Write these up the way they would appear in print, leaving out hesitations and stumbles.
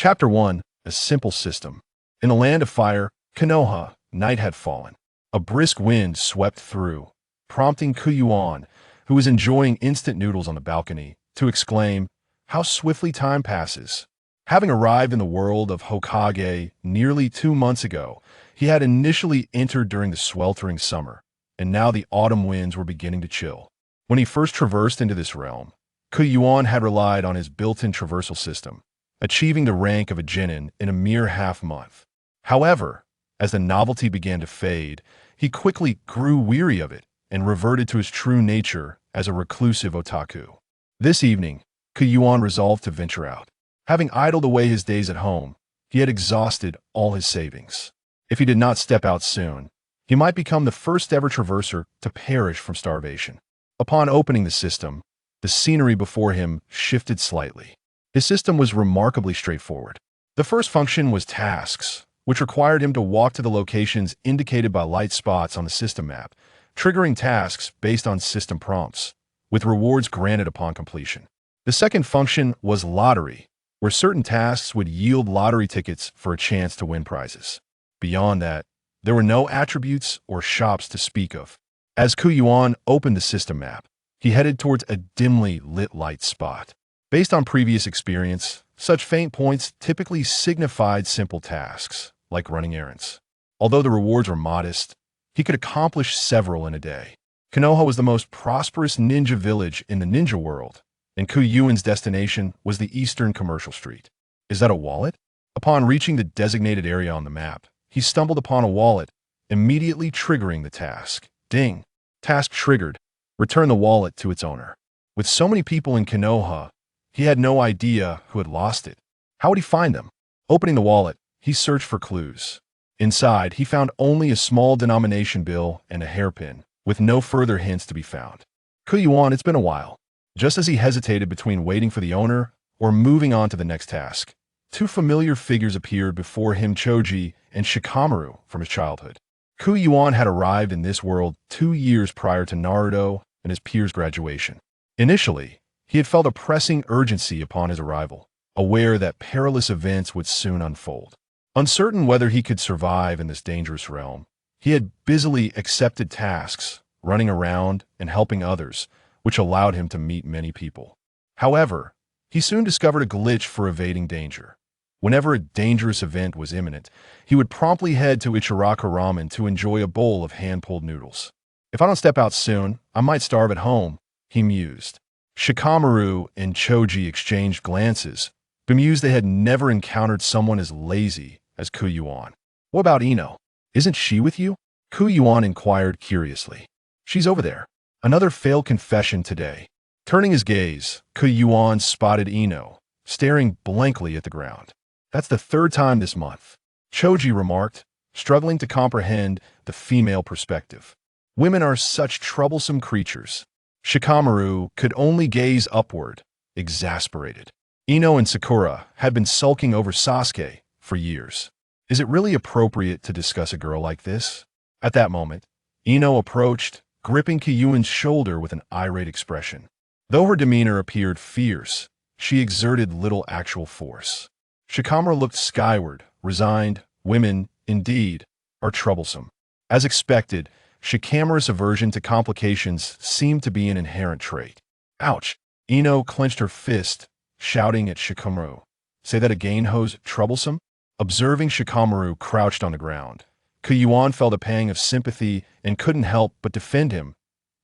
Chapter 1. A Simple System. In the land of fire, Konoha, night had fallen. A brisk wind swept through, prompting Yuan, who was enjoying instant noodles on the balcony, to exclaim, "How swiftly time passes." Having arrived in the world of Hokage nearly 2 months ago, he had initially entered during the sweltering summer, and now the autumn winds were beginning to chill. When he first traversed into this realm, Yuan had relied on his built-in traversal system, achieving the rank of a genin in a mere half-month. However, as the novelty began to fade, he quickly grew weary of it and reverted to his true nature as a reclusive otaku. This evening, Yuan resolved to venture out. Having idled away his days at home, he had exhausted all his savings. If he did not step out soon, he might become the first-ever traverser to perish from starvation. Upon opening the system, the scenery before him shifted slightly. His system was remarkably straightforward. The first function was tasks, which required him to walk to the locations indicated by light spots on the system map, triggering tasks based on system prompts, with rewards granted upon completion. The second function was lottery, where certain tasks would yield lottery tickets for a chance to win prizes. Beyond that, there were no attributes or shops to speak of. As Yuan opened the system map, he headed towards a dimly lit light spot. Based on previous experience, such faint points typically signified simple tasks, like running errands. Although the rewards were modest, he could accomplish several in a day. Konoha was the most prosperous ninja village in the ninja world, and Yuan's destination was the eastern commercial street. Is that a wallet? Upon reaching the designated area on the map, he stumbled upon a wallet, immediately triggering the task. Ding! Task triggered. Return the wallet to its owner. With so many people in Konoha, he had no idea who had lost it. How would he find them? Opening the wallet, he searched for clues. Inside, he found only a small denomination bill and a hairpin, with no further hints to be found. Yuan, it's been a while. Just as he hesitated between waiting for the owner or moving on to the next task, two familiar figures appeared before him: Choji and Shikamaru from his childhood. Yuan had arrived in this world 2 years prior to Naruto and his peers' graduation. Initially, he had felt a pressing urgency upon his arrival, aware that perilous events would soon unfold. Uncertain whether he could survive in this dangerous realm, he had busily accepted tasks, running around and helping others, which allowed him to meet many people. However, he soon discovered a glitch for evading danger. Whenever a dangerous event was imminent, he would promptly head to Ichiraka Ramen to enjoy a bowl of hand-pulled noodles. "If I don't step out soon, I might starve at home," he mused. Shikamaru and Choji exchanged glances, bemused they had never encountered someone as lazy as Yuan. "What about Ino? Isn't she with you?" Yuan inquired curiously. "She's over there." Another failed confession today. Turning his gaze, Yuan spotted Ino, staring blankly at the ground. "That's the 3rd time this month," Choji remarked, struggling to comprehend the female perspective. "Women are such troublesome creatures." Shikamaru could only gaze upward, exasperated. Ino and Sakura had been sulking over Sasuke for years. Is it really appropriate to discuss a girl like this? At that moment, Ino approached, gripping Yuan's shoulder with an irate expression. Though her demeanor appeared fierce, she exerted little actual force. Shikamaru looked skyward, resigned. Women, indeed, are troublesome. As expected, Shikamaru's aversion to complications seemed to be an inherent trait. Ouch! Ino clenched her fist, shouting at Shikamaru. "Say that again, ho's troublesome?" Observing Shikamaru crouched on the ground, Yuan felt a pang of sympathy and couldn't help but defend him.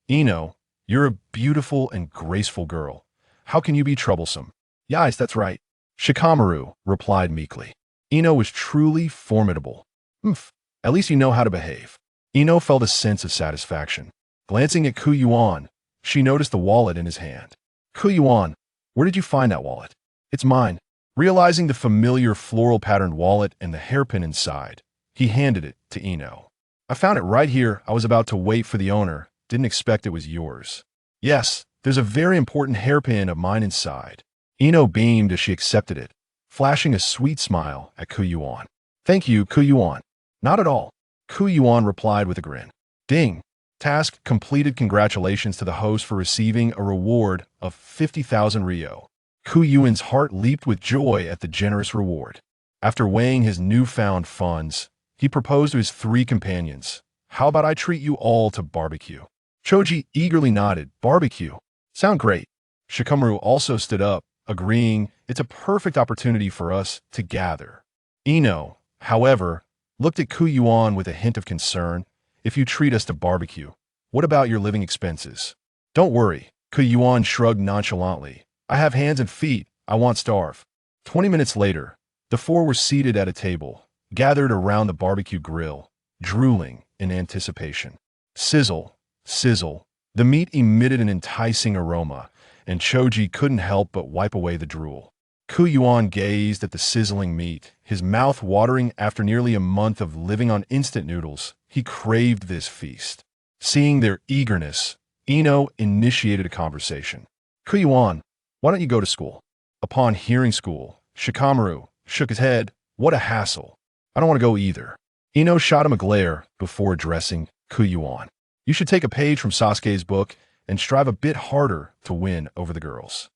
"Ino, you're a beautiful and graceful girl. How can you be troublesome?" "Yes, that's right," Shikamaru replied meekly. Ino was truly formidable. "Humph, at least you know how to behave." Ino felt a sense of satisfaction. Glancing at Yuan, she noticed the wallet in his hand. "Yuan, where did you find that wallet?" "It's mine." Realizing the familiar floral-patterned wallet and the hairpin inside, he handed it to Ino. "I found it right here. I was about to wait for the owner. Didn't expect it was yours." "Yes, there's a very important hairpin of mine inside." Ino beamed as she accepted it, flashing a sweet smile at Yuan. "Thank you, Yuan." "Not at all," Yuan replied with a grin. Ding! Task completed. Congratulations to the host for receiving a reward of 50,000 Ryo. Yuan's heart leaped with joy at the generous reward. After weighing his newfound funds, he proposed to his 3 companions. How about I treat you all to barbecue? Choji eagerly nodded. Barbecue. Sound great. Shikamaru also stood up, agreeing it's a perfect opportunity for us to gather. Ino, however, looked at Yuan with a hint of concern. If you treat us to barbecue, what about your living expenses? Don't worry, Yuan shrugged nonchalantly. I have hands and feet. I won't starve. 20 minutes later, the 4 were seated at a table, gathered around the barbecue grill, drooling in anticipation. Sizzle, sizzle. The meat emitted an enticing aroma, and Choji couldn't help but wipe away the drool. Yuan gazed at the sizzling meat, his mouth watering after nearly a month of living on instant noodles. He craved this feast. Seeing their eagerness, Ino initiated a conversation. Yuan, why don't you go to school? Upon hearing school, Shikamaru shook his head. What a hassle. I don't want to go either. Ino shot him a glare before addressing Yuan. You should take a page from Sasuke's book and strive a bit harder to win over the girls.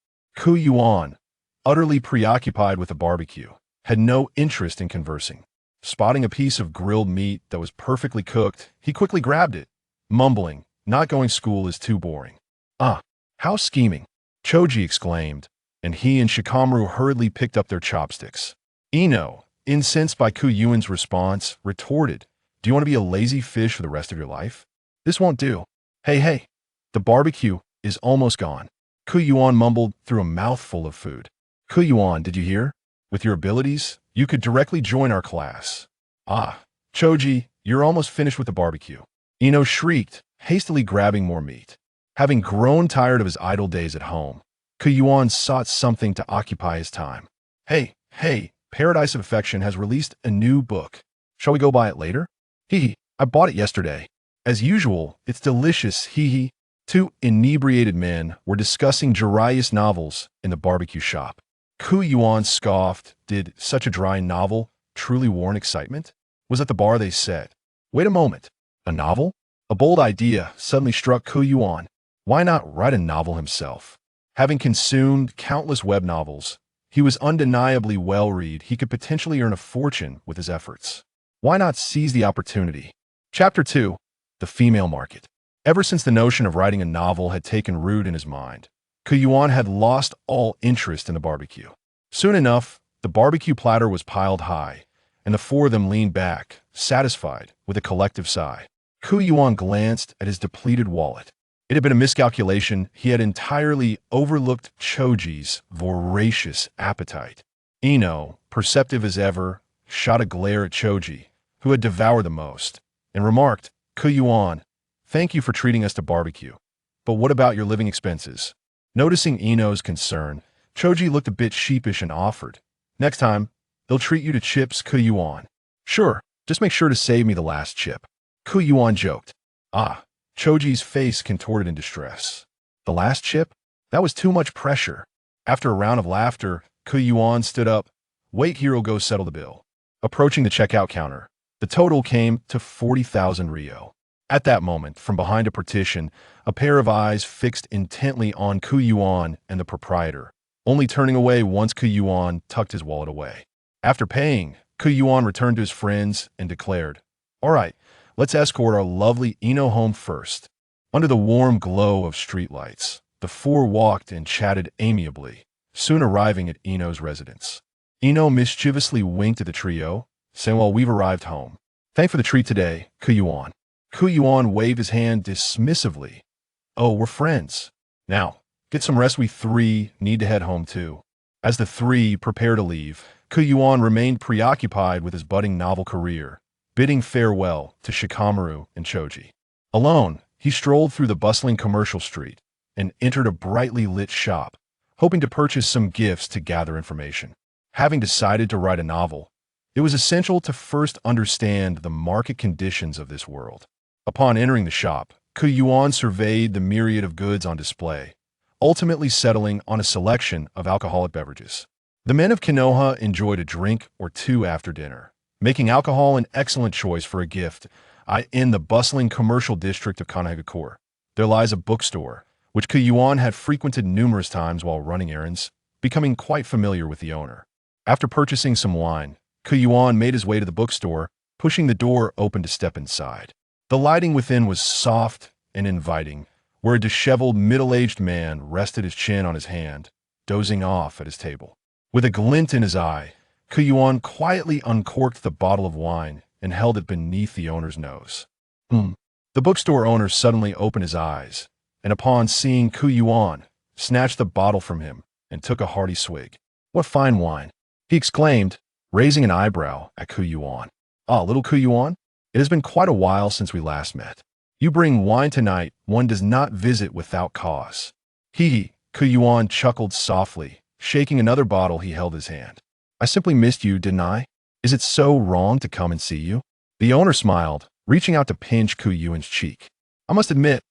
Yuan, utterly preoccupied with the barbecue, had no interest in conversing. Spotting a piece of grilled meat that was perfectly cooked, he quickly grabbed it, mumbling, not going to school is too boring. Ah, how scheming, Choji exclaimed, and he and Shikamaru hurriedly picked up their chopsticks. Ino, incensed by Yuan's response, retorted, do you want to be a lazy fish for the rest of your life? This won't do. Hey, the barbecue is almost gone. Yuan mumbled through a mouthful of food. Yuan, did you hear? With your abilities, you could directly join our class. Ah, Choji, you're almost finished with the barbecue. Ino shrieked, hastily grabbing more meat. Having grown tired of his idle days at home, Yuan sought something to occupy his time. Hey, Paradise of Affection has released a new book. Shall we go buy it later? Hee, I bought it yesterday. As usual, it's delicious, hee. 2 inebriated men were discussing Jiraiya's novels in the barbecue shop. Yuan scoffed. Did such a dry novel truly warrant excitement? Was at the bar they said. Wait a moment. A novel? A bold idea suddenly struck Yuan. Why not write a novel himself? Having consumed countless web novels, he was undeniably well-read. He could potentially earn a fortune with his efforts. Why not seize the opportunity? Chapter 2. The Female Market. Ever since the notion of writing a novel had taken root in his mind, Yuan had lost all interest in the barbecue. Soon enough, the barbecue platter was piled high, and the 4 of them leaned back, satisfied, with a collective sigh. Yuan glanced at his depleted wallet. It had been a miscalculation. He had entirely overlooked Choji's voracious appetite. Ino, perceptive as ever, shot a glare at Choji, who had devoured the most, and remarked, Yuan, thank you for treating us to barbecue. But what about your living expenses? Noticing Ino's concern, Choji looked a bit sheepish and offered, next time, they'll treat you to chips, Yuan. Sure, just make sure to save me the last chip. Yuan joked. Ah, Choji's face contorted in distress. The last chip? That was too much pressure. After a round of laughter, Yuan stood up. Wait, Hero, go settle the bill. Approaching the checkout counter, the total came to 40,000 Ryo. At that moment, from behind a partition, a pair of eyes fixed intently on Yuan and the proprietor, only turning away once Yuan tucked his wallet away. After paying, Yuan returned to his friends and declared, All right, let's escort our lovely Ino home first. Under the warm glow of streetlights, the 4 walked and chatted amiably, soon arriving at Ino's residence. Ino mischievously winked at the trio, saying, well, we've arrived home. Thanks for the treat today, Yuan. Yuan waved his hand dismissively. Oh, we're friends. Now, get some rest. We 3 need to head home too. As the 3 prepared to leave, Yuan remained preoccupied with his budding novel career, bidding farewell to Shikamaru and Choji. Alone, he strolled through the bustling commercial street and entered a brightly lit shop, hoping to purchase some gifts to gather information. Having decided to write a novel, it was essential to first understand the market conditions of this world. Upon entering the shop, Yuan surveyed the myriad of goods on display, ultimately settling on a selection of alcoholic beverages. The men of Konoha enjoyed a drink or 2 after dinner, making alcohol an excellent choice for a gift. In the bustling commercial district of Kanagawa, there lies a bookstore, which Yuan had frequented numerous times while running errands. becoming quite familiar with the owner. After purchasing some wine, Yuan made his way to the bookstore, pushing the door open to step inside. The lighting within was soft and inviting, where a disheveled, middle-aged man rested his chin on his hand, dozing off at his table. With a glint in his eye, Yuan quietly uncorked the bottle of wine and held it beneath the owner's nose. The bookstore owner suddenly opened his eyes, and upon seeing Yuan, snatched the bottle from him and took a hearty swig. "What fine wine!" he exclaimed, raising an eyebrow at Yuan. "Ah, little Yuan, it has been quite a while since we last met. You bring wine tonight one does not visit without cause." Hee. Yuan chuckled softly, shaking another bottle he held in his hand. "I simply missed you, didn't I? Is it so wrong to come and see you?" The owner smiled, reaching out to pinch Yuan's cheek. "I must admit,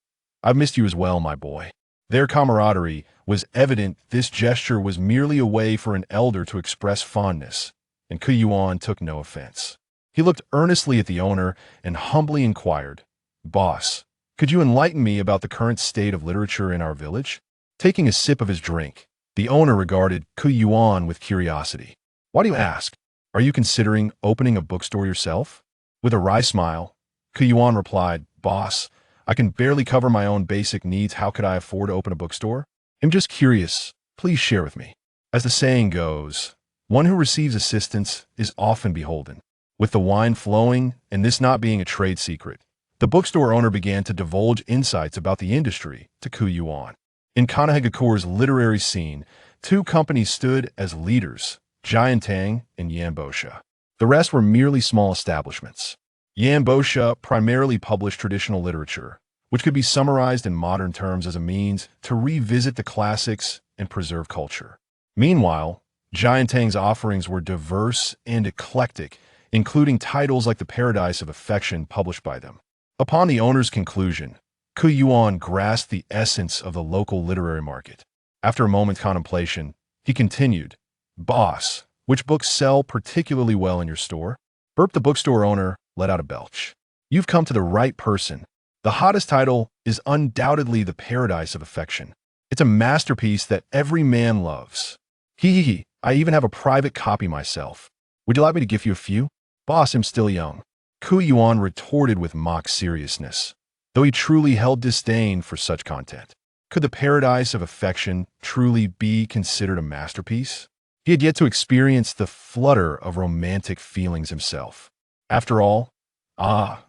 I've missed you as well, my boy." Their camaraderie was evident. This gesture was merely a way for an elder to express fondness, and Yuan took no offense. He looked earnestly at the owner and humbly inquired, "Boss, could you enlighten me about the current state of literature in our village?" Taking a sip of his drink, the owner regarded Yuan with curiosity. "Why do you ask? Are you considering opening a bookstore yourself?" With a wry smile, Yuan replied, "Boss, I can barely cover my own basic needs. How could I afford to open a bookstore? I'm just curious. Please share with me." As the saying goes, one who receives assistance is often beholden. With the wine flowing and this not being a trade secret, the bookstore owner began to divulge insights about the industry to Yuan. In Kanahagakure's literary scene, two companies stood as leaders, Jiantang and Yanbosha. The rest were merely small establishments. Yanbosha primarily published traditional literature, which could be summarized in modern terms as a means to revisit the classics and preserve culture. Meanwhile, Jiantang's offerings were diverse and eclectic, including titles like The Paradise of Affection published by them. Upon the owner's conclusion, Yuan grasped the essence of the local literary market. After a moment's contemplation, he continued, "Boss, which books sell particularly well in your store?" Burp. The bookstore owner let out a belch. "You've come to the right person. The hottest title is undoubtedly The Paradise of Affection. It's a masterpiece that every man loves. Hee. I even have a private copy myself. Would you like me to give you a few?" "Boss, I'm still young," Yuan retorted with mock seriousness, though he truly held disdain for such content. Could The Paradise of Affection truly be considered a masterpiece? He had yet to experience the flutter of romantic feelings himself. After all,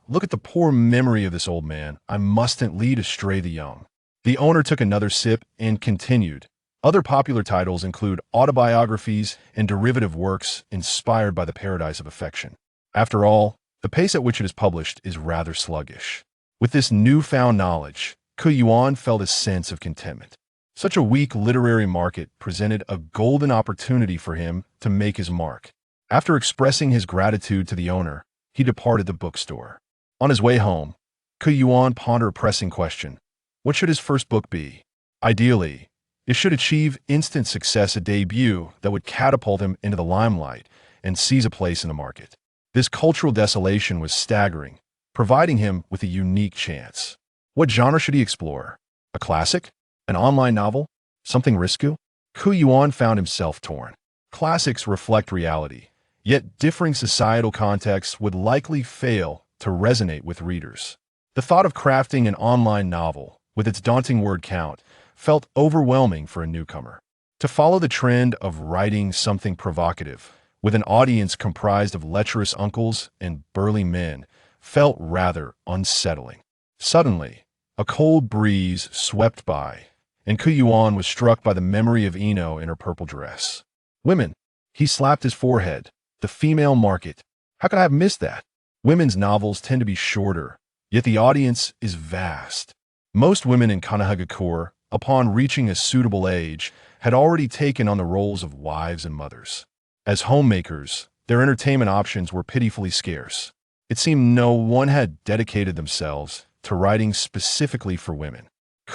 look at the poor memory of this old man. I mustn't lead astray the young. The owner took another sip and continued. Other popular titles include autobiographies and derivative works inspired by The Paradise of Affection. After all, the pace at which it is published is rather sluggish. With this newfound knowledge, Yuan felt a sense of contentment. Such a weak literary market presented a golden opportunity for him to make his mark. After expressing his gratitude to the owner, he departed the bookstore. On his way home, Yuan pondered a pressing question. What should his first book be? Ideally, it should achieve instant success, a debut that would catapult him into the limelight and seize a place in the market. This cultural desolation was staggering, providing him with a unique chance. What genre should he explore? A classic? An online novel? Something risky? Yuan found himself torn. Classics reflect reality, yet differing societal contexts would likely fail to resonate with readers. The thought of crafting an online novel, with its daunting word count, felt overwhelming for a newcomer. To follow the trend of writing something provocative, with an audience comprised of lecherous uncles and burly men, felt rather unsettling. Suddenly, a cold breeze swept by, and Yuan was struck by the memory of Ino in her purple dress. Women. He slapped his forehead. The female market. How could I have missed that? Women's novels tend to be shorter, yet the audience is vast. Most women in Kanahagakure, upon reaching a suitable age, had already taken on the roles of wives and mothers. As homemakers, their entertainment options were pitifully scarce. It seemed no one had dedicated themselves to writing specifically for women.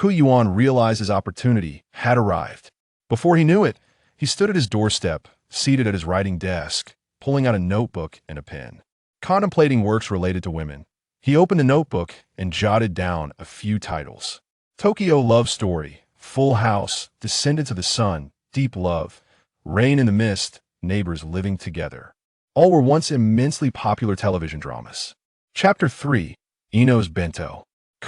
Yuan realized his opportunity had arrived. Before he knew it, he stood at his doorstep, seated at his writing desk, pulling out a notebook and a pen. Contemplating works related to women, he opened the notebook and jotted down a few titles. Tokyo Love Story, Full House, Descendants of the Sun, deep love, rain in the mist, neighbors living together. All were once immensely popular television dramas. Chapter 3. Ino's Bento.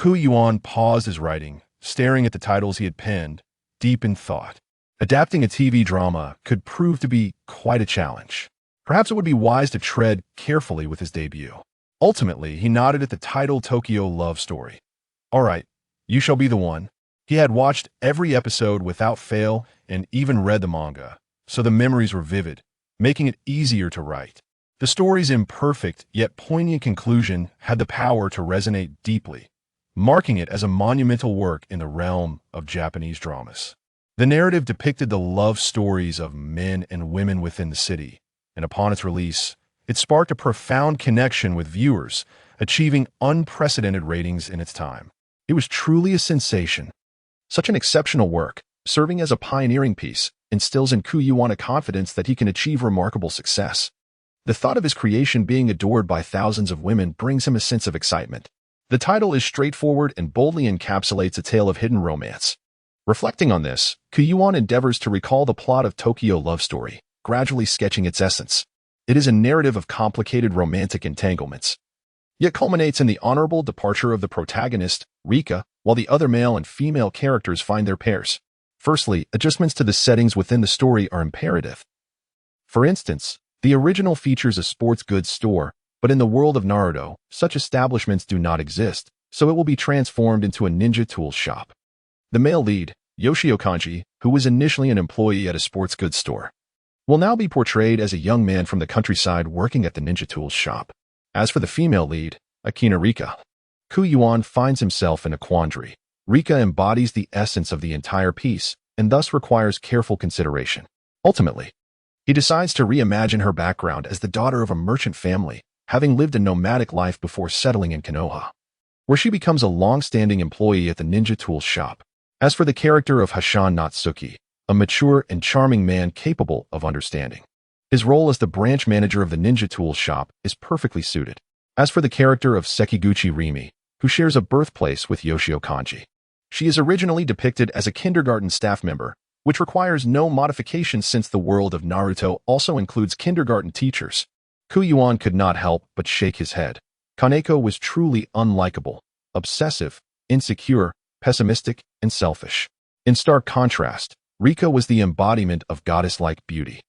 Yuan paused his writing, staring at the titles he had penned, deep in thought. Adapting a TV drama could prove to be quite a challenge. Perhaps it would be wise to tread carefully with his debut. Ultimately, he nodded at the title Tokyo Love Story. All right, you shall be the one. He had watched every episode without fail and even read the manga, so the memories were vivid, making it easier to write. The story's imperfect yet poignant conclusion had the power to resonate deeply, marking it as a monumental work in the realm of Japanese dramas. The narrative depicted the love stories of men and women within the city, and upon its release, it sparked a profound connection with viewers, achieving unprecedented ratings in its time. It was truly a sensation. Such an exceptional work, serving as a pioneering piece, instills in Yuan a confidence that he can achieve remarkable success. The thought of his creation being adored by thousands of women brings him a sense of excitement. The title is straightforward and boldly encapsulates a tale of hidden romance. Reflecting on this, Yuan endeavors to recall the plot of Tokyo Love Story, gradually sketching its essence. It is a narrative of complicated romantic entanglements, yet culminates in the honorable departure of the protagonist, Rika, while the other male and female characters find their pairs. Firstly, adjustments to the settings within the story are imperative. For instance, the original features a sports goods store, but in the world of Naruto, such establishments do not exist, so it will be transformed into a ninja tools shop. The male lead, Yoshio Kanji, who was initially an employee at a sports goods store, will now be portrayed as a young man from the countryside working at the ninja tools shop. As for the female lead, Akina Rika, Yuan finds himself in a quandary. Rika embodies the essence of the entire piece, and thus requires careful consideration. Ultimately, he decides to reimagine her background as the daughter of a merchant family, having lived a nomadic life before settling in Konoha, where she becomes a long-standing employee at the ninja tools shop. As for the character of Hashan Natsuki, a mature and charming man capable of understanding, his role as the branch manager of the ninja tools shop is perfectly suited. As for the character of Sekiguchi Rimi, who shares a birthplace with Yoshio Kanji, she is originally depicted as a kindergarten staff member, which requires no modification since the world of Naruto also includes kindergarten teachers. Yuan could not help but shake his head. Kaneko was truly unlikable, obsessive, insecure, pessimistic, and selfish. In stark contrast, Rika was the embodiment of goddess-like beauty.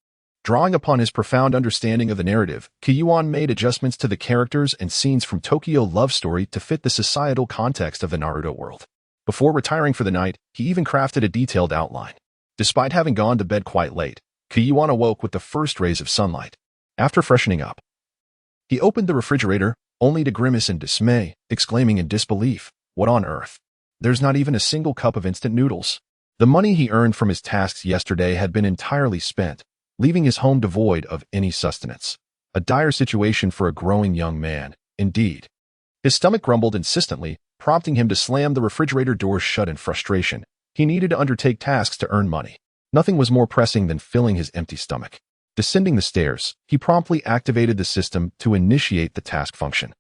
Drawing upon his profound understanding of the narrative, Yuan made adjustments to the characters and scenes from Tokyo Love Story to fit the societal context of the Naruto world. Before retiring for the night, he even crafted a detailed outline. Despite having gone to bed quite late, Yuan awoke with the first rays of sunlight. After freshening up, he opened the refrigerator, only to grimace in dismay, exclaiming in disbelief, "What on earth? There's not even a single cup of instant noodles." The money he earned from his tasks yesterday had been entirely spent, leaving his home devoid of any sustenance. A dire situation for a growing young man, indeed. His stomach grumbled insistently, prompting him to slam the refrigerator doors shut in frustration. He needed to undertake tasks to earn money. Nothing was more pressing than filling his empty stomach. Descending the stairs, he promptly activated the system to initiate the task function.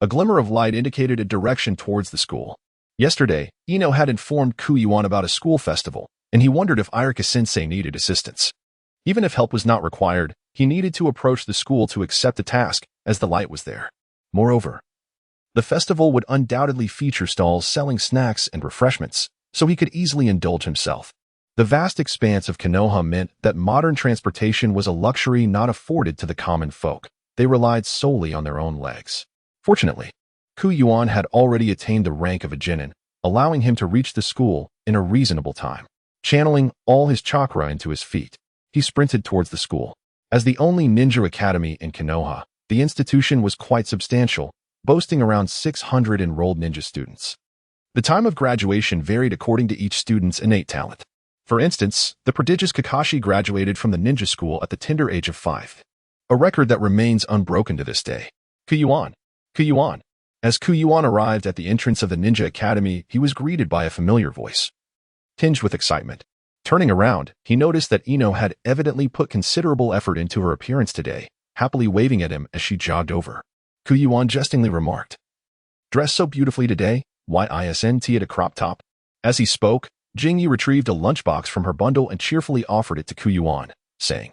A glimmer of light indicated a direction towards the school. Yesterday, Ino had informed Yuan about a school festival, and he wondered if Irika-sensei needed assistance. Even if help was not required, he needed to approach the school to accept the task, as the light was there. Moreover, the festival would undoubtedly feature stalls selling snacks and refreshments, so he could easily indulge himself. The vast expanse of Konoha meant that modern transportation was a luxury not afforded to the common folk. They relied solely on their own legs. Fortunately, Yuan had already attained the rank of a genin, allowing him to reach the school in a reasonable time. Channeling all his chakra into his feet, he sprinted towards the school. As the only ninja academy in Konoha, the institution was quite substantial, boasting around 600 enrolled ninja students. The time of graduation varied according to each student's innate talent. For instance, the prodigious Kakashi graduated from the ninja school at the tender age of 5, a record that remains unbroken to this day. Yuan. As Yuan arrived at the entrance of the ninja academy, he was greeted by a familiar voice, tinged with excitement. Turning around, he noticed that Ino had evidently put considerable effort into her appearance today, happily waving at him as she jogged over. Yuan jestingly remarked, "Dressed so beautifully today, why isn't it a crop top?" As he spoke, Jingyi retrieved a lunchbox from her bundle and cheerfully offered it to Kuyuan, saying,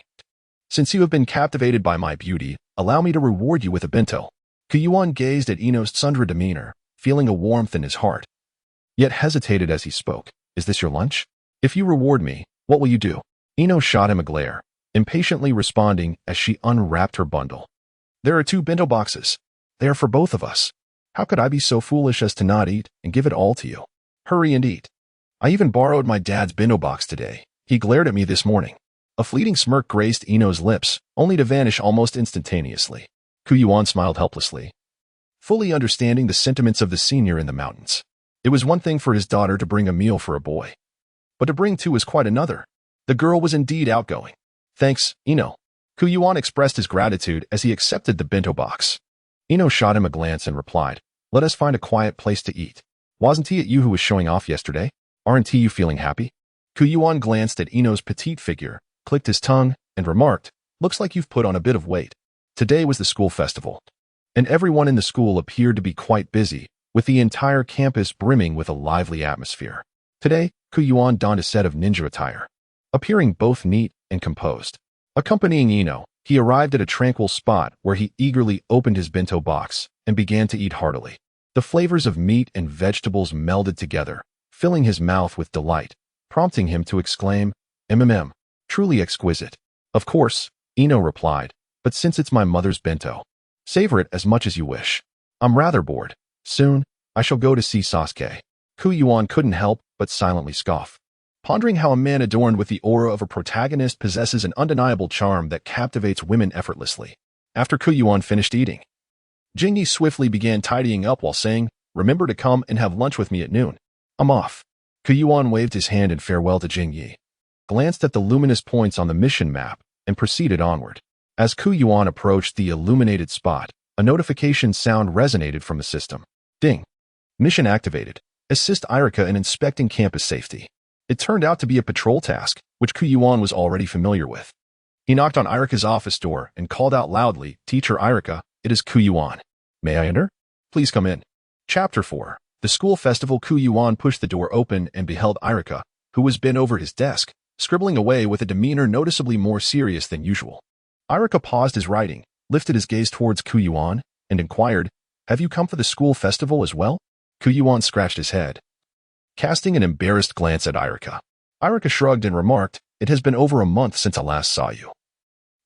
"Since you have been captivated by my beauty, allow me to reward you with a bento." Kuyuan gazed at Ino's tsundra demeanor, feeling a warmth in his heart, yet hesitated as he spoke. "Is this your lunch? If you reward me, what will you do?" Ino shot him a glare, impatiently responding as she unwrapped her bundle. "There are 2 bento boxes. They are for both of us. How could I be so foolish as to not eat and give it all to you? Hurry and eat. I even borrowed my dad's bento box today. He glared at me this morning." A fleeting smirk graced Ino's lips, only to vanish almost instantaneously. Kuyuan smiled helplessly, fully understanding the sentiments of the senior in the mountains. It was one thing for his daughter to bring a meal for a boy, but to bring 2 was quite another. The girl was indeed outgoing. "Thanks, Ino." Kuyuan expressed his gratitude as he accepted the bento box. Ino shot him a glance and replied, "Let us find a quiet place to eat. Wasn't he at you who was showing off yesterday? Aren't you feeling happy?" Kuyuan glanced at Ino's petite figure, clicked his tongue, and remarked, "Looks like you've put on a bit of weight." Today was the school festival, and everyone in the school appeared to be quite busy, with the entire campus brimming with a lively atmosphere. Today, Kuyuan donned a set of ninja attire, appearing both neat and composed. Accompanying Ino, he arrived at a tranquil spot where he eagerly opened his bento box and began to eat heartily. The flavors of meat and vegetables melded together, filling his mouth with delight, prompting him to exclaim, truly exquisite." "Of course," Ino replied, "but since it's my mother's bento, savor it as much as you wish. I'm rather bored. Soon, I shall go to see Sasuke." Kuyuan couldn't help but silently scoff, pondering how a man adorned with the aura of a protagonist possesses an undeniable charm that captivates women effortlessly. After Kuyuan finished eating, Jingyi swiftly began tidying up while saying, "Remember to come and have lunch with me at noon. I'm off." Kuyuan waved his hand in farewell to Jingyi, glanced at the luminous points on the mission map, and proceeded onward. As Kuyuan approached the illuminated spot, a notification sound resonated from the system. Ding. Mission activated. Assist Irika in inspecting campus safety. It turned out to be a patrol task, which Kuyuan was already familiar with. He knocked on Irika's office door and called out loudly, "Teacher Irika, it is Kuyuan. May I enter? Please come in." Chapter 4. The school festival. Kuyuan pushed the door open and beheld Irika, who was bent over his desk, scribbling away with a demeanor noticeably more serious than usual. Irika paused his writing, lifted his gaze towards Kuyuan, and inquired, "Have you come for the school festival as well?" Kuyuan scratched his head, casting an embarrassed glance at Irika. Irika shrugged and remarked, "It has been over a month since I last saw you.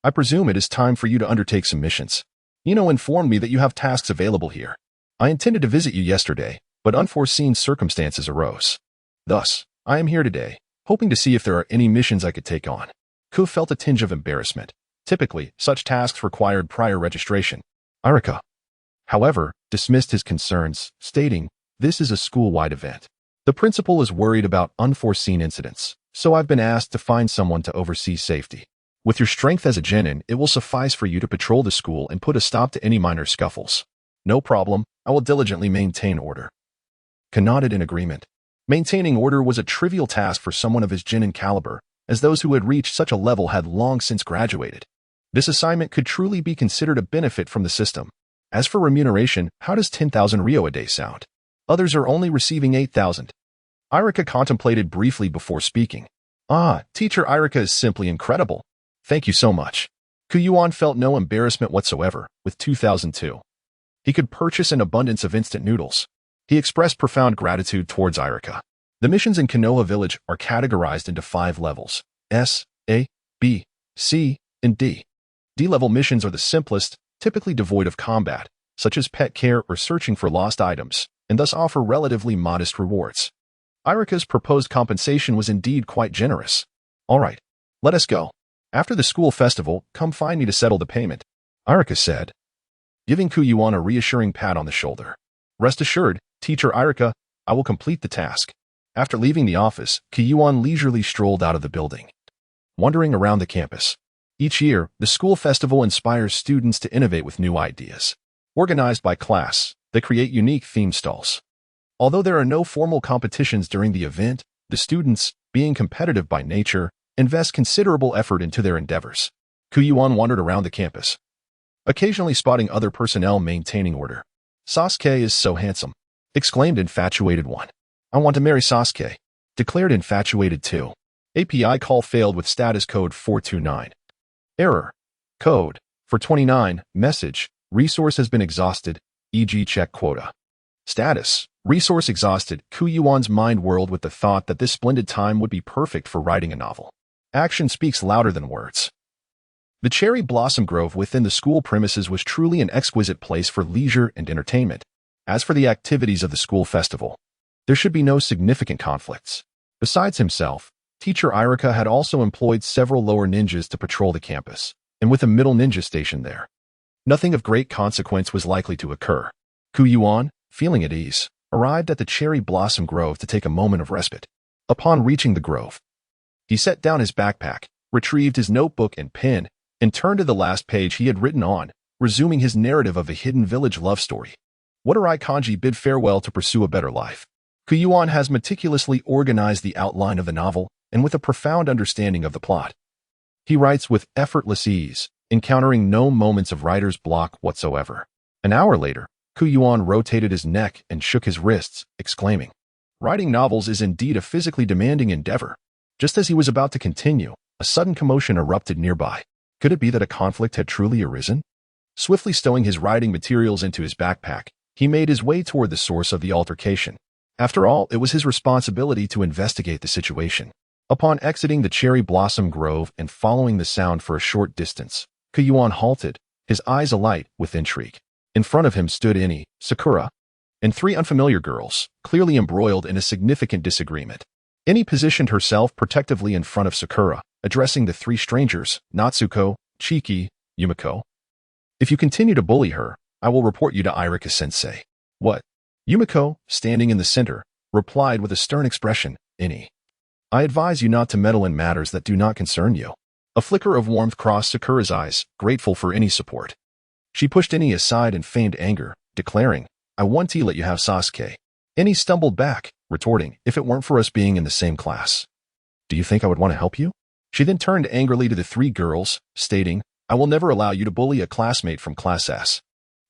I presume it is time for you to undertake some missions. Ino informed me that you have tasks available here. I intended to visit you yesterday, but unforeseen circumstances arose. Thus, I am here today, hoping to see if there are any missions I could take on." Ku felt a tinge of embarrassment. Typically, such tasks required prior registration. Irika, however, dismissed his concerns, stating, "This is a school-wide event. The principal is worried about unforeseen incidents, so I've been asked to find someone to oversee safety. With your strength as a genin, it will suffice for you to patrol the school and put a stop to any minor scuffles." "No problem, I will diligently maintain order." Ku nodded in agreement. Maintaining order was a trivial task for someone of his genin caliber, as those who had reached such a level had long since graduated. This assignment could truly be considered a benefit from the system. As for remuneration, how does 10,000 Ryo a day sound? Others are only receiving 8,000. Irika contemplated briefly before speaking. Teacher Irika is simply incredible. Thank you so much." Kuyuan felt no embarrassment whatsoever. With 2,002, he could purchase an abundance of instant noodles. He expressed profound gratitude towards Irika. The missions in Konoha village are categorized into 5 levels: S, A, B, C, and D. D-level missions are the simplest, typically devoid of combat, such as pet care or searching for lost items, and thus offer relatively modest rewards. Irika's proposed compensation was indeed quite generous. "All right, let us go. After the school festival, come find me to settle the payment," Irika said, giving Kuyuan a reassuring pat on the shoulder. "Rest assured, Teacher Irika, I will complete the task." After leaving the office, Kuyuan leisurely strolled out of the building, wandering around the campus. Each year, the school festival inspires students to innovate with new ideas. Organized by class, they create unique theme stalls. Although there are no formal competitions during the event, the students, being competitive by nature, invest considerable effort into their endeavors. Kuyuan wandered around the campus, occasionally spotting other personnel maintaining order. "Sasuke is so handsome," exclaimed infatuated one. "I want to marry Sasuke." Declared infatuated 2. API call failed with status code 429. Error. Code. For 29. Message. Resource has been exhausted, e.g. check quota. Status. Resource exhausted. Yuan's mind whirled with the thought that this splendid time would be perfect for writing a novel. Action speaks louder than words. The cherry blossom grove within the school premises was truly an exquisite place for leisure and entertainment. As for the activities of the school festival, there should be no significant conflicts. Besides himself, teacher Irika had also employed several lower ninjas to patrol the campus, and with a middle ninja stationed there, nothing of great consequence was likely to occur. Yuan, feeling at ease, arrived at the cherry blossom grove to take a moment of respite. Upon reaching the grove, he set down his backpack, retrieved his notebook and pen, and turned to the last page he had written on, resuming his narrative of a hidden village love story. Watarai Kanji bid farewell to pursue a better life. Yuan has meticulously organized the outline of the novel, and with a profound understanding of the plot. He writes with effortless ease, encountering no moments of writer's block whatsoever. An hour later, Yuan rotated his neck and shook his wrists, exclaiming, "Writing novels is indeed a physically demanding endeavor." Just as he was about to continue, a sudden commotion erupted nearby. Could it be that a conflict had truly arisen? Swiftly stowing his writing materials into his backpack, he made his way toward the source of the altercation. After all, it was his responsibility to investigate the situation. Upon exiting the cherry blossom grove and following the sound for a short distance, Yuan halted, his eyes alight with intrigue. In front of him stood Ini, Sakura, and 3 unfamiliar girls, clearly embroiled in a significant disagreement. Ini positioned herself protectively in front of Sakura, addressing the 3 strangers, Natsuko, Chiki, Yumiko. "If you continue to bully her, I will report you to Irika-sensei." "What?" Yumiko, standing in the center, replied with a stern expression, "Ini, I advise you not to meddle in matters that do not concern you." A flicker of warmth crossed Sakura's eyes, grateful for Ini's support. She pushed Ini aside in feigned anger, declaring, "I want to let you have Sasuke." Ini stumbled back, retorting, "If it weren't for us being in the same class, do you think I would want to help you?" She then turned angrily to the 3 girls, stating, "I will never allow you to bully a classmate from Class S."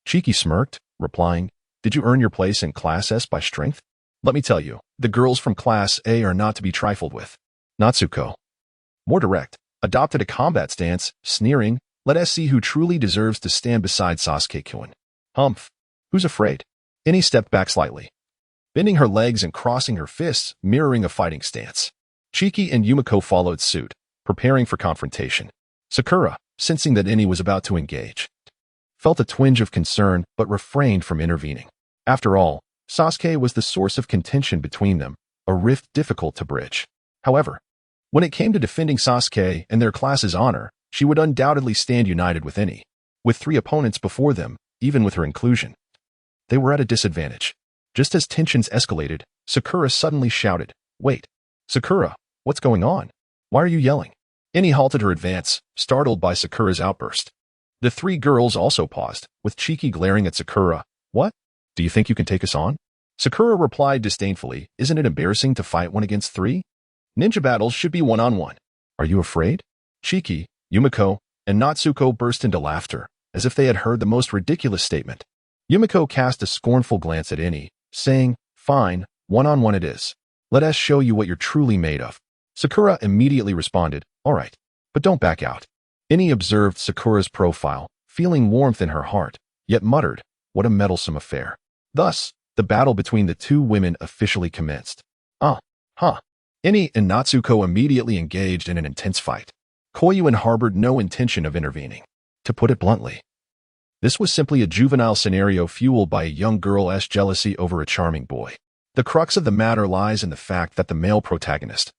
Chiki smirked, replying, "Did you earn your place in Class S by strength? Let me tell you, the girls from Class A are not to be trifled with." Natsuko, more direct, adopted a combat stance, sneering, "Let us see who truly deserves to stand beside Sasuke-kun." "Humph, who's afraid?" Ini stepped back slightly, bending her legs and crossing her fists, mirroring a fighting stance. Chiki and Yumiko followed suit, preparing for confrontation. Sakura, sensing that Ini was about to engage, felt a twinge of concern but refrained from intervening. After all, Sasuke was the source of contention between them, a rift difficult to bridge. However, when it came to defending Sasuke and their class's honor, she would undoubtedly stand united with Ini. With 3 opponents before them, even with her inclusion, they were at a disadvantage. Just as tensions escalated, Sakura suddenly shouted, "Wait, Sakura, what's going on? Why are you yelling?" Ini halted her advance, startled by Sakura's outburst. The 3 girls also paused, with Chiki glaring at Sakura. "What? Do you think you can take us on?" Sakura replied disdainfully, "Isn't it embarrassing to fight 1 against 3? Ninja battles should be 1-on-1. Are you afraid?" Chiki, Yumiko, and Natsuko burst into laughter, as if they had heard the most ridiculous statement. Yumiko cast a scornful glance at Ini, saying, "Fine, 1-on-1 it is. Let us show you what you're truly made of." Sakura immediately responded, "All right, but don't back out." Ini observed Sakura's profile, feeling warmth in her heart, yet muttered, "What a meddlesome affair." Thus, the battle between the 2 women officially commenced. Ini and Natsuko immediately engaged in an intense fight. Yuan harbored no intention of intervening. To put it bluntly, this was simply a juvenile scenario fueled by a young girl's jealousy over a charming boy. The crux of the matter lies in the fact that the male protagonist,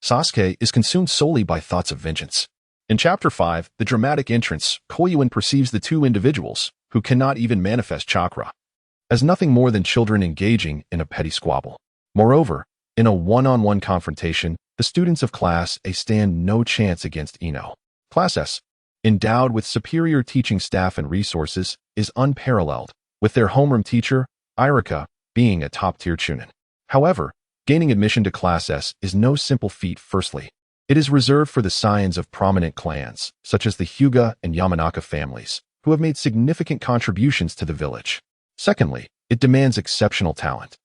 Sasuke, is consumed solely by thoughts of vengeance. In Chapter 5, the dramatic entrance, Yuan perceives the 2 individuals, who cannot even manifest chakra, as nothing more than children engaging in a petty squabble. Moreover, in a 1-on-1 confrontation, the students of Class A stand no chance against Ino. Class S, endowed with superior teaching staff and resources, is unparalleled, with their homeroom teacher, Irika, being a top-tier chunin. However, gaining admission to Class S is no simple feat. Firstly, it is reserved for the scions of prominent clans, such as the Hyuga and Yamanaka families, who have made significant contributions to the village. Secondly, it demands exceptional talent.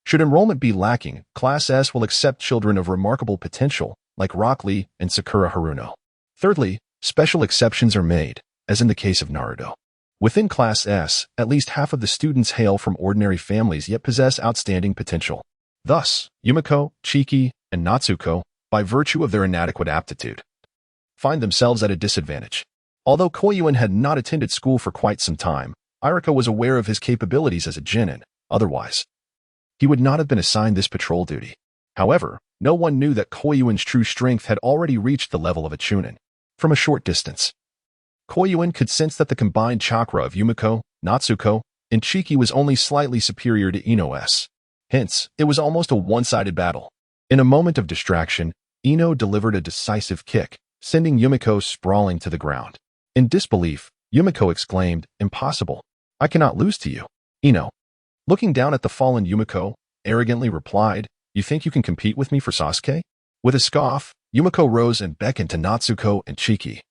Should enrollment be lacking, Class S will accept children of remarkable potential, like Rock Lee and Sakura Haruno. Thirdly, special exceptions are made, as in the case of Naruto. Within Class S, at least half of the students hail from ordinary families yet possess outstanding potential. Thus, Yumiko, Chiki, and Natsuko, by virtue of their inadequate aptitude, find themselves at a disadvantage. Although Koyuin had not attended school for quite some time, Irika was aware of his capabilities as a genin. Otherwise, he would not have been assigned this patrol duty. However, no one knew that Koyuin's true strength had already reached the level of a chunin. From a short distance, Koyuin could sense that the combined chakra of Yumiko, Natsuko, and Chiki was only slightly superior to Ino's. Hence, it was almost a one-sided battle. In a moment of distraction, Ino delivered a decisive kick, sending Yumiko sprawling to the ground. In disbelief, Yumiko exclaimed, "Impossible. I cannot lose to you." Ino, looking down at the fallen Yumiko, arrogantly replied, "You think you can compete with me for Sasuke?" With a scoff, Yumiko rose and beckoned to Natsuko and Chiki,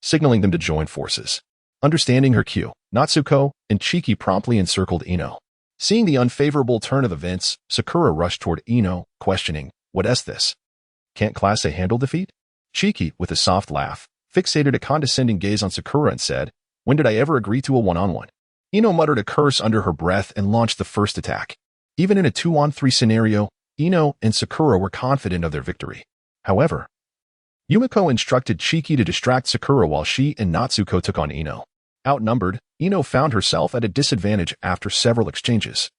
signaling them to join forces. Understanding her cue, Natsuko and Chiki promptly encircled Ino. Seeing the unfavorable turn of events, Sakura rushed toward Ino, questioning, "What is this? Can't Class A handle defeat?" Chiki, with a soft laugh, fixated a condescending gaze on Sakura and said, "When did I ever agree to a one-on-one?" Ino muttered a curse under her breath and launched the first attack. Even in a 2-on-3 scenario, Ino and Sakura were confident of their victory. However, Yumiko instructed Chiki to distract Sakura while she and Natsuko took on Ino. Outnumbered, Ino found herself at a disadvantage after several exchanges,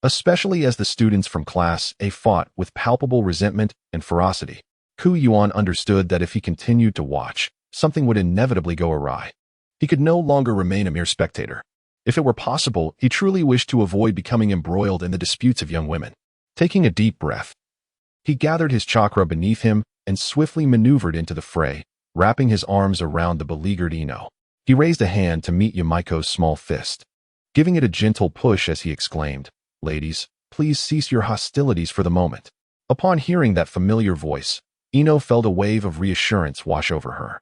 especially as the students from Class A fought with palpable resentment and ferocity. Yuan understood that if he continued to watch, something would inevitably go awry. He could no longer remain a mere spectator. If it were possible, he truly wished to avoid becoming embroiled in the disputes of young women. Taking a deep breath, he gathered his chakra beneath him and swiftly maneuvered into the fray, wrapping his arms around the beleaguered Ino. He raised a hand to meet Yumiko's small fist, giving it a gentle push as he exclaimed, "Ladies, please cease your hostilities for the moment." Upon hearing that familiar voice, Ino felt a wave of reassurance wash over her.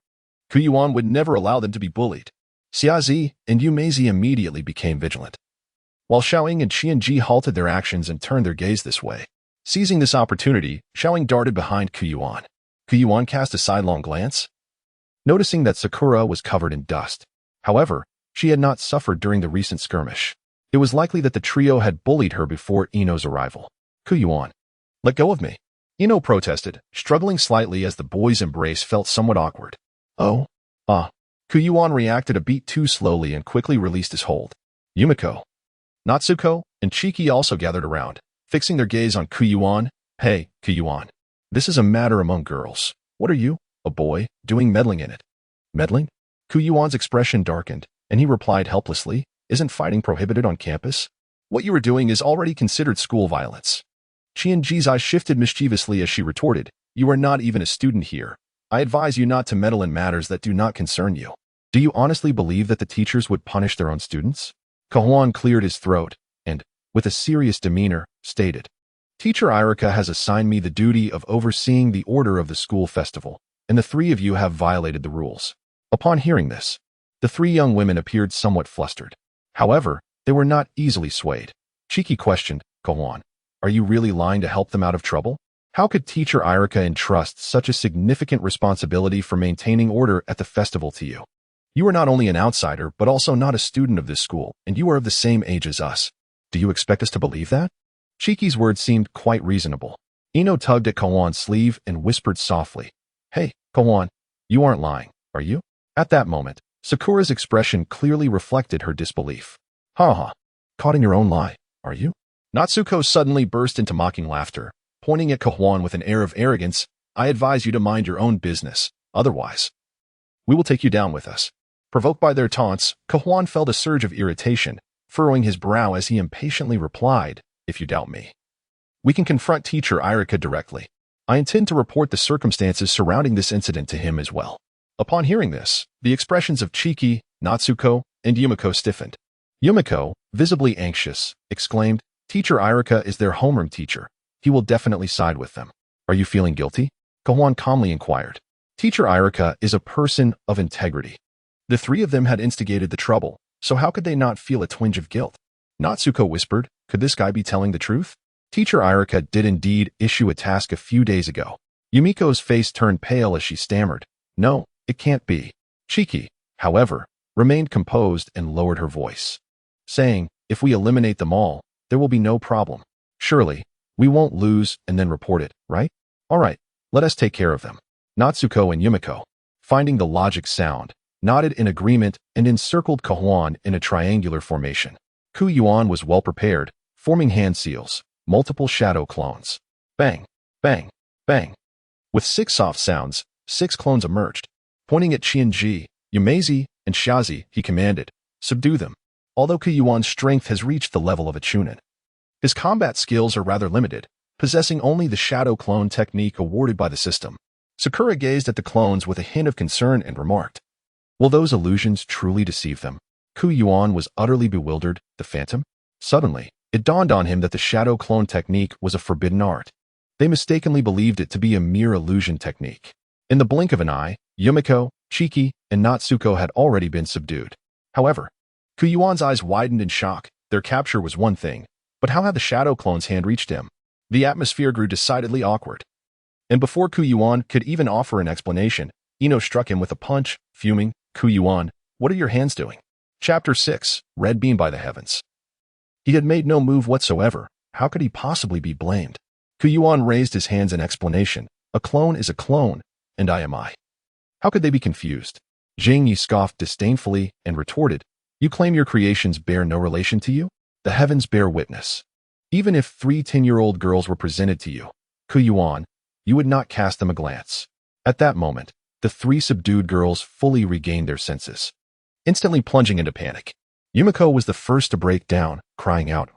Yuan would never allow them to be bullied. Xiaozi and Yumeizi immediately became vigilant, while Xiaoying and Qianji halted their actions and turned their gaze this way. Seizing this opportunity, Xiaoying darted behind Yuan. Yuan cast a sidelong glance, noticing that Sakura was covered in dust. However, she had not suffered during the recent skirmish. It was likely that the trio had bullied her before Ino's arrival. Yuan, let go of me, Ino protested, struggling slightly as the boys' embrace felt somewhat awkward. Yuan reacted a beat too slowly and quickly released his hold. Yumiko, Natsuko, and Chiki also gathered around, fixing their gaze on Yuan. "Hey, Yuan. This is a matter among girls. What are you, a boy, doing meddling in it?" "Meddling?" Yuan's expression darkened, and he replied helplessly, "Isn't fighting prohibited on campus? What you are doing is already considered school violence." Qianji's eyes shifted mischievously as she retorted, "You are not even a student here. I advise you not to meddle in matters that do not concern you." "Do you honestly believe that the teachers would punish their own students?" Yuan cleared his throat and, with a serious demeanor, stated, "Teacher Irika has assigned me the duty of overseeing the order of the school festival, and the three of you have violated the rules." Upon hearing this, the three young women appeared somewhat flustered. However, they were not easily swayed. Chiki questioned, "Yuan, are you really lying to help them out of trouble? How could Teacher Irika entrust such a significant responsibility for maintaining order at the festival to you? You are not only an outsider, but also not a student of this school, and you are of the same age as us. Do you expect us to believe that?" Chiki's words seemed quite reasonable. Ino tugged at Yuan's sleeve and whispered softly, "Hey, Yuan, you aren't lying, are you?" At that moment, Sakura's expression clearly reflected her disbelief. "Ha, caught in your own lie, are you?" Natsuko suddenly burst into mocking laughter, pointing at Yuan with an air of arrogance. "I advise you to mind your own business, otherwise we will take you down with us." Provoked by their taunts, Yuan felt a surge of irritation, furrowing his brow as he impatiently replied, "If you doubt me, we can confront Teacher Irika directly. I intend to report the circumstances surrounding this incident to him as well." Upon hearing this, the expressions of Chiki, Natsuko, and Yumiko stiffened. Yumiko, visibly anxious, exclaimed, "Teacher Irika is their homeroom teacher. He will definitely side with them." "Are you feeling guilty?" Yuan calmly inquired. Teacher Irika is a person of integrity. The three of them had instigated the trouble, so how could they not feel a twinge of guilt? Natsuko whispered, "Could this guy be telling the truth?" Teacher Irika did indeed issue a task a few days ago. Yumiko's face turned pale as she stammered. No, it can't be. Chiki, however, remained composed and lowered her voice, saying, if we eliminate them all, there will be no problem. Surely, we won't lose and then report it, right? All right, let us take care of them. Natsuko and Yumiko, finding the logic sound, nodded in agreement and encircled Kahuan in a triangular formation. Yuan was well prepared, forming hand seals, multiple shadow clones. Bang, bang, bang. With 6 soft sounds, 6 clones emerged. Pointing at Qianji, Yumeizi, and Shazi, he commanded, subdue them. Although Yuan's strength has reached the level of a chunin, his combat skills are rather limited, possessing only the shadow clone technique awarded by the system. Sakura gazed at the clones with a hint of concern and remarked, will those illusions truly deceive them? Yuan was utterly bewildered. The phantom? Suddenly, it dawned on him that the shadow clone technique was a forbidden art. They mistakenly believed it to be a mere illusion technique. In the blink of an eye, Yumiko, Chiki, and Natsuko had already been subdued. However, Yuan's eyes widened in shock. Their capture was one thing, but how had the shadow clone's hand reached him? The atmosphere grew decidedly awkward. And before Yuan could even offer an explanation, Ino struck him with a punch, fuming, Yuan, what are your hands doing? Chapter 6, Red Beam by the Heavens. He had made no move whatsoever. How could he possibly be blamed? Yuan raised his hands in explanation. A clone is a clone, and I am I. How could they be confused? Jing Yi scoffed disdainfully and retorted, you claim your creations bear no relation to you? The heavens bear witness. Even if 3 10-year-old girls were presented to you, Yuan, you would not cast them a glance. At that moment, the 3 subdued girls fully regained their senses, instantly plunging into panic. Yumiko was the first to break down, crying out,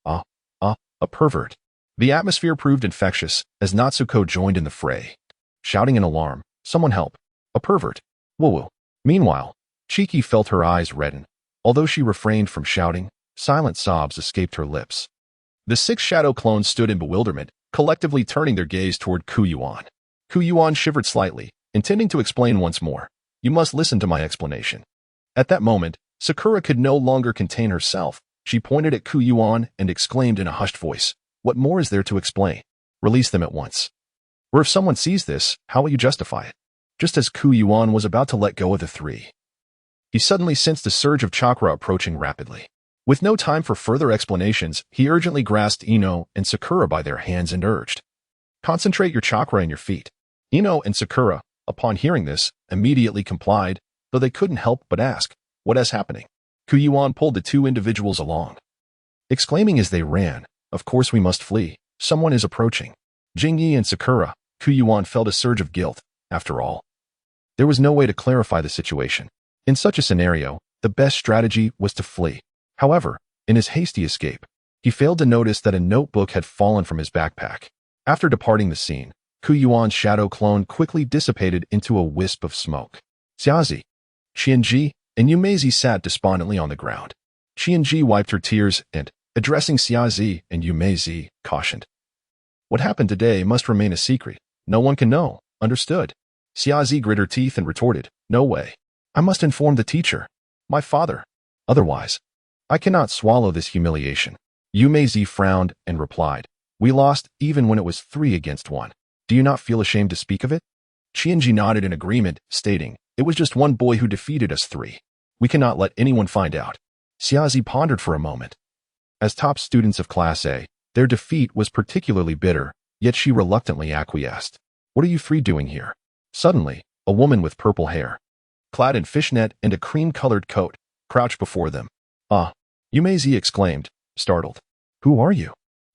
a pervert. The atmosphere proved infectious as Natsuko joined in the fray, shouting in alarm, someone help, a pervert, woo-woo. Meanwhile, Chiki felt her eyes redden. Although she refrained from shouting, silent sobs escaped her lips. The 6 shadow clones stood in bewilderment, collectively turning their gaze toward Yuan. Yuan shivered slightly, intending to explain once more. You must listen to my explanation. At that moment, Sakura could no longer contain herself. She pointed at Yuan and exclaimed in a hushed voice, what more is there to explain? Release them at once. Or if someone sees this, how will you justify it? Just as Yuan was about to let go of the 3, he suddenly sensed a surge of chakra approaching rapidly. With no time for further explanations, he urgently grasped Ino and Sakura by their hands and urged, concentrate your chakra in your feet. Ino and Sakura, upon hearing this, immediately complied, though they couldn't help but ask, what is happening? Yuan pulled the 2 individuals along, exclaiming as they ran, of course we must flee. Someone is approaching. Jingyi and Sakura, Yuan felt a surge of guilt. After all, there was no way to clarify the situation. In such a scenario, the best strategy was to flee. However, in his hasty escape, he failed to notice that a notebook had fallen from his backpack. After departing the scene, Yuan's shadow clone quickly dissipated into a wisp of smoke. Xiazi, Qianji, and Yumeizi sat despondently on the ground. Qianji wiped her tears and, addressing Xiazi and Yumeizi, cautioned, what happened today must remain a secret. No one can know. Understood? Xiazi grit her teeth and retorted, no way. I must inform the teacher, my father. Otherwise, I cannot swallow this humiliation. Yumeizi frowned and replied, we lost even when it was 3 against 1. Do you not feel ashamed to speak of it? Qianji nodded in agreement, stating, it was just one boy who defeated us 3. We cannot let anyone find out. Xiazi pondered for a moment. As top students of Class A, their defeat was particularly bitter, yet she reluctantly acquiesced. What are you 3 doing here? Suddenly, a woman with purple hair, clad in fishnet and a cream-colored coat, crouched before them. Ah, Yumeizi exclaimed, startled. Who are you?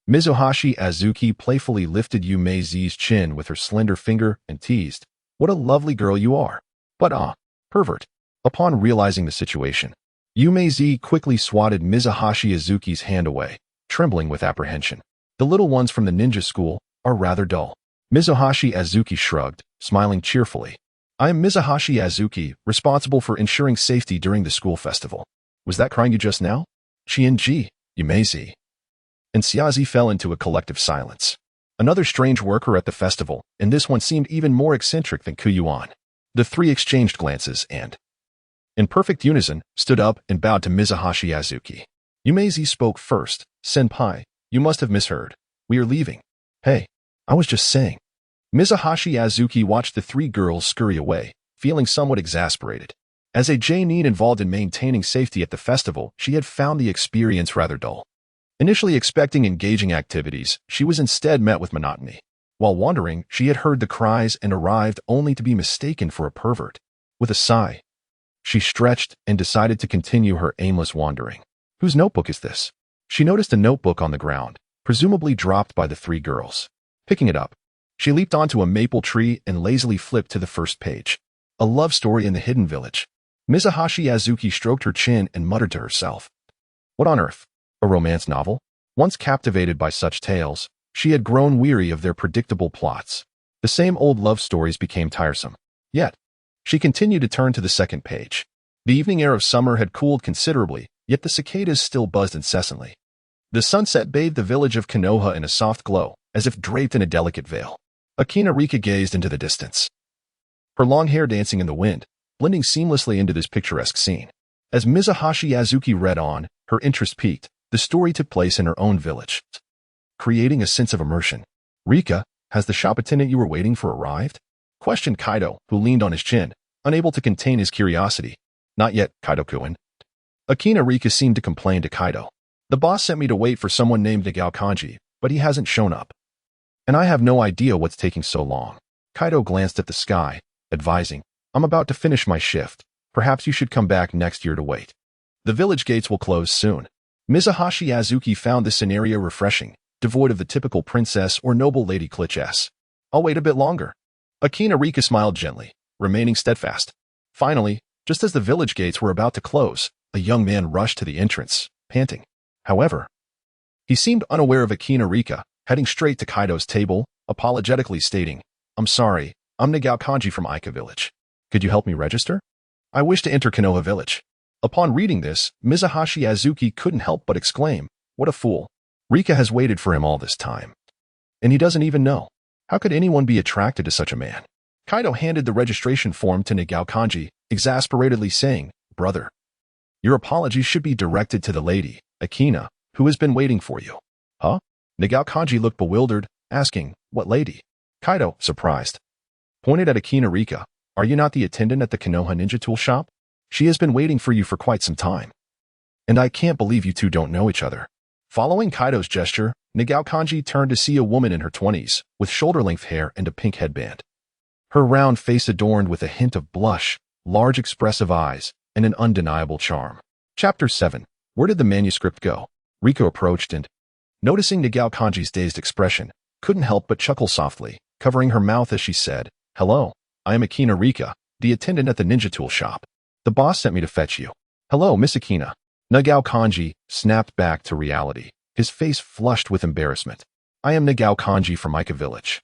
Mizuhashi Azuki playfully lifted Yumeizi's chin with her slender finger and teased, what a lovely girl you are. But pervert. Upon realizing the situation, Yumeizi quickly swatted Mizuhashi Azuki's hand away, trembling with apprehension. The little ones from the ninja school are rather dull. Mizuhashi Azuki shrugged, smiling cheerfully. I am Mizuhashi Azuki, responsible for ensuring safety during the school festival. Was that crying you just now? Qianji, Yumeizi, and Xiazi fell into a collective silence. Another strange worker at the festival, and this one seemed even more eccentric than Yuan. The 3 exchanged glances and, in perfect unison, stood up and bowed to Mizuhashi Azuki. Yumeizi spoke first. Senpai, you must have misheard. We are leaving. Hey, I was just saying. Mizuhashi Azuki watched the three girls scurry away, feeling somewhat exasperated. As a J-need involved in maintaining safety at the festival, she had found the experience rather dull. Initially expecting engaging activities, she was instead met with monotony. While wandering, she had heard the cries and arrived only to be mistaken for a pervert. With a sigh, she stretched and decided to continue her aimless wandering. Whose notebook is this? She noticed a notebook on the ground, presumably dropped by the three girls. Picking it up, she leaped onto a maple tree and lazily flipped to the first page. A love story in the hidden village. Mizuhashi Azuki stroked her chin and muttered to herself. What on earth? A romance novel? Once captivated by such tales, she had grown weary of their predictable plots. The same old love stories became tiresome. Yet, she continued to turn to the second page. The evening air of summer had cooled considerably, yet the cicadas still buzzed incessantly. The sunset bathed the village of Konoha in a soft glow, as if draped in a delicate veil. Akina Rika gazed into the distance, her long hair dancing in the wind, blending seamlessly into this picturesque scene. As Mizuhashi Azuki read on, her interest peaked. The story took place in her own village, creating a sense of immersion. Rika, has the shop attendant you were waiting for arrived? Questioned Kaido, who leaned on his chin, unable to contain his curiosity. Not yet, Kaido-kun. Akina Rika seemed to complain to Kaido. The boss sent me to wait for someone named Nagao Kanji, but he hasn't shown up. And I have no idea what's taking so long. Kaido glanced at the sky, advising, I'm about to finish my shift. Perhaps you should come back next year to wait. The village gates will close soon. Mizuhashi Azuki found this scenario refreshing, devoid of the typical princess or noble lady cliches. I'll wait a bit longer. Akina Rika smiled gently, remaining steadfast. Finally, just as the village gates were about to close, a young man rushed to the entrance, panting. However, he seemed unaware of Akina Rika, heading straight to Kaido's table, apologetically stating, I'm sorry, I'm Nagao Kanji from Aika Village. Could you help me register? I wish to enter Konoha Village. Upon reading this, Mizuhashi Azuki couldn't help but exclaim, what a fool. Rika has waited for him all this time. And he doesn't even know. How could anyone be attracted to such a man? Kaido handed the registration form to Nagao Kanji, exasperatedly saying, Brother, your apologies should be directed to the lady, Akina, who has been waiting for you. Huh? Nagao Kanji looked bewildered, asking, what lady? Kaido, surprised, pointed at Akina Rika. Are you not the attendant at the Konoha Ninja Tool shop? She has been waiting for you for quite some time. And I can't believe you two don't know each other. Following Kaido's gesture, Nagao Kanji turned to see a woman in her 20s, with shoulder-length hair and a pink headband. Her round face adorned with a hint of blush, large expressive eyes, and an undeniable charm. Chapter 7. Where did the manuscript go? Rika approached and, noticing Nagao Kanji's dazed expression, couldn't help but chuckle softly, covering her mouth as she said, Hello, I am Akina Rika, the attendant at the Ninja Tool shop. The boss sent me to fetch you. Hello, Miss Akina. Nagao Kanji snapped back to reality, his face flushed with embarrassment. I am Nagao Kanji from Aika Village.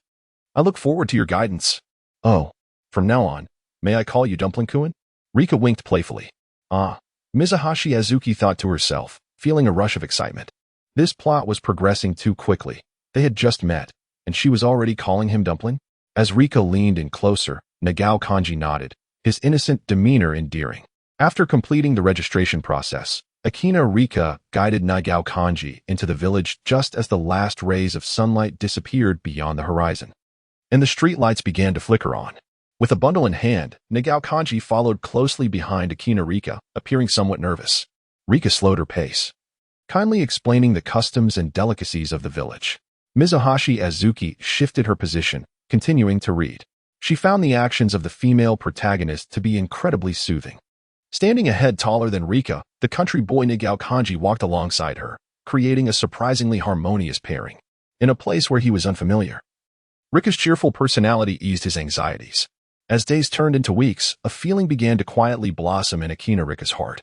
I look forward to your guidance. Oh, from now on, may I call you Dumpling-kun? Rika winked playfully. Ah, Mizuhashi Azuki thought to herself, feeling a rush of excitement. This plot was progressing too quickly. They had just met, and she was already calling him Dumpling? As Rika leaned in closer, Nagao Kanji nodded, his innocent demeanor endearing. After completing the registration process, Akina Rika guided Nagao Kanji into the village just as the last rays of sunlight disappeared beyond the horizon, and the streetlights began to flicker on. With a bundle in hand, Nagao Kanji followed closely behind Akina Rika, appearing somewhat nervous. Rika slowed her pace, kindly explaining the customs and delicacies of the village. Mizuhashi Azuki shifted her position, continuing to read. She found the actions of the female protagonist to be incredibly soothing. Standing a head taller than Rika, the country boy Nagao Kanji walked alongside her, creating a surprisingly harmonious pairing, in a place where he was unfamiliar. Rika's cheerful personality eased his anxieties. As days turned into weeks, a feeling began to quietly blossom in Akina Rika's heart,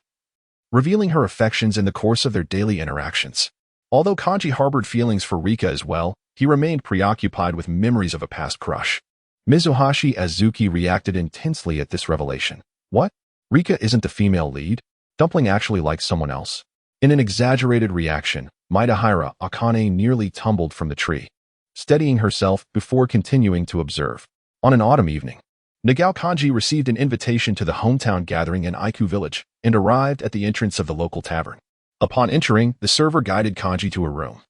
revealing her affections in the course of their daily interactions. Although Kanji harbored feelings for Rika as well, he remained preoccupied with memories of a past crush. Mizuhashi Azuki reacted intensely at this revelation. What? Rika isn't the female lead? Dumpling actually likes someone else? In an exaggerated reaction, Maedahira Akane nearly tumbled from the tree, steadying herself before continuing to observe. On an autumn evening, Nagao Kanji received an invitation to the hometown gathering in Aiku Village and arrived at the entrance of the local tavern. Upon entering, the server guided Kanji to a room.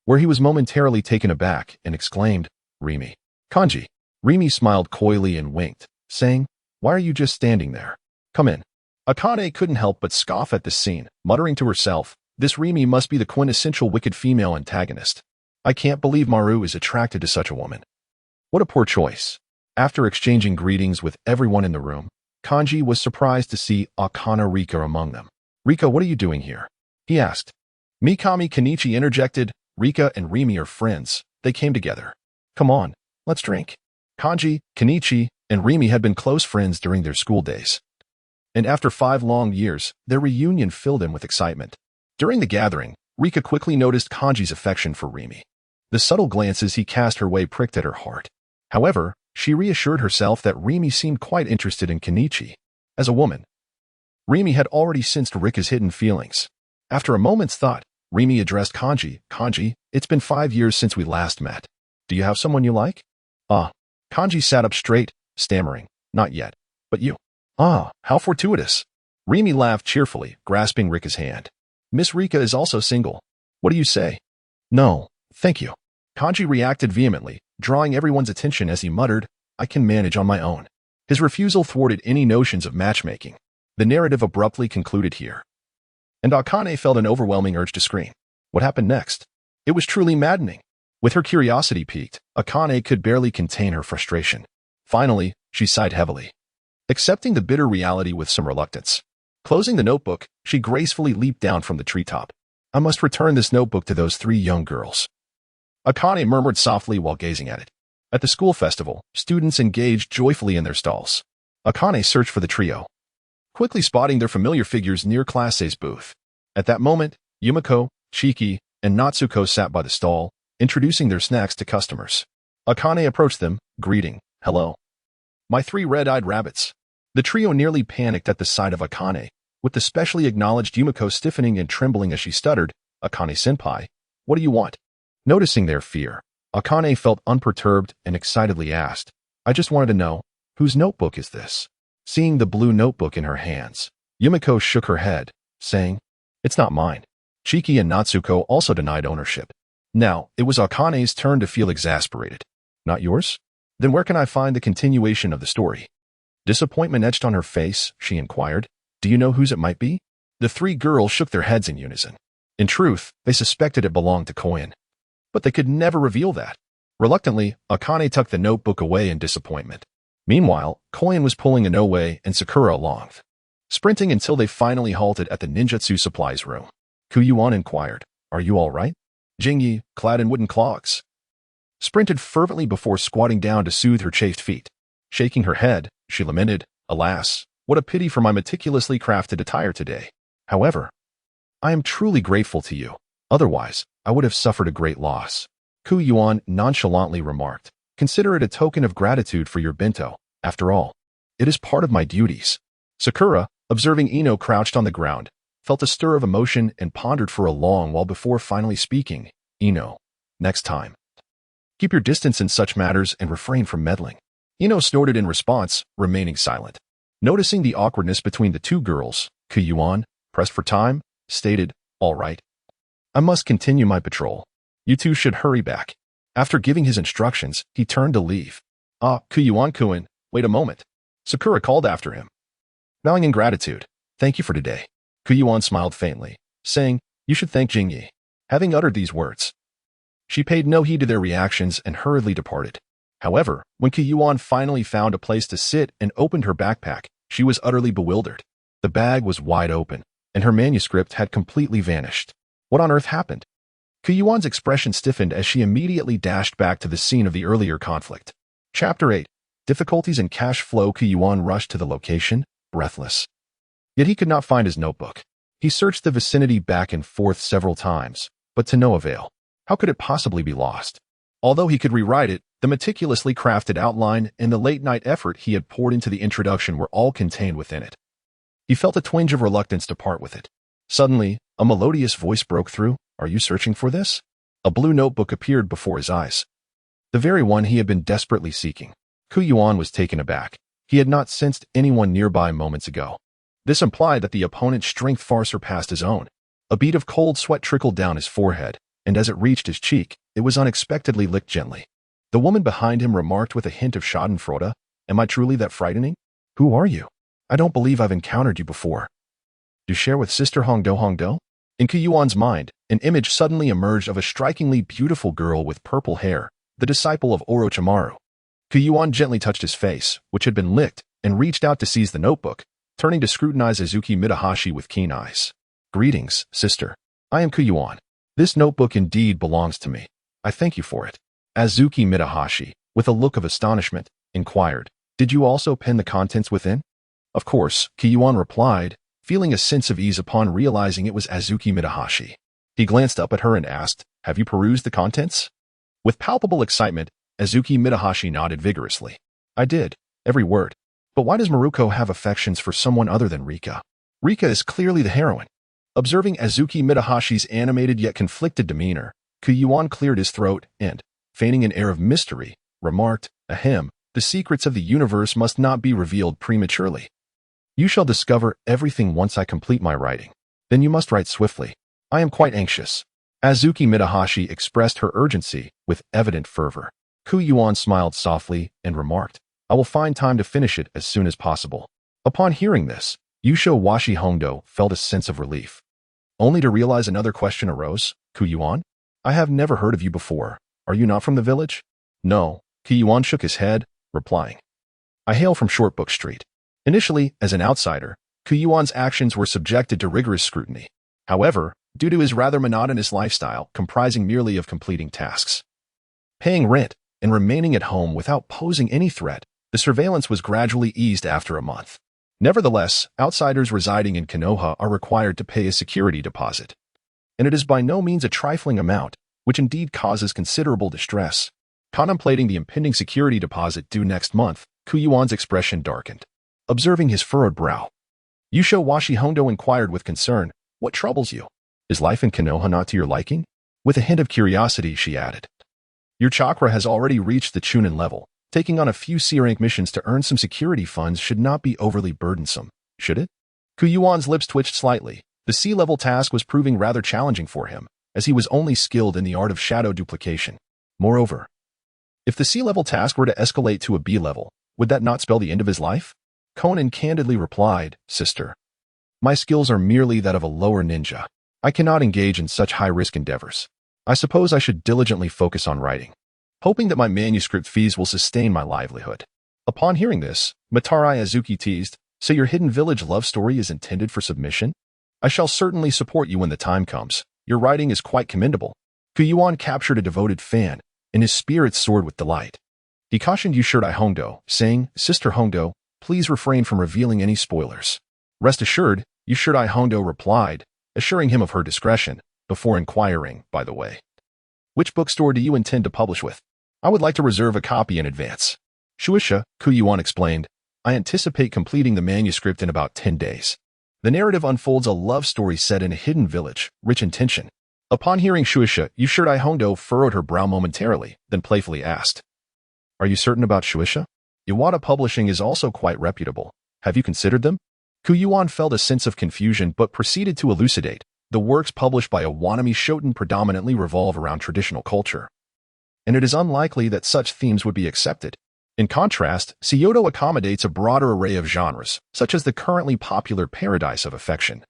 where he was momentarily taken aback and exclaimed, "Rimi." "Kanji." Rimi smiled coyly and winked, saying, "Why are you just standing there? Come in." Akane couldn't help but scoff at this scene, muttering to herself, "This Rimi must be the quintessential wicked female antagonist. I can't believe Maru is attracted to such a woman. What a poor choice." After exchanging greetings with everyone in the room, Kanji was surprised to see Akane Rika among them. "Rika, what are you doing here?" he asked. Mikami Kenichi interjected, "Rika and Rimi are friends. They came together. Come on, let's drink." Kanji, Kenichi, and Rimi had been close friends during their school days. And after 5 long years, their reunion filled him with excitement. During the gathering, Rika quickly noticed Kanji's affection for Rimi. The subtle glances he cast her way pricked at her heart. However, she reassured herself that Rimi seemed quite interested in Kenichi. As a woman, Rimi had already sensed Rika's hidden feelings. After a moment's thought, Rimi addressed Kanji. "Kanji, it's been 5 years since we last met. Do you have someone you like?" "Ah." Kanji sat up straight, stammering, "Not yet. But you." "Ah, how fortuitous." Rimi laughed cheerfully, grasping Rika's hand. "Miss Rika is also single. What do you say?" "No, thank you." Kanji reacted vehemently, drawing everyone's attention as he muttered, "I can manage on my own." His refusal thwarted any notions of matchmaking. The narrative abruptly concluded here, and Akane felt an overwhelming urge to scream. What happened next? It was truly maddening. With her curiosity piqued, Akane could barely contain her frustration. Finally, she sighed heavily, accepting the bitter reality with some reluctance. Closing the notebook, she gracefully leaped down from the treetop. "I must return this notebook to those 3 young girls," Akane murmured softly while gazing at it. At the school festival, students engaged joyfully in their stalls. Akane searched for the trio, quickly spotting their familiar figures near Class A's booth. At that moment, Yumiko, Chiki, and Natsuko sat by the stall, introducing their snacks to customers. Akane approached them, greeting, "Hello, my 3 red-eyed rabbits." The trio nearly panicked at the sight of Akane, with the specially acknowledged Yumiko stiffening and trembling as she stuttered, "Akane-senpai, what do you want?" Noticing their fear, Akane felt unperturbed and excitedly asked, "I just wanted to know, whose notebook is this?" Seeing the blue notebook in her hands, Yumiko shook her head, saying, "It's not mine." Chiki and Natsuko also denied ownership. Now, it was Akane's turn to feel exasperated. "Not yours? Then where can I find the continuation of the story?" Disappointment etched on her face, she inquired, "Do you know whose it might be?" The 3 girls shook their heads in unison. In truth, they suspected it belonged to Koen, but they could never reveal that. Reluctantly, Akane tucked the notebook away in disappointment. Meanwhile, Koen was pulling Inoue and Sakura along, sprinting until they finally halted at the ninjutsu supplies room. Yuan inquired, "Are you all right?" Jingyi, clad in wooden clogs, sprinted fervently before squatting down to soothe her chafed feet. Shaking her head, she lamented, "Alas, what a pity for my meticulously crafted attire today. However, I am truly grateful to you. Otherwise, I would have suffered a great loss." Yuan nonchalantly remarked, "Consider it a token of gratitude for your bento. After all, it is part of my duties." Sakura, observing Ino crouched on the ground, felt a stir of emotion and pondered for a long while before finally speaking. "Ino, next time, keep your distance in such matters and refrain from meddling." Ino snorted in response, remaining silent. Noticing the awkwardness between the 2 girls, Yuan, pressed for time, stated, "All right. I must continue my patrol. You 2 should hurry back." After giving his instructions, he turned to leave. Yuan-kun, wait a moment." Sakura called after him, bowing in gratitude. "Thank you for today." Yuan smiled faintly, saying, "You should thank Jingyi." Having uttered these words, she paid no heed to their reactions and hurriedly departed. However, when Yuan finally found a place to sit and opened her backpack, she was utterly bewildered. The bag was wide open, and her manuscript had completely vanished. What on earth happened? Yuan's expression stiffened as she immediately dashed back to the scene of the earlier conflict. Chapter 8. Difficulties in cash flow. Yuan rushed to the location, breathless. Yet he could not find his notebook. He searched the vicinity back and forth several times, but to no avail. How could it possibly be lost? Although he could rewrite it, the meticulously crafted outline and the late-night effort he had poured into the introduction were all contained within it. He felt a twinge of reluctance to part with it. Suddenly, a melodious voice broke through. "Are you searching for this?" A blue notebook appeared before his eyes, the very one he had been desperately seeking. Yuan was taken aback. He had not sensed anyone nearby moments ago. This implied that the opponent's strength far surpassed his own. A bead of cold sweat trickled down his forehead, and as it reached his cheek, it was unexpectedly licked gently. The woman behind him remarked with a hint of schadenfreude, "Am I truly that frightening? Who are you? I don't believe I've encountered you before. Do you share with Sister Hongdo Hongdo?" In Kuyuan's mind, an image suddenly emerged of a strikingly beautiful girl with purple hair, the disciple of Orochimaru. Kuyuan gently touched his face, which had been licked, and reached out to seize the notebook, turning to scrutinize Azuki Midahashi with keen eyes. "Greetings, sister. I am Kuyuan. This notebook indeed belongs to me. I thank you for it." Azuki Midahashi, with a look of astonishment, inquired, "Did you also pen the contents within?" "Of course," Kuyuan replied, feeling a sense of ease upon realizing it was Azuki Midahashi. He glanced up at her and asked, "Have you perused the contents?" With palpable excitement, Azuki Midahashi nodded vigorously. "I did, every word. But why does Maruko have affections for someone other than Rika? Rika is clearly the heroine." Observing Azuki Midahashi's animated yet conflicted demeanor, Kuyuan cleared his throat and, feigning an air of mystery, remarked, "Ahem, the secrets of the universe must not be revealed prematurely. You shall discover everything once I complete my writing. Then you must write swiftly. I am quite anxious." Azuki Midahashi expressed her urgency with evident fervor. Kuyuan smiled softly and remarked, "I will find time to finish it as soon as possible." Upon hearing this, Yusho Washi Hongdo felt a sense of relief. Only to realize another question arose. "Kuyuan? I have never heard of you before. Are you not from the village?" "No." Kuyuan shook his head, replying, "I hail from Shortbook Street." Initially, as an outsider, Kuyuan's actions were subjected to rigorous scrutiny. However, due to his rather monotonous lifestyle comprising merely of completing tasks, paying rent, and remaining at home without posing any threat, the surveillance was gradually eased after a month. Nevertheless, outsiders residing in Konoha are required to pay a security deposit. And it is by no means a trifling amount, which indeed causes considerable distress. Contemplating the impending security deposit due next month, Kuyuan's expression darkened. Observing his furrowed brow, Yusho Washi Hongdo inquired with concern, "What troubles you? Is life in Konoha not to your liking?" With a hint of curiosity, she added, "Your chakra has already reached the Chunin level. Taking on a few C-rank missions to earn some security funds should not be overly burdensome, should it?" Kuyuan's lips twitched slightly. The C-level task was proving rather challenging for him, as he was only skilled in the art of shadow duplication. Moreover, if the C-level task were to escalate to a B-level, would that not spell the end of his life? Conan candidly replied, "Sister, my skills are merely that of a lower ninja. I cannot engage in such high-risk endeavors. I suppose I should diligently focus on writing, hoping that my manuscript fees will sustain my livelihood." Upon hearing this, Matarai Azuki teased, "So your hidden village love story is intended for submission? I shall certainly support you when the time comes. Your writing is quite commendable." Kuyuan captured a devoted fan, and his spirits soared with delight. He cautioned Yushirai Hongdo, saying, "Sister Hongdo, please refrain from revealing any spoilers." "Rest assured," Yushirai Hongdo replied, assuring him of her discretion, before inquiring, "By the way, which bookstore do you intend to publish with? I would like to reserve a copy in advance." "Shueisha," Kuyuan explained, "I anticipate completing the manuscript in about 10 days. The narrative unfolds a love story set in a hidden village, rich in tension." Upon hearing Shueisha, Yushirai Hongdo furrowed her brow momentarily, then playfully asked, "Are you certain about Shueisha? Iwata Publishing is also quite reputable. Have you considered them?" Kuyuan felt a sense of confusion but proceeded to elucidate. The works published by Iwanami Shoten predominantly revolve around traditional culture, and it is unlikely that such themes would be accepted. In contrast, Kyoto accommodates a broader array of genres, such as the currently popular Paradise of Affection,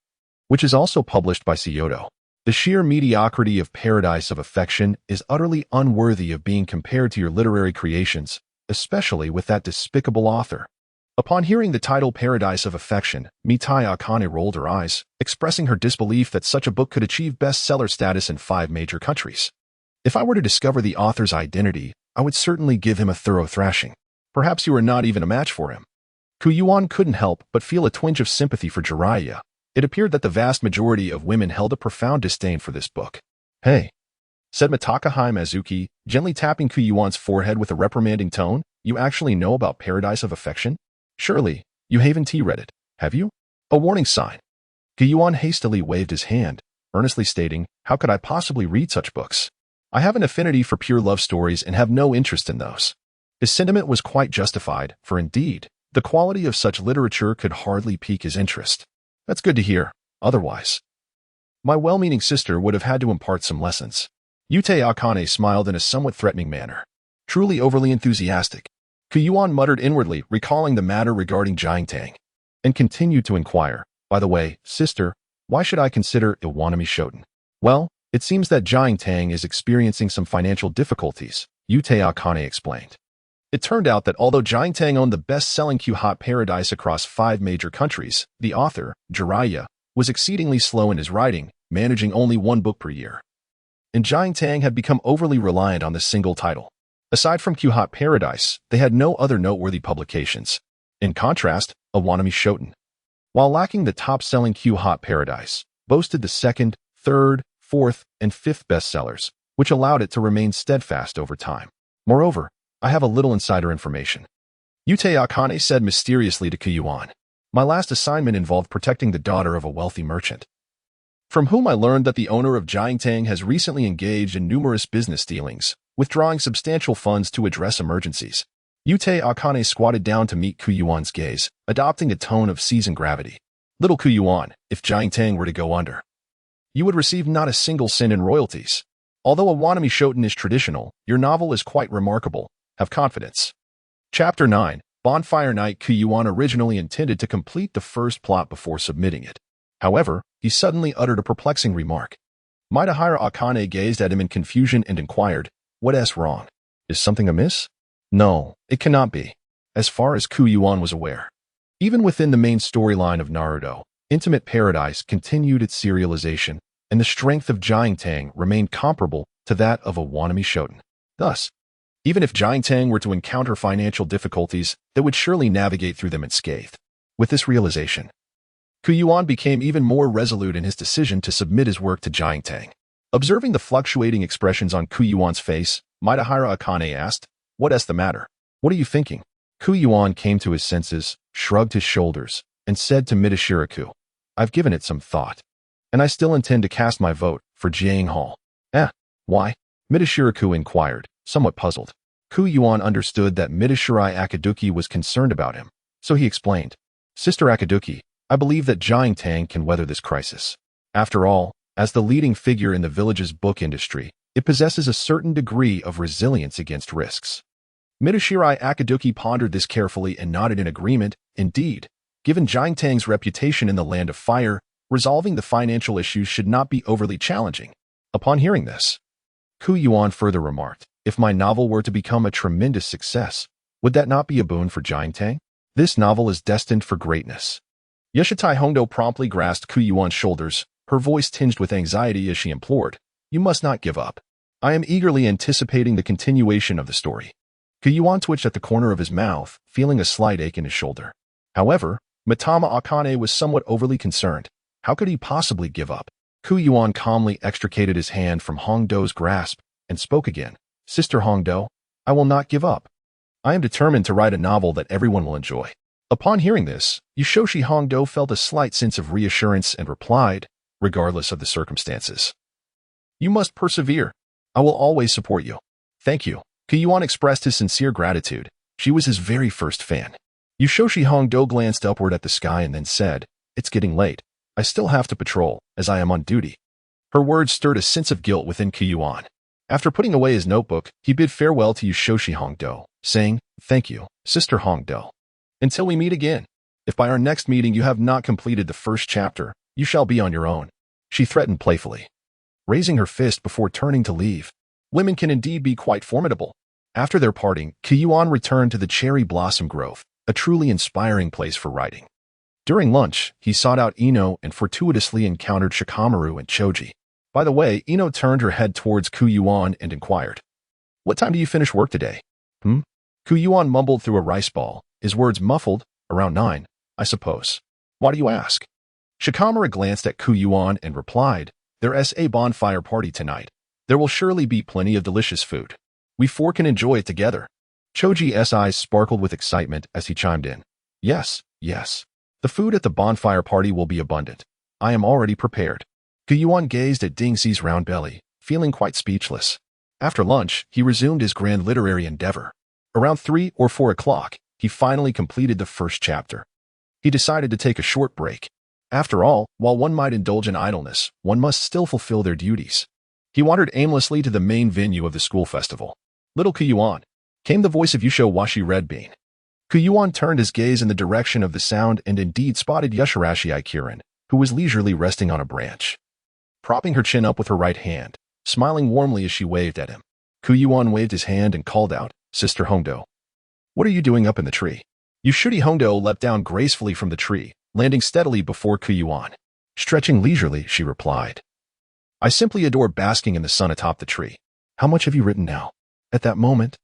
which is also published by Kyoto. The sheer mediocrity of Paradise of Affection is utterly unworthy of being compared to your literary creations, especially with that despicable author. Upon hearing the title Paradise of Affection, Mitai Akane rolled her eyes, expressing her disbelief that such a book could achieve bestseller status in 5 major countries. "If I were to discover the author's identity, I would certainly give him a thorough thrashing. Perhaps you are not even a match for him." Kuyuan couldn't help but feel a twinge of sympathy for Jiraiya. It appeared that the vast majority of women held a profound disdain for this book. "Hey," said Matakahime Azuki, gently tapping Kuyuan's forehead with a reprimanding tone, "you actually know about Paradise of Affection? Surely, you haven't read it, have you?" A warning sign. Kuyuan hastily waved his hand, earnestly stating, "How could I possibly read such books? I have an affinity for pure love stories and have no interest in those." His sentiment was quite justified, for indeed, the quality of such literature could hardly pique his interest. "That's good to hear. Otherwise, my well-meaning sister would have had to impart some lessons." Yutei Akane smiled in a somewhat threatening manner. Truly overly enthusiastic. Yuan muttered inwardly, recalling the matter regarding Jiangtang, and continued to inquire, by the way, sister, why should I consider Iwanami Shoten? Well, it seems that Jiangtang is experiencing some financial difficulties, Yutei Akane explained. It turned out that although Jiangtang owned the best-selling Q-Hot Paradise across 5 major countries, the author, Jiraiya, was exceedingly slow in his writing, managing only 1 book per year. And Jiangtang had become overly reliant on this single title. Aside from Q-Hot Paradise, they had no other noteworthy publications. In contrast, Iwanami Shoten, while lacking the top-selling Q-Hot Paradise, boasted the 2nd, 3rd, 4th, and 5th bestsellers, which allowed it to remain steadfast over time. Moreover, I have a little insider information. Yutei Akane said mysteriously to Yuan. My last assignment involved protecting the daughter of a wealthy merchant, from whom I learned that the owner of Jiangtang has recently engaged in numerous business dealings, withdrawing substantial funds to address emergencies. Yutei Akane squatted down to meet Yuan's gaze, adopting a tone of seasoned gravity. Little Yuan, if Jiangtang were to go under, you would receive not a single cent in royalties. Although Iwanami Shoten is traditional, your novel is quite remarkable. Have confidence. Chapter 9, Bonfire Night. Yuan originally intended to complete the first plot before submitting it. However, he suddenly uttered a perplexing remark. Mitahira Akane gazed at him in confusion and inquired, What's wrong? Is something amiss? No, it cannot be. As far as Yuan was aware. Even within the main storyline of Naruto, Intimate Paradise continued its serialization, and the strength of Jiangtang remained comparable to that of Iwanami Shoten. Thus, even if Jiangtang were to encounter financial difficulties, they would surely navigate through them unscathed. With this realization, Yuan became even more resolute in his decision to submit his work to Jiangtang. Observing the fluctuating expressions on Yuan's face, Mitahira Akane asked, What's the matter? What are you thinking? Yuan came to his senses, shrugged his shoulders, and said to Midashiraku, I've given it some thought, and I still intend to cast my vote for Jiang Hall. Why? Midashiraku inquired, somewhat puzzled. Yuan understood that Midashirai Akatsuki was concerned about him, so he explained, Sister Akatsuki, I believe that Jiangtang can weather this crisis. After all, as the leading figure in the village's book industry, it possesses a certain degree of resilience against risks. Midashirai Akatsuki pondered this carefully and nodded in agreement. Indeed, given Jiangtang's reputation in the Land of Fire, resolving the financial issues should not be overly challenging. Upon hearing this, Yuan further remarked, If my novel were to become a tremendous success, would that not be a boon for Jiangtang? This novel is destined for greatness. Yeshitai Hongdo promptly grasped Yuan's shoulders, her voice tinged with anxiety as she implored, You must not give up. I am eagerly anticipating the continuation of the story. Yuan twitched at the corner of his mouth, feeling a slight ache in his shoulder. However, Mitama Akane was somewhat overly concerned. How could he possibly give up? Yuan calmly extricated his hand from Hongdo's grasp and spoke again. Sister Hongdo, I will not give up. I am determined to write a novel that everyone will enjoy. Upon hearing this, Yushoshi Hongdo felt a slight sense of reassurance and replied, regardless of the circumstances. You must persevere. I will always support you. Thank you. Yuan expressed his sincere gratitude. She was his very first fan. Yushoshi Hongdo glanced upward at the sky and then said, It's getting late. I still have to patrol, as I am on duty. Her words stirred a sense of guilt within Yuan. After putting away his notebook, he bid farewell to Yushoshi Hongdo, saying, Thank you, Sister Hongdo. Until we meet again. If by our next meeting you have not completed the first chapter, you shall be on your own. She threatened playfully, raising her fist before turning to leave. Women can indeed be quite formidable. After their parting, Yuan returned to the Cherry Blossom Grove, a truly inspiring place for writing. During lunch, he sought out Ino and fortuitously encountered Shikamaru and Choji. By the way, Ino turned her head towards Yuan and inquired, What time do you finish work today? Yuan mumbled through a rice ball, his words muffled, around 9, I suppose. Why do you ask? Shikamaru glanced at Yuan and replied, There's a bonfire party tonight. There will surely be plenty of delicious food. We 4 can enjoy it together. Choji's eyes sparkled with excitement as he chimed in. Yes. The food at the bonfire party will be abundant. I am already prepared. Yuan gazed at Dingxi's round belly, feeling quite speechless. After lunch, he resumed his grand literary endeavor. Around 3 or 4 o'clock, he finally completed the first chapter. He decided to take a short break. After all, while one might indulge in idleness, one must still fulfill their duties. He wandered aimlessly to the main venue of the school festival. Little Kuyuan, came the voice of Yusho Washi Redbean. Kuyuan turned his gaze in the direction of the sound and indeed spotted Yushirashi Aikirin, who was leisurely resting on a branch. Propping her chin up with her right hand, smiling warmly as she waved at him, Kuyuan waved his hand and called out, "Sister Hongdo, what are you doing up in the tree?" Yushuri Hongdo leapt down gracefully from the tree, landing steadily before Kuyuan. Stretching leisurely, she replied, "I simply adore basking in the sun atop the tree. How much have you written now?" At that moment,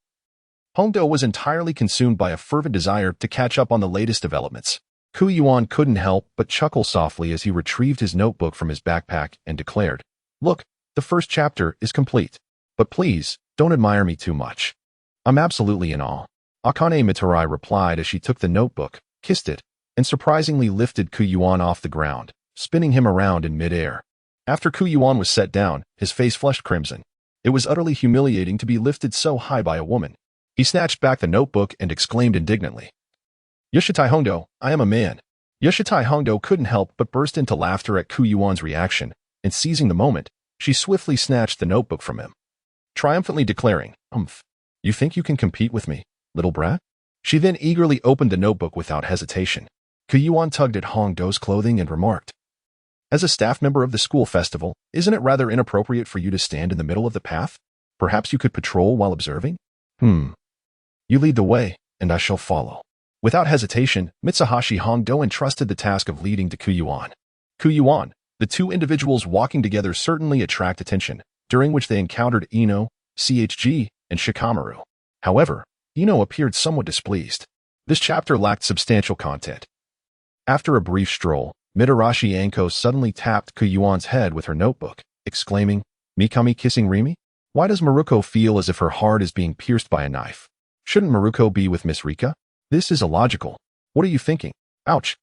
Hongdo was entirely consumed by a fervent desire to catch up on the latest developments. Kuyuan couldn't help but chuckle softly as he retrieved his notebook from his backpack and declared, "Look, the first chapter is complete. But please, don't admire me too much. I'm absolutely in awe." Akane Mitarai replied as she took the notebook, kissed it, and surprisingly lifted Kuyuan off the ground, spinning him around in midair. After Kuyuan was set down, his face flushed crimson. It was utterly humiliating to be lifted so high by a woman. He snatched back the notebook and exclaimed indignantly, "Yoshitai Hongdo, I am a man." Yoshitai Hongdo couldn't help but burst into laughter at Kuyuan's reaction, and seizing the moment, she swiftly snatched the notebook from him, triumphantly declaring, "You think you can compete with me, little brat?" She then eagerly opened the notebook without hesitation. Kuyuan tugged at Hongdo's clothing and remarked, "As a staff member of the school festival, isn't it rather inappropriate for you to stand in the middle of the path? Perhaps you could patrol while observing?" "You lead the way, and I shall follow." Without hesitation, Mitsuhashi Hongdo entrusted the task of leading to Kuyuan. The two individuals walking together certainly attract attention, during which they encountered Ino, CHG, and Shikamaru. However, Ino appeared somewhat displeased. This chapter lacked substantial content. After a brief stroll, Mitarashi Anko suddenly tapped Kuyuan's head with her notebook, exclaiming, "Mikami kissing Rimi? Why does Maruko feel as if her heart is being pierced by a knife? Shouldn't Maruko be with Miss Rika? This is illogical. What are you thinking? Ouch."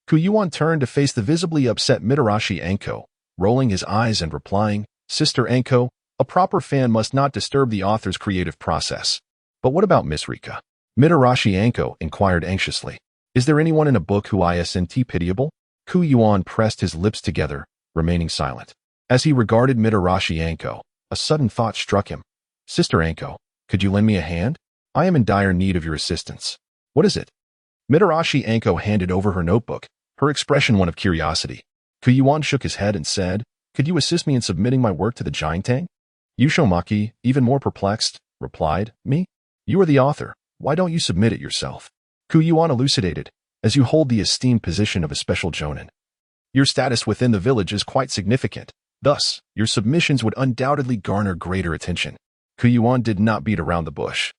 Kuyuan turned to face the visibly upset Mitarashi Anko, rolling his eyes and replying, "Sister Anko, a proper fan must not disturb the author's creative process." "But what about Miss Rika?" Mitarashi Anko inquired anxiously. "Is there anyone in a book who isn't pitiable?" Kuyuan pressed his lips together, remaining silent. As he regarded Mitarashi Anko, a sudden thought struck him. "Sister Anko, could you lend me a hand? I am in dire need of your assistance." "What is it?" Mitarashi Anko handed over her notebook, her expression one of curiosity. Kuyuan shook his head and said, "Could you assist me in submitting my work to the Jiantang?" Yushomaki, even more perplexed, replied, "Me? You are the author. Why don't you submit it yourself?" Kuyuan elucidated, "As you hold the esteemed position of a special jonin, your status within the village is quite significant. Thus, your submissions would undoubtedly garner greater attention." Kuyuan did not beat around the bush.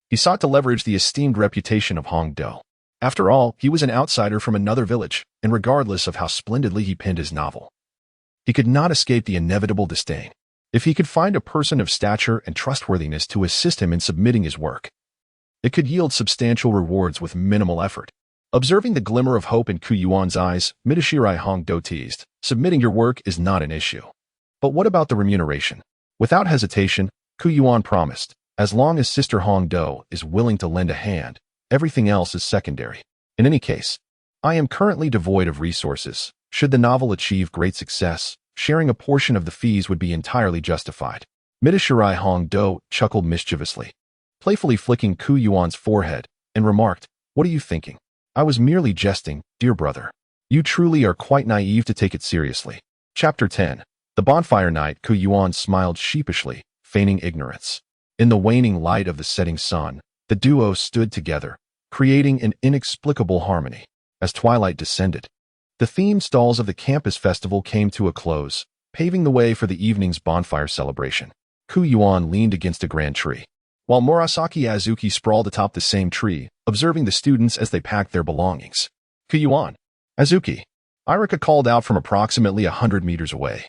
He sought to leverage the esteemed reputation of Hongdo. After all, he was an outsider from another village, and regardless of how splendidly he penned his novel, he could not escape the inevitable disdain. If he could find a person of stature and trustworthiness to assist him in submitting his work, it could yield substantial rewards with minimal effort. Observing the glimmer of hope in Kuyuan's eyes, Mitoshirai Hongdo teased, "Submitting your work is not an issue. But what about the remuneration?" Without hesitation, Kuyuan promised, "As long as Sister Hongdo is willing to lend a hand, everything else is secondary. In any case, I am currently devoid of resources. Should the novel achieve great success, sharing a portion of the fees would be entirely justified." Mitoshirai Hongdo chuckled mischievously, playfully flicking Kuyuan's forehead, and remarked, "What are you thinking? I was merely jesting, dear brother. You truly are quite naive to take it seriously." Chapter 10. The Bonfire Night. Kuyuan smiled sheepishly, feigning ignorance. In the waning light of the setting sun, the duo stood together, creating an inexplicable harmony. As twilight descended, the theme stalls of the campus festival came to a close, paving the way for the evening's bonfire celebration. Kuyuan leaned against a grand tree, while Murasaki Azuki sprawled atop the same tree, observing the students as they packed their belongings. "Kuyuan, Azuki," Irika called out from approximately 100 meters away.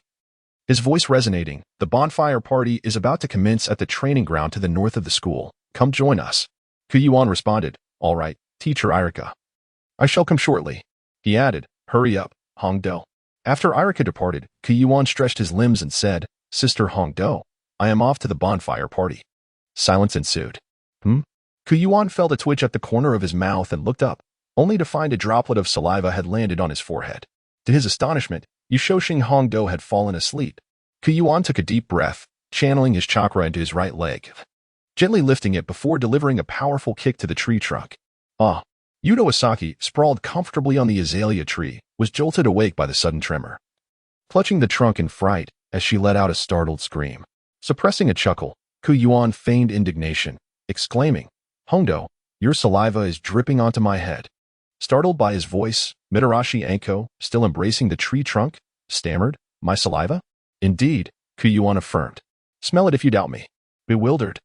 His voice resonating, "The bonfire party is about to commence at the training ground to the north of the school. Come join us." Kuyuan responded, "All right, teacher Irika. I shall come shortly." He added, "Hurry up, Hongdo." After Irika departed, Kuyuan stretched his limbs and said, "Sister Hongdo, I am off to the bonfire party." Silence ensued. Kuyuan felt a twitch at the corner of his mouth and looked up, only to find a droplet of saliva had landed on his forehead. To his astonishment, Yushoshin Hongdo had fallen asleep. Yuan took a deep breath, channeling his chakra into his right leg, gently lifting it before delivering a powerful kick to the tree trunk. Ah! Yudo Asaki, sprawled comfortably on the azalea tree, was jolted awake by the sudden tremor. Clutching the trunk in fright, as she let out a startled scream. Suppressing a chuckle, Yuan feigned indignation, exclaiming, "Hondo, your saliva is dripping onto my head." Startled by his voice, Mitarashi Anko, still embracing the tree trunk, stammered, "My saliva?" "Indeed," Yuan affirmed. "Smell it if you doubt me." Bewildered,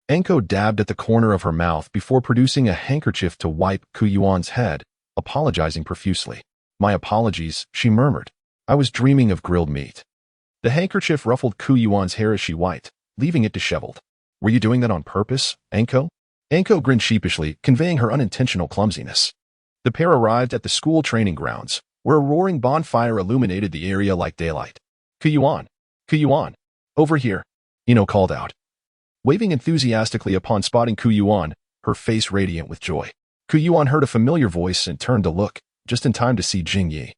Anko dabbed at the corner of her mouth before producing a handkerchief to wipe Yuan's head, apologizing profusely. "My apologies," she murmured. "I was dreaming of grilled meat." The handkerchief ruffled Yuan's hair as she wiped, leaving it disheveled. "Were you doing that on purpose, Anko?" Anko grinned sheepishly, conveying her unintentional clumsiness. The pair arrived at the school training grounds, where a roaring bonfire illuminated the area like daylight. Yuan, over here," Ino called out. Waving enthusiastically upon spotting Yuan, her face radiant with joy. Yuan heard a familiar voice and turned to look, just in time to see Jingyi,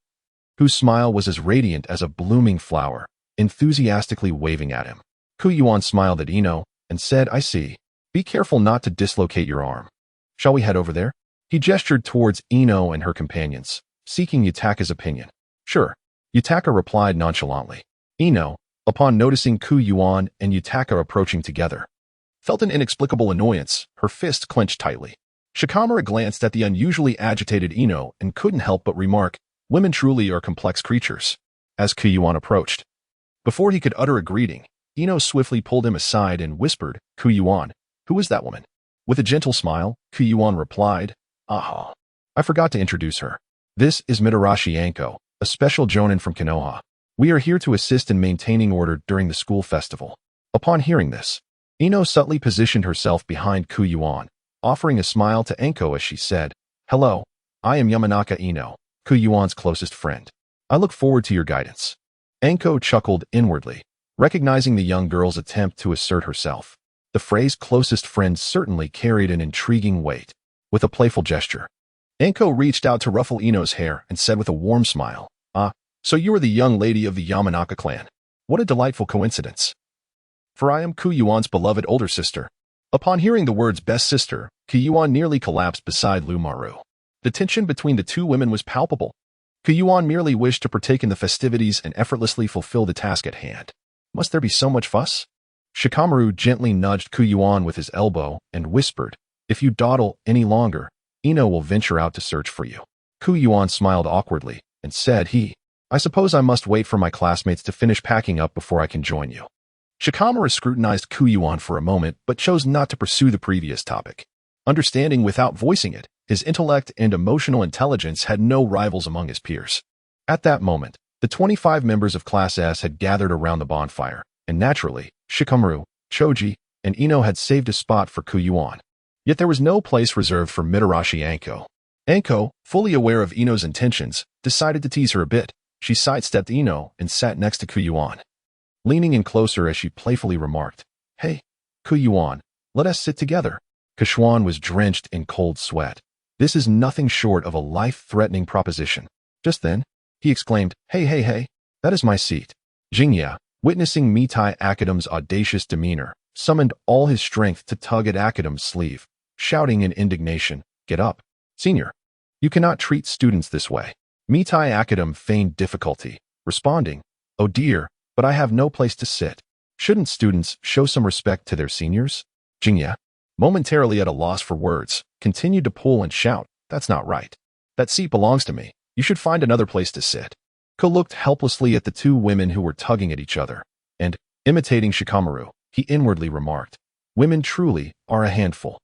whose smile was as radiant as a blooming flower, enthusiastically waving at him. Yuan smiled at Ino and said, "I see. Be careful not to dislocate your arm. Shall we head over there?" He gestured towards Ino and her companions, seeking Yutaka's opinion. "Sure," Yutaka replied nonchalantly. Ino, upon noticing Yuan and Yutaka approaching together, felt an inexplicable annoyance, her fist clenched tightly. Shikamaru glanced at the unusually agitated Ino and couldn't help but remark, "Women truly are complex creatures," as Yuan approached. Before he could utter a greeting, Ino swiftly pulled him aside and whispered, "Yuan, who is that woman?" With a gentle smile, Yuan replied, "Aha. I forgot to introduce her. This is Mitarashi Anko, a special jonin from Konoha. We are here to assist in maintaining order during the school festival." Upon hearing this, Ino subtly positioned herself behind Yuan, offering a smile to Anko as she said, "Hello, I am Yamanaka Ino, Yuan's closest friend. I look forward to your guidance." Anko chuckled inwardly, recognizing the young girl's attempt to assert herself. The phrase closest friend certainly carried an intriguing weight. With a playful gesture, Anko reached out to ruffle Ino's hair and said with a warm smile, "Ah, so you are the young lady of the Yamanaka clan. What a delightful coincidence. For I am Yuan's beloved older sister." Upon hearing the words best sister, Yuan nearly collapsed beside Lumaru. The tension between the two women was palpable. Yuan merely wished to partake in the festivities and effortlessly fulfill the task at hand. Must there be so much fuss? Shikamaru gently nudged Yuan with his elbow and whispered, "If you dawdle any longer, Ino will venture out to search for you." Yuan smiled awkwardly and said, "I suppose I must wait for my classmates to finish packing up before I can join you." Shikamaru scrutinized Yuan for a moment but chose not to pursue the previous topic. Understanding without voicing it, his intellect and emotional intelligence had no rivals among his peers. At that moment, the 25 members of Class S had gathered around the bonfire, and naturally, Shikamaru, Choji, and Ino had saved a spot for Yuan. Yet there was no place reserved for Mitarashi Anko. Anko, fully aware of Ino's intentions, decided to tease her a bit. She sidestepped Ino and sat next to Yuan, leaning in closer as she playfully remarked, "Hey, Yuan, let us sit together." Kashuan was drenched in cold sweat. This is nothing short of a life-threatening proposition. Just then, he exclaimed, Hey, that is my seat." Jingya, witnessing Mitai Akadam's audacious demeanor, summoned all his strength to tug at Akadam's sleeve, shouting in indignation, "Get up. Senior, you cannot treat students this way." Mitai Akadam feigned difficulty, responding, "Oh dear, but I have no place to sit. Shouldn't students show some respect to their seniors?" Jingya, momentarily at a loss for words, continued to pull and shout, "That's not right. That seat belongs to me. You should find another place to sit." Ko looked helplessly at the two women who were tugging at each other, and, imitating Shikamaru, he inwardly remarked, "Women truly are a handful."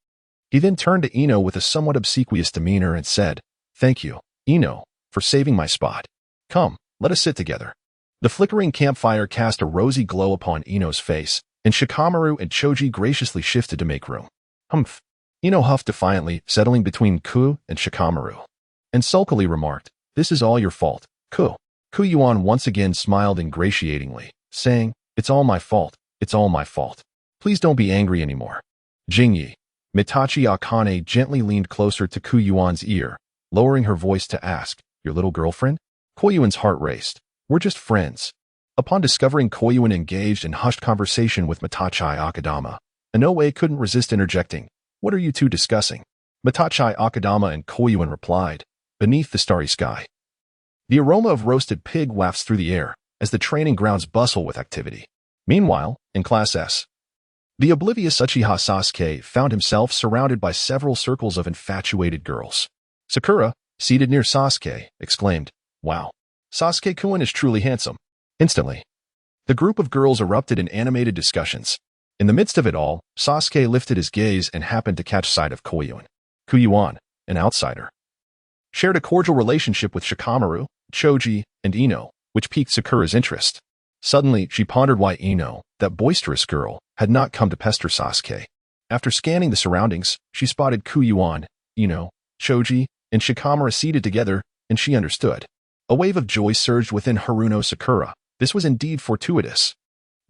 He then turned to Ino with a somewhat obsequious demeanor and said, "Thank you, Ino, for saving my spot. Come, let us sit together." The flickering campfire cast a rosy glow upon Ino's face, and Shikamaru and Choji graciously shifted to make room. "Humph." Ino huffed defiantly, settling between Ku and Shikamaru, and sulkily remarked, "This is all your fault, Ku." Yuan once again smiled ingratiatingly, saying, "It's all my fault, it's all my fault. Please don't be angry anymore." Jingyi, Mitachi Akane gently leaned closer to Yuan's ear, lowering her voice to ask, "Your little girlfriend?" Yuan's heart raced. "We're just friends." Upon discovering Koyuan engaged in hushed conversation with Matachi Akadama, Inoue couldn't resist interjecting, "What are you two discussing?" Matachi Akadama and Koyuan replied, "Beneath the starry sky." The aroma of roasted pig wafts through the air as the training grounds bustle with activity. Meanwhile, in Class S, the oblivious Uchiha Sasuke found himself surrounded by several circles of infatuated girls. Sakura, seated near Sasuke, exclaimed, "Wow, Sasuke-kun is truly handsome." Instantly, the group of girls erupted in animated discussions. In the midst of it all, Sasuke lifted his gaze and happened to catch sight of Koyuan. Koyuan, an outsider, shared a cordial relationship with Shikamaru, Choji, and Ino, which piqued Sakura's interest. Suddenly, she pondered why Ino, that boisterous girl, had not come to pester Sasuke. After scanning the surroundings, she spotted Koyuan, Ino, Choji, and Shikamaru seated together, and she understood. A wave of joy surged within Haruno Sakura. This was indeed fortuitous.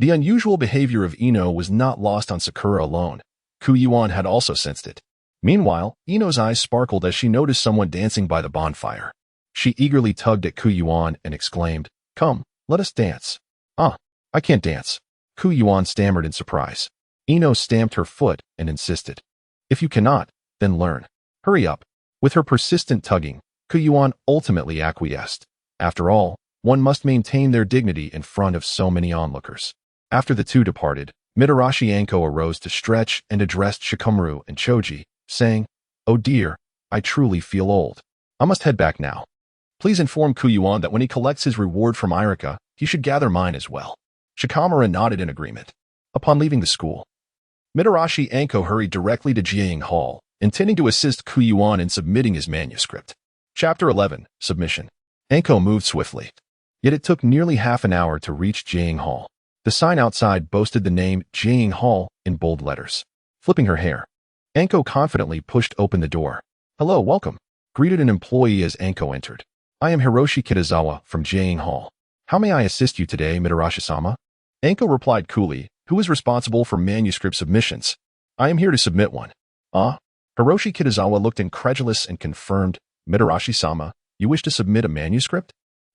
The unusual behavior of Ino was not lost on Sakura alone. Koyuan had also sensed it. Meanwhile, Ino's eyes sparkled as she noticed someone dancing by the bonfire. She eagerly tugged at Koyuan and exclaimed, "Come, let us dance." "Ah, I can't dance," Koyuan stammered in surprise. Ino stamped her foot and insisted, "If you cannot, then learn. Hurry up." With her persistent tugging, Koyuan ultimately acquiesced. After all, one must maintain their dignity in front of so many onlookers. After the two departed, Mitarashi Anko arose to stretch and addressed Shikamaru and Choji, saying, "Oh dear, I truly feel old. I must head back now. Please inform Koyuan that when he collects his reward from Irika, he should gather mine as well." Shikamaru nodded in agreement. Upon leaving the school, Mitarashi Anko hurried directly to Jiang Hall, intending to assist Koyuan in submitting his manuscript. Chapter 11, Submission. Anko moved swiftly. Yet it took nearly half an hour to reach Jiang Hall. The sign outside boasted the name Jiang Hall in bold letters. Flipping her hair, Anko confidently pushed open the door. "Hello, welcome," greeted an employee as Anko entered. "I am Hiroshi Kitazawa from Jiang Hall. How may I assist you today, Mitarashi-sama?" Anko replied coolly, "Who is responsible for manuscript submissions?" "I am here to submit one." "Ah?" Hiroshi Kitazawa looked incredulous and confirmed, "Mitarashi-sama, you wish to submit a manuscript?"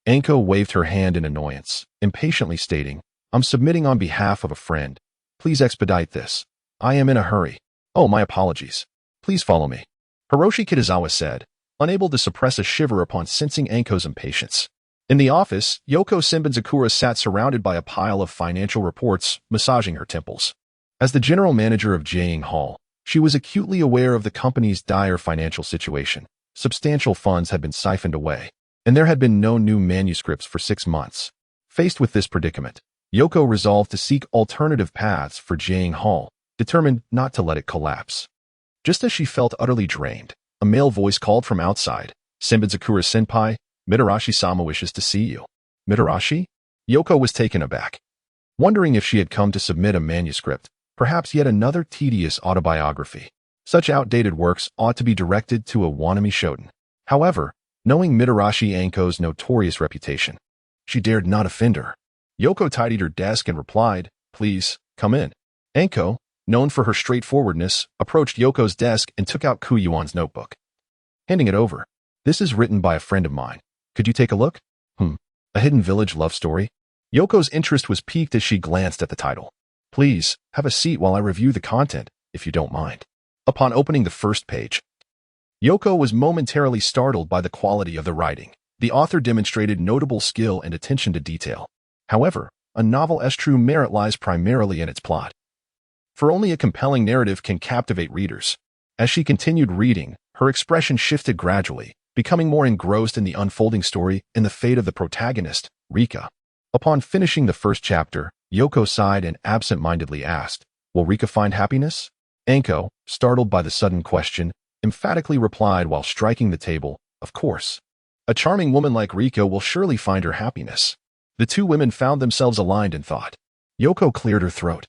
Anko waved her hand in annoyance, impatiently stating, "I'm submitting on behalf of a friend. Please expedite this. I am in a hurry." "Oh, my apologies. Please follow me," Hiroshi Kitazawa said, unable to suppress a shiver upon sensing Anko's impatience. In the office, Yoko Senbenzakura sat surrounded by a pile of financial reports, massaging her temples. As the general manager of Jiang Hall, she was acutely aware of the company's dire financial situation. Substantial funds had been siphoned away, and there had been no new manuscripts for 6 months. Faced with this predicament, Yoko resolved to seek alternative paths for Jiang Hall, determined not to let it collapse. Just as she felt utterly drained, a male voice called from outside, "Senbenzakura-senpai, Mitarashi-sama wishes to see you." "Mitarashi?" Yoko was taken aback, wondering if she had come to submit a manuscript, perhaps yet another tedious autobiography. Such outdated works ought to be directed to a wannabe shoten. However, knowing Mitarashi Anko's notorious reputation, she dared not offend her. Yoko tidied her desk and replied, "Please, come in." Anko, known for her straightforwardness, approached Yoko's desk and took out Koyuan's notebook. Handing it over, "This is written by a friend of mine. Could you take a look?" A hidden village love story?" Yoko's interest was piqued as she glanced at the title. "Please, have a seat while I review the content, if you don't mind." Upon opening the first page, Yoko was momentarily startled by the quality of the writing. The author demonstrated notable skill and attention to detail. However, a novel's true merit lies primarily in its plot. For only a compelling narrative can captivate readers. As she continued reading, her expression shifted gradually, becoming more engrossed in the unfolding story and the fate of the protagonist, Rika. Upon finishing the first chapter, Yoko sighed and absent-mindedly asked, "Will Rika find happiness?" Anko, startled by the sudden question, emphatically replied while striking the table, "Of course. A charming woman like Rika will surely find her happiness." The two women found themselves aligned in thought. Yoko cleared her throat,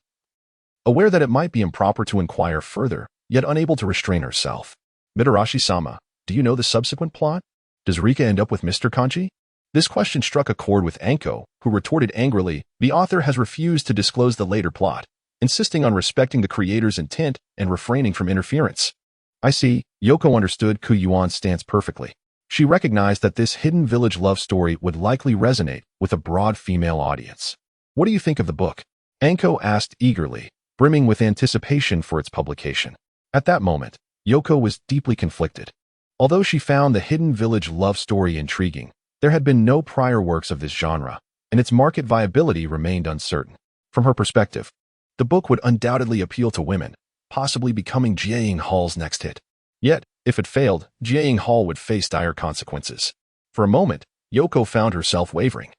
aware that it might be improper to inquire further, yet unable to restrain herself. "Mitarashi-sama, do you know the subsequent plot? Does Rika end up with Mr. Kanji?" This question struck a chord with Anko, who retorted angrily, "The author has refused to disclose the later plot, insisting on respecting the creator's intent and refraining from interference." "I see." Yoko understood Koyuan's stance perfectly. She recognized that this hidden village love story would likely resonate with a broad female audience. What do you think of the book? Anko asked eagerly, brimming with anticipation for its publication. At that moment, Yoko was deeply conflicted. Although she found the hidden village love story intriguing, there had been no prior works of this genre, and its market viability remained uncertain. From her perspective, the book would undoubtedly appeal to women, possibly becoming Jiaying Hall's next hit. Yet, if it failed, Jiaying Hall would face dire consequences. For a moment, Yoko found herself wavering.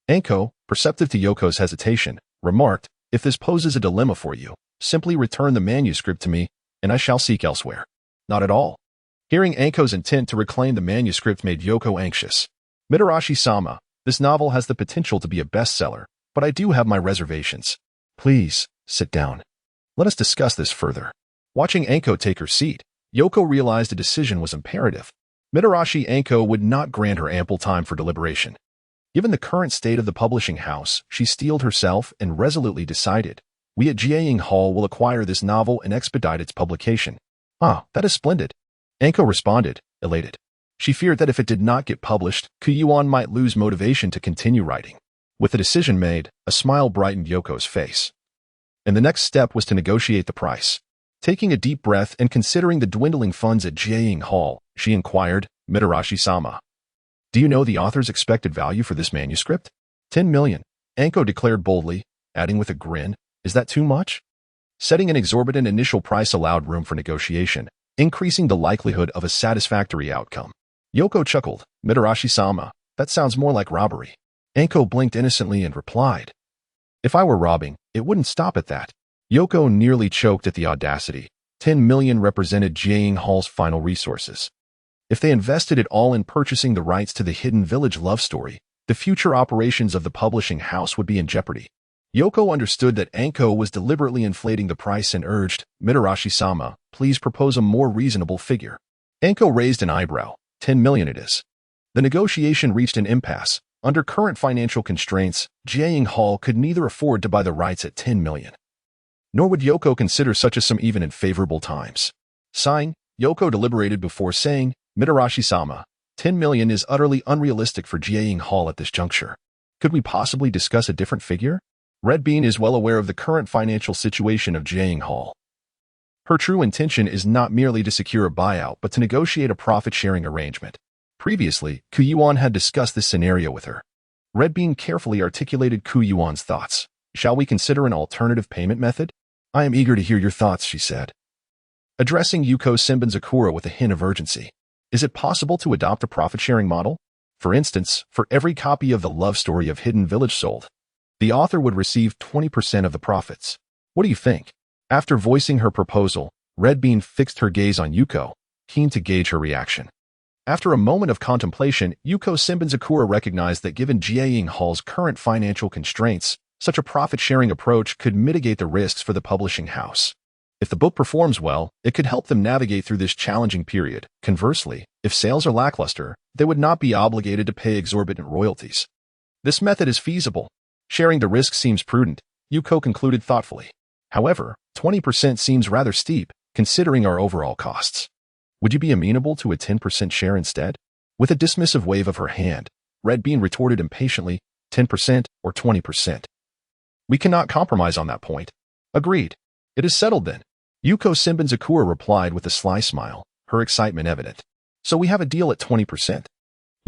Anko, perceptive to Yoko's hesitation, remarked, "If this poses a dilemma for you, simply return the manuscript to me, and I shall seek elsewhere." Not at all. Hearing Anko's intent to reclaim the manuscript made Yoko anxious. "Mitarashi-sama, this novel has the potential to be a bestseller, but I do have my reservations. Please, sit down. Let us discuss this further." Watching Anko take her seat, Yoko realized a decision was imperative. Mitarashi Anko would not grant her ample time for deliberation. Given the current state of the publishing house, she steeled herself and resolutely decided, "We at Jiaying Hall will acquire this novel and expedite its publication." "Ah, that is splendid," Anko responded, elated. She feared that if it did not get published, Yuan might lose motivation to continue writing. With the decision made, a smile brightened Yoko's face. And the next step was to negotiate the price. Taking a deep breath and considering the dwindling funds at Jiaying Hall, she inquired, "Mitarashi-sama, do you know the author's expected value for this manuscript?" 10 million, Anko declared boldly, adding with a grin, "Is that too much?" Setting an exorbitant initial price allowed room for negotiation, increasing the likelihood of a satisfactory outcome. Yoko chuckled, "Mitarashi-sama, that sounds more like robbery." Anko blinked innocently and replied, "If I were robbing, it wouldn't stop at that." Yoko nearly choked at the audacity. 10 million represented Jiaying Hall's final resources. If they invested it all in purchasing the rights to the hidden village love story, the future operations of the publishing house would be in jeopardy. Yoko understood that Anko was deliberately inflating the price and urged, "Mitarashi-sama, please propose a more reasonable figure." Anko raised an eyebrow. 10 million it is. The negotiation reached an impasse. Under current financial constraints, Jiaying Hall could neither afford to buy the rights at 10 million. Nor would Yoko consider such a sum even in favorable times. Sighing, Yoko deliberated before saying, "Mitarashi-sama, 10 million is utterly unrealistic for Jiaying Hall at this juncture. Could we possibly discuss a different figure?" Red Bean is well aware of the current financial situation of Jiaying Hall. Her true intention is not merely to secure a buyout but to negotiate a profit-sharing arrangement. Previously, Yuan had discussed this scenario with her. Red Bean carefully articulated Yuan's thoughts. "Shall we consider an alternative payment method?" "I am eager to hear your thoughts," she said, addressing Yuko Senbenzakura with a hint of urgency. "Is it possible to adopt a profit-sharing model? For instance, for every copy of the love story of Hidden Village sold, the author would receive 20% of the profits. What do you think?" After voicing her proposal, Red Bean fixed her gaze on Yuko, keen to gauge her reaction. After a moment of contemplation, Yuko Senbenzakura recognized that given Jiaying Hall's current financial constraints, such a profit-sharing approach could mitigate the risks for the publishing house. If the book performs well, it could help them navigate through this challenging period. Conversely, if sales are lackluster, they would not be obligated to pay exorbitant royalties. This method is feasible. Sharing the risk seems prudent, Yuko concluded thoughtfully. However, 20% seems rather steep, considering our overall costs. Would you be amenable to a 10% share instead? With a dismissive wave of her hand, Red Bean retorted impatiently, 10% or 20%. We cannot compromise on that point. Agreed. It is settled then. Yuko Senbenzakura replied with a sly smile, her excitement evident. So we have a deal at 20%.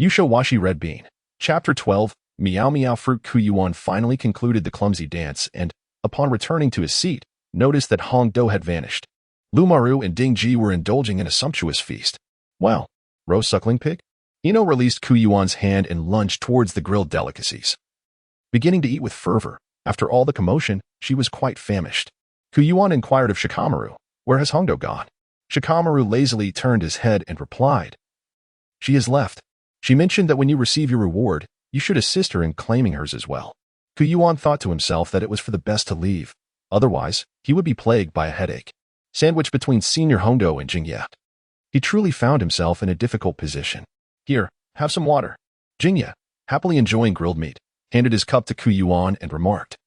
Yusho Washi Red Bean. Chapter 12, Meow Meow Fruit Yuan finally concluded the clumsy dance and, upon returning to his seat, noticed that Hong Do had vanished. Lumaru and Ding Ji were indulging in a sumptuous feast. "Well, roast suckling pig?" Ino released Yuan's hand and lunged towards the grilled delicacies. Beginning to eat with fervor, after all the commotion, she was quite famished. Yuan inquired of Shikamaru, "Where has Hongdo gone?" Shikamaru lazily turned his head and replied, "She has left. She mentioned that when you receive your reward, you should assist her in claiming hers as well." Yuan thought to himself that it was for the best to leave. Otherwise, he would be plagued by a headache. Sandwiched between Senior Hongdo and Jingye. He truly found himself in a difficult position. "Here, have some water." Jingye, happily enjoying grilled meat, handed his cup to Yuan and remarked,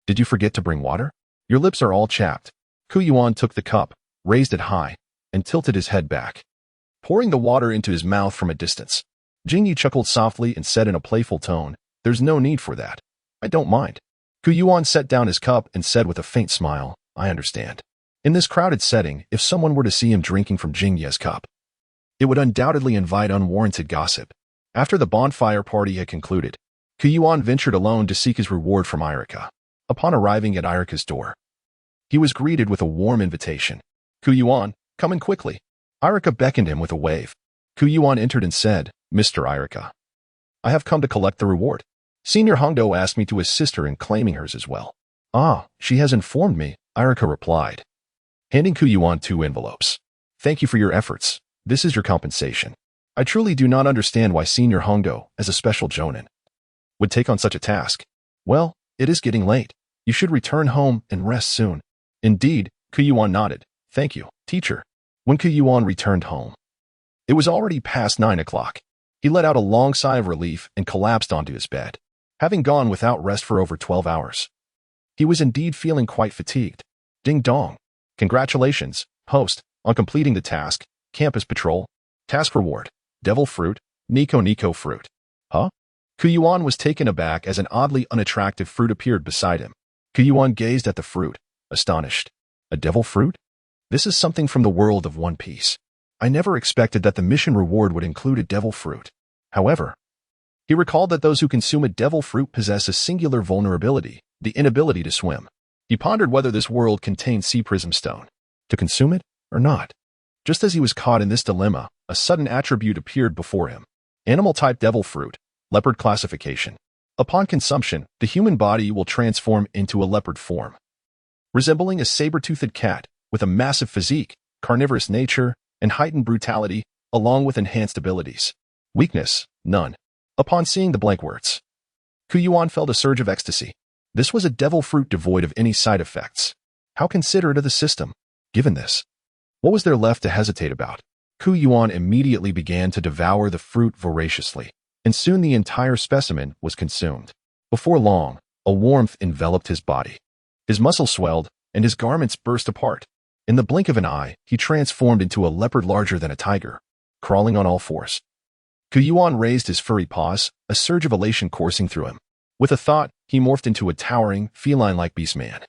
"Did you forget to bring water? Your lips are all chapped." Yuan took the cup, raised it high, and tilted his head back. pouring the water into his mouth from a distance. Jingyi chuckled softly and said in a playful tone, "There's no need for that. I don't mind." Yuan set down his cup and said with a faint smile, "I understand." In this crowded setting, if someone were to see him drinking from Jingyi's cup, it would undoubtedly invite unwarranted gossip. After the bonfire party had concluded, Yuan ventured alone to seek his reward from Irika. Upon arriving at Irika's door, he was greeted with a warm invitation. "Yuan, come in quickly." Irika beckoned him with a wave. Yuan entered and said, "Mr. Irika, I have come to collect the reward. Senior Hongdo asked me to assist her in claiming hers as well." "Ah, she has informed me," Irika replied, handing Yuan 2 envelopes. "Thank you for your efforts. This is your compensation. I truly do not understand why Senior Hongdo, as a special jonin, would take on such a task. Well, it is getting late. You should return home and rest soon." "Indeed," Yuan nodded. "Thank you, teacher." When Yuan returned home, it was already past 9 o'clock. He let out a long sigh of relief and collapsed onto his bed. Having gone without rest for over 12 hours, he was indeed feeling quite fatigued. Ding dong. Congratulations, host, on completing the task, Campus Patrol. Task reward, Devil Fruit, Nico Fruit. Huh? Yuan was taken aback as an oddly unattractive fruit appeared beside him. Yuan gazed at the fruit, astonished. A devil fruit? This is something from the world of One Piece. I never expected that the mission reward would include a devil fruit. However, he recalled that those who consume a devil fruit possess a singular vulnerability, the inability to swim. He pondered whether this world contained sea prism stone, to consume it or not. Just as he was caught in this dilemma, a sudden attribute appeared before him. Animal-type devil fruit, leopard classification. Upon consumption, the human body will transform into a leopard form, resembling a saber-toothed cat, with a massive physique, carnivorous nature, and heightened brutality, along with enhanced abilities. Weakness, none. Upon seeing the blank words, Yuan felt a surge of ecstasy. This was a devil fruit devoid of any side effects. How considerate of the system. Given this, what was there left to hesitate about? Yuan immediately began to devour the fruit voraciously, and soon the entire specimen was consumed. Before long, a warmth enveloped his body. His muscles swelled, and his garments burst apart. In the blink of an eye, he transformed into a leopard larger than a tiger, crawling on all fours. Yuan raised his furry paws, a surge of elation coursing through him. With a thought, he morphed into a towering, feline-like beast-man.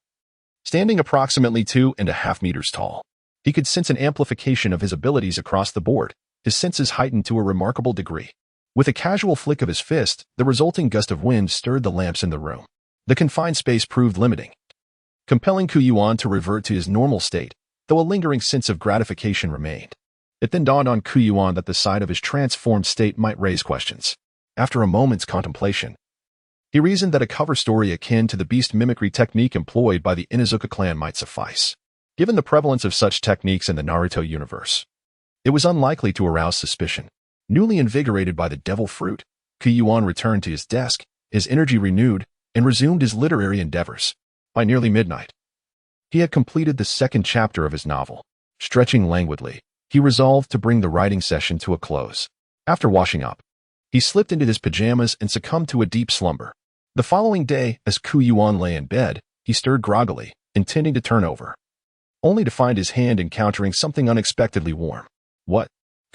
Standing approximately 2.5 meters tall, he could sense an amplification of his abilities across the board, his senses heightened to a remarkable degree. With a casual flick of his fist, the resulting gust of wind stirred the lamps in the room. The confined space proved limiting, compelling Yuan to revert to his normal state, though a lingering sense of gratification remained. It then dawned on Yuan that the sight of his transformed state might raise questions. After a moment's contemplation, he reasoned that a cover story akin to the beast mimicry technique employed by the Inuzuka clan might suffice. Given the prevalence of such techniques in the Naruto universe, it was unlikely to arouse suspicion. Newly invigorated by the devil fruit, Yuan returned to his desk, his energy renewed, and resumed his literary endeavors. By nearly midnight, he had completed the second chapter of his novel. Stretching languidly, he resolved to bring the writing session to a close. After washing up, he slipped into his pajamas and succumbed to a deep slumber. The following day, as Yuan lay in bed, he stirred groggily, intending to turn over, only to find his hand encountering something unexpectedly warm. What?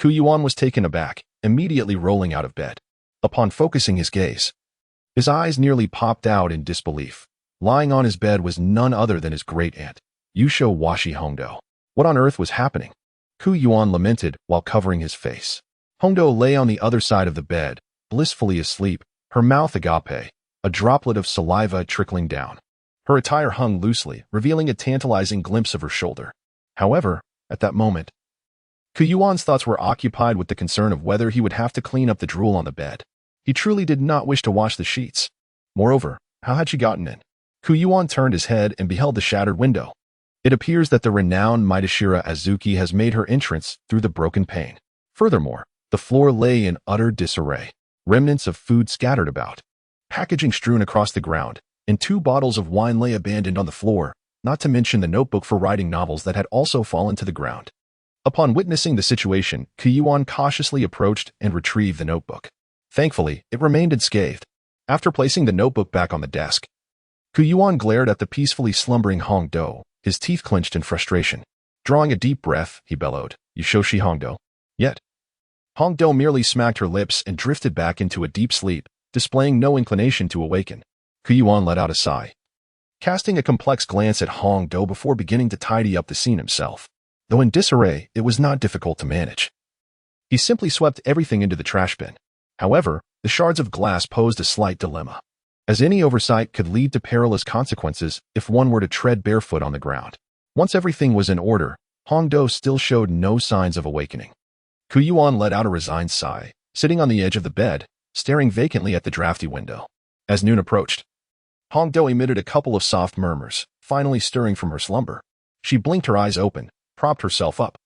Yuan was taken aback, immediately rolling out of bed. Upon focusing his gaze, his eyes nearly popped out in disbelief. Lying on his bed was none other than his great-aunt, Yusho Washi Hongdo. What on earth was happening? Yuan lamented while covering his face. Hongdo lay on the other side of the bed, blissfully asleep, her mouth agape, a droplet of saliva trickling down. Her attire hung loosely, revealing a tantalizing glimpse of her shoulder. However, at that moment, Yuan's thoughts were occupied with the concern of whether he would have to clean up the drool on the bed. He truly did not wish to wash the sheets. Moreover, how had she gotten in? Yuan turned his head and beheld the shattered window. It appears that the renowned Maidashira Azuki has made her entrance through the broken pane. Furthermore, the floor lay in utter disarray, remnants of food scattered about, packaging strewn across the ground, and 2 bottles of wine lay abandoned on the floor, not to mention the notebook for writing novels that had also fallen to the ground. Upon witnessing the situation, Yuan cautiously approached and retrieved the notebook. Thankfully, it remained unscathed. After placing the notebook back on the desk, Yuan glared at the peacefully slumbering Hongdo, his teeth clenched in frustration. Drawing a deep breath, he bellowed, "Yushoshi Hongdo." Yet, Hongdo merely smacked her lips and drifted back into a deep sleep, displaying no inclination to awaken. Yuan let out a sigh, casting a complex glance at Hongdo before beginning to tidy up the scene himself. Though in disarray, it was not difficult to manage. He simply swept everything into the trash bin. However, the shards of glass posed a slight dilemma, as any oversight could lead to perilous consequences if one were to tread barefoot on the ground. Once everything was in order, Hongdo still showed no signs of awakening. Yuan let out a resigned sigh, sitting on the edge of the bed, staring vacantly at the drafty window. As noon approached, Hongdo emitted a couple of soft murmurs, finally stirring from her slumber. She blinked her eyes open, propped herself up,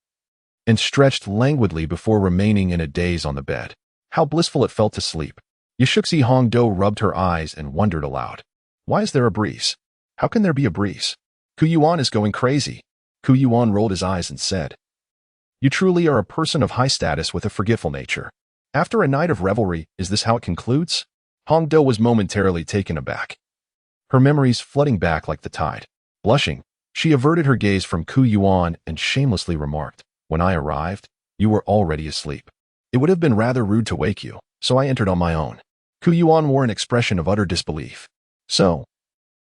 and stretched languidly before remaining in a daze on the bed. How blissful it felt to sleep. Yashuxi Hongdo rubbed her eyes and wondered aloud. Why is there a breeze? How can there be a breeze? Yuan is going crazy. Yuan rolled his eyes and said, You truly are a person of high status with a forgetful nature. After a night of revelry, is this how it concludes? Hongdo was momentarily taken aback, her memories flooding back like the tide. Blushing, she averted her gaze from Yuan and shamelessly remarked, When I arrived, you were already asleep. It would have been rather rude to wake you, so I entered on my own. Yuan wore an expression of utter disbelief. So,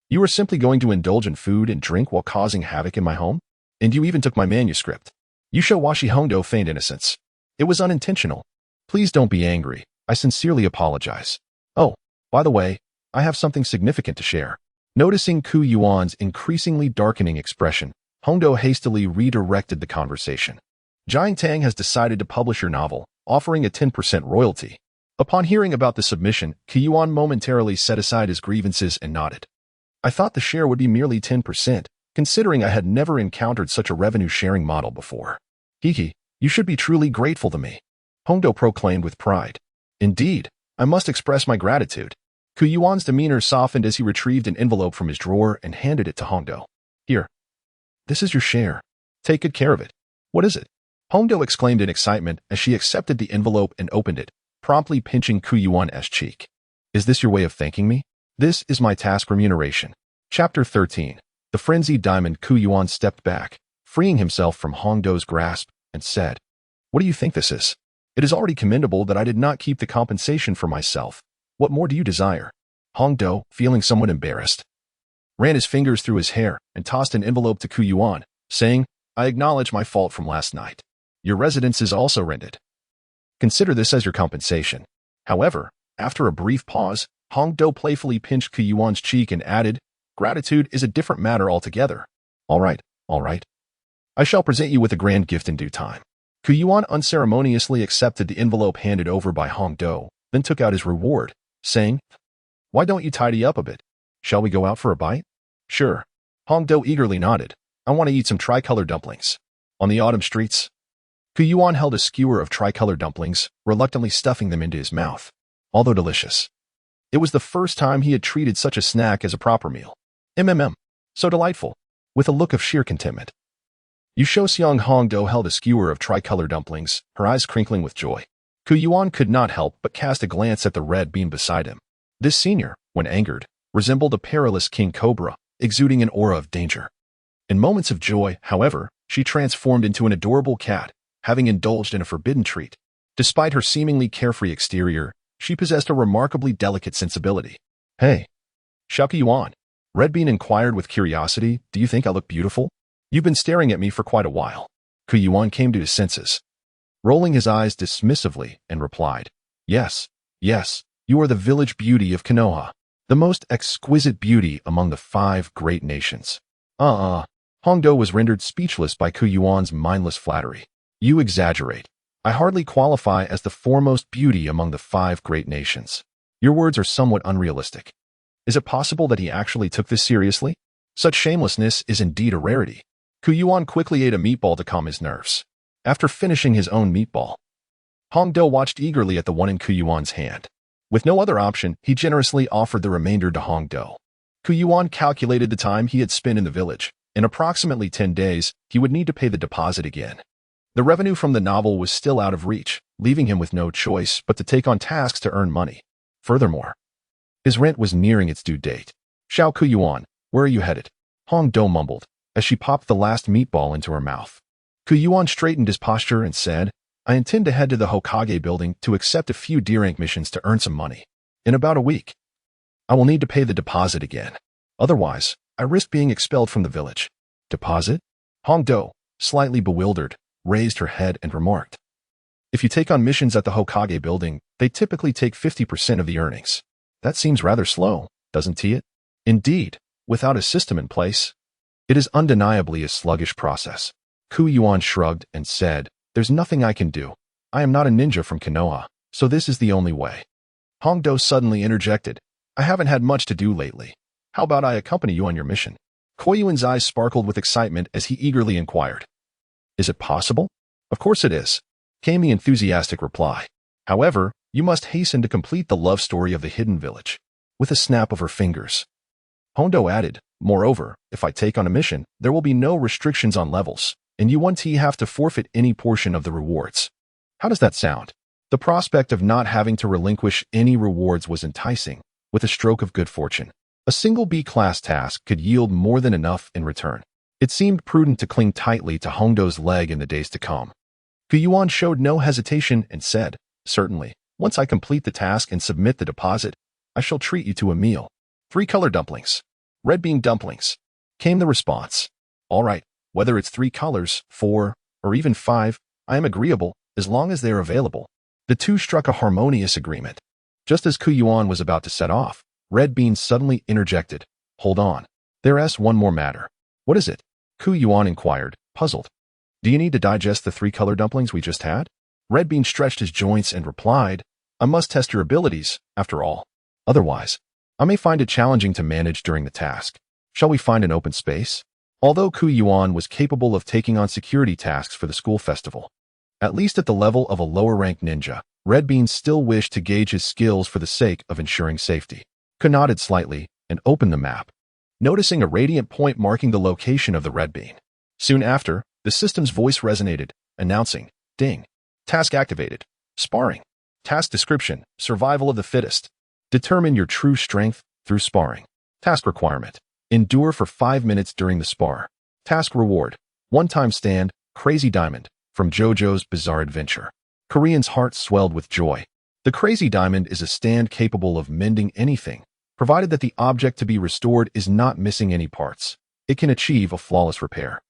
you were simply going to indulge in food and drink while causing havoc in my home? And you even took my manuscript. You show Washi Hongdo feigned innocence. It was unintentional. Please don't be angry. I sincerely apologize. Oh, by the way, I have something significant to share. Noticing Yuan's increasingly darkening expression, Hongdo hastily redirected the conversation. Jiang Tang has decided to publish your novel, offering a 10% royalty. Upon hearing about the submission, Yuan momentarily set aside his grievances and nodded. I thought the share would be merely 10%, considering I had never encountered such a revenue-sharing model before. Hiki, you should be truly grateful to me, Hongdo proclaimed with pride. Indeed, I must express my gratitude. Yuan's demeanor softened as he retrieved an envelope from his drawer and handed it to Hongdo. Here. This is your share. Take good care of it. What is it? Hongdo exclaimed in excitement as she accepted the envelope and opened it, promptly pinching Yuan's cheek. Is this your way of thanking me? This is my task remuneration. Chapter 13. The frenzied diamond. Yuan stepped back, freeing himself from Hongdo's grasp, and said, What do you think this is? It is already commendable that I did not keep the compensation for myself. What more do you desire? Hongdo, feeling somewhat embarrassed, ran his fingers through his hair and tossed an envelope to Yuan, saying, I acknowledge my fault from last night. Your residence is also rented. Consider this as your compensation. However, after a brief pause, Hongdo playfully pinched Yuan's cheek and added, Gratitude is a different matter altogether. All right. I shall present you with a grand gift in due time. Yuan unceremoniously accepted the envelope handed over by Hongdo, then took out his reward, saying, Why don't you tidy up a bit? Shall we go out for a bite? Sure. Hongdo eagerly nodded. I want to eat some tricolor dumplings. On the autumn streets. Yuan held a skewer of tricolor dumplings, reluctantly stuffing them into his mouth. Although delicious, it was the first time he had treated such a snack as a proper meal. So delightful. With a look of sheer contentment, Yuan Hongdo held a skewer of tricolor dumplings, her eyes crinkling with joy. Yuan could not help but cast a glance at the red bean beside him. This senior, when angered, resembled a perilous king cobra, exuding an aura of danger. In moments of joy, however, she transformed into an adorable cat, having indulged in a forbidden treat. Despite her seemingly carefree exterior, she possessed a remarkably delicate sensibility. Hey, Yuan, Red Bean inquired with curiosity, do you think I look beautiful? You've been staring at me for quite a while. Yuan came to his senses, rolling his eyes dismissively, and replied, Yes, you are the village beauty of Konoha, the most exquisite beauty among the 5 great nations. Hongdo was rendered speechless by Yuan's mindless flattery. You exaggerate. I hardly qualify as the foremost beauty among the 5 great nations. Your words are somewhat unrealistic. Is it possible that he actually took this seriously? Such shamelessness is indeed a rarity. Yuan quickly ate a meatball to calm his nerves. After finishing his own meatball, Hongdo watched eagerly at the one in Yuan's hand. With no other option, he generously offered the remainder to Hongdo. Yuan calculated the time he had spent in the village. In approximately 10 days, he would need to pay the deposit again. The revenue from the novel was still out of reach, leaving him with no choice but to take on tasks to earn money. Furthermore, his rent was nearing its due date. Yuan, where are you headed? Hongdo mumbled, as she popped the last meatball into her mouth. Yuan straightened his posture and said, I intend to head to the Hokage building to accept a few D-rank missions to earn some money. In about a week, I will need to pay the deposit again. Otherwise, I risk being expelled from the village. Deposit? Hongdo, slightly bewildered, raised her head and remarked. If you take on missions at the Hokage building, they typically take 50% of the earnings. That seems rather slow, doesn't it? Indeed, without a system in place, it is undeniably a sluggish process. Yuan shrugged and said, there's nothing I can do. I am not a ninja from Konoha, so this is the only way. Hongdo suddenly interjected, I haven't had much to do lately. How about I accompany you on your mission? Koyuan's eyes sparkled with excitement as he eagerly inquired. Is it possible? Of course it is, came the enthusiastic reply. However, you must hasten to complete the love story of the hidden village. With a snap of her fingers. Hondo added, moreover, if I take on a mission, there will be no restrictions on levels, and you won't have to forfeit any portion of the rewards. How does that sound? The prospect of not having to relinquish any rewards was enticing. With a stroke of good fortune, a single B-class task could yield more than enough in return. It seemed prudent to cling tightly to Hongdo's leg in the days to come. Yuan showed no hesitation and said, certainly, once I complete the task and submit the deposit, I shall treat you to a meal. 3 color dumplings. Red bean dumplings. Came the response. All right, whether it's 3 colors, 4, or even 5, I am agreeable, as long as they are available. The two struck a harmonious agreement. Just as Yuan was about to set off, Red Bean suddenly interjected. Hold on. There's one more matter. What is it? Yuan inquired, puzzled. Do you need to digest the 3 color dumplings we just had? Red Bean stretched his joints and replied, I must test your abilities, after all. Otherwise, I may find it challenging to manage during the task. Shall we find an open space? Although Yuan was capable of taking on security tasks for the school festival, at least at the level of a lower-ranked ninja, Red Bean still wished to gauge his skills for the sake of ensuring safety. Ku nodded slightly and opened the map, noticing a radiant point marking the location of the Red Bean. Soon after, the system's voice resonated, announcing, Ding. Task activated. Sparring. Task description, survival of the fittest. Determine your true strength through sparring. Task requirement. Endure for 5 minutes during the spar. Task reward. One-time stand, Crazy Diamond, from JoJo's Bizarre Adventure. Korean's heart swelled with joy. The Crazy Diamond is a stand capable of mending anything, provided that the object to be restored is not missing any parts. It can achieve a flawless repair.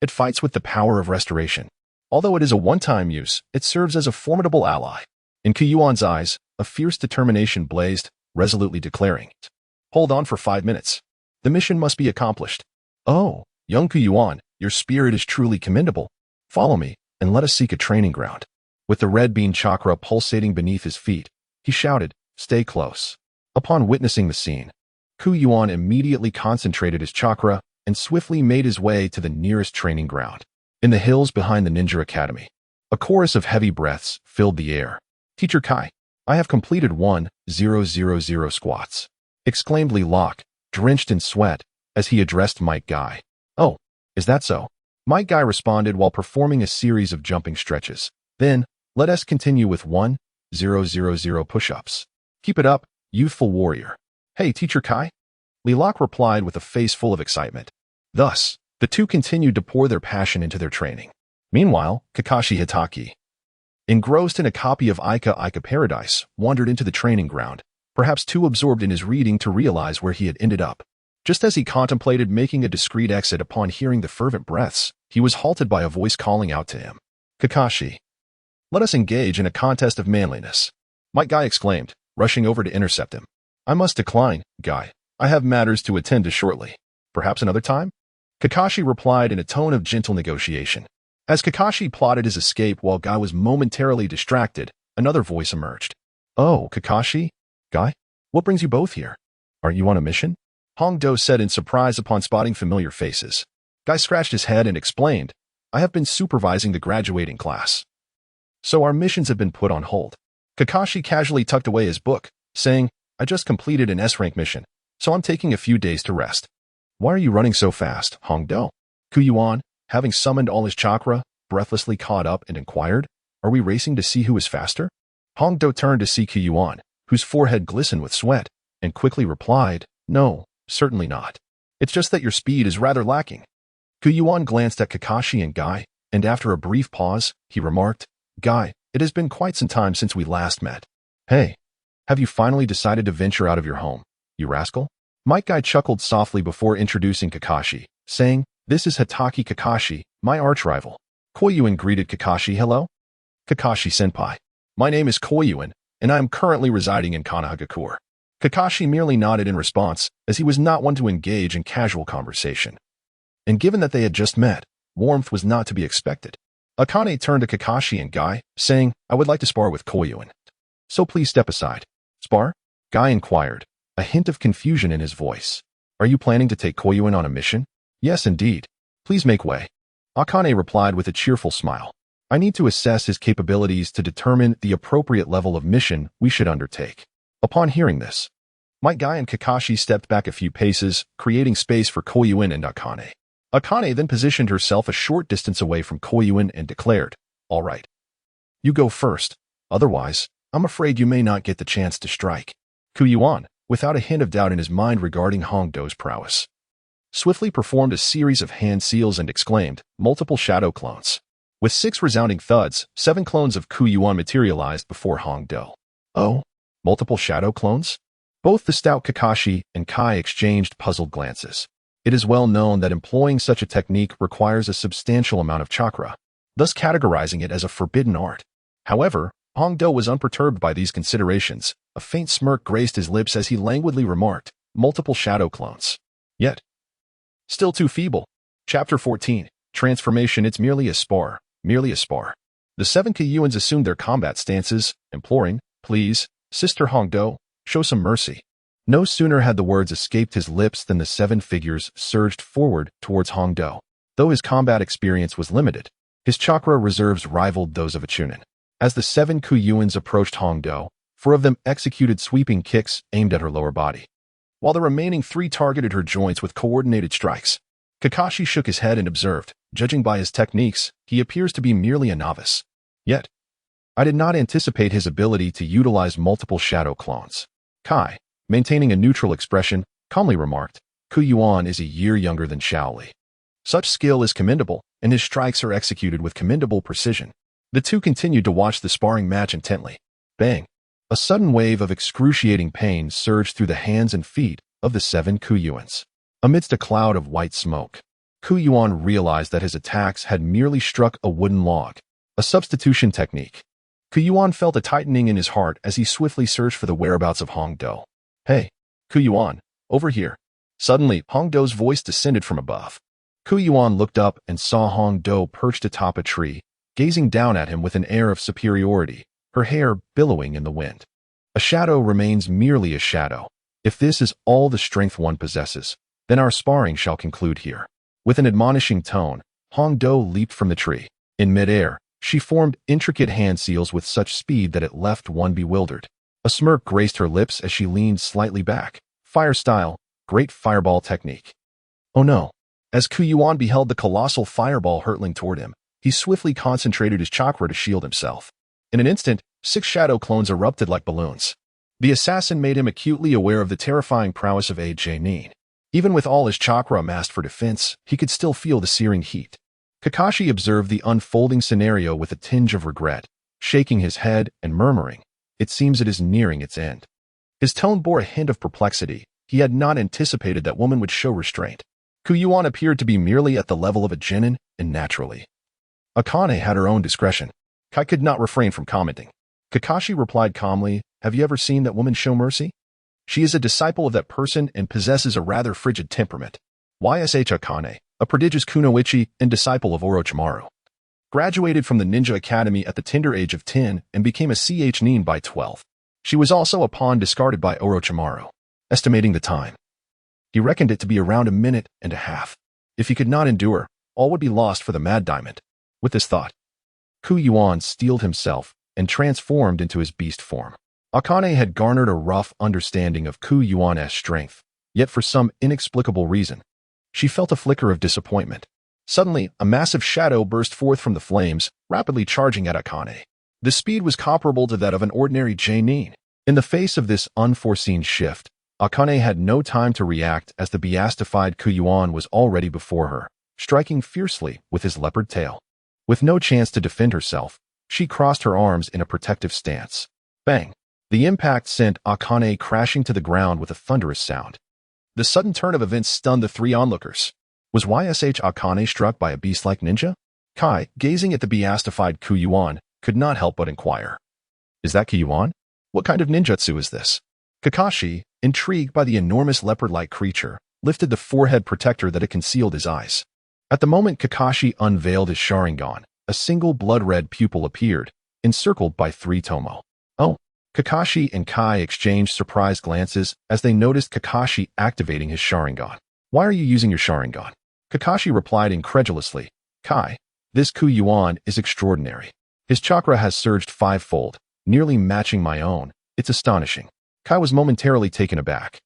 It fights with the power of restoration. Although it is a one-time use, it serves as a formidable ally. In Yuan's eyes, a fierce determination blazed, resolutely declaring, Hold on for 5 minutes. The mission must be accomplished. Oh, young Yuan, your spirit is truly commendable. Follow me, and let us seek a training ground. With the red bean chakra pulsating beneath his feet, he shouted, Stay close. Upon witnessing the scene, Yuan immediately concentrated his chakra and swiftly made his way to the nearest training ground. In the hills behind the Ninja Academy, a chorus of heavy breaths filled the air. Teacher Kai, I have completed 1,000 squats, exclaimed Lee Locke, drenched in sweat, as he addressed Mike Guy. Oh, is that so? Mike Guy responded while performing a series of jumping stretches. Then, let us continue with 1,000 push-ups. Keep it up, youthful warrior. Hey, Teacher Kai? Lee Locke replied with a face full of excitement. Thus, the two continued to pour their passion into their training. Meanwhile, Kakashi Hitaki, engrossed in a copy of Ika Paradise, wandered into the training ground, perhaps too absorbed in his reading to realize where he had ended up. Just as he contemplated making a discreet exit upon hearing the fervent breaths, he was halted by a voice calling out to him. Kakashi, let us engage in a contest of manliness. Mike Guy exclaimed, rushing over to intercept him. I must decline, Guy. I have matters to attend to shortly. Perhaps another time? Kakashi replied in a tone of gentle negotiation. As Kakashi plotted his escape while Guy was momentarily distracted, another voice emerged. Oh, Kakashi? Guy? What brings you both here? Aren't you on a mission? Hongdo said in surprise upon spotting familiar faces. Guy scratched his head and explained, I have been supervising the graduating class. So our missions have been put on hold. Kakashi casually tucked away his book, saying, I just completed an S-rank mission, so I'm taking a few days to rest. Why are you running so fast, Hongdo? Yuan, having summoned all his chakra, breathlessly caught up and inquired, Are we racing to see who is faster? Hongdo turned to see Yuan, whose forehead glistened with sweat, and quickly replied, No, certainly not. It's just that your speed is rather lacking. Yuan glanced at Kakashi and Guy, and after a brief pause, he remarked, Guy, it has been quite some time since we last met. Hey, have you finally decided to venture out of your home, you rascal? Might Guy chuckled softly before introducing Kakashi, saying, "This is Hatake Kakashi, my arch-rival." Koyuin greeted Kakashi. "Hello? Kakashi-senpai. My name is Koyuin, and I am currently residing in Konohagakure." Kakashi merely nodded in response, as he was not one to engage in casual conversation. And given that they had just met, warmth was not to be expected. Akane turned to Kakashi and Guy, saying, "I would like to spar with Koyuin. So please step aside." "Spar?" Guy inquired, a hint of confusion in his voice. "Are you planning to take Koyuin on a mission?" "Yes, indeed. Please make way." Akane replied with a cheerful smile. "I need to assess his capabilities to determine the appropriate level of mission we should undertake." Upon hearing this, Might Guy and Kakashi stepped back a few paces, creating space for Koyuin and Akane. Akane then positioned herself a short distance away from Koyuin and declared, "All right. You go first. Otherwise, I'm afraid you may not get the chance to strike." Koyuin, without a hint of doubt in his mind regarding Hongdo's prowess, swiftly performed a series of hand seals and exclaimed, "Multiple shadow clones." With 6 resounding thuds, 7 clones of Koyuin materialized before Hongdo. "Oh? Multiple shadow clones?" Both the stout Kakashi and Kai exchanged puzzled glances. It is well known that employing such a technique requires a substantial amount of chakra, thus categorizing it as a forbidden art. However, Hongdo was unperturbed by these considerations. A faint smirk graced his lips as he languidly remarked, "Multiple shadow clones. Yet still too feeble." Chapter 14. Transformation. It's merely a spar. Merely a spar. The 7 Koyuins assumed their combat stances, imploring, "Please, Sister Hongdo, show some mercy." No sooner had the words escaped his lips than the 7 figures surged forward towards Hongdo. Though his combat experience was limited, his chakra reserves rivaled those of a Chunin. As the 7 Koyuins approached Hongdo, 4 of them executed sweeping kicks aimed at her lower body, while the remaining 3 targeted her joints with coordinated strikes. Kakashi shook his head and observed, "Judging by his techniques, he appears to be merely a novice. Yet, I did not anticipate his ability to utilize multiple shadow clones." Kai, maintaining a neutral expression, calmly remarked, "Koyuin is a year younger than Shaoli. Such skill is commendable, and his strikes are executed with commendable precision." The two continued to watch the sparring match intently. Bang! A sudden wave of excruciating pain surged through the hands and feet of the 7 Koyuins. Amidst a cloud of white smoke, Koyuin realized that his attacks had merely struck a wooden log, a substitution technique. Koyuin felt a tightening in his heart as he swiftly searched for the whereabouts of Hongdo. "Hey, Koyuin, over here." Suddenly, Hongdo's voice descended from above. Koyuin looked up and saw Hongdo perched atop a tree, gazing down at him with an air of superiority, her hair billowing in the wind. A shadow remains merely a shadow. If this is all the strength one possesses, then our sparring shall conclude here. With an admonishing tone, Hongdo leaped from the tree. In midair, she formed intricate hand seals with such speed that it left one bewildered. A smirk graced her lips as she leaned slightly back. Fire style, great fireball technique. Oh no! As Koyuin beheld the colossal fireball hurtling toward him, he swiftly concentrated his chakra to shield himself. In an instant, 6 shadow clones erupted like balloons. The assassin made him acutely aware of the terrifying prowess of Janin. Even with all his chakra amassed for defense, he could still feel the searing heat. Kakashi observed the unfolding scenario with a tinge of regret, shaking his head and murmuring, "It seems it is nearing its end." His tone bore a hint of perplexity. He had not anticipated that woman would show restraint. Koyuin appeared to be merely at the level of a genin, and naturally, Akane had her own discretion. Kai could not refrain from commenting. Kakashi replied calmly, "Have you ever seen that woman show mercy? She is a disciple of that person and possesses a rather frigid temperament." YSH Akane, a prodigious kunoichi and disciple of Orochimaru, graduated from the Ninja Academy at the tender age of 10 and became a nin by 12. She was also a pawn discarded by Orochimaru. Estimating the time, he reckoned it to be around a minute and a half. If he could not endure, all would be lost for the Mad Diamond. With this thought, Koyuin steeled himself and transformed into his beast form. Akane had garnered a rough understanding of Koyuin's strength, yet for some inexplicable reason, she felt a flicker of disappointment. Suddenly, a massive shadow burst forth from the flames, rapidly charging at Akane. The speed was comparable to that of an ordinary Janin. In the face of this unforeseen shift, Akane had no time to react as the beastified Koyuin was already before her, striking fiercely with his leopard tail. With no chance to defend herself, She crossed her arms in a protective stance. Bang! The impact sent Akane crashing to the ground with a thunderous sound. The sudden turn of events stunned the three onlookers. Was YSH Akane struck by a beast-like ninja? Kai, gazing at the beastified Yuan, could not help but inquire. Is that Yuan? What kind of ninjutsu is this? Kakashi, intrigued by the enormous leopard-like creature, lifted the forehead protector that had concealed his eyes. At the moment Kakashi unveiled his Sharingan, a single blood-red pupil appeared, encircled by 3 tomo. Oh! Kakashi and Kai exchanged surprised glances as they noticed Kakashi activating his Sharingan. Why are you using your Sharingan? Kakashi replied incredulously. Kai, this Yuan is extraordinary. His chakra has surged 5-fold, nearly matching my own. It's astonishing. Kai was momentarily taken aback.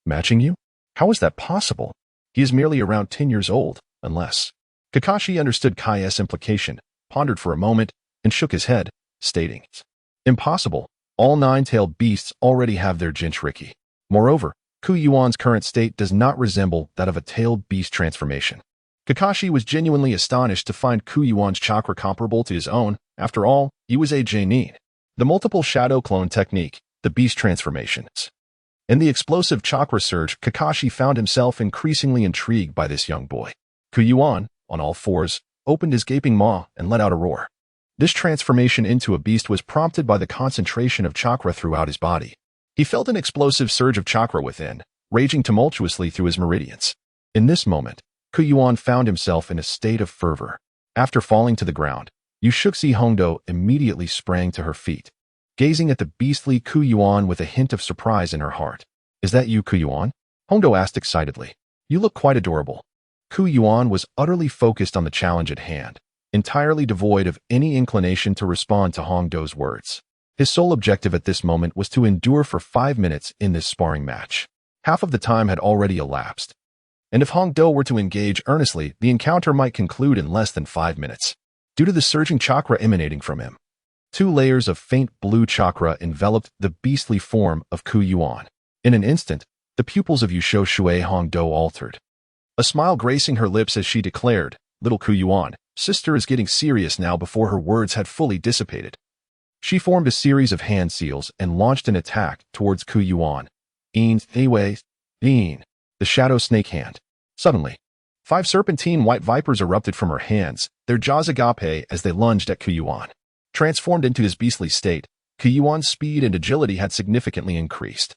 Matching you? How is that possible? He is merely around 10 years old, unless... Kakashi understood Kai's implication, pondered for a moment, and shook his head, stating, Impossible. All 9-tailed beasts already have their Jinchuriki. Moreover, Yuan's current state does not resemble that of a tailed beast transformation. Kakashi was genuinely astonished to find Yuan's chakra comparable to his own. After all, he was a Genin. The multiple shadow clone technique, the beast transformations. In the explosive chakra surge, Kakashi found himself increasingly intrigued by this young boy. Yuan, on all fours, opened his gaping maw and let out a roar. This transformation into a beast was prompted by the concentration of chakra throughout his body. He felt an explosive surge of chakra within, raging tumultuously through his meridians. In this moment, Yuan found himself in a state of fervor. After falling to the ground, Yushuxi Hongdo immediately sprang to her feet, gazing at the beastly Yuan with a hint of surprise in her heart. Is that you, Yuan? Hongdo asked excitedly. You look quite adorable. Yuan was utterly focused on the challenge at hand, entirely devoid of any inclination to respond to Hongdo's words. His sole objective at this moment was to endure for 5 minutes in this sparring match. Half of the time had already elapsed, and if Hongdo were to engage earnestly, the encounter might conclude in less than 5 minutes, due to the surging chakra emanating from him. 2 layers of faint blue chakra enveloped the beastly form of Yuan. In an instant, the pupils of Yusho Shui Hongdo altered. A smile gracing her lips as she declared, Little Yuan, sister is getting serious now. Before her words had fully dissipated, she formed a series of hand seals and launched an attack towards Yuan. The shadow snake hand. Suddenly, 5 serpentine white vipers erupted from her hands, their jaws agape as they lunged at Yuan. Transformed into his beastly state, Yuan's speed and agility had significantly increased.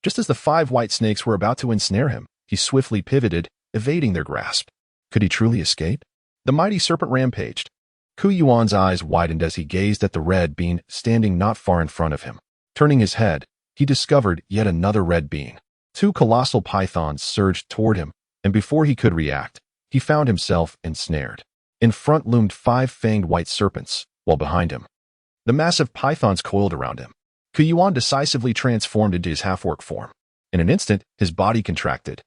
Just as the 5 white snakes were about to ensnare him, he swiftly pivoted, evading their grasp. Could he truly escape? The mighty serpent rampaged. Yuan's eyes widened as he gazed at the red being standing not far in front of him. Turning his head, he discovered yet another red being. 2 colossal pythons surged toward him, and before he could react, he found himself ensnared. In front loomed 5 fanged white serpents, while behind him, the massive pythons coiled around him. Yuan decisively transformed into his half-orc form. In an instant, his body contracted,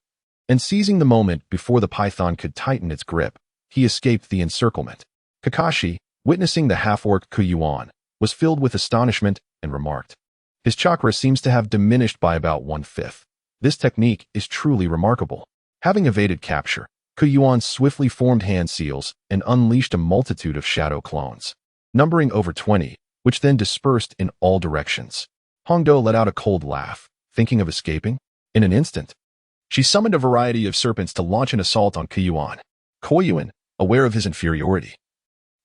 and seizing the moment before the python could tighten its grip, he escaped the encirclement. Kakashi, witnessing the half-orc Yuan, was filled with astonishment and remarked, His chakra seems to have diminished by about 1/5. This technique is truly remarkable. Having evaded capture, Yuan swiftly formed hand seals and unleashed a multitude of shadow clones, numbering over 20, which then dispersed in all directions. Hongdo let out a cold laugh, thinking of escaping. In an instant, she summoned a variety of serpents to launch an assault on Yuan. Yuan, aware of his inferiority,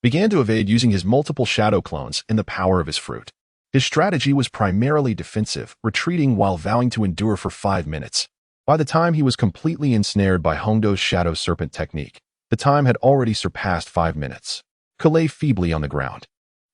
began to evade using his multiple shadow clones and the power of his fruit. His strategy was primarily defensive, retreating while vowing to endure for 5 minutes. By the time he was completely ensnared by Hongdo's shadow serpent technique, the time had already surpassed 5 minutes. He lay feebly on the ground,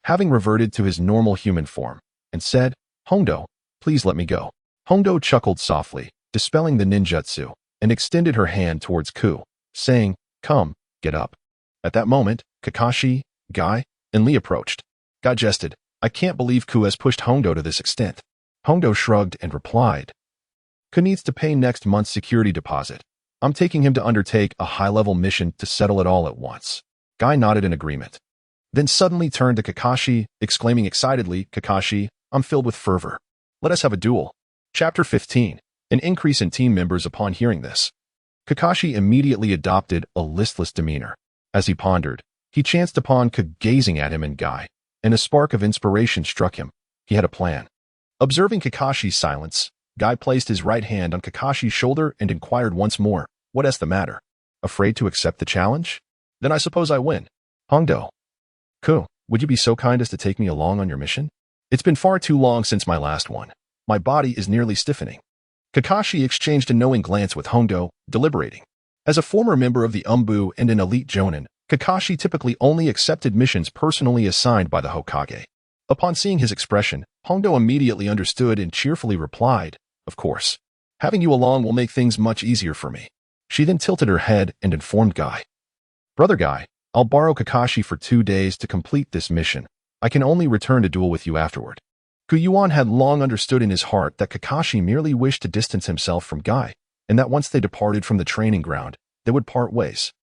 having reverted to his normal human form, and said, Hongdo, please let me go. Hongdo chuckled softly, dispelling the ninjutsu, and extended her hand towards Ku, saying, Come, get up. At that moment, Kakashi, Guy, and Lee approached. Guy jested, I can't believe Ku has pushed Hongdo to this extent. Hongdo shrugged and replied, Ku needs to pay next month's security deposit. I'm taking him to undertake a high-level mission to settle it all at once. Guy nodded in agreement, then suddenly turned to Kakashi, exclaiming excitedly, Kakashi, I'm filled with fervor. Let us have a duel. Chapter 15. An increase in team members upon hearing this. Kakashi immediately adopted a listless demeanor. As he pondered, he chanced upon Ku gazing at him and Guy, and a spark of inspiration struck him. He had a plan. Observing Kakashi's silence, Guy placed his right hand on Kakashi's shoulder and inquired once more, "What's the matter? Afraid to accept the challenge? Then I suppose I win." "Hongdo. Would you be so kind as to take me along on your mission? It's been far too long since my last one. My body is nearly stiffening." Kakashi exchanged a knowing glance with Hongdo, deliberating. As a former member of the Umbu and an elite jonin, Kakashi typically only accepted missions personally assigned by the Hokage. Upon seeing his expression, Hongdo immediately understood and cheerfully replied, "Of course. Having you along will make things much easier for me." She then tilted her head and informed Guy. "Brother Guy, I'll borrow Kakashi for 2 days to complete this mission. I can only return to duel with you afterward." Yuan had long understood in his heart that Kakashi merely wished to distance himself from Guy, and that once they departed from the training ground, they would part ways.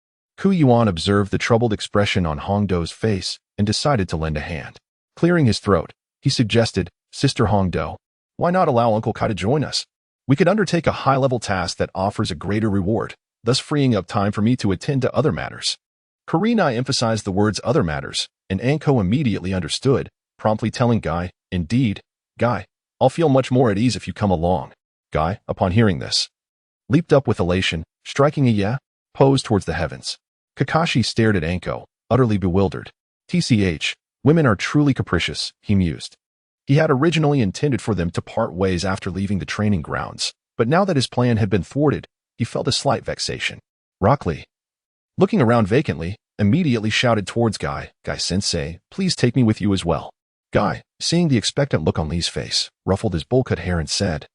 Yuan observed the troubled expression on Hongdo's face and decided to lend a hand. Clearing his throat, he suggested, "Sister Hongdo, why not allow Uncle Kai to join us? We could undertake a high-level task that offers a greater reward, thus freeing up time for me to attend to other matters." Kurenai emphasized the words "other matters," and Anko immediately understood, promptly telling Guy, "Indeed, Guy, I'll feel much more at ease if you come along." Guy, upon hearing this, leaped up with elation, striking a pose towards the heavens. Kakashi stared at Anko, utterly bewildered. "TCH, women are truly capricious," he mused. He had originally intended for them to part ways after leaving the training grounds, but now that his plan had been thwarted, he felt a slight vexation. Rock Lee, looking around vacantly, immediately shouted towards Guy, "Guy-sensei, please take me with you as well." Guy, seeing the expectant look on Lee's face, ruffled his bowl-cut hair and said,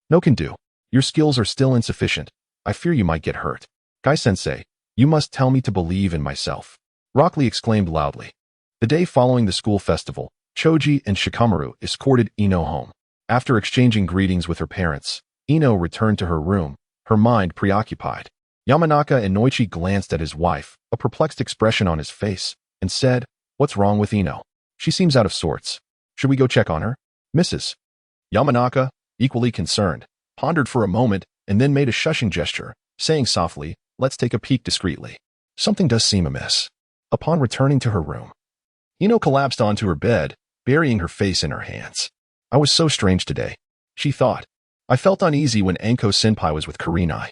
"No can do. Your skills are still insufficient. I fear you might get hurt." "Guy-sensei, you must tell me to believe in myself," Rock Lee exclaimed loudly. The day following the school festival, Choji and Shikamaru escorted Ino home. After exchanging greetings with her parents, Ino returned to her room, her mind preoccupied. Yamanaka and Noichi glanced at his wife, a perplexed expression on his face, and said, "What's wrong with Ino? She seems out of sorts. Should we go check on her?" Mrs. Yamanaka, equally concerned, pondered for a moment and then made a shushing gesture, saying softly, "Let's take a peek discreetly. Something does seem amiss." Upon returning to her room, Ino collapsed onto her bed, burying her face in her hands. "I was so strange today," she thought. "I felt uneasy when Anko-senpai was with Kurenai.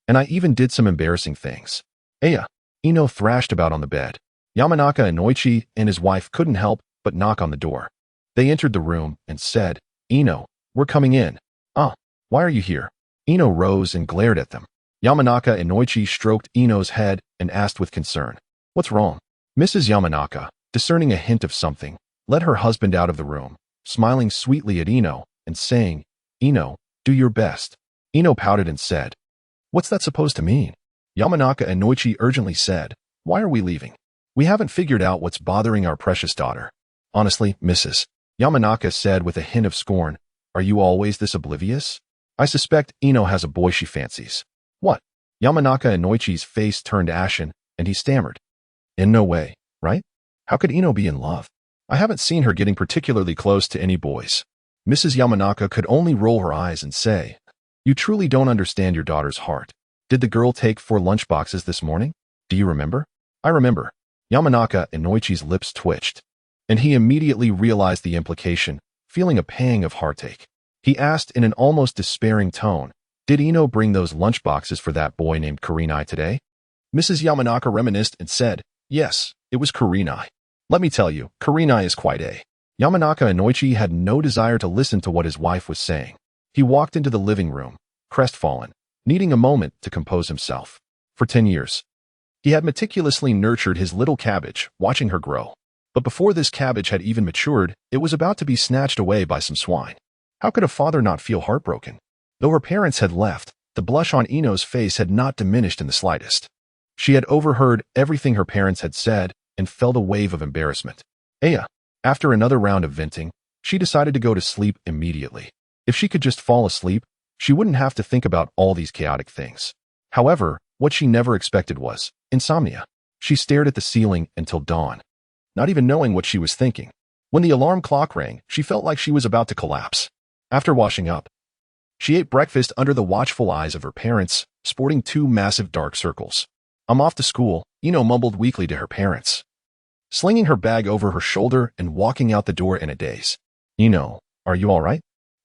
And I even did some embarrassing things." Ino thrashed about on the bed. Yamanaka and Noichi and his wife couldn't help but knock on the door. They entered the room and said, "Ino, we're coming in." "Ah, why are you here?" Ino rose and glared at them. Yamanaka and Noichi stroked Ino's head and asked with concern, "What's wrong?" Mrs. Yamanaka, discerning a hint of something, led her husband out of the room, smiling sweetly at Ino and saying, "Ino, do your best." Ino pouted and said, "What's that supposed to mean?" Yamanaka and Noichi urgently said, "Why are we leaving? We haven't figured out what's bothering our precious daughter." "Honestly, Mrs. Yamanaka said with a hint of scorn, "Are you always this oblivious? I suspect Ino has a boy she fancies." "What?" Yamanaka and Noichi's face turned ashen, and he stammered, "In no way, right? How could Ino be in love? I haven't seen her getting particularly close to any boys." Mrs. Yamanaka could only roll her eyes and say, "You truly don't understand your daughter's heart. Did the girl take 4 lunchboxes this morning? Do you remember?" "I remember." Yamanaka and Noichi's lips twitched, and he immediately realized the implication, feeling a pang of heartache. He asked in an almost despairing tone, "Did Ino bring those lunchboxes for that boy named Kurenai today?" Mrs. Yamanaka reminisced and said, "Yes, it was Kurenai. Let me tell you, Kurenai is quite a..." Yamanaka and Noichi had no desire to listen to what his wife was saying. He walked into the living room, crestfallen, needing a moment to compose himself. For 10 years, he had meticulously nurtured his little cabbage, watching her grow. But before this cabbage had even matured, it was about to be snatched away by some swine. How could a father not feel heartbroken? Though her parents had left, the blush on Ino's face had not diminished in the slightest. She had overheard everything her parents had said and felt a wave of embarrassment. After another round of venting, she decided to go to sleep immediately. If she could just fall asleep, she wouldn't have to think about all these chaotic things. However, what she never expected was insomnia. She stared at the ceiling until dawn, not even knowing what she was thinking. When the alarm clock rang, she felt like she was about to collapse. After washing up, she ate breakfast under the watchful eyes of her parents, sporting 2 massive dark circles. "I'm off to school," Ino mumbled weakly to her parents. slinging her bag over her shoulder and walking out the door in a daze. Ino, are you all right?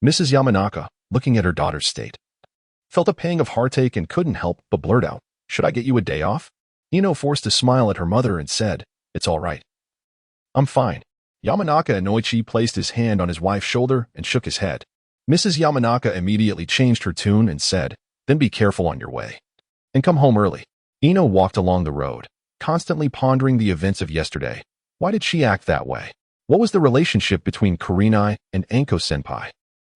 Mrs. Yamanaka, looking at her daughter's state, felt a pang of heartache and couldn't help but blurt out, should I get you a day off? Ino forced a smile at her mother and said, it's all right. I'm fine. Yamanaka Inoichi placed his hand on his wife's shoulder and shook his head. Mrs. Yamanaka immediately changed her tune and said, then be careful on your way. And come home early. Ino walked along the road, constantly pondering the events of yesterday. Why did she act that way? What was the relationship between Kurenai and Anko-senpai?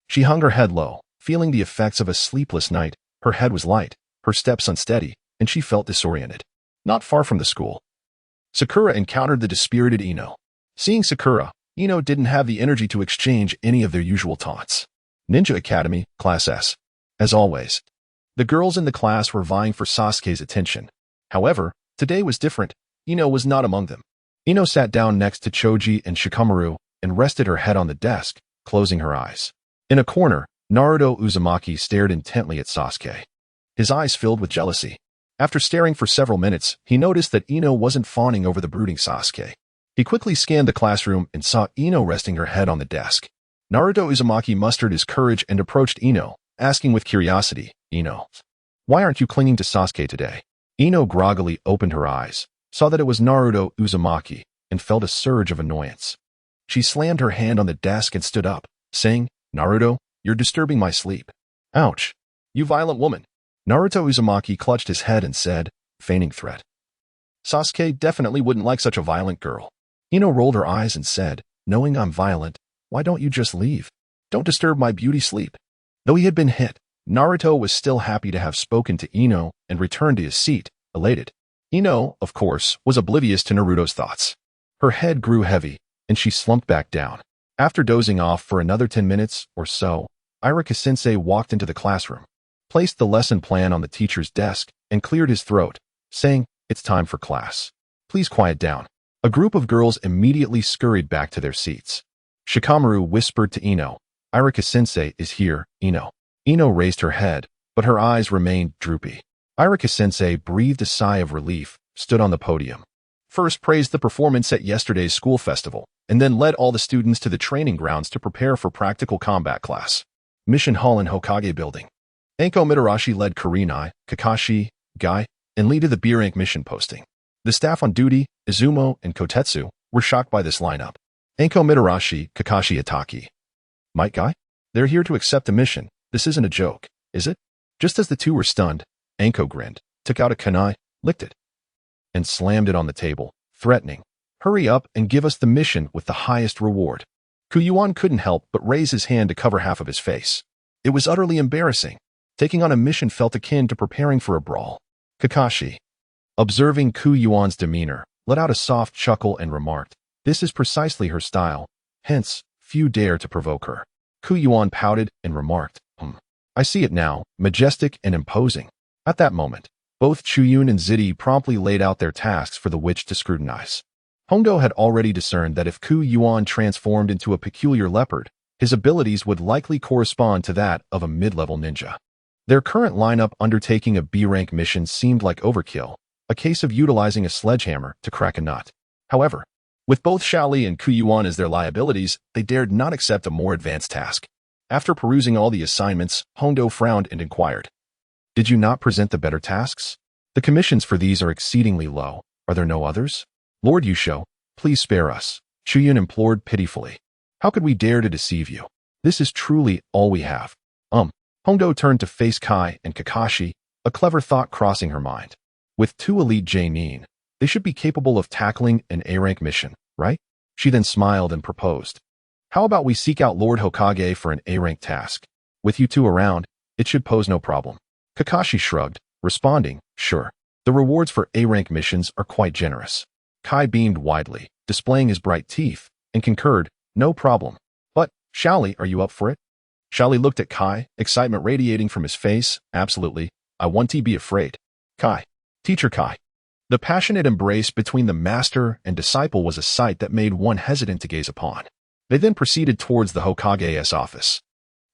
She hung her head low, feeling the effects of a sleepless night. Her head was light, her steps unsteady, and she felt disoriented. Not far from the school, Sakura encountered the dispirited Ino. Seeing Sakura, Ino didn't have the energy to exchange any of their usual taunts. Ninja Academy, Class S. As always, the girls in the class were vying for Sasuke's attention. However, today was different. Ino was not among them. Ino sat down next to Choji and Shikamaru and rested her head on the desk, closing her eyes. In a corner, Naruto Uzumaki stared intently at Sasuke. His eyes filled with jealousy. After staring for several minutes, he noticed that Ino wasn't fawning over the brooding Sasuke. He quickly scanned the classroom and saw Ino resting her head on the desk. Naruto Uzumaki mustered his courage and approached Ino, asking with curiosity, Ino, why aren't you clinging to Sasuke today? Ino groggily opened her eyes, saw that it was Naruto Uzumaki, and felt a surge of annoyance. She slammed her hand on the desk and stood up, saying, Naruto, you're disturbing my sleep. Ouch. You violent woman. Naruto Uzumaki clutched his head and said, feigning threat. Sasuke definitely wouldn't like such a violent girl. Ino rolled her eyes and said, knowing I'm violent, why don't you just leave? Don't disturb my beauty sleep. Though he had been hit, Naruto was still happy to have spoken to Ino and returned to his seat, elated. Ino, of course, was oblivious to Naruto's thoughts. Her head grew heavy, and she slumped back down. After dozing off for another 10 minutes or so, Irika-sensei walked into the classroom, placed the lesson plan on the teacher's desk, and cleared his throat, saying, it's time for class. Please quiet down. A group of girls immediately scurried back to their seats. Shikamaru whispered to Ino, Irika-sensei is here, Ino. Ino raised her head, but her eyes remained droopy. Irika-sensei breathed a sigh of relief, stood on the podium. First praised the performance at yesterday's school festival, and then led all the students to the training grounds to prepare for practical combat class. Mission Hall in Hokage Building. Anko Mitarashi led Kurenai, Kakashi, Guy, and Lee to the B-rank mission posting. The staff on duty, Izumo and Kotetsu, were shocked by this lineup. Anko Mitarashi, Kakashi Ataki. Might Guy? They're here to accept a mission. This isn't a joke, is it? Just as the two were stunned, Anko grinned, took out a kunai, licked it, and slammed it on the table, threatening, hurry up and give us the mission with the highest reward. Yuan couldn't help but raise his hand to cover half of his face. It was utterly embarrassing. Taking on a mission felt akin to preparing for a brawl. Kakashi, observing Yuan's demeanor, let out a soft chuckle and remarked, this is precisely her style, hence, few dare to provoke her. Yuan pouted and remarked, I see it now, majestic and imposing. At that moment, both Chuyun and Zidi promptly laid out their tasks for the witch to scrutinize. Hondo had already discerned that if Yuan transformed into a peculiar leopard, his abilities would likely correspond to that of a mid-level ninja. Their current lineup undertaking a B-rank mission seemed like overkill, a case of utilizing a sledgehammer to crack a nut. However, with both Xiaoli and Yuan as their liabilities, they dared not accept a more advanced task. After perusing all the assignments, Hondo frowned and inquired, did you not present the better tasks? The commissions for these are exceedingly low. Are there no others? Lord Yusho, please spare us. Chuyun implored pitifully. How could we dare to deceive you? This is truly all we have. Hondo turned to face Kai and Kakashi, a clever thought crossing her mind. With two elite J-nin, they should be capable of tackling an A-rank mission, right? She then smiled and proposed. How about we seek out Lord Hokage for an A-rank task? With you two around, it should pose no problem. Kakashi shrugged, responding, sure. The rewards for A-rank missions are quite generous. Kai beamed widely, displaying his bright teeth, and concurred, no problem. But, Xiaoli, are you up for it? Xiaoli looked at Kai, excitement radiating from his face. Absolutely. I want to be afraid. Kai. Teacher Kai. The passionate embrace between the master and disciple was a sight that made one hesitant to gaze upon. They then proceeded towards the Hokage's office.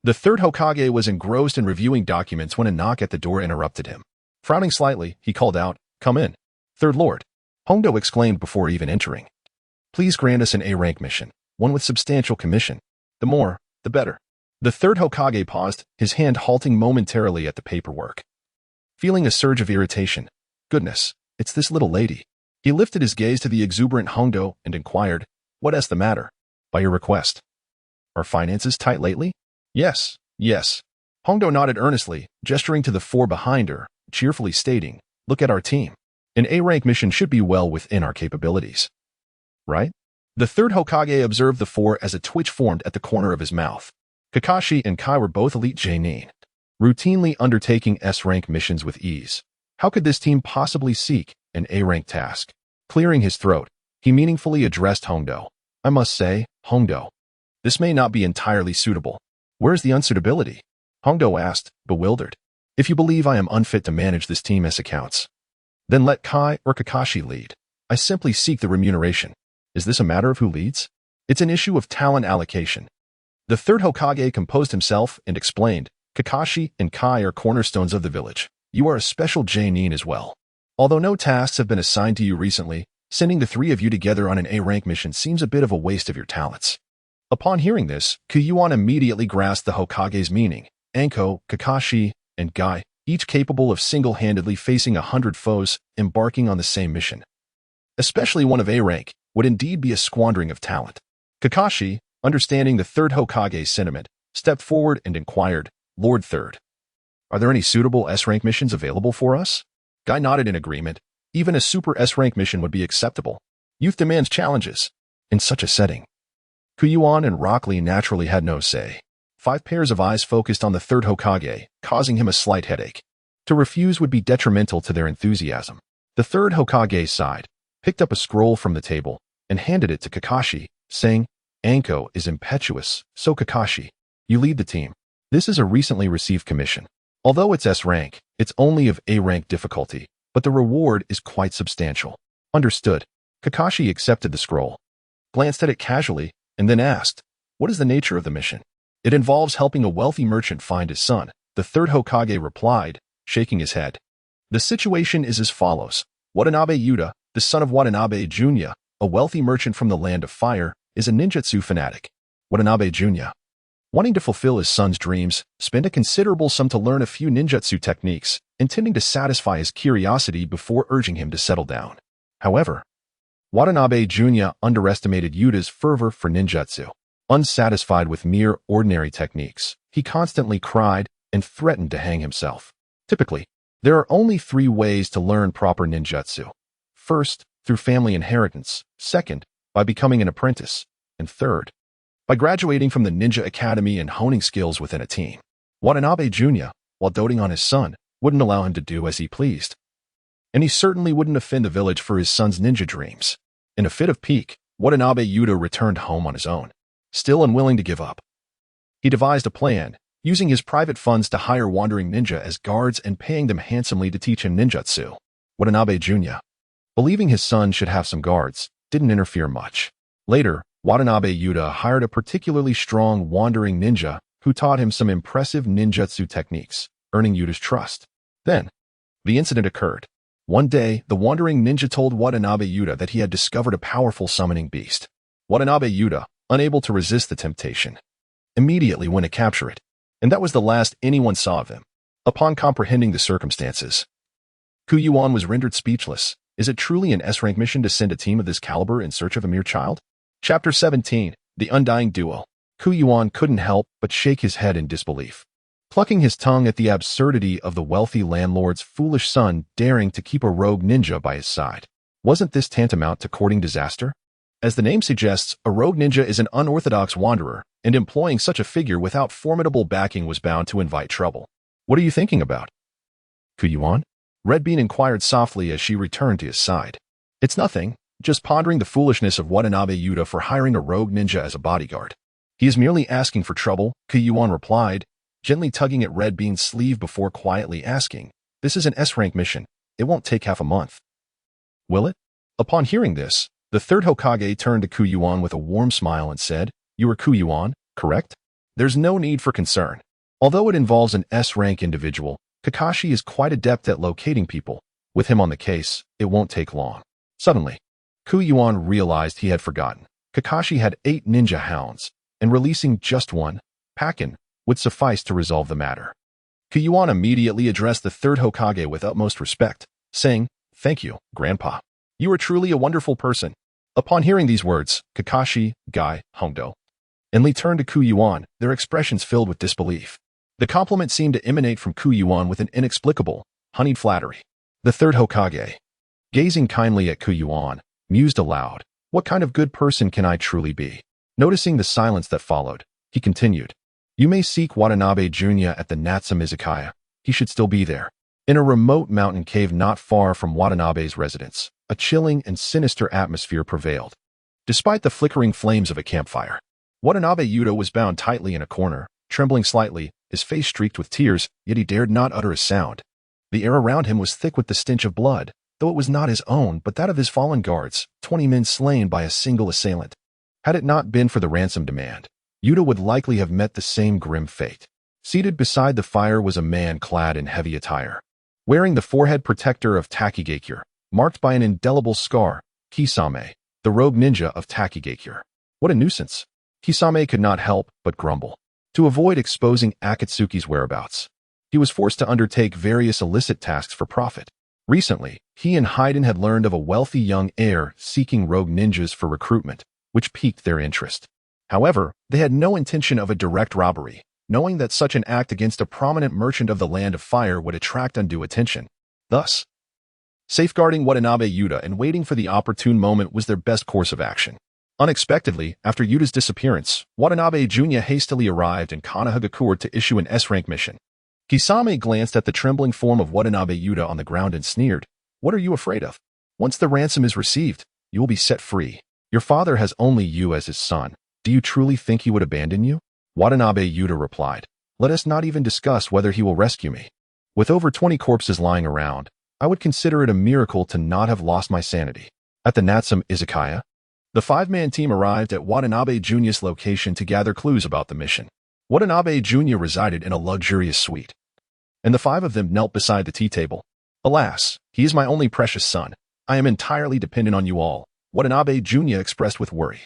The third Hokage was engrossed in reviewing documents when a knock at the door interrupted him. Frowning slightly, he called out, come in. Third Lord. Hondo exclaimed before even entering. Please grant us an A-rank mission, one with substantial commission. The more, the better. The third Hokage paused, his hand halting momentarily at the paperwork. Feeling a surge of irritation. Goodness, it's this little lady. He lifted his gaze to the exuberant Hongdo and inquired, "What's the matter? By your request. Are finances tight lately?" Yes. Hongdo nodded earnestly, gesturing to the four behind her, cheerfully stating, "Look at our team. An A-rank mission should be well within our capabilities. Right?" The third Hokage observed the four as a twitch formed at the corner of his mouth. Kakashi and Kai were both elite Jonin, routinely undertaking S-rank missions with ease. How could this team possibly seek an A-rank task? Clearing his throat, he meaningfully addressed Hongdo. "I must say, Hongdo, this may not be entirely suitable. Where's the unsuitability?" Hongdo asked, bewildered. "If you believe I am unfit to manage this team as accounts, then let Kai or Kakashi lead. I simply seek the remuneration. Is this a matter of who leads? It's an issue of talent allocation." The third Hokage composed himself and explained, "Kakashi and Kai are cornerstones of the village. You are a special Jonin as well. Although no tasks have been assigned to you recently, sending the three of you together on an A-rank mission seems a bit of a waste of your talents." Upon hearing this, Yuan immediately grasped the Hokage's meaning. Anko, Kakashi, and Guy, each capable of single-handedly facing 100 foes embarking on the same mission. Especially one of A-rank, would indeed be a squandering of talent. Kakashi, understanding the third Hokage's sentiment, stepped forward and inquired, "Lord Third, are there any suitable S-rank missions available for us?" Guy nodded in agreement. Even a super S-rank mission would be acceptable. Youth demands challenges. In such a setting, Yuan and Rock Lee naturally had no say. 5 pairs of eyes focused on the third Hokage, causing him a slight headache. To refuse would be detrimental to their enthusiasm. The third Hokage sighed, picked up a scroll from the table, and handed it to Kakashi, saying, "Anko is impetuous, so Kakashi, you lead the team. This is a recently received commission. Although it's S-rank, it's only of A-rank difficulty, but the reward is quite substantial." Understood. Kakashi accepted the scroll, glanced at it casually, and then asked, "What is the nature of the mission?" "It involves helping a wealthy merchant find his son," the third Hokage replied, shaking his head. "The situation is as follows. Watanabe Yuta, the son of Watanabe Junya, a wealthy merchant from the land of fire, is a ninjutsu fanatic. Watanabe Junya, wanting to fulfill his son's dreams, spent a considerable sum to learn a few ninjutsu techniques, intending to satisfy his curiosity before urging him to settle down. However, Watanabe Junya underestimated Yuta's fervor for ninjutsu. Unsatisfied with mere ordinary techniques, he constantly cried and threatened to hang himself. Typically, there are only 3 ways to learn proper ninjutsu. First, through family inheritance. Second, by becoming an apprentice. And third, by graduating from the ninja academy and honing skills within a team. Watanabe Junya, while doting on his son, wouldn't allow him to do as he pleased. And he certainly wouldn't offend the village for his son's ninja dreams. In a fit of pique, Watanabe Yuta returned home on his own, still unwilling to give up. He devised a plan, using his private funds to hire wandering ninja as guards and paying them handsomely to teach him ninjutsu. Watanabe Junya, believing his son should have some guards, didn't interfere much. Later, Watanabe Yuta hired a particularly strong wandering ninja who taught him some impressive ninjutsu techniques, earning Yuta's trust. Then, the incident occurred. One day, the wandering ninja told Watanabe Yuta that he had discovered a powerful summoning beast. Watanabe Yuta, unable to resist the temptation, immediately went to capture it, and that was the last anyone saw of him. Upon comprehending the circumstances, Yuan was rendered speechless. Is it truly an S-rank mission to send a team of this caliber in search of a mere child? Chapter 17, The Undying Duel. Yuan couldn't help but shake his head in disbelief, plucking his tongue at the absurdity of the wealthy landlord's foolish son daring to keep a rogue ninja by his side. Wasn't this tantamount to courting disaster? As the name suggests, a rogue ninja is an unorthodox wanderer, and employing such a figure without formidable backing was bound to invite trouble. What are you thinking about, Yuan? Red Bean inquired softly as she returned to his side. It's nothing, just pondering the foolishness of Watanabe Yuta for hiring a rogue ninja as a bodyguard. He is merely asking for trouble, Yuan replied, gently tugging at Red Bean's sleeve before quietly asking, "This is an S-rank mission. It won't take half a month. Will it?" Upon hearing this, the third Hokage turned to Yuan with a warm smile and said, "You are Yuan, correct? There's no need for concern. Although it involves an S-rank individual, Kakashi is quite adept at locating people. With him on the case, it won't take long." Suddenly, Yuan realized he had forgotten. Kakashi had 8 ninja hounds, and releasing just one, Pakin, would suffice to resolve the matter. Yuan immediately addressed the third Hokage with utmost respect, saying, "Thank you, Grandpa. You are truly a wonderful person." Upon hearing these words, Kakashi, Guy, Hondo, and Lee turned to Yuan, their expressions filled with disbelief. The compliment seemed to emanate from Yuan with an inexplicable, honeyed flattery. The third Hokage, gazing kindly at Yuan, mused aloud, "What kind of good person can I truly be?" Noticing the silence that followed, he continued, "You may seek Watanabe Jr. at the Natsum Izakaya. He should still be there." In a remote mountain cave not far from Watanabe's residence, a chilling and sinister atmosphere prevailed. Despite the flickering flames of a campfire, Watanabe Yuta was bound tightly in a corner, trembling slightly, his face streaked with tears, yet he dared not utter a sound. The air around him was thick with the stench of blood, though it was not his own but that of his fallen guards, 20 men slain by a single assailant. Had it not been for the ransom demand, Yuta would likely have met the same grim fate. Seated beside the fire was a man clad in heavy attire, wearing the forehead protector of Takigakure, marked by an indelible scar, Kisame, the rogue ninja of Takigakure. What a nuisance! Kisame could not help but grumble. To avoid exposing Akatsuki's whereabouts, he was forced to undertake various illicit tasks for profit. Recently, he and Hayden had learned of a wealthy young heir seeking rogue ninjas for recruitment, which piqued their interest. However, they had no intention of a direct robbery, knowing that such an act against a prominent merchant of the Land of Fire would attract undue attention. Thus, safeguarding Watanabe Yuta and waiting for the opportune moment was their best course of action. Unexpectedly, after Yuta's disappearance, Watanabe Jr. hastily arrived in Konohagakure to issue an S-rank mission. Kisame glanced at the trembling form of Watanabe Yuta on the ground and sneered, "What are you afraid of? Once the ransom is received, you will be set free. Your father has only you as his son. Do you truly think he would abandon you?" Watanabe Yuta replied, "Let us not even discuss whether he will rescue me. With over 20 corpses lying around, I would consider it a miracle to not have lost my sanity." At the Natsum Izakaya, the 5-man team arrived at Watanabe Jr.'s location to gather clues about the mission. Watanabe Jr. resided in a luxurious suite, and the 5 of them knelt beside the tea table. "Alas, he is my only precious son. I am entirely dependent on you all," Watanabe Jr. expressed with worry.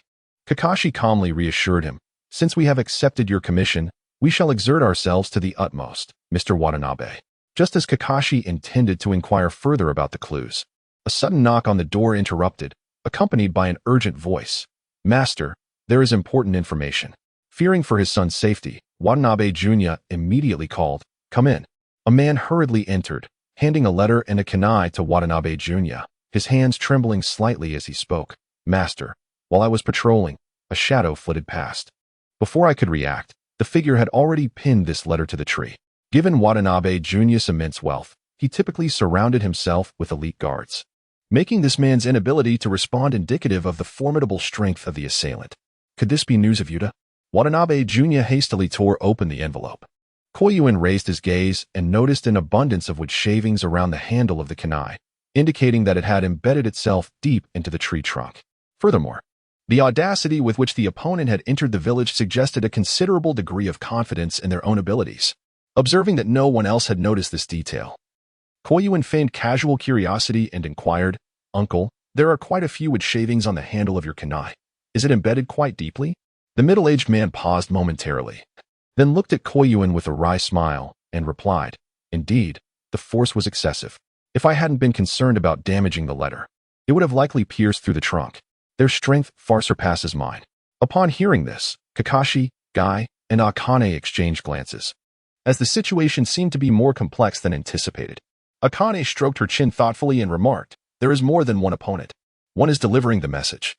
Kakashi calmly reassured him, "Since we have accepted your commission, we shall exert ourselves to the utmost, Mr. Watanabe." Just as Kakashi intended to inquire further about the clues, a sudden knock on the door interrupted, accompanied by an urgent voice. "Master, there is important information." Fearing for his son's safety, Watanabe Jr. immediately called, "Come in." A man hurriedly entered, handing a letter and a kunai to Watanabe Jr., his hands trembling slightly as he spoke. "Master, while I was patrolling, a shadow flitted past. Before I could react, the figure had already pinned this letter to the tree." Given Watanabe Jr.'s immense wealth, he typically surrounded himself with elite guards, making this man's inability to respond indicative of the formidable strength of the assailant. Could this be news of Yuta? Watanabe Jr. hastily tore open the envelope. Yuan raised his gaze and noticed an abundance of wood shavings around the handle of the kunai, indicating that it had embedded itself deep into the tree trunk. Furthermore, the audacity with which the opponent had entered the village suggested a considerable degree of confidence in their own abilities. Observing that no one else had noticed this detail, Yuan feigned casual curiosity and inquired, "Uncle, there are quite a few wood shavings on the handle of your kunai. Is it embedded quite deeply?" The middle-aged man paused momentarily, then looked at Yuan with a wry smile and replied, "Indeed, the force was excessive. If I hadn't been concerned about damaging the letter, it would have likely pierced through the trunk. Their strength far surpasses mine." Upon hearing this, Kakashi, Guy, and Akane exchanged glances, as the situation seemed to be more complex than anticipated. Akane stroked her chin thoughtfully and remarked, "There is more than one opponent. One is delivering the message,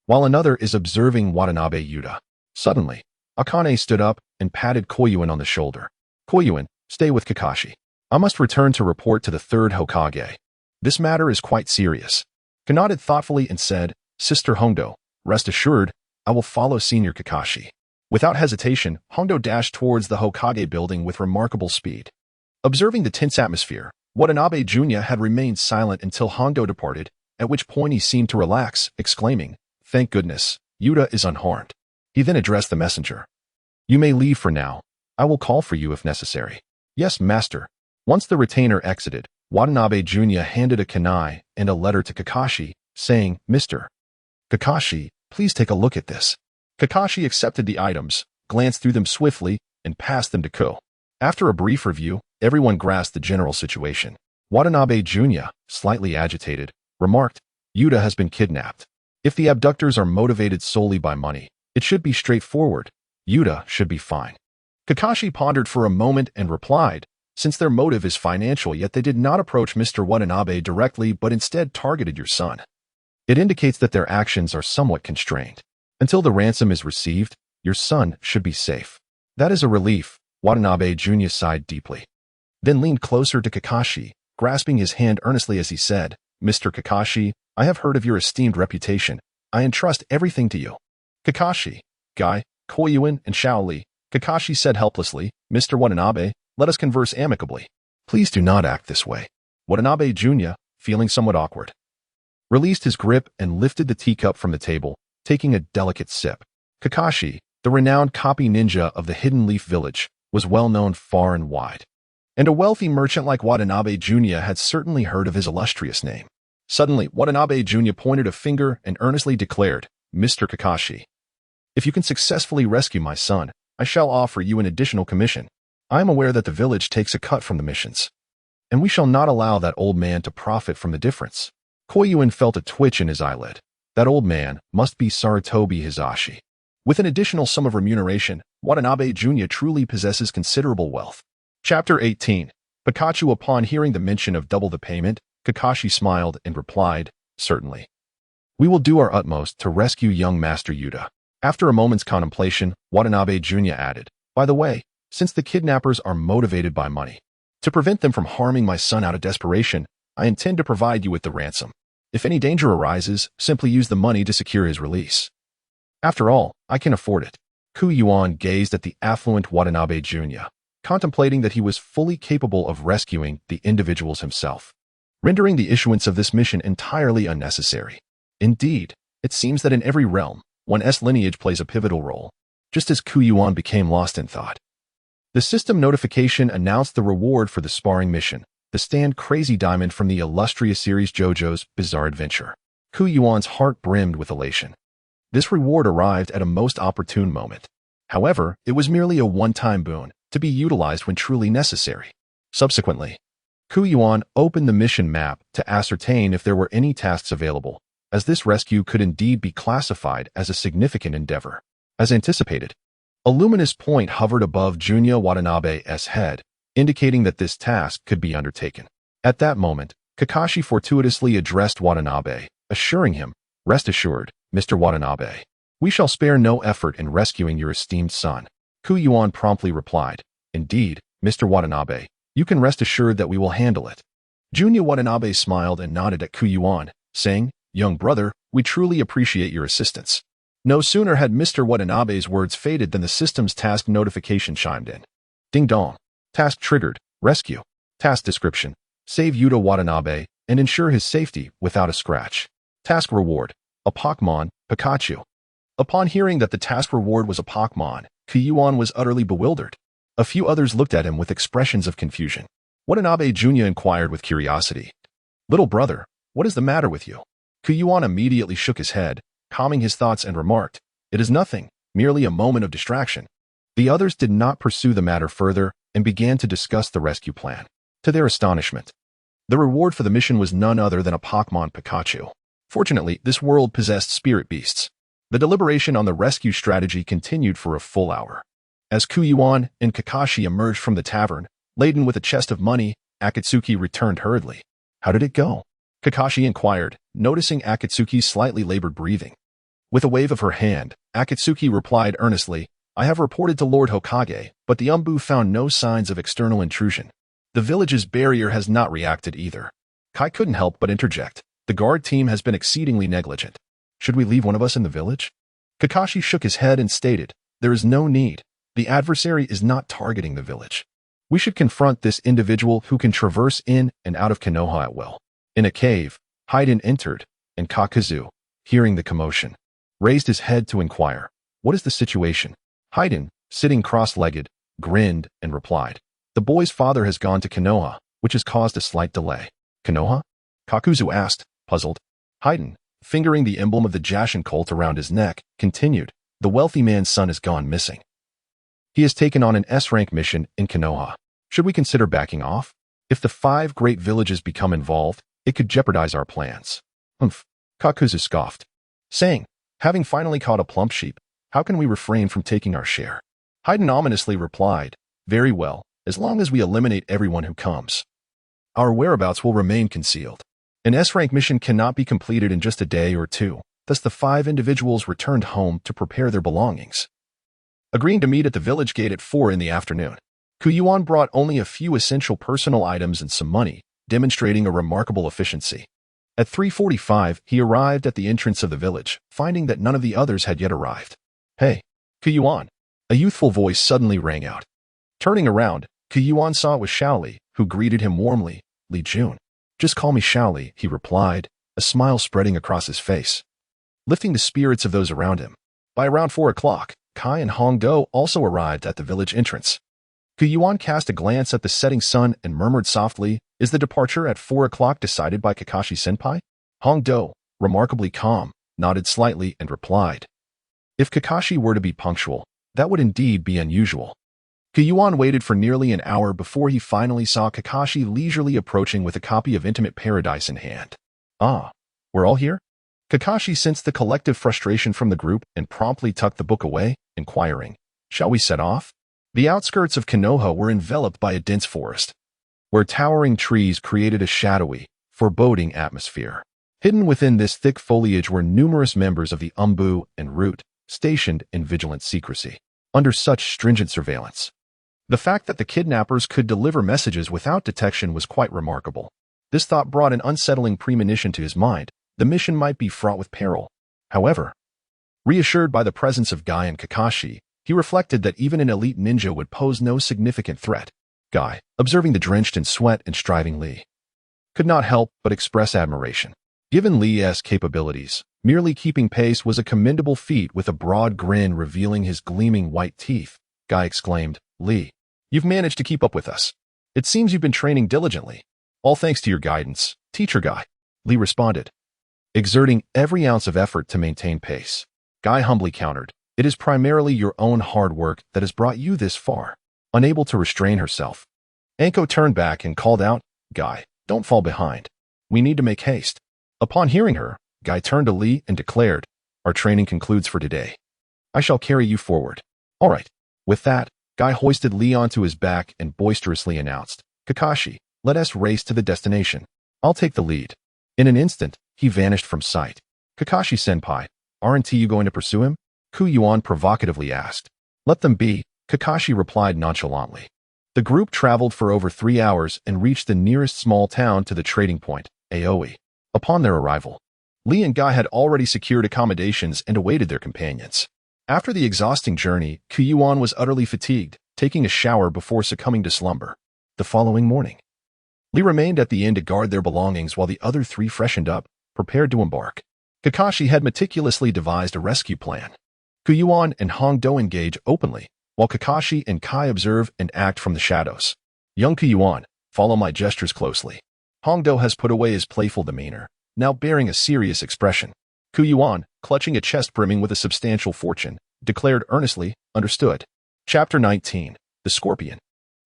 while another is observing Watanabe Yuta." Suddenly, Akane stood up and patted Yuan on the shoulder. "Yuan, stay with Kakashi. I must return to report to the third Hokage. This matter is quite serious." He nodded thoughtfully and said, "Sister Hondo, rest assured, I will follow Senior Kakashi." Without hesitation, Hondo dashed towards the Hokage building with remarkable speed. Observing the tense atmosphere, Watanabe Jr. had remained silent until Hondo departed, at which point he seemed to relax, exclaiming, "Thank goodness, Yuta is unharmed." He then addressed the messenger. "You may leave for now. I will call for you if necessary." "Yes, master." Once the retainer exited, Watanabe Jr. handed a kunai and a letter to Kakashi, saying, "Mr. Kakashi, please take a look at this." Kakashi accepted the items, glanced through them swiftly, and passed them to Ko. After a brief review, everyone grasped the general situation. Watanabe Jr., slightly agitated, remarked, "Yuta has been kidnapped. If the abductors are motivated solely by money, it should be straightforward. Yuta should be fine." Kakashi pondered for a moment and replied, "Since their motive is financial, yet they did not approach Mr. Watanabe directly but instead targeted your son. It indicates that their actions are somewhat constrained. Until the ransom is received, your son should be safe." "That is a relief," Watanabe Jr. sighed deeply. Then leaned closer to Kakashi, grasping his hand earnestly as he said, "Mr. Kakashi, I have heard of your esteemed reputation. I entrust everything to you." "Kakashi, Guy, Koyuin, and Shaoli," Kakashi said helplessly, "Mr. Watanabe, let us converse amicably." "Please do not act this way." Watanabe Jr., feeling somewhat awkward, released his grip and lifted the teacup from the table, taking a delicate sip. Kakashi, the renowned copy ninja of the Hidden Leaf Village, was well known far and wide. And a wealthy merchant like Watanabe Jr. had certainly heard of his illustrious name. Suddenly, Watanabe Jr. pointed a finger and earnestly declared, "Mr. Kakashi, if you can successfully rescue my son, I shall offer you an additional commission. I am aware that the village takes a cut from the missions, and we shall not allow that old man to profit from the difference." Koyuin felt a twitch in his eyelid. That old man must be Sarutobi Hisashi. With an additional sum of remuneration, Watanabe Jr. truly possesses considerable wealth. Chapter 18. Pikachu. Upon hearing the mention of double the payment, Kakashi smiled and replied, "Certainly. We will do our utmost to rescue young Master Yuta." After a moment's contemplation, Watanabe Jr. added, "By the way, since the kidnappers are motivated by money, to prevent them from harming my son out of desperation, I intend to provide you with the ransom. If any danger arises, simply use the money to secure his release. After all, I can afford it." Yuan gazed at the affluent Watanabe Jr., contemplating that he was fully capable of rescuing the individuals himself, rendering the issuance of this mission entirely unnecessary. Indeed, it seems that in every realm, one's lineage plays a pivotal role, just as Yuan became lost in thought. The system notification announced the reward for the sparring mission, the Stand Crazy Diamond from the illustrious series JoJo's Bizarre Adventure. Yuan's heart brimmed with elation. This reward arrived at a most opportune moment. However, it was merely a one-time boon, to be utilized when truly necessary. Subsequently, Yuan opened the mission map to ascertain if there were any tasks available, as this rescue could indeed be classified as a significant endeavor. As anticipated, a luminous point hovered above Junya Watanabe's head, indicating that this task could be undertaken. At that moment, Kakashi fortuitously addressed Watanabe, assuring him, "Rest assured, Mr. Watanabe, we shall spare no effort in rescuing your esteemed son." Yuan promptly replied, "Indeed, Mr. Watanabe, you can rest assured that we will handle it." Junya Watanabe smiled and nodded at Yuan, saying, "Young brother, we truly appreciate your assistance." No sooner had Mr. Watanabe's words faded than the system's task notification chimed in. Ding dong. Task triggered. Rescue. Task description: save Yuta Watanabe and ensure his safety without a scratch. Task reward: a Pokemon, Pikachu. Upon hearing that the task reward was a Pokemon, Yuan was utterly bewildered. A few others looked at him with expressions of confusion. Watanabe Jr. inquired with curiosity, "Little brother, what is the matter with you?" Yuan immediately shook his head, calming his thoughts, and remarked, "It is nothing, merely a moment of distraction." The others did not pursue the matter further and began to discuss the rescue plan. To their astonishment, the reward for the mission was none other than a Pokemon Pikachu. Fortunately, this world possessed spirit beasts. The deliberation on the rescue strategy continued for a full hour. As Yuan and Kakashi emerged from the tavern, laden with a chest of money, Akatsuki returned hurriedly. "How did it go?" Kakashi inquired, noticing Akatsuki's slightly labored breathing. With a wave of her hand, Akatsuki replied earnestly, "I have reported to Lord Hokage, but the Umbu found no signs of external intrusion. The village's barrier has not reacted either." Kai couldn't help but interject, "The guard team has been exceedingly negligent. Should we leave one of us in the village?" Kakashi shook his head and stated, "There is no need. The adversary is not targeting the village. We should confront this individual who can traverse in and out of Konoha at will." In a cave, Haiden entered, and Kakuzu, hearing the commotion, raised his head to inquire, "What is the situation?" Haiden, sitting cross-legged, grinned and replied, "The boy's father has gone to Konoha, which has caused a slight delay." "Konoha?" Kakuzu asked, puzzled. Haiden, fingering the emblem of the Jashin cult around his neck, continued, "The wealthy man's son has gone missing. He has taken on an S-rank mission in Konoha. Should we consider backing off? If the 5 great villages become involved, it could jeopardize our plans." "Humph," Kakuzu scoffed, saying, "Having finally caught a plump sheep, how can we refrain from taking our share?" Haydn ominously replied, "Very well, as long as we eliminate everyone who comes. Our whereabouts will remain concealed. An S-rank mission cannot be completed in just a day or two, thus the 5 individuals returned home to prepare their belongings, agreeing to meet at the village gate at 4 in the afternoon. Yuan brought only a few essential personal items and some money, demonstrating a remarkable efficiency. At 3:45, he arrived at the entrance of the village, finding that none of the others had yet arrived. "Hey, Yuan," a youthful voice suddenly rang out. Turning around, Yuan saw it was Shaoli, who greeted him warmly. "Li Jun." "Just call me Shaoli," he replied, a smile spreading across his face, lifting the spirits of those around him. By around 4 o'clock, Kai and Hongdo also arrived at the village entrance. Yuan cast a glance at the setting sun and murmured softly, "Is the departure at 4 o'clock decided by Kakashi-senpai?" Hongdo, remarkably calm, nodded slightly and replied, "If Kakashi were to be punctual, that would indeed be unusual." Yuan waited for nearly an hour before he finally saw Kakashi leisurely approaching with a copy of Intimate Paradise in hand. "Ah, we're all here?" Kakashi sensed the collective frustration from the group and promptly tucked the book away, inquiring, "Shall we set off?" The outskirts of Konoha were enveloped by a dense forest, where towering trees created a shadowy, foreboding atmosphere. Hidden within this thick foliage were numerous members of the Umbu and Root, stationed in vigilant secrecy, under such stringent surveillance. The fact that the kidnappers could deliver messages without detection was quite remarkable. This thought brought an unsettling premonition to his mind. The mission might be fraught with peril. However, reassured by the presence of Guy and Kakashi, he reflected that even an elite ninja would pose no significant threat. Guy, observing the drenched in sweat and striving Lee, could not help but express admiration. Given Lee's capabilities, merely keeping pace was a commendable feat. With a broad grin revealing his gleaming white teeth, Guy exclaimed, "Lee, you've managed to keep up with us. It seems you've been training diligently." "All thanks to your guidance, Teacher Guy," Lee responded, exerting every ounce of effort to maintain pace. Guy humbly countered, "It is primarily your own hard work that has brought you this far." Unable to restrain herself, Anko turned back and called out, "Guy, don't fall behind. We need to make haste." Upon hearing her, Guy turned to Lee and declared, "Our training concludes for today. I shall carry you forward." "All right." With that, Guy hoisted Lee onto his back and boisterously announced, "Kakashi, let us race to the destination. I'll take the lead." In an instant, he vanished from sight. "Kakashi-senpai, aren't you going to pursue him?" Yuan provocatively asked. "Let them be," Kakashi replied nonchalantly. The group traveled for over 3 hours and reached the nearest small town to the trading point, Aoi. Upon their arrival, Lee and Guy had already secured accommodations and awaited their companions. After the exhausting journey, Yuan was utterly fatigued, taking a shower before succumbing to slumber. The following morning, Lee remained at the inn to guard their belongings while the other 3 freshened up, prepared to embark. Kakashi had meticulously devised a rescue plan. Yuan and Hongdo engage openly, while Kakashi and Kai observe and act from the shadows. Young Yuan, follow my gestures closely. Hongdo has put away his playful demeanor, now bearing a serious expression. Yuan, clutching a chest brimming with a substantial fortune, declared earnestly, "Understood." Chapter 19. The Scorpion.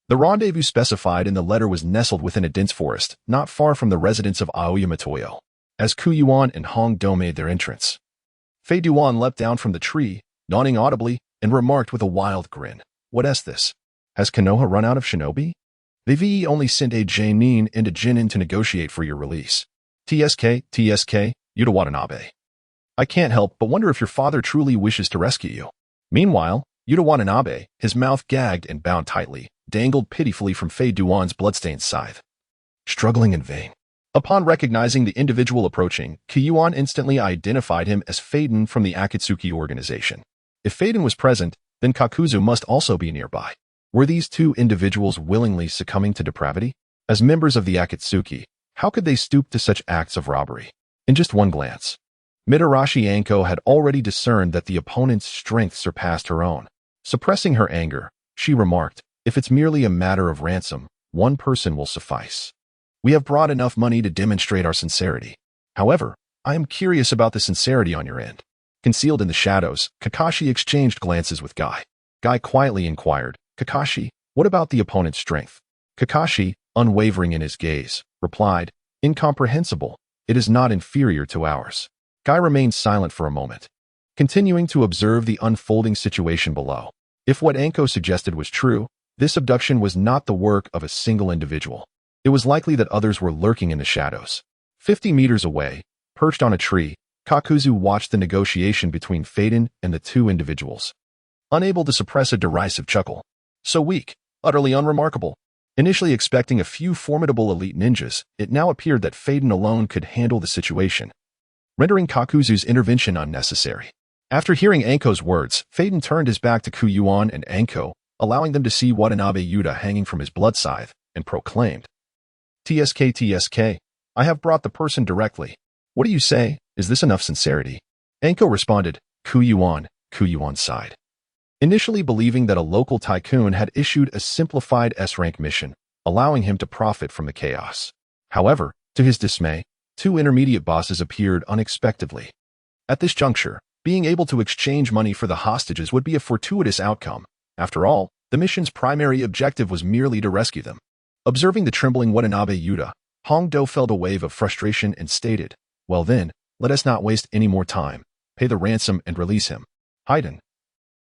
The rendezvous specified in the letter was nestled within a dense forest, not far from the residence of Aoyama Toyo. As Yuan and Hongdo made their entrance, Fei Duan leapt down from the tree, yawning audibly, and remarked with a wild grin, "What is this? Has Konoha run out of shinobi? They've only sent a Jainin into Jinin to negotiate for your release. TSK, Yuta Watanabe. I can't help but wonder if your father truly wishes to rescue you." Meanwhile, Yuta Watanabe, his mouth gagged and bound tightly, dangled pitifully from Fei Duan's bloodstained scythe, struggling in vain. Upon recognizing the individual approaching, Yuan instantly identified him as Faden from the Akatsuki organization. If Faden was present, then Kakuzu must also be nearby. Were these 2 individuals willingly succumbing to depravity? As members of the Akatsuki, how could they stoop to such acts of robbery? In just one glance, Mitarashi Anko had already discerned that the opponent's strength surpassed her own. Suppressing her anger, she remarked, "If it's merely a matter of ransom, 1 person will suffice. We have brought enough money to demonstrate our sincerity. However, I am curious about the sincerity on your end. Concealed in the shadows, Kakashi exchanged glances with Guy. Guy quietly inquired, Kakashi, what about the opponent's strength? Kakashi, unwavering in his gaze, replied, incomprehensible. It is not inferior to ours. Guy remained silent for a moment, continuing to observe the unfolding situation below. If what Anko suggested was true, this abduction was not the work of a single individual. It was likely that others were lurking in the shadows. 50 meters away, perched on a tree, Kakuzu watched the negotiation between Faden and the two individuals, unable to suppress a derisive chuckle. So weak, utterly unremarkable. Initially expecting a few formidable elite ninjas, it now appeared that Faden alone could handle the situation, rendering Kakuzu's intervention unnecessary. After hearing Anko's words, Faden turned his back to Yuan and Anko, allowing them to see Watanabe Yuta hanging from his blood scythe, and proclaimed, TSK, I have brought the person directly. What do you say? Is this enough sincerity? Anko responded, Yuan sighed, initially believing that a local tycoon had issued a simplified S-rank mission, allowing him to profit from the chaos. However, to his dismay, two intermediate bosses appeared unexpectedly. At this juncture, being able to exchange money for the hostages would be a fortuitous outcome. After all, the mission's primary objective was merely to rescue them. Observing the trembling Watanabe Yuta, Hongdo felt a wave of frustration and stated, well then, let us not waste any more time. Pay the ransom and release him. Haydn,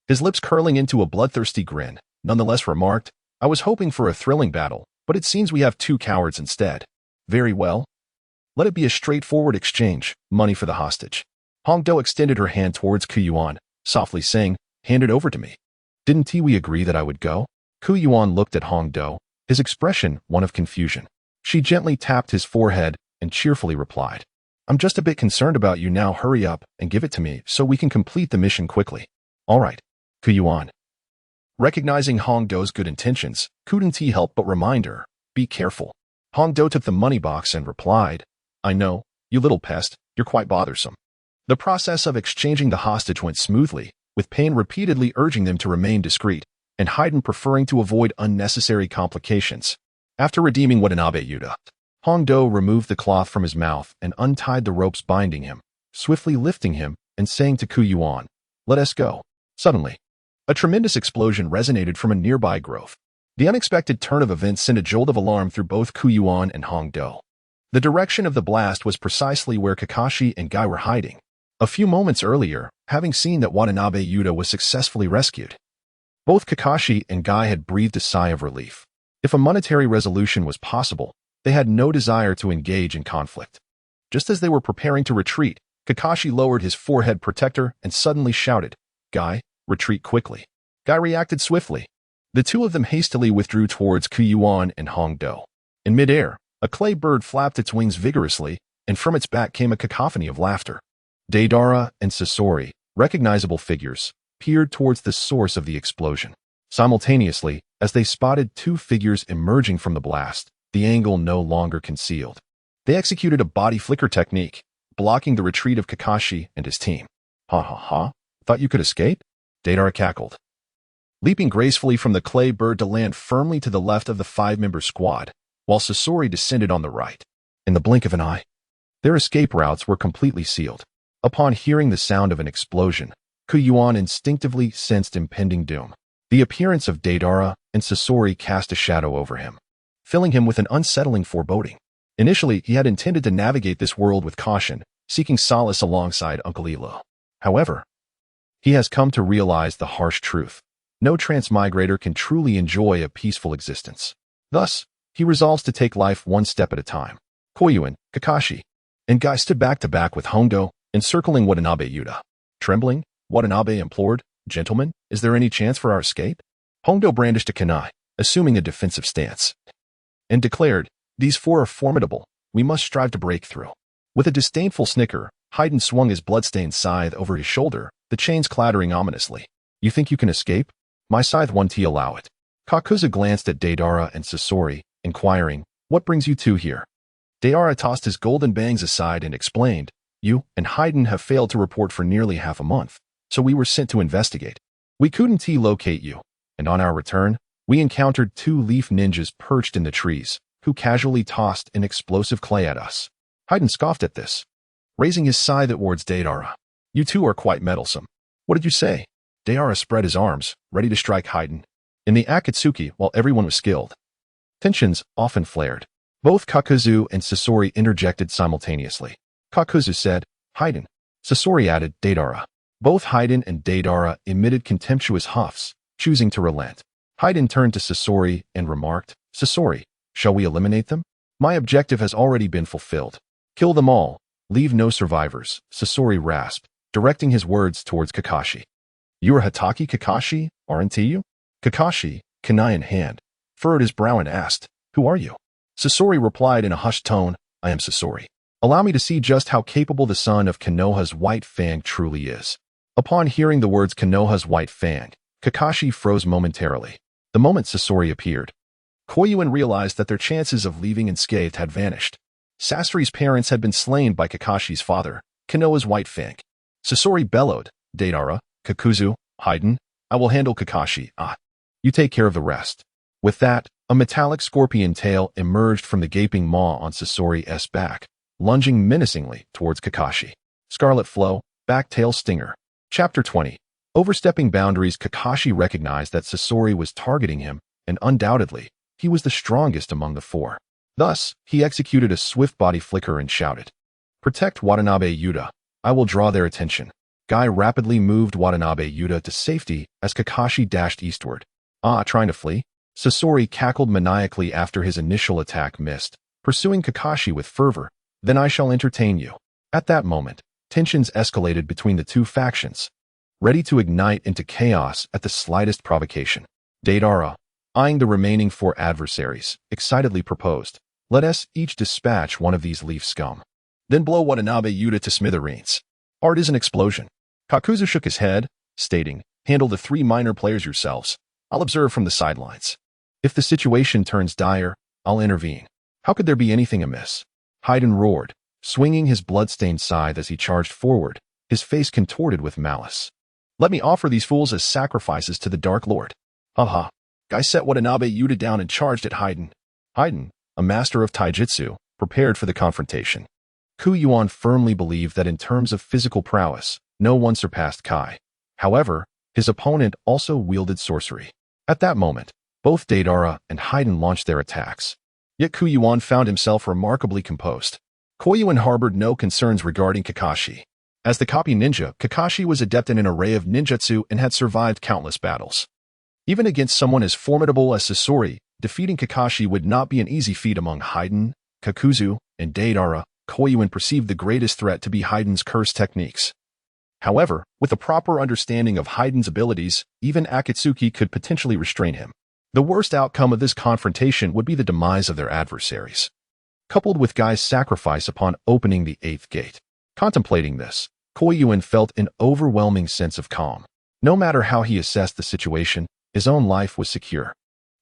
his lips curling into a bloodthirsty grin, nonetheless remarked, I was hoping for a thrilling battle, but it seems we have two cowards instead. Very well. Let it be a straightforward exchange, money for the hostage. Hongdo extended her hand towards Yuan, softly saying, hand it over to me. Didn't we agree that I would go? Yuan looked at Hongdo, his expression one of confusion. She gently tapped his forehead and cheerfully replied, I'm just a bit concerned about you now. Hurry up and give it to me so we can complete the mission quickly. All right, Yuan. Recognizing Hongdo's good intentions, couldn't he help but remind her, be careful. Hongdo took the money box and replied, I know, you little pest, you're quite bothersome. The process of exchanging the hostage went smoothly, with Pain repeatedly urging them to remain discreet, and Haydn preferring to avoid unnecessary complications. After redeeming Watanabe Yuta, Hongdo removed the cloth from his mouth and untied the ropes binding him, swiftly lifting him and saying to Yuan, let us go. Suddenly, a tremendous explosion resonated from a nearby grove. The unexpected turn of events sent a jolt of alarm through both Yuan and Hongdo. The direction of the blast was precisely where Kakashi and Guy were hiding, a few moments earlier, having seen that Watanabe Yuta was successfully rescued. Both Kakashi and Guy had breathed a sigh of relief. If a monetary resolution was possible, they had no desire to engage in conflict. Just as they were preparing to retreat, Kakashi lowered his forehead protector and suddenly shouted, Guy, retreat quickly. Guy reacted swiftly. The two of them hastily withdrew towards Yuan and Hongdo. In midair, a clay bird flapped its wings vigorously, and from its back came a cacophony of laughter. Deidara and Sasori, recognizable figures, peered towards the source of the explosion. Simultaneously, as they spotted two figures emerging from the blast, the angle no longer concealed. They executed a body flicker technique, blocking the retreat of Kakashi and his team. Ha ha ha, thought you could escape? Deidara cackled, leaping gracefully from the clay bird to land firmly to the left of the five-member squad, while Sasori descended on the right. In the blink of an eye, their escape routes were completely sealed. Upon hearing the sound of an explosion, Yuan instinctively sensed impending doom. The appearance of Deidara and Sasori cast a shadow over him, filling him with an unsettling foreboding. Initially, he had intended to navigate this world with caution, seeking solace alongside Uncle Elo. However, he has come to realize the harsh truth. No transmigrator can truly enjoy a peaceful existence. Thus, he resolves to take life one step at a time. Koyuin, Kakashi, and Guy stood back to back with Hongdo, encircling Watanabe Yuta. Trembling, Watanabe implored, Gentlemen, is there any chance for our escape? Hongdo brandished a kunai, assuming a defensive stance, and declared, These four are formidable. We must strive to break through. With a disdainful snicker, Haydn swung his bloodstained scythe over his shoulder, the chains clattering ominously. You think you can escape? My scythe won't allow it. Kakuzu glanced at Deidara and Sasori, inquiring, What brings you two here? Deidara tossed his golden bangs aside and explained, You and Haydn have failed to report for nearly half a month, so we were sent to investigate. We couldn't locate you, and on our return, we encountered two leaf ninjas perched in the trees, who casually tossed an explosive clay at us. Haydn scoffed at this. raising his scythe towards Deidara. You two are quite meddlesome. What did you say? Deidara spread his arms, ready to strike Haiden. In the Akatsuki, while everyone was skilled, tensions often flared. Both Kakuzu and Sasori interjected simultaneously. Kakuzu said, Haiden. Sasori added, Deidara. Both Haiden and Deidara emitted contemptuous huffs, choosing to relent. Haiden turned to Sasori and remarked, Sasori, shall we eliminate them? My objective has already been fulfilled. Kill them all. Leave no survivors, Sasori rasped, directing his words towards Kakashi. You are Hatake Kakashi, aren't you? Kakashi, kunai in hand, furrowed his brow and asked, Who are you? Sasori replied in a hushed tone, I am Sasori. Allow me to see just how capable the son of Konoha's White Fang truly is. Upon hearing the words Konoha's White Fang, Kakashi froze momentarily. The moment Sasori appeared, Koyuin realized that their chances of leaving unscathed had vanished. Sasori's parents had been slain by Kakashi's father, Konoha's White Fang. Sasori bellowed, Deidara, Kakuzu, Haiden, I will handle Kakashi, you take care of the rest. With that, a metallic scorpion tail emerged from the gaping maw on Sasori's back, lunging menacingly towards Kakashi. Scarlet Flow, Back Tail Stinger. Chapter 20. Overstepping boundaries. Kakashi recognized that Sasori was targeting him, and undoubtedly, he was the strongest among the four. Thus, he executed a swift body flicker and shouted, Protect Watanabe Yuta. I will draw their attention. Guy rapidly moved Watanabe Yuta to safety as Kakashi dashed eastward. Trying to flee? Sasori cackled maniacally after his initial attack missed, pursuing Kakashi with fervor. Then I shall entertain you. At that moment, tensions escalated between the two factions, ready to ignite into chaos at the slightest provocation. Deidara, eyeing the remaining four adversaries, excitedly proposed, Let us each dispatch one of these leaf scum. Then blow Watanabe Yuta to smithereens. Art is an explosion. Kakuzu shook his head, stating, Handle the three minor players yourselves. I'll observe from the sidelines. If the situation turns dire, I'll intervene. How could there be anything amiss? Haiden roared, swinging his blood-stained scythe as he charged forward, his face contorted with malice. Let me offer these fools as sacrifices to the Dark Lord. Haha. Guy set Watanabe Yuta down and charged at Haiden. Haiden, a master of taijutsu, prepared for the confrontation. Yuan firmly believed that in terms of physical prowess, no one surpassed Kai. However, his opponent also wielded sorcery. At that moment, both Deidara and Haiden launched their attacks. Yet Yuan found himself remarkably composed. Koyuin harbored no concerns regarding Kakashi. As the copy ninja, Kakashi was adept in an array of ninjutsu and had survived countless battles. Even against someone as formidable as Sasori, defeating Kakashi would not be an easy feat. Among Haiden, Kakuzu, and Deidara, Koyuin perceived the greatest threat to be Haiden's curse techniques. However, with a proper understanding of Haiden's abilities, even Akatsuki could potentially restrain him. The worst outcome of this confrontation would be the demise of their adversaries, coupled with Guy's sacrifice upon opening the 8th gate. Contemplating this, Koyuin felt an overwhelming sense of calm. No matter how he assessed the situation, his own life was secure.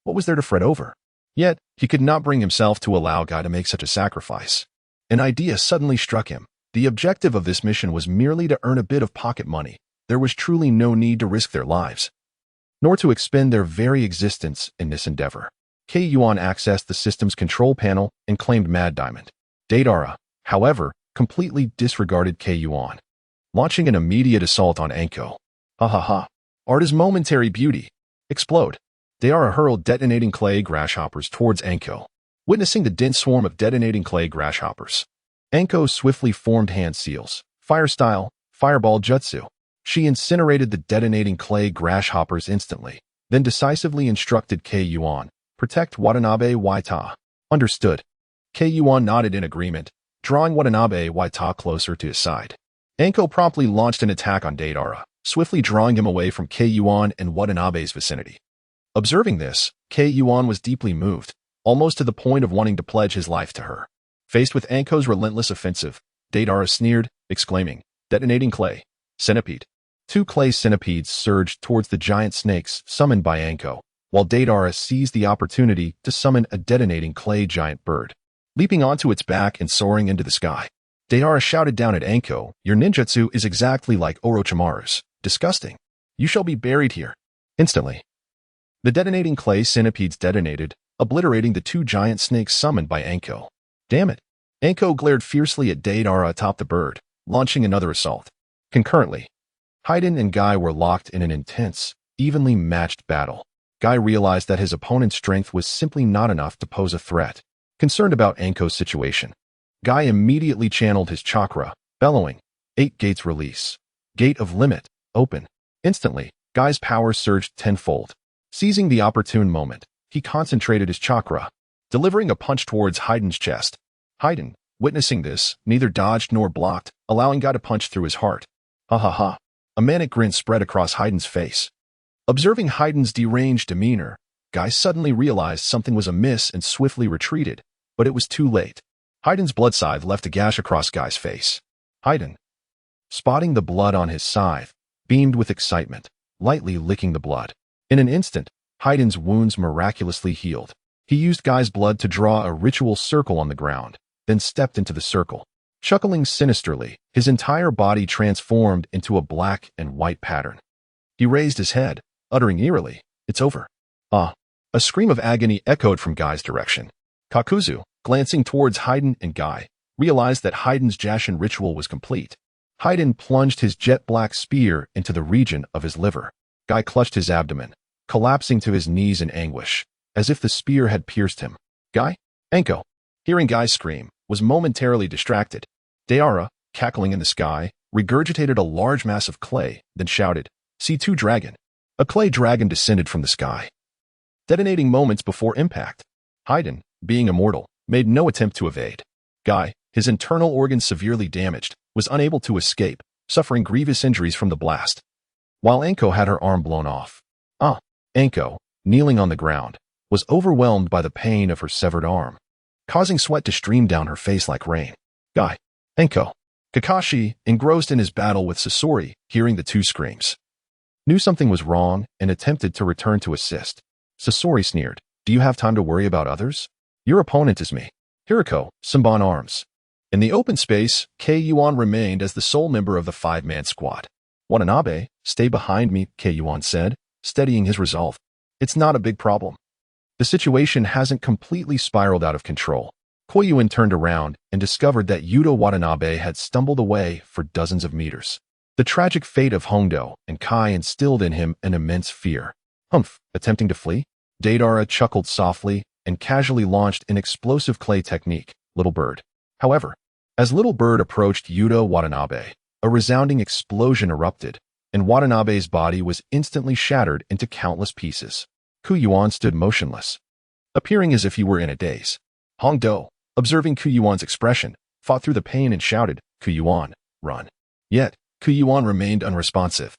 What was there to fret over? Yet, he could not bring himself to allow Guy to make such a sacrifice. An idea suddenly struck him. The objective of this mission was merely to earn a bit of pocket money. There was truly no need to risk their lives, nor to expend their very existence in this endeavor. Yuan accessed the system's control panel and claimed Mad Diamond. Deidara, however, completely disregarded Yuan, launching an immediate assault on Anko. Art is momentary beauty. Explode. Deidara hurled detonating clay grasshoppers towards Anko. Witnessing the dense swarm of detonating clay grasshoppers, Anko swiftly formed hand seals, fire-style, fireball jutsu. She incinerated the detonating clay grasshoppers instantly, then decisively instructed Yuan, protect Watanabe Waita. Understood. Yuan nodded in agreement, drawing Watanabe Waita closer to his side. Anko promptly launched an attack on Deidara, swiftly drawing him away from Yuan and Watanabe's vicinity. Observing this, Yuan was deeply moved, almost to the point of wanting to pledge his life to her. Faced with Anko's relentless offensive, Deidara sneered, exclaiming, Detonating clay. Centipede. 2 clay centipedes surged towards the giant snakes summoned by Anko, while Deidara seized the opportunity to summon a detonating clay giant bird. Leaping onto its back and soaring into the sky, Deidara shouted down at Anko, Your ninjutsu is exactly like Orochimaru's. Disgusting. You shall be buried here. Instantly, the detonating clay centipedes detonated, obliterating the 2 giant snakes summoned by Anko. Damn it. Anko glared fiercely at Deidara atop the bird, launching another assault. Concurrently, Haydn and Guy were locked in an intense, evenly matched battle. Guy realized that his opponent's strength was simply not enough to pose a threat. Concerned about Anko's situation, Guy immediately channeled his chakra, bellowing, 8 gates release. Gate of limit, open. Instantly, Guy's power surged tenfold. Seizing the opportune moment, he concentrated his chakra, delivering a punch towards Haydn's chest. Haydn, witnessing this, neither dodged nor blocked, allowing Guy to punch through his heart. Ha ha ha. A manic grin spread across Haydn's face. Observing Haydn's deranged demeanor, Guy suddenly realized something was amiss and swiftly retreated, but it was too late. Haydn's blood scythe left a gash across Guy's face. Haydn, spotting the blood on his scythe, beamed with excitement, lightly licking the blood. In an instant, Haydn's wounds miraculously healed. He used Guy's blood to draw a ritual circle on the ground, then stepped into the circle. Chuckling sinisterly, his entire body transformed into a black and white pattern. He raised his head, uttering eerily, "It's over." Ah! A scream of agony echoed from Guy's direction. Kakuzu, glancing towards Haydn and Guy, realized that Haydn's Jashin ritual was complete. Haydn plunged his jet-black spear into the region of his liver. Guy clutched his abdomen, collapsing to his knees in anguish, as if the spear had pierced him. Guy? Anko, hearing Guy's scream, was momentarily distracted. Deara, cackling in the sky, regurgitated a large mass of clay, then shouted, "C2 dragon." A clay dragon descended from the sky, detonating moments before impact. Haydn, being immortal, made no attempt to evade. Guy, his internal organs severely damaged, was unable to escape, suffering grievous injuries from the blast, while Anko had her arm blown off. Anko, kneeling on the ground, was overwhelmed by the pain of her severed arm, causing sweat to stream down her face like rain. Guy, Anko. Kakashi, engrossed in his battle with Sasori, hearing the two screams, knew something was wrong and attempted to return to assist. Sasori sneered, "Do you have time to worry about others? Your opponent is me." Hiriko, Simban arms. In the open space, Yuan remained as the sole member of the 5-man squad. "Watanabe, stay behind me," Yuan said, steadying his resolve. "It's not a big problem. The situation hasn't completely spiraled out of control." Koyuin turned around and discovered that Yuta Watanabe had stumbled away for dozens of meters. The tragic fate of Hongdo and Kai instilled in him an immense fear. Attempting to flee? Deidara chuckled softly and casually launched an explosive clay technique, Little Bird. However, as Little Bird approached Yuta Watanabe, a resounding explosion erupted, and Watanabe's body was instantly shattered into countless pieces. Kuyuan stood motionless, appearing as if he were in a daze. Hongdo, observing Kuyuan's expression, fought through the pain and shouted, "Kuyuan, run." Yet, Kuyuan remained unresponsive,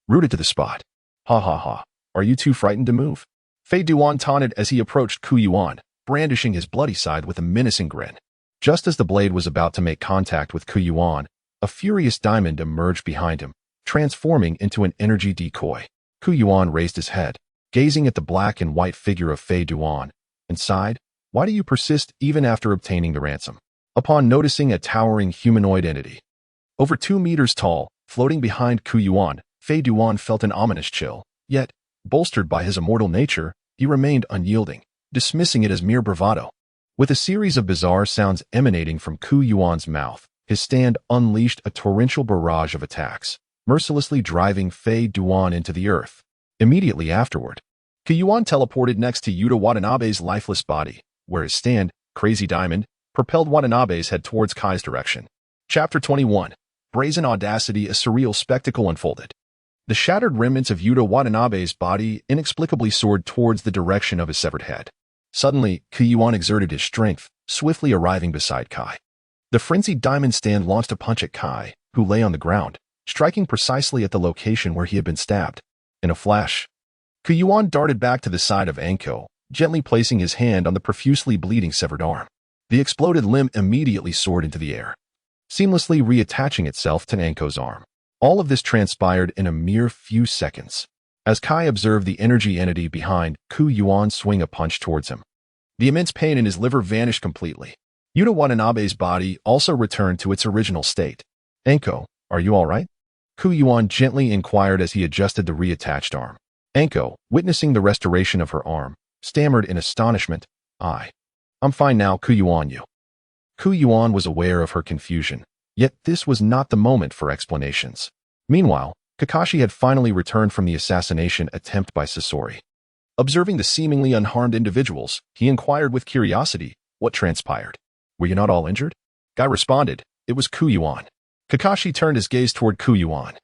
rooted to the spot. "Ha ha ha, are you too frightened to move?" Fei Duan taunted as he approached Kuyuan, brandishing his bloody side with a menacing grin. Just as the blade was about to make contact with Kuyuan, a furious diamond emerged behind him, transforming into an energy decoy. Kuyuan raised his head, gazing at the black and white figure of Fei Duan, and sighed, "Why do you persist even after obtaining the ransom?" Upon noticing a towering humanoid entity, over 2 meters tall, floating behind Kuyuan, Fei Duan felt an ominous chill, yet, bolstered by his immortal nature, he remained unyielding, dismissing it as mere bravado. With a series of bizarre sounds emanating from Kuyuan's mouth, his stand unleashed a torrential barrage of attacks, mercilessly driving Fei Duan into the earth. Immediately afterward, Kuyuan teleported next to Yuta Watanabe's lifeless body, where his stand, Crazy Diamond, propelled Watanabe's head towards Kai's direction. Chapter 21. Brazen Audacity. A surreal spectacle unfolded. The shattered remnants of Yuta Watanabe's body inexplicably soared towards the direction of his severed head. Suddenly, Kuyuan exerted his strength, swiftly arriving beside Kai. The frenzied diamond stand launched a punch at Kai, who lay on the ground, striking precisely at the location where he had been stabbed. In a flash, Kuyuan darted back to the side of Anko, gently placing his hand on the profusely bleeding severed arm. The exploded limb immediately soared into the air, seamlessly reattaching itself to Anko's arm. All of this transpired in a mere few seconds, as Kai observed the energy entity behind Kuyuan swing a punch towards him. The immense pain in his liver vanished completely. Yuta Watanabe's body also returned to its original state. "Anko, are you all right?" Kuyuan gently inquired as he adjusted the reattached arm. Anko, witnessing the restoration of her arm, stammered in astonishment, "I'm fine now, Kuyuan." Kuyuan was aware of her confusion, Yet this was not the moment for explanations. Meanwhile, Kakashi had finally returned from the assassination attempt by Sasori. Observing the seemingly unharmed individuals, he inquired with curiosity, "What transpired? Were you not all injured?" Guy responded, "It was Yuan." Kakashi turned his gaze toward Yuan,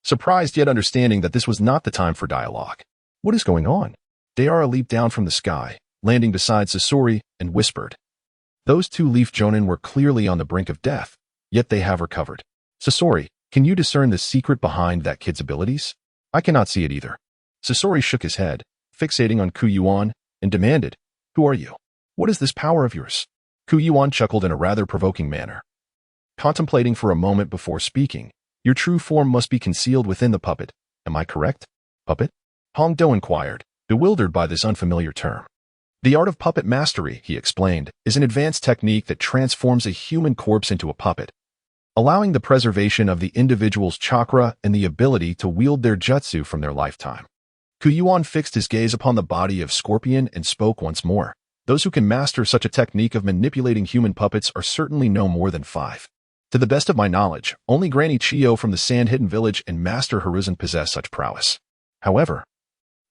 surprised yet understanding that this was not the time for dialogue. "What is going on?" Deara leaped down from the sky, landing beside Sasori, and whispered. "Those two Leaf Jonin were clearly on the brink of death, yet they have recovered. Sasori, can you discern the secret behind that kid's abilities?" "I cannot see it either." Sasori shook his head, fixating on Yuan, and demanded, "Who are you? What is this power of yours?" Yuan chuckled in a rather provoking manner, contemplating for a moment before speaking. "Your true form must be concealed within the puppet. Am I correct?" "Puppet?" Hongdo inquired, bewildered by this unfamiliar term. "The art of puppet mastery," he explained, "is an advanced technique that transforms a human corpse into a puppet, allowing the preservation of the individual's chakra and the ability to wield their jutsu from their lifetime." Yuan fixed his gaze upon the body of Scorpion and spoke once more. "Those who can master such a technique of manipulating human puppets are certainly no more than 5. To the best of my knowledge, only Granny Chio from the Sand-Hidden Village and Master Hiruzen possess such prowess. However,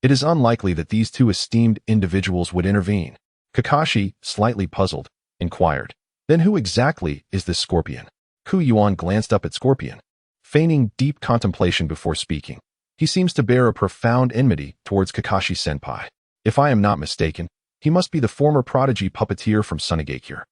it is unlikely that these two esteemed individuals would intervene." Kakashi, slightly puzzled, inquired, "Then who exactly is this Scorpion?" Yuan glanced up at Scorpion, feigning deep contemplation before speaking. "He seems to bear a profound enmity towards Kakashi-senpai. If I am not mistaken, he must be the former prodigy puppeteer from Sunigakure,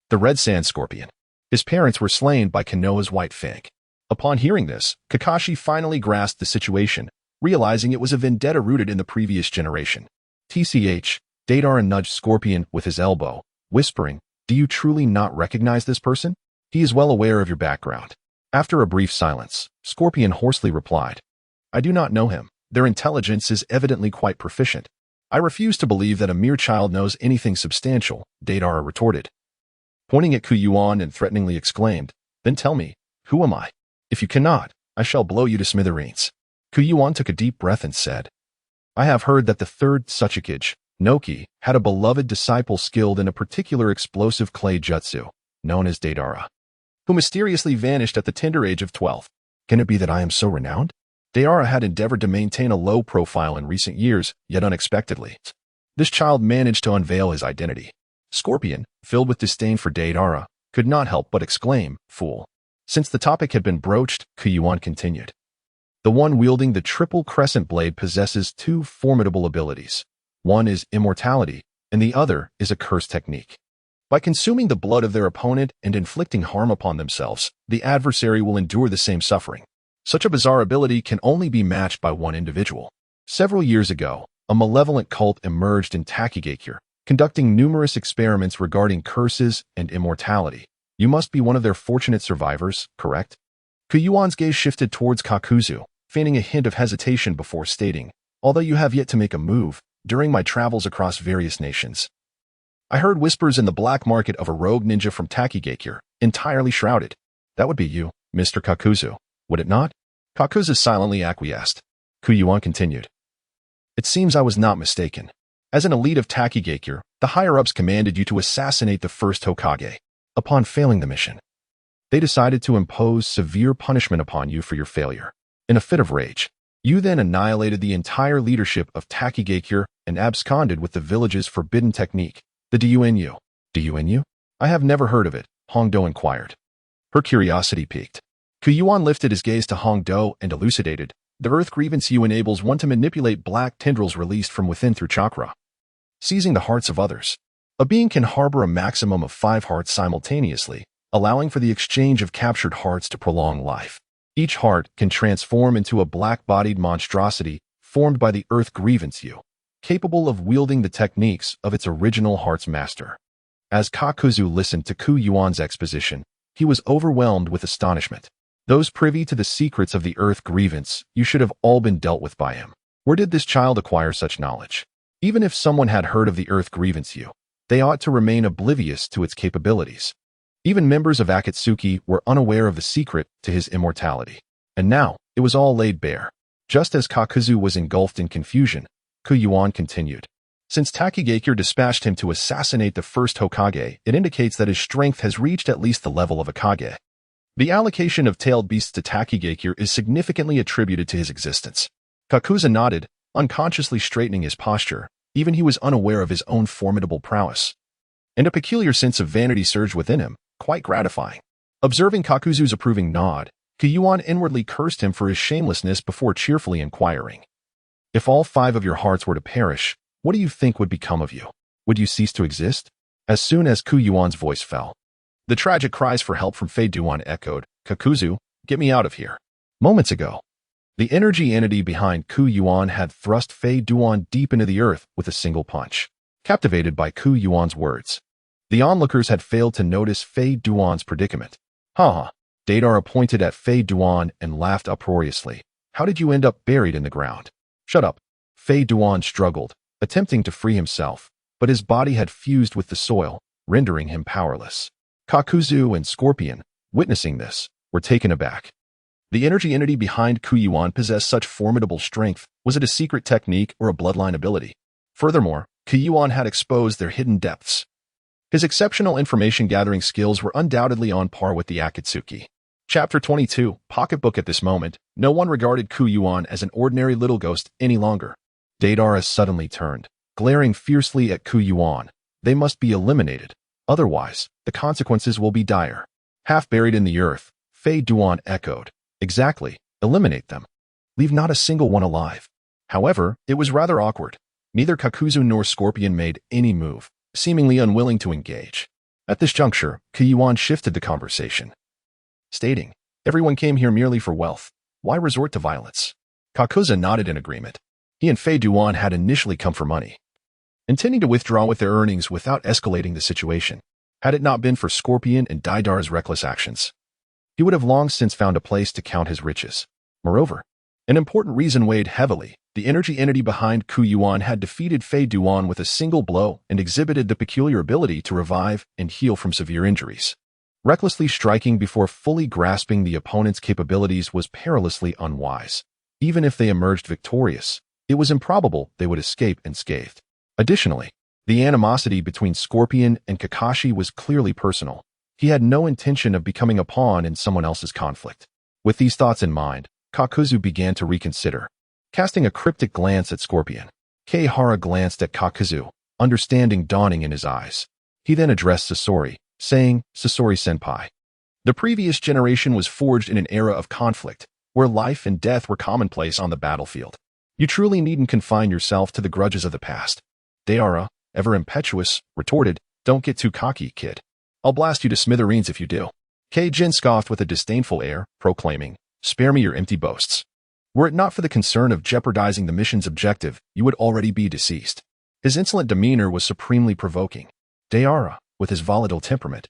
the Red Sand Scorpion. His parents were slain by Konoha's White Fang." Upon hearing this, Kakashi finally grasped the situation, realizing it was a vendetta rooted in the previous generation. "TCH, Deidara nudged Scorpion with his elbow, whispering, "Do you truly not recognize this person? He is well aware of your background." After a brief silence, Scorpion hoarsely replied, "I do not know him. Their intelligence is evidently quite proficient." "I refuse to believe that a mere child knows anything substantial," Deidara retorted, pointing at Yuan and threateningly exclaimed, "Then tell me, who am I? If you cannot, I shall blow you to smithereens." Yuan took a deep breath and said, "I have heard that the third Tsuchikage, Noki, had a beloved disciple skilled in a particular explosive clay jutsu, known as Deidara, who mysteriously vanished at the tender age of 12. Can it be that I am so renowned?" Deidara had endeavored to maintain a low profile in recent years, yet unexpectedly, this child managed to unveil his identity. Scorpion, filled with disdain for Deidara, could not help but exclaim, "Fool." Since the topic had been broached, Yuan continued. "The one wielding the triple crescent blade possesses 2 formidable abilities. One is immortality, and the other is a curse technique. By consuming the blood of their opponent and inflicting harm upon themselves, the adversary will endure the same suffering. Such a bizarre ability can only be matched by one individual. Several years ago, a malevolent cult emerged in Takigakure, conducting numerous experiments regarding curses and immortality. You must be one of their fortunate survivors, correct?" Yuan's gaze shifted towards Kakuzu, feigning a hint of hesitation before stating, "Although you have yet to make a move, during my travels across various nations, I heard whispers in the black market of a rogue ninja from Takigakure, entirely shrouded. That would be you, Mr. Kakuzu, would it not?" Kakuzu silently acquiesced. Yuan continued, "It seems I was not mistaken. As an elite of Takigakure, the higher-ups commanded you to assassinate the first Hokage. Upon failing the mission, they decided to impose severe punishment upon you for your failure. In a fit of rage, you then annihilated the entire leadership of Takigakure and absconded with the village's forbidden technique, the Dyuenyu." "Dyuenyu? I have never heard of it," Hongdo inquired. Her curiosity piqued. Yuan lifted his gaze to Hongdo and elucidated, "The Earth Grievance You enables one to manipulate black tendrils released from within through chakra, seizing the hearts of others. A being can harbor a maximum of 5 hearts simultaneously, allowing for the exchange of captured hearts to prolong life. Each heart can transform into a black-bodied monstrosity formed by the Earth Grievance You, capable of wielding the techniques of its original heart's master." As Kakuzu listened to Yuan's exposition, he was overwhelmed with astonishment. Those privy to the secrets of the Earth Grievance You should have all been dealt with by him. Where did this child acquire such knowledge? Even if someone had heard of the Earth Grievance You, they ought to remain oblivious to its capabilities. Even members of Akatsuki were unaware of the secret to his immortality. And now, it was all laid bare. Just as Kakuzu was engulfed in confusion, Yuan continued, "Since Takigakure dispatched him to assassinate the first Hokage, it indicates that his strength has reached at least the level of a Kage. The allocation of tailed beasts to Takigakure is significantly attributed to his existence. Kakuzu nodded, unconsciously straightening his posture. Even he was unaware of his own formidable prowess. And a peculiar sense of vanity surged within him, quite gratifying. Observing Kakuzu's approving nod, Yuan inwardly cursed him for his shamelessness before cheerfully inquiring. If all 5 of your hearts were to perish, what do you think would become of you? Would you cease to exist? As soon as Yuan's voice fell, the tragic cries for help from Yuan echoed, Kakuzu, get me out of here. Moments ago, the energy entity behind Yuan had thrust Yuan deep into the earth with a single punch. Captivated by Yuan's words, the onlookers had failed to notice Yuan's predicament. Ha! Deidara pointed at Yuan and laughed uproariously. How did you end up buried in the ground? Shut up. Yuan struggled, attempting to free himself, but his body had fused with the soil, rendering him powerless. Kakuzu and Scorpion, witnessing this, were taken aback. The energy entity behind Yuan possessed such formidable strength. Was it a secret technique or a bloodline ability? Furthermore, Yuan had exposed their hidden depths. His exceptional information-gathering skills were undoubtedly on par with the Akatsuki. Chapter 22, Pocketbook. At this moment, no one regarded Yuan as an ordinary little ghost any longer. Deidara suddenly turned, glaring fiercely at Yuan. They must be eliminated. Otherwise, the consequences will be dire. Half buried in the earth, Yuan echoed. Exactly, eliminate them. Leave not a single one alive. However, it was rather awkward. Neither Kakuzu nor Scorpion made any move, seemingly unwilling to engage. At this juncture, Yuan shifted the conversation, stating, everyone came here merely for wealth. Why resort to violence? Kakuzu nodded in agreement. He and Yuan had initially come for money, intending to withdraw with their earnings without escalating the situation. Had it not been for Scorpion and Deidara's reckless actions, he would have long since found a place to count his riches. Moreover, an important reason weighed heavily. The energy entity behind Yuan had defeated Yuan with a single blow and exhibited the peculiar ability to revive and heal from severe injuries. Recklessly striking before fully grasping the opponent's capabilities was perilously unwise. Even if they emerged victorious, it was improbable they would escape unscathed. Additionally, the animosity between Scorpion and Kakashi was clearly personal. He had no intention of becoming a pawn in someone else's conflict. With these thoughts in mind, Kakuzu began to reconsider. Casting a cryptic glance at Scorpion, Keihara glanced at Kakuzu, understanding dawning in his eyes. He then addressed Sasori, saying, Sasori-senpai. The previous generation was forged in an era of conflict, where life and death were commonplace on the battlefield. You truly needn't confine yourself to the grudges of the past. Deidara, ever impetuous, retorted, don't get too cocky, kid. I'll blast you to smithereens if you do. Keijin scoffed with a disdainful air, proclaiming, spare me your empty boasts. Were it not for the concern of jeopardizing the mission's objective, you would already be deceased. His insolent demeanor was supremely provoking. Deidara, with his volatile temperament,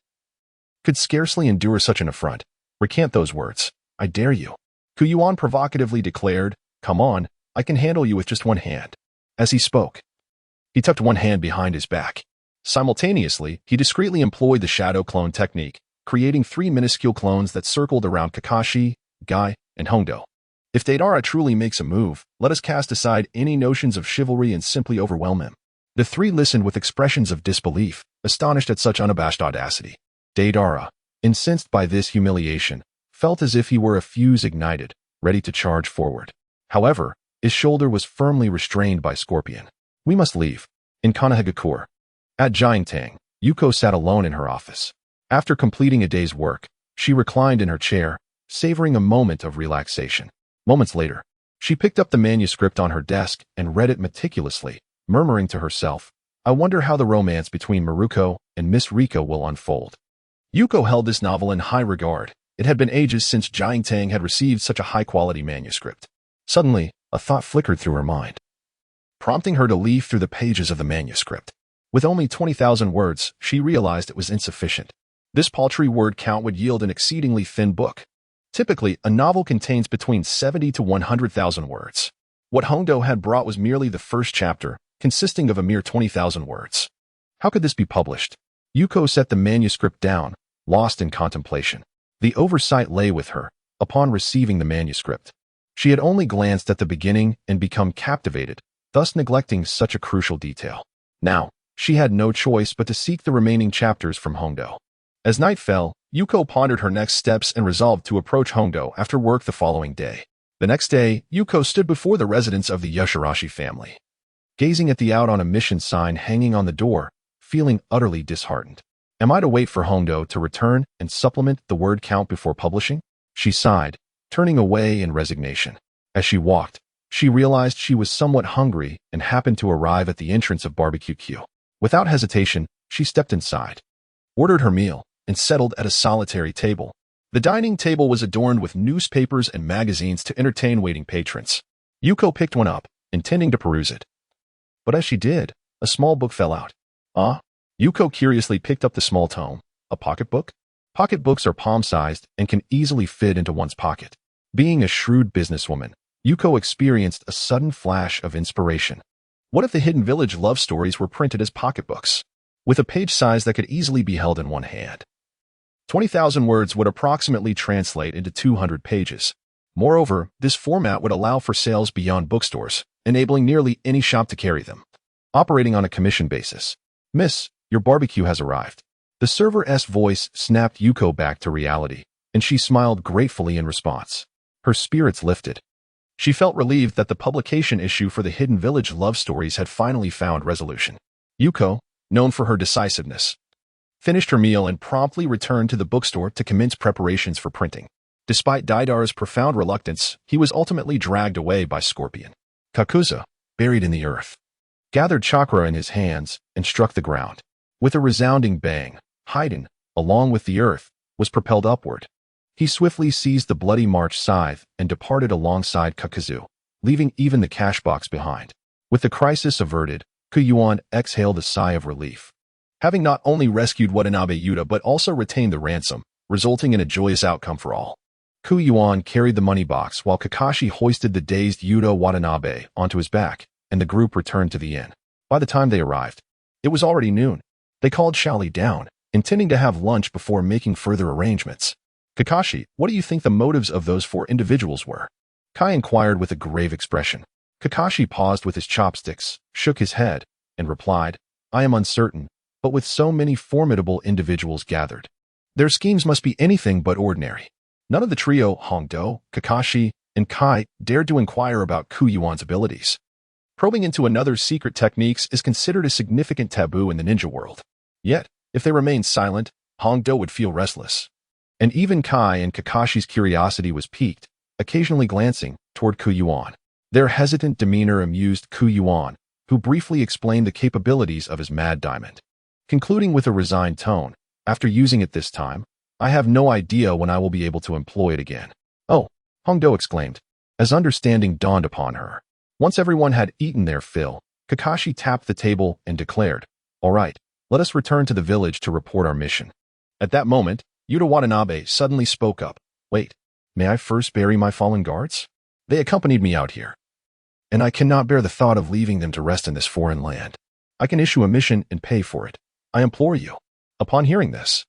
could scarcely endure such an affront. Recant those words. I dare you. Yuan provocatively declared, come on, I can handle you with just one hand. As he spoke, he tucked one hand behind his back. Simultaneously, he discreetly employed the shadow clone technique, creating 3 minuscule clones that circled around Kakashi, Guy, and Hondo. If Deidara truly makes a move, let us cast aside any notions of chivalry and simply overwhelm him. The 3 listened with expressions of disbelief, astonished at such unabashed audacity. Deidara, incensed by this humiliation, felt as if he were a fuse ignited, ready to charge forward. However, his shoulder was firmly restrained by Scorpion. We must leave. In Kanahagakure. At Jiangtang, Yuko sat alone in her office. After completing a day's work, she reclined in her chair, savoring a moment of relaxation. Moments later, she picked up the manuscript on her desk and read it meticulously, murmuring to herself, I wonder how the romance between Maruko and Miss Rika will unfold. Yuko held this novel in high regard. It had been ages since Jiangtang had received such a high-quality manuscript. Suddenly, a thought flickered through her mind, prompting her to leaf through the pages of the manuscript. With only 20,000 words, she realized it was insufficient. This paltry word count would yield an exceedingly thin book. Typically, a novel contains between 70 to 100,000 words. What Hondo had brought was merely the first chapter, consisting of a mere 20,000 words. How could this be published? Yuko set the manuscript down, lost in contemplation. The oversight lay with her. Upon receiving the manuscript, she had only glanced at the beginning and become captivated, thus neglecting such a crucial detail. Now, she had no choice but to seek the remaining chapters from Hondo. As night fell, Yuko pondered her next steps and resolved to approach Hongdo after work the following day. The next day, Yuko stood before the residence of the Yoshirashi family, gazing at the out on a mission sign hanging on the door, feeling utterly disheartened. Am I to wait for Hongdo to return and supplement the word count before publishing? She sighed, turning away in resignation. As she walked, she realized she was somewhat hungry and happened to arrive at the entrance of Barbecue Q. Without hesitation, she stepped inside, ordered her meal, and settled at a solitary table. The dining table was adorned with newspapers and magazines to entertain waiting patrons. Yuko picked one up, intending to peruse it. But as she did, a small book fell out. Yuko curiously picked up the small tome. A pocketbook? Pocketbooks are palm-sized and can easily fit into one's pocket. Being a shrewd businesswoman, Yuko experienced a sudden flash of inspiration. What if the Hidden Village love stories were printed as pocketbooks, with a page size that could easily be held in one hand? 20,000 words would approximately translate into 200 pages. Moreover, this format would allow for sales beyond bookstores, enabling nearly any shop to carry them. Operating on a commission basis. Miss, your barbecue has arrived. The server's voice snapped Yuko back to reality, and she smiled gratefully in response. Her spirits lifted. She felt relieved that the publication issue for the Hidden Village love stories had finally found resolution. Yuko, known for her decisiveness, finished her meal and promptly returned to the bookstore to commence preparations for printing. Despite Daidar's profound reluctance, he was ultimately dragged away by Scorpion. Kakuza, buried in the earth, gathered chakra in his hands and struck the ground. With a resounding bang, Haiden, along with the earth, was propelled upward. He swiftly seized the bloody March scythe and departed alongside Kakuzu, leaving even the cash box behind. With the crisis averted, Yuan exhaled a sigh of relief, having not only rescued Watanabe Yuta but also retained the ransom, resulting in a joyous outcome for all. Yuan carried the money box while Kakashi hoisted the dazed Yuta Watanabe onto his back, and the group returned to the inn. By the time they arrived, it was already noon. They called Shally down, intending to have lunch before making further arrangements. Kakashi, what do you think the motives of those 4 individuals were? Kai inquired with a grave expression. Kakashi paused with his chopsticks, shook his head, and replied, I am uncertain, but with so many formidable individuals gathered, their schemes must be anything but ordinary. None of the trio, Hongdo, Kakashi, and Kai, dared to inquire about Yuan's abilities. Probing into another's secret techniques is considered a significant taboo in the ninja world. Yet, if they remained silent, Hongdo would feel restless. And even Kai and Kakashi's curiosity was piqued, occasionally glancing toward Yuan. Their hesitant demeanor amused Yuan, who briefly explained the capabilities of his mad diamond, concluding with a resigned tone, after using it this time, I have no idea when I will be able to employ it again. Oh, Hongdo exclaimed, as understanding dawned upon her. Once everyone had eaten their fill, Kakashi tapped the table and declared, all right, let us return to the village to report our mission. At that moment, Yuta Watanabe suddenly spoke up. Wait, may I first bury my fallen guards? They accompanied me out here, and I cannot bear the thought of leaving them to rest in this foreign land. I can issue a mission and pay for it. I implore you. Upon hearing this,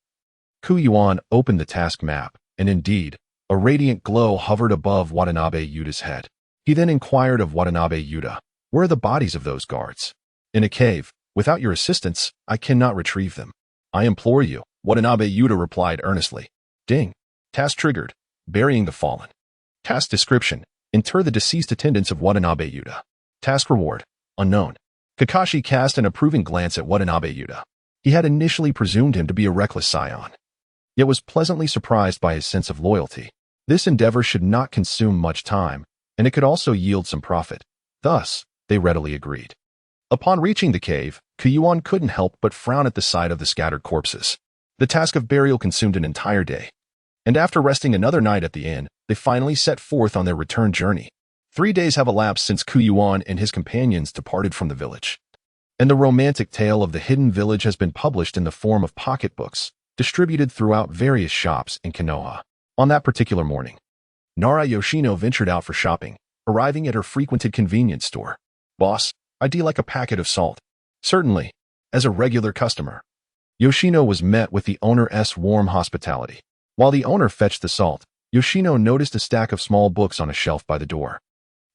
Yuan opened the task map, and indeed, a radiant glow hovered above Watanabe Yuta's head. He then inquired of Watanabe Yuta, where are the bodies of those guards? In a cave. Without your assistance, I cannot retrieve them. I implore you, Watanabe Yuta replied earnestly. Ding. Task triggered. Burying the fallen. Task description. Inter the deceased attendants of Watanabe Yuta. Task reward. Unknown. Kakashi cast an approving glance at Watanabe Yuta. He had initially presumed him to be a reckless scion, yet was pleasantly surprised by his sense of loyalty. This endeavor should not consume much time, and it could also yield some profit. Thus, they readily agreed. Upon reaching the cave, Yuan couldn't help but frown at the sight of the scattered corpses. The task of burial consumed an entire day, and after resting another night at the inn, they finally set forth on their return journey. 3 days have elapsed since Yuan and his companions departed from the village, and the romantic tale of the Hidden Village has been published in the form of pocketbooks, distributed throughout various shops in Konoha. On that particular morning, Nara Yoshino ventured out for shopping, arriving at her frequented convenience store. Boss, I'd like a packet of salt. Certainly, as a regular customer. Yoshino was met with the owner's warm hospitality. While the owner fetched the salt, Yoshino noticed a stack of small books on a shelf by the door.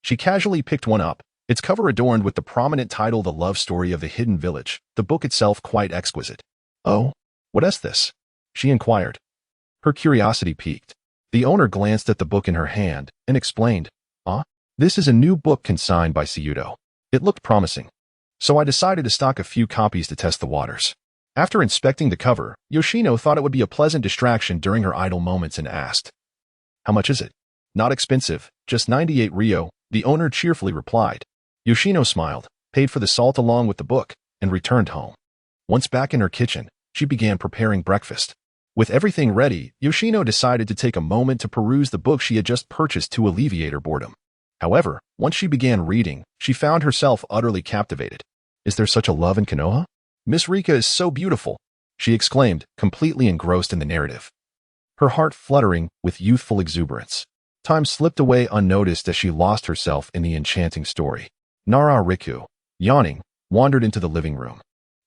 She casually picked one up, its cover adorned with the prominent title The Love Story of the Hidden Village, the book itself quite exquisite. Oh, what is this? She inquired. Her curiosity piqued. The owner glanced at the book in her hand and explained, This is a new book consigned by Seyudo. It looked promising. So I decided to stock a few copies to test the waters. After inspecting the cover, Yoshino thought it would be a pleasant distraction during her idle moments and asked, How much is it? Not expensive, just 98 ryo, the owner cheerfully replied. Yoshino smiled, paid for the salt along with the book, and returned home. Once back in her kitchen, she began preparing breakfast. With everything ready, Yoshino decided to take a moment to peruse the book she had just purchased to alleviate her boredom. However, once she began reading, she found herself utterly captivated. Is there such a love in Konoha? Miss Rika is so beautiful, she exclaimed, completely engrossed in the narrative. Her heart fluttering with youthful exuberance. Time slipped away unnoticed as she lost herself in the enchanting story. Nara Riku, yawning, wandered into the living room,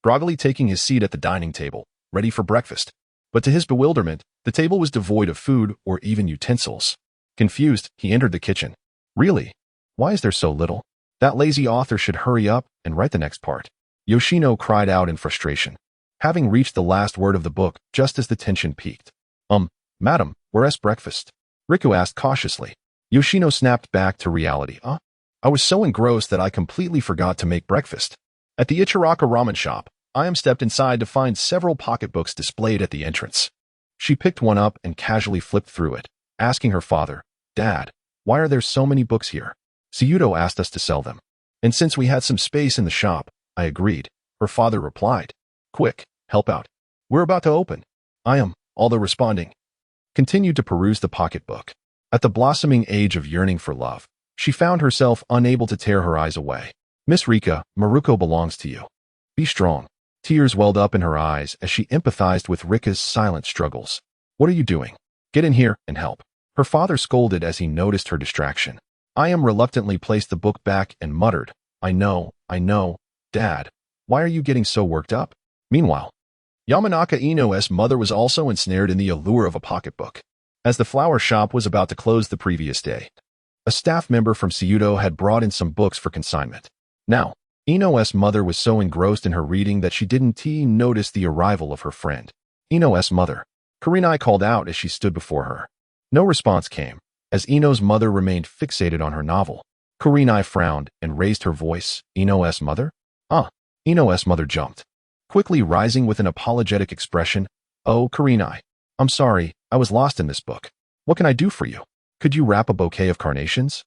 groggily taking his seat at the dining table, ready for breakfast. But to his bewilderment, the table was devoid of food or even utensils. Confused, he entered the kitchen. Really? Why is there so little? That lazy author should hurry up and write the next part. Yoshino cried out in frustration, having reached the last word of the book just as the tension peaked. Madam, where's breakfast? Riku asked cautiously. Yoshino snapped back to reality. I was so engrossed that I completely forgot to make breakfast. At the Ichiraka ramen shop, Ayam stepped inside to find several pocketbooks displayed at the entrance. She picked one up and casually flipped through it, asking her father, Dad, why are there so many books here? Seyudo asked us to sell them. And since we had some space in the shop, I agreed, her father replied. Quick, help out. We're about to open. Ayam, although responding, continued to peruse the pocketbook. At the blossoming age of yearning for love, she found herself unable to tear her eyes away. Miss Rika, Maruko belongs to you. Be strong. Tears welled up in her eyes as she empathized with Rika's silent struggles. What are you doing? Get in here and help. Her father scolded as he noticed her distraction. Ayam reluctantly placed the book back and muttered, I know, Dad. Why are you getting so worked up? Meanwhile, Yamanaka Ino's mother was also ensnared in the allure of a pocketbook. As the flower shop was about to close the previous day, a staff member from Seyudo had brought in some books for consignment. Now, Ino's mother was so engrossed in her reading that she didn't notice the arrival of her friend. Ino's mother, Kurenai called out as she stood before her. No response came, as Ino's mother remained fixated on her novel. Kurenai frowned and raised her voice. Ino's mother? Ino's mother jumped, quickly rising with an apologetic expression. Oh, Kurenai, I'm sorry, I was lost in this book. What can I do for you? Could you wrap a bouquet of carnations?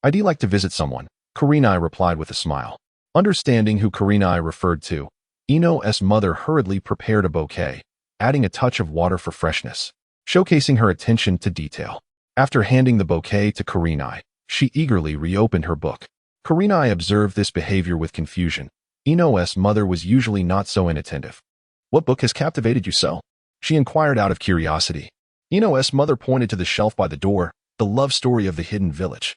I'd like to visit someone, Kurenai replied with a smile. Understanding who Kurenai referred to, Ino's mother hurriedly prepared a bouquet, adding a touch of water for freshness, showcasing her attention to detail. After handing the bouquet to Kurenai, she eagerly reopened her book. Kurenai observed this behavior with confusion. Ino's mother was usually not so inattentive. What book has captivated you so? She inquired out of curiosity. Ino's mother pointed to the shelf by the door, the love story of the hidden village.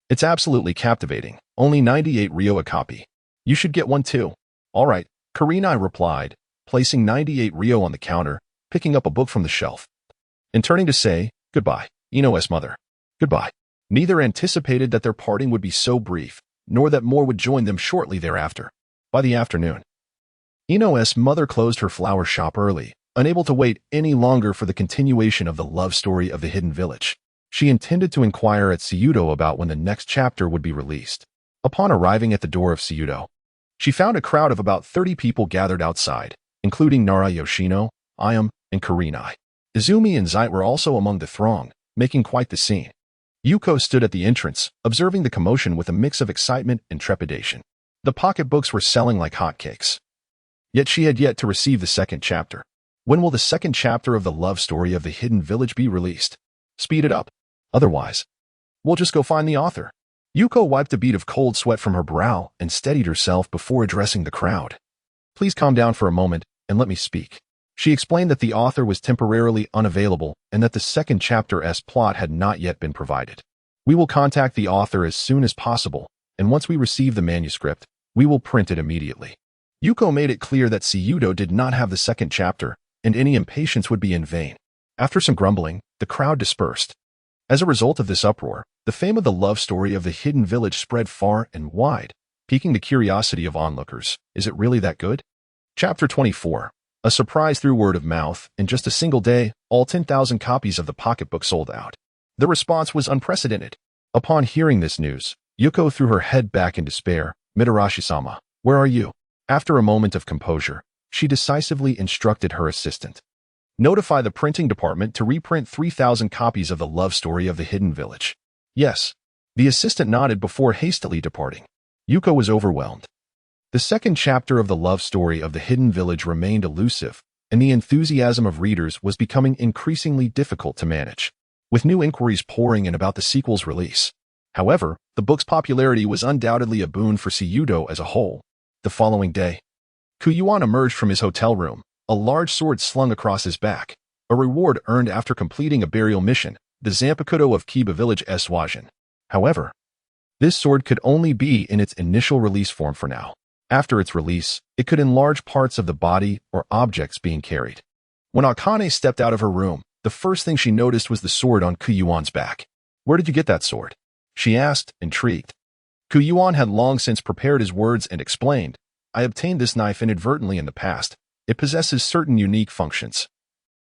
It's absolutely captivating. Only 98 ryo a copy. You should get one too. All right, Kurenai replied, placing 98 ryo on the counter, picking up a book from the shelf, and turning to say, Goodbye, Ino's mother. Goodbye. Neither anticipated that their parting would be so brief, nor that more would join them shortly thereafter. By the afternoon, Ino's mother closed her flower shop early, unable to wait any longer for the continuation of the love story of the hidden village. She intended to inquire at Seyudo about when the next chapter would be released. Upon arriving at the door of Seyudo, she found a crowd of about 30 people gathered outside, including Nara Yoshino, Ayam, and Kurenai. Izumi and Zeit were also among the throng, making quite the scene. Yuko stood at the entrance, observing the commotion with a mix of excitement and trepidation. The pocketbooks were selling like hotcakes. Yet she had yet to receive the second chapter. When will the second chapter of the love story of the hidden village be released? Speed it up. Otherwise, we'll just go find the author. Yuko wiped a bead of cold sweat from her brow and steadied herself before addressing the crowd. Please calm down for a moment and let me speak. She explained that the author was temporarily unavailable and that the second chapter's plot had not yet been provided. We will contact the author as soon as possible, and once we receive the manuscript, we will print it immediately. Yuko made it clear that Seyudo did not have the second chapter, and any impatience would be in vain. After some grumbling, the crowd dispersed. As a result of this uproar, the fame of the love story of the hidden village spread far and wide, piquing the curiosity of onlookers. Is it really that good? Chapter 24. A surprise through word of mouth. In just a single day, all 10,000 copies of the pocketbook sold out. The response was unprecedented. Upon hearing this news, Yuko threw her head back in despair. Mitarashi-sama, where are you? After a moment of composure, she decisively instructed her assistant. Notify the printing department to reprint 3,000 copies of the love story of the Hidden Village. Yes. The assistant nodded before hastily departing. Yuko was overwhelmed. The second chapter of the love story of the Hidden Village remained elusive, and the enthusiasm of readers was becoming increasingly difficult to manage, with new inquiries pouring in about the sequel's release. However, the book's popularity was undoubtedly a boon for Seiudo as a whole. The following day, Yuan emerged from his hotel room, a large sword slung across his back, a reward earned after completing a burial mission, the Zanpakuto of Kiba Village Eswajin. However, this sword could only be in its initial release form for now. After its release, it could enlarge parts of the body or objects being carried. When Akane stepped out of her room, the first thing she noticed was the sword on Yuan's back. Where did you get that sword? She asked, intrigued. Yuan had long since prepared his words and explained, I obtained this knife inadvertently in the past. It possesses certain unique functions,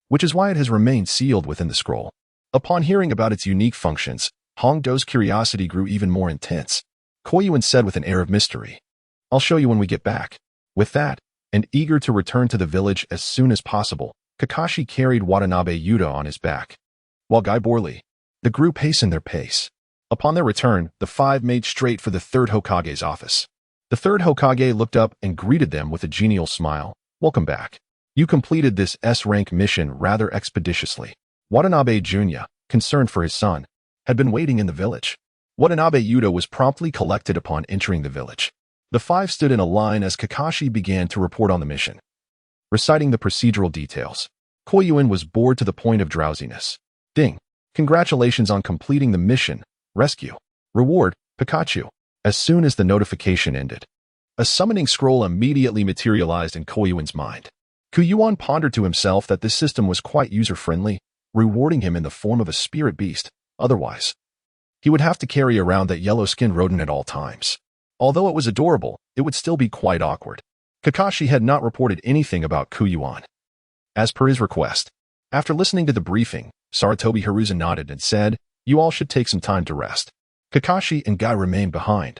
which is why it has remained sealed within the scroll. Upon hearing about its unique functions, Hongdo's curiosity grew even more intense. Yuan said with an air of mystery, I'll show you when we get back. With that, and eager to return to the village as soon as possible, Kakashi carried Watanabe Yuta on his back. While Guy Borley, the group hastened their pace. Upon their return, the five made straight for the third Hokage's office. The third Hokage looked up and greeted them with a genial smile. Welcome back. You completed this S-rank mission rather expeditiously. Watanabe Junya, concerned for his son, had been waiting in the village. Watanabe Yuta was promptly collected upon entering the village. The five stood in a line as Kakashi began to report on the mission. Reciting the procedural details, Yuan was bored to the point of drowsiness. Ding! Congratulations on completing the mission. Rescue. Reward, Pikachu. As soon as the notification ended, a summoning scroll immediately materialized in Yuan's mind. Yuan pondered to himself that this system was quite user-friendly, rewarding him in the form of a spirit beast. Otherwise, he would have to carry around that yellow-skinned rodent at all times. Although it was adorable, it would still be quite awkward. Kakashi had not reported anything about Yuan. As per his request, after listening to the briefing, Saratobi Hiruzen nodded and said, You all should take some time to rest. Kakashi and Guy remained behind,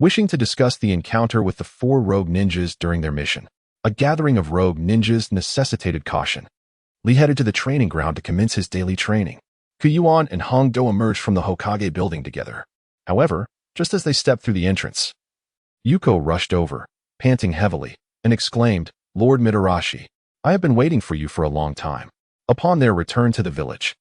wishing to discuss the encounter with the four rogue ninjas during their mission. A gathering of rogue ninjas necessitated caution. Lee headed to the training ground to commence his daily training. Yuan and Hongdo emerged from the Hokage building together. However, just as they stepped through the entrance, Yuko rushed over, panting heavily, and exclaimed, Lord Mitarashi, I have been waiting for you for a long time. Upon their return to the village,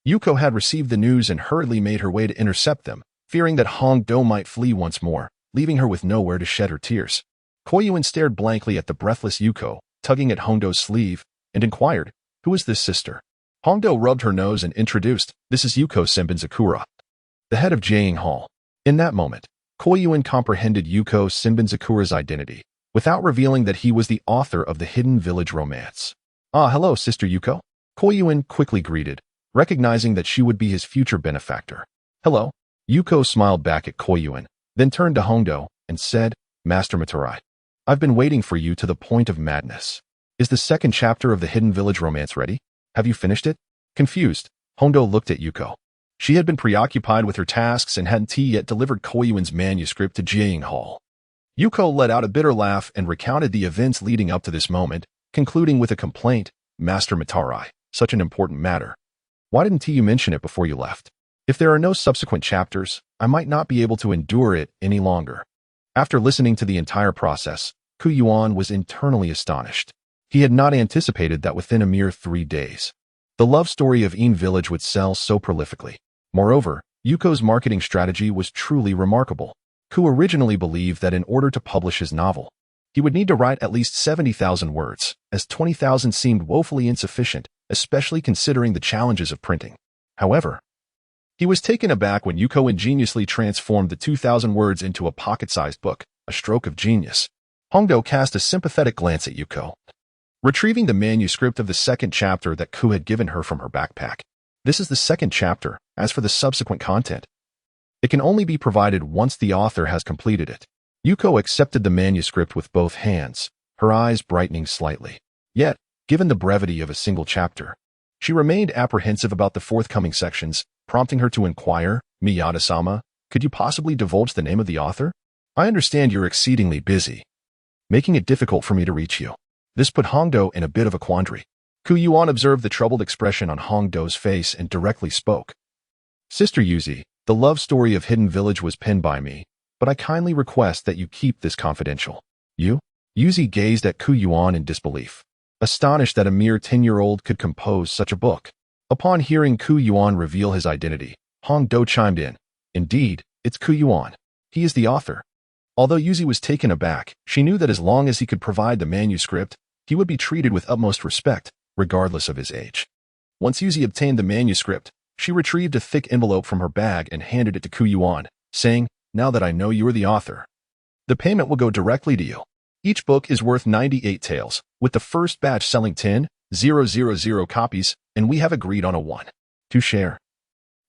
Yuko had received the news and hurriedly made her way to intercept them, fearing that Hongdo might flee once more, leaving her with nowhere to shed her tears. Yuan stared blankly at the breathless Yuko, tugging at Hongdo's sleeve, and inquired, Who is this sister? Hongdo rubbed her nose and introduced, This is Yuko Senbenzakura, the head of Jiang Hall. In that moment, Yuan comprehended Yuko Senbenzakura's identity, without revealing that he was the author of the Hidden Village romance. Ah, hello, Sister Yuko. Yuan quickly greeted, recognizing that she would be his future benefactor. Hello. Yuko smiled back at Yuan, then turned to Hongdo and said, Master Matarai, I've been waiting for you to the point of madness. Is the second chapter of the Hidden Village romance ready? Have you finished it? Confused, Hongdo looked at Yuko. She had been preoccupied with her tasks and hadn't yet delivered Yuan's manuscript to Jiang Hall. Yuko let out a bitter laugh and recounted the events leading up to this moment, concluding with a complaint, Master Matarai, such an important matter. Why didn't you mention it before you left? If there are no subsequent chapters, I might not be able to endure it any longer. After listening to the entire process, Yuan was internally astonished. He had not anticipated that within a mere 3 days, the love story of Een Village would sell so prolifically. Moreover, Yuko's marketing strategy was truly remarkable. Ku originally believed that in order to publish his novel, he would need to write at least 70,000 words, as 20,000 seemed woefully insufficient, especially considering the challenges of printing. However, he was taken aback when Yuko ingeniously transformed the 2,000 words into a pocket-sized book, a stroke of genius. Hongdo cast a sympathetic glance at Yuko, retrieving the manuscript of the second chapter that Ku had given her from her backpack. This is the second chapter. As for the subsequent content, it can only be provided once the author has completed it. Yuko accepted the manuscript with both hands, her eyes brightening slightly. Yet, given the brevity of a single chapter, she remained apprehensive about the forthcoming sections, prompting her to inquire, "Miyata-sama, could you possibly divulge the name of the author? I understand you're exceedingly busy, making it difficult for me to reach you." This put Hongdo in a bit of a quandary. Yuan observed the troubled expression on Hongdo's face and directly spoke. "Sister Yuzi, the love story of Hidden Village was penned by me, but I kindly request that you keep this confidential." "You?" Yuzi gazed at Yuan in disbelief, astonished that a mere 10-year-old could compose such a book. Upon hearing Yuan reveal his identity, Hongdo chimed in. "Indeed, it's Yuan. He is the author." Although Yuzi was taken aback, she knew that as long as he could provide the manuscript, he would be treated with utmost respect, regardless of his age. Once Yuzi obtained the manuscript, she retrieved a thick envelope from her bag and handed it to Yuan, saying, "Now that I know you are the author, the payment will go directly to you. Each book is worth 98 taels, with the first batch selling 10,000 copies, and we have agreed on a 1-2 share,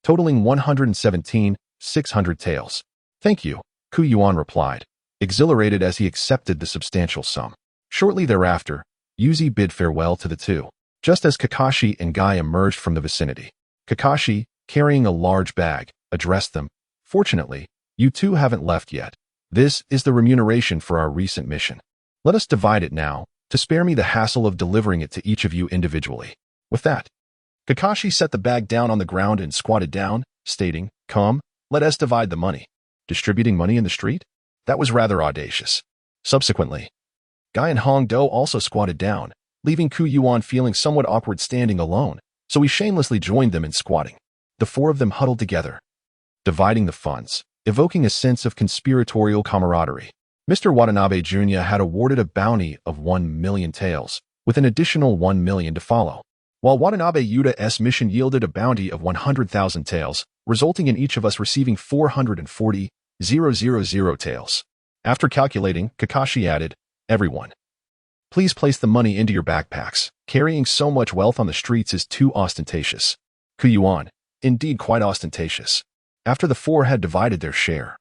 totaling 117,600 taels." "Thank you," Yuan replied, exhilarated as he accepted the substantial sum. Shortly thereafter, Yuzi bid farewell to the two, just as Kakashi and Guy emerged from the vicinity. Kakashi, carrying a large bag, addressed them. "Fortunately, you two haven't left yet. This is the remuneration for our recent mission. Let us divide it now, to spare me the hassle of delivering it to each of you individually." With that, Kakashi set the bag down on the ground and squatted down, stating, "Come, let us divide the money." Distributing money in the street? That was rather audacious. Subsequently, Guy and Hongdo also squatted down, leaving Yuan feeling somewhat awkward standing alone, so he shamelessly joined them in squatting. The four of them huddled together, dividing the funds, evoking a sense of conspiratorial camaraderie. Mr. Watanabe Jr. had awarded a bounty of 1 million taels, with an additional 1 million to follow, while Watanabe Yuda's mission yielded a bounty of 100,000 taels, resulting in each of us receiving 440,000 taels. After calculating, Kakashi added, "Everyone, please place the money into your backpacks. Carrying so much wealth on the streets is too ostentatious." Yuan, indeed quite ostentatious. After the four had divided their share,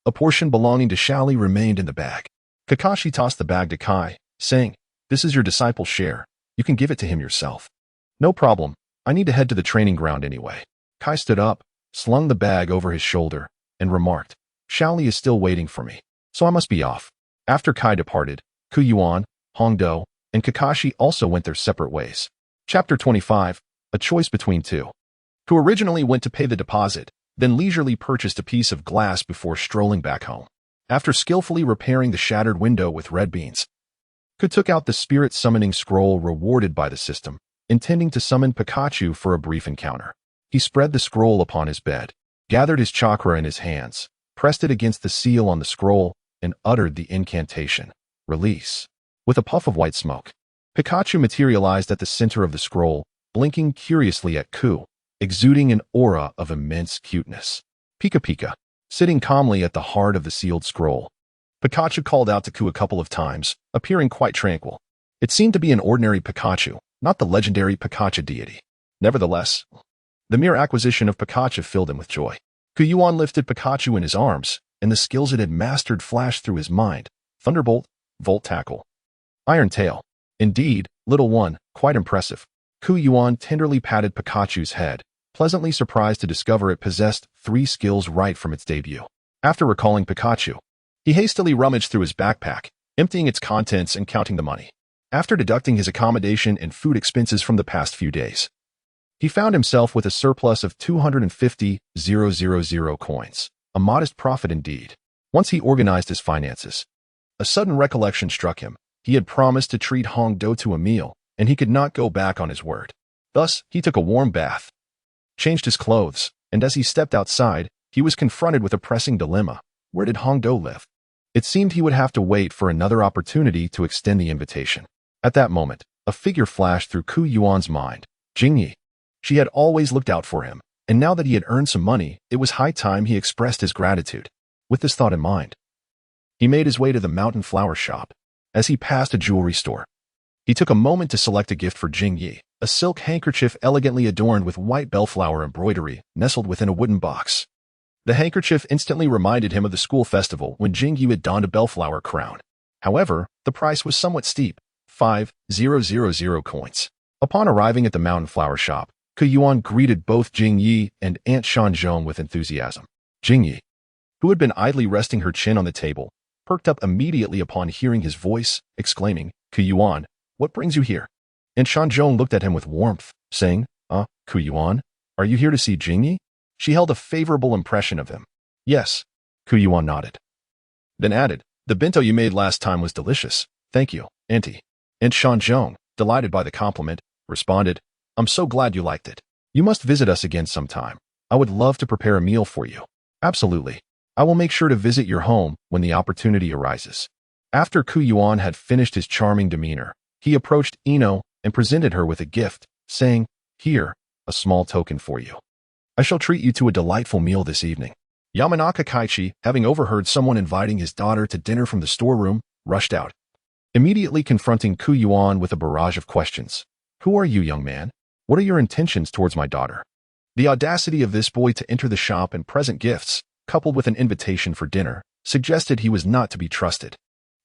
a portion belonging to Shali remained in the bag. Kakashi tossed the bag to Kai, saying, "This is your disciple's share. You can give it to him yourself." "No problem. I need to head to the training ground anyway." Kai stood up, slung the bag over his shoulder, and remarked, "Shali is still waiting for me, so I must be off." After Kai departed, Yuan, Hongdo, and Kakashi also went their separate ways. Chapter 25, A Choice Between Two. Who originally went to pay the deposit, then leisurely purchased a piece of glass before strolling back home. After skillfully repairing the shattered window with red beans, Ku took out the spirit summoning scroll rewarded by the system, intending to summon Pikachu for a brief encounter. He spread the scroll upon his bed, gathered his chakra in his hands, pressed it against the seal on the scroll, and uttered the incantation, "Release." With a puff of white smoke, Pikachu materialized at the center of the scroll, blinking curiously at Ku, exuding an aura of immense cuteness. "Pika Pika." Sitting calmly at the heart of the sealed scroll, Pikachu called out to Ku a couple of times, appearing quite tranquil. It seemed to be an ordinary Pikachu, not the legendary Pikachu deity. Nevertheless, the mere acquisition of Pikachu filled him with joy. Yuan lifted Pikachu in his arms, and the skills it had mastered flashed through his mind. Thunderbolt, Volt Tackle, Iron Tail. Indeed, little one, quite impressive. Yuan tenderly patted Pikachu's head, pleasantly surprised to discover it possessed 3 skills right from its debut. After recalling Pikachu, he hastily rummaged through his backpack, emptying its contents and counting the money. After deducting his accommodation and food expenses from the past few days, he found himself with a surplus of 250,000 coins, a modest profit indeed. Once he organized his finances, a sudden recollection struck him. He had promised to treat Hongdo to a meal, and he could not go back on his word. Thus, he took a warm bath, changed his clothes, and as he stepped outside, he was confronted with a pressing dilemma. Where did Hongdo live? It seemed he would have to wait for another opportunity to extend the invitation. At that moment, a figure flashed through Yuan's mind, Jingyi. She had always looked out for him, and now that he had earned some money, it was high time he expressed his gratitude. With this thought in mind, he made his way to the mountain flower shop. As he passed a jewelry store, he took a moment to select a gift for Jingyi, a silk handkerchief elegantly adorned with white bellflower embroidery, nestled within a wooden box. The handkerchief instantly reminded him of the school festival when Jingyi had donned a bellflower crown. However, the price was somewhat steep, 5,000 coins. Upon arriving at the mountain flower shop, Yuan greeted both Jing Yi and Aunt Shanzhong with enthusiasm. Jing Yi, who had been idly resting her chin on the table, perked up immediately upon hearing his voice, exclaiming, Yuan, what brings you here? And Shanzhong looked at him with warmth, saying, Yuan, are you here to see Jing Yi? She held a favorable impression of him. Yes, Yuan nodded. Then added, the bento you made last time was delicious. Thank you, Auntie. And Shanzhong, delighted by the compliment, responded, I'm so glad you liked it. You must visit us again sometime. I would love to prepare a meal for you. Absolutely. I will make sure to visit your home when the opportunity arises. After Yuan had finished his charming demeanor, he approached Ino and presented her with a gift, saying, Here, a small token for you. I shall treat you to a delightful meal this evening. Yamanaka Kaichi, having overheard someone inviting his daughter to dinner from the storeroom, rushed out, immediately confronting Yuan with a barrage of questions. Who are you, young man? What are your intentions towards my daughter? The audacity of this boy to enter the shop and present gifts, coupled with an invitation for dinner, suggested he was not to be trusted.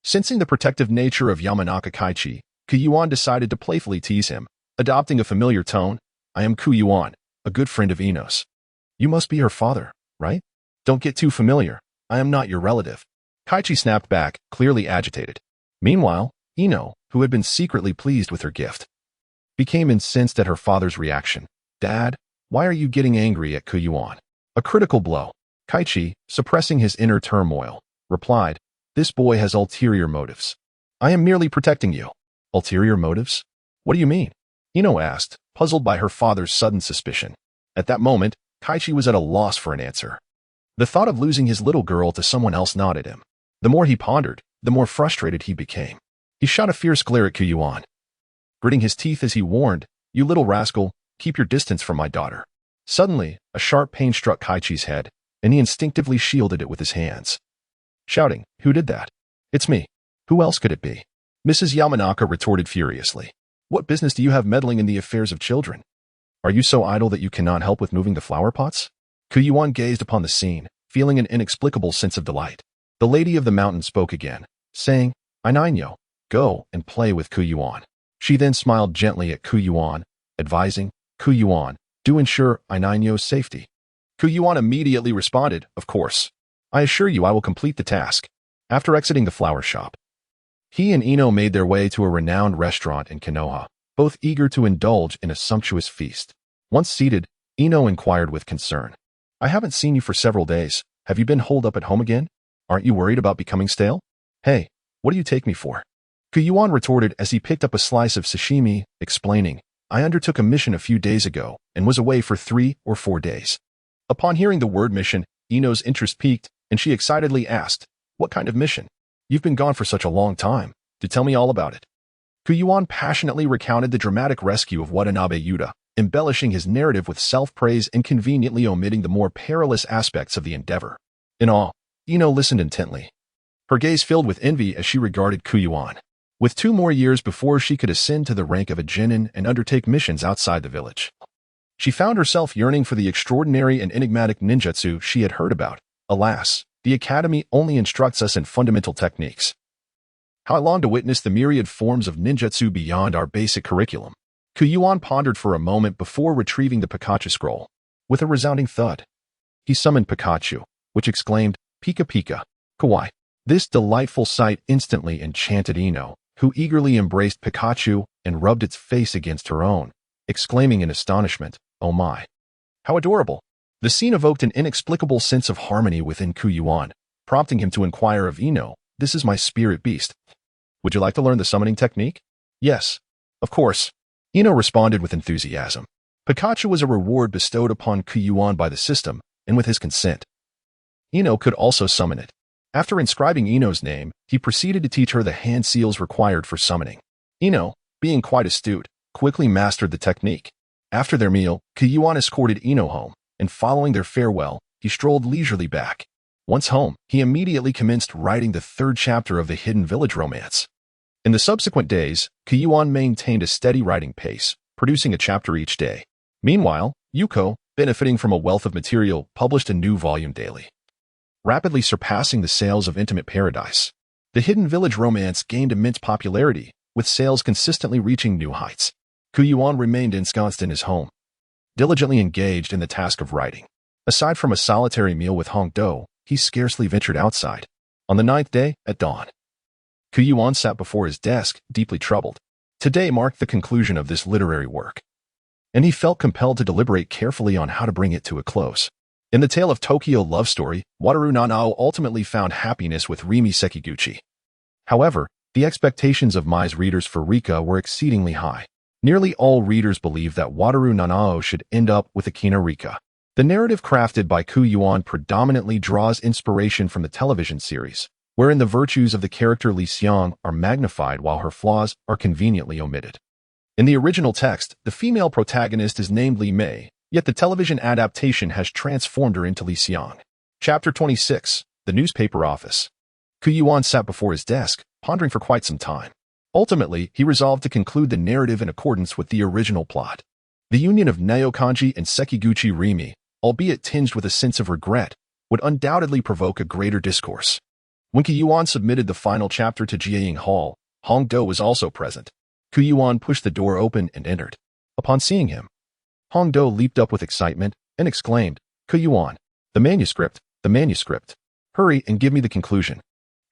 Sensing the protective nature of Yamanaka Kaichi, Yuan decided to playfully tease him, adopting a familiar tone. I am Yuan, a good friend of Ino's. You must be her father, right? Don't get too familiar. I am not your relative. Kaichi snapped back, clearly agitated. Meanwhile, Ino, who had been secretly pleased with her gift, became incensed at her father's reaction. Dad, why are you getting angry at Yuan? A critical blow. Kaichi, suppressing his inner turmoil, replied, This boy has ulterior motives. I am merely protecting you. Ulterior motives? What do you mean? Ino asked, puzzled by her father's sudden suspicion. At that moment, Kaichi was at a loss for an answer. The thought of losing his little girl to someone else gnawed at him. The more he pondered, the more frustrated he became. He shot a fierce glare at Yuan, gritting his teeth as he warned, You little rascal, keep your distance from my daughter. Suddenly, a sharp pain struck Kaichi's head, and he instinctively shielded it with his hands, shouting, Who did that? It's me. Who else could it be? Mrs. Yamanaka retorted furiously. What business do you have meddling in the affairs of children? Are you so idle that you cannot help with moving the flower pots? Yuan gazed upon the scene, feeling an inexplicable sense of delight. The lady of the mountain spoke again, saying, Inaino, go and play with Yuan. She then smiled gently at Yuan, advising, Yuan, do ensure Inaino's safety. Yuan immediately responded, Of course. I assure you I will complete the task. After exiting the flower shop, he and Ino made their way to a renowned restaurant in Konoha, both eager to indulge in a sumptuous feast. Once seated, Ino inquired with concern, I haven't seen you for several days. Have you been holed up at home again? Aren't you worried about becoming stale? Hey, what do you take me for? Yuan retorted as he picked up a slice of sashimi, explaining, I undertook a mission a few days ago and was away for 3 or 4 days. Upon hearing the word mission, Ino's interest piqued, and she excitedly asked, What kind of mission? You've been gone for such a long time. Do tell me all about it. Yuan passionately recounted the dramatic rescue of Watanabe Yuta, embellishing his narrative with self-praise and conveniently omitting the more perilous aspects of the endeavor. In awe, Ino listened intently, her gaze filled with envy as she regarded Yuan. With 2 more years before she could ascend to the rank of a genin and undertake missions outside the village, she found herself yearning for the extraordinary and enigmatic ninjutsu she had heard about. Alas, the academy only instructs us in fundamental techniques. How I long to witness the myriad forms of ninjutsu beyond our basic curriculum. Yuan pondered for a moment before retrieving the Pikachu scroll. With a resounding thud, he summoned Pikachu, which exclaimed, Pika Pika, kawaii. This delightful sight instantly enchanted Ino, who eagerly embraced Pikachu and rubbed its face against her own, exclaiming in astonishment, Oh my! How adorable! The scene evoked an inexplicable sense of harmony within Yuan, prompting him to inquire of Ino, This is my spirit beast. Would you like to learn the summoning technique? Yes, of course. Ino responded with enthusiasm. Pikachu was a reward bestowed upon Yuan by the system, and with his consent, Ino could also summon it. After inscribing Ino's name, he proceeded to teach her the hand seals required for summoning. Ino, being quite astute, quickly mastered the technique. After their meal, Yuan escorted Ino home, and following their farewell, he strolled leisurely back. Once home, he immediately commenced writing the 3rd chapter of the Hidden Village romance. In the subsequent days, Yuan maintained a steady writing pace, producing a chapter each day. Meanwhile, Yuko, benefiting from a wealth of material, published a new volume daily, rapidly surpassing the sales of Intimate Paradise. The Hidden Village romance gained immense popularity, with sales consistently reaching new heights. Yuan remained ensconced in his home, diligently engaged in the task of writing. Aside from a solitary meal with Hongdo, he scarcely ventured outside. On the 9th day, at dawn, Yuan sat before his desk, deeply troubled. Today marked the conclusion of this literary work, and he felt compelled to deliberate carefully on how to bring it to a close. In the tale of Tokyo love story, Wataru Nanao ultimately found happiness with Rimi Sekiguchi. However, the expectations of Mai's readers for Rika were exceedingly high. Nearly all readers believed that Wataru Nanao should end up with Akina Rika. The narrative crafted by Yuan predominantly draws inspiration from the television series, wherein the virtues of the character Li Xiang are magnified while her flaws are conveniently omitted. In the original text, the female protagonist is named Li Mei, yet the television adaptation has transformed her into Li Xiang. Chapter 26, The Newspaper Office. Yuan sat before his desk, pondering for quite some time. Ultimately, he resolved to conclude the narrative in accordance with the original plot. The union of Naokanji and Sekiguchi Rimi, albeit tinged with a sense of regret, would undoubtedly provoke a greater discourse. When Yuan submitted the final chapter to Jiaying Hall, Hongdo was also present. Yuan pushed the door open and entered. Upon seeing him, Hongdo leaped up with excitement and exclaimed, Yuan, the manuscript, the manuscript. Hurry and give me the conclusion.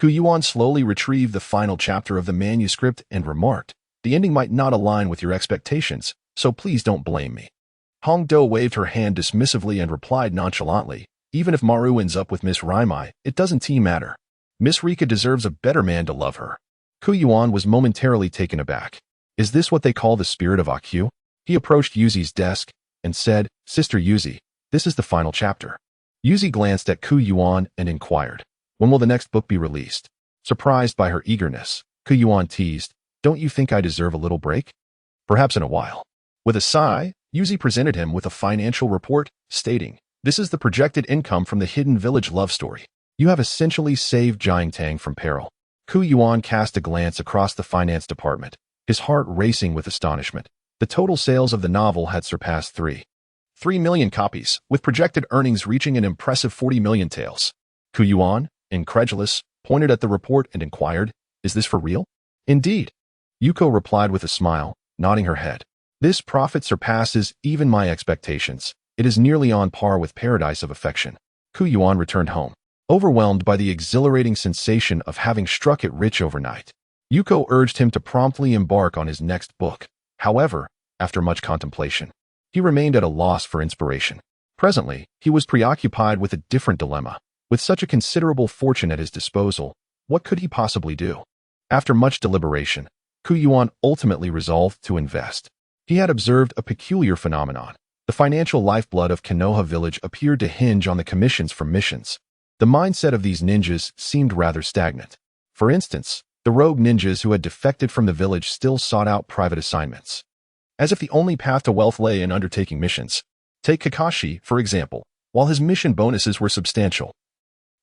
Yuan slowly retrieved the final chapter of the manuscript and remarked, the ending might not align with your expectations, so please don't blame me. Hongdo waved her hand dismissively and replied nonchalantly, even if Maru ends up with Miss Raimai, it doesn't matter. Miss Rika deserves a better man to love her. Yuan was momentarily taken aback. Is this what they call the spirit of Akyu? He approached Yuzi's desk and said, Sister Yuzi, this is the final chapter. Yuzi glanced at Yuan and inquired, when will the next book be released? Surprised by her eagerness, Yuan teased, don't you think I deserve a little break? Perhaps in a while. With a sigh, Yuzi presented him with a financial report, stating, this is the projected income from the Hidden Village love story. You have essentially saved Jiangtang from peril. Yuan cast a glance across the finance department, his heart racing with astonishment. The total sales of the novel had surpassed 3 million copies, with projected earnings reaching an impressive 40 million taels. Yuan, incredulous, pointed at the report and inquired, is this for real? Indeed. Yuko replied with a smile, nodding her head. This profit surpasses even my expectations. It is nearly on par with Paradise of Affection. Yuan returned home, overwhelmed by the exhilarating sensation of having struck it rich overnight. Yuko urged him to promptly embark on his next book. However, after much contemplation, he remained at a loss for inspiration. Presently, he was preoccupied with a different dilemma. With such a considerable fortune at his disposal, what could he possibly do? After much deliberation, Yuan ultimately resolved to invest. He had observed a peculiar phenomenon. The financial lifeblood of Konoha Village appeared to hinge on the commissions from missions. The mindset of these ninjas seemed rather stagnant. For instance, the rogue ninjas who had defected from the village still sought out private assignments, as if the only path to wealth lay in undertaking missions. Take Kakashi, for example. While his mission bonuses were substantial,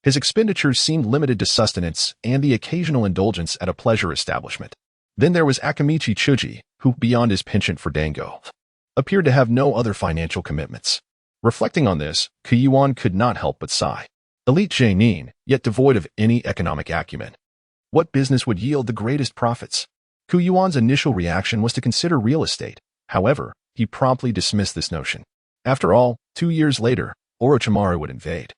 his expenditures seemed limited to sustenance and the occasional indulgence at a pleasure establishment. Then there was Akamichi Chuji, who, beyond his penchant for dango, appeared to have no other financial commitments. Reflecting on this, Yuan could not help but sigh. Elite genin, yet devoid of any economic acumen. What business would yield the greatest profits? Yuan's initial reaction was to consider real estate. However, he promptly dismissed this notion. After all, 2 years later, Orochimaru would invade.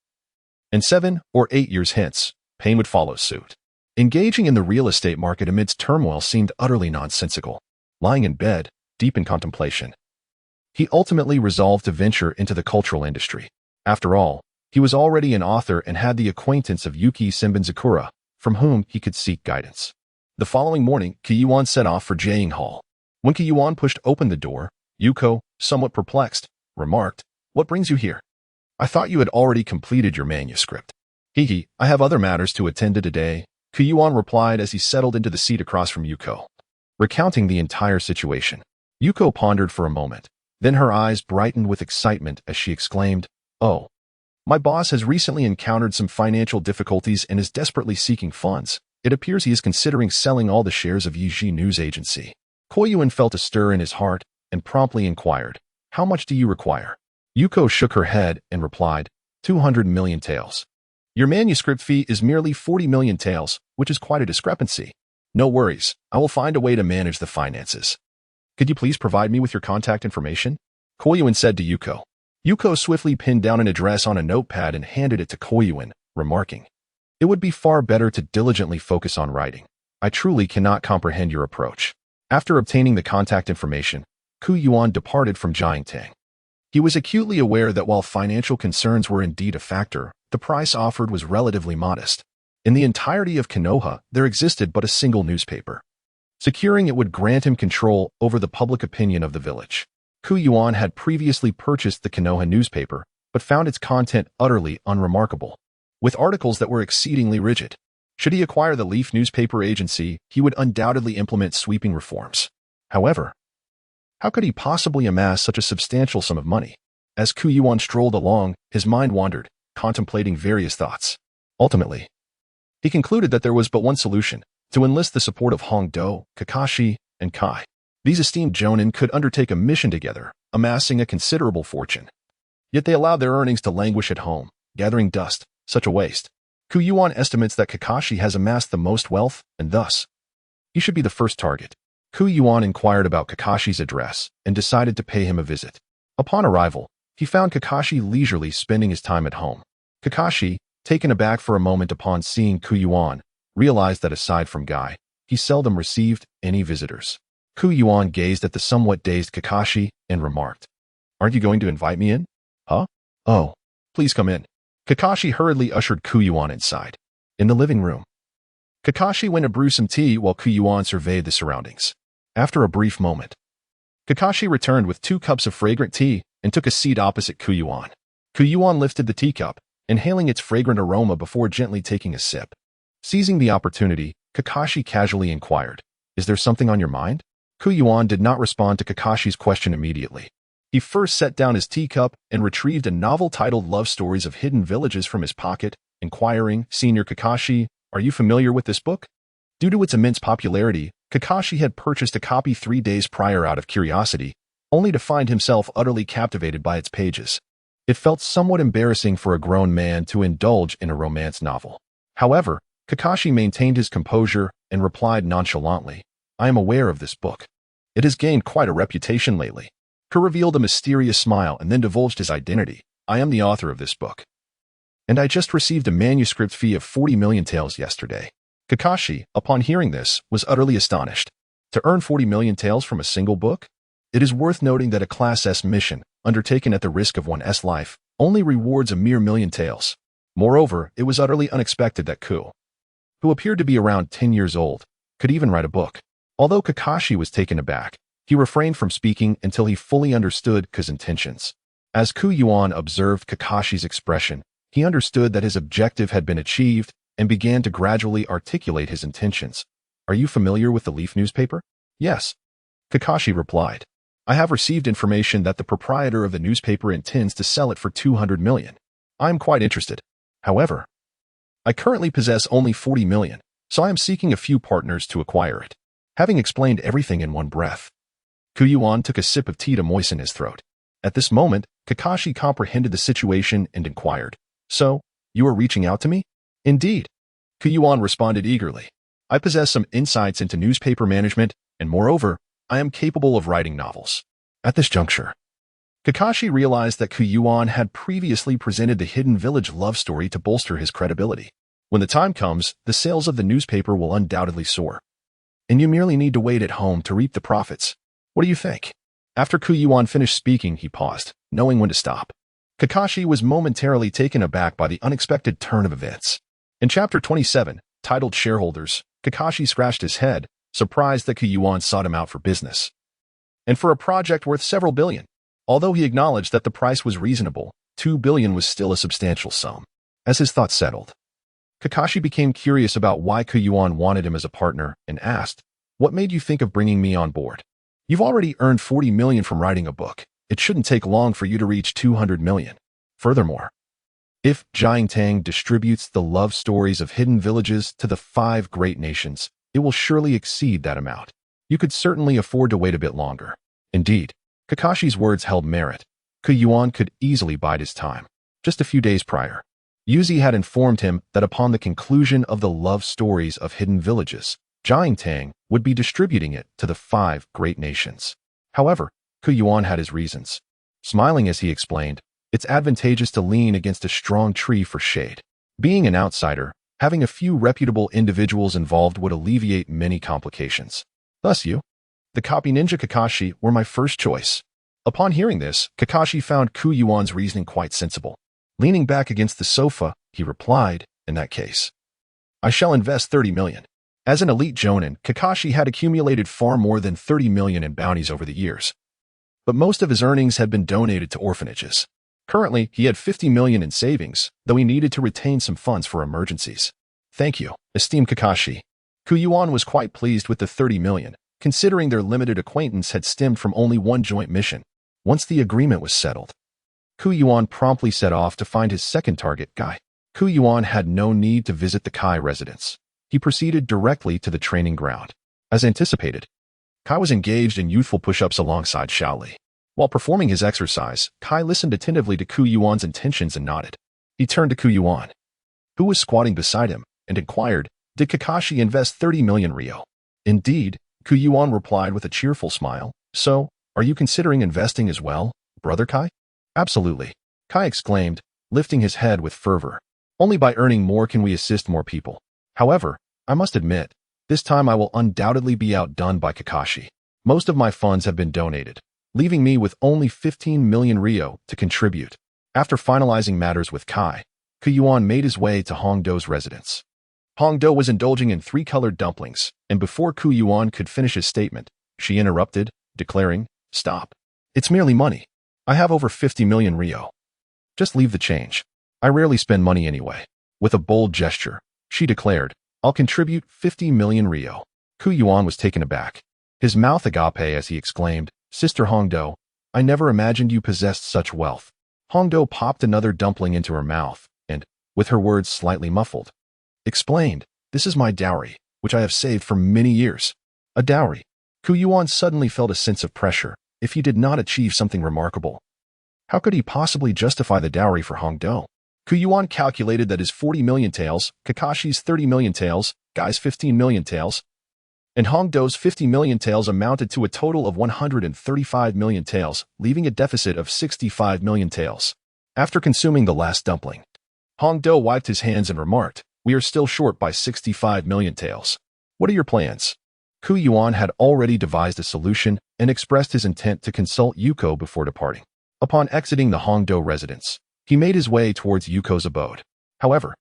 And 7 or 8 years hence, Pain would follow suit. Engaging in the real estate market amidst turmoil seemed utterly nonsensical. Lying in bed, deep in contemplation, he ultimately resolved to venture into the cultural industry. After all, he was already an author and had the acquaintance of Yuki Senbenzakura, from whom he could seek guidance. The following morning, Yuan set off for Jiaying Hall. When Yuan pushed open the door, Yuko, somewhat perplexed, remarked, "What brings you here? I thought you had already completed your manuscript." "I have other matters to attend to today," Yuan replied as he settled into the seat across from Yuko, recounting the entire situation. Yuko pondered for a moment. Then her eyes brightened with excitement as she exclaimed, "Oh, my boss has recently encountered some financial difficulties and is desperately seeking funds. It appears he is considering selling all the shares of Yiji News Agency." Yuan felt a stir in his heart and promptly inquired, "How much do you require?" Yuko shook her head and replied, 200 million taels. "Your manuscript fee is merely 40 million taels, which is quite a discrepancy." No worries, I will find a way to manage the finances. Could you please provide me with your contact information? Koyuan said to Yuko. Yuko swiftly pinned down an address on a notepad and handed it to Koyuan, remarking, "It would be far better to diligently focus on writing. I truly cannot comprehend your approach." After obtaining the contact information, Yuan departed from Jiangtang. He was acutely aware that while financial concerns were indeed a factor, the price offered was relatively modest. In the entirety of Konoha, there existed but a single newspaper. Securing it would grant him control over the public opinion of the village. Yuan had previously purchased the Konoha newspaper, but found its content utterly unremarkable, with articles that were exceedingly rigid. Should he acquire the Leaf newspaper agency, he would undoubtedly implement sweeping reforms. However, how could he possibly amass such a substantial sum of money? As Yuan strolled along, his mind wandered, contemplating various thoughts. Ultimately, he concluded that there was but one solution: to enlist the support of Hongdo, Kakashi, and Kai. These esteemed jonin could undertake a mission together, amassing a considerable fortune. Yet they allowed their earnings to languish at home, gathering dust. Such a waste. Yuan estimates that Kakashi has amassed the most wealth, and thus, he should be the first target. Yuan inquired about Kakashi's address and decided to pay him a visit. Upon arrival, he found Kakashi leisurely spending his time at home. Kakashi, taken aback for a moment upon seeing Yuan, realized that aside from Guy, he seldom received any visitors. Yuan gazed at the somewhat dazed Kakashi and remarked, "Aren't you going to invite me in?" "Huh? Oh, please come in." Kakashi hurriedly ushered Yuan inside. In the living room, Kakashi went to brew some tea while Yuan surveyed the surroundings. After a brief moment, Kakashi returned with 2 cups of fragrant tea and took a seat opposite Yuan. Yuan lifted the teacup, inhaling its fragrant aroma before gently taking a sip. Seizing the opportunity, Kakashi casually inquired, "Is there something on your mind?" Yuan did not respond to Kakashi's question immediately. He first set down his teacup and retrieved a novel titled Love Stories of Hidden Villages from his pocket, inquiring, "Senior Kakashi, are you familiar with this book?" Due to its immense popularity, Kakashi had purchased a copy 3 days prior out of curiosity, only to find himself utterly captivated by its pages. It felt somewhat embarrassing for a grown man to indulge in a romance novel. However, Kakashi maintained his composure and replied nonchalantly, "I am aware of this book. It has gained quite a reputation lately." He revealed a mysterious smile and then divulged his identity. "I am the author of this book, and I just received a manuscript fee of 40 million taels yesterday." Kakashi, upon hearing this, was utterly astonished. To earn 40 million taels from a single book? It is worth noting that a Class S mission, undertaken at the risk of one's life, only rewards a mere million taels. Moreover, it was utterly unexpected that Ku, who appeared to be around 10 years old, could even write a book. Although Kakashi was taken aback, he refrained from speaking until he fully understood Ku's intentions. As Yuan observed Kakashi's expression, he understood that his objective had been achieved and began to gradually articulate his intentions. "Are you familiar with the Leaf newspaper?" "Yes," Kakashi replied. "I have received information that the proprietor of the newspaper intends to sell it for 200 million. I am quite interested. However, I currently possess only 40 million, so I am seeking a few partners to acquire it." Having explained everything in one breath, Yuan took a sip of tea to moisten his throat. At this moment, Kakashi comprehended the situation and inquired, "So, you are reaching out to me?" "Indeed," Yuan responded eagerly. "I possess some insights into newspaper management, and moreover, I am capable of writing novels." At this juncture, Kakashi realized that Yuan had previously presented the Hidden Village love story to bolster his credibility. When the time comes, the sales of the newspaper will undoubtedly soar, and you merely need to wait at home to reap the profits. What do you think? After Yuan finished speaking, he paused, knowing when to stop. Kakashi was momentarily taken aback by the unexpected turn of events. In Chapter 27, titled Shareholders, Kakashi scratched his head, surprised that Yuan sought him out for business, and for a project worth several billion. Although he acknowledged that the price was reasonable, 2 billion was still a substantial sum. As his thoughts settled, Kakashi became curious about why Yuan wanted him as a partner and asked, "What made you think of bringing me on board? You've already earned 40 million from writing a book. It shouldn't take long for you to reach 200 million. Furthermore, if Jiangtang distributes the love stories of hidden villages to the 5 great nations, it will surely exceed that amount. You could certainly afford to wait a bit longer." Indeed, Kakashi's words held merit. Yuan could easily bide his time. Just a few days prior, Yuzi had informed him that upon the conclusion of the love stories of hidden villages, Jiangtang would be distributing it to the 5 great nations. However, Yuan had his reasons. Smiling as he explained, it's advantageous to lean against a strong tree for shade. Being an outsider, having a few reputable individuals involved would alleviate many complications. Thus you, the copy ninja Kakashi, were my first choice. Upon hearing this, Kakashi found Yuan's reasoning quite sensible. Leaning back against the sofa, he replied, in that case, I shall invest 30 million. As an elite jonin, Kakashi had accumulated far more than 30 million in bounties over the years. But most of his earnings had been donated to orphanages. Currently, he had 50 million in savings, though he needed to retain some funds for emergencies. Thank you, esteemed Kakashi. Yuan was quite pleased with the 30 million, considering their limited acquaintance had stemmed from only one joint mission. Once the agreement was settled, Yuan promptly set off to find his second target, Kai. Yuan had no need to visit the Kai residence. He proceeded directly to the training ground. As anticipated, Kai was engaged in youthful push-ups alongside Shaoli. While performing his exercise, Kai listened attentively to Yuan's intentions and nodded. He turned to Yuan, who was squatting beside him, and inquired, did Kakashi invest 30 million ryo? Indeed, Yuan replied with a cheerful smile. So, are you considering investing as well, brother Kai? Absolutely, Kai exclaimed, lifting his head with fervor. Only by earning more can we assist more people. However, I must admit, this time I will undoubtedly be outdone by Kakashi. Most of my funds have been donated, leaving me with only 15 million ryo to contribute. After finalizing matters with Kai, Yuan made his way to Hongdo's residence. Hongdo was indulging in 3-colored dumplings, and before Yuan could finish his statement, she interrupted, declaring, Stop. It's merely money. I have over 50 million ryo. Just leave the change. I rarely spend money anyway. With a bold gesture, she declared, I'll contribute 50 million ryo. Yuan was taken aback. His mouth agape as he exclaimed, Sister Hongdo, I never imagined you possessed such wealth. Hongdo popped another dumpling into her mouth, and, with her words slightly muffled, explained, This is my dowry, which I have saved for many years. A dowry. Yuan suddenly felt a sense of pressure, if he did not achieve something remarkable. How could he possibly justify the dowry for Hongdo? Yuan calculated that his 40 million taels, Kakashi's 30 million taels, Guy's 15 million taels, and Hongdo's 50 million taels amounted to a total of 135 million taels, leaving a deficit of 65 million taels. After consuming the last dumpling, Hongdo wiped his hands and remarked, We are still short by 65 million taels. What are your plans? Yuan had already devised a solution and expressed his intent to consult Yuko before departing. Upon exiting the Hongdo residence, he made his way towards Yuko's abode. However,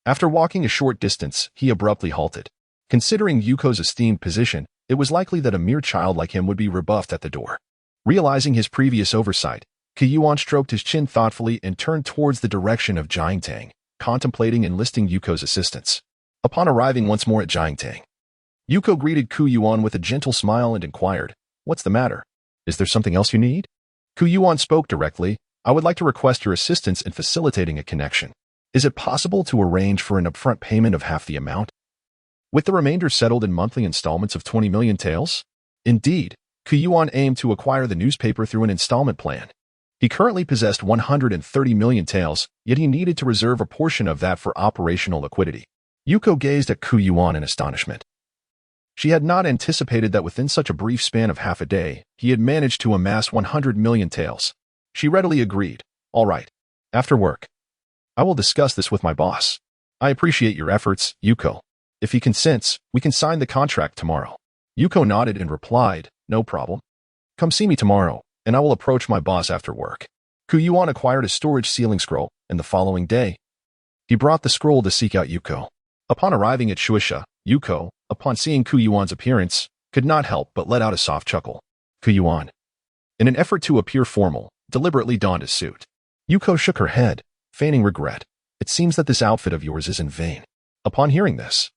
after walking a short distance, he abruptly halted. Considering Yuko's esteemed position, it was likely that a mere child like him would be rebuffed at the door. Realizing his previous oversight, Yuan stroked his chin thoughtfully and turned towards the direction of Jiangtang, contemplating enlisting Yuko's assistance. Upon arriving once more at Jiangtang, Yuko greeted Yuan with a gentle smile and inquired, What's the matter? Is there something else you need? Yuan spoke directly, I would like to request your assistance in facilitating a connection. Is it possible to arrange for an upfront payment of half the amount, with the remainder settled in monthly installments of 20 million taels? Indeed, Yuan aimed to acquire the newspaper through an installment plan. He currently possessed 130 million taels, yet he needed to reserve a portion of that for operational liquidity. Yuko gazed at Yuan in astonishment. She had not anticipated that within such a brief span of half a day, he had managed to amass 100 million taels. She readily agreed. All right. After work, I will discuss this with my boss. I appreciate your efforts, Yuko. If he consents, we can sign the contract tomorrow. Yuko nodded and replied, No problem. Come see me tomorrow, and I will approach my boss after work. Yuan acquired a storage sealing scroll, and the following day, he brought the scroll to seek out Yuko. Upon arriving at Shueisha, Yuko, upon seeing Yuan's appearance, could not help but let out a soft chuckle. Yuan, in an effort to appear formal, deliberately donned his suit. Yuko shook her head, feigning regret. It seems that this outfit of yours is in vain. Upon hearing this,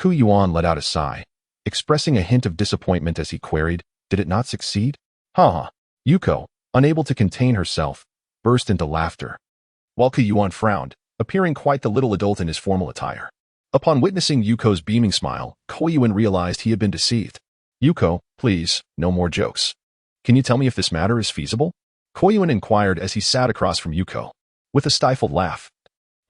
Yuan let out a sigh, expressing a hint of disappointment as he queried, Did it not succeed? Ha! Yuko, unable to contain herself, burst into laughter, while Yuan frowned, appearing quite the little adult in his formal attire. Upon witnessing Yuko's beaming smile, Yuan realized he had been deceived. Yuko, please, no more jokes. Can you tell me if this matter is feasible? Yuan inquired as he sat across from Yuko. With a stifled laugh,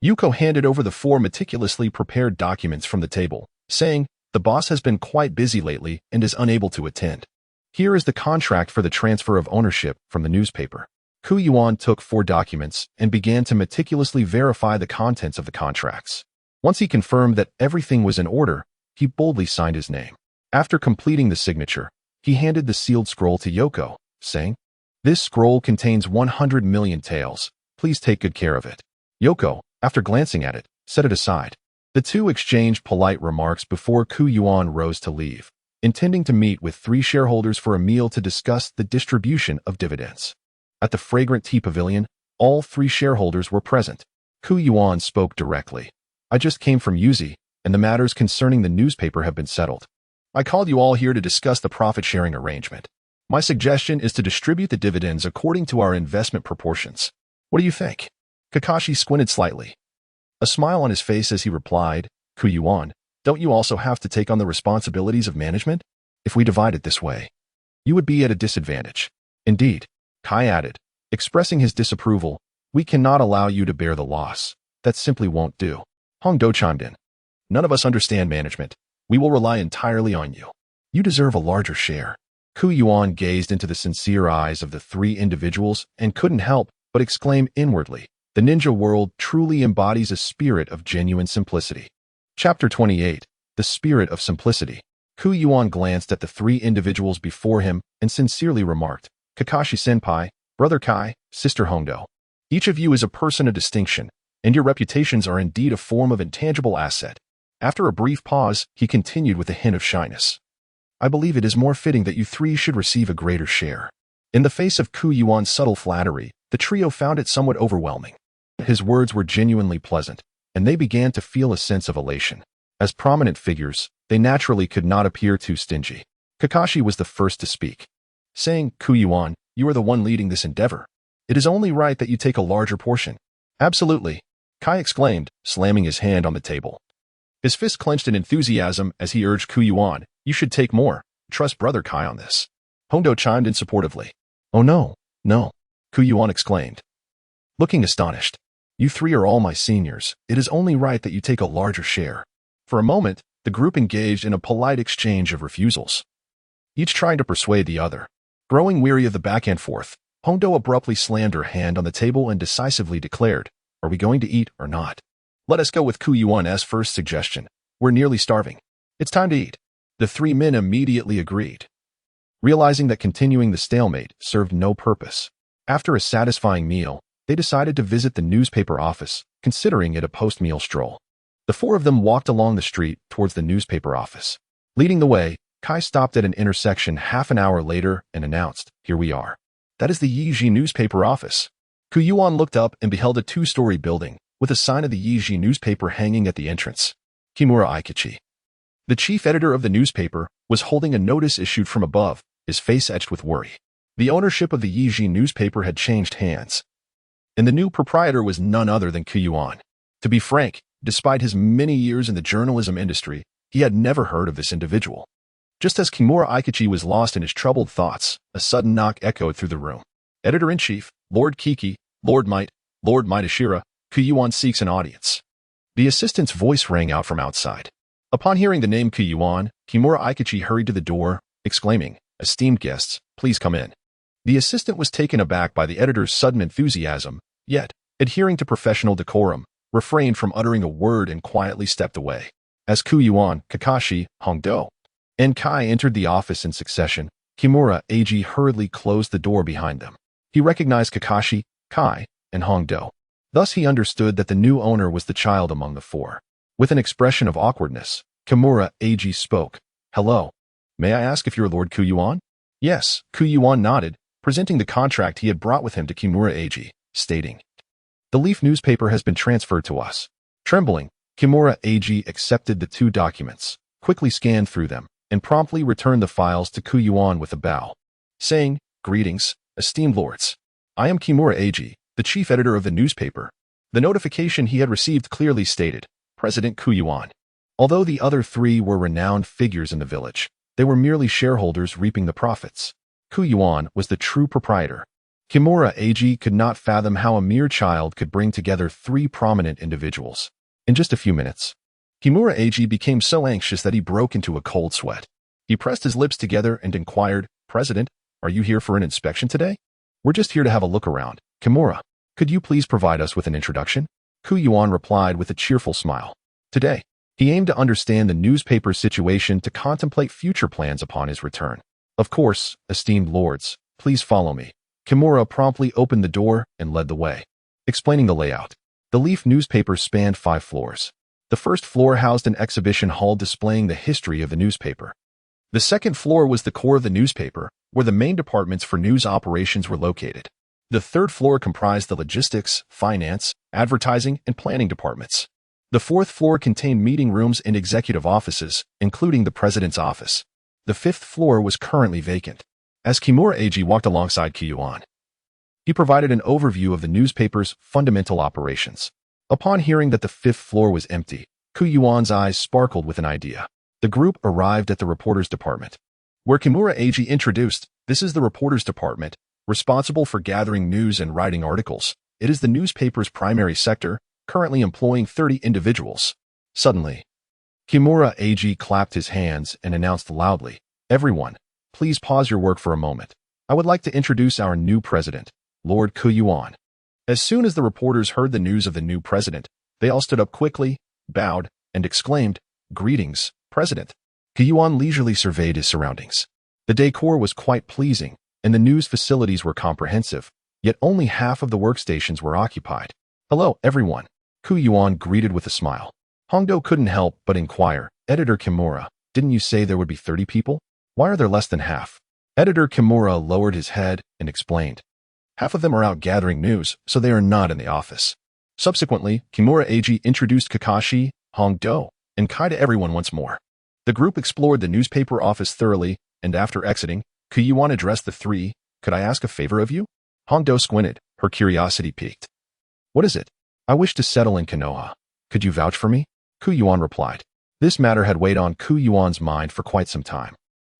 Yuko handed over the 4 meticulously prepared documents from the table, saying, The boss has been quite busy lately and is unable to attend. Here is the contract for the transfer of ownership from the newspaper. Yuan took 4 documents and began to meticulously verify the contents of the contracts. Once he confirmed that everything was in order, he boldly signed his name. After completing the signature, he handed the sealed scroll to Yoko, saying, "This scroll contains 100 million taels. Please take good care of it." Yoko, after glancing at it, set it aside. The two exchanged polite remarks before Yuan rose to leave, intending to meet with 3 shareholders for a meal to discuss the distribution of dividends. At the fragrant tea pavilion, all 3 shareholders were present. Yuan spoke directly. "I just came from Yuzi, and the matters concerning the newspaper have been settled. I called you all here to discuss the profit-sharing arrangement. My suggestion is to distribute the dividends according to our investment proportions. What do you think?" Kakashi squinted slightly, a smile on his face as he replied, "Yuan, don't you also have to take on the responsibilities of management? If we divide it this way, you would be at a disadvantage." "Indeed," Kai added, expressing his disapproval, "we cannot allow you to bear the loss. That simply won't do." Hongdo chimed in, "None of us understand management. We will rely entirely on you. You deserve a larger share." Yuan gazed into the sincere eyes of the 3 individuals and couldn't help but exclaim inwardly, "The ninja world truly embodies a spirit of genuine simplicity." Chapter 28, The Spirit of Simplicity. Yuan glanced at the 3 individuals before him and sincerely remarked, "Kakashi-senpai, Brother Kai, Sister Hongdo. Each of you is a person of distinction, and your reputations are indeed a form of intangible asset." After a brief pause, he continued with a hint of shyness, "I believe it is more fitting that you 3 should receive a greater share." In the face of Yuan's subtle flattery, the trio found it somewhat overwhelming. His words were genuinely pleasant, and they began to feel a sense of elation. As prominent figures, they naturally could not appear too stingy. Kakashi was the first to speak, saying, "Yuan, you are the one leading this endeavor. It is only right that you take a larger portion." "Absolutely," Kai exclaimed, slamming his hand on the table. His fist clenched in enthusiasm as he urged Yuan, "You should take more. Trust Brother Kai on this." Hongdo chimed in supportively. "Oh no, no," Yuan exclaimed, looking astonished. "You 3 are all my seniors. It is only right that you take a larger share." For a moment, the group engaged in a polite exchange of refusals, each trying to persuade the other. Growing weary of the back and forth, Hongdo abruptly slammed her hand on the table and decisively declared, "Are we going to eat or not? Let us go with Yuan's first suggestion. We're nearly starving. It's time to eat." The 3 men immediately agreed, realizing that continuing the stalemate served no purpose. After a satisfying meal, they decided to visit the newspaper office, considering it a post-meal stroll. The 4 of them walked along the street towards the newspaper office. Leading the way, Kai stopped at an intersection half an hour later and announced, "Here we are. That is the Yiji newspaper office." Yuan looked up and beheld a 2-story building, with a sign of the Yiji newspaper hanging at the entrance. Kimura Aikichi, the chief editor of the newspaper, was holding a notice issued from above, his face etched with worry. The ownership of the Yiji newspaper had changed hands, and the new proprietor was none other than Yuan. To be frank, despite his many years in the journalism industry, he had never heard of this individual. Just as Kimura Aikichi was lost in his troubled thoughts, a sudden knock echoed through the room. "Editor-in-chief, Lord Kiki, Lord Might, Lord Mitashira, Yuan seeks an audience." The assistant's voice rang out from outside. Upon hearing the name Yuan, Kimura Aikichi hurried to the door, exclaiming, "Esteemed guests, please come in." The assistant was taken aback by the editor's sudden enthusiasm, yet, adhering to professional decorum, refrained from uttering a word and quietly stepped away. As Yuan, Kakashi, Hongdo, and Kai entered the office in succession, Kimura Eiji hurriedly closed the door behind them. He recognized Kakashi, Kai, and Hongdo. Thus he understood that the new owner was the child among the 4. With an expression of awkwardness, Kimura Eiji spoke, "Hello. May I ask if you're Lord Yuan?" "Yes," Yuan nodded, presenting the contract he had brought with him to Kimura Eiji, stating, "The Leaf newspaper has been transferred to us." Trembling, Kimura Eiji accepted the 2 documents, quickly scanned through them, and promptly returned the files to Yuan with a bow, saying, "Greetings, esteemed lords. I am Kimura Eiji, the chief editor of the newspaper." The notification he had received clearly stated, "President Yuan." Although the other 3 were renowned figures in the village, they were merely shareholders reaping the profits. Yuan was the true proprietor. Kimura Eiji could not fathom how a mere child could bring together 3 prominent individuals. In just a few minutes, Kimura Eiji became so anxious that he broke into a cold sweat. He pressed his lips together and inquired, "President, are you here for an inspection today?" "We're just here to have a look around. Kimura, could you please provide us with an introduction?" Yuan replied with a cheerful smile. Today, he aimed to understand the newspaper's situation to contemplate future plans upon his return. "Of course, esteemed lords, please follow me." Kimura promptly opened the door and led the way. Explaining the layout, the Leaf newspaper spanned 5 floors. The first floor housed an exhibition hall displaying the history of the newspaper. The second floor was the core of the newspaper, where the main departments for news operations were located. The third floor comprised the logistics, finance, advertising, and planning departments. The fourth floor contained meeting rooms and executive offices, including the president's office. The fifth floor was currently vacant. As Kimura Eiji walked alongside Yuan, he provided an overview of the newspaper's fundamental operations. Upon hearing that the fifth floor was empty, Yuan's eyes sparkled with an idea. The group arrived at the reporters department, where Kimura Eiji introduced, "This is the reporters department, responsible for gathering news and writing articles. It is the newspaper's primary sector, currently employing 30 individuals." Suddenly, Kimura Eiji clapped his hands and announced loudly, "Everyone, please pause your work for a moment. I would like to introduce our new president, Lord Yuan." As soon as the reporters heard the news of the new president, they all stood up quickly, bowed, and exclaimed, "Greetings, President." Yuan leisurely surveyed his surroundings. The decor was quite pleasing, and the news facilities were comprehensive, yet only half of the workstations were occupied. "Hello, everyone," Yuan greeted with a smile. Hongdo couldn't help but inquire, "Editor Kimura, didn't you say there would be 30 people? Why are there less than half?" Editor Kimura lowered his head and explained, "Half of them are out gathering news, so they are not in the office." Subsequently, Kimura Eiji introduced Kakashi, Hongdo, and Kai to everyone once more. The group explored the newspaper office thoroughly, and after exiting, Yuan addressed the three, "Could I ask a favor of you?" Hongdo squinted, her curiosity piqued. "What is it?" "I wish to settle in Konoha. Could you vouch for me?" Yuan replied. This matter had weighed on Yuan's mind for quite some time.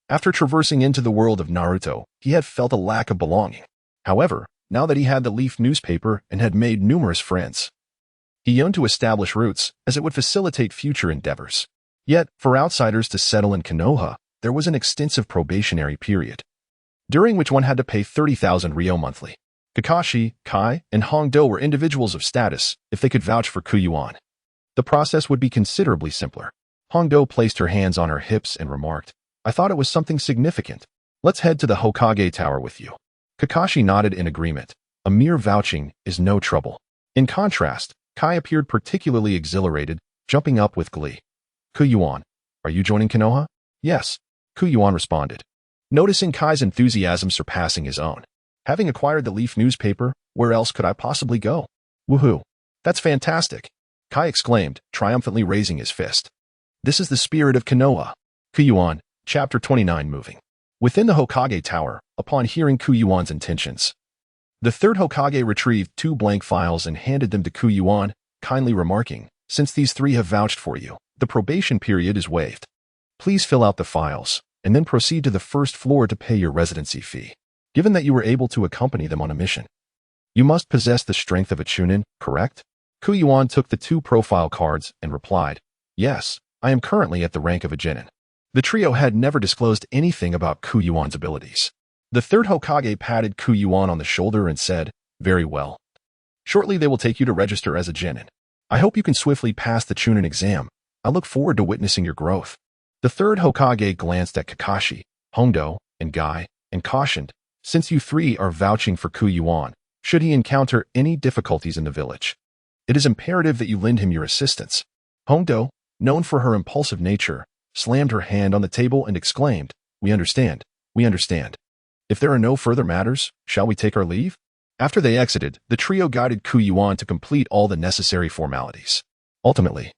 After traversing into the world of Naruto, he had felt a lack of belonging. However, now that he had the Leaf newspaper and had made numerous friends, he yearned to establish roots, as it would facilitate future endeavors. Yet, for outsiders to settle in Konoha, there was an extensive probationary period, during which one had to pay 30,000 ryo monthly. Kakashi, Kai, and Hongdo were individuals of status if they could vouch for Yuan. The process would be considerably simpler. Hongdo placed her hands on her hips and remarked, "I thought it was something significant. Let's head to the Hokage Tower with you." Kakashi nodded in agreement. A mere vouching is no trouble. In contrast, Kai appeared particularly exhilarated, jumping up with glee. "Yuan, are you joining Konoha?" "Yes," Yuan responded, noticing Kai's enthusiasm surpassing his own. "Having acquired the Leaf newspaper, where else could I possibly go?" "Woohoo! That's fantastic!" Kai exclaimed, triumphantly raising his fist. "This is the spirit of Konoha." Yuan, Chapter 29 Moving. Within the Hokage Tower, upon hearing Yuan's intentions, the third Hokage retrieved 2 blank files and handed them to Yuan, kindly remarking, "Since these 3 have vouched for you, the probation period is waived. Please fill out the files, and then proceed to the first floor to pay your residency fee. Given that you were able to accompany them on a mission, you must possess the strength of a chunin, correct?" Yuan took the 2 profile cards and replied, "Yes, I am currently at the rank of a genin." The trio had never disclosed anything about Yuan's abilities. The third Hokage patted Yuan on the shoulder and said, "Very well. Shortly they will take you to register as a genin. I hope you can swiftly pass the chunin exam. I look forward to witnessing your growth." The third Hokage glanced at Kakashi, Hongdo, and Guy, and cautioned, "Since you 3 are vouching for Yuan, should he encounter any difficulties in the village, it is imperative that you lend him your assistance." Hongdo, known for her impulsive nature, slammed her hand on the table and exclaimed, "We understand, we understand. If there are no further matters, shall we take our leave?" After they exited, the trio guided Yuan to complete all the necessary formalities. Ultimately,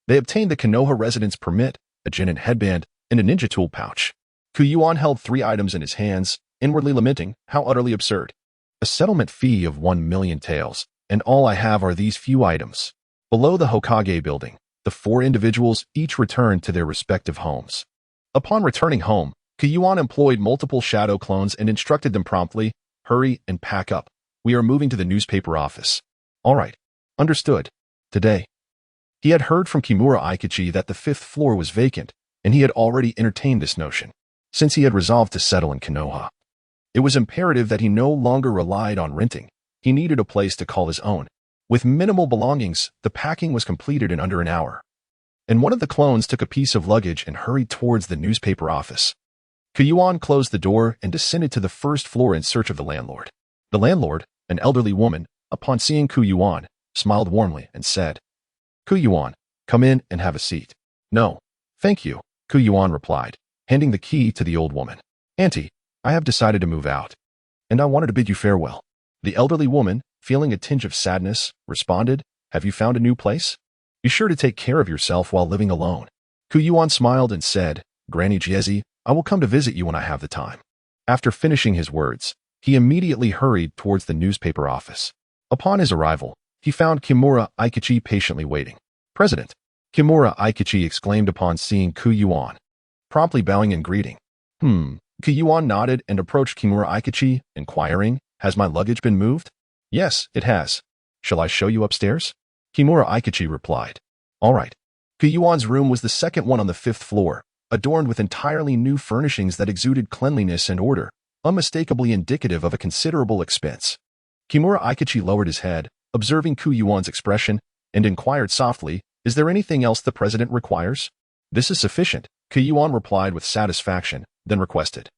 they obtained the Konoha residence permit, a genin headband, and a ninja tool pouch. Yuan held 3 items in his hands, inwardly lamenting how utterly absurd. "A settlement fee of 1 million taels, and all I have are these few items." Below the Hokage building, the 4 individuals each returned to their respective homes. Upon returning home, Yuan employed multiple shadow clones and instructed them promptly, "Hurry and pack up. We are moving to the newspaper office." "All right. Understood. Today." He had heard from Kimura Aikachi that the fifth floor was vacant, and he had already entertained this notion, since he had resolved to settle in Konoha. It was imperative that he no longer relied on renting. He needed a place to call his own. With minimal belongings, the packing was completed in under an hour, and one of the clones took a piece of luggage and hurried towards the newspaper office. Yuan closed the door and descended to the first floor in search of the landlord. The landlord, an elderly woman, upon seeing Yuan, smiled warmly and said, "Yuan, come in and have a seat." "No, thank you," Yuan replied, handing the key to the old woman. "Auntie, I have decided to move out, and I wanted to bid you farewell." The elderly woman, feeling a tinge of sadness, responded, "Have you found a new place? Be sure to take care of yourself while living alone." Yuan smiled and said, "Granny Jiezi, I will come to visit you when I have the time." After finishing his words, he immediately hurried towards the newspaper office. Upon his arrival, he found Kimura Aikachi patiently waiting. "President," Kimura Aikachi exclaimed upon seeing Yuan, promptly bowing in greeting. Yuan nodded and approached Kimura Aikachi, inquiring, "Has my luggage been moved?" "Yes, it has. Shall I show you upstairs?" Kimura Aikachi replied. "All right." Yuan's room was the second one on the fifth floor, adorned with entirely new furnishings that exuded cleanliness and order, unmistakably indicative of a considerable expense. Kimura Aikachi lowered his head, observing Yuan's expression, and inquired softly, "Is there anything else the president requires?" "This is sufficient," Yuan replied with satisfaction, then requested,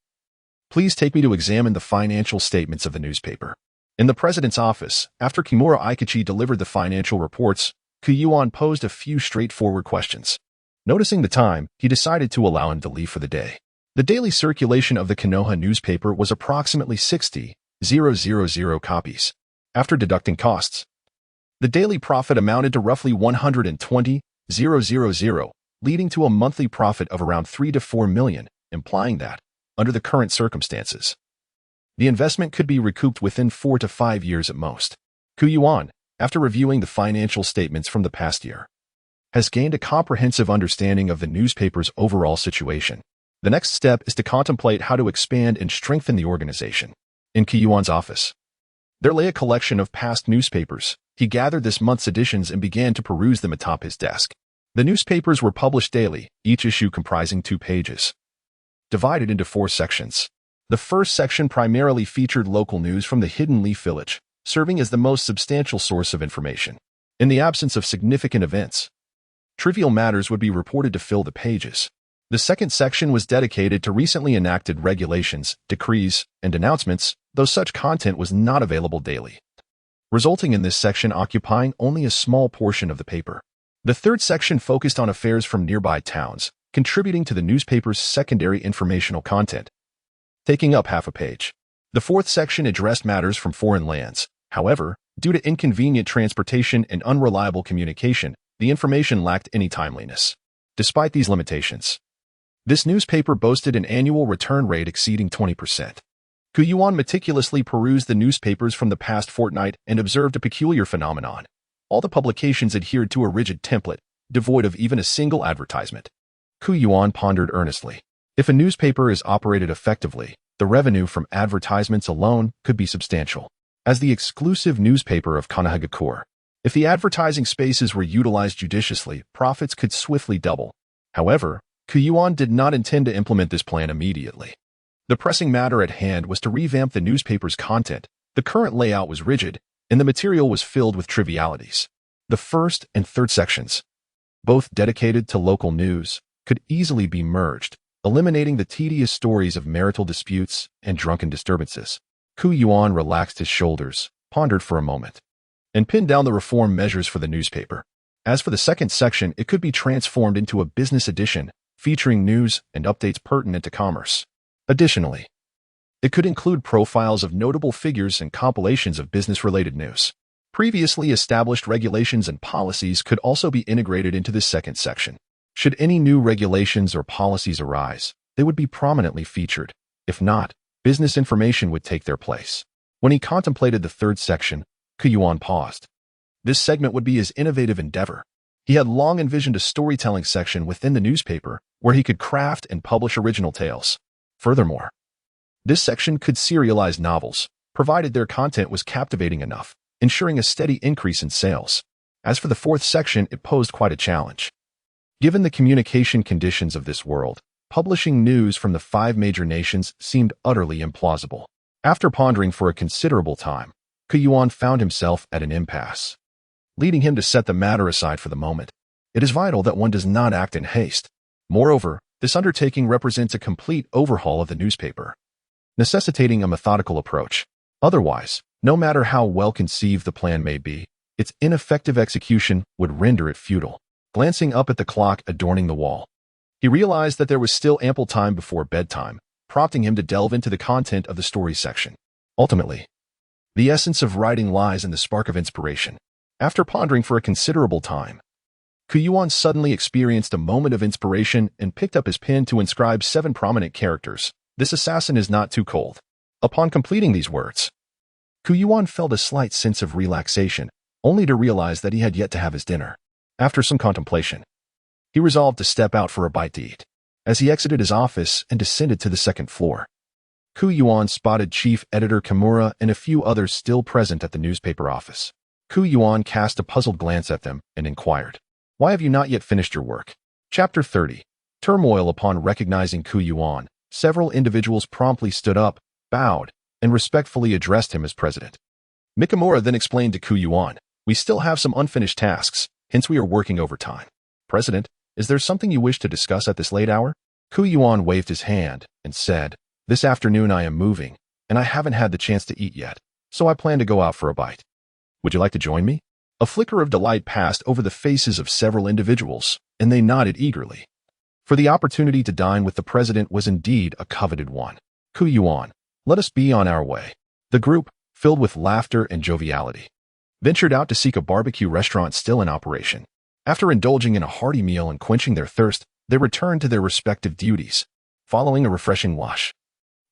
"Please take me to examine the financial statements of the newspaper." In the president's office, after Kimura Aikachi delivered the financial reports, Yuan posed a few straightforward questions. Noticing the time, he decided to allow him to leave for the day. The daily circulation of the Konoha newspaper was approximately 60,000 copies. After deducting costs, the daily profit amounted to roughly 120,000, leading to a monthly profit of around 3 to 4 million, implying that, under the current circumstances, the investment could be recouped within 4 to 5 years at most. Yuan, after reviewing the financial statements from the past year, has gained a comprehensive understanding of the newspaper's overall situation. The next step is to contemplate how to expand and strengthen the organization. In Yuan's office, there lay a collection of past newspapers. He gathered this month's editions and began to peruse them atop his desk. The newspapers were published daily, each issue comprising 2 pages, divided into 4 sections. The first section primarily featured local news from the Hidden Leaf Village, serving as the most substantial source of information. In the absence of significant events, trivial matters would be reported to fill the pages. The second section was dedicated to recently enacted regulations, decrees, and announcements, though such content was not available daily, resulting in this section occupying only a small portion of the paper. The third section focused on affairs from nearby towns, contributing to the newspaper's secondary informational content, taking up half a page. The fourth section addressed matters from foreign lands. However, due to inconvenient transportation and unreliable communication, the information lacked any timeliness. Despite these limitations, this newspaper boasted an annual return rate exceeding 20%. Yuan meticulously perused the newspapers from the past fortnight and observed a peculiar phenomenon. All the publications adhered to a rigid template, devoid of even a single advertisement. Yuan pondered earnestly. If a newspaper is operated effectively, the revenue from advertisements alone could be substantial. As the exclusive newspaper of Konohagakure, if the advertising spaces were utilized judiciously, profits could swiftly double. However, Yuan did not intend to implement this plan immediately. The pressing matter at hand was to revamp the newspaper's content. The current layout was rigid, and the material was filled with trivialities. The first and third sections, both dedicated to local news, could easily be merged, eliminating the tedious stories of marital disputes and drunken disturbances. Yuan relaxed his shoulders, pondered for a moment, and pinned down the reform measures for the newspaper. As for the second section, it could be transformed into a business edition, featuring news and updates pertinent to commerce. Additionally, it could include profiles of notable figures and compilations of business-related news. Previously established regulations and policies could also be integrated into this second section. Should any new regulations or policies arise, they would be prominently featured. If not, business information would take their place. When he contemplated the third section, Yuan paused. This segment would be his innovative endeavor. He had long envisioned a storytelling section within the newspaper where he could craft and publish original tales. Furthermore, this section could serialize novels, provided their content was captivating enough, ensuring a steady increase in sales. As for the fourth section, it posed quite a challenge. Given the communication conditions of this world, publishing news from the 5 major nations seemed utterly implausible. After pondering for a considerable time, Yuan found himself at an impasse, leading him to set the matter aside for the moment. It is vital that one does not act in haste. Moreover, this undertaking represents a complete overhaul of the newspaper, necessitating a methodical approach. Otherwise, no matter how well conceived the plan may be, its ineffective execution would render it futile. Glancing up at the clock adorning the wall, he realized that there was still ample time before bedtime, prompting him to delve into the content of the story section. Ultimately, the essence of writing lies in the spark of inspiration. After pondering for a considerable time, Yuan suddenly experienced a moment of inspiration and picked up his pen to inscribe 7 prominent characters. This assassin is not too cold. Upon completing these words, Yuan felt a slight sense of relaxation, only to realize that he had yet to have his dinner. After some contemplation, he resolved to step out for a bite to eat. As he exited his office and descended to the 2nd floor, Yuan spotted Chief Editor Kimura and a few others still present at the newspaper office. Yuan cast a puzzled glance at them and inquired, "Why have you not yet finished your work?" Chapter 30. Turmoil. Upon recognizing Yuan, several individuals promptly stood up, bowed, and respectfully addressed him as president. Mikamura then explained to Yuan, "We still have some unfinished tasks, hence we are working overtime. President, is there something you wish to discuss at this late hour?" Yuan waved his hand and said, "This afternoon I am moving, and I haven't had the chance to eat yet, so I plan to go out for a bite. Would you like to join me?" A flicker of delight passed over the faces of several individuals, and they nodded eagerly. For the opportunity to dine with the president was indeed a coveted one. Yuan, let us be on our way. The group, filled with laughter and joviality, ventured out to seek a barbecue restaurant still in operation. After indulging in a hearty meal and quenching their thirst, they returned to their respective duties. Following a refreshing wash,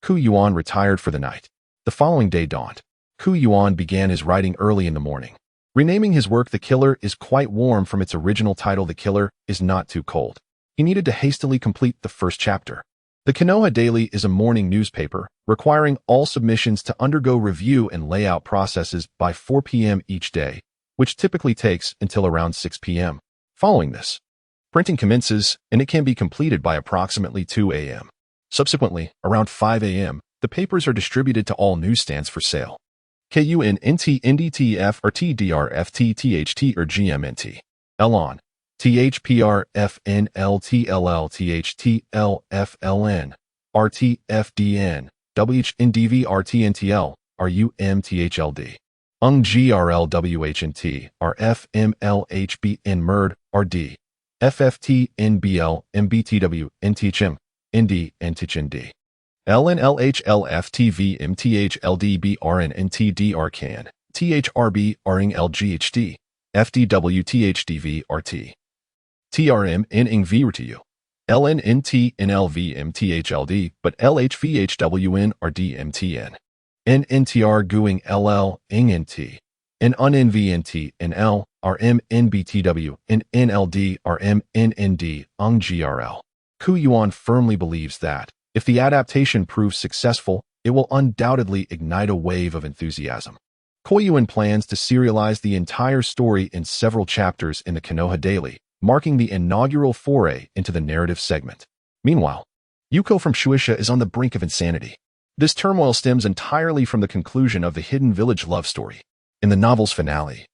Yuan retired for the night. The following day dawned. Yuan began his writing early in the morning. Renaming his work The Killer is Quite Warm from its original title The Killer is Not Too Cold, he needed to hastily complete the first chapter. The Konoha Daily is a morning newspaper, requiring all submissions to undergo review and layout processes by 4 p.m. each day, which typically takes until around 6 p.m. Following this, printing commences, and it can be completed by approximately 2 a.m. Subsequently, around 5 a.m., the papers are distributed to all newsstands for sale. KUNNT NDTF or TDRFT THT or GMNT. Elon. THPRFNLTLLTHTLFLN. RTFDN. WHNDVRTNTL. RUMTHLD. UNGRLWHNT. RFMLHBN MERD. RD. FFT NBL MBTW ND NTCHND. LNLHLFTV MTHLDBRNNTDRCAN. THRB RNG LGHD. FDWTHDVRT. TRM NNVRTU. LNNT NLV MTHLD but LHVHWN RDMTN. NNTR GUING LL INGNT. NNVNT NL RM NBTW NNLD RM NND UNGRL. Yuan firmly believes that, if the adaptation proves successful, it will undoubtedly ignite a wave of enthusiasm. Yuan plans to serialize the entire story in several chapters in the Konoha Daily, marking the inaugural foray into the narrative segment. Meanwhile, Yuko from Shueisha is on the brink of insanity. This turmoil stems entirely from the conclusion of the Hidden Village love story. In the novel's finale,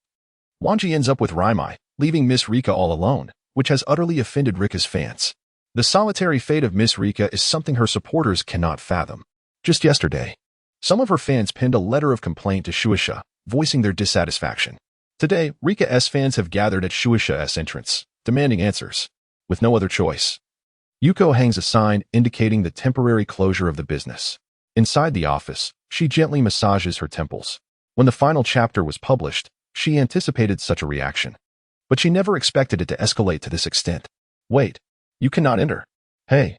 Wanji ends up with Raimai, leaving Miss Rika all alone, which has utterly offended Rika's fans. The solitary fate of Miss Rika is something her supporters cannot fathom. Just yesterday, some of her fans penned a letter of complaint to Shueisha, voicing their dissatisfaction. Today, Rika S fans have gathered at Shueisha S entrance, demanding answers. With no other choice, Yuko hangs a sign indicating the temporary closure of the business. Inside the office, she gently massages her temples. When the final chapter was published, she anticipated such a reaction, but she never expected it to escalate to this extent. "Wait. You cannot enter." Hey,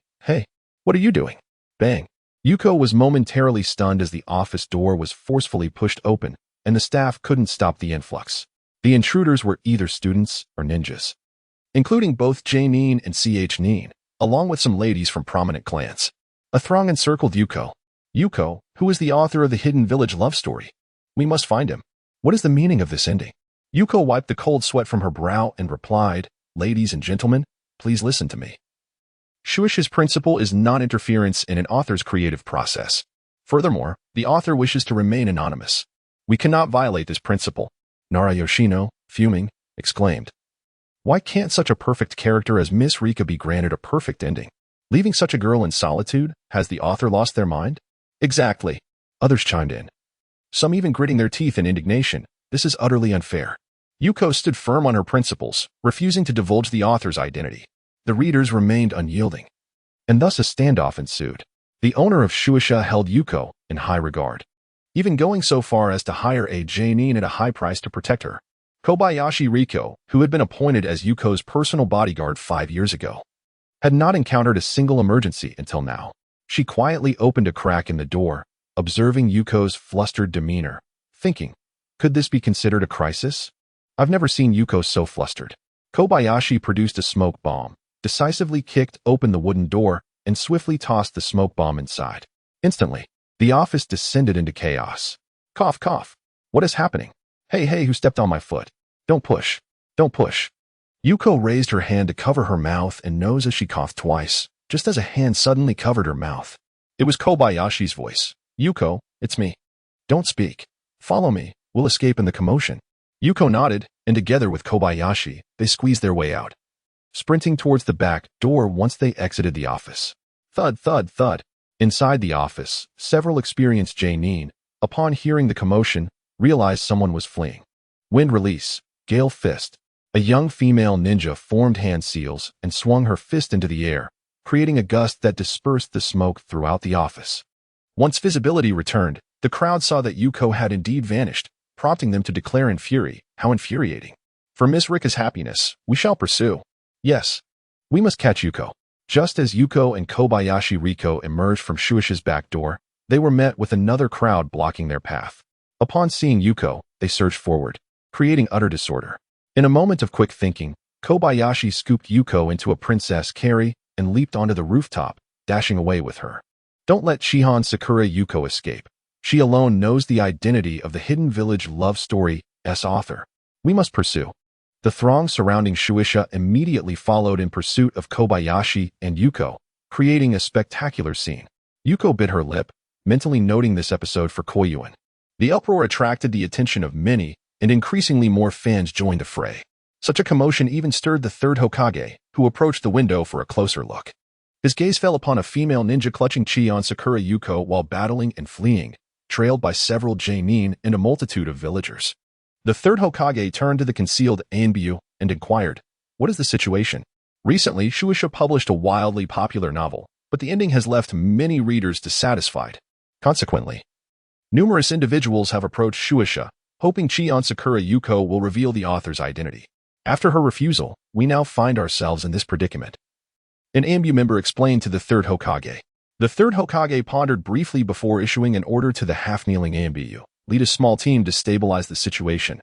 what are you doing?" Bang. Yuko was momentarily stunned as the office door was forcefully pushed open, and the staff couldn't stop the influx. The intruders were either students or ninjas, including both J. Neen and CH Neen, along with some ladies from prominent clans. A throng encircled Yuko. Yuko, who is the author of the Hidden Village love story. We must find him. What is the meaning of this ending? Yuko wiped the cold sweat from her brow and replied, "Ladies and gentlemen, please listen to me. Shueisha's principle is non-interference in an author's creative process. Furthermore, the author wishes to remain anonymous. We cannot violate this principle," Nara Yoshino, fuming, exclaimed. "Why can't such a perfect character as Miss Rika be granted a perfect ending? Leaving such a girl in solitude, has the author lost their mind?" "Exactly," others chimed in. Some even gritting their teeth in indignation. "This is utterly unfair." Yuko stood firm on her principles, refusing to divulge the author's identity. The readers remained unyielding. And thus a standoff ensued. The owner of Shueisha held Yuko in high regard, even going so far as to hire a genin at a high price to protect her. Kobayashi Riko, who had been appointed as Yuko's personal bodyguard 5 years ago, had not encountered a single emergency until now. She quietly opened a crack in the door, observing Yuko's flustered demeanor, thinking, could this be considered a crisis? I've never seen Yuko so flustered. Kobayashi produced a smoke bomb, decisively kicked open the wooden door, and swiftly tossed the smoke bomb inside. Instantly, the office descended into chaos. Cough, cough. What is happening? Hey, who stepped on my foot? Don't push. Don't push. Yuko raised her hand to cover her mouth and nose as she coughed twice, just as a hand suddenly covered her mouth. It was Kobayashi's voice. "Yuko, it's me. Don't speak. Follow me. We'll escape in the commotion." Yuko nodded, and together with Kobayashi, they squeezed their way out, sprinting towards the back door once they exited the office. Thud, thud, thud. Inside the office, several experienced genin, upon hearing the commotion, realized someone was fleeing. Wind release, gale fist. A young female ninja formed hand seals and swung her fist into the air, creating a gust that dispersed the smoke throughout the office. Once visibility returned, the crowd saw that Yuko had indeed vanished, prompting them to declare in fury, "How infuriating. For Miss Rika's happiness, we shall pursue. Yes, we must catch Yuko." Just as Yuko and Kobayashi Riko emerged from Shueisha's back door, they were met with another crowd blocking their path. Upon seeing Yuko, they surged forward, creating utter disorder. In a moment of quick thinking, Kobayashi scooped Yuko into a princess carry and leaped onto the rooftop, dashing away with her. Don't let Shihan Sakura Yuko escape. She alone knows the identity of the Hidden Village love story's author. We must pursue. The throng surrounding Shueisha immediately followed in pursuit of Kobayashi and Yuko, creating a spectacular scene. Yuko bit her lip, mentally noting this episode for Koyuan. The uproar attracted the attention of many, and increasingly more fans joined the fray. Such a commotion even stirred the third Hokage, who approached the window for a closer look. His gaze fell upon a female ninja clutching Shihan Sakura Yuko while battling and fleeing, trailed by several genin and a multitude of villagers. The third Hokage turned to the concealed Anbyu and inquired, "What is the situation?" Recently, Shueisha published a wildly popular novel, but the ending has left many readers dissatisfied. Consequently, numerous individuals have approached Shueisha, hoping Shihan Sakura Yuko will reveal the author's identity. After her refusal, we now find ourselves in this predicament. An Anbyu member explained to the third Hokage. The third Hokage pondered briefly before issuing an order to the half-kneeling Anbyu. Lead a small team to stabilize the situation,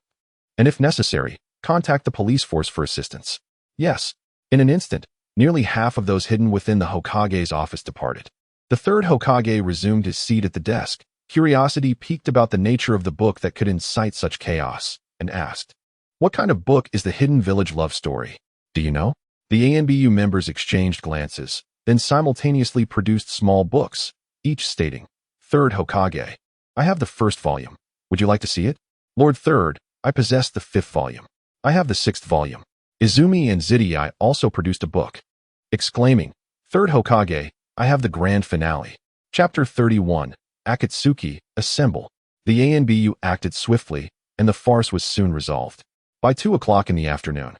and if necessary, contact the police force for assistance. Yes. In an instant, nearly half of those hidden within the Hokage's office departed. The third Hokage resumed his seat at the desk. Curiosity piqued about the nature of the book that could incite such chaos, and asked, "What kind of book is the Hidden Village love story? Do you know?" The ANBU members exchanged glances, then simultaneously produced small books, each stating, "Third Hokage, I have the first volume. Would you like to see it? Lord Third, I possess the 5th volume. I have the 6th volume." Izumi and Zidai also produced a book, exclaiming, "Third Hokage, I have the grand finale." Chapter 31, Akatsuki, Assemble. The ANBU acted swiftly, and the farce was soon resolved. By 2 o'clock in the afternoon,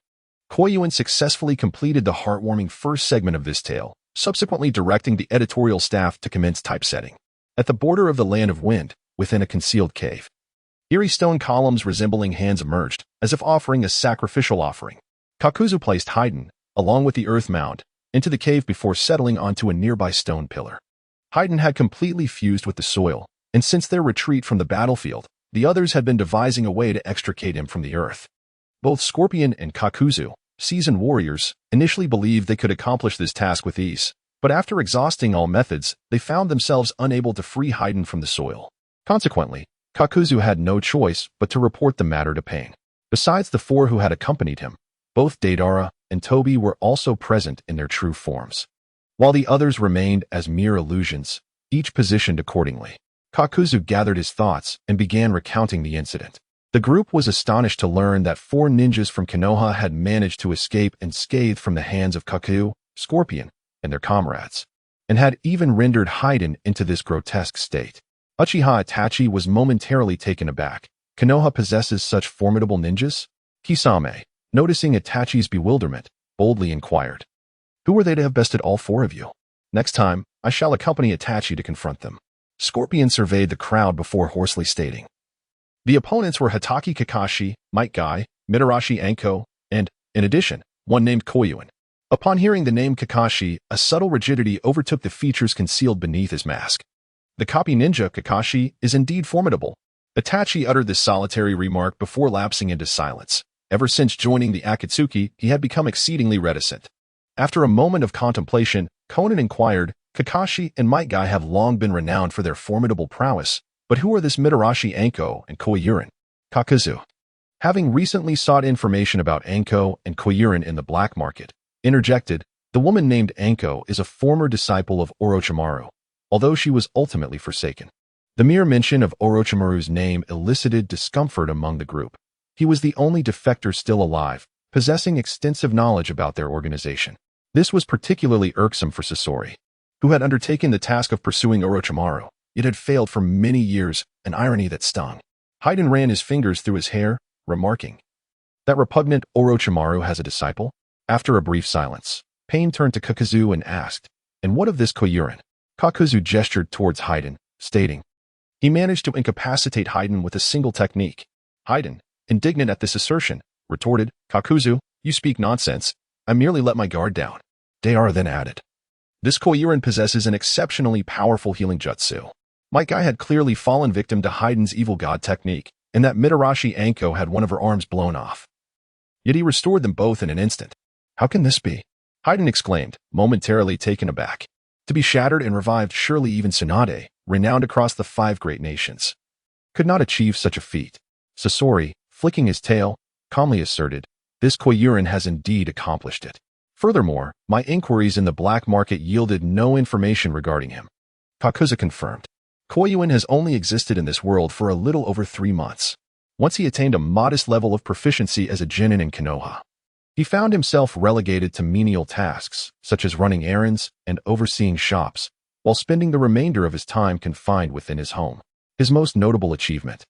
Koyuan successfully completed the heartwarming first segment of this tale, subsequently directing the editorial staff to commence typesetting. At the border of the Land of Wind, within a concealed cave, eerie stone columns resembling hands emerged, as if offering a sacrificial offering. Kakuzu placed Haydn, along with the earth mound, into the cave before settling onto a nearby stone pillar. Haydn had completely fused with the soil, and since their retreat from the battlefield, the others had been devising a way to extricate him from the earth. Both Scorpion and Kakuzu, seasoned warriors, initially believed they could accomplish this task with ease, but after exhausting all methods, they found themselves unable to free Haydn from the soil. Consequently, Kakuzu had no choice but to report the matter to Pain. Besides the four who had accompanied him, both Deidara and Toby were also present in their true forms, while the others remained as mere illusions, each positioned accordingly. Kakuzu gathered his thoughts and began recounting the incident. The group was astonished to learn that 4 ninjas from Konoha had managed to escape unscathed from the hands of Kaku, Scorpion, and their comrades, and had even rendered Haiden into this grotesque state. Uchiha Itachi was momentarily taken aback. Konoha possesses such formidable ninjas? Kisame, noticing Itachi's bewilderment, boldly inquired. Who were they to have bested all 4 of you? Next time, I shall accompany Itachi to confront them. Scorpion surveyed the crowd before hoarsely stating. The opponents were Hatake Kakashi, Might Guy, Mitarashi Anko, and, in addition, one named Koyuin. Upon hearing the name Kakashi, a subtle rigidity overtook the features concealed beneath his mask. The copy ninja Kakashi is indeed formidable. Itachi uttered this solitary remark before lapsing into silence. Ever since joining the Akatsuki, he had become exceedingly reticent. After a moment of contemplation, Conan inquired, Kakashi and Might Guy have long been renowned for their formidable prowess, but who are this Mitarashi Anko and Koyuin? Kakuzu, having recently sought information about Anko and Koyuin in the black market, interjected, the woman named Anko is a former disciple of Orochimaru, although she was ultimately forsaken. The mere mention of Orochimaru's name elicited discomfort among the group. He was the only defector still alive, possessing extensive knowledge about their organization. This was particularly irksome for Sasori, who had undertaken the task of pursuing Orochimaru. It had failed for many years, an irony that stung. Haiden ran his fingers through his hair, remarking, that repugnant Orochimaru has a disciple? After a brief silence, Pain turned to Kakuzu and asked, and what of this Koyuin? Kakuzu gestured towards Haiden, stating, he managed to incapacitate Haiden with a single technique. Haiden, indignant at this assertion, retorted, Kakuzu, you speak nonsense. I merely let my guard down. Deidara then added, this Koyuin possesses an exceptionally powerful healing jutsu. Might Guy had clearly fallen victim to Haiden's evil god technique, and that Mitarashi Anko had one of her arms blown off. Yet he restored them both in an instant. How can this be? Haiden exclaimed, momentarily taken aback. To be shattered and revived, surely even Tsunade, renowned across the 5 great nations, could not achieve such a feat. Sasori, flicking his tail, calmly asserted, this Koyuin has indeed accomplished it. Furthermore, my inquiries in the black market yielded no information regarding him. Kakuzu confirmed. Koyuin has only existed in this world for a little over 3 months. Once he attained a modest level of proficiency as a genin in Konoha, he found himself relegated to menial tasks, such as running errands and overseeing shops, while spending the remainder of his time confined within his home. His most notable achievement,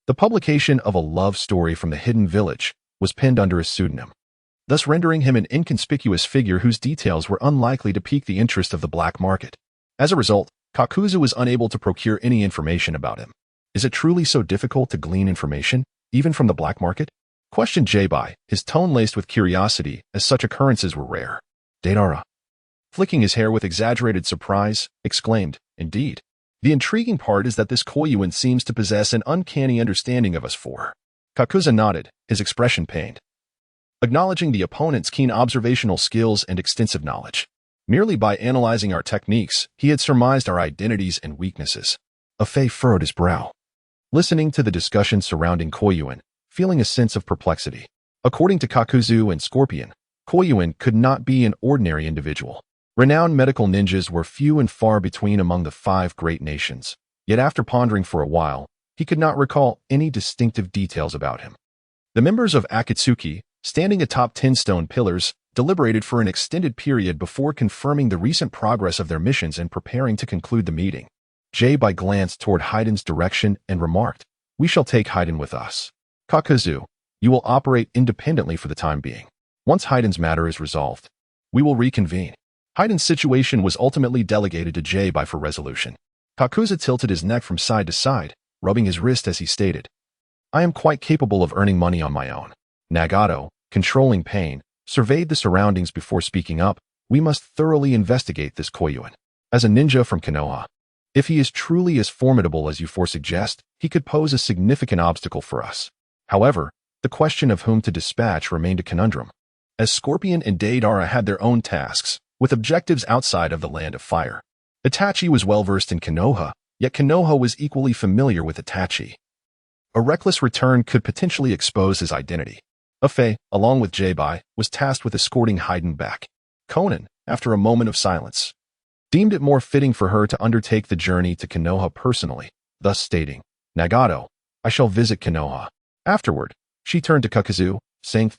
the publication of a love story from the hidden village, was penned under his pseudonym, thus rendering him an inconspicuous figure whose details were unlikely to pique the interest of the black market. As a result, Kakuzu was unable to procure any information about him. Is it truly so difficult to glean information, even from the black market? Questioned J-Bai, his tone laced with curiosity, as such occurrences were rare. Deidara, flicking his hair with exaggerated surprise, exclaimed, indeed. The intriguing part is that this Koyuin seems to possess an uncanny understanding of us 4. Kakuzu nodded, his expression pained, acknowledging the opponent's keen observational skills and extensive knowledge. Merely by analyzing our techniques, he had surmised our identities and weaknesses. Afei furrowed his brow, listening to the discussion surrounding Koyuin, feeling a sense of perplexity. According to Kakuzu and Scorpion, Koyuin could not be an ordinary individual. Renowned medical ninjas were few and far between among the 5 great nations, yet after pondering for a while, he could not recall any distinctive details about him. The members of Akatsuki, standing atop 10 stone pillars, deliberated for an extended period before confirming the recent progress of their missions and preparing to conclude the meeting. J-Bai glanced toward Haiden's direction and remarked, we shall take Haiden with us. Kakuzu, you will operate independently for the time being. Once Haiden's matter is resolved, we will reconvene. Haiden's situation was ultimately delegated to J-Bai for resolution. Kakuzu tilted his neck from side to side, rubbing his wrist as he stated, I am quite capable of earning money on my own. Nagato, controlling pain, surveyed the surroundings before speaking up, we must thoroughly investigate this Koyuin. As a ninja from Konoha, if he is truly as formidable as you suggest, he could pose a significant obstacle for us. However, the question of whom to dispatch remained a conundrum, as Scorpion and Deidara had their own tasks, with objectives outside of the Land of Fire. Itachi was well versed in Konoha, yet Konoha was equally familiar with Itachi. A reckless return could potentially expose his identity. Afei, along with J-Bai, was tasked with escorting Haydn back. Conan, after a moment of silence, deemed it more fitting for her to undertake the journey to Konoha personally, thus stating, "Nagato, I shall visit Konoha." Afterward, she turned to Kakuzu, saying,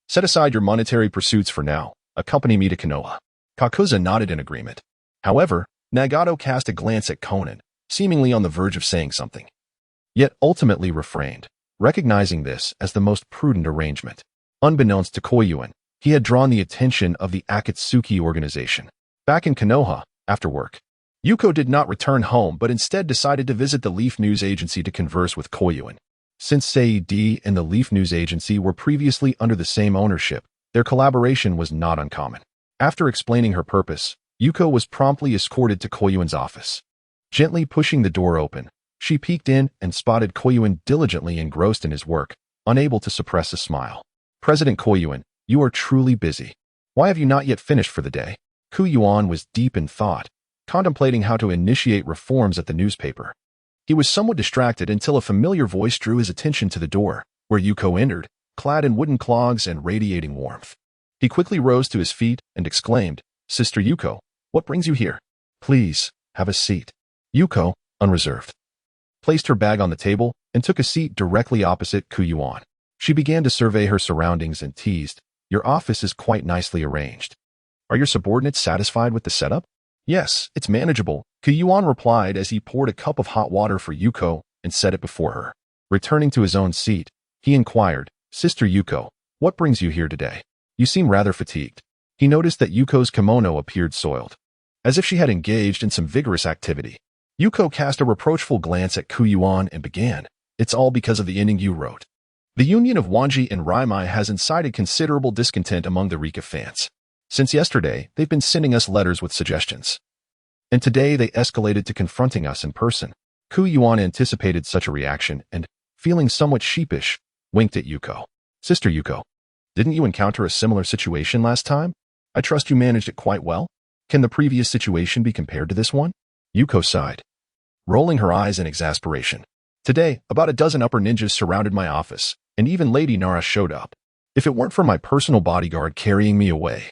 "Set aside your monetary pursuits for now. Accompany me to Konoha." Kakuzu nodded in agreement. However, Nagato cast a glance at Conan, seemingly on the verge of saying something, yet ultimately refrained, recognizing this as the most prudent arrangement. Unbeknownst to Koyuan, he had drawn the attention of the Akatsuki organization. Back in Konoha, after work, Yuko did not return home but instead decided to visit the Leaf News Agency to converse with Koyuan. Since Seidi and the Leaf News Agency were previously under the same ownership, their collaboration was not uncommon. After explaining her purpose, Yuko was promptly escorted to Koyuan's office. Gently pushing the door open, she peeked in and spotted Koyuan diligently engrossed in his work, unable to suppress a smile. "President Koyuan, you are truly busy. Why have you not yet finished for the day?" Yuan was deep in thought, contemplating how to initiate reforms at the newspaper. He was somewhat distracted until a familiar voice drew his attention to the door, where Yuko entered, clad in wooden clogs and radiating warmth. He quickly rose to his feet and exclaimed, "Sister Yuko, what brings you here? Please, have a seat." Yuko, unreserved, placed her bag on the table and took a seat directly opposite Yuan. She began to survey her surroundings and teased, "Your office is quite nicely arranged. Are your subordinates satisfied with the setup?" "Yes, it's manageable," Yuan replied as he poured a cup of hot water for Yuko and set it before her. Returning to his own seat, he inquired, "Sister Yuko, what brings you here today? You seem rather fatigued." He noticed that Yuko's kimono appeared soiled, as if she had engaged in some vigorous activity. Yuko cast a reproachful glance at Yuan and began, "It's all because of the ending you wrote. The union of Wanji and Raimai has incited considerable discontent among the Rika fans. Since yesterday, they've been sending us letters with suggestions. And today they escalated to confronting us in person." Yuan anticipated such a reaction and, feeling somewhat sheepish, winked at Yuko. "Sister Yuko, didn't you encounter a similar situation last time? I trust you managed it quite well. Can the previous situation be compared to this one?" Yuko sighed, rolling her eyes in exasperation. "Today, about a dozen upper ninjas surrounded my office, and even Lady Nara showed up. If it weren't for my personal bodyguard carrying me away,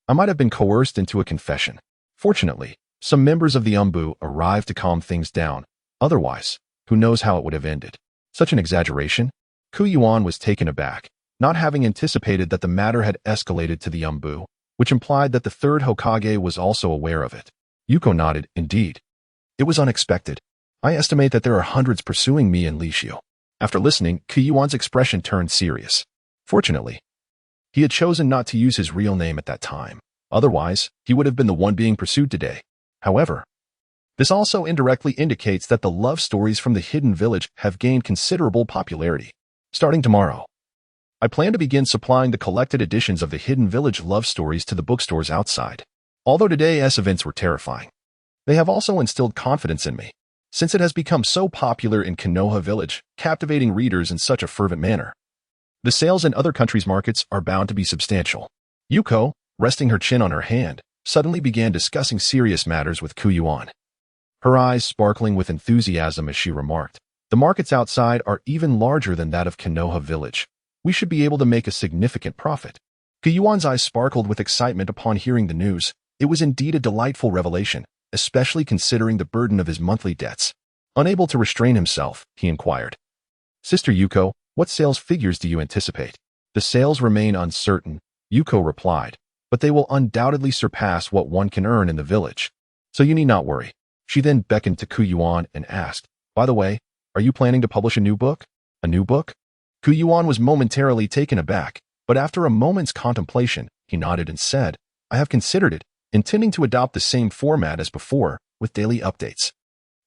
I might have been coerced into a confession. Fortunately, some members of the Umbu arrived to calm things down. Otherwise, who knows how it would have ended." Such an exaggeration? Yuan was taken aback, not having anticipated that the matter had escalated to the Umbu, which implied that the third Hokage was also aware of it. Yuko nodded, "Indeed. It was unexpected. I estimate that there are hundreds pursuing me and Li Xiu." After listening, Yuan's expression turned serious. Fortunately, he had chosen not to use his real name at that time. Otherwise, he would have been the one being pursued today. However, this also indirectly indicates that the love stories from the Hidden Village have gained considerable popularity. Starting tomorrow, I plan to begin supplying the collected editions of the Hidden Village love stories to the bookstores outside. Although today's events were terrifying, they have also instilled confidence in me, since it has become so popular in Konoha Village, captivating readers in such a fervent manner. The sales in other countries' markets are bound to be substantial. Yuko, resting her chin on her hand, suddenly began discussing serious matters with Yuan. Her eyes sparkling with enthusiasm as she remarked, "The markets outside are even larger than that of Konoha Village. We should be able to make a significant profit." Yuan's eyes sparkled with excitement upon hearing the news. It was indeed a delightful revelation, especially considering the burden of his monthly debts. Unable to restrain himself, he inquired, "Sister Yuko, what sales figures do you anticipate?" "The sales remain uncertain," Yuko replied, "but they will undoubtedly surpass what one can earn in the village. So you need not worry." She then beckoned to Yuan and asked, "By the way, are you planning to publish a new book?" "A new book?" Yuan was momentarily taken aback, but after a moment's contemplation, he nodded and said, "I have considered it, intending to adopt the same format as before, with daily updates.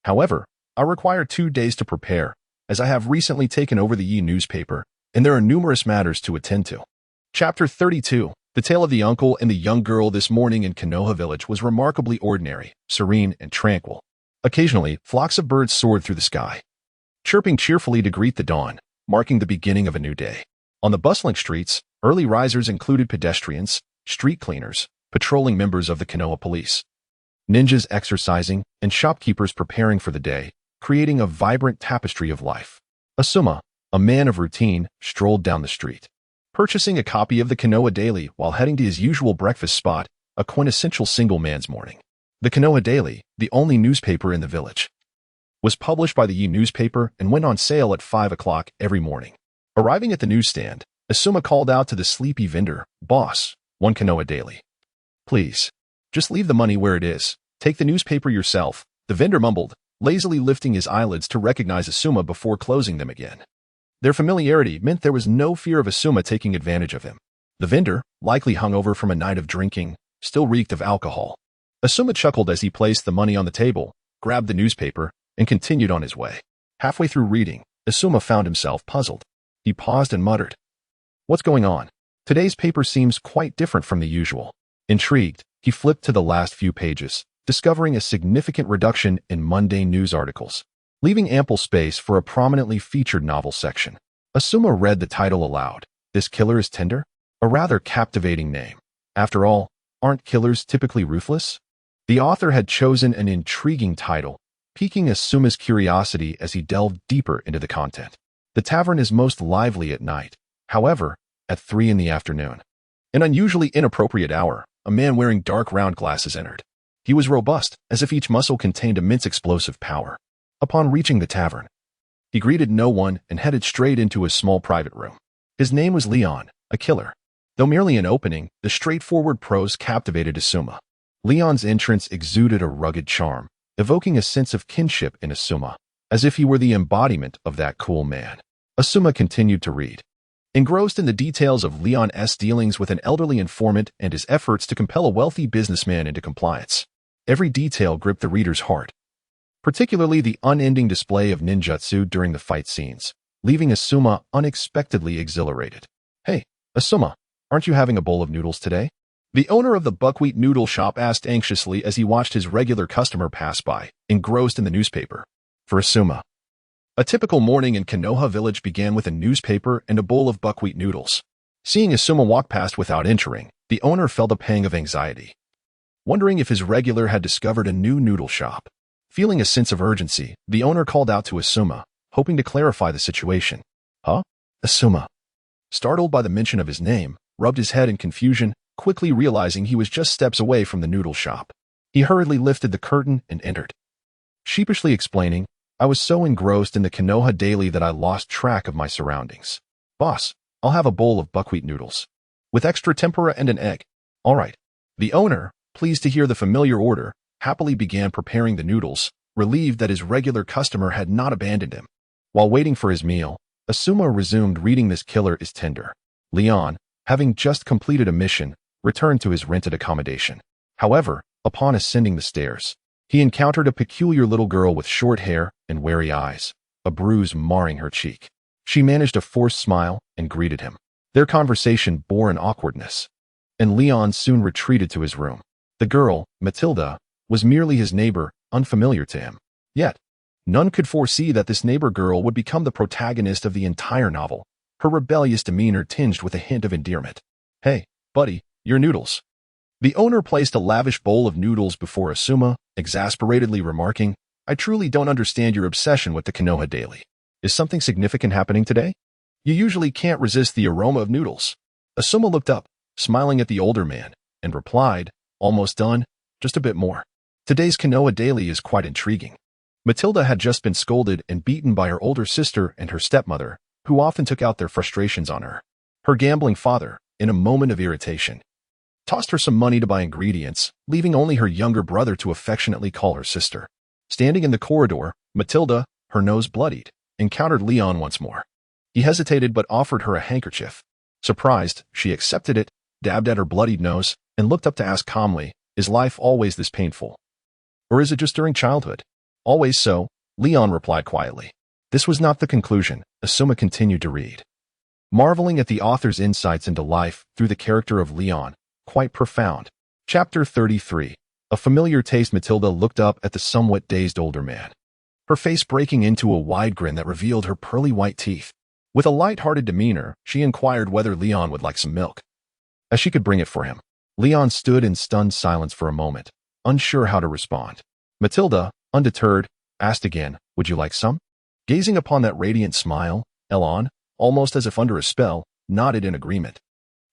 However, I'll require 2 days to prepare, as I have recently taken over the Yi newspaper, and there are numerous matters to attend to." Chapter 32. The tale of the uncle and the young girl this morning in Konoha Village was remarkably ordinary, serene, and tranquil. Occasionally, flocks of birds soared through the sky, chirping cheerfully to greet the dawn, marking the beginning of a new day. On the bustling streets, early risers included pedestrians, street cleaners, patrolling members of the Konoha police, ninjas exercising, and shopkeepers preparing for the day, creating a vibrant tapestry of life. Asuma, a man of routine, strolled down the street, purchasing a copy of the Konoha Daily while heading to his usual breakfast spot, a quintessential single man's morning. The Konoha Daily, the only newspaper in the village, was published by the Yi newspaper and went on sale at 5 o'clock every morning. Arriving at the newsstand, Asuma called out to the sleepy vendor, "Boss, one Konoha Daily. Please, just leave the money where it is. Take the newspaper yourself," the vendor mumbled, lazily lifting his eyelids to recognize Asuma before closing them again. Their familiarity meant there was no fear of Asuma taking advantage of him. The vendor, likely hungover from a night of drinking, still reeked of alcohol. Asuma chuckled as he placed the money on the table, grabbed the newspaper, and continued on his way. Halfway through reading, Asuma found himself puzzled. He paused and muttered, "What's going on? Today's paper seems quite different from the usual." Intrigued, he flipped to the last few pages, discovering a significant reduction in mundane news articles, leaving ample space for a prominently featured novel section. Asuma read the title aloud. "This Killer is Tender?" A rather captivating name. After all, aren't killers typically ruthless? The author had chosen an intriguing title, piquing Asuma's curiosity as he delved deeper into the content. The tavern is most lively at night. However, at 3 in the afternoon, an unusually inappropriate hour, a man wearing dark round glasses entered. He was robust, as if each muscle contained immense explosive power. Upon reaching the tavern, he greeted no one and headed straight into a small private room. His name was Leon, a killer. Though merely an opening, the straightforward prose captivated Asuma. Leon's entrance exuded a rugged charm, evoking a sense of kinship in Asuma, as if he were the embodiment of that cool man. Asuma continued to read, engrossed in the details of Leon's dealings with an elderly informant and his efforts to compel a wealthy businessman into compliance. Every detail gripped the reader's heart, particularly the unending display of ninjutsu during the fight scenes, leaving Asuma unexpectedly exhilarated. "Hey, Asuma, aren't you having a bowl of noodles today?" The owner of the buckwheat noodle shop asked anxiously as he watched his regular customer pass by, engrossed in the newspaper. For Asuma, a typical morning in Konoha village began with a newspaper and a bowl of buckwheat noodles. Seeing Asuma walk past without entering, the owner felt a pang of anxiety, wondering if his regular had discovered a new noodle shop. Feeling a sense of urgency, the owner called out to Asuma, hoping to clarify the situation. "Huh?" Asuma, startled by the mention of his name, rubbed his head in confusion, quickly realizing he was just steps away from the noodle shop. He hurriedly lifted the curtain and entered, sheepishly explaining, "I was so engrossed in the Konoha Daily that I lost track of my surroundings. Boss, I'll have a bowl of buckwheat noodles, with extra tempura and an egg." "All right." The owner, pleased to hear the familiar order, happily began preparing the noodles, relieved that his regular customer had not abandoned him. While waiting for his meal, Asuma resumed reading This Killer is Tender. Leon, having just completed a mission, returned to his rented accommodation. However, upon ascending the stairs, he encountered a peculiar little girl with short hair and wary eyes, a bruise marring her cheek. She managed a forced smile and greeted him. Their conversation bore an awkwardness, and Leon soon retreated to his room. The girl, Matilda, was merely his neighbor, unfamiliar to him. Yet, none could foresee that this neighbor girl would become the protagonist of the entire novel, her rebellious demeanor tinged with a hint of endearment. "Hey, buddy, your noodles." The owner placed a lavish bowl of noodles before Asuma, exasperatedly remarking, "I truly don't understand your obsession with the Konoha Daily. Is something significant happening today? You usually can't resist the aroma of noodles." Asuma looked up, smiling at the older man, and replied, "Almost done, just a bit more. Today's Konoha Daily is quite intriguing." Matilda had just been scolded and beaten by her older sister and her stepmother, who often took out their frustrations on her. Her gambling father, in a moment of irritation, tossed her some money to buy ingredients, leaving only her younger brother to affectionately call her sister. Standing in the corridor, Matilda, her nose bloodied, encountered Leon once more. He hesitated but offered her a handkerchief. Surprised, she accepted it, dabbed at her bloodied nose, and looked up to ask calmly, "Is life always this painful? Or is it just during childhood?" "Always so," Leon replied quietly. This was not the conclusion. Asuma continued to read, marveling at the author's insights into life through the character of Leon, quite profound. Chapter 33. A familiar taste. Matilda looked up at the somewhat dazed older man, her face breaking into a wide grin that revealed her pearly white teeth. With a light-hearted demeanor, she inquired whether Leon would like some milk, as she could bring it for him. Leon stood in stunned silence for a moment, unsure how to respond. Matilda, undeterred, asked again, "Would you like some?" Gazing upon that radiant smile, Elon, almost as if under a spell, nodded in agreement.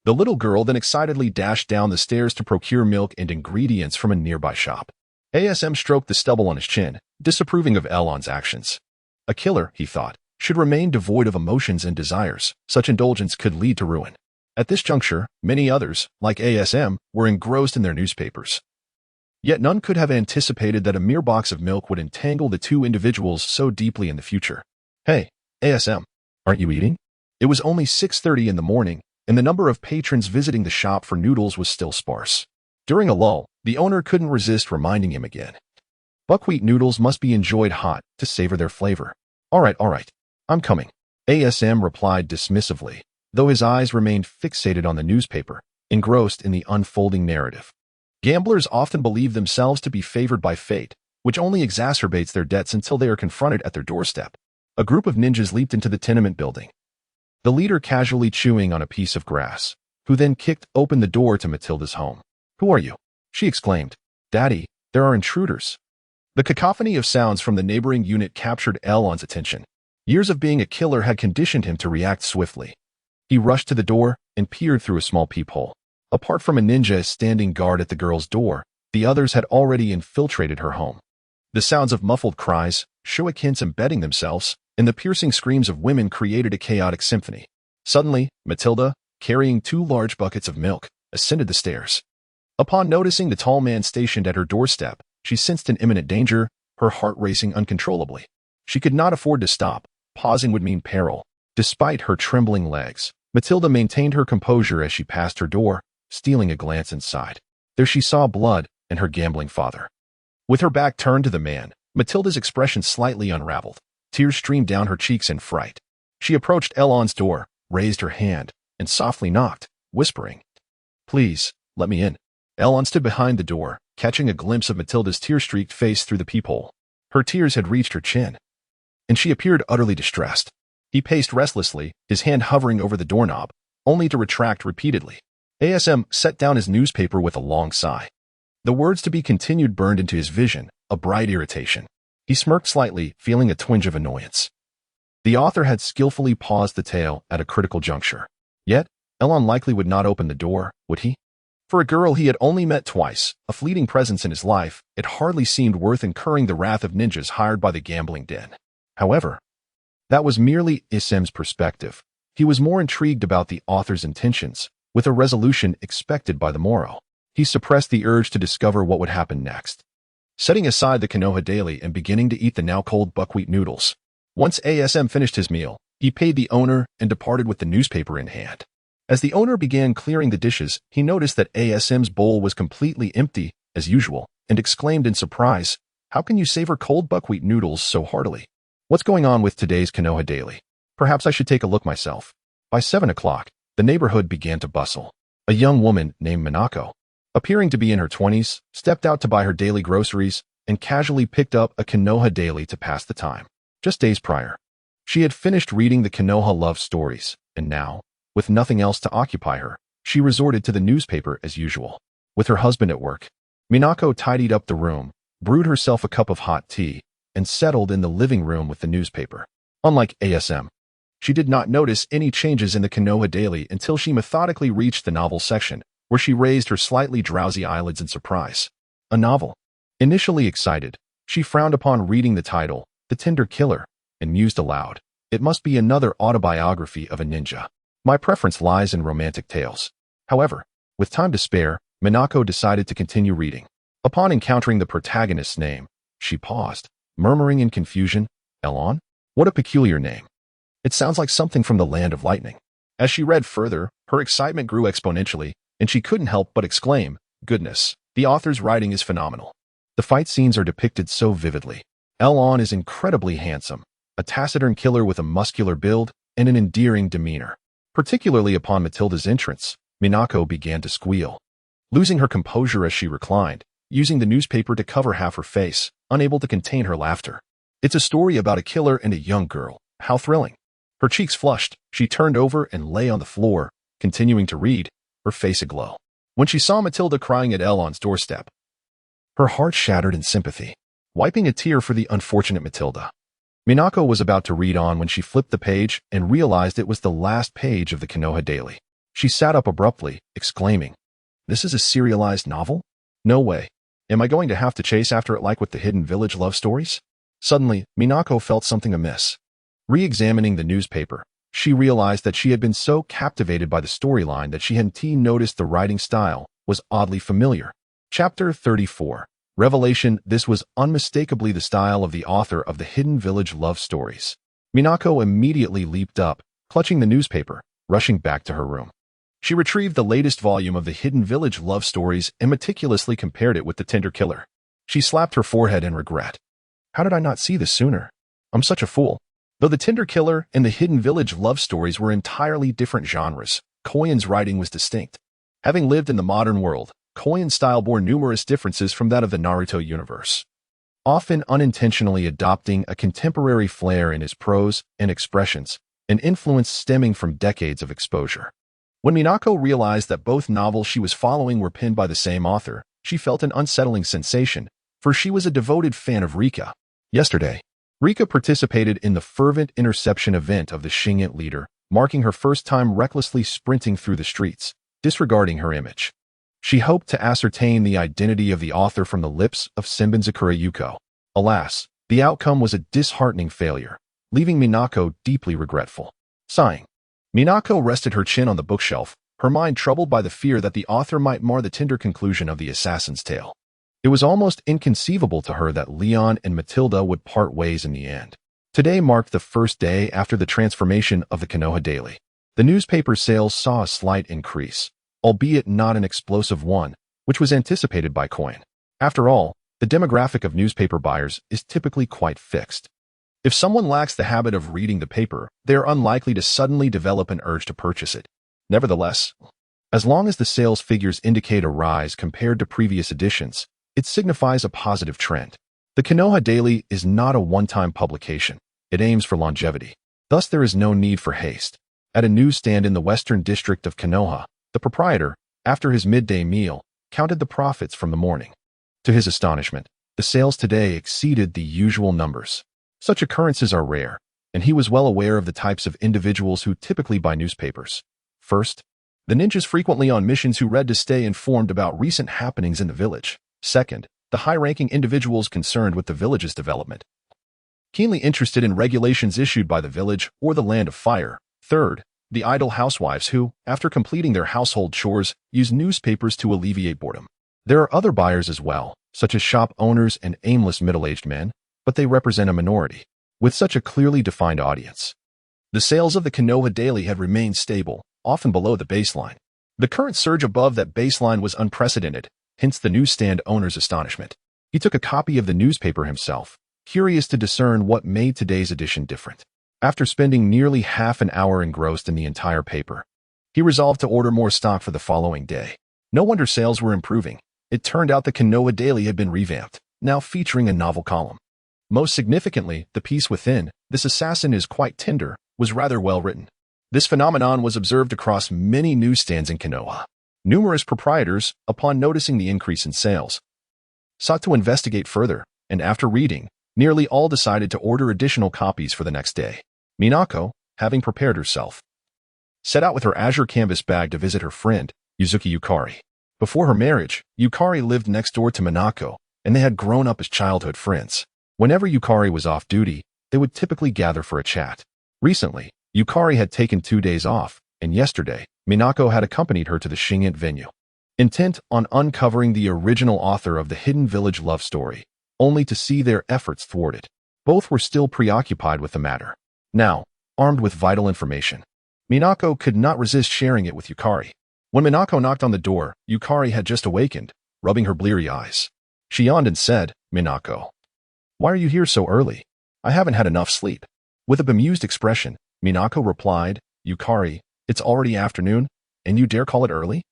The little girl then excitedly dashed down the stairs to procure milk and ingredients from a nearby shop. ASM stroked the stubble on his chin, disapproving of Elon's actions. A killer, he thought, should remain devoid of emotions and desires. Such indulgence could lead to ruin. At this juncture, many others, like ASM, were engrossed in their newspapers. Yet none could have anticipated that a mere box of milk would entangle the two individuals so deeply in the future. Hey, ASM, aren't you eating? It was only 6:30 in the morning, and the number of patrons visiting the shop for noodles was still sparse. During a lull, the owner couldn't resist reminding him again. Buckwheat noodles must be enjoyed hot to savor their flavor. All right, I'm coming. ASM replied dismissively, though his eyes remained fixated on the newspaper, engrossed in the unfolding narrative. Gamblers often believe themselves to be favored by fate, which only exacerbates their debts until they are confronted at their doorstep. A group of ninjas leaped into the tenement building, the leader casually chewing on a piece of grass, who then kicked open the door to Matilda's home. "Who are you?" she exclaimed. "Daddy, there are intruders." The cacophony of sounds from the neighboring unit captured Elon's attention. Years of being a killer had conditioned him to react swiftly. He rushed to the door and peered through a small peephole. Apart from a ninja standing guard at the girl's door, the others had already infiltrated her home. The sounds of muffled cries, shurikens embedding themselves, and the piercing screams of women created a chaotic symphony. Suddenly, Matilda, carrying 2 large buckets of milk, ascended the stairs. Upon noticing the tall man stationed at her doorstep, she sensed an imminent danger, her heart racing uncontrollably. She could not afford to stop. Pausing would mean peril. Despite her trembling legs, Matilda maintained her composure as she passed her door, stealing a glance inside. There she saw blood and her gambling father. With her back turned to the man, Matilda's expression slightly unraveled. Tears streamed down her cheeks in fright. She approached Elon's door, raised her hand, and softly knocked, whispering, "Please, let me in." Elon stood behind the door, catching a glimpse of Matilda's tear-streaked face through the peephole. Her tears had reached her chin, and she appeared utterly distressed. He paced restlessly, his hand hovering over the doorknob, only to retract repeatedly. ASM set down his newspaper with a long sigh. The words to be continued burned into his vision, a bright irritation. He smirked slightly, feeling a twinge of annoyance. The author had skillfully paused the tale at a critical juncture. Yet, Elon likely would not open the door, would he? For a girl he had only met twice, a fleeting presence in his life, it hardly seemed worth incurring the wrath of ninjas hired by the gambling den. However, that was merely ASM's perspective. He was more intrigued about the author's intentions, with a resolution expected by the morrow. He suppressed the urge to discover what would happen next. Setting aside the Konoha daily and beginning to eat the now-cold buckwheat noodles. Once ASM finished his meal, he paid the owner and departed with the newspaper in hand. As the owner began clearing the dishes, he noticed that ASM's bowl was completely empty, as usual, and exclaimed in surprise, "How can you savor cold buckwheat noodles so heartily? What's going on with today's Konoha daily? Perhaps I should take a look myself." By 7 o'clock, the neighborhood began to bustle. A young woman named Minako, appearing to be in her 20s, stepped out to buy her daily groceries and casually picked up a Konoha daily to pass the time. Just days prior, she had finished reading the Konoha love stories, and now, with nothing else to occupy her, she resorted to the newspaper as usual. With her husband at work, Minako tidied up the room, brewed herself a cup of hot tea, and settled in the living room with the newspaper. Unlike ASM, she did not notice any changes in the Konoha daily until she methodically reached the novel section, where she raised her slightly drowsy eyelids in surprise. A novel. Initially excited, she frowned upon reading the title, The Tender Killer, and mused aloud, "It must be another autobiography of a ninja. My preference lies in romantic tales." However, with time to spare, Minako decided to continue reading. Upon encountering the protagonist's name, she paused, murmuring in confusion, "Elon? What a peculiar name. It sounds like something from the Land of Lightning." As she read further, her excitement grew exponentially, and she couldn't help but exclaim, "Goodness, the author's writing is phenomenal. The fight scenes are depicted so vividly. Elon is incredibly handsome, a taciturn killer with a muscular build and an endearing demeanor." Particularly upon Matilda's entrance, Minako began to squeal. Losing her composure as she reclined, using the newspaper to cover half her face, unable to contain her laughter. "It's a story about a killer and a young girl. How thrilling." Her cheeks flushed, she turned over and lay on the floor, continuing to read, her face aglow. When she saw Matilda crying at Elon's doorstep, her heart shattered in sympathy. Wiping a tear for the unfortunate Matilda, Minako was about to read on when she flipped the page and realized it was the last page of the Konoha Daily. She sat up abruptly, exclaiming, "This is a serialized novel? No way. Am I going to have to chase after it like with the Hidden Village love stories?" Suddenly, Minako felt something amiss. Re-examining the newspaper, she realized that she had been so captivated by the storyline that she hadn't noticed the writing style was oddly familiar. Chapter 34. Revelation. This was unmistakably the style of the author of the Hidden Village love stories. Minako immediately leaped up, clutching the newspaper, rushing back to her room. She retrieved the latest volume of the Hidden Village love stories and meticulously compared it with the Tinder Killer. She slapped her forehead in regret. How did I not see this sooner? I'm such a fool. Though the Tinder Killer and the Hidden Village love stories were entirely different genres, Koyan's writing was distinct. Having lived in the modern world, Koyan's style bore numerous differences from that of the Naruto universe, often unintentionally adopting a contemporary flair in his prose and expressions, an influence stemming from decades of exposure. When Minako realized that both novels she was following were penned by the same author, she felt an unsettling sensation, for she was a devoted fan of Rika. Yesterday, Rika participated in the fervent interception event of the Shingen leader, marking her first time recklessly sprinting through the streets, disregarding her image. She hoped to ascertain the identity of the author from the lips of Senbenzakura Yuko. Alas, the outcome was a disheartening failure, leaving Minako deeply regretful. Sighing, Minako rested her chin on the bookshelf, her mind troubled by the fear that the author might mar the tender conclusion of the assassin's tale. It was almost inconceivable to her that Leon and Matilda would part ways in the end. Today marked the first day after the transformation of the Konoha Daily. The newspaper's sales saw a slight increase, albeit not an explosive one, which was anticipated by Koyan. After all, the demographic of newspaper buyers is typically quite fixed. If someone lacks the habit of reading the paper, they are unlikely to suddenly develop an urge to purchase it. Nevertheless, as long as the sales figures indicate a rise compared to previous editions, it signifies a positive trend. The Konoha Daily is not a one-time publication. It aims for longevity. Thus, there is no need for haste. At a newsstand in the western district of Konoha, the proprietor, after his midday meal, counted the profits from the morning. To his astonishment, the sales today exceeded the usual numbers. Such occurrences are rare, and he was well aware of the types of individuals who typically buy newspapers. First, the ninjas frequently on missions who read to stay informed about recent happenings in the village. Second, the high-ranking individuals concerned with the village's development, keenly interested in regulations issued by the village or the Land of Fire. Third, the idle housewives who, after completing their household chores, use newspapers to alleviate boredom. There are other buyers as well, such as shop owners and aimless middle-aged men, but they represent a minority. With such a clearly defined audience, the sales of the Konoha Daily had remained stable, often below the baseline. The current surge above that baseline was unprecedented, hence the newsstand owner's astonishment. He took a copy of the newspaper himself, curious to discern what made today's edition different. After spending nearly half an hour engrossed in the entire paper, he resolved to order more stock for the following day. No wonder sales were improving. It turned out the Konoha Daily had been revamped, now featuring a novel column. Most significantly, the piece within, "This Assassin is Quite Tender," was rather well written. This phenomenon was observed across many newsstands in Konoha. Numerous proprietors, upon noticing the increase in sales, sought to investigate further, and after reading, nearly all decided to order additional copies for the next day. Minako, having prepared herself, set out with her azure canvas bag to visit her friend, Yuzuki Yukari. Before her marriage, Yukari lived next door to Minako, and they had grown up as childhood friends. Whenever Yukari was off duty, they would typically gather for a chat. Recently, Yukari had taken 2 days off, and yesterday, Minako had accompanied her to the Shingen venue, intent on uncovering the original author of the Hidden Village love story, only to see their efforts thwarted. Both were still preoccupied with the matter. Now, armed with vital information, Minako could not resist sharing it with Yukari. When Minako knocked on the door, Yukari had just awakened, rubbing her bleary eyes. She yawned and said, "Minako, why are you here so early? I haven't had enough sleep." With a bemused expression, Minako replied, "Yukari, it's already afternoon, and you dare call it early?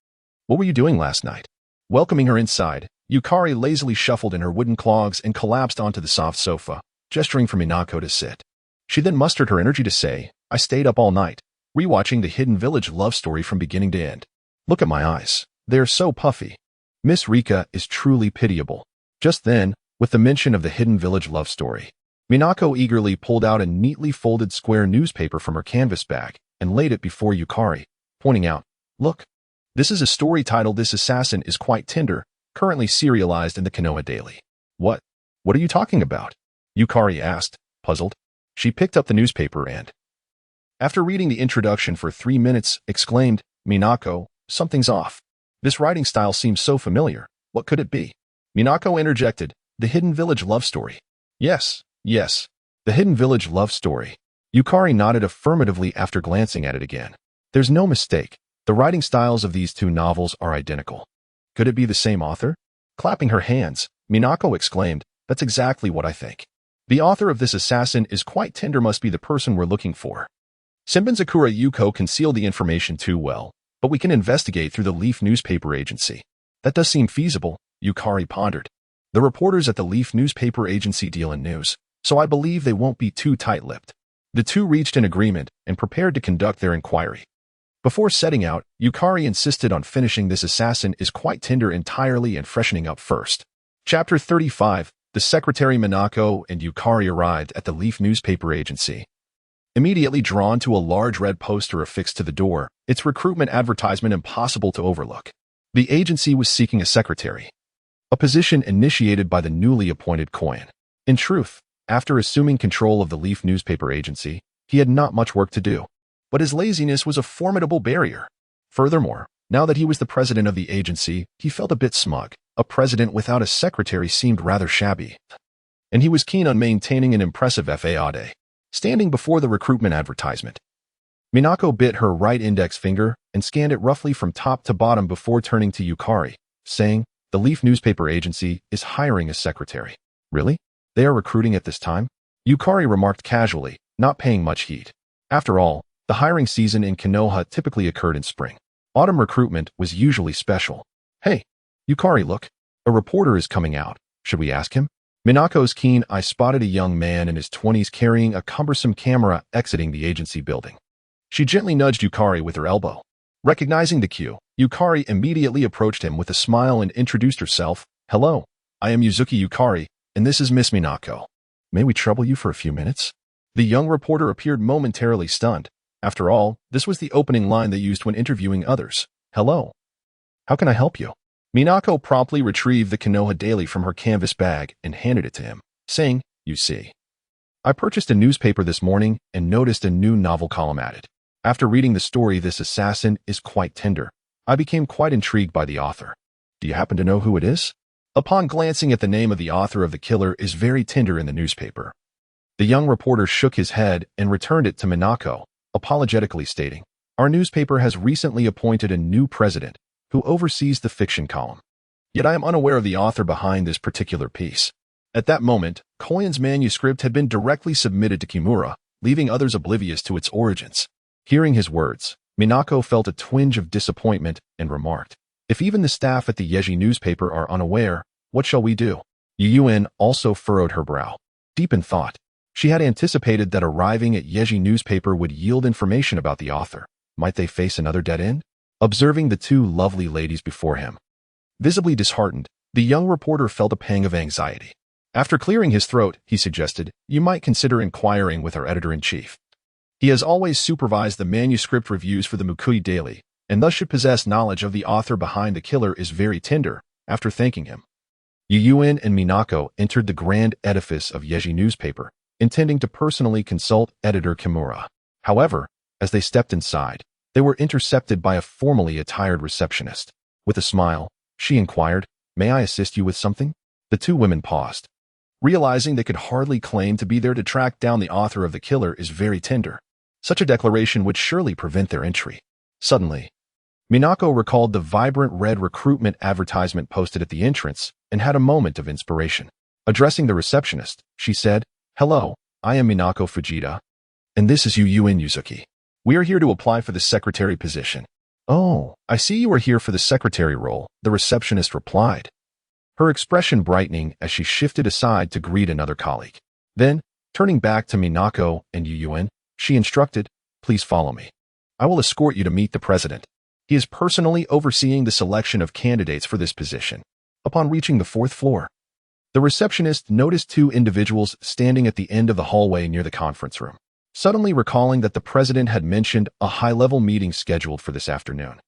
What were you doing last night?" Welcoming her inside, Yukari lazily shuffled in her wooden clogs and collapsed onto the soft sofa, gesturing for Minako to sit. She then mustered her energy to say, "I stayed up all night, rewatching the Hidden Village love story from beginning to end. Look at my eyes. They are so puffy. Miss Rika is truly pitiable." Just then, with the mention of the Hidden Village love story, Minako eagerly pulled out a neatly folded square newspaper from her canvas bag and laid it before Yukari, pointing out, "Look, this is a story titled This Assassin is Quite Tender, currently serialized in the Konoha Daily." What? What are you talking about? Yukari asked, puzzled. She picked up the newspaper and, after reading the introduction for 3 minutes, exclaimed, "Minako, something's off. This writing style seems so familiar. What could it be?" Minako interjected, "The Hidden Village love story." Yes, the Hidden Village love story. Yukari nodded affirmatively after glancing at it again. There's no mistake. The writing styles of these two novels are identical. Could it be the same author? Clapping her hands, Minako exclaimed, "That's exactly what I think. The author of This Assassin is Quite Tender must be the person we're looking for." Senbenzakura Yuko concealed the information too well, but we can investigate through the Leaf newspaper agency. That does seem feasible, Yukari pondered. The reporters at the Leaf newspaper agency deal in news, so I believe they won't be too tight-lipped. The two reached an agreement and prepared to conduct their inquiry. Before setting out, Yukari insisted on finishing This Assassin is Quite Tender entirely and freshening up first. Chapter 35, The Secretary Minako and Yukari arrived at the Leaf newspaper agency. Immediately drawn to a large red poster affixed to the door, its recruitment advertisement impossible to overlook. The agency was seeking a secretary, a position initiated by the newly appointed Koyan. In truth, after assuming control of the Leaf newspaper agency, he had not much work to do, but his laziness was a formidable barrier. Furthermore, now that he was the president of the agency, he felt a bit smug. A president without a secretary seemed rather shabby, and he was keen on maintaining an impressive faade. Standing before the recruitment advertisement, Minako bit her right index finger and scanned it roughly from top to bottom before turning to Yukari, saying, "The Leaf newspaper agency is hiring a secretary." "Really? They are recruiting at this time?" Yukari remarked casually, not paying much heed. After all, the hiring season in Konoha typically occurred in spring. Autumn recruitment was usually special. "Hey, Yukari, look. A reporter is coming out. Should we ask him?" Minako's keen eye spotted a young man in his 20s carrying a cumbersome camera exiting the agency building. She gently nudged Yukari with her elbow. Recognizing the cue, Yukari immediately approached him with a smile and introduced herself. "Hello, I am Yuzuki Yukari, and this is Miss Minako. May we trouble you for a few minutes?" The young reporter appeared momentarily stunned. After all, this was the opening line they used when interviewing others. "Hello. How can I help you?" Minako promptly retrieved the Konoha Daily from her canvas bag and handed it to him, saying, "You see, I purchased a newspaper this morning and noticed a new novel column added. After reading the story This Assassin is Quite Tender, I became quite intrigued by the author. Do you happen to know who it is?" Upon glancing at the name of the author of The Killer is Very Tender in the newspaper, the young reporter shook his head and returned it to Minako, apologetically stating, "Our newspaper has recently appointed a new president who oversees the fiction column. Yet I am unaware of the author behind this particular piece." At that moment, Koyan's manuscript had been directly submitted to Kimura, leaving others oblivious to its origins. Hearing his words, Minako felt a twinge of disappointment and remarked, "If even the staff at the Yeji newspaper are unaware, what shall we do?" Yuan also furrowed her brow. Deep in thought, she had anticipated that arriving at Yeji newspaper would yield information about the author. Might they face another dead end? Observing the two lovely ladies before him, visibly disheartened, the young reporter felt a pang of anxiety. After clearing his throat, he suggested, "You might consider inquiring with our editor-in-chief. He has always supervised the manuscript reviews for the Mukui Daily, and thus should possess knowledge of the author behind The Killer is Very Tender." After thanking him, Yuan and Minako entered the grand edifice of Yeji newspaper, intending to personally consult editor Kimura. However, as they stepped inside, they were intercepted by a formally attired receptionist. With a smile, she inquired, "May I assist you with something?" The two women paused, realizing they could hardly claim to be there to track down the author of The Killer is Very Tender. Such a declaration would surely prevent their entry. Suddenly, Minako recalled the vibrant red recruitment advertisement posted at the entrance and had a moment of inspiration. Addressing the receptionist, she said, "Hello, I am Minako Fujita, and this is Yuan Yuzuki. We are here to apply for the secretary position." "Oh, I see you are here for the secretary role," the receptionist replied, her expression brightening as she shifted aside to greet another colleague. Then, turning back to Minako and Yuan, she instructed, "Please follow me. I will escort you to meet the president. He is personally overseeing the selection of candidates for this position." Upon reaching the 4th floor, The receptionist noticed two individuals standing at the end of the hallway near the conference room, suddenly recalling that the president had mentioned a high-level meeting scheduled for this afternoon.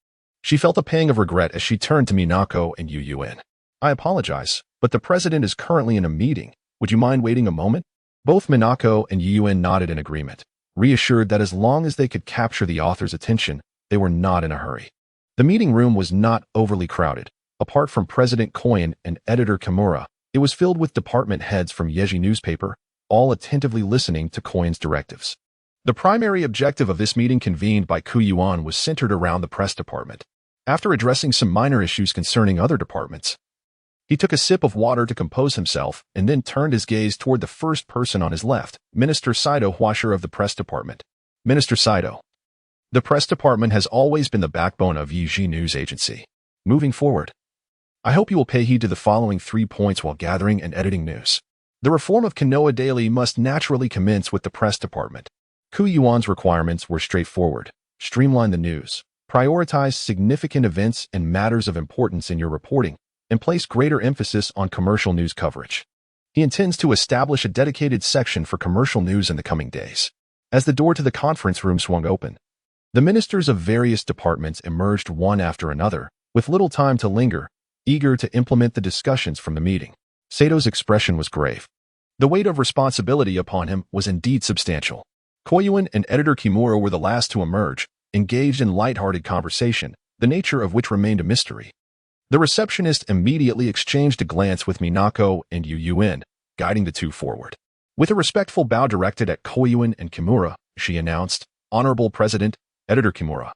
She felt a pang of regret as she turned to Minako and Yuan. I apologize, but the president is currently in a meeting. Would you mind waiting a moment? Both Minako and Yuan nodded in agreement, reassured that as long as they could capture the author's attention, they were not in a hurry. The meeting room was not overly crowded. Apart from President Koyan and editor Kimura, it was filled with department heads from Yeji newspaper, all attentively listening to Koyan's directives. The primary objective of this meeting convened by Yuan was centered around the press department. After addressing some minor issues concerning other departments, he took a sip of water to compose himself and then turned his gaze toward the first person on his left, Minister Saito, washer of the press department. Minister Saito. The press department has always been the backbone of Yeji News Agency. Moving forward, I hope you will pay heed to the following 3 points while gathering and editing news. The reform of Konoha Daily must naturally commence with the press department. Yuan's requirements were straightforward. Streamline the news, prioritize significant events and matters of importance in your reporting, and place greater emphasis on commercial news coverage. He intends to establish a dedicated section for commercial news in the coming days. As the door to the conference room swung open, the ministers of various departments emerged one after another, with little time to linger, eager to implement the discussions from the meeting. Sato's expression was grave. The weight of responsibility upon him was indeed substantial. Koyuan and editor Kimura were the last to emerge, engaged in light-hearted conversation, the nature of which remained a mystery. The receptionist immediately exchanged a glance with Minako and Yuan, guiding the two forward. With a respectful bow directed at Koyuan and Kimura, she announced, "Honorable President, Editor Kimura.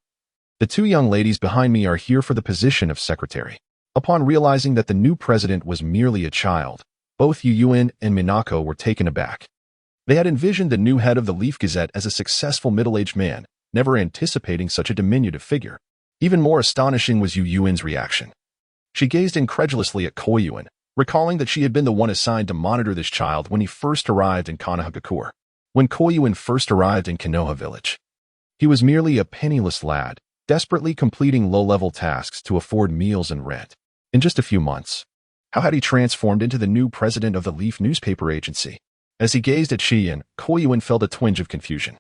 The two young ladies behind me are here for the position of secretary." Upon realizing that the new president was merely a child, both Yuan and Minako were taken aback. They had envisioned the new head of the Leaf Gazette as a successful middle-aged man, never anticipating such a diminutive figure. Even more astonishing was Yuan's reaction. She gazed incredulously at Koyuan, recalling that she had been the one assigned to monitor this child when he first arrived in Konohagakure. When Koyuan first arrived in Konoha village, he was merely a penniless lad, desperately completing low-level tasks to afford meals and rent. In just a few months, how had he transformed into the new president of the Leaf newspaper agency? As he gazed at Shiin, Koyuan felt a twinge of confusion.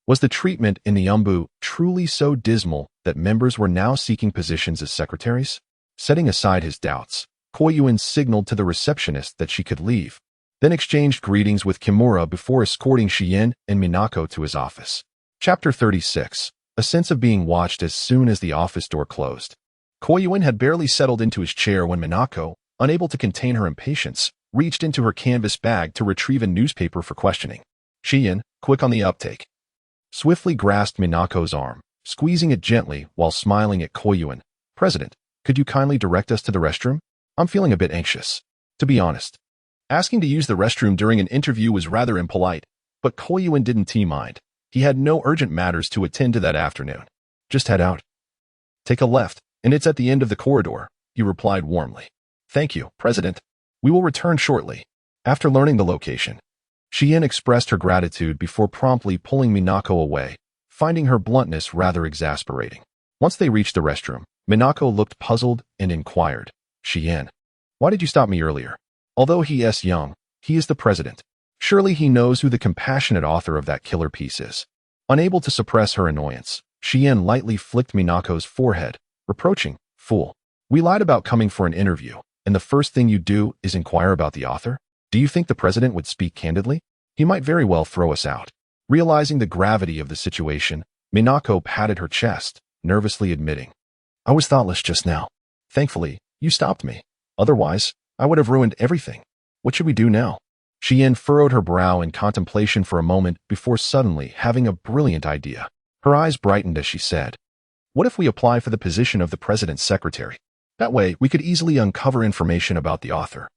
Was the treatment in the Umbu truly so dismal that members were now seeking positions as secretaries? Setting aside his doubts, Koyuan signaled to the receptionist that she could leave, then exchanged greetings with Kimura before escorting Shiin and Minako to his office. Chapter 36. A sense of being watched as soon as the office door closed. Koyuan had barely settled into his chair when Minako, unable to contain her impatience, reached into her canvas bag to retrieve a newspaper for questioning. Shiin, quick on the uptake, swiftly grasped Minako's arm, squeezing it gently while smiling at Koyuan. "President, could you kindly direct us to the restroom? I'm feeling a bit anxious." To be honest, asking to use the restroom during an interview was rather impolite, but Koyuan didn't mind. He had no urgent matters to attend to that afternoon. "Just head out. Take a left, and it's at the end of the corridor," he replied warmly. "Thank you, President. We will return shortly." After learning the location, Shiin expressed her gratitude before promptly pulling Minako away, finding her bluntness rather exasperating. Once they reached the restroom, Minako looked puzzled and inquired, "Shiin, why did you stop me earlier? Although he is young, he is the president. Surely he knows who the compassionate author of that killer piece is." Unable to suppress her annoyance, Shiin lightly flicked Minako's forehead, reproaching, "Fool. We lied about coming for an interview, and the first thing you do is inquire about the author? Do you think the president would speak candidly? He might very well throw us out." Realizing the gravity of the situation, Minako patted her chest, nervously admitting, "I was thoughtless just now. Thankfully, you stopped me. Otherwise, I would have ruined everything. What should we do now?" Shiin furrowed her brow in contemplation for a moment before suddenly having a brilliant idea. Her eyes brightened as she said, "What if we apply for the position of the president's secretary? That way, we could easily uncover information about the author,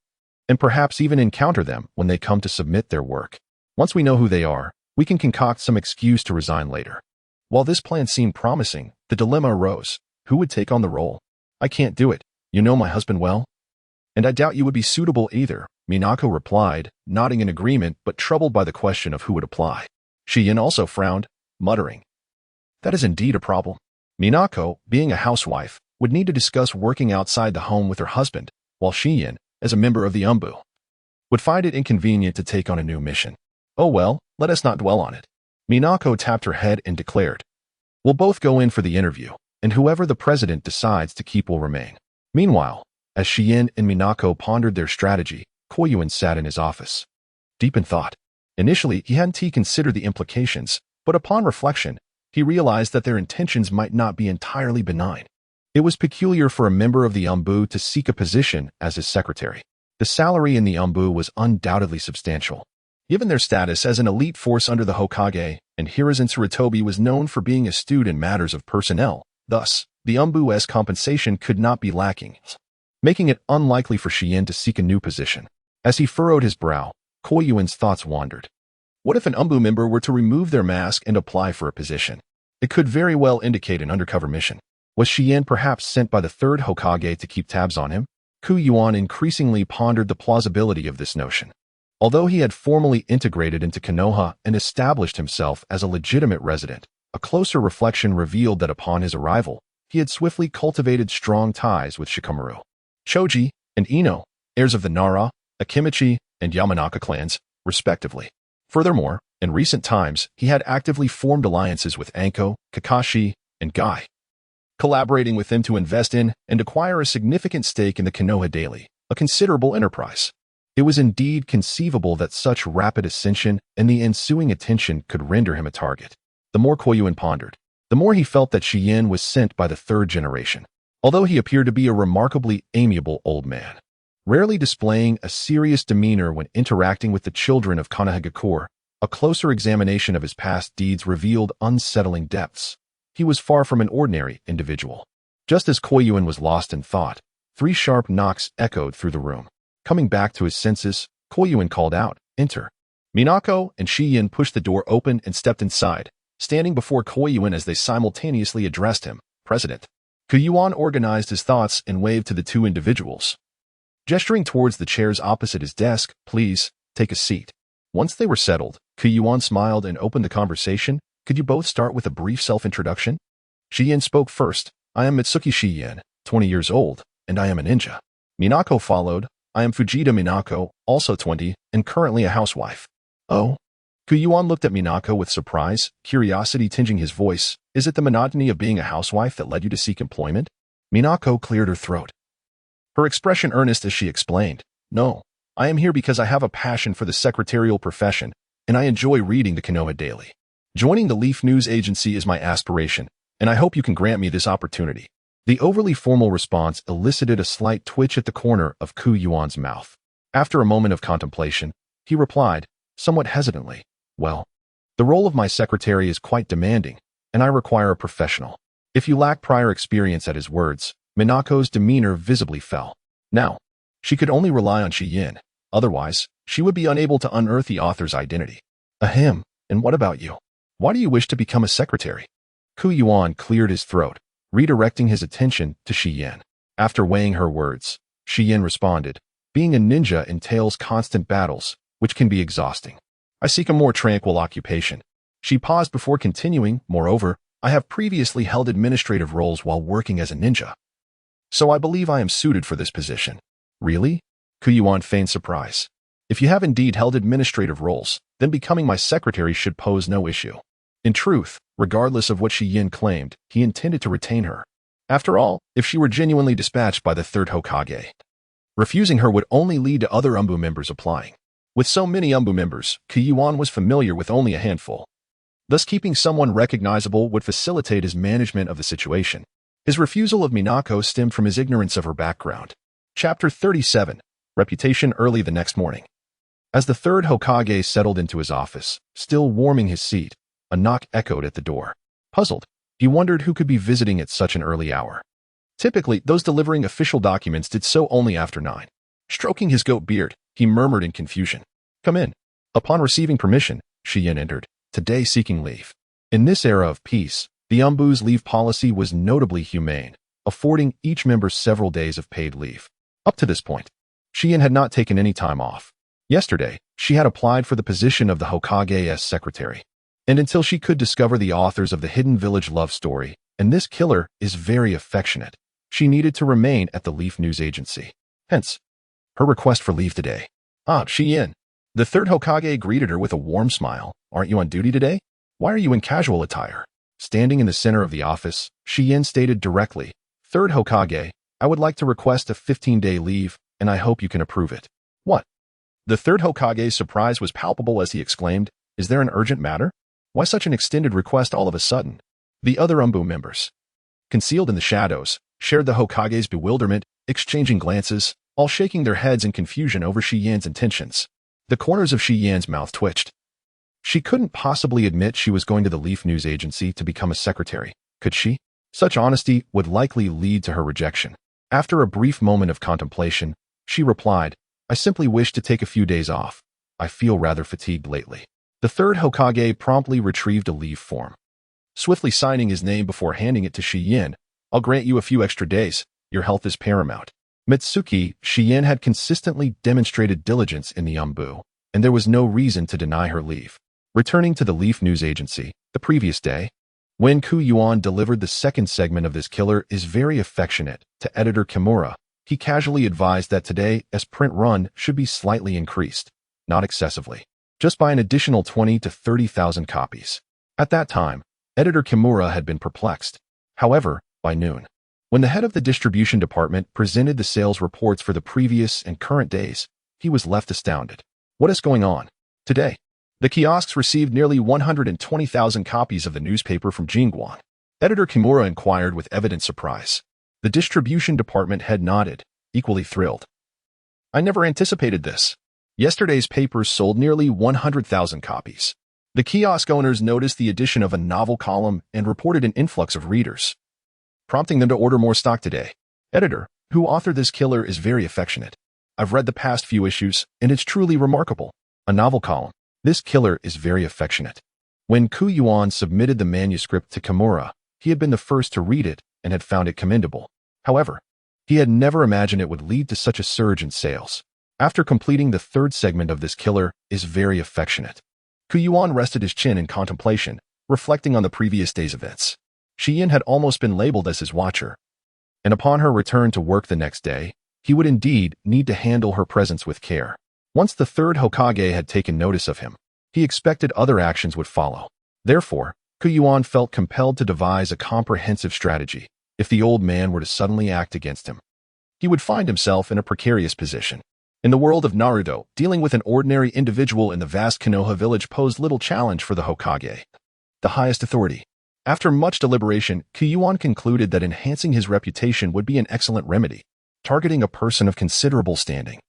and perhaps even encounter them when they come to submit their work. Once we know who they are, we can concoct some excuse to resign later." While this plan seemed promising, the dilemma arose. Who would take on the role? "I can't do it. You know my husband well. And I doubt you would be suitable either," Minako replied, nodding in agreement but troubled by the question of who would apply. Shiin also frowned, muttering, "That is indeed a problem." Minako, being a housewife, would need to discuss working outside the home with her husband, while Shiin, as a member of the Umbu, would find it inconvenient to take on a new mission. Oh well, let us not dwell on it. Minako tapped her head and declared, "We'll both go in for the interview, and whoever the president decides to keep will remain." Meanwhile, as Shien and Minako pondered their strategy, Yuan sat in his office, deep in thought. Initially, he hadn't considered the implications, but upon reflection, he realized that their intentions might not be entirely benign. It was peculiar for a member of the Umbu to seek a position as his secretary. The salary in the Umbu was undoubtedly substantial. Given their status as an elite force under the Hokage, and Hiruzen Tsurutobi was known for being astute in matters of personnel, thus, the Umbu's compensation could not be lacking, making it unlikely for Shien to seek a new position. As he furrowed his brow, Yuan's thoughts wandered. What if an Umbu member were to remove their mask and apply for a position? It could very well indicate an undercover mission. Was Shien perhaps sent by the third Hokage to keep tabs on him? Yuan increasingly pondered the plausibility of this notion. Although he had formally integrated into Konoha and established himself as a legitimate resident, a closer reflection revealed that upon his arrival, he had swiftly cultivated strong ties with Shikamaru, Choji, and Ino, heirs of the Nara, Akimichi, and Yamanaka clans, respectively. Furthermore, in recent times, he had actively formed alliances with Anko, Kakashi, and Guy, collaborating with them to invest in and acquire a significant stake in the Konoha Daily, a considerable enterprise. It was indeed conceivable that such rapid ascension and the ensuing attention could render him a target. The more Yuan pondered, the more he felt that Shien was sent by the third generation, although he appeared to be a remarkably amiable old man, rarely displaying a serious demeanor when interacting with the children of Konohagakure. A closer examination of his past deeds revealed unsettling depths. He was far from an ordinary individual. Just as Yuan was lost in thought, 3 sharp knocks echoed through the room. Coming back to his senses, Yuan called out, "Enter." Minako and Shien pushed the door open and stepped inside, standing before Yuan as they simultaneously addressed him, "President." Yuan organized his thoughts and waved to the 2 individuals, gesturing towards the chairs opposite his desk. "Please, take a seat." Once they were settled, Yuan smiled and opened the conversation. "Could you both start with a brief self-introduction?" Shien spoke first. "I am Mitsuki Shien, 20 years old, and I am a ninja." Minako followed. "I am Fujita Minako, also 20, and currently a housewife." "Oh?" Yuan looked at Minako with surprise, curiosity tinging his voice. "Is it the monotony of being a housewife that led you to seek employment?" Minako cleared her throat, her expression earnest as she explained, "No, I am here because I have a passion for the secretarial profession, and I enjoy reading the Konoha Daily. Joining the Leaf News Agency is my aspiration, and I hope you can grant me this opportunity." The overly formal response elicited a slight twitch at the corner of Yuan's mouth. After a moment of contemplation, he replied, somewhat hesitantly, "Well, the role of my secretary is quite demanding, and I require a professional." If you lack prior experience at his words, Minako's demeanor visibly fell. Now, she could only rely on Shien. Otherwise, she would be unable to unearth the author's identity. "Ahem, and what about you? Why do you wish to become a secretary?" Yuan cleared his throat, redirecting his attention to Shien. After weighing her words, Shien responded, "Being a ninja entails constant battles, which can be exhausting. I seek a more tranquil occupation." She paused before continuing, "Moreover, I have previously held administrative roles while working as a ninja, so I believe I am suited for this position." "Really?" Yuan feigned surprise. "If you have indeed held administrative roles, then becoming my secretary should pose no issue." In truth, regardless of what Shien claimed, he intended to retain her. After all, if she were genuinely dispatched by the third Hokage, refusing her would only lead to other Umbu members applying. With so many Umbu members, Yuan was familiar with only a handful. Thus keeping someone recognizable would facilitate his management of the situation. His refusal of Minako stemmed from his ignorance of her background. Chapter 37, Reputation. Early the next morning, as the third Hokage settled into his office, still warming his seat, a knock echoed at the door. Puzzled, he wondered who could be visiting at such an early hour. Typically, those delivering official documents did so only after 9. Stroking his goat beard, he murmured in confusion, "Come in." Upon receiving permission, Shien entered, today seeking leave. In this era of peace, the Umbu's leave policy was notably humane, affording each member several days of paid leave. Up to this point, Shien had not taken any time off. Yesterday, she had applied for the position of the Hokage's secretary. And until she could discover the authors of the Hidden Village love story, and this killer is very affectionate, she needed to remain at the Leaf News Agency. Hence, her request for leave today. Ah, Shi. The third Hokage greeted her with a warm smile. Aren't you on duty today? Why are you in casual attire? Standing in the center of the office, Shi stated directly, Third Hokage, I would like to request a 15-day leave, and I hope you can approve it. What? The third Hokage's surprise was palpable as he exclaimed, Is there an urgent matter? Why such an extended request all of a sudden? The other Umbu members, concealed in the shadows, shared the Hokage's bewilderment, exchanging glances, all shaking their heads in confusion over Shi-Yan's intentions. The corners of Shi-Yan's mouth twitched. She couldn't possibly admit she was going to the Leaf News Agency to become a secretary, could she? Such honesty would likely lead to her rejection. After a brief moment of contemplation, she replied, I simply wish to take a few days off. I feel rather fatigued lately. The third Hokage promptly retrieved a leave form. Swiftly signing his name before handing it to Shi-Yan, I'll grant you a few extra days. Your health is paramount. Mitsuki, Shi-Yan had consistently demonstrated diligence in the Umbu, and there was no reason to deny her leave. Returning to the Leaf News Agency, the previous day, when Yuan delivered the second segment of This Killer is Very Affectionate to editor Kimura, he casually advised that today's print run should be slightly increased, not excessively, just by an additional 20 to 30,000 copies. At that time, editor Kimura had been perplexed. However, by noon, when the head of the distribution department presented the sales reports for the previous and current days, he was left astounded. What is going on? Today, the kiosks received nearly 120,000 copies of the newspaper from Jingguan. Editor Kimura inquired with evident surprise. The distribution department head nodded, equally thrilled. I never anticipated this. Yesterday's papers sold nearly 100,000 copies. The kiosk owners noticed the addition of a novel column and reported an influx of readers, prompting them to order more stock today. Editor, who authored This Killer is Very Affectionate. I've read the past few issues, and it's truly remarkable. A novel column. This Killer is Very Affectionate. When Yuan submitted the manuscript to Kimura, he had been the first to read it and had found it commendable. However, he had never imagined it would lead to such a surge in sales. After completing the third segment of This Killer is Very Affectionate, Yuan rested his chin in contemplation, reflecting on the previous day's events. Shi-Yan had almost been labeled as his watcher, and upon her return to work the next day, he would indeed need to handle her presence with care. Once the third Hokage had taken notice of him, he expected other actions would follow. Therefore, Yuan felt compelled to devise a comprehensive strategy. If the old man were to suddenly act against him, he would find himself in a precarious position. In the world of Naruto, dealing with an ordinary individual in the vast Konoha village posed little challenge for the Hokage, the highest authority. After much deliberation, Yuan concluded that enhancing his reputation would be an excellent remedy, targeting a person of considerable standing.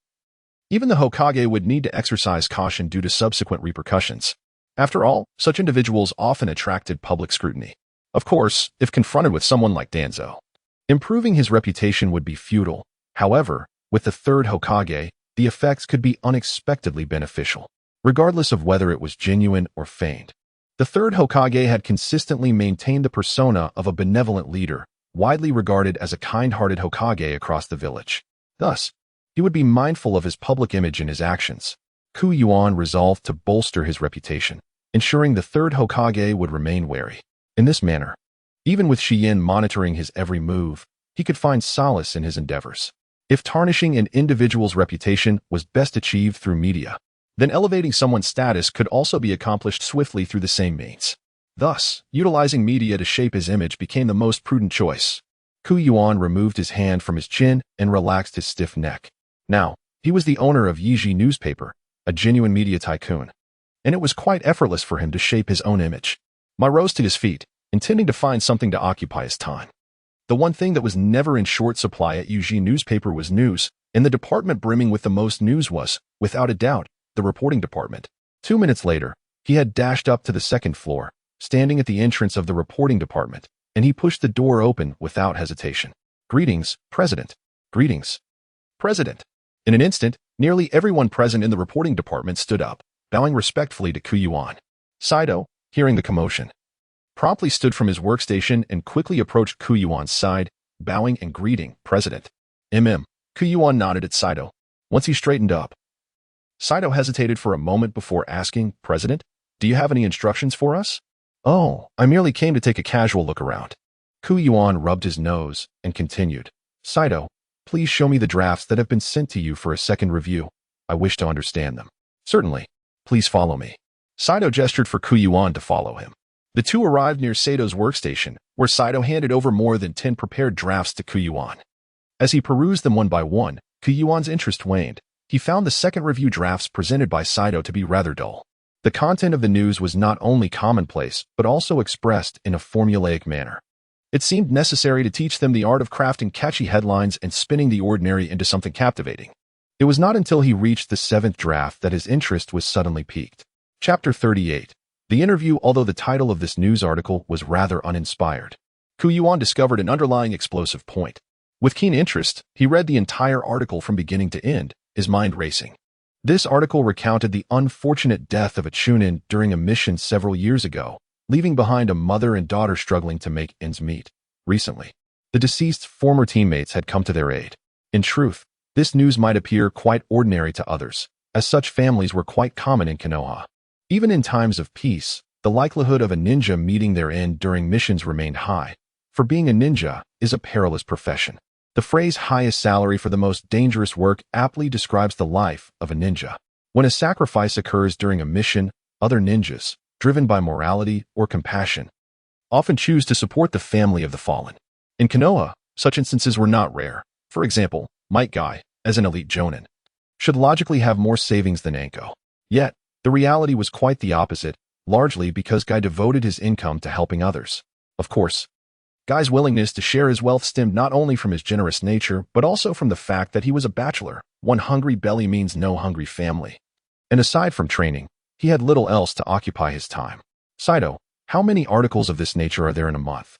Even the Hokage would need to exercise caution due to subsequent repercussions. After all, such individuals often attracted public scrutiny. Of course, if confronted with someone like Danzo, improving his reputation would be futile. However, with the third Hokage, the effects could be unexpectedly beneficial, regardless of whether it was genuine or feigned. The third Hokage had consistently maintained the persona of a benevolent leader, widely regarded as a kind-hearted Hokage across the village. Thus, he would be mindful of his public image and his actions. Yuan resolved to bolster his reputation, ensuring the third Hokage would remain wary. In this manner, even with Shi-Yan monitoring his every move, he could find solace in his endeavors. If tarnishing an individual's reputation was best achieved through media, then elevating someone's status could also be accomplished swiftly through the same means. Thus, utilizing media to shape his image became the most prudent choice. Yuan removed his hand from his chin and relaxed his stiff neck. Now, he was the owner of Yiji newspaper, a genuine media tycoon, and it was quite effortless for him to shape his own image. Ma rose to his feet, intending to find something to occupy his time. The one thing that was never in short supply at Yiji newspaper was news, and the department brimming with the most news was, without a doubt, the reporting department. 2 minutes later, he had dashed up to the second floor, standing at the entrance of the reporting department, and he pushed the door open without hesitation. Greetings, President. Greetings, President. In an instant, nearly everyone present in the reporting department stood up, bowing respectfully to Yuan. Saito, hearing the commotion, promptly stood from his workstation and quickly approached Yuan's side, bowing and greeting, President. Yuan nodded at Saito. Once he straightened up, Saito hesitated for a moment before asking, President, do you have any instructions for us? Oh, I merely came to take a casual look around. Yuan rubbed his nose and continued, Saito, please show me the drafts that have been sent to you for a second review. I wish to understand them. Certainly. Please follow me. Saito gestured for Yuan to follow him. The two arrived near Sato's workstation, where Saito handed over more than 10 prepared drafts to Yuan. As he perused them one by one, Yuan's interest waned. He found the second review drafts presented by Saito to be rather dull. The content of the news was not only commonplace, but also expressed in a formulaic manner. It seemed necessary to teach them the art of crafting catchy headlines and spinning the ordinary into something captivating. It was not until he reached the seventh draft that his interest was suddenly piqued. Chapter 38. The interview. Although the title of this news article was rather uninspired, Yuan discovered an underlying explosive point. With keen interest, he read the entire article from beginning to end, his mind racing. This article recounted the unfortunate death of a chunin during a mission several years ago, leaving behind a mother and daughter struggling to make ends meet. Recently, the deceased's former teammates had come to their aid. In truth, this news might appear quite ordinary to others, as such families were quite common in Konoha. Even in times of peace, the likelihood of a ninja meeting their end during missions remained high, for being a ninja is a perilous profession. The phrase highest salary for the most dangerous work aptly describes the life of a ninja. When a sacrifice occurs during a mission, other ninjas, driven by morality or compassion, often choose to support the family of the fallen. In Konoha, such instances were not rare. For example, Might Guy, as an elite jonin, should logically have more savings than Anko. Yet, the reality was quite the opposite, largely because Guy devoted his income to helping others. Of course, Guy's willingness to share his wealth stemmed not only from his generous nature, but also from the fact that he was a bachelor. One hungry belly means no hungry family. And aside from training, he had little else to occupy his time. Saito, how many articles of this nature are there in a month?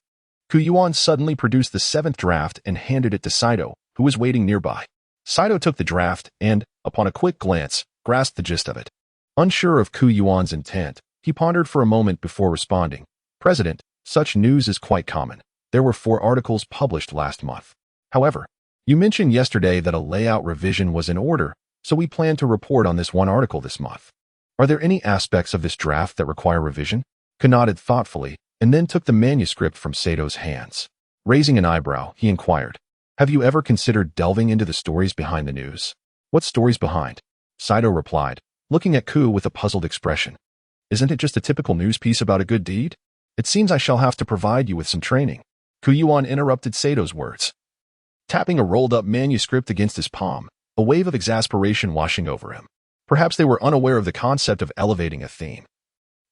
Yuan suddenly produced the seventh draft and handed it to Saito, who was waiting nearby. Saito took the draft and, upon a quick glance, grasped the gist of it. Unsure of Yuan's intent, he pondered for a moment before responding. President, such news is quite common. There were 4 articles published last month. However, you mentioned yesterday that a layout revision was in order, so we plan to report on this one article this month. Are there any aspects of this draft that require revision? Ka nodded thoughtfully, and then took the manuscript from Sato's hands. Raising an eyebrow, he inquired, "Have you ever considered delving into the stories behind the news?" "What stories behind?" Saito replied, looking at Ku with a puzzled expression. "Isn't it just a typical news piece about a good deed? It seems I shall have to provide you with some training." Yuan interrupted Sato's words, tapping a rolled-up manuscript against his palm, a wave of exasperation washing over him. Perhaps they were unaware of the concept of elevating a theme,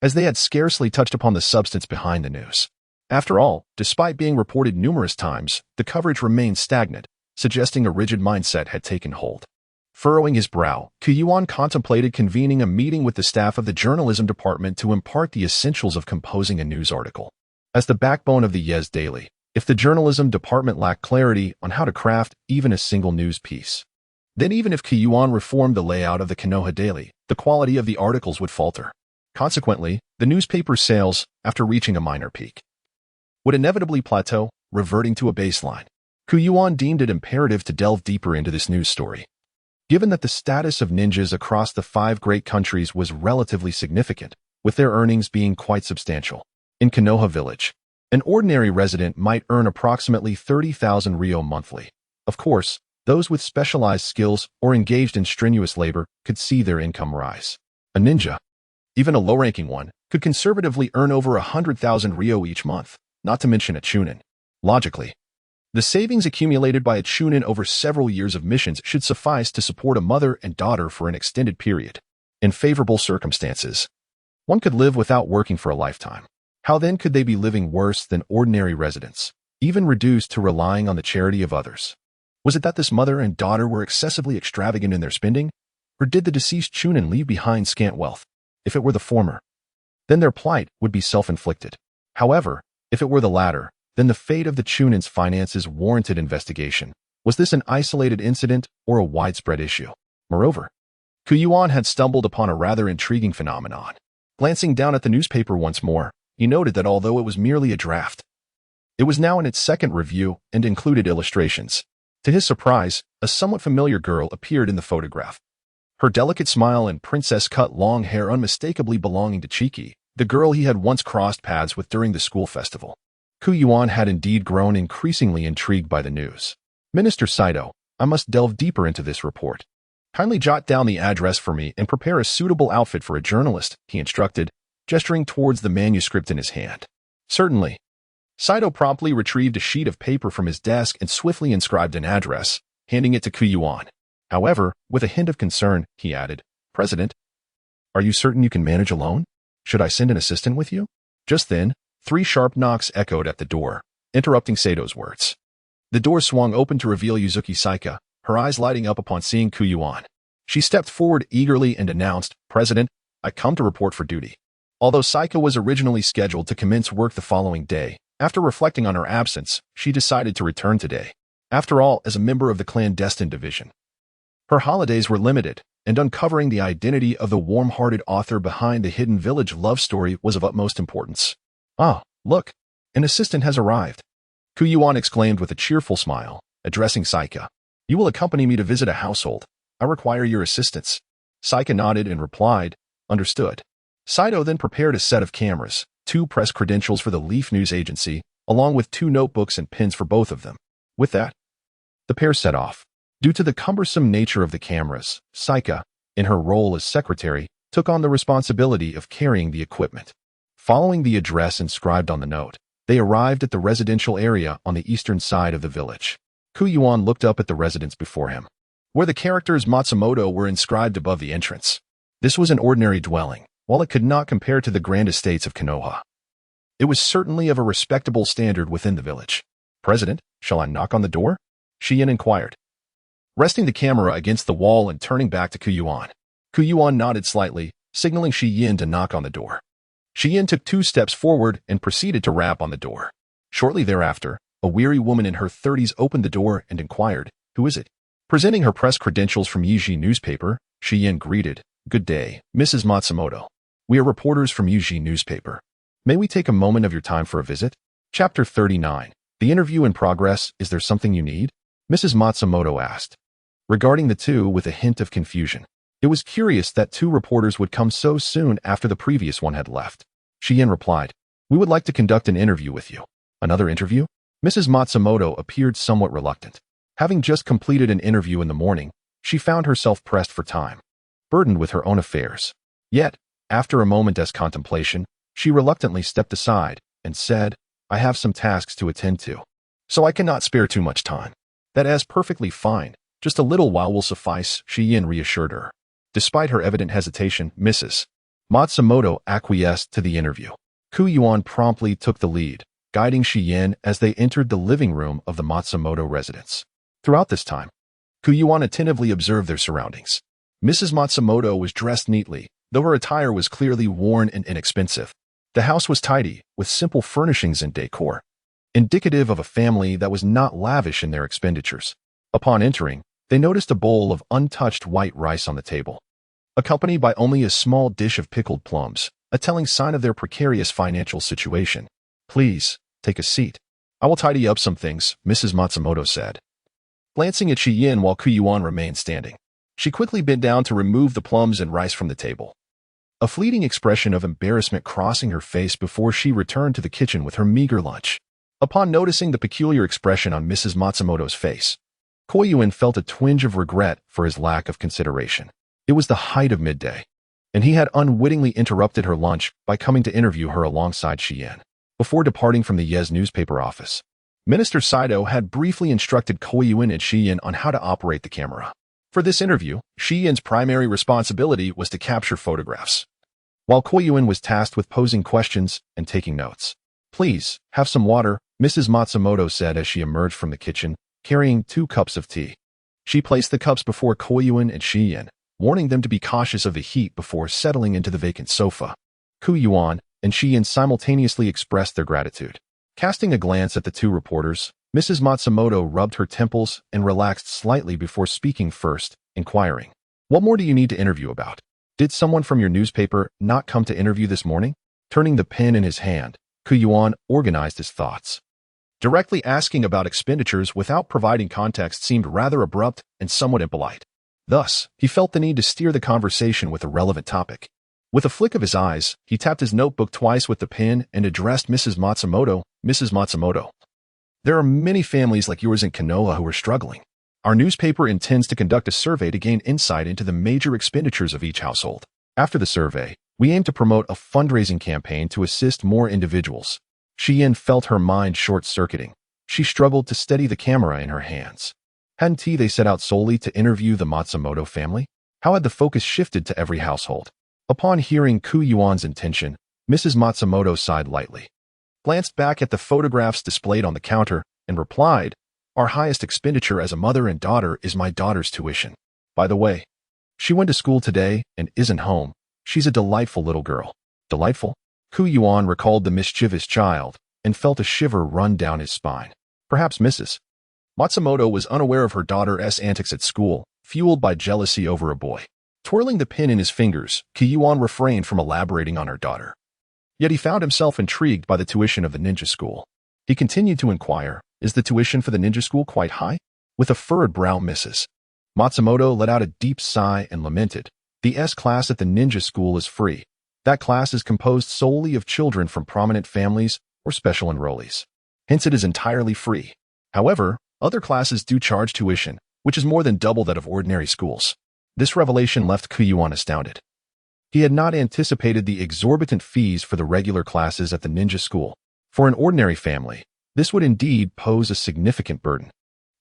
as they had scarcely touched upon the substance behind the news. After all, despite being reported numerous times, the coverage remained stagnant, suggesting a rigid mindset had taken hold. Furrowing his brow, Yuan contemplated convening a meeting with the staff of the journalism department to impart the essentials of composing a news article. As the backbone of the Yes Daily, if the journalism department lacked clarity on how to craft even a single news piece, then even if Yuan reformed the layout of the Konoha Daily, the quality of the articles would falter. Consequently, the newspaper's sales, after reaching a minor peak, would inevitably plateau, reverting to a baseline. Yuan deemed it imperative to delve deeper into this news story. Given that the status of ninjas across the 5 great countries was relatively significant, with their earnings being quite substantial. In Konoha Village, an ordinary resident might earn approximately 30,000 ryo monthly. Of course, those with specialized skills or engaged in strenuous labor could see their income rise. A ninja, even a low-ranking one, could conservatively earn over 100,000 ryo each month, not to mention a chunin. Logically, the savings accumulated by a chunin over several years of missions should suffice to support a mother and daughter for an extended period. In favorable circumstances, one could live without working for a lifetime. How then could they be living worse than ordinary residents, even reduced to relying on the charity of others? Was it that this mother and daughter were excessively extravagant in their spending, or did the deceased chunin leave behind scant wealth? If it were the former, then their plight would be self-inflicted. However, if it were the latter, then the fate of the chunin's finances warranted investigation. Was this an isolated incident or a widespread issue? Moreover, Yuan had stumbled upon a rather intriguing phenomenon. Glancing down at the newspaper once more, he noted that although it was merely a draft, it was now in its second review and included illustrations. To his surprise, a somewhat familiar girl appeared in the photograph. Her delicate smile and princess-cut long hair unmistakably belonging to Chiki, the girl he had once crossed paths with during the school festival. Yuan had indeed grown increasingly intrigued by the news. "Minister Saito, I must delve deeper into this report." Kindly jot down the address for me and prepare a suitable outfit for a journalist, he instructed, gesturing towards the manuscript in his hand. Certainly. Saito promptly retrieved a sheet of paper from his desk and swiftly inscribed an address, handing it to Yuan. However, with a hint of concern, he added, President, are you certain you can manage alone? Should I send an assistant with you? Just then, 3 sharp knocks echoed at the door, interrupting Sato's words. The door swung open to reveal Yuzuki Saika, her eyes lighting up upon seeing Yuan. She stepped forward eagerly and announced, President, I come to report for duty. Although Saika was originally scheduled to commence work the following day, after reflecting on her absence, she decided to return today. After all, as a member of the clandestine division, her holidays were limited, and uncovering the identity of the warm-hearted author behind the hidden village love story was of utmost importance. Ah, look, an assistant has arrived. Yuan exclaimed with a cheerful smile, addressing Saika. You will accompany me to visit a household. I require your assistance. Saika nodded and replied, Understood. Saito then prepared a set of cameras, 2 press credentials for the Leaf News Agency, along with 2 notebooks and pens for both of them. With that, the pair set off. Due to the cumbersome nature of the cameras, Saika, in her role as secretary, took on the responsibility of carrying the equipment. Following the address inscribed on the note, they arrived at the residential area on the eastern side of the village. Yuan looked up at the residence before him, where the characters Matsumoto were inscribed above the entrance. This was an ordinary dwelling, while it could not compare to the grand estates of Konoha. It was certainly of a respectable standard within the village. President, shall I knock on the door? Shiyin inquired, resting the camera against the wall and turning back to Yuan. Yuan nodded slightly, signaling Shiyin to knock on the door. Shiyin took 2 steps forward and proceeded to rap on the door. Shortly thereafter, a weary woman in her 30s opened the door and inquired, Who is it? Presenting her press credentials from Yuji newspaper, Shiyin greeted, Good day, Mrs. Matsumoto. We are reporters from Yuji newspaper. May we take a moment of your time for a visit? Chapter 39. The interview in progress. Is there something you need? Mrs. Matsumoto asked, regarding the two with a hint of confusion. It was curious that 2 reporters would come so soon after the previous one had left. Shiyin replied, We would like to conduct an interview with you. Another interview? Mrs. Matsumoto appeared somewhat reluctant. Having just completed an interview in the morning, she found herself pressed for time, burdened with her own affairs. Yet, after a moment's contemplation, she reluctantly stepped aside and said, I have some tasks to attend to, so I cannot spare too much time. That is perfectly fine. Just a little while will suffice, Shiyin reassured her. Despite her evident hesitation, Mrs. Matsumoto acquiesced to the interview. Yuan promptly took the lead, guiding Shiyin as they entered the living room of the Matsumoto residence. Throughout this time, Yuan attentively observed their surroundings. Mrs. Matsumoto was dressed neatly, though her attire was clearly worn and inexpensive. The house was tidy, with simple furnishings and decor, indicative of a family that was not lavish in their expenditures. Upon entering, they noticed a bowl of untouched white rice on the table, accompanied by only a small dish of pickled plums, a telling sign of their precarious financial situation. Please, take a seat. I will tidy up some things, Mrs. Matsumoto said, glancing at Shiyin while Yuan remained standing. She quickly bent down to remove the plums and rice from the table, a fleeting expression of embarrassment crossing her face before she returned to the kitchen with her meager lunch. Upon noticing the peculiar expression on Mrs. Matsumoto's face, Yuan felt a twinge of regret for his lack of consideration. It was the height of midday, and he had unwittingly interrupted her lunch by coming to interview her alongside Shiyin. Before departing from the Yes newspaper office, Minister Saito had briefly instructed Yuan and Shiyin on how to operate the camera. For this interview, Shiyin's primary responsibility was to capture photographs, while Yuan was tasked with posing questions and taking notes. Please, have some water, Mrs. Matsumoto said as she emerged from the kitchen, carrying 2 cups of tea. She placed the cups before Yuan and Shiyin, warning them to be cautious of the heat before settling into the vacant sofa. Yuan and Shiyin simultaneously expressed their gratitude. Casting a glance at the 2 reporters, Mrs. Matsumoto rubbed her temples and relaxed slightly before speaking first, inquiring, What more do you need to interview about? Did someone from your newspaper not come to interview this morning? Turning the pen in his hand, Yuan organized his thoughts. Directly asking about expenditures without providing context seemed rather abrupt and somewhat impolite. Thus, he felt the need to steer the conversation with a relevant topic. With a flick of his eyes, he tapped his notebook twice with the pen and addressed Mrs. Matsumoto. Mrs. Matsumoto, there are many families like yours in Konoha who are struggling. Our newspaper intends to conduct a survey to gain insight into the major expenditures of each household. After the survey, we aim to promote a fundraising campaign to assist more individuals. Shiyin felt her mind short-circuiting. She struggled to steady the camera in her hands. Hadn't they set out solely to interview the Matsumoto family? How had the focus shifted to every household? Upon hearing Yuan's intention, Mrs. Matsumoto sighed lightly, glanced back at the photographs displayed on the counter, and replied, "Our highest expenditure as a mother and daughter is my daughter's tuition. By the way, she went to school today and isn't home. She's a delightful little girl." Delightful? Yuan recalled the mischievous child and felt a shiver run down his spine. Perhaps Mrs. Matsumoto was unaware of her daughter's antics at school, fueled by jealousy over a boy. Twirling the pin in his fingers, Yuan refrained from elaborating on her daughter. Yet he found himself intrigued by the tuition of the ninja school. He continued to inquire, "Is the tuition for the ninja school quite high?" With a furrowed brow, Mrs. Matsumoto let out a deep sigh and lamented, "The S class at the ninja school is free. That class is composed solely of children from prominent families or special enrollees. Hence it is entirely free. However, other classes do charge tuition, which is more than double that of ordinary schools." This revelation left Yuan astounded. He had not anticipated the exorbitant fees for the regular classes at the ninja school. For an ordinary family, this would indeed pose a significant burden.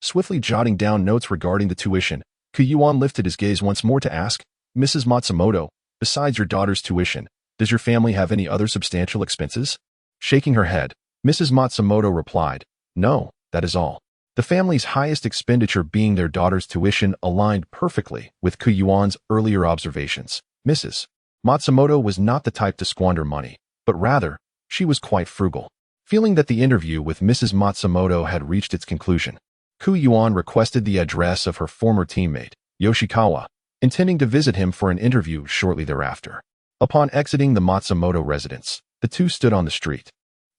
Swiftly jotting down notes regarding the tuition, Yuan lifted his gaze once more to ask, "Mrs. Matsumoto, besides your daughter's tuition, does your family have any other substantial expenses?" Shaking her head, Mrs. Matsumoto replied, "No, that is all." The family's highest expenditure being their daughter's tuition aligned perfectly with Yuan's earlier observations. Mrs. Matsumoto was not the type to squander money, but rather, she was quite frugal. Feeling that the interview with Mrs. Matsumoto had reached its conclusion, Yuan requested the address of her former teammate, Yoshikawa, intending to visit him for an interview shortly thereafter. Upon exiting the Matsumoto residence, the two stood on the street.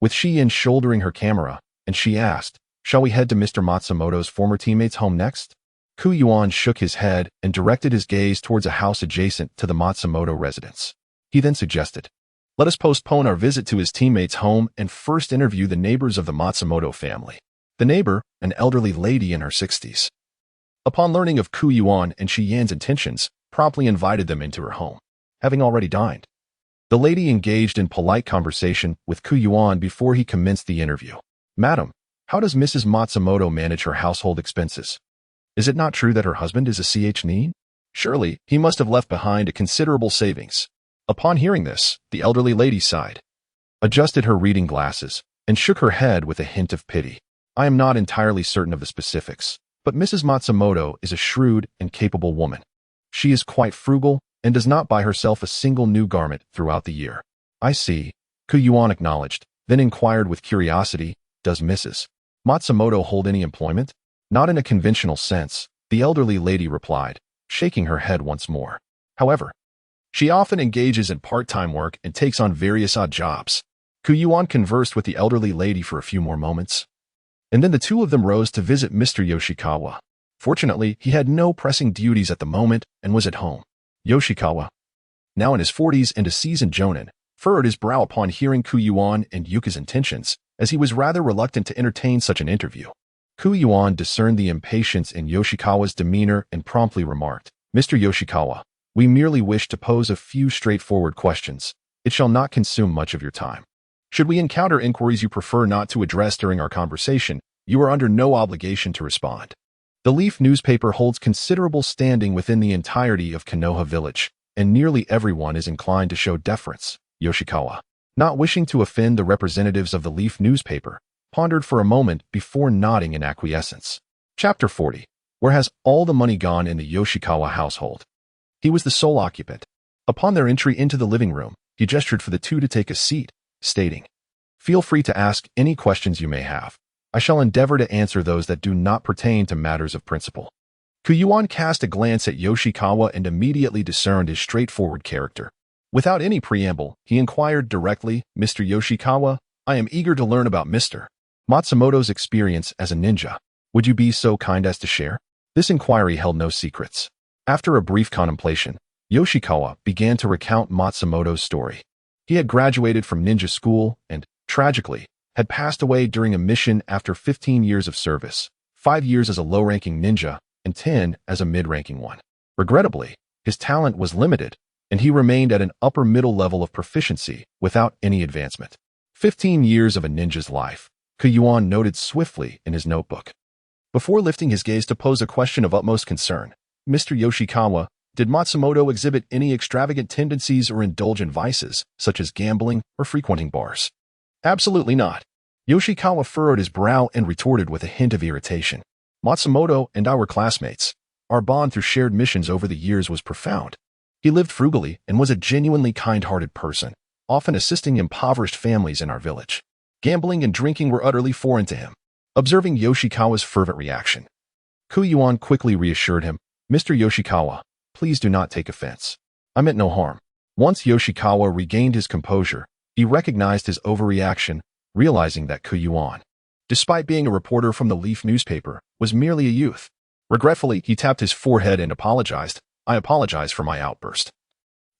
With Shiyin shouldering her camera, and she asked, "Shall we head to Mr. Matsumoto's former teammate's home next?" Yuan shook his head and directed his gaze towards a house adjacent to the Matsumoto residence. He then suggested, "Let us postpone our visit to his teammate's home and first interview the neighbors of the Matsumoto family." The neighbor, an elderly lady in her 60s. Upon learning of Yuan and Shiyin's intentions, promptly invited them into her home, having already dined. The lady engaged in polite conversation with Yuan before he commenced the interview. "Madam, how does Mrs. Matsumoto manage her household expenses? Is it not true that her husband is a CH Surely, he must have left behind a considerable savings." Upon hearing this, the elderly lady sighed, adjusted her reading glasses, and shook her head with a hint of pity. "I am not entirely certain of the specifics, but Mrs. Matsumoto is a shrewd and capable woman. She is quite frugal and does not buy herself a single new garment throughout the year." "I see," Yuan acknowledged, then inquired with curiosity, "Does Mrs. Matsumoto hold any employment?" "Not in a conventional sense," the elderly lady replied, shaking her head once more. "However, she often engages in part-time work and takes on various odd jobs." Yuan conversed with the elderly lady for a few more moments, and then the two of them rose to visit Mr. Yoshikawa. Fortunately, he had no pressing duties at the moment and was at home. Yoshikawa, now in his 40s and a seasoned jonin, furrowed his brow upon hearing Yuan and Yuka's intentions, as he was rather reluctant to entertain such an interview. Yuan discerned the impatience in Yoshikawa's demeanor and promptly remarked, "Mr. Yoshikawa, we merely wish to pose a few straightforward questions. It shall not consume much of your time. Should we encounter inquiries you prefer not to address during our conversation, you are under no obligation to respond." The Leaf newspaper holds considerable standing within the entirety of Konoha village, and nearly everyone is inclined to show deference. Yoshikawa, not wishing to offend the representatives of the Leaf newspaper, pondered for a moment before nodding in acquiescence. Chapter 40. Where has all the money gone in the Yoshikawa household? He was the sole occupant. Upon their entry into the living room, he gestured for the two to take a seat, stating, "Feel free to ask any questions you may have. I shall endeavor to answer those that do not pertain to matters of principle." Yuan cast a glance at Yoshikawa and immediately discerned his straightforward character. Without any preamble, he inquired directly, "Mr. Yoshikawa, I am eager to learn about Mr. Matsumoto's experience as a ninja. Would you be so kind as to share?" This inquiry held no secrets. After a brief contemplation, Yoshikawa began to recount Matsumoto's story. He had graduated from ninja school and, tragically, had passed away during a mission after 15 years of service, 5 years as a low-ranking ninja, and 10 as a mid-ranking one. Regrettably, his talent was limited, and he remained at an upper-middle level of proficiency without any advancement. 15 years of a ninja's life, Yuan noted swiftly in his notebook. Before lifting his gaze to pose a question of utmost concern, Mr. Yoshikawa, did Matsumoto exhibit any extravagant tendencies or indulge in vices, such as gambling or frequenting bars? Absolutely not. Yoshikawa furrowed his brow and retorted with a hint of irritation. Matsumoto and I were classmates. Our bond through shared missions over the years was profound. He lived frugally and was a genuinely kind-hearted person, often assisting impoverished families in our village. Gambling and drinking were utterly foreign to him. Observing Yoshikawa's fervent reaction, Yuan quickly reassured him, Mr. Yoshikawa, please do not take offense. I meant no harm. Once Yoshikawa regained his composure, he recognized his overreaction, realizing that Yuan, despite being a reporter from the Leaf newspaper, was merely a youth. Regretfully, he tapped his forehead and apologized. I apologize for my outburst.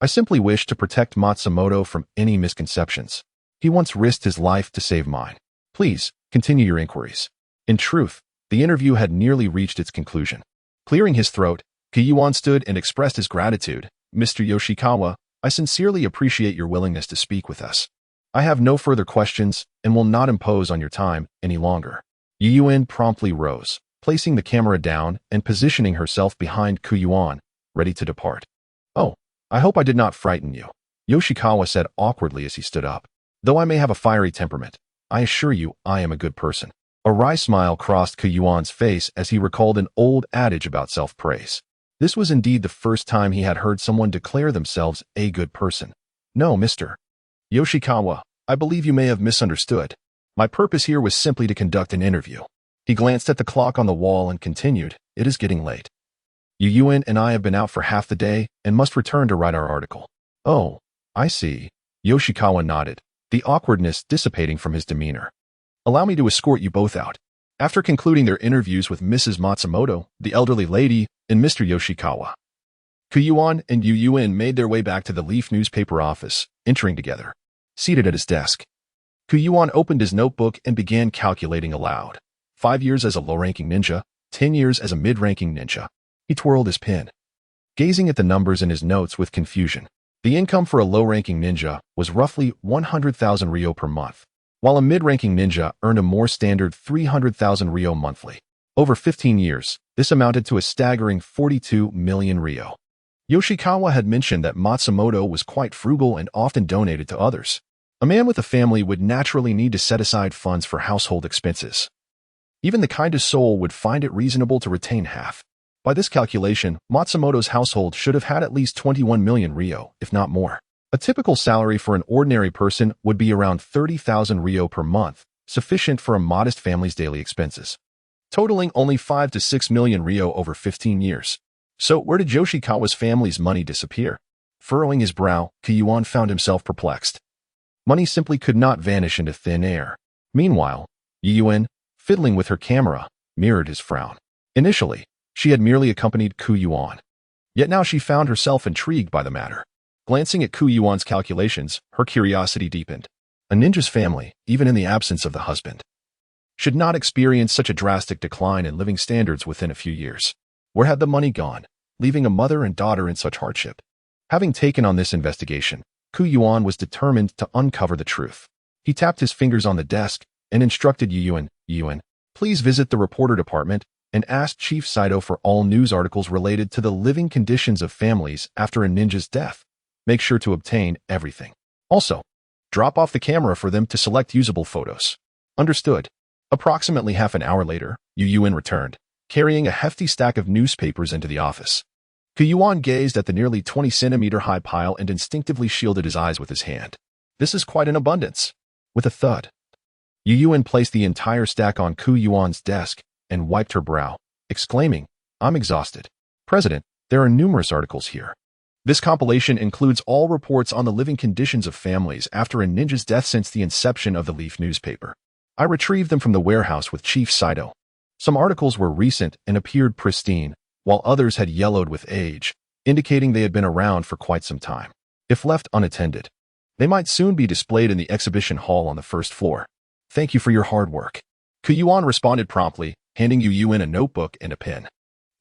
I simply wish to protect Matsumoto from any misconceptions. He once risked his life to save mine. Please, continue your inquiries. In truth, the interview had nearly reached its conclusion. Clearing his throat, Yuan stood and expressed his gratitude. Mr. Yoshikawa, I sincerely appreciate your willingness to speak with us. I have no further questions and will not impose on your time any longer. Yuan promptly rose, placing the camera down and positioning herself behind Yuan, ready to depart. Oh, I hope I did not frighten you, Yoshikawa said awkwardly as he stood up. Though I may have a fiery temperament, I assure you I am a good person. A wry smile crossed Yuan's face as he recalled an old adage about self-praise. This was indeed the first time he had heard someone declare themselves a good person. No, Mr. Yoshikawa, I believe you may have misunderstood. My purpose here was simply to conduct an interview. He glanced at the clock on the wall and continued, it is getting late. Yuan and I have been out for half the day and must return to write our article. Oh, I see. Yoshikawa nodded, the awkwardness dissipating from his demeanor. Allow me to escort you both out. After concluding their interviews with Mrs. Matsumoto, the elderly lady, and Mr. Yoshikawa, Yuan and Yuan made their way back to the Leaf newspaper office, entering together. Seated at his desk, Yuan opened his notebook and began calculating aloud. 5 years as a low-ranking ninja, 10 years as a mid-ranking ninja. He twirled his pen, gazing at the numbers in his notes with confusion. The income for a low-ranking ninja was roughly 100,000 ryo per month, while a mid-ranking ninja earned a more standard 300,000 ryo monthly. Over 15 years, this amounted to a staggering 42 million ryo. Yoshikawa had mentioned that Matsumoto was quite frugal and often donated to others. A man with a family would naturally need to set aside funds for household expenses. Even the kindest soul would find it reasonable to retain half. By this calculation, Matsumoto's household should have had at least 21 million ryo, if not more. A typical salary for an ordinary person would be around 30,000 ryo per month, sufficient for a modest family's daily expenses, totaling only 5 to 6 million ryo over 15 years. So where did Yoshikawa's family's money disappear? Furrowing his brow, Yuan found himself perplexed. Money simply could not vanish into thin air. Meanwhile, Yuan, fiddling with her camera, mirrored his frown. Initially, she had merely accompanied Yuan. Yet now she found herself intrigued by the matter. Glancing at Yuan's calculations, her curiosity deepened. A ninja's family, even in the absence of the husband, should not experience such a drastic decline in living standards within a few years. Where had the money gone, leaving a mother and daughter in such hardship? Having taken on this investigation, Yuan was determined to uncover the truth. He tapped his fingers on the desk and instructed Yuan, please visit the reporter department and ask Chief Saito for all news articles related to the living conditions of families after a ninja's death. Make sure to obtain everything. Also, drop off the camera for them to select usable photos. Understood. Approximately half an hour later, Yuan returned, carrying a hefty stack of newspapers into the office. Yuan gazed at the nearly 20-centimeter-high pile and instinctively shielded his eyes with his hand. This is quite an abundance. With a thud, Yuan placed the entire stack on Yuan's desk and wiped her brow, exclaiming, I'm exhausted. President, there are numerous articles here. This compilation includes all reports on the living conditions of families after a ninja's death since the inception of the Leaf newspaper. I retrieved them from the warehouse with Chief Saito. Some articles were recent and appeared pristine, while others had yellowed with age, indicating they had been around for quite some time. If left unattended, they might soon be displayed in the exhibition hall on the first floor. Thank you for your hard work. Yuan responded promptly, handing Yuan a notebook and a pen.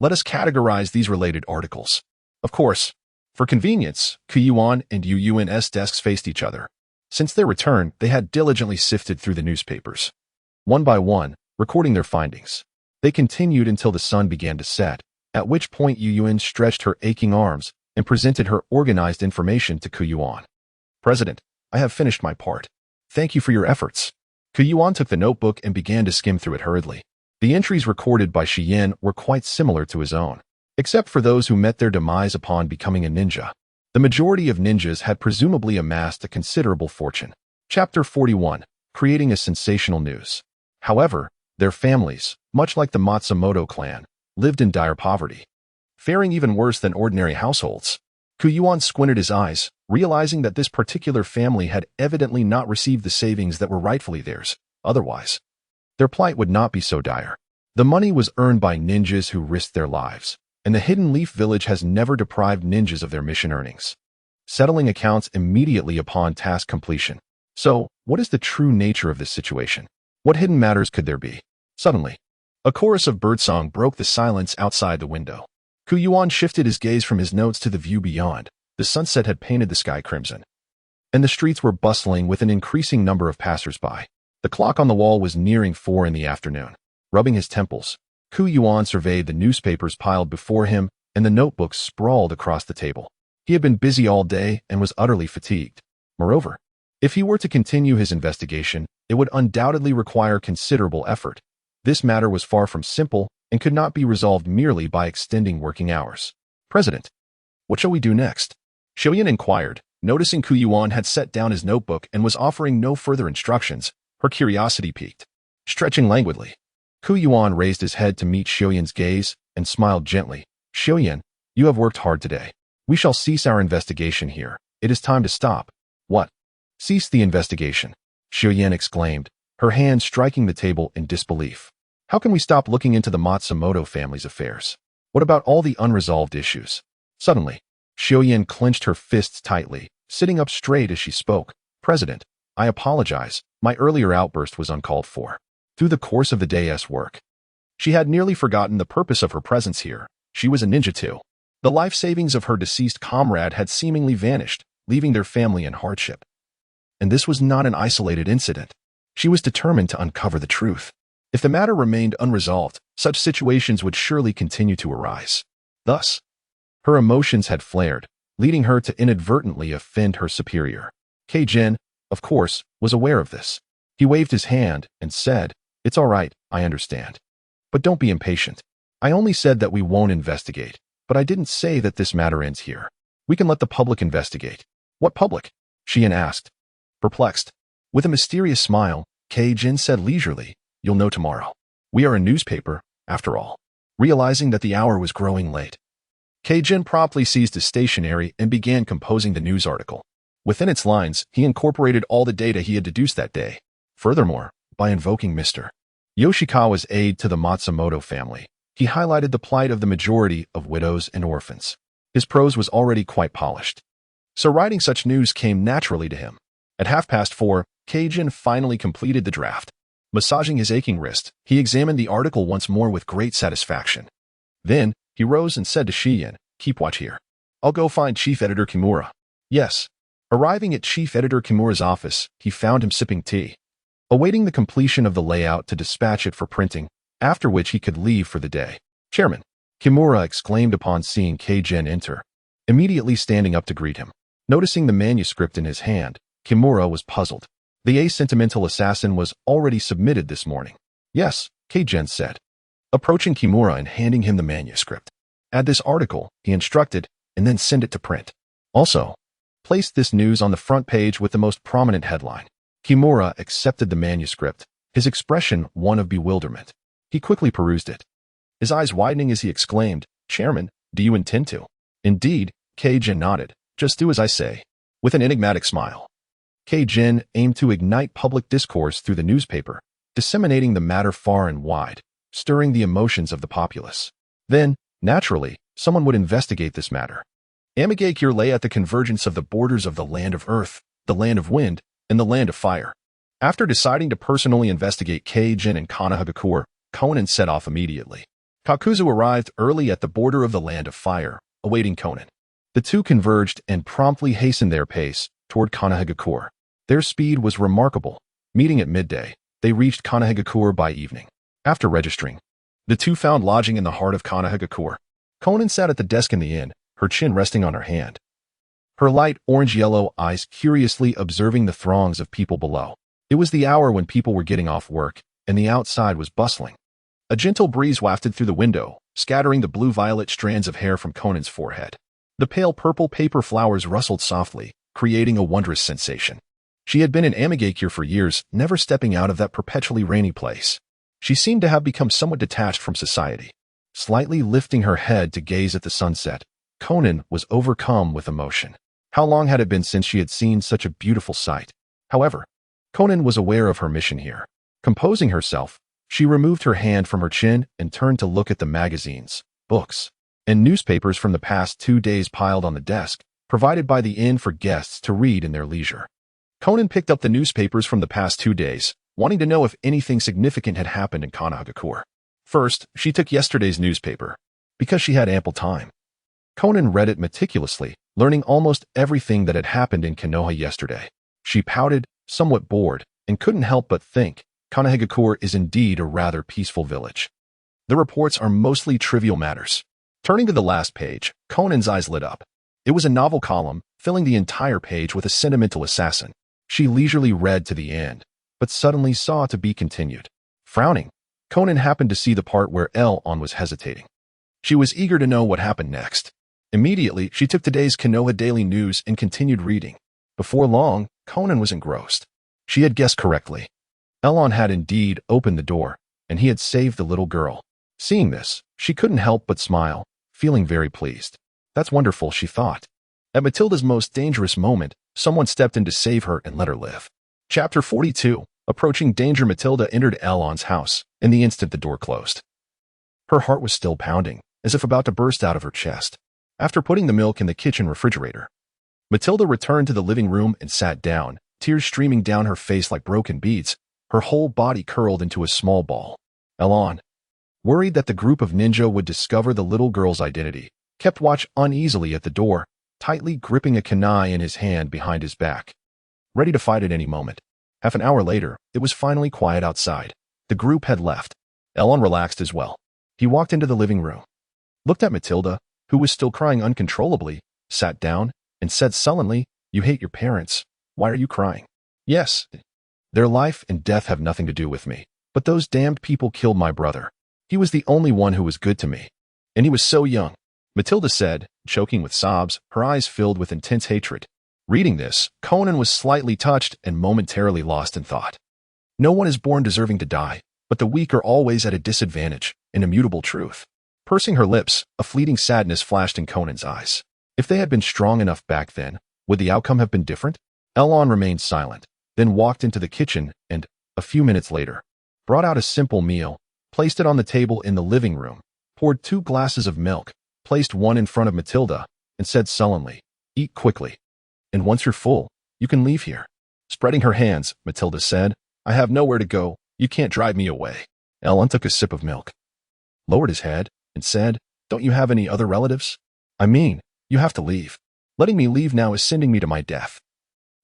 Let us categorize these related articles. Of course, for convenience, Yuan and Yuan's desks faced each other. Since their return, they had diligently sifted through the newspapers. One by one, recording their findings. They continued until the sun began to set, at which point Yuan stretched her aching arms and presented her organized information to Yuan. President, I have finished my part. Thank you for your efforts. Yuan took the notebook and began to skim through it hurriedly. The entries recorded by Yen were quite similar to his own, except for those who met their demise upon becoming a ninja. The majority of ninjas had presumably amassed a considerable fortune. Chapter 41, Creating a Sensational News. However, their families, much like the Matsumoto clan, lived in dire poverty, faring even worse than ordinary households. Yuan squinted his eyes, realizing that this particular family had evidently not received the savings that were rightfully theirs. Otherwise, their plight would not be so dire. The money was earned by ninjas who risked their lives, and the Hidden Leaf Village has never deprived ninjas of their mission earnings, settling accounts immediately upon task completion. So, what is the true nature of this situation? What hidden matters could there be? Suddenly, a chorus of birdsong broke the silence outside the window. Yuan shifted his gaze from his notes to the view beyond. The sunset had painted the sky crimson, and the streets were bustling with an increasing number of passers-by. The clock on the wall was nearing 4 in the afternoon. Rubbing his temples, Yuan surveyed the newspapers piled before him and the notebooks sprawled across the table. He had been busy all day and was utterly fatigued. Moreover, if he were to continue his investigation, it would undoubtedly require considerable effort. This matter was far from simple and could not be resolved merely by extending working hours. President, what shall we do next? Yen inquired, noticing Yuan had set down his notebook and was offering no further instructions. Her curiosity piqued. Stretching languidly, Yuan raised his head to meet Yen's gaze and smiled gently. Yen, you have worked hard today. We shall cease our investigation here. It is time to stop. What? Cease the investigation, Yen exclaimed, her hand striking the table in disbelief. How can we stop looking into the Matsumoto family's affairs? What about all the unresolved issues? Suddenly, Yen clenched her fists tightly, sitting up straight as she spoke. President, I apologize. My earlier outburst was uncalled for. Through the course of the day's work, she had nearly forgotten the purpose of her presence here. She was a ninja too. The life savings of her deceased comrade had seemingly vanished, leaving their family in hardship. And this was not an isolated incident. She was determined to uncover the truth. If the matter remained unresolved, such situations would surely continue to arise. Thus, her emotions had flared, leading her to inadvertently offend her superior. Jin, of course, was aware of this. He waved his hand and said, "It's all right, I understand. But don't be impatient. I only said that we won't investigate, but I didn't say that this matter ends here. We can let the public investigate." "What public?" Yen asked. Perplexed, with a mysterious smile, Jin said leisurely, "You'll know tomorrow. We are a newspaper, after all." Realizing that the hour was growing late, Jin promptly seized his stationery and began composing the news article. Within its lines, he incorporated all the data he had deduced that day. Furthermore, by invoking Mr. Yoshikawa's aid to the Matsumoto family, he highlighted the plight of the majority of widows and orphans. His prose was already quite polished, so writing such news came naturally to him. At 4:30, Jin finally completed the draft. Massaging his aching wrist, he examined the article once more with great satisfaction. Then, he rose and said to Yen, "Keep watch here. I'll go find Chief Editor Kimura." Yes. Arriving at Chief Editor Kimura's office, he found him sipping tea, awaiting the completion of the layout to dispatch it for printing, after which he could leave for the day. "Chairman," Kimura exclaimed upon seeing Jin enter, immediately standing up to greet him. Noticing the manuscript in his hand, Kimura was puzzled. The asentimental assassin was already submitted this morning. "Yes," Jin said, approaching Kimura and handing him the manuscript. "Add this article," he instructed, "and then send it to print. Also, place this news on the front page with the most prominent headline." Kimura accepted the manuscript, his expression one of bewilderment. He quickly perused it, his eyes widening as he exclaimed, "Chairman, do you intend to?" "Indeed," Jin nodded. "Just do as I say." With an enigmatic smile, Jin aimed to ignite public discourse through the newspaper, disseminating the matter far and wide, stirring the emotions of the populace. Then, naturally, someone would investigate this matter. Amigake lay at the convergence of the borders of the land of earth, the land of wind, and the land of fire. After deciding to personally investigate Jin and Kanahagakure, Conan set off immediately. Kakuzu arrived early at the border of the land of fire, awaiting Conan. The two converged and promptly hastened their pace toward Kanahigakure. Their speed was remarkable. Meeting at midday, they reached Kanahigakure by evening. After registering, the two found lodging in the heart of Kanahigakure. Conan sat at the desk in the inn, her chin resting on her hand, her light orange-yellow eyes curiously observing the throngs of people below. It was the hour when people were getting off work, and the outside was bustling. A gentle breeze wafted through the window, scattering the blue-violet strands of hair from Conan's forehead. The pale purple paper flowers rustled softly, creating a wondrous sensation. She had been in Amigakure for years, never stepping out of that perpetually rainy place. She seemed to have become somewhat detached from society. Slightly lifting her head to gaze at the sunset, Conan was overcome with emotion. How long had it been since she had seen such a beautiful sight? However, Conan was aware of her mission here. Composing herself, she removed her hand from her chin and turned to look at the magazines, books, and newspapers from the past 2 days piled on the desk, provided by the inn for guests to read in their leisure. Conan picked up the newspapers from the past 2 days, wanting to know if anything significant had happened in Kanahigakure. First, she took yesterday's newspaper, because she had ample time. Conan read it meticulously, learning almost everything that had happened in Konoha yesterday. She pouted, somewhat bored, and couldn't help but think, Kanahigakure is indeed a rather peaceful village. The reports are mostly trivial matters. Turning to the last page, Conan's eyes lit up. It was a novel column, filling the entire page with a sentimental assassin. She leisurely read to the end, but suddenly saw to be continued. Frowning, Conan happened to see the part where Elon was hesitating. She was eager to know what happened next. Immediately, she took today's Konoha Daily News and continued reading. Before long, Conan was engrossed. She had guessed correctly. Elon had indeed opened the door, and he had saved the little girl. Seeing this, she couldn't help but smile, feeling very pleased. That's wonderful, she thought. At Matilda's most dangerous moment, someone stepped in to save her and let her live. Chapter 42. Approaching danger. Matilda entered Elon's house, and the instant the door closed. Her heart was still pounding, as if about to burst out of her chest. After putting the milk in the kitchen refrigerator, Matilda returned to the living room and sat down, tears streaming down her face like broken beads, her whole body curled into a small ball. Elon, worried that the group of ninja would discover the little girl's identity, kept watch uneasily at the door, tightly gripping a kunai in his hand behind his back, ready to fight at any moment. Half an hour later, it was finally quiet outside. The group had left. Elon relaxed as well. He walked into the living room, looked at Matilda, who was still crying uncontrollably, sat down, and said sullenly, "You hate your parents. Why are you crying?" "Yes. Their life and death have nothing to do with me. But those damned people killed my brother. He was the only one who was good to me. And he was so young," Matilda said, choking with sobs, her eyes filled with intense hatred. Reading this, Conan was slightly touched and momentarily lost in thought. No one is born deserving to die, but the weak are always at a disadvantage, an immutable truth. Pursing her lips, a fleeting sadness flashed in Conan's eyes. If they had been strong enough back then, would the outcome have been different? Elon remained silent, then walked into the kitchen and, a few minutes later, brought out a simple meal, placed it on the table in the living room, poured 2 glasses of milk, placed one in front of Matilda, and said sullenly, "Eat quickly. And once you're full, you can leave here." Spreading her hands, Matilda said, "I have nowhere to go. You can't drive me away." Elon took a sip of milk, lowered his head, and said, "Don't you have any other relatives? I mean, you have to leave. Letting me leave now is sending me to my death."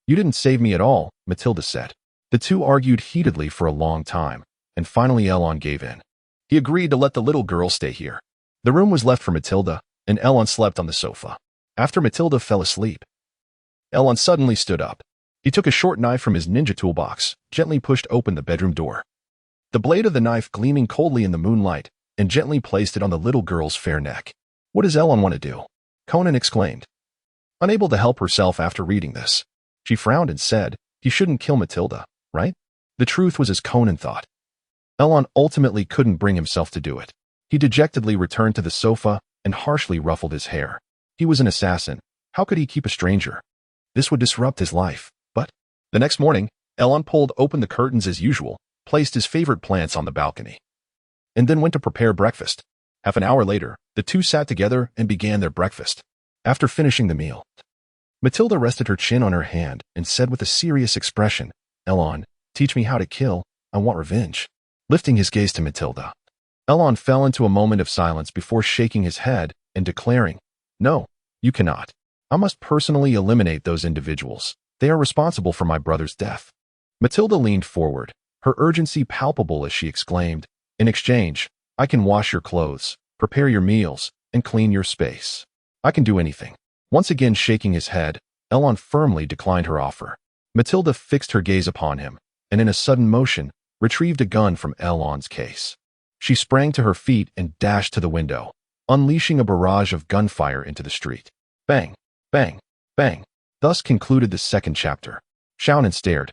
"You didn't save me at all," Matilda said. The two argued heatedly for a long time, and finally Elon gave in. He agreed to let the little girl stay here. The room was left for Matilda, and Elon slept on the sofa. After Matilda fell asleep, Elon suddenly stood up. He took a short knife from his ninja toolbox, gently pushed open the bedroom door. The blade of the knife gleaming coldly in the moonlight, and gently placed it on the little girl's fair neck. "What does Elon want to do?" Conan exclaimed, unable to help herself after reading this. She frowned and said, "He shouldn't kill Matilda, right?" The truth was as Conan thought. Elon ultimately couldn't bring himself to do it. He dejectedly returned to the sofa and harshly ruffled his hair. He was an assassin. How could he keep a stranger? This would disrupt his life. But the next morning, Elon pulled open the curtains as usual, placed his favorite plants on the balcony, and then went to prepare breakfast. Half an hour later, the two sat together and began their breakfast. After finishing the meal, Matilda rested her chin on her hand and said with a serious expression, "Elon, teach me how to kill. I want revenge." Lifting his gaze to Matilda, Elon fell into a moment of silence before shaking his head and declaring, "No, you cannot. I must personally eliminate those individuals. They are responsible for my brother's death." Matilda leaned forward, her urgency palpable as she exclaimed, "In exchange, I can wash your clothes, prepare your meals, and clean your space. I can do anything." Once again shaking his head, Elon firmly declined her offer. Matilda fixed her gaze upon him, and in a sudden motion, retrieved a gun from Elon's case. She sprang to her feet and dashed to the window, unleashing a barrage of gunfire into the street. Bang, bang, bang. Thus concluded the second chapter. Xiaonan stared,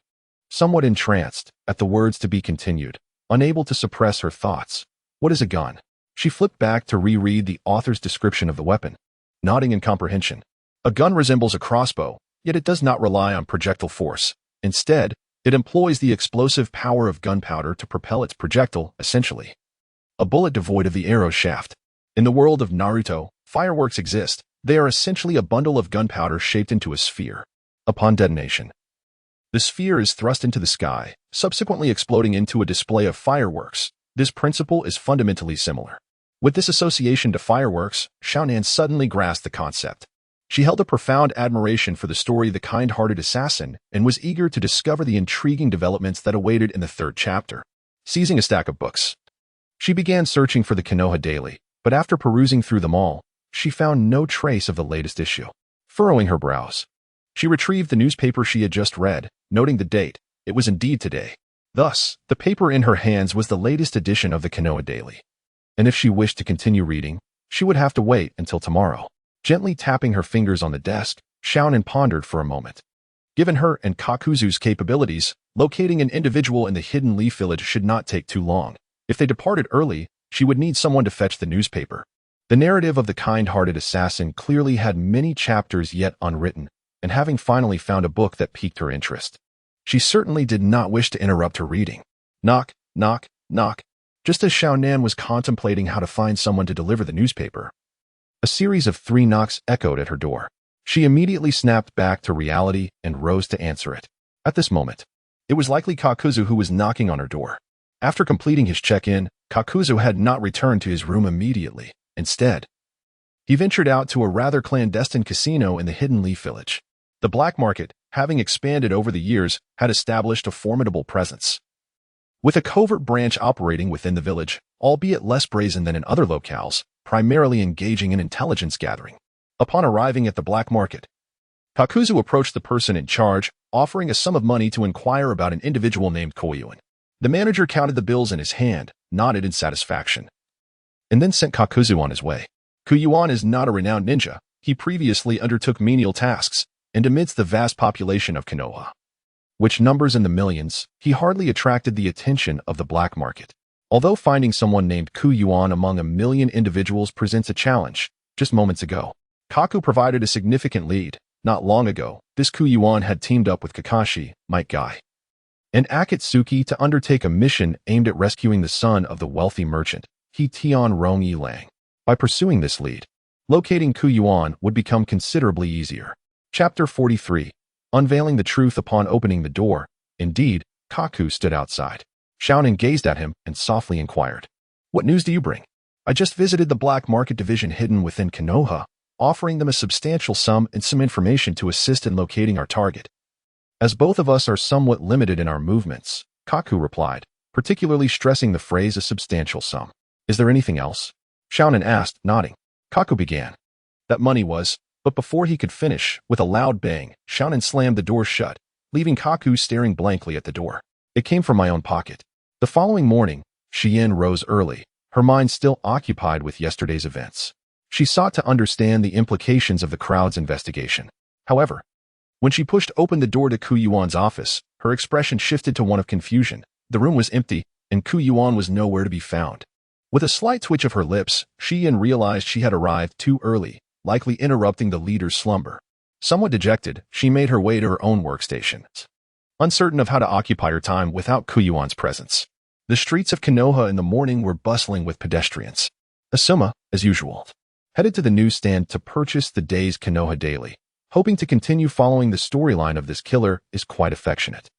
somewhat entranced, at the words to be continued, unable to suppress her thoughts. What is a gun? She flipped back to reread the author's description of the weapon, nodding in comprehension. A gun resembles a crossbow, yet it does not rely on projectile force. Instead, it employs the explosive power of gunpowder to propel its projectile, essentially. A bullet devoid of the arrow shaft. In the world of Naruto, fireworks exist. They are essentially a bundle of gunpowder shaped into a sphere. Upon detonation, the sphere is thrust into the sky, subsequently exploding into a display of fireworks. This principle is fundamentally similar. With this association to fireworks, Xiaonan suddenly grasped the concept. She held a profound admiration for the story The Kind-Hearted Assassin and was eager to discover the intriguing developments that awaited in the third chapter. Seizing a stack of books, she began searching for the Konoha Daily, but after perusing through them all, she found no trace of the latest issue. Furrowing her brows, she retrieved the newspaper she had just read, noting the date. It was indeed today. Thus, the paper in her hands was the latest edition of the Konoha Daily. And if she wished to continue reading, she would have to wait until tomorrow. Gently tapping her fingers on the desk, Xiaonan pondered for a moment. Given her and Kakuzu's capabilities, locating an individual in the Hidden Leaf Village should not take too long. If they departed early, she would need someone to fetch the newspaper. The narrative of the kind-hearted assassin clearly had many chapters yet unwritten, and having finally found a book that piqued her interest, she certainly did not wish to interrupt her reading. Knock, knock, knock. Just as Xiaonan was contemplating how to find someone to deliver the newspaper, a series of 3 knocks echoed at her door. She immediately snapped back to reality and rose to answer it. At this moment, it was likely Kakuzu who was knocking on her door. After completing his check-in, Kakuzu had not returned to his room immediately. Instead, he ventured out to a rather clandestine casino in the Hidden Leaf Village. The black market, having expanded over the years, had established a formidable presence. With a covert branch operating within the village, albeit less brazen than in other locales, primarily engaging in intelligence gathering. Upon arriving at the black market, Kakuzu approached the person in charge, offering a sum of money to inquire about an individual named Yuan. The manager counted the bills in his hand, nodded in satisfaction, and then sent Kakuzu on his way. Yuan is not a renowned ninja. He previously undertook menial tasks, and amidst the vast population of Konoha, which numbers in the millions, he hardly attracted the attention of the black market. Although finding someone named Yuan among a million individuals presents a challenge, just moments ago, Kaku provided a significant lead. Not long ago, this Yuan had teamed up with Kakashi, Might Guy, and Akatsuki to undertake a mission aimed at rescuing the son of the wealthy merchant, He Tian Rong Yi Lang. By pursuing this lead, locating Yuan would become considerably easier. Chapter 43. Unveiling the truth upon opening the door. Indeed, Kaku stood outside. Xiaonan gazed at him and softly inquired, "What news do you bring?" "I just visited the black market division hidden within Konoha, offering them a substantial sum and some information to assist in locating our target. As both of us are somewhat limited in our movements," Kaku replied, particularly stressing the phrase "a substantial sum." "Is there anything else?" Xiaonan asked, nodding. Kaku began. "That money was..." But before he could finish, with a loud bang, Xiaonan slammed the door shut, leaving Kaku staring blankly at the door. "It came from my own pocket." The following morning, Xian rose early, her mind still occupied with yesterday's events. She sought to understand the implications of the crowd's investigation. However, when she pushed open the door to Yuan's office, her expression shifted to one of confusion. The room was empty, and Yuan was nowhere to be found. With a slight twitch of her lips, Xian realized she had arrived too early, likely interrupting the leader's slumber. Somewhat dejected, she made her way to her own workstation, uncertain of how to occupy her time without Yuan's presence. The streets of Konoha in the morning were bustling with pedestrians. Asuma, as usual, headed to the newsstand to purchase the day's Konoha Daily, hoping to continue following the storyline of this killer is quite affectionate.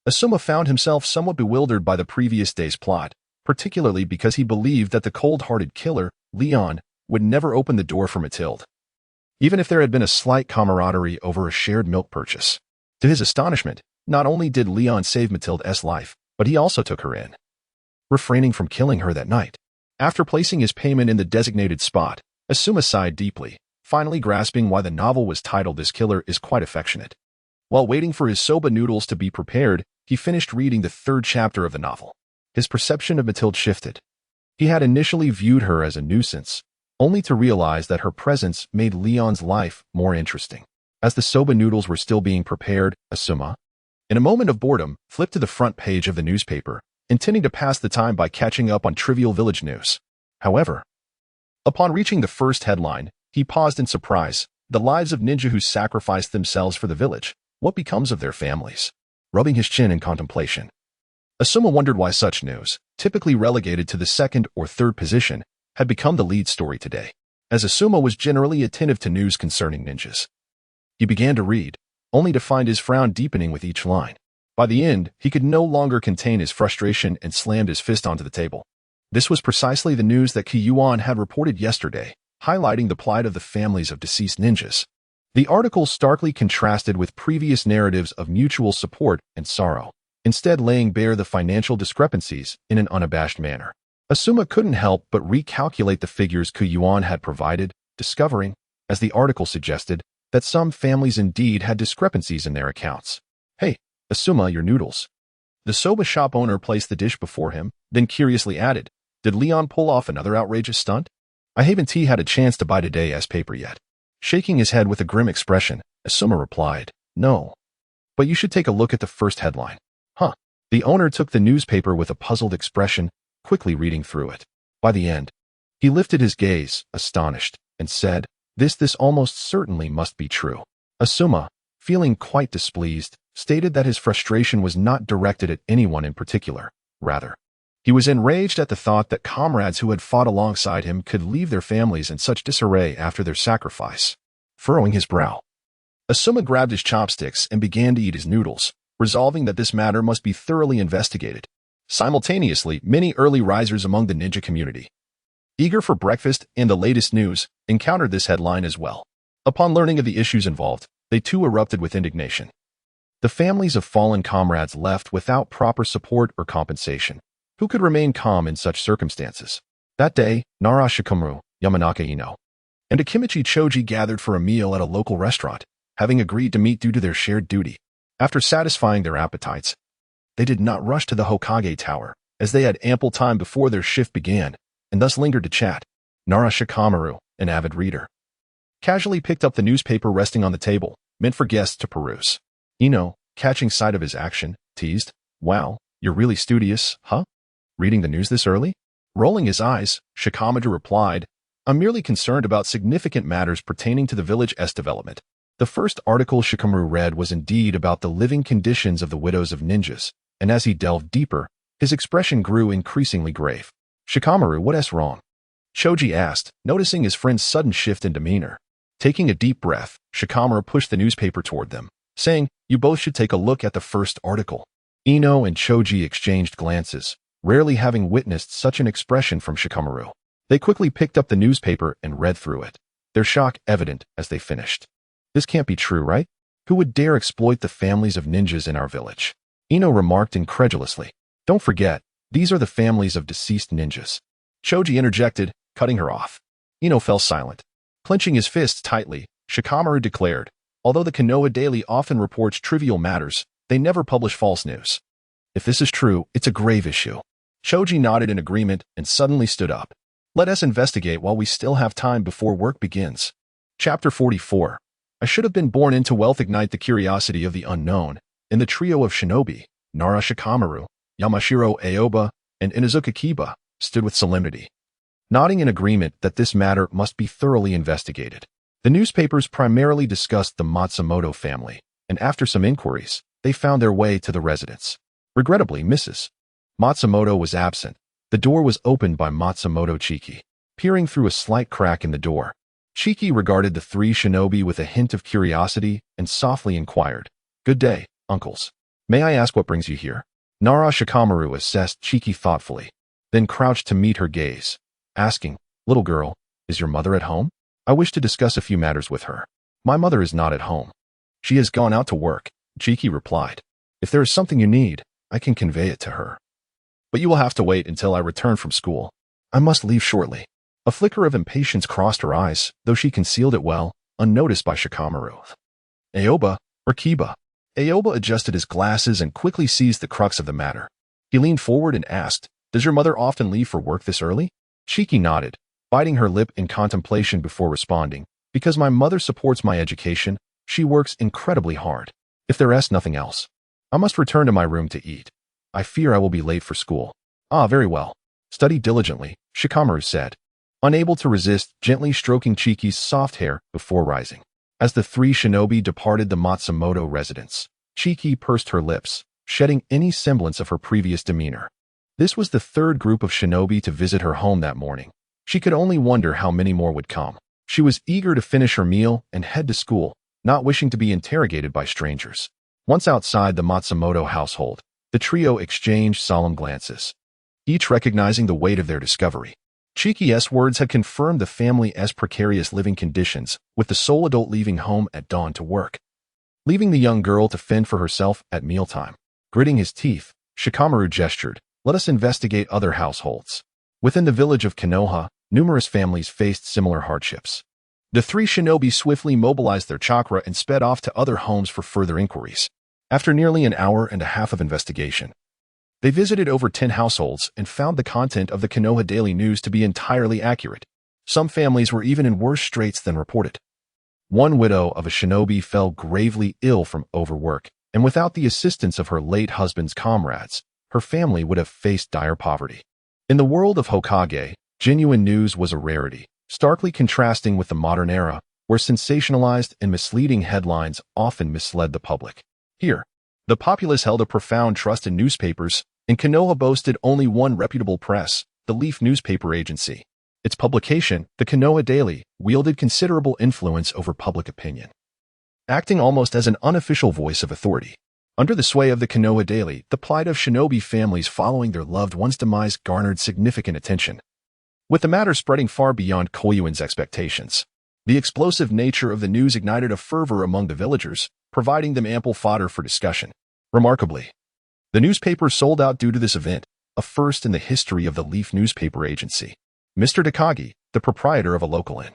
Asuma found himself somewhat bewildered by the previous day's plot. particularly because he believed that the cold-hearted killer, Leon, would never open the door for Mathilde, even if there had been a slight camaraderie over a shared milk purchase. To his astonishment, not only did Leon save Mathilde's life, but he also took her in, refraining from killing her that night. After placing his payment in the designated spot, Asuma sighed deeply, finally grasping why the novel was titled This Killer is Quite Affectionate. While waiting for his soba noodles to be prepared, he finished reading the third chapter of the novel. His perception of Mathilde shifted. He had initially viewed her as a nuisance, only to realize that her presence made Leon's life more interesting. As the soba noodles were still being prepared, Asuma, in a moment of boredom, flipped to the front page of the newspaper, intending to pass the time by catching up on trivial village news. However, upon reaching the first headline, he paused in surprise. The lives of ninja who sacrificed themselves for the village. What becomes of their families? Rubbing his chin in contemplation, Asuma wondered why such news, typically relegated to the second or third position, had become the lead story today. As Asuma was generally attentive to news concerning ninjas, he began to read, only to find his frown deepening with each line. By the end, he could no longer contain his frustration and slammed his fist onto the table. This was precisely the news that Yuan had reported yesterday, highlighting the plight of the families of deceased ninjas. The article starkly contrasted with previous narratives of mutual support and sorrow, instead laying bare the financial discrepancies in an unabashed manner. Asuma couldn't help but recalculate the figures Yuan had provided, discovering, as the article suggested, that some families indeed had discrepancies in their accounts. Hey, Asuma, your noodles. The soba shop owner placed the dish before him, then curiously added, did Leon pull off another outrageous stunt? I haven't had a chance to buy today's paper yet. Shaking his head with a grim expression, Asuma replied, no. But you should take a look at the first headline. Huh. The owner took the newspaper with a puzzled expression, quickly reading through it. By the end, he lifted his gaze, astonished, and said, This almost certainly must be true. Asuma, feeling quite displeased, stated that his frustration was not directed at anyone in particular. Rather, he was enraged at the thought that comrades who had fought alongside him could leave their families in such disarray after their sacrifice. Furrowing his brow, Asuma grabbed his chopsticks and began to eat his noodles, resolving that this matter must be thoroughly investigated. Simultaneously, many early risers among the ninja community, eager for breakfast and the latest news, encountered this headline as well. Upon learning of the issues involved, they too erupted with indignation. The families of fallen comrades left without proper support or compensation. Who could remain calm in such circumstances? That day, Nara Shikamaru, Yamanaka Ino, and Akimichi Choji gathered for a meal at a local restaurant, having agreed to meet due to their shared duty. After satisfying their appetites, they did not rush to the Hokage Tower, as they had ample time before their shift began, and thus lingered to chat. Nara Shikamaru, an avid reader, casually picked up the newspaper resting on the table, meant for guests to peruse. Ino, catching sight of his action, teased, Wow, you're really studious, huh? Reading the news this early? Rolling his eyes, Shikamaru replied, I'm merely concerned about significant matters pertaining to the village's development. The first article Shikamaru read was indeed about the living conditions of the widows of ninjas, and as he delved deeper, his expression grew increasingly grave. Shikamaru, what's wrong? Choji asked, noticing his friend's sudden shift in demeanor. Taking a deep breath, Shikamaru pushed the newspaper toward them, saying, You both should take a look at the first article. Ino and Choji exchanged glances, rarely having witnessed such an expression from Shikamaru. They quickly picked up the newspaper and read through it, their shock evident as they finished. This can't be true, right? Who would dare exploit the families of ninjas in our village? Ino remarked incredulously. Don't forget, these are the families of deceased ninjas. Choji interjected, cutting her off. Ino fell silent. Clenching his fists tightly, Shikamaru declared, although the Konoha Daily often reports trivial matters, they never publish false news. If this is true, it's a grave issue. Choji nodded in agreement and suddenly stood up. Let us investigate while we still have time before work begins. Chapter 44. I should have been born into wealth. Ignite the curiosity of the unknown. In the trio of Shinobi, Nara Shikamaru, Yamashiro Aoba, and Inuzuka Kiba stood with solemnity, nodding in agreement that this matter must be thoroughly investigated. The newspapers primarily discussed the Matsumoto family, and after some inquiries, they found their way to the residence. Regrettably, Mrs. Matsumoto was absent. The door was opened by Matsumoto Chiki. Peering through a slight crack in the door, Chiki regarded the three shinobi with a hint of curiosity and softly inquired, Good day, uncles. May I ask what brings you here? Nara Shikamaru assessed Chiki thoughtfully. then crouched to meet her gaze, asking, "Little girl, is your mother at home? I wish to discuss a few matters with her." "My mother is not at home. She has gone out to work," Chiki replied. "If there is something you need, I can convey it to her. But you will have to wait until I return from school. I must leave shortly." A flicker of impatience crossed her eyes, though she concealed it well, unnoticed by Shikamaru. "Aoba, or Kiba?" Aoba adjusted his glasses and quickly seized the crux of the matter. He leaned forward and asked, "Does your mother often leave for work this early?" Chiki nodded, biting her lip in contemplation before responding, "Because my mother supports my education, she works incredibly hard. If there is nothing else, I must return to my room to eat. I fear I will be late for school." "Ah, very well. Study diligently," Shikamaru said, unable to resist gently stroking Chiki's soft hair before rising. As the three shinobi departed the Matsumoto residence, Chiki pursed her lips, shedding any semblance of her previous demeanor. This was the third group of shinobi to visit her home that morning. She could only wonder how many more would come. She was eager to finish her meal and head to school, not wishing to be interrogated by strangers. Once outside the Matsumoto household, the trio exchanged solemn glances, each recognizing the weight of their discovery. Chiki's words had confirmed the family's precarious living conditions, with the sole adult leaving home at dawn to work, leaving the young girl to fend for herself at mealtime. Gritting his teeth, Shikamaru gestured, "Let us investigate other households." Within the village of Konoha, numerous families faced similar hardships. The three shinobi swiftly mobilized their chakra and sped off to other homes for further inquiries. After nearly an hour and a half of investigation, they visited over 10 households and found the content of the Konoha Daily News to be entirely accurate. Some families were even in worse straits than reported. One widow of a shinobi fell gravely ill from overwork, and without the assistance of her late husband's comrades, her family would have faced dire poverty. In the world of Hokage, genuine news was a rarity, starkly contrasting with the modern era, where sensationalized and misleading headlines often misled the public. Here, the populace held a profound trust in newspapers, and Konoha boasted only one reputable press, the Leaf Newspaper Agency. Its publication, the Konoha Daily, wielded considerable influence over public opinion, acting almost as an unofficial voice of authority. Under the sway of the Konoha Daily, the plight of shinobi families following their loved ones' demise garnered significant attention, with the matter spreading far beyond Koyuin's expectations. The explosive nature of the news ignited a fervor among the villagers, providing them ample fodder for discussion. Remarkably, the newspaper sold out due to this event, a first in the history of the Leaf Newspaper Agency. Mr. Takagi, the proprietor of a local inn,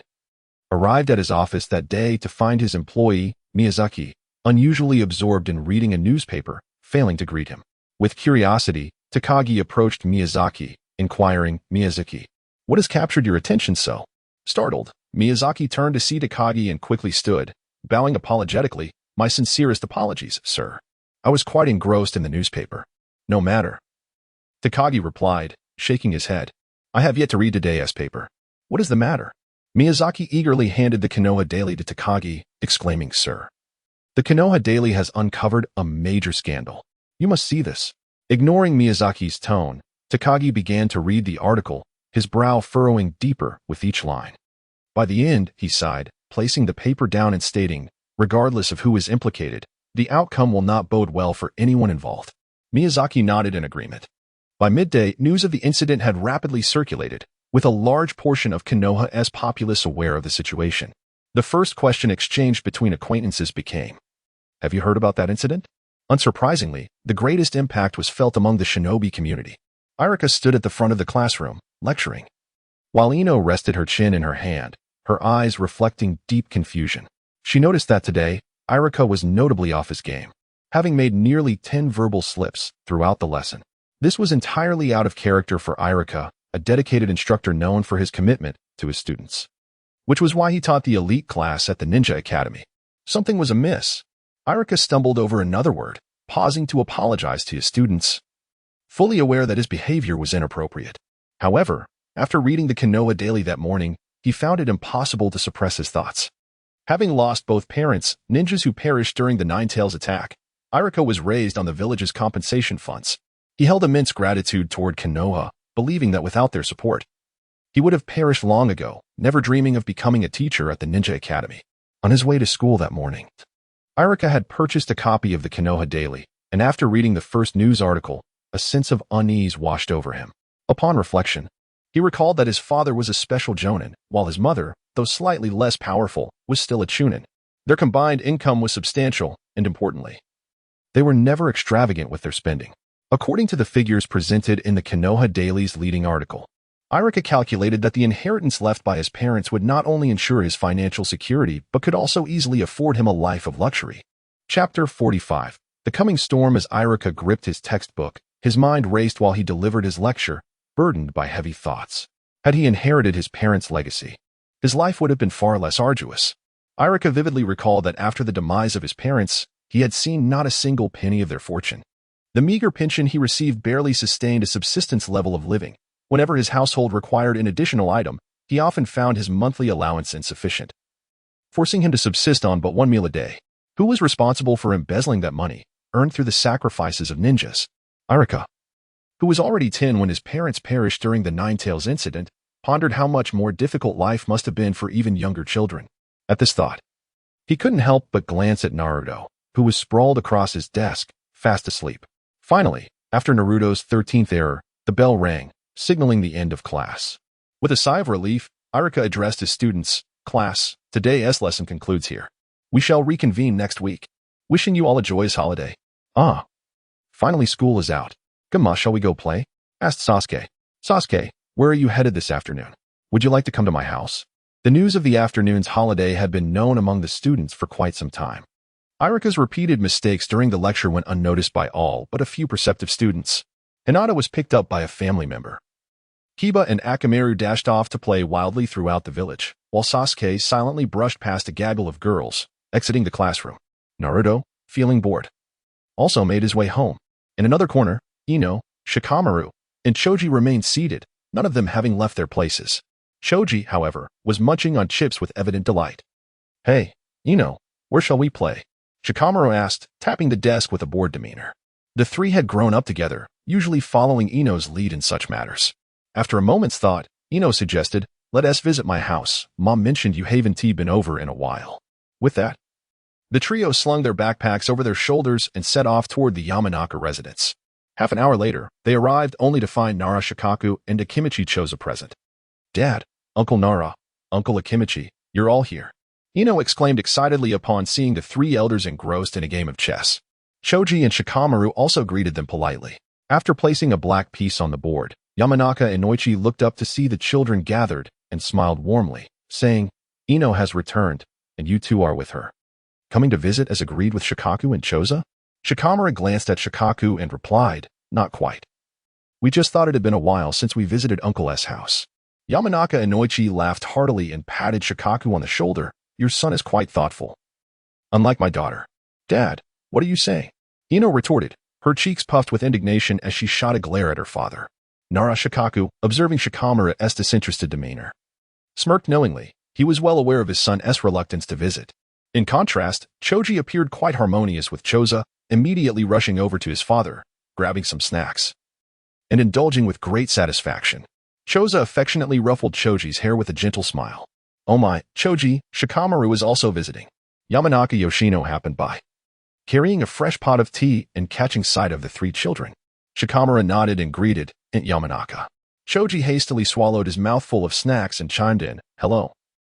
arrived at his office that day to find his employee, Miyazaki, unusually absorbed in reading a newspaper, failing to greet him. With curiosity, Takagi approached Miyazaki, inquiring, "Miyazaki, what has captured your attention so?" Startled, Miyazaki turned to see Takagi and quickly stood, bowing apologetically, "My sincerest apologies, sir. I was quite engrossed in the newspaper." "No matter," Takagi replied, shaking his head. "I have yet to read today's paper." "What is the matter?" Miyazaki eagerly handed the Konoha Daily to Takagi, exclaiming, "Sir, the Konoha Daily has uncovered a major scandal. You must see this." Ignoring Miyazaki's tone, Takagi began to read the article, his brow furrowing deeper with each line. By the end, he sighed, placing the paper down and stating, "Regardless of who is implicated, the outcome will not bode well for anyone involved." Miyazaki nodded in agreement. By midday, news of the incident had rapidly circulated, with a large portion of Konoha's populace aware of the situation. The first question exchanged between acquaintances became, "Have you heard about that incident?" Unsurprisingly, the greatest impact was felt among the shinobi community. Irika stood at the front of the classroom, lecturing, while Ino rested her chin in her hand, her eyes reflecting deep confusion. She noticed that today, Irika was notably off his game, having made nearly 10 verbal slips throughout the lesson. This was entirely out of character for Irika, a dedicated instructor known for his commitment to his students, which was why he taught the elite class at the Ninja Academy. Something was amiss. Irika stumbled over another word, pausing to apologize to his students, fully aware that his behavior was inappropriate. However, after reading the Konoha Daily that morning, he found it impossible to suppress his thoughts. Having lost both parents, ninjas who perished during the Nine-Tails attack, Irika was raised on the village's compensation funds. He held immense gratitude toward Konoha, believing that without their support, he would have perished long ago, never dreaming of becoming a teacher at the Ninja Academy. On his way to school that morning, Irika had purchased a copy of the Konoha Daily, and after reading the first news article, a sense of unease washed over him. Upon reflection, he recalled that his father was a special jonin, while his mother, though slightly less powerful, was still a chunin. Their combined income was substantial, and importantly, they were never extravagant with their spending. According to the figures presented in the Konoha Daily's leading article, Irika calculated that the inheritance left by his parents would not only ensure his financial security but could also easily afford him a life of luxury. Chapter 45. The coming storm. As Irika gripped his textbook, his mind raced while he delivered his lecture, burdened by heavy thoughts. Had he inherited his parents' legacy, his life would have been far less arduous. Irika vividly recalled that after the demise of his parents, he had seen not a single penny of their fortune. The meager pension he received barely sustained a subsistence level of living. Whenever his household required an additional item, he often found his monthly allowance insufficient, forcing him to subsist on but one meal a day. Who was responsible for embezzling that money, earned through the sacrifices of ninjas? Irika, who was already 10 when his parents perished during the Ninetales incident, pondered how much more difficult life must have been for even younger children. At this thought, he couldn't help but glance at Naruto, who was sprawled across his desk, fast asleep. Finally, after Naruto's 13th error, the bell rang, signaling the end of class. With a sigh of relief, Irika addressed his students. Class, today's lesson concludes here. We shall reconvene next week. Wishing you all a joyous holiday. Ah. Finally school is out. Come on, shall we go play? Asked Sasuke. Sasuke, where are you headed this afternoon? Would you like to come to my house? The news of the afternoon's holiday had been known among the students for quite some time. Irika's repeated mistakes during the lecture went unnoticed by all but a few perceptive students. Hinata was picked up by a family member. Kiba and Akamaru dashed off to play wildly throughout the village, while Sasuke silently brushed past a gaggle of girls, exiting the classroom. Naruto, feeling bored, also made his way home. In another corner, Ino, Shikamaru, and Choji remained seated, none of them having left their places. Choji, however, was munching on chips with evident delight. Hey, Ino, where shall we play? Shikamaru asked, tapping the desk with a bored demeanor. The three had grown up together, usually following Ino's lead in such matters. After a moment's thought, Ino suggested, let us visit my house. Mom mentioned you haven't been over in a while. With that, the trio slung their backpacks over their shoulders and set off toward the Yamanaka residence. Half an hour later, they arrived only to find Nara Shikaku and Akimichi Choza present. Dad, Uncle Nara, Uncle Akimichi, you're all here. Ino exclaimed excitedly upon seeing the three elders engrossed in a game of chess. Choji and Shikamaru also greeted them politely. After placing a black piece on the board, Yamanaka and Noichi looked up to see the children gathered and smiled warmly, saying, Ino has returned, and you two are with her. Coming to visit as agreed with Shikaku and Choza? Shikamaru glanced at Shikaku and replied, not quite. We just thought it had been a while since we visited Uncle S' house. Yamanaka and Noichi laughed heartily and patted Shikaku on the shoulder. Your son is quite thoughtful. Unlike my daughter. Dad, what are you saying? Ino retorted, her cheeks puffed with indignation as she shot a glare at her father. Nara Shikaku, observing Shikamaru's disinterested demeanor, smirked knowingly. He was well aware of his son's reluctance to visit. In contrast, Choji appeared quite harmonious with Choza, immediately rushing over to his father, grabbing some snacks, and indulging with great satisfaction. Choza affectionately ruffled Choji's hair with a gentle smile. Oh my, Choji, Shikamaru is also visiting. Yamanaka Yoshino happened by, carrying a fresh pot of tea and catching sight of the three children. Shikamaru nodded and greeted Aunt Yamanaka. Choji hastily swallowed his mouthful of snacks and chimed in, hello.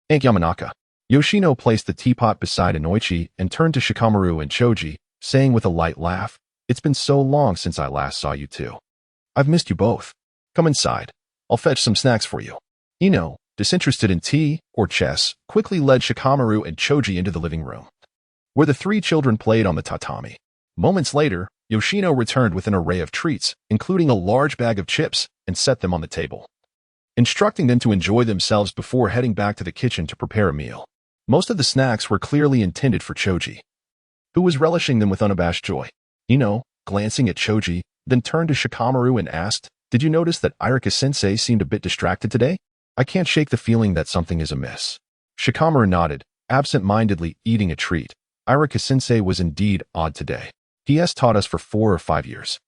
Aunt Yamanaka. Yoshino placed the teapot beside Inoichi and turned to Shikamaru and Choji, saying with a light laugh, it's been so long since I last saw you two. I've missed you both. Come inside. I'll fetch some snacks for you. Ino, disinterested in tea or chess, quickly led Shikamaru and Choji into the living room, where the three children played on the tatami. Moments later, Yoshino returned with an array of treats, including a large bag of chips, and set them on the table, instructing them to enjoy themselves before heading back to the kitchen to prepare a meal. Most of the snacks were clearly intended for Choji, who was relishing them with unabashed joy. Ino, glancing at Choji, then turned to Shikamaru and asked, did you notice that Irika-sensei seemed a bit distracted today? I can't shake the feeling that something is amiss. Shikamaru nodded, absent-mindedly eating a treat. Irika-sensei was indeed odd today. He has taught us for 4 or 5 years.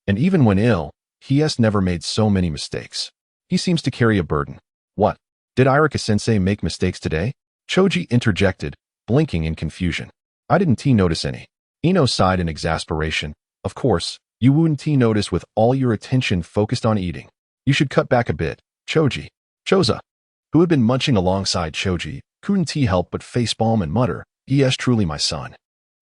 And even when ill, he has never made so many mistakes. He seems to carry a burden. What? Did Irika-sensei make mistakes today? Choji interjected, blinking in confusion. I didn't notice any. Ino sighed in exasperation. Of course, you wouldn't notice with all your attention focused on eating. You should cut back a bit, Choji. Choza, who had been munching alongside Choji, couldn't help but facepalm and mutter, "Yes, truly my son."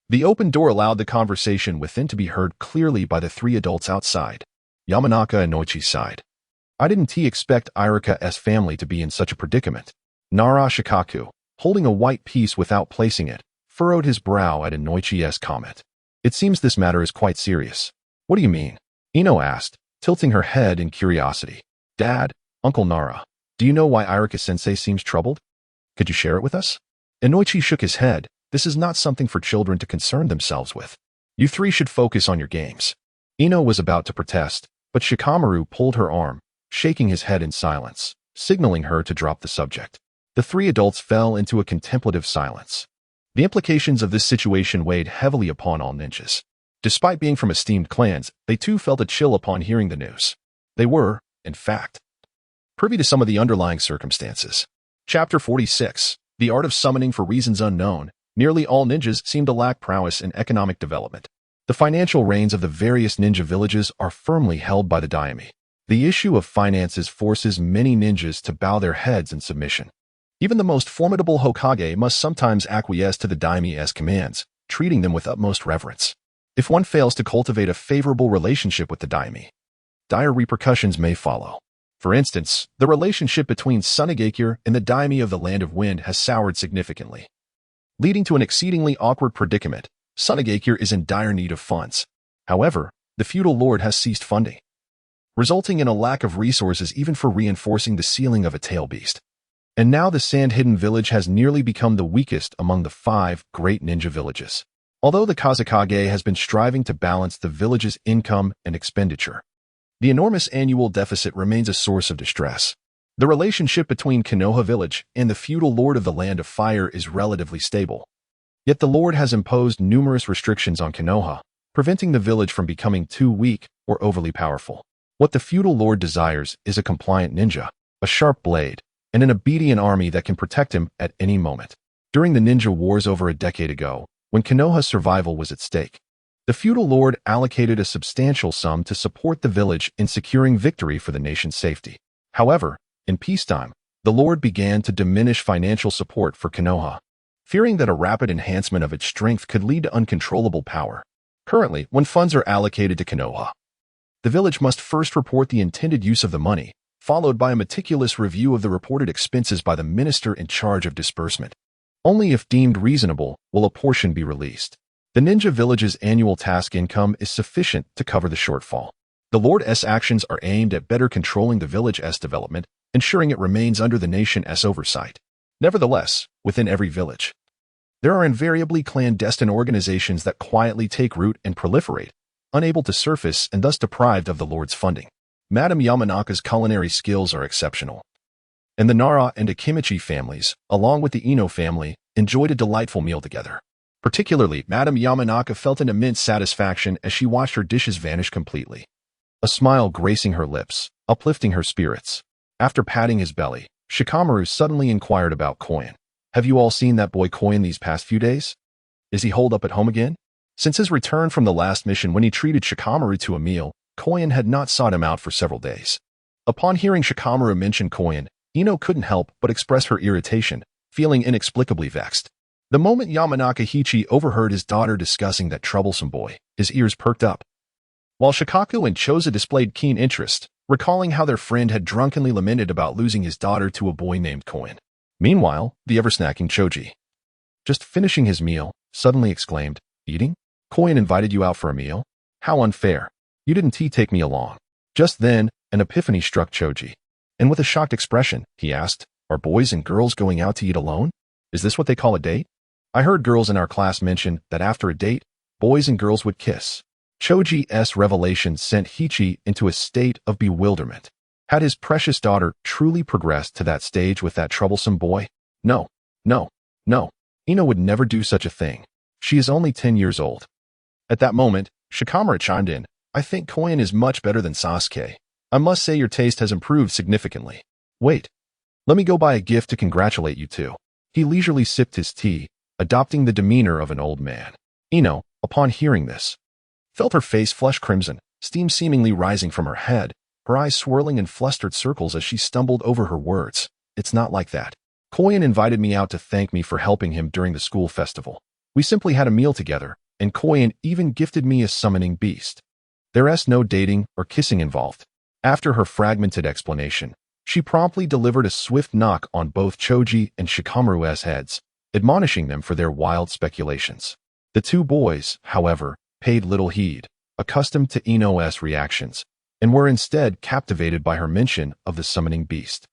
The open door allowed the conversation within to be heard clearly by the three adults outside. Yamanaka and Noichi sighed. I didn't expect Irika's family to be in such a predicament. Nara Shikaku, holding a white piece without placing it, furrowed his brow at Inoichi's comment. It seems this matter is quite serious. What do you mean? Ino asked, tilting her head in curiosity. Dad, Uncle Nara, do you know why Irika-sensei seems troubled? Could you share it with us? Inoichi shook his head. This is not something for children to concern themselves with. You three should focus on your games. Ino was about to protest, but Shikamaru pulled her arm, shaking his head in silence, signaling her to drop the subject. The three adults fell into a contemplative silence. The implications of this situation weighed heavily upon all ninjas. Despite being from esteemed clans, they too felt a chill upon hearing the news. They were, in fact, privy to some of the underlying circumstances. Chapter 46. The Art of Summoning for Reasons Unknown. Nearly all ninjas seem to lack prowess in economic development. The financial reins of the various ninja villages are firmly held by the daimyo. The issue of finances forces many ninjas to bow their heads in submission. Even the most formidable Hokage must sometimes acquiesce to the daimyo's commands, treating them with utmost reverence. If one fails to cultivate a favorable relationship with the daimyo, dire repercussions may follow. For instance, the relationship between Tsunegakure and the daimyo of the Land of Wind has soured significantly, leading to an exceedingly awkward predicament. Tsunegakure is in dire need of funds. However, the feudal lord has ceased funding, resulting in a lack of resources even for reinforcing the ceiling of a tail beast. And now the sand-hidden village has nearly become the weakest among the 5 great ninja villages. Although the Kazekage has been striving to balance the village's income and expenditure, the enormous annual deficit remains a source of distress. The relationship between Konoha village and the feudal lord of the Land of Fire is relatively stable. Yet the lord has imposed numerous restrictions on Konoha, preventing the village from becoming too weak or overly powerful. What the feudal lord desires is a compliant ninja, a sharp blade, and an obedient army that can protect him at any moment. During the ninja wars over a decade ago, when Konoha's survival was at stake, the feudal lord allocated a substantial sum to support the village in securing victory for the nation's safety. However, in peacetime, the lord began to diminish financial support for Konoha, fearing that a rapid enhancement of its strength could lead to uncontrollable power. Currently, when funds are allocated to Konoha, the village must first report the intended use of the money, followed by a meticulous review of the reported expenses by the minister in charge of disbursement. Only if deemed reasonable will a portion be released. The ninja village's annual task income is sufficient to cover the shortfall. The Lord's actions are aimed at better controlling the village's development, ensuring it remains under the nation's oversight. Nevertheless, within every village, there are invariably clandestine organizations that quietly take root and proliferate, unable to surface and thus deprived of the Lord's funding. Madame Yamanaka's culinary skills are exceptional, and the Nara and Akimichi families, along with the Ino family, enjoyed a delightful meal together. Particularly, Madame Yamanaka felt an immense satisfaction as she watched her dishes vanish completely, a smile gracing her lips, uplifting her spirits. After patting his belly, Shikamaru suddenly inquired about Koyan. Have you all seen that boy Koyan these past few days? Is he holed up at home again? Since his return from the last mission when he treated Shikamaru to a meal, Koyan had not sought him out for several days. Upon hearing Shikamaru mention Koyan, Ino couldn't help but express her irritation, feeling inexplicably vexed. The moment Yamanaka Hichi overheard his daughter discussing that troublesome boy, his ears perked up, while Shikaku and Choza displayed keen interest, recalling how their friend had drunkenly lamented about losing his daughter to a boy named Koyan. Meanwhile, the ever-snacking Choji, just finishing his meal, suddenly exclaimed, "Eating? Koyan invited you out for a meal? How unfair. You didn't take me along." Just then, an epiphany struck Choji, and with a shocked expression, he asked, "Are boys and girls going out to eat alone? Is this what they call a date? I heard girls in our class mention that after a date, boys and girls would kiss." Choji's revelation sent Hichi into a state of bewilderment. Had his precious daughter truly progressed to that stage with that troublesome boy? No. Ino would never do such a thing. She is only 10 years old. At that moment, Shikamaru chimed in, "I think Koyan is much better than Sasuke. I must say your taste has improved significantly. Wait. Let me go buy a gift to congratulate you two." He leisurely sipped his tea, adopting the demeanor of an old man. Ino, upon hearing this, felt her face flush crimson, steam seemingly rising from her head, her eyes swirling in flustered circles as she stumbled over her words. It's not like that. Koyan invited me out to thank me for helping him during the school festival. We simply had a meal together, and Koyan even gifted me a summoning beast. There's no dating or kissing involved. After her fragmented explanation, she promptly delivered a swift knock on both Choji and Shikamaru's heads, admonishing them for their wild speculations. The two boys, however, paid little heed, accustomed to Ino's reactions, and were instead captivated by her mention of the summoning beast.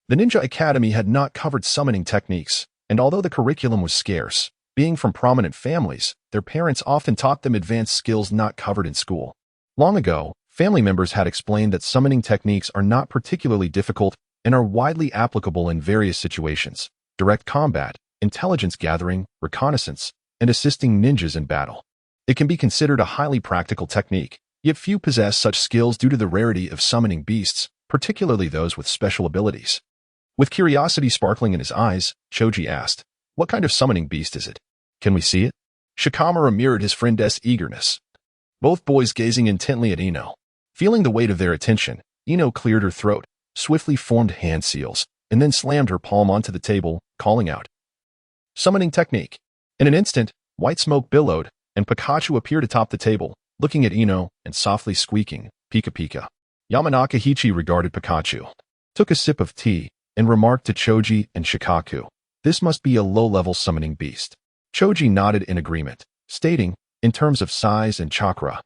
The Ninja Academy had not covered summoning techniques, and although the curriculum was scarce, being from prominent families, their parents often taught them advanced skills not covered in school. Long ago, family members had explained that summoning techniques are not particularly difficult and are widely applicable in various situations: direct combat, intelligence gathering, reconnaissance, and assisting ninjas in battle. It can be considered a highly practical technique, yet few possess such skills due to the rarity of summoning beasts, particularly those with special abilities. With curiosity sparkling in his eyes, Choji asked, "What kind of summoning beast is it? Can we see it?" Shikamaru mirrored his friend's eagerness, both boys gazing intently at Ino. Feeling the weight of their attention, Ino cleared her throat, swiftly formed hand seals, and then slammed her palm onto the table, calling out, "Summoning technique." In an instant, white smoke billowed, and Pikachu appeared atop the table, looking at Ino and softly squeaking, "Pika Pika." Yamanaka Hichi regarded Pikachu, took a sip of tea, and remarked to Choji and Shikaku, "This must be a low-level summoning beast." Choji nodded in agreement, stating, "In terms of size and chakra,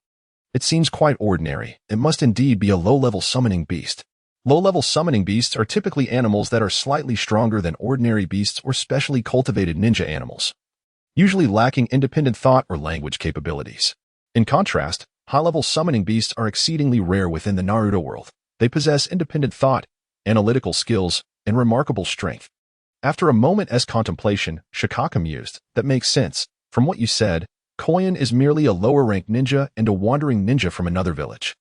it seems quite ordinary. It must indeed be a low-level summoning beast." Low-level summoning beasts are typically animals that are slightly stronger than ordinary beasts or specially cultivated ninja animals, usually lacking independent thought or language capabilities. In contrast, high-level summoning beasts are exceedingly rare within the Naruto world. They possess independent thought, analytical skills, and remarkable strength. After a moment's contemplation, Shikaka mused, "That makes sense. From what you said, Koyan is merely a lower-ranked ninja and a wandering ninja from another village.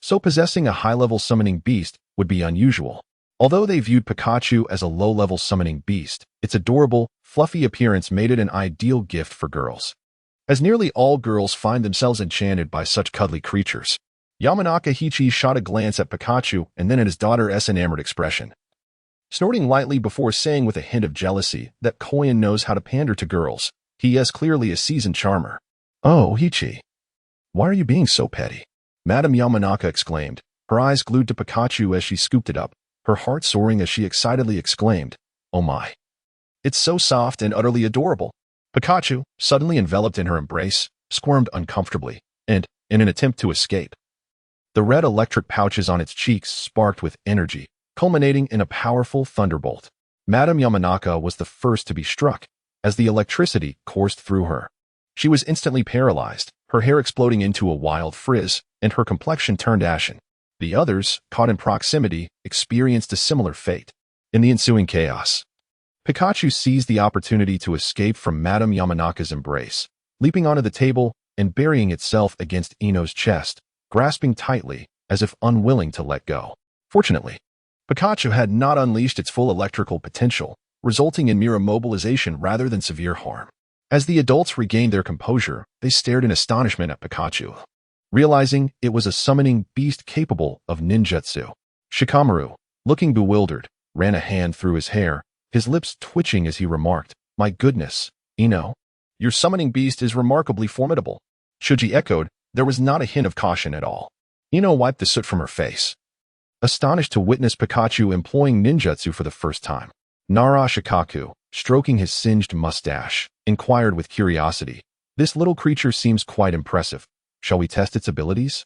So possessing a high-level summoning beast would be unusual." Although they viewed Pikachu as a low-level summoning beast, its adorable, fluffy appearance made it an ideal gift for girls, as nearly all girls find themselves enchanted by such cuddly creatures. Yamanaka Hichi shot a glance at Pikachu and then at his daughter's enamored expression, snorting lightly before saying with a hint of jealousy that Koyan knows how to pander to girls. He is clearly a seasoned charmer. "Oh, Hichi, why are you being so petty?" Madame Yamanaka exclaimed, her eyes glued to Pikachu as she scooped it up, her heart soaring as she excitedly exclaimed, "Oh my. It's so soft and utterly adorable." Pikachu, suddenly enveloped in her embrace, squirmed uncomfortably, and, in an attempt to escape, the red electric pouches on its cheeks sparked with energy, culminating in a powerful thunderbolt. Madame Yamanaka was the first to be struck, as the electricity coursed through her. She was instantly paralyzed, her hair exploding into a wild frizz, and her complexion turned ashen. The others, caught in proximity, experienced a similar fate. In the ensuing chaos, Pikachu seized the opportunity to escape from Madame Yamanaka's embrace, leaping onto the table and burying itself against Ino's chest, grasping tightly, as if unwilling to let go. Fortunately, Pikachu had not unleashed its full electrical potential, resulting in mere immobilization rather than severe harm. As the adults regained their composure, they stared in astonishment at Pikachu, realizing it was a summoning beast capable of ninjutsu. Shikamaru, looking bewildered, ran a hand through his hair, his lips twitching as he remarked, "My goodness, Ino, your summoning beast is remarkably formidable." Choji echoed, there was not a hint of caution at all. Ino wiped the soot from her face, astonished to witness Pikachu employing ninjutsu for the first time. Nara Shikaku, stroking his singed mustache, inquired with curiosity, "This little creature seems quite impressive. Shall we test its abilities?"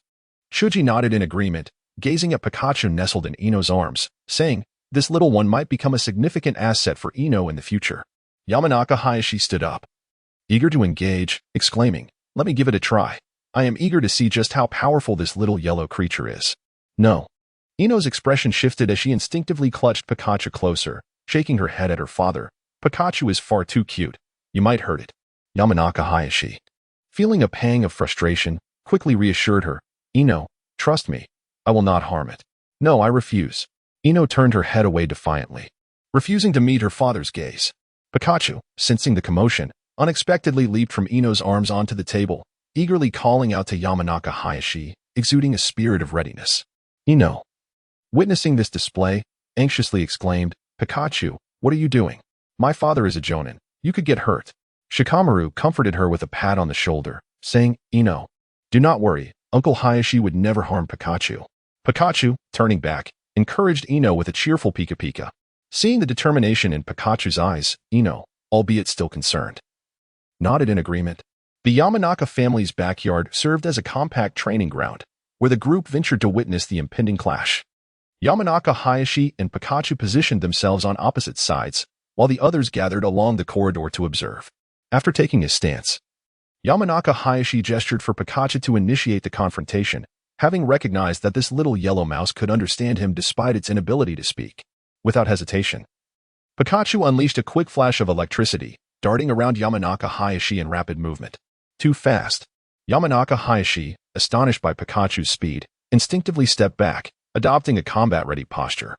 Choji nodded in agreement, gazing at Pikachu nestled in Ino's arms, saying, "This little one might become a significant asset for Ino in the future." Yamanaka Hayashi stood up, eager to engage, exclaiming, "Let me give it a try. I am eager to see just how powerful this little yellow creature is." "No." Ino's expression shifted as she instinctively clutched Pikachu closer, shaking her head at her father. "Pikachu is far too cute. You might hurt it." Yamanaka Hayashi, feeling a pang of frustration, quickly reassured her, "Ino, trust me. I will not harm it." "No, I refuse." Ino turned her head away defiantly, refusing to meet her father's gaze. Pikachu, sensing the commotion, unexpectedly leaped from Ino's arms onto the table, eagerly calling out to Yamanaka Hayashi, exuding a spirit of readiness. "Ino, Witnessing this display, anxiously exclaimed, "Pikachu, what are you doing? My father is a jonin. You could get hurt." Shikamaru comforted her with a pat on the shoulder, saying, "Ino, do not worry, Uncle Hayashi would never harm Pikachu." Pikachu, turning back, encouraged Ino with a cheerful pika-pika. Seeing the determination in Pikachu's eyes, Ino, albeit still concerned, nodded in agreement. The Yamanaka family's backyard served as a compact training ground, where the group ventured to witness the impending clash. Yamanaka Hayashi and Pikachu positioned themselves on opposite sides, while the others gathered along the corridor to observe. After taking his stance, Yamanaka Hayashi gestured for Pikachu to initiate the confrontation, having recognized that this little yellow mouse could understand him despite its inability to speak. Without hesitation, Pikachu unleashed a quick flash of electricity, darting around Yamanaka Hayashi in rapid movement. Too fast. Yamanaka Hayashi, astonished by Pikachu's speed, instinctively stepped back, adopting a combat-ready posture.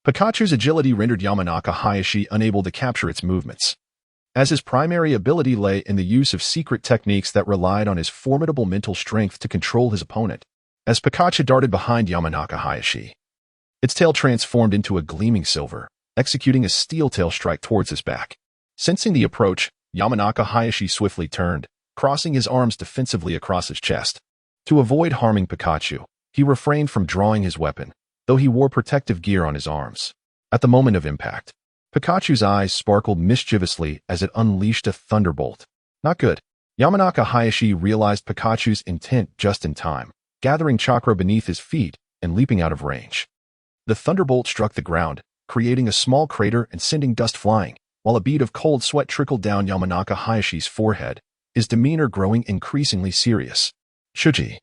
Pikachu's agility rendered Yamanaka Hayashi unable to capture its movements, as his primary ability lay in the use of secret techniques that relied on his formidable mental strength to control his opponent. As Pikachu darted behind Yamanaka Hayashi, its tail transformed into a gleaming silver, executing a steel tail strike towards his back. Sensing the approach, Yamanaka Hayashi swiftly turned, crossing his arms defensively across his chest. To avoid harming Pikachu, he refrained from drawing his weapon, though he wore protective gear on his arms. At the moment of impact, Pikachu's eyes sparkled mischievously as it unleashed a thunderbolt. Not good. Yamanaka Hayashi realized Pikachu's intent just in time, gathering chakra beneath his feet and leaping out of range. The thunderbolt struck the ground, creating a small crater and sending dust flying, while a bead of cold sweat trickled down Yamanaka Hayashi's forehead, his demeanor growing increasingly serious. Shuji,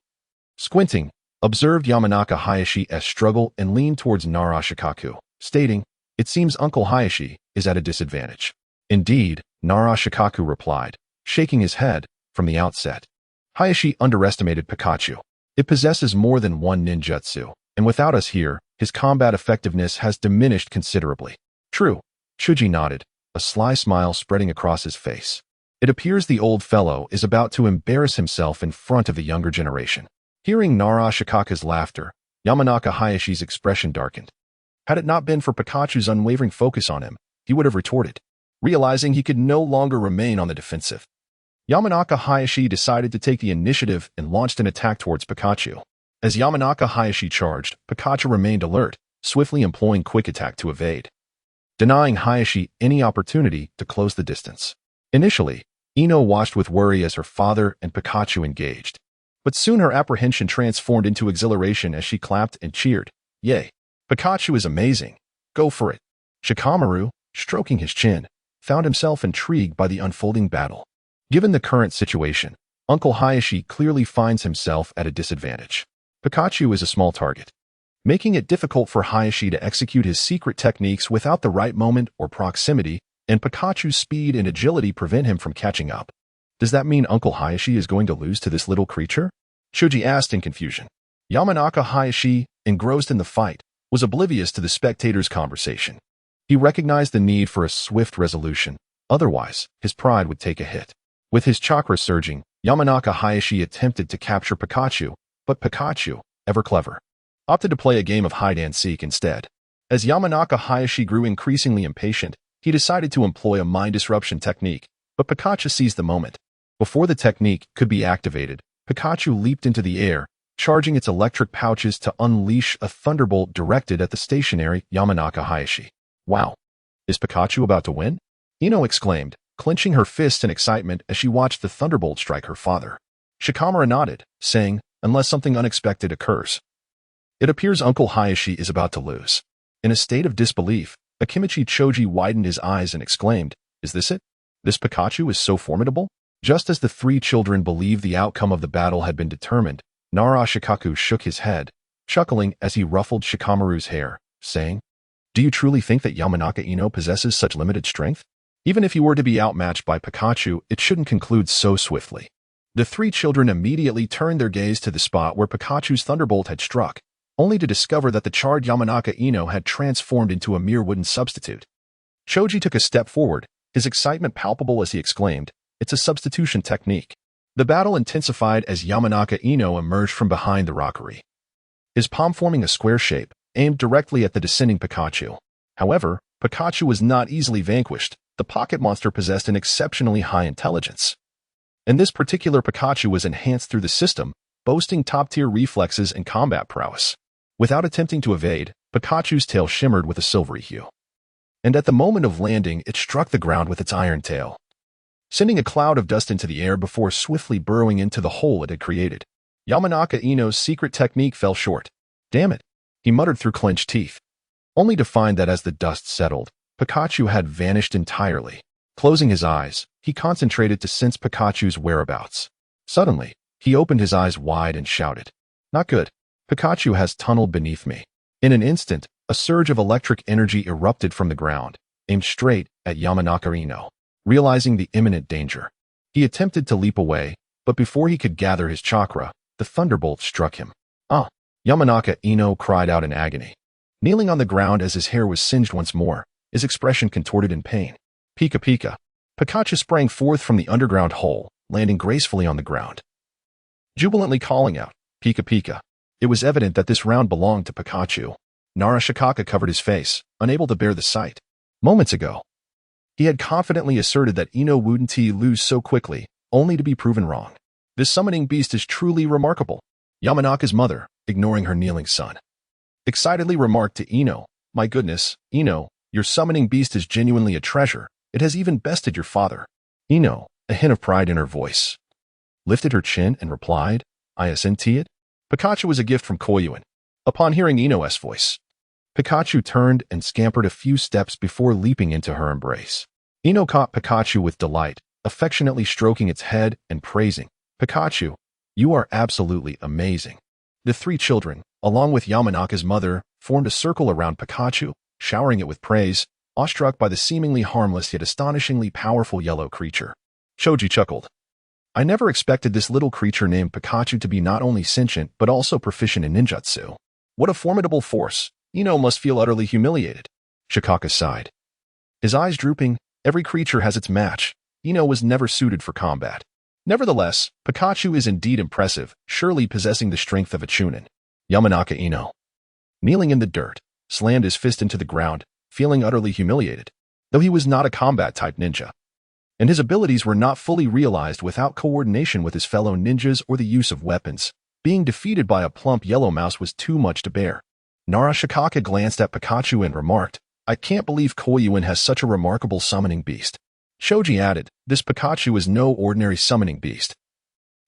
squinting, observed Yamanaka Hayashi as struggle and leaned towards Narashikaku, stating, "It seems Uncle Hayashi is at a disadvantage." "Indeed," Narashikaku replied, shaking his head. From the outset, Hayashi underestimated Pikachu. It possesses more than one ninjutsu, and without us here, his combat effectiveness has diminished considerably. True. Shuji nodded, a sly smile spreading across his face. It appears the old fellow is about to embarrass himself in front of the younger generation. Hearing Narashikaku's laughter, Yamanaka Hayashi's expression darkened. Had it not been for Pikachu's unwavering focus on him, he would have retorted, realizing he could no longer remain on the defensive. Yamanaka Hayashi decided to take the initiative and launched an attack towards Pikachu. As Yamanaka Hayashi charged, Pikachu remained alert, swiftly employing quick attack to evade, denying Hayashi any opportunity to close the distance. Initially, Ino watched with worry as her father and Pikachu engaged, but soon her apprehension transformed into exhilaration as she clapped and cheered. "Yay! Pikachu is amazing! Go for it!" Shikamaru, stroking his chin, found himself intrigued by the unfolding battle. Given the current situation, Uncle Hayashi clearly finds himself at a disadvantage. Pikachu is a small target, making it difficult for Hayashi to execute his secret techniques without the right moment or proximity, and Pikachu's speed and agility prevent him from catching up. Does that mean Uncle Hayashi is going to lose to this little creature? Shuji asked in confusion. Yamanaka Hayashi, engrossed in the fight, was oblivious to the spectators' conversation. He recognized the need for a swift resolution, otherwise, his pride would take a hit. With his chakra surging, Yamanaka Hayashi attempted to capture Pikachu, but Pikachu, ever clever, opted to play a game of hide-and-seek instead. As Yamanaka Hayashi grew increasingly impatient, he decided to employ a mind disruption technique, but Pikachu seized the moment. Before the technique could be activated, Pikachu leaped into the air, charging its electric pouches to unleash a thunderbolt directed at the stationary Yamanaka Hayashi. "Wow! Is Pikachu about to win?" Ino exclaimed, clenching her fists in excitement as she watched the thunderbolt strike her father. Shikamaru nodded, saying, "Unless something unexpected occurs. It appears Uncle Hayashi is about to lose." In a state of disbelief, Akimichi Choji widened his eyes and exclaimed, "Is this it? This Pikachu is so formidable?" Just as the three children believed the outcome of the battle had been determined, Narashikaku shook his head, chuckling as he ruffled Shikamaru's hair, saying, "Do you truly think that Yamanaka Ino possesses such limited strength? Even if he were to be outmatched by Pikachu, it shouldn't conclude so swiftly." The three children immediately turned their gaze to the spot where Pikachu's thunderbolt had struck, only to discover that the charred Yamanaka Ino had transformed into a mere wooden substitute. Choji took a step forward, his excitement palpable as he exclaimed, "It's a substitution technique." The battle intensified as Yamanaka Ino emerged from behind the rockery, his palm forming a square shape, aimed directly at the descending Pikachu. However, Pikachu was not easily vanquished. The pocket monster possessed an exceptionally high intelligence. And this particular Pikachu was enhanced through the system, boasting top-tier reflexes and combat prowess. Without attempting to evade, Pikachu's tail shimmered with a silvery hue. And at the moment of landing, it struck the ground with its iron tail, sending a cloud of dust into the air before swiftly burrowing into the hole it had created. Yamanaka Ino's secret technique fell short. Damn it, he muttered through clenched teeth, only to find that as the dust settled, Pikachu had vanished entirely. Closing his eyes, he concentrated to sense Pikachu's whereabouts. Suddenly, he opened his eyes wide and shouted, "Not good. Pikachu has tunneled beneath me." In an instant, a surge of electric energy erupted from the ground, aimed straight at Yamanaka Ino. Realizing the imminent danger, he attempted to leap away, but before he could gather his chakra, the thunderbolt struck him. "Ah!" Yamanaka Ino cried out in agony. Kneeling on the ground as his hair was singed once more, his expression contorted in pain. Pika Pika. Pikachu sprang forth from the underground hole, landing gracefully on the ground, jubilantly calling out, "Pika Pika." It was evident that this round belonged to Pikachu. Narashikaka covered his face, unable to bear the sight. Moments ago, he had confidently asserted that Ino wouldn't lose so quickly, only to be proven wrong. This summoning beast is truly remarkable. Yamanaka's mother, ignoring her kneeling son, excitedly remarked to Ino, "My goodness, Ino, your summoning beast is genuinely a treasure. It has even bested your father." Ino, a hint of pride in her voice, lifted her chin and replied, "I assent it." Pikachu was a gift from Koyuin. Upon hearing Ino's voice, Pikachu turned and scampered a few steps before leaping into her embrace. Ino caught Pikachu with delight, affectionately stroking its head and praising, "Pikachu, you are absolutely amazing." The three children, along with Yamanaka's mother, formed a circle around Pikachu, showering it with praise, awestruck by the seemingly harmless yet astonishingly powerful yellow creature. Shoji chuckled. "I never expected this little creature named Pikachu to be not only sentient but also proficient in ninjutsu. What a formidable force. Ino must feel utterly humiliated." Shikaka sighed. His eyes drooping, every creature has its match. Ino was never suited for combat. Nevertheless, Pikachu is indeed impressive, surely possessing the strength of a chunin. Yamanaka Ino, kneeling in the dirt, slammed his fist into the ground, feeling utterly humiliated, though he was not a combat-type ninja, and his abilities were not fully realized without coordination with his fellow ninjas or the use of weapons. Being defeated by a plump yellow mouse was too much to bear. Narashikaka glanced at Pikachu and remarked, "I can't believe Koyuin has such a remarkable summoning beast." Shoji added, "This Pikachu is no ordinary summoning beast.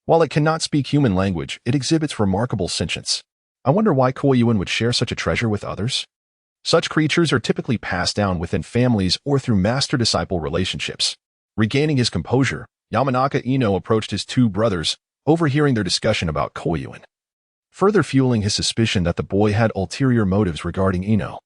While it cannot speak human language, it exhibits remarkable sentience. I wonder why Koyuin would share such a treasure with others." Such creatures are typically passed down within families or through master-disciple relationships. Regaining his composure, Yamanaka Ino approached his two brothers, overhearing their discussion about Koyuin, further fueling his suspicion that the boy had ulterior motives regarding Ino.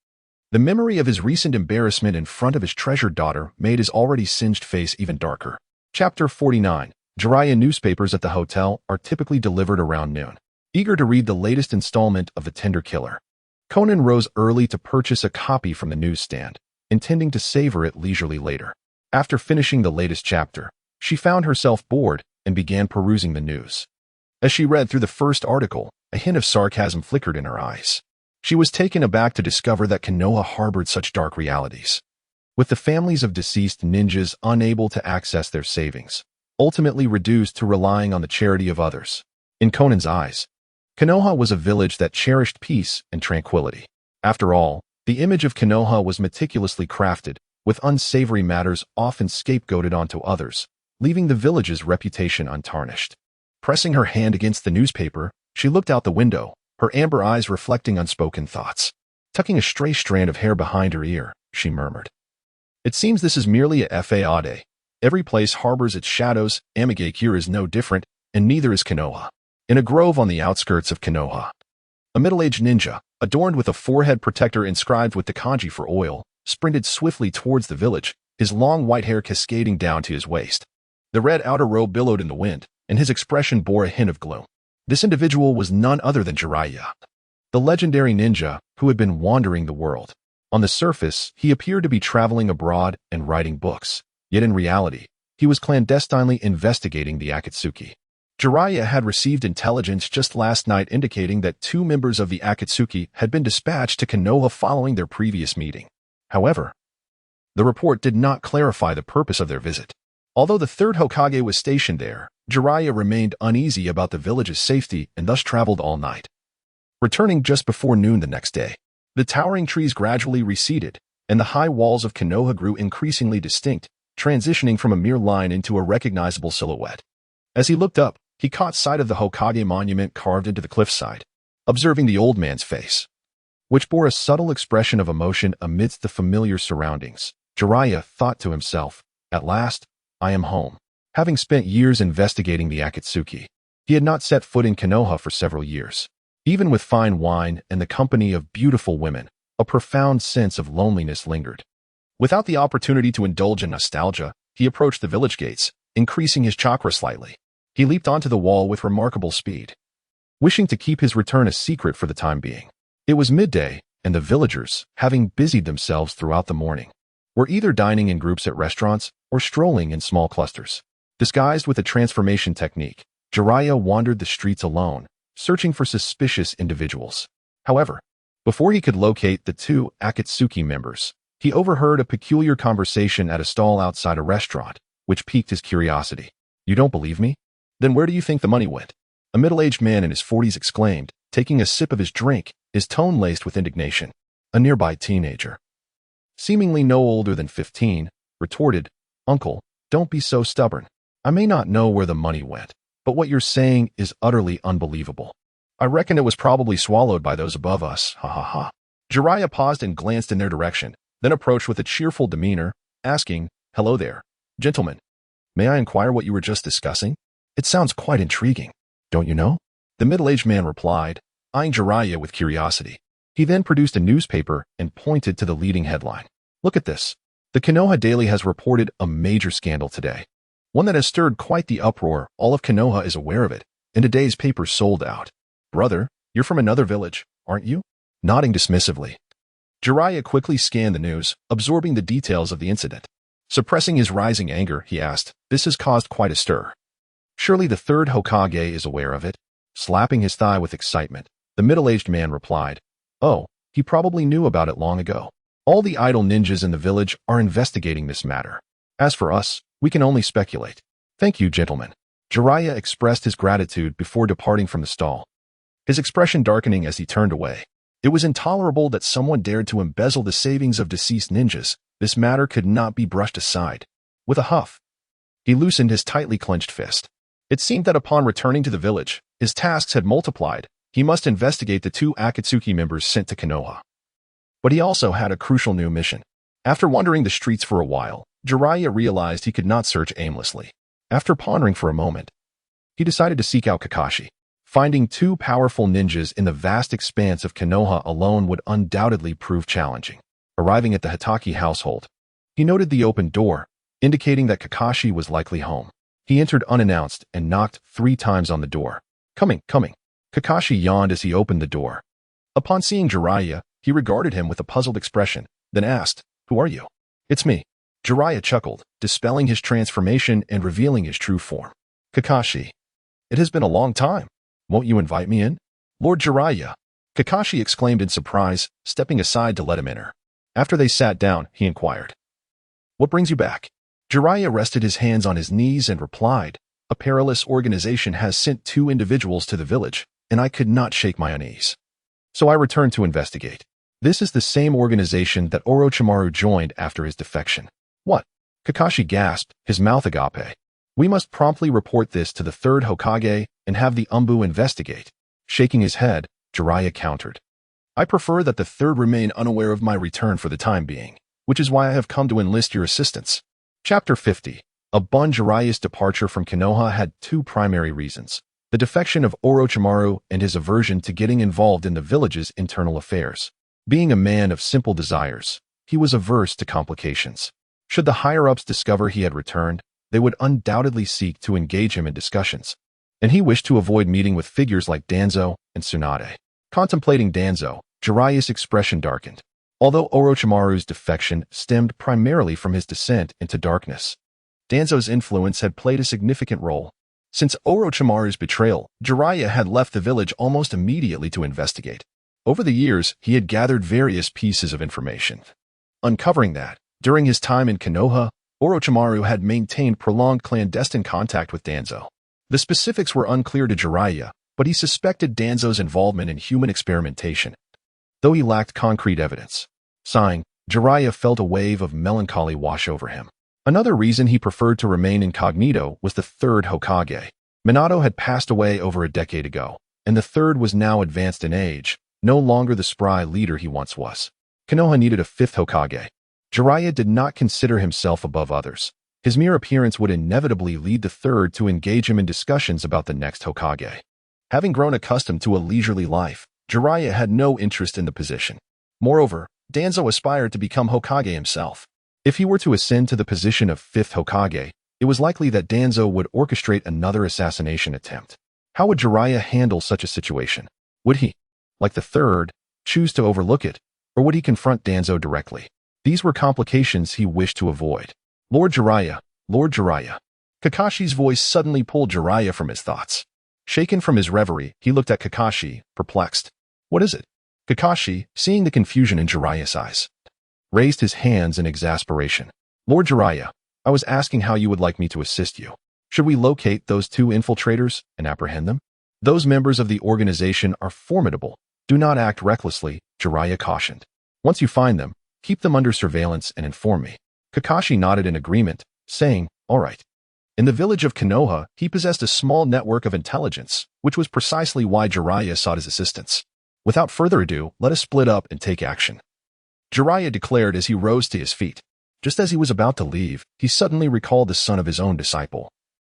The memory of his recent embarrassment in front of his treasured daughter made his already singed face even darker. Chapter 49. Jiraiya newspapers at the hotel are typically delivered around noon. Eager to read the latest installment of The Tender Killer, Conan rose early to purchase a copy from the newsstand, intending to savor it leisurely later. After finishing the latest chapter, she found herself bored and began perusing the news. As she read through the first article, a hint of sarcasm flickered in her eyes. She was taken aback to discover that Konoha harbored such dark realities, with the families of deceased ninjas unable to access their savings, ultimately reduced to relying on the charity of others. In Conan's eyes, Konoha was a village that cherished peace and tranquility. After all, the image of Konoha was meticulously crafted, with unsavory matters often scapegoated onto others, leaving the village's reputation untarnished. Pressing her hand against the newspaper, she looked out the window, her amber eyes reflecting unspoken thoughts. Tucking a stray strand of hair behind her ear, she murmured, "It seems this is merely a fade. Every place harbors its shadows. Amigakure is no different, and neither is Konoha." In a grove on the outskirts of Konoha, a middle-aged ninja, adorned with a forehead protector inscribed with the kanji for oil, sprinted swiftly towards the village, his long white hair cascading down to his waist. The red outer robe billowed in the wind, and his expression bore a hint of gloom. This individual was none other than Jiraiya, the legendary ninja who had been wandering the world. On the surface, he appeared to be traveling abroad and writing books, yet in reality, he was clandestinely investigating the Akatsuki. Jiraiya had received intelligence just last night indicating that 2 members of the Akatsuki had been dispatched to Konoha following their previous meeting. However, the report did not clarify the purpose of their visit. Although the 3rd Hokage was stationed there, Jiraiya remained uneasy about the village's safety and thus traveled all night. Returning just before noon the next day, the towering trees gradually receded, and the high walls of Konoha grew increasingly distinct, transitioning from a mere line into a recognizable silhouette. As he looked up, he caught sight of the Hokage monument carved into the cliffside, observing the old man's face, which bore a subtle expression of emotion amidst the familiar surroundings. Jiraiya thought to himself, "At last, I am home." Having spent years investigating the Akatsuki, he had not set foot in Konoha for several years. Even with fine wine and the company of beautiful women, a profound sense of loneliness lingered. Without the opportunity to indulge in nostalgia, he approached the village gates, increasing his chakra slightly. He leaped onto the wall with remarkable speed, wishing to keep his return a secret for the time being. It was midday, and the villagers, having busied themselves throughout the morning, were either dining in groups at restaurants or strolling in small clusters. Disguised with a transformation technique, Jiraiya wandered the streets alone, searching for suspicious individuals. However, before he could locate the 2 Akatsuki members, he overheard a peculiar conversation at a stall outside a restaurant, which piqued his curiosity. "You don't believe me? Then where do you think the money went?" A middle-aged man in his 40s exclaimed, taking a sip of his drink, his tone laced with indignation. A nearby teenager, seemingly no older than 15, retorted, "Uncle, don't be so stubborn. I may not know where the money went, but what you're saying is utterly unbelievable. I reckon it was probably swallowed by those above us, ha ha ha." Jiraiya paused and glanced in their direction, then approached with a cheerful demeanor, asking, "Hello there, gentlemen. May I inquire what you were just discussing? It sounds quite intriguing, don't you know?" The middle-aged man replied, eyeing Jiraiya with curiosity. He then produced a newspaper and pointed to the leading headline. "Look at this. The Konoha Daily has reported a major scandal today. One that has stirred quite the uproar. All of Konoha is aware of it, and today's paper sold out. Brother, you're from another village, aren't you?" Nodding dismissively, Jiraiya quickly scanned the news, absorbing the details of the incident. Suppressing his rising anger, he asked, "This has caused quite a stir. Surely the 3rd Hokage is aware of it?" Slapping his thigh with excitement, the middle-aged man replied, "Oh, he probably knew about it long ago. All the idle ninjas in the village are investigating this matter. As for us, we can only speculate. Thank you, gentlemen." Jiraiya expressed his gratitude before departing from the stall, his expression darkening as he turned away. It was intolerable that someone dared to embezzle the savings of deceased ninjas. This matter could not be brushed aside. With a huff, he loosened his tightly clenched fist. It seemed that upon returning to the village, his tasks had multiplied. He must investigate the 2 Akatsuki members sent to Konoha. But he also had a crucial new mission. After wandering the streets for a while, Jiraiya realized he could not search aimlessly. After pondering for a moment, he decided to seek out Kakashi. Finding 2 powerful ninjas in the vast expanse of Konoha alone would undoubtedly prove challenging. Arriving at the Hitaki household, he noted the open door, indicating that Kakashi was likely home. He entered unannounced and knocked 3 times on the door. Coming. Kakashi yawned as he opened the door. Upon seeing Jiraiya, he regarded him with a puzzled expression, then asked, "Who are you?" "It's me." Jiraiya chuckled, dispelling his transformation and revealing his true form. "Kakashi, it has been a long time. Won't you invite me in?" "Lord Jiraiya," Kakashi exclaimed in surprise, stepping aside to let him enter. After they sat down, he inquired, "What brings you back?" Jiraiya rested his hands on his knees and replied, "A perilous organization has sent 2 individuals to the village, and I could not shake my unease. So I returned to investigate. This is the same organization that Orochimaru joined after his defection." "What?" Kakashi gasped, his mouth agape. "We must promptly report this to the 3rd Hokage and have the Umbu investigate." Shaking his head, Jiraiya countered, "I prefer that the 3rd remain unaware of my return for the time being, which is why I have come to enlist your assistance." Chapter 50. Upon Jiraiya's departure from Konoha had 2 primary reasons: the defection of Orochimaru and his aversion to getting involved in the village's internal affairs. Being a man of simple desires, he was averse to complications. Should the higher-ups discover he had returned, they would undoubtedly seek to engage him in discussions, and he wished to avoid meeting with figures like Danzo and Tsunade. Contemplating Danzo, Jiraiya's expression darkened. Although Orochimaru's defection stemmed primarily from his descent into darkness, Danzo's influence had played a significant role. Since Orochimaru's betrayal, Jiraiya had left the village almost immediately to investigate. Over the years, he had gathered various pieces of information. Uncovering that, during his time in Konoha, Orochimaru had maintained prolonged clandestine contact with Danzo. The specifics were unclear to Jiraiya, but he suspected Danzo's involvement in human experimentation, though he lacked concrete evidence. Sighing, Jiraiya felt a wave of melancholy wash over him. Another reason he preferred to remain incognito was the third Hokage. Minato had passed away over a decade ago, and the third was now advanced in age, no longer the spry leader he once was. Konoha needed a fifth Hokage. Jiraiya did not consider himself above others. His mere appearance would inevitably lead the third to engage him in discussions about the next Hokage. Having grown accustomed to a leisurely life, Jiraiya had no interest in the position. Moreover, Danzo aspired to become Hokage himself. If he were to ascend to the position of fifth Hokage, it was likely that Danzo would orchestrate another assassination attempt. How would Jiraiya handle such a situation? Would he, like the third, choose to overlook it, or would he confront Danzo directly? These were complications he wished to avoid. Lord Jiraiya, Lord Jiraiya. Kakashi's voice suddenly pulled Jiraiya from his thoughts. Shaken from his reverie, he looked at Kakashi, perplexed. What is it? Kakashi, seeing the confusion in Jiraiya's eyes, raised his hands in exasperation. Lord Jiraiya, I was asking how you would like me to assist you. Should we locate those two infiltrators and apprehend them? Those members of the organization are formidable. Do not act recklessly, Jiraiya cautioned. Once you find them, keep them under surveillance and inform me. Kakashi nodded in agreement, saying, all right. In the village of Konoha, he possessed a small network of intelligence, which was precisely why Jiraiya sought his assistance. Without further ado, let us split up and take action. Jiraiya declared as he rose to his feet. Just as he was about to leave, he suddenly recalled the son of his own disciple.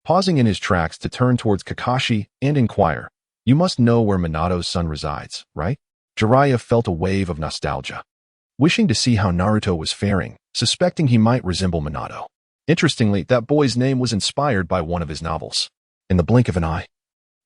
Pausing in his tracks to turn towards Kakashi and inquire, you must know where Minato's son resides, right? Jiraiya felt a wave of nostalgia. Wishing to see how Naruto was faring, suspecting he might resemble Minato. Interestingly, that boy's name was inspired by one of his novels. In the blink of an eye,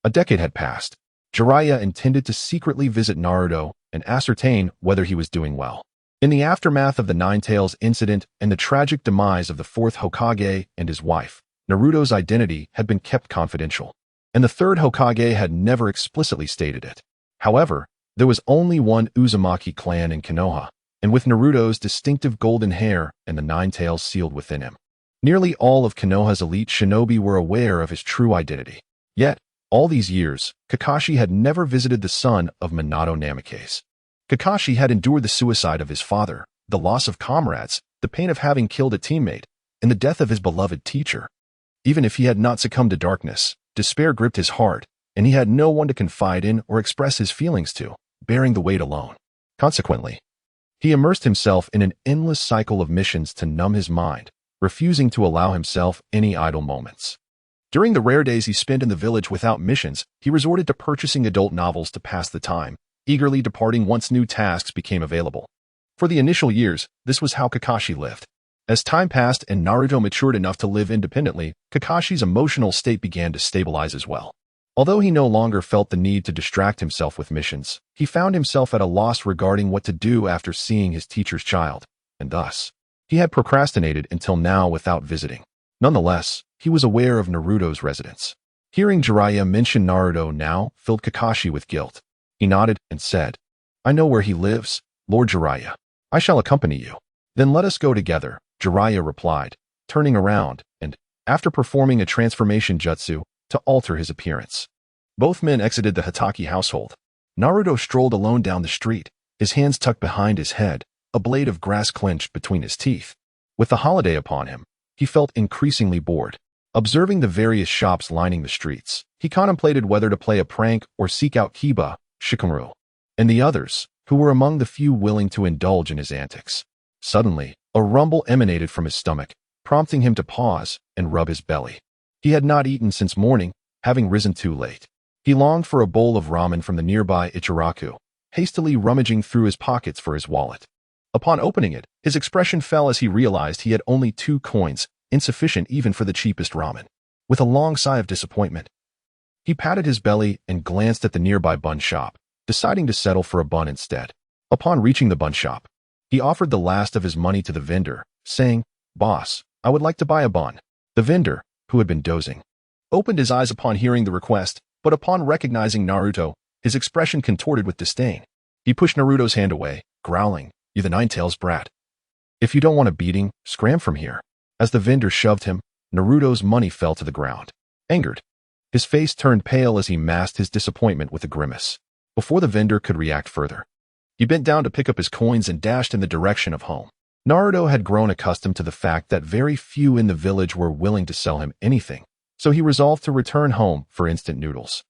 a decade had passed. Jiraiya intended to secretly visit Naruto and ascertain whether he was doing well. In the aftermath of the Nine Tails incident and the tragic demise of the fourth Hokage and his wife, Naruto's identity had been kept confidential, and the third Hokage had never explicitly stated it. However, there was only one Uzumaki clan in Konoha, and with Naruto's distinctive golden hair and the Nine Tails sealed within him, nearly all of Konoha's elite shinobi were aware of his true identity. Yet, all these years, Kakashi had never visited the son of Minato Namikaze. Kakashi had endured the suicide of his father, the loss of comrades, the pain of having killed a teammate, and the death of his beloved teacher. Even if he had not succumbed to darkness, despair gripped his heart, and he had no one to confide in or express his feelings to, bearing the weight alone. Consequently, he immersed himself in an endless cycle of missions to numb his mind, refusing to allow himself any idle moments. During the rare days he spent in the village without missions, he resorted to purchasing adult novels to pass the time, eagerly departing once new tasks became available. For the initial years, this was how Kakashi lived. As time passed and Naruto matured enough to live independently, Kakashi's emotional state began to stabilize as well. Although he no longer felt the need to distract himself with missions, he found himself at a loss regarding what to do after seeing his teacher's child, and thus, he had procrastinated until now without visiting. Nonetheless, he was aware of Naruto's residence. Hearing Jiraiya mention Naruto now filled Kakashi with guilt. He nodded and said, I know where he lives, Lord Jiraiya. I shall accompany you. Then let us go together, Jiraiya replied, turning around and, after performing a transformation jutsu, to alter his appearance. Both men exited the Hatake household. Naruto strolled alone down the street, his hands tucked behind his head, a blade of grass clenched between his teeth. With the holiday upon him, he felt increasingly bored. Observing the various shops lining the streets, he contemplated whether to play a prank or seek out Kiba, Shikamaru, and the others, who were among the few willing to indulge in his antics. Suddenly, a rumble emanated from his stomach, prompting him to pause and rub his belly. He had not eaten since morning, having risen too late. He longed for a bowl of ramen from the nearby Ichiraku, hastily rummaging through his pockets for his wallet. Upon opening it, his expression fell as he realized he had only 2 coins, insufficient even for the cheapest ramen. With a long sigh of disappointment, he patted his belly and glanced at the nearby bun shop, deciding to settle for a bun instead. Upon reaching the bun shop, he offered the last of his money to the vendor, saying, Boss, I would like to buy a bun. The vendor, who had been dozing opened his eyes upon hearing the request, but upon recognizing Naruto, his expression contorted with disdain. He pushed Naruto's hand away, growling, "You the Nine-Tails brat. If you don't want a beating, scram from here." As the vendor shoved him, Naruto's money fell to the ground. Angered, his face turned pale as he masked his disappointment with a grimace. Before the vendor could react further, he bent down to pick up his coins and dashed in the direction of home. Naruto had grown accustomed to the fact that very few in the village were willing to sell him anything, so he resolved to return home for instant noodles.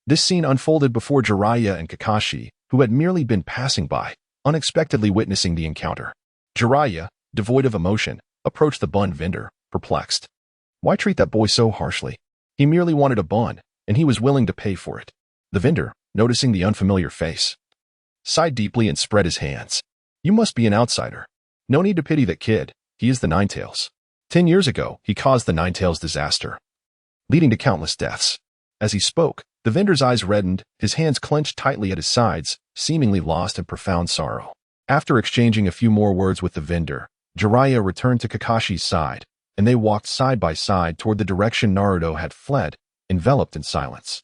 This scene unfolded before Jiraiya and Kakashi, who had merely been passing by, unexpectedly witnessing the encounter. Jiraiya, devoid of emotion, approached the bun vendor, perplexed. Why treat that boy so harshly? He merely wanted a bun, and he was willing to pay for it. The vendor, noticing the unfamiliar face, sighed deeply and spread his hands. You must be an outsider. No need to pity that kid. He is the Nine-Tails. 10 years ago, he caused the Nine-Tails disaster, leading to countless deaths. As he spoke, the vendor's eyes reddened, his hands clenched tightly at his sides, seemingly lost in profound sorrow. After exchanging a few more words with the vendor, Jiraiya returned to Kakashi's side, and they walked side by side toward the direction Naruto had fled, enveloped in silence.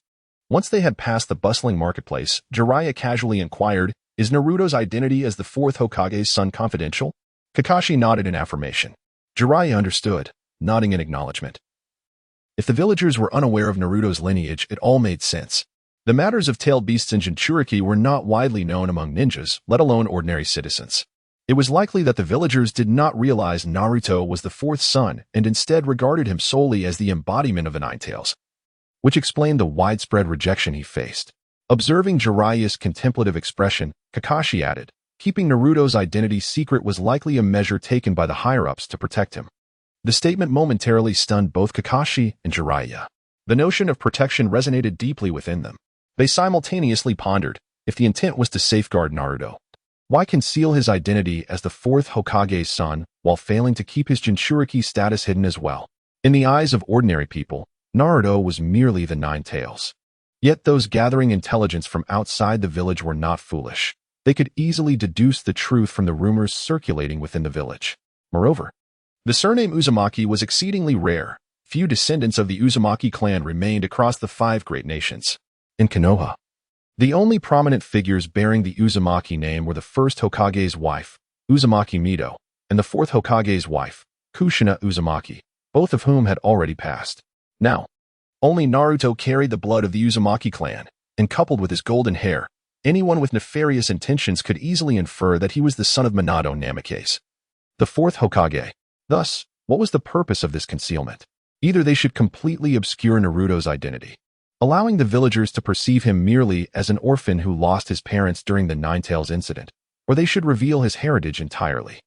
Once they had passed the bustling marketplace, Jiraiya casually inquired, "Is Naruto's identity as the fourth Hokage's son confidential?" Kakashi nodded in affirmation. Jiraiya understood, nodding in acknowledgement. If the villagers were unaware of Naruto's lineage, it all made sense. The matters of tailed beasts and Jinchuriki were not widely known among ninjas, let alone ordinary citizens. It was likely that the villagers did not realize Naruto was the fourth son and instead regarded him solely as the embodiment of the Nine-Tails, which explained the widespread rejection he faced. Observing Jiraiya's contemplative expression, Kakashi added, keeping Naruto's identity secret was likely a measure taken by the higher-ups to protect him. The statement momentarily stunned both Kakashi and Jiraiya. The notion of protection resonated deeply within them. They simultaneously pondered, if the intent was to safeguard Naruto, why conceal his identity as the fourth Hokage's son while failing to keep his Jinchuriki status hidden as well? In the eyes of ordinary people, Naruto was merely the Nine-Tails. Yet those gathering intelligence from outside the village were not foolish. They could easily deduce the truth from the rumors circulating within the village. Moreover, the surname Uzumaki was exceedingly rare. Few descendants of the Uzumaki clan remained across the 5 great nations. In Konoha, the only prominent figures bearing the Uzumaki name were the first Hokage's wife, Uzumaki Mido, and the fourth Hokage's wife, Kushina Uzumaki, both of whom had already passed. Now, only Naruto carried the blood of the Uzumaki clan, and coupled with his golden hair, anyone with nefarious intentions could easily infer that he was the son of Minato Namikaze, the fourth Hokage. Thus, what was the purpose of this concealment? Either they should completely obscure Naruto's identity, allowing the villagers to perceive him merely as an orphan who lost his parents during the Nine-Tails incident, or they should reveal his heritage entirely.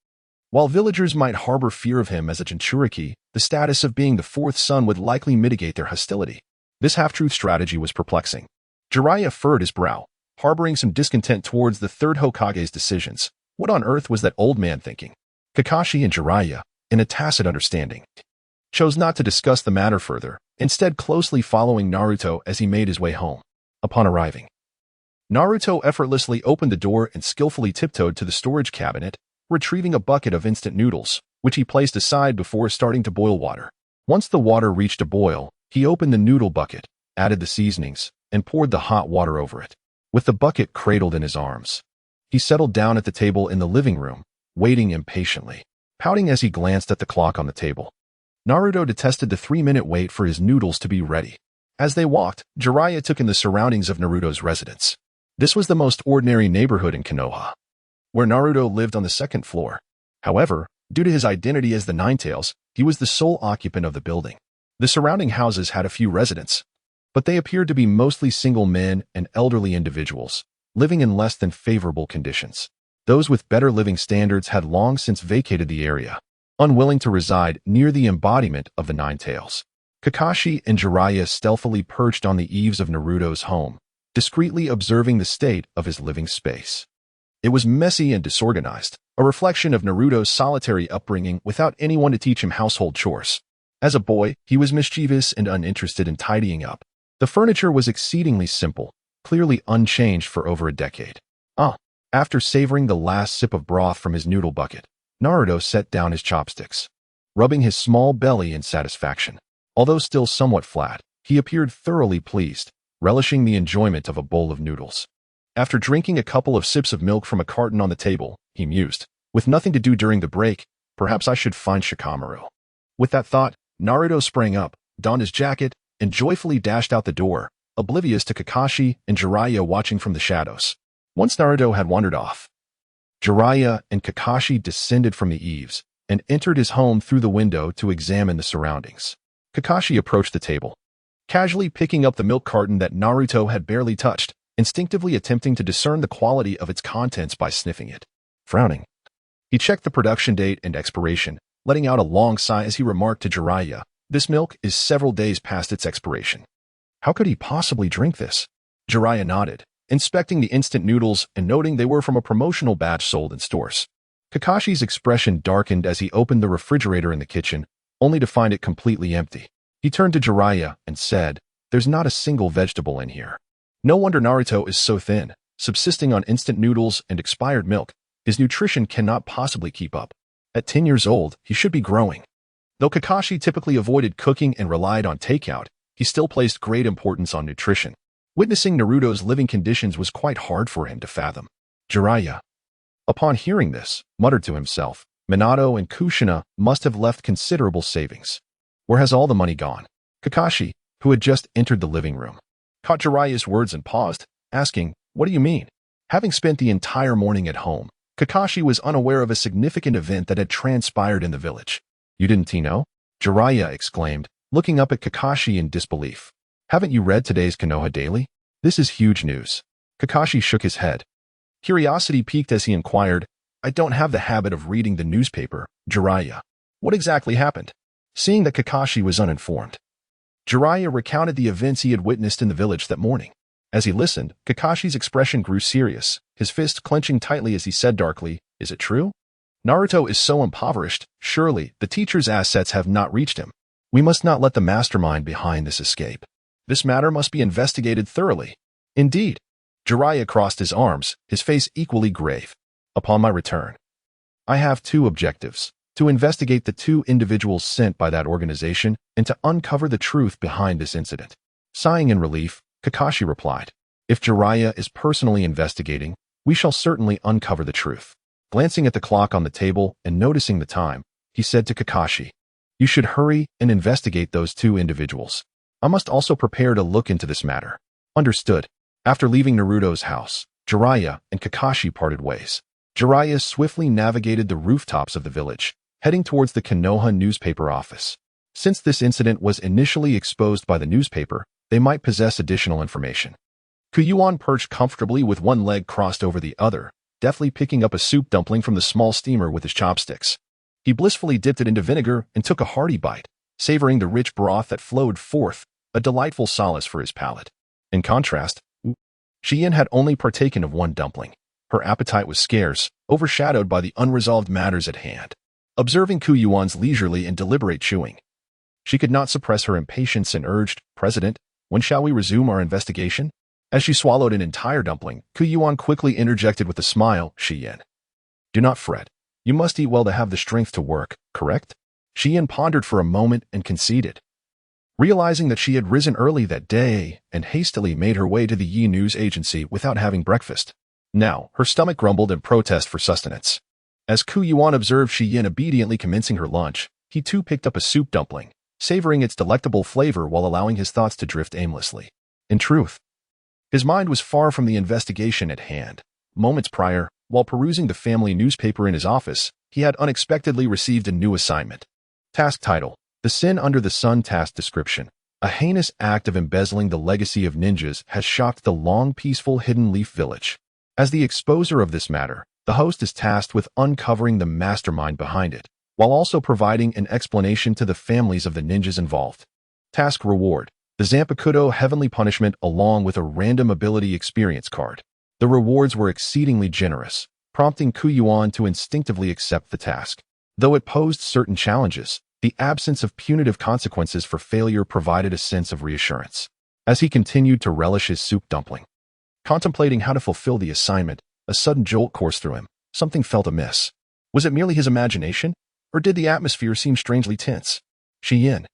While villagers might harbor fear of him as a Jinchuriki, the status of being the fourth son would likely mitigate their hostility. This half-truth strategy was perplexing. Jiraiya furrowed his brow, harboring some discontent towards the third Hokage's decisions. What on earth was that old man thinking? Kakashi and Jiraiya, in a tacit understanding, chose not to discuss the matter further, instead closely following Naruto as he made his way home. Upon arriving, Naruto effortlessly opened the door and skillfully tiptoed to the storage cabinet, retrieving a bucket of instant noodles, which he placed aside before starting to boil water. Once the water reached a boil, he opened the noodle bucket, added the seasonings, and poured the hot water over it. With the bucket cradled in his arms, he settled down at the table in the living room, waiting impatiently, pouting as he glanced at the clock on the table. Naruto detested the 3-minute wait for his noodles to be ready. As they walked, Jiraiya took in the surroundings of Naruto's residence. This was the most ordinary neighborhood in Konoha, where Naruto lived on the 2nd floor. However, due to his identity as the Nine-Tails, he was the sole occupant of the building. The surrounding houses had a few residents, but they appeared to be mostly single men and elderly individuals, living in less than favorable conditions. Those with better living standards had long since vacated the area, unwilling to reside near the embodiment of the Nine-Tails. Kakashi and Jiraiya stealthily perched on the eaves of Naruto's home, discreetly observing the state of his living space. It was messy and disorganized, a reflection of Naruto's solitary upbringing without anyone to teach him household chores. As a boy, he was mischievous and uninterested in tidying up. The furniture was exceedingly simple, clearly unchanged for over a decade. After savoring the last sip of broth from his noodle bucket, Naruto set down his chopsticks, rubbing his small belly in satisfaction. Although still somewhat flat, He appeared thoroughly pleased, relishing the enjoyment of a bowl of noodles. After drinking a couple of sips of milk from a carton on the table, he mused, with nothing to do during the break, perhaps I should find Shikamaru. With that thought, Naruto sprang up, donned his jacket, and joyfully dashed out the door, oblivious to Kakashi and Jiraiya watching from the shadows. Once Naruto had wandered off, Jiraiya and Kakashi descended from the eaves and entered his home through the window to examine the surroundings. Kakashi approached the table, casually picking up the milk carton that Naruto had barely touched, instinctively attempting to discern the quality of its contents by sniffing it. Frowning, he checked the production date and expiration, letting out a long sigh as he remarked to Jiraiya, "This milk is several days past its expiration. How could he possibly drink this?" Jiraiya nodded, inspecting the instant noodles and noting they were from a promotional batch sold in stores. Kakashi's expression darkened as he opened the refrigerator in the kitchen, only to find it completely empty. He turned to Jiraiya and said, "There's not a single vegetable in here. No wonder Naruto is so thin, subsisting on instant noodles and expired milk. His nutrition cannot possibly keep up. At 10 years old, he should be growing." Though Kakashi typically avoided cooking and relied on takeout, he still placed great importance on nutrition. Witnessing Naruto's living conditions was quite hard for him to fathom. Jiraiya, upon hearing this, muttered to himself, "Minato and Kushina must have left considerable savings. Where has all the money gone?" Kakashi, who had just entered the living room, caught Jiraiya's words and paused, asking, "What do you mean?" Having spent the entire morning at home, Kakashi was unaware of a significant event that had transpired in the village. "You didn't know?" Jiraiya exclaimed, looking up at Kakashi in disbelief. "Haven't you read today's Konoha Daily? This is huge news." Kakashi shook his head. Curiosity piqued as he inquired, "I don't have the habit of reading the newspaper, Jiraiya. What exactly happened?" Seeing that Kakashi was uninformed, Jiraiya recounted the events he had witnessed in the village that morning. As he listened, Kakashi's expression grew serious, his fist clenching tightly as he said darkly, "Is it true? Naruto is so impoverished, surely the teacher's assets have not reached him. We must not let the mastermind behind this escape. This matter must be investigated thoroughly." "Indeed." Jiraiya crossed his arms, his face equally grave. "Upon my return, I have two objectives: to investigate the two individuals sent by that organization and to uncover the truth behind this incident." Sighing in relief, Kakashi replied, "If Jiraiya is personally investigating, we shall certainly uncover the truth." Glancing at the clock on the table and noticing the time, he said to Kakashi, "You should hurry and investigate those two individuals. I must also prepare to look into this matter." Understood. After leaving Naruto's house, Jiraiya and Kakashi parted ways. Jiraiya swiftly navigated the rooftops of the village, heading towards the Konoha newspaper office. Since this incident was initially exposed by the newspaper, they might possess additional information. Yuan perched comfortably with one leg crossed over the other, deftly picking up a soup dumpling from the small steamer with his chopsticks. He blissfully dipped it into vinegar and took a hearty bite, savoring the rich broth that flowed forth, a delightful solace for his palate. In contrast, Shiyin had only partaken of one dumpling. Her appetite was scarce, overshadowed by the unresolved matters at hand. Observing Yuan's leisurely and deliberate chewing, she could not suppress her impatience and urged, "President, when shall we resume our investigation?" As she swallowed an entire dumpling, Yuan quickly interjected with a smile, "Shiyin, do not fret. You must eat well to have the strength to work, correct?" Shiyin pondered for a moment and conceded, realizing that she had risen early that day and hastily made her way to the Yi News Agency without having breakfast. Now, her stomach grumbled in protest for sustenance. As Yuan observed Shiyin obediently commencing her lunch, he too picked up a soup dumpling, savoring its delectable flavor while allowing his thoughts to drift aimlessly. In truth, his mind was far from the investigation at hand. Moments prior, while perusing the family newspaper in his office, he had unexpectedly received a new assignment. Task title: The Sin Under the Sun. Task description: a heinous act of embezzling the legacy of ninjas has shocked the long peaceful Hidden Leaf Village. As the exposer of this matter, the host is tasked with uncovering the mastermind behind it, while also providing an explanation to the families of the ninjas involved. Task reward: the Zanpakuto Heavenly Punishment along with a random ability experience card. The rewards were exceedingly generous, prompting Yuan to instinctively accept the task. Though it posed certain challenges, the absence of punitive consequences for failure provided a sense of reassurance. As he continued to relish his soup dumpling, contemplating how to fulfill the assignment, a sudden jolt coursed through him. Something felt amiss. Was it merely his imagination, or did the atmosphere seem strangely tense? "Shiyin,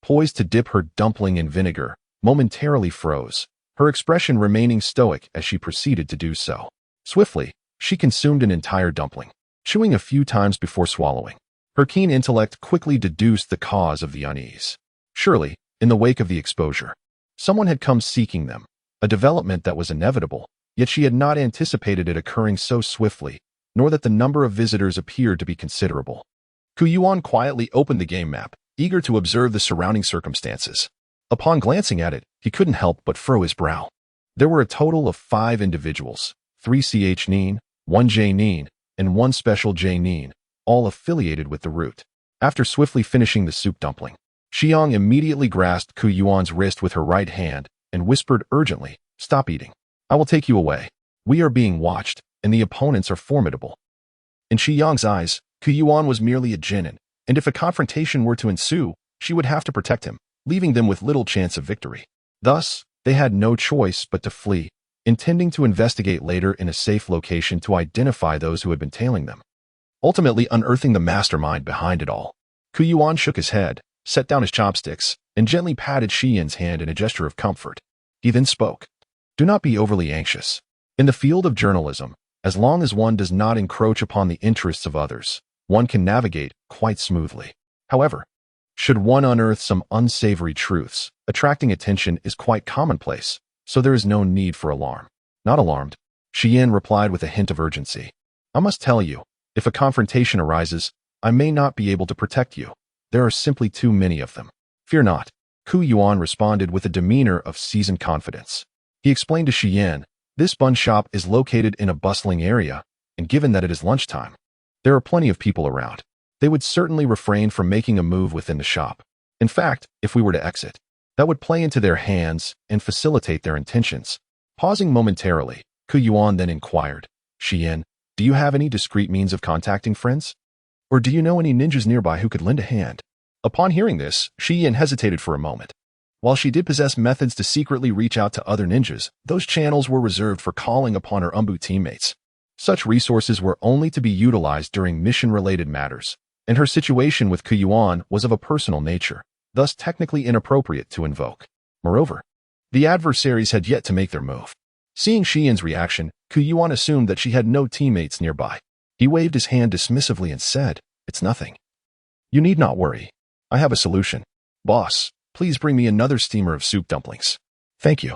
poised to dip her dumpling in vinegar, momentarily froze, her expression remaining stoic as she proceeded to do so. Swiftly, she consumed an entire dumpling, chewing a few times before swallowing. Her keen intellect quickly deduced the cause of the unease. Surely, in the wake of the exposure, someone had come seeking them, a development that was inevitable, yet she had not anticipated it occurring so swiftly, nor that the number of visitors appeared to be considerable. Yuan quietly opened the game map, eager to observe the surrounding circumstances. Upon glancing at it, he couldn't help but furrow his brow. There were a total of 5 individuals, 3 ch nin, 1 j nin, and 1 special j nin, all affiliated with the root. After swiftly finishing the soup dumpling, Xiang immediately grasped Yuan's wrist with her right hand and whispered urgently, "Stop eating. I will take you away. We are being watched, and the opponents are formidable." In Xiang's eyes, Yuan was merely a genin, and if a confrontation were to ensue, she would have to protect him, leaving them with little chance of victory. Thus, they had no choice but to flee, intending to investigate later in a safe location to identify those who had been tailing them. Ultimately unearthing the mastermind behind it all, Yuan shook his head, set down his chopsticks, and gently patted Xian's hand in a gesture of comfort. He then spoke. "Do not be overly anxious. In the field of journalism, as long as one does not encroach upon the interests of others, one can navigate quite smoothly. However, should one unearth some unsavory truths, attracting attention is quite commonplace, so there is no need for alarm." "Not alarmed," Xian replied with a hint of urgency. "I must tell you, if a confrontation arises, I may not be able to protect you. There are simply too many of them." "Fear not," Yuan responded with a demeanor of seasoned confidence. He explained to Xian, "This bun shop is located in a bustling area, and given that it is lunchtime, there are plenty of people around. They would certainly refrain from making a move within the shop. In fact, if we were to exit, that would play into their hands and facilitate their intentions." Pausing momentarily, Yuan then inquired, "Xian, do you have any discreet means of contacting friends? Or do you know any ninjas nearby who could lend a hand?" Upon hearing this, Xian hesitated for a moment. While she did possess methods to secretly reach out to other ninjas, those channels were reserved for calling upon her Umbu teammates. Such resources were only to be utilized during mission-related matters, and her situation with Yuan was of a personal nature, thus technically inappropriate to invoke. Moreover, the adversaries had yet to make their move. Seeing Xian's reaction, Yuan assumed that she had no teammates nearby. He waved his hand dismissively and said, "It's nothing. You need not worry. I have a solution. Boss, please bring me another steamer of soup dumplings." "Thank you."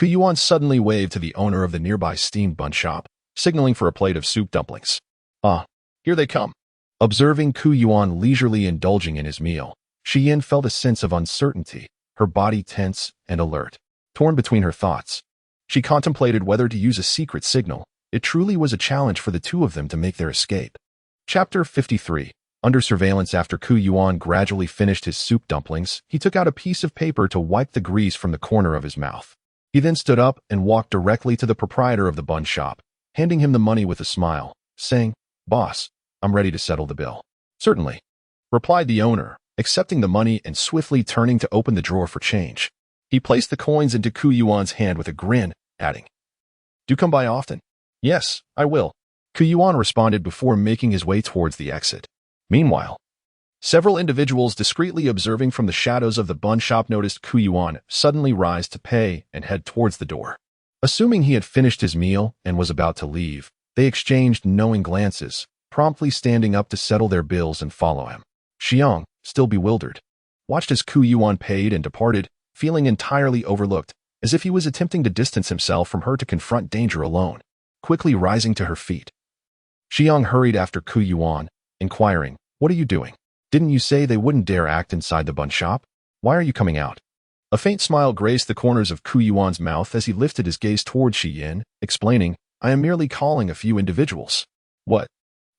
Yuan suddenly waved to the owner of the nearby steamed bun shop, signaling for a plate of soup dumplings. "Ah, here they come." Observing Yuan leisurely indulging in his meal, Xian felt a sense of uncertainty, her body tense and alert. Torn between her thoughts, she contemplated whether to use a secret signal. It truly was a challenge for the two of them to make their escape. Chapter 53. Under surveillance. After Yuan gradually finished his soup dumplings, he took out a piece of paper to wipe the grease from the corner of his mouth. He then stood up and walked directly to the proprietor of the bun shop, handing him the money with a smile, saying, "Boss, I'm ready to settle the bill." "Certainly," replied the owner, accepting the money and swiftly turning to open the drawer for change. He placed the coins into Yuan's hand with a grin, adding, "Do come by often?" "Yes, I will," Yuan responded before making his way towards the exit. Meanwhile, several individuals discreetly observing from the shadows of the bun shop noticed Yuan suddenly rise to pay and head towards the door. Assuming he had finished his meal and was about to leave, they exchanged knowing glances, promptly standing up to settle their bills and follow him. Xiang, still bewildered, watched as Yuan paid and departed, feeling entirely overlooked, as if he was attempting to distance himself from her to confront danger alone. Quickly rising to her feet, Xiang hurried after Yuan, inquiring, "What are you doing? Didn't you say they wouldn't dare act inside the bun shop? Why are you coming out?" A faint smile graced the corners of Yuan's mouth as he lifted his gaze toward Xian, explaining, "I am merely calling a few individuals." "What?"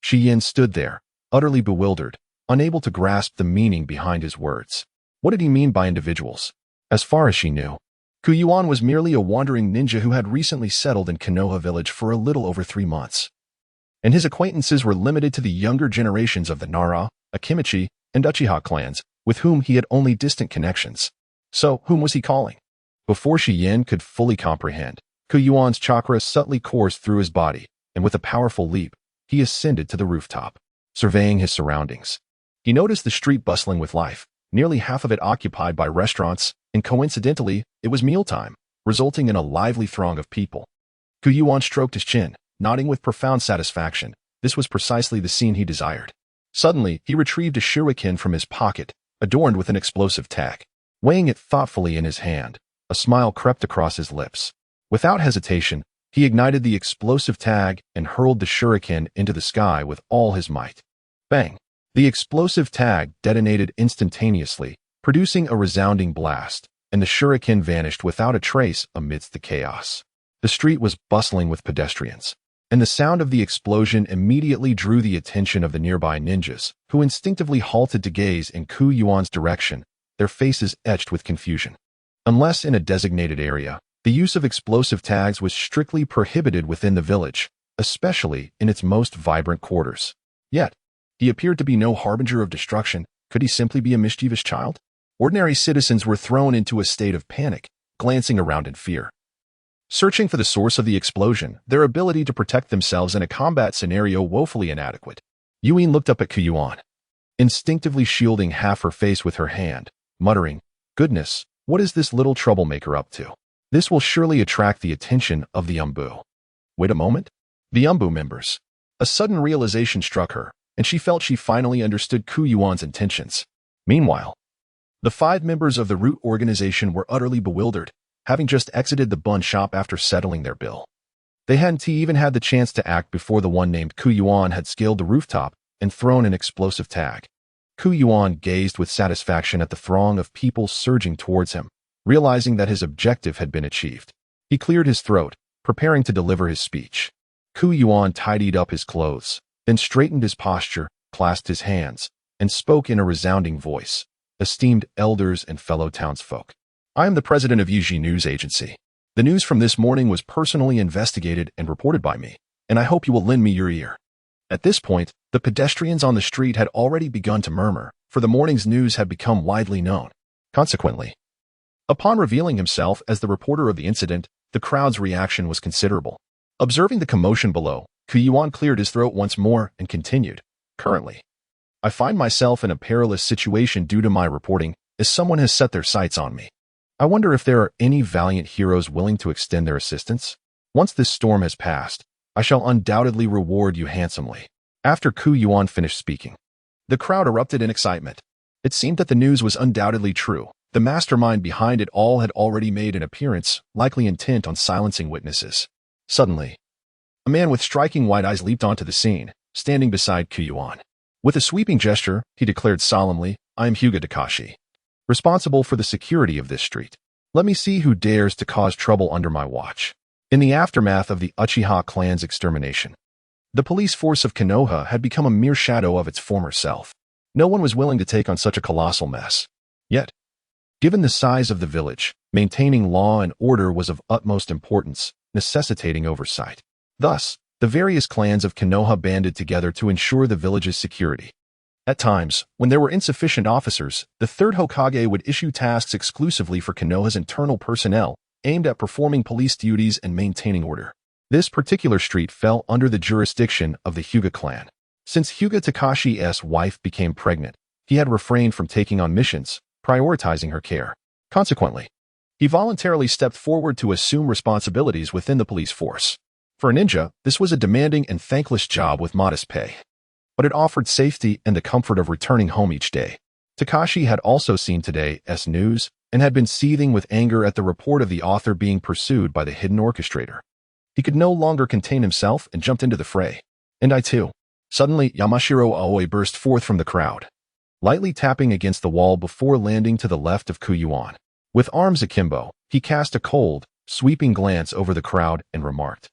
Xian stood there, utterly bewildered, unable to grasp the meaning behind his words. What did he mean by individuals? As far as she knew, Yuan was merely a wandering ninja who had recently settled in Konoha village for a little over 3 months. And his acquaintances were limited to the younger generations of the Nara, Akimichi, and Uchiha clans, with whom he had only distant connections. So, whom was he calling? Before Xian could fully comprehend, Yuan's chakra subtly coursed through his body, and with a powerful leap, he ascended to the rooftop. Surveying his surroundings, he noticed the street bustling with life. nearly half of it occupied by restaurants, and coincidentally, it was mealtime, resulting in a lively throng of people. Yuan stroked his chin, nodding with profound satisfaction. This was precisely the scene he desired. Suddenly, he retrieved a shuriken from his pocket, adorned with an explosive tag. Weighing it thoughtfully in his hand, a smile crept across his lips. Without hesitation, he ignited the explosive tag and hurled the shuriken into the sky with all his might. Bang! The explosive tag detonated instantaneously, producing a resounding blast, and the shuriken vanished without a trace amidst the chaos. The street was bustling with pedestrians, and the sound of the explosion immediately drew the attention of the nearby ninjas, who instinctively halted to gaze in Yuan's direction, their faces etched with confusion. Unless in a designated area, the use of explosive tags was strictly prohibited within the village, especially in its most vibrant quarters. Yet, he appeared to be no harbinger of destruction. Could he simply be a mischievous child? Ordinary citizens were thrown into a state of panic, glancing around in fear. Searching for the source of the explosion, their ability to protect themselves in a combat scenario woefully inadequate. Yuan looked up at Yuan, instinctively shielding half her face with her hand, muttering, "Goodness, what is this little troublemaker up to? This will surely attract the attention of the Umbu." Wait a moment. The Umbu members. A sudden realization struck her, and she felt she finally understood Yuan's intentions. Meanwhile, the 5 members of the root organization were utterly bewildered, having just exited the bun shop after settling their bill. They hadn't even had the chance to act before the one named Yuan had scaled the rooftop and thrown an explosive tag. Yuan gazed with satisfaction at the throng of people surging towards him, realizing that his objective had been achieved. He cleared his throat, preparing to deliver his speech. Yuan tidied up his clothes, then straightened his posture, clasped his hands, and spoke in a resounding voice. "Esteemed elders and fellow townsfolk, I am the president of Yuji News Agency. The news from this morning was personally investigated and reported by me, and I hope you will lend me your ear." At this point, the pedestrians on the street had already begun to murmur, for the morning's news had become widely known. Consequently, upon revealing himself as the reporter of the incident, the crowd's reaction was considerable. Observing the commotion below, Yuan cleared his throat once more and continued, "Currently, I find myself in a perilous situation due to my reporting, as someone has set their sights on me. I wonder if there are any valiant heroes willing to extend their assistance? Once this storm has passed, I shall undoubtedly reward you handsomely." After Yuan finished speaking, the crowd erupted in excitement. It seemed that the news was undoubtedly true. The mastermind behind it all had already made an appearance, likely intent on silencing witnesses. Suddenly, a man with striking white eyes leaped onto the scene, standing beside Yuan. With a sweeping gesture, he declared solemnly, "I am Hyuga Takashi, responsible for the security of this street. Let me see who dares to cause trouble under my watch." In the aftermath of the Uchiha clan's extermination, the police force of Konoha had become a mere shadow of its former self. No one was willing to take on such a colossal mess. Yet, given the size of the village, maintaining law and order was of utmost importance, necessitating oversight. Thus, the various clans of Konoha banded together to ensure the village's security. At times, when there were insufficient officers, the third Hokage would issue tasks exclusively for Konoha's internal personnel, aimed at performing police duties and maintaining order. This particular street fell under the jurisdiction of the Hyuga clan. Since Hyuga Takashi's wife became pregnant, he had refrained from taking on missions, prioritizing her care. Consequently, he voluntarily stepped forward to assume responsibilities within the police force. For a ninja, this was a demanding and thankless job with modest pay, but it offered safety and the comfort of returning home each day. Takashi had also seen today's news and had been seething with anger at the report of the author being pursued by the hidden orchestrator. He could no longer contain himself and jumped into the fray. "And I too." Suddenly, Yamashiro Aoi burst forth from the crowd, lightly tapping against the wall before landing to the left of Yuan. With arms akimbo, he cast a cold, sweeping glance over the crowd and remarked,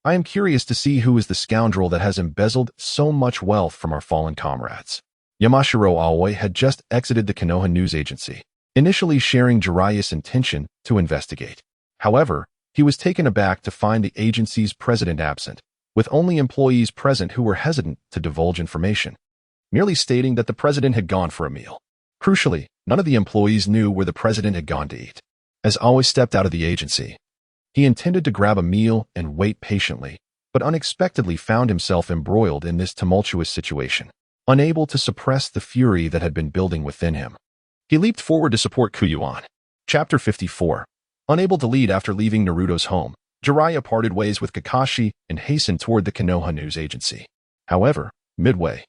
"I am curious to see who is the scoundrel that has embezzled so much wealth from our fallen comrades." Yamashiro Aoi had just exited the Konoha news agency, initially sharing Jiraiya's intention to investigate. However, he was taken aback to find the agency's president absent, with only employees present who were hesitant to divulge information, merely stating that the president had gone for a meal. Crucially, none of the employees knew where the president had gone to eat. As Aoi stepped out of the agency, he intended to grab a meal and wait patiently, but unexpectedly found himself embroiled in this tumultuous situation, unable to suppress the fury that had been building within him. He leaped forward to support Yuan. Chapter 54. Unable to lead after leaving Naruto's home, Jiraiya parted ways with Kakashi and hastened toward the Konoha news agency. However, midway,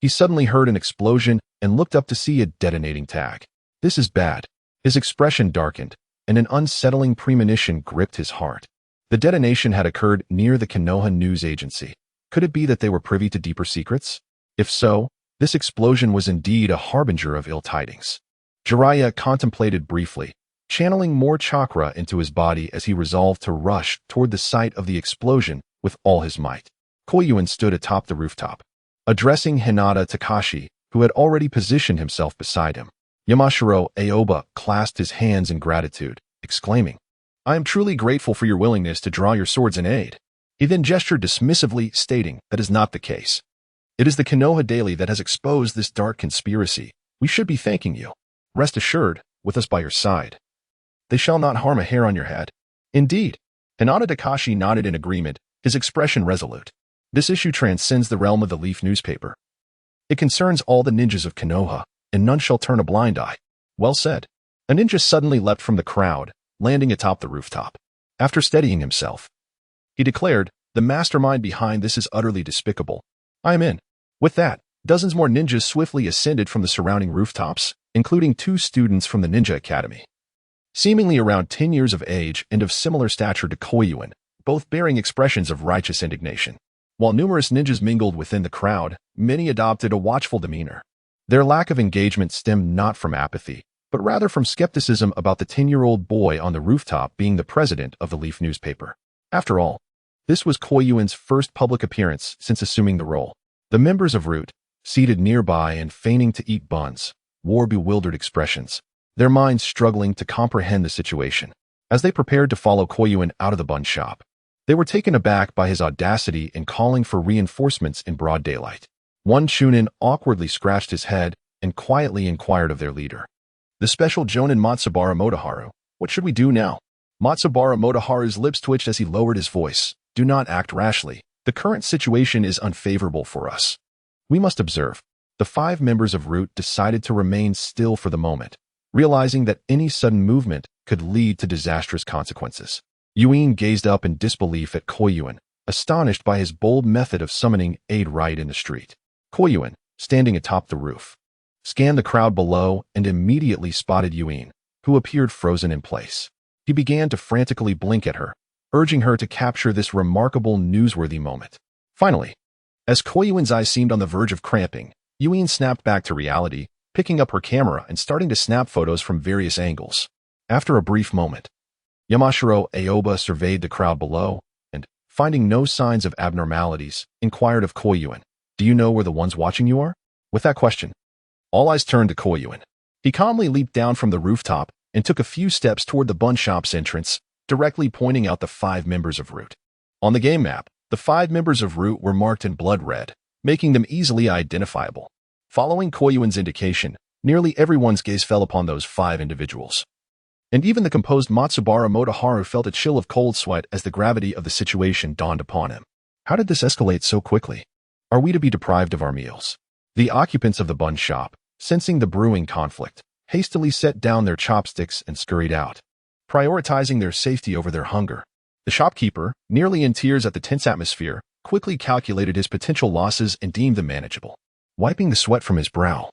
he suddenly heard an explosion and looked up to see a detonating tag. This is bad. His expression darkened, and an unsettling premonition gripped his heart. The detonation had occurred near the Konoha news agency. Could it be that they were privy to deeper secrets? If so, this explosion was indeed a harbinger of ill tidings. Jiraiya contemplated briefly, channeling more chakra into his body as he resolved to rush toward the site of the explosion with all his might. Yuan stood atop the rooftop, addressing Hinata Takashi, who had already positioned himself beside him. Yamashiro Aoba clasped his hands in gratitude, exclaiming, "I am truly grateful for your willingness to draw your swords in aid." He then gestured dismissively, stating, "That is not the case. It is the Konoha Daily that has exposed this dark conspiracy. We should be thanking you. Rest assured, with us by your side, they shall not harm a hair on your head." Indeed. Hinata Takashi nodded in agreement, his expression resolute. This issue transcends the realm of the Leaf newspaper. It concerns all the ninjas of Konoha, and none shall turn a blind eye. Well said. A ninja suddenly leapt from the crowd, landing atop the rooftop. After steadying himself, he declared, "The mastermind behind this is utterly despicable. I am in." With that, dozens more ninjas swiftly ascended from the surrounding rooftops, including 2 students from the Ninja Academy. Seemingly around 10 years of age and of similar stature to Yuan, both bearing expressions of righteous indignation. While numerous ninjas mingled within the crowd, many adopted a watchful demeanor. Their lack of engagement stemmed not from apathy, but rather from skepticism about the 10-year-old boy on the rooftop being the president of the Leaf newspaper. After all, this was Yuan's first public appearance since assuming the role. The members of Root, seated nearby and feigning to eat buns, wore bewildered expressions, their minds struggling to comprehend the situation. As they prepared to follow Yuan out of the bun shop, they were taken aback by his audacity in calling for reinforcements in broad daylight. One Chunin awkwardly scratched his head and quietly inquired of their leader. "The special Jonin Matsubara Motoharu, what should we do now?" Matsubara Motoharu's lips twitched as he lowered his voice. "Do not act rashly. The current situation is unfavorable for us. We must observe." The 5 members of Root decided to remain still for the moment, realizing that any sudden movement could lead to disastrous consequences. Yuan gazed up in disbelief at Yuan, astonished by his bold method of summoning aid right in the street. Yuan, standing atop the roof, scanned the crowd below and immediately spotted Yuan, who appeared frozen in place. He began to frantically blink at her, urging her to capture this remarkable newsworthy moment. Finally, as Yuan's eyes seemed on the verge of cramping, Yuan snapped back to reality, picking up her camera and starting to snap photos from various angles. After a brief moment, Yamashiro Aoba surveyed the crowd below and, finding no signs of abnormalities, inquired of Yuan, "Do you know where the ones watching you are?" With that question, all eyes turned to Yuan. He calmly leaped down from the rooftop and took a few steps toward the bun shop's entrance, directly pointing out the 5 members of Root. On the game map, the 5 members of Root were marked in blood red, making them easily identifiable. Following Yuan's indication, nearly everyone's gaze fell upon those 5 individuals. And even the composed Matsubara Motoharu felt a chill of cold sweat as the gravity of the situation dawned upon him. How did this escalate so quickly? Are we to be deprived of our meals? The occupants of the bun shop, sensing the brewing conflict, hastily set down their chopsticks and scurried out, prioritizing their safety over their hunger. The shopkeeper, nearly in tears at the tense atmosphere, quickly calculated his potential losses and deemed them manageable. Wiping the sweat from his brow,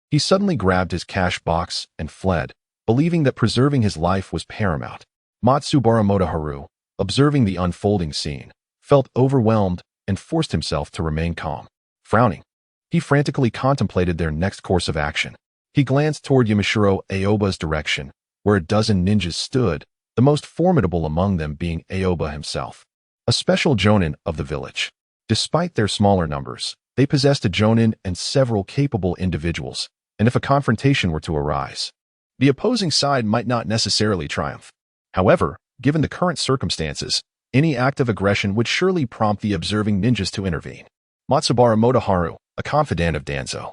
he suddenly grabbed his cash box and fled, believing that preserving his life was paramount. Matsubara Motoharu, observing the unfolding scene, felt overwhelmed and forced himself to remain calm. Frowning, he frantically contemplated their next course of action. He glanced toward Yamashiro Aoba's direction, where a dozen ninjas stood, the most formidable among them being Aoba himself, a special jonin of the village. Despite their smaller numbers, they possessed a jonin and several capable individuals, and if a confrontation were to arise, the opposing side might not necessarily triumph. However, given the current circumstances, any act of aggression would surely prompt the observing ninjas to intervene. Matsubara Motoharu, a confidant of Danzo,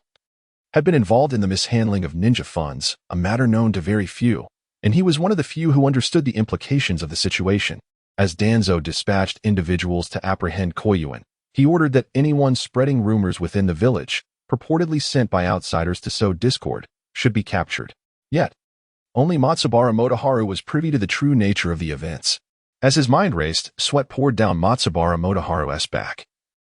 had been involved in the mishandling of ninja funds, a matter known to very few, and he was one of the few who understood the implications of the situation. As Danzo dispatched individuals to apprehend Yuan, he ordered that anyone spreading rumors within the village, purportedly sent by outsiders to sow discord, should be captured. Yet, only Matsubara Motoharu was privy to the true nature of the events. As his mind raced, sweat poured down Matsubara Motoharu's back.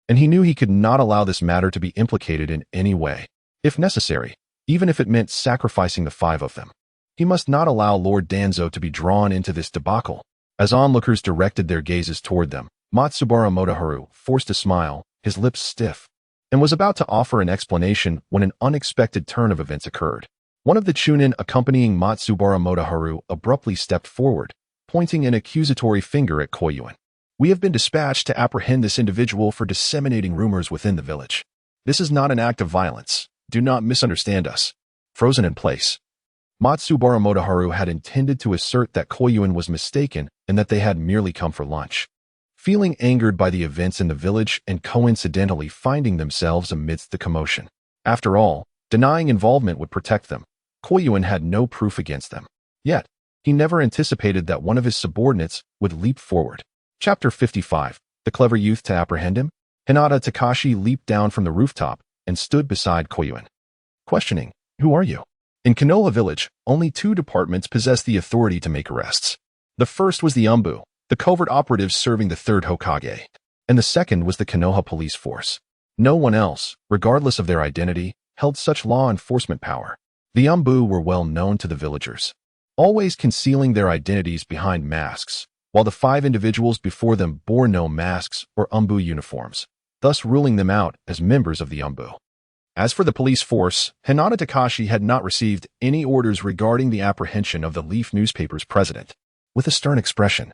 And he knew he could not allow this matter to be implicated in any way. If necessary, even if it meant sacrificing the five of them. He must not allow Lord Danzo to be drawn into this debacle. As onlookers directed their gazes toward them, Matsubara Motoharu forced a smile, his lips stiff, and was about to offer an explanation when an unexpected turn of events occurred. One of the chunin accompanying Matsubara Motoharu abruptly stepped forward, pointing an accusatory finger at Koyuin. We have been dispatched to apprehend this individual for disseminating rumors within the village. This is not an act of violence. Do not misunderstand us. Frozen in place. Matsubara Motoharu had intended to assert that Koyuin was mistaken and that they had merely come for lunch. Feeling angered by the events in the village and coincidentally finding themselves amidst the commotion. After all, denying involvement would protect them. Koyuin had no proof against them. Yet, he never anticipated that one of his subordinates would leap forward. Chapter 55. The clever youth to apprehend him? Hinata Takashi leaped down from the rooftop and stood beside Koyuin. Questioning, who are you? In Konoha village, only two departments possessed the authority to make arrests. The first was the Umbu, the covert operatives serving the third Hokage, and the second was the Konoha police force. No one else, regardless of their identity, held such law enforcement power. The Umbu were well known to the villagers, always concealing their identities behind masks, while the five individuals before them bore no masks or Umbu uniforms, thus ruling them out as members of the Umbu. As for the police force, Hinata Takashi had not received any orders regarding the apprehension of the Leaf newspaper's president. With a stern expression,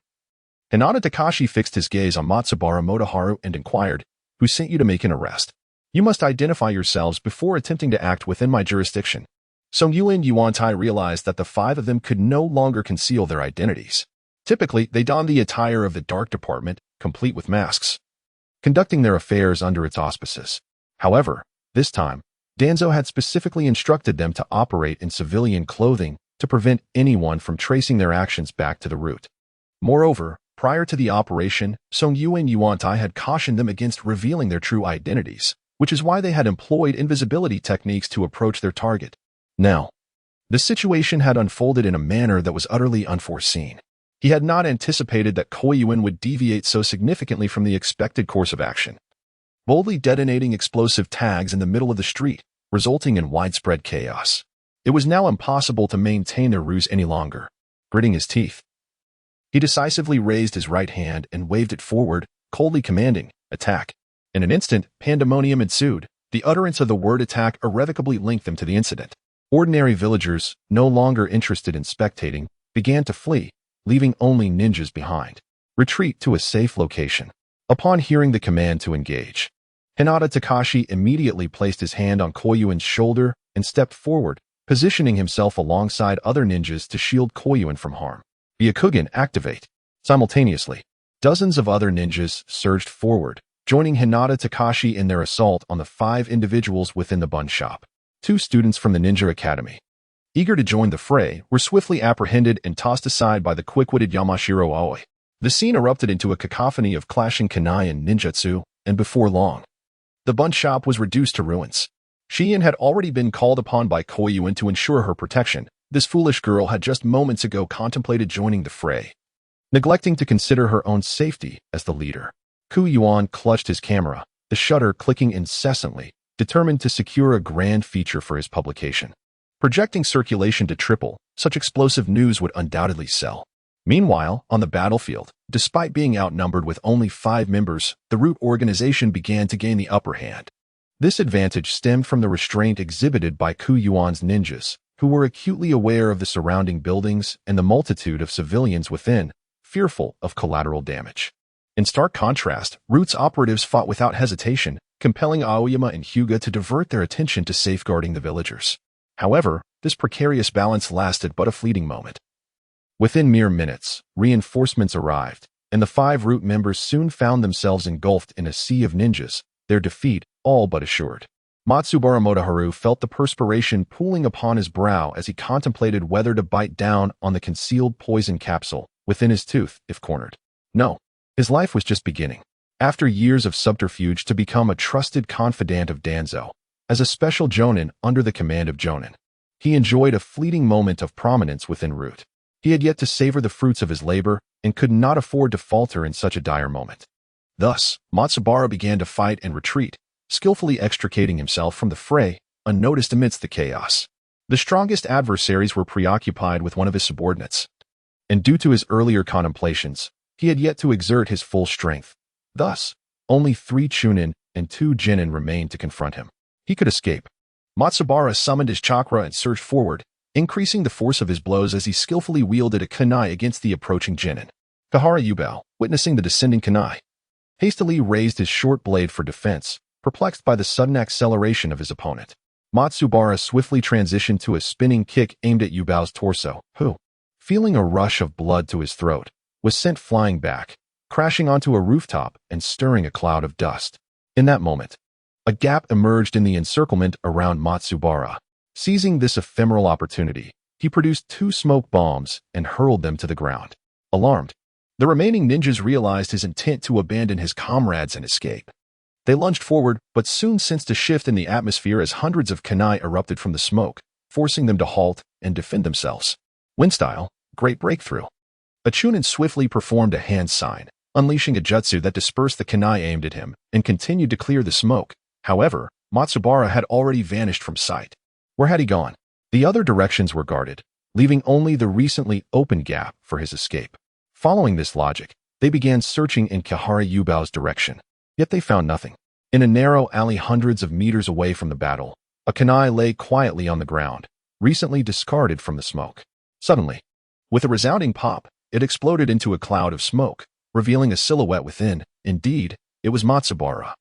Hinata Takashi fixed his gaze on Matsubara Motoharu and inquired, "Who sent you to make an arrest? You must identify yourselves before attempting to act within my jurisdiction." Songyuin and Yuan realized that the five of them could no longer conceal their identities. Typically, they donned the attire of the Dark Department, complete with masks, conducting their affairs under its auspices. However, this time, Danzo had specifically instructed them to operate in civilian clothing to prevent anyone from tracing their actions back to the root. Moreover, prior to the operation, Songyuin and Yuan had cautioned them against revealing their true identities, which is why they had employed invisibility techniques to approach their target. Now, the situation had unfolded in a manner that was utterly unforeseen. He had not anticipated that Koyuin would deviate so significantly from the expected course of action, boldly detonating explosive tags in the middle of the street, resulting in widespread chaos. It was now impossible to maintain their ruse any longer. Gritting his teeth, he decisively raised his right hand and waved it forward, coldly commanding, "Attack." In an instant, pandemonium ensued. The utterance of the word attack irrevocably linked them to the incident. Ordinary villagers, no longer interested in spectating, began to flee, leaving only ninjas behind. Retreat to a safe location. Upon hearing the command to engage, Hinata Takashi immediately placed his hand on Koyuin's shoulder and stepped forward, positioning himself alongside other ninjas to shield Koyuin from harm. Byakugan activate. Simultaneously, dozens of other ninjas surged forward, joining Hinata Takashi in their assault on the five individuals within the bun shop. Two students from the Ninja Academy, eager to join the fray, were swiftly apprehended and tossed aside by the quick-witted Yamashiro Aoi. The scene erupted into a cacophony of clashing kunai and ninjutsu, and before long, the bun shop was reduced to ruins. Shion had already been called upon by Koyuin to ensure her protection. This foolish girl had just moments ago contemplated joining the fray, neglecting to consider her own safety as the leader. Yuan clutched his camera, the shutter clicking incessantly, determined to secure a grand feature for his publication. Projecting circulation to triple, such explosive news would undoubtedly sell. Meanwhile, on the battlefield, despite being outnumbered with only 5 members, the Root organization began to gain the upper hand. This advantage stemmed from the restraint exhibited by Yuan's ninjas, who were acutely aware of the surrounding buildings and the multitude of civilians within, fearful of collateral damage. In stark contrast, Root's operatives fought without hesitation, compelling Aoyama and Hyuga to divert their attention to safeguarding the villagers. However, this precarious balance lasted but a fleeting moment. Within mere minutes, reinforcements arrived, and the 5 Root members soon found themselves engulfed in a sea of ninjas, their defeat all but assured. Matsubara Motoharu felt the perspiration pooling upon his brow as he contemplated whether to bite down on the concealed poison capsule within his tooth if cornered. No, his life was just beginning. After years of subterfuge to become a trusted confidant of Danzo, as a special jonin under the command of Jonin, He enjoyed a fleeting moment of prominence within Root. He had yet to savor the fruits of his labor and could not afford to falter in such a dire moment. Thus, Matsubara began to fight and retreat, skillfully extricating himself from the fray, unnoticed amidst the chaos. The strongest adversaries were preoccupied with one of his subordinates, and due to his earlier contemplations, he had yet to exert his full strength. Thus, only 3 chunin and 2 jinin remained to confront him. He could escape. Matsubara summoned his chakra and surged forward, increasing the force of his blows as he skillfully wielded a kunai against the approaching jinin. Kahara Yubao, witnessing the descending kunai, hastily raised his short blade for defense, perplexed by the sudden acceleration of his opponent. Matsubara swiftly transitioned to a spinning kick aimed at Yubao's torso, who, feeling a rush of blood to his throat, was sent flying back, crashing onto a rooftop and stirring a cloud of dust. In that moment, a gap emerged in the encirclement around Matsubara. Seizing this ephemeral opportunity, he produced 2 smoke bombs and hurled them to the ground. Alarmed, the remaining ninjas realized his intent to abandon his comrades and escape. They lunged forward, but soon sensed a shift in the atmosphere as hundreds of kunai erupted from the smoke, forcing them to halt and defend themselves. Wind-style, great breakthrough. A chunin swiftly performed a hand sign, unleashing a jutsu that dispersed the kunai aimed at him and continued to clear the smoke. However, Matsubara had already vanished from sight. Where had he gone? The other directions were guarded, leaving only the recently opened gap for his escape. Following this logic, they began searching in Kahara Yubao's direction. Yet they found nothing. In a narrow alley hundreds of meters away from the battle, a kunai lay quietly on the ground, recently discarded from the smoke. Suddenly, with a resounding pop, it exploded into a cloud of smoke, revealing a silhouette within. Indeed, it was Matsubara,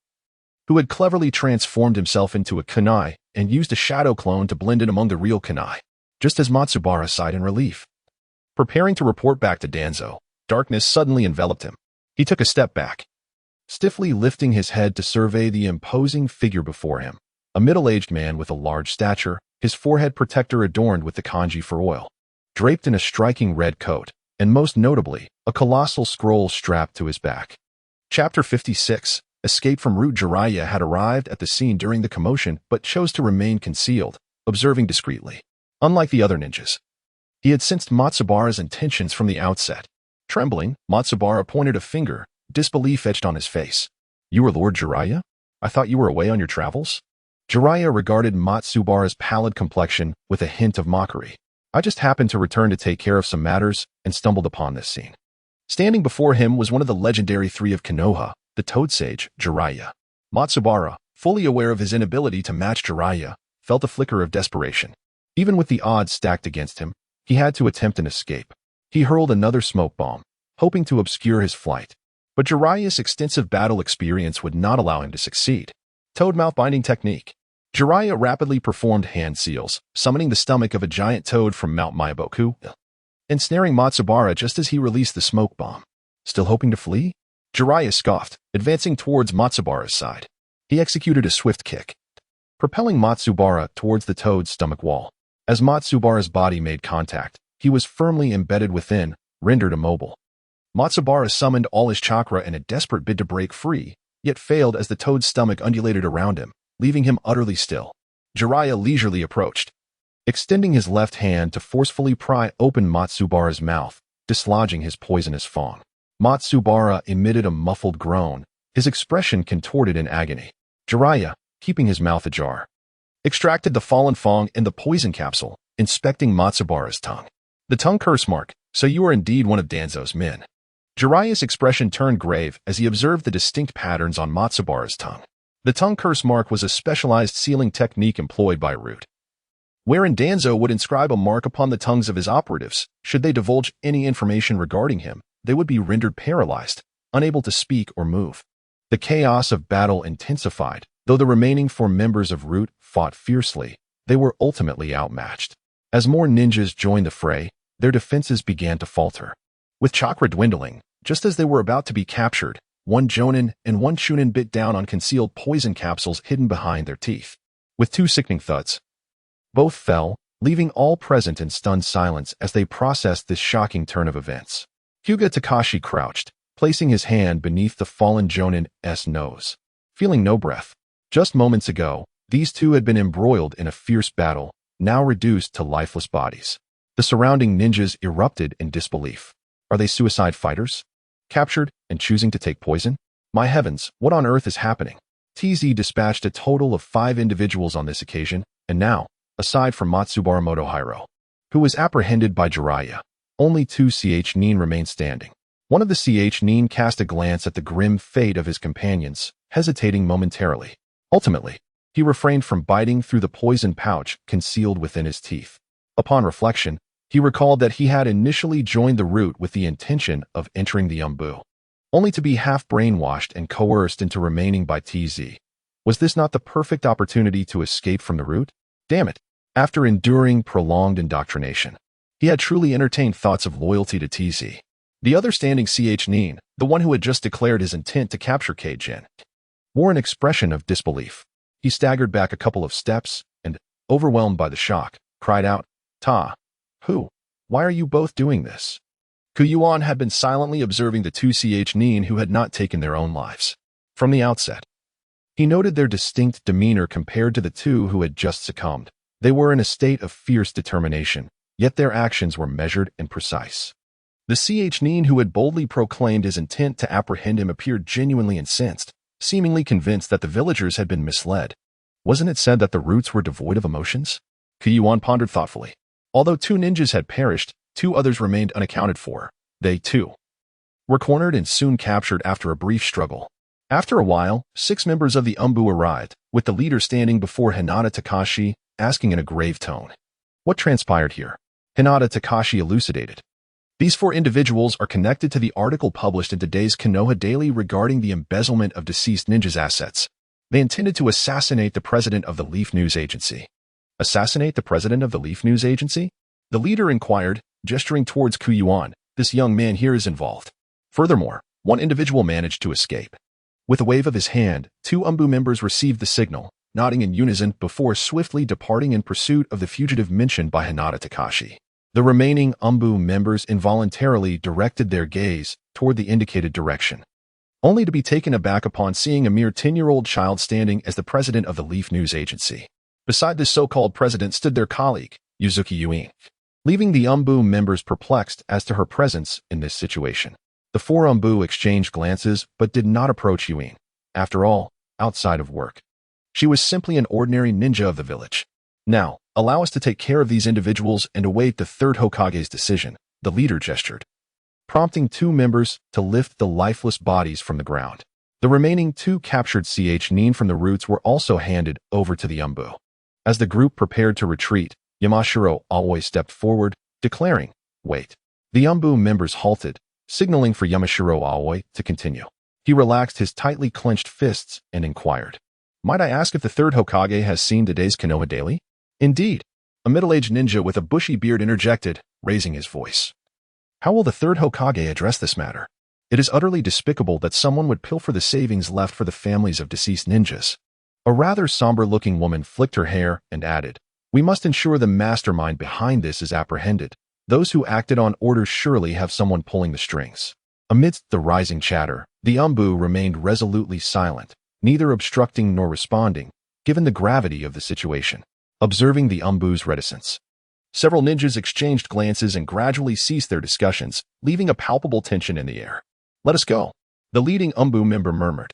who had cleverly transformed himself into a kunai and used a shadow clone to blend in among the real kunai, just as Matsubara sighed in relief. Preparing to report back to Danzo, darkness suddenly enveloped him. He took a step back, stiffly lifting his head to survey the imposing figure before him, a middle-aged man with a large stature, his forehead protector adorned with the kanji for oil, draped in a striking red coat, and most notably, a colossal scroll strapped to his back. Chapter 56. Escape from Root. Jiraiya had arrived at the scene during the commotion but chose to remain concealed, observing discreetly. Unlike the other ninjas, he had sensed Matsubara's intentions from the outset. Trembling, Matsubara pointed a finger, disbelief etched on his face. "You are Lord Jiraiya? I thought you were away on your travels?" Jiraiya regarded Matsubara's pallid complexion with a hint of mockery. "I just happened to return to take care of some matters and stumbled upon this scene." Standing before him was one of the legendary 3 of Konoha, the Toad Sage, Jiraiya. Matsubara, fully aware of his inability to match Jiraiya, felt a flicker of desperation. Even with the odds stacked against him, he had to attempt an escape. He hurled another smoke bomb, hoping to obscure his flight. But Jiraiya's extensive battle experience would not allow him to succeed. Toad mouth binding technique. Jiraiya rapidly performed hand seals, summoning the stomach of a giant toad from Mount Myaboku, ensnaring Matsubara just as he released the smoke bomb. Still hoping to flee? Jiraiya scoffed, advancing towards Matsubara's side. He executed a swift kick, propelling Matsubara towards the toad's stomach wall. As Matsubara's body made contact, he was firmly embedded within, rendered immobile. Matsubara summoned all his chakra in a desperate bid to break free, yet failed as the toad's stomach undulated around him, leaving him utterly still. Jiraiya leisurely approached, extending his left hand to forcefully pry open Matsubara's mouth, dislodging his poisonous fang. Matsubara emitted a muffled groan, his expression contorted in agony. Jiraiya, keeping his mouth ajar, extracted the fallen fang and the poison capsule, inspecting Matsubara's tongue. "The tongue curse mark, so you are indeed one of Danzo's men." Jiraiya's expression turned grave as he observed the distinct patterns on Matsubara's tongue. The tongue curse mark was a specialized sealing technique employed by Root, wherein Danzo would inscribe a mark upon the tongues of his operatives. Should they divulge any information regarding him, they would be rendered paralyzed, unable to speak or move. The chaos of battle intensified. Though the remaining 4 members of Root fought fiercely, they were ultimately outmatched. As more ninjas joined the fray, their defenses began to falter. With chakra dwindling, just as they were about to be captured, 1 jonin and 1 chunin bit down on concealed poison capsules hidden behind their teeth. With 2 sickening thuds, both fell, leaving all present in stunned silence as they processed this shocking turn of events. Hyuga Takashi crouched, placing his hand beneath the fallen jonin's nose, feeling no breath. Just moments ago, these 2 had been embroiled in a fierce battle, now reduced to lifeless bodies. The surrounding ninjas erupted in disbelief. Are they suicide fighters? Captured and choosing to take poison? My heavens, what on earth is happening? TZ dispatched a total of 5 individuals on this occasion, and now, aside from Matsubara Motohiro, who was apprehended by Jiraiya, only 2 nin remained standing. One of the nin cast a glance at the grim fate of his companions, hesitating momentarily. Ultimately, he refrained from biting through the poison pouch concealed within his teeth. Upon reflection, he recalled that he had initially joined the route with the intention of entering the Umbu, only to be half brainwashed and coerced into remaining by TZ. Was this not the perfect opportunity to escape from the route? Damn it! After enduring prolonged indoctrination, he had truly entertained thoughts of loyalty to TZ. The other standing nin, the one who had just declared his intent to capture Keijin, wore an expression of disbelief. He staggered back a couple of steps and, overwhelmed by the shock, cried out, "Ta! Who? Why are you both doing this?" Yuan had been silently observing the 2 nin who had not taken their own lives. From the outset, he noted their distinct demeanor compared to the 2 who had just succumbed. They were in a state of fierce determination, yet their actions were measured and precise. The nin who had boldly proclaimed his intent to apprehend him appeared genuinely incensed, seemingly convinced that the villagers had been misled. Wasn't it said that the roots were devoid of emotions? Yuan pondered thoughtfully. Although 2 ninjas had perished, 2 others remained unaccounted for. They, too, were cornered and soon captured after a brief struggle. After a while, 6 members of the Umbu arrived, with the leader standing before Hinata Takashi, asking in a grave tone, "What transpired here?" Hinata Takashi elucidated. These 4 individuals are connected to the article published in today's Konoha Daily regarding the embezzlement of deceased ninjas' assets. They intended to assassinate the president of the Leaf News Agency. Assassinate the president of the Leaf News Agency? The leader inquired, gesturing towards Yuan. This young man here is involved. Furthermore, 1 individual managed to escape. With a wave of his hand, 2 Umbu members received the signal, nodding in unison before swiftly departing in pursuit of the fugitive mentioned by Hinata Takashi. The remaining Umbu members involuntarily directed their gaze toward the indicated direction, only to be taken aback upon seeing a mere 10-year-old child standing as the president of the Leaf News Agency. Beside this so-called president stood their colleague, Yuzuki Yuan, leaving the Umbu members perplexed as to her presence in this situation. The 4 Umbu exchanged glances but did not approach Yuan. After all, outside of work, she was simply an ordinary ninja of the village. "Now, allow us to take care of these individuals and await the 3rd Hokage's decision," the leader gestured, prompting 2 members to lift the lifeless bodies from the ground. The remaining 2 captured nin from the roots were also handed over to the Umbu. As the group prepared to retreat, Yamashiro always stepped forward, declaring, "Wait." The Umbu members halted, signaling for Yamashiro Aoi to continue. He relaxed his tightly clenched fists and inquired, "Might I ask if the 3rd Hokage has seen today's Konoha Daily?" "Indeed," a middle-aged ninja with a bushy beard interjected, raising his voice. "How will the 3rd Hokage address this matter? It is utterly despicable that someone would pilfer the savings left for the families of deceased ninjas." A rather somber-looking woman flicked her hair and added, "We must ensure the mastermind behind this is apprehended. Those who acted on orders surely have someone pulling the strings." Amidst the rising chatter, the Umbu remained resolutely silent, neither obstructing nor responding, given the gravity of the situation. Observing the Umbu's reticence, several ninjas exchanged glances and gradually ceased their discussions, leaving a palpable tension in the air. "Let us go," the leading Umbu member murmured,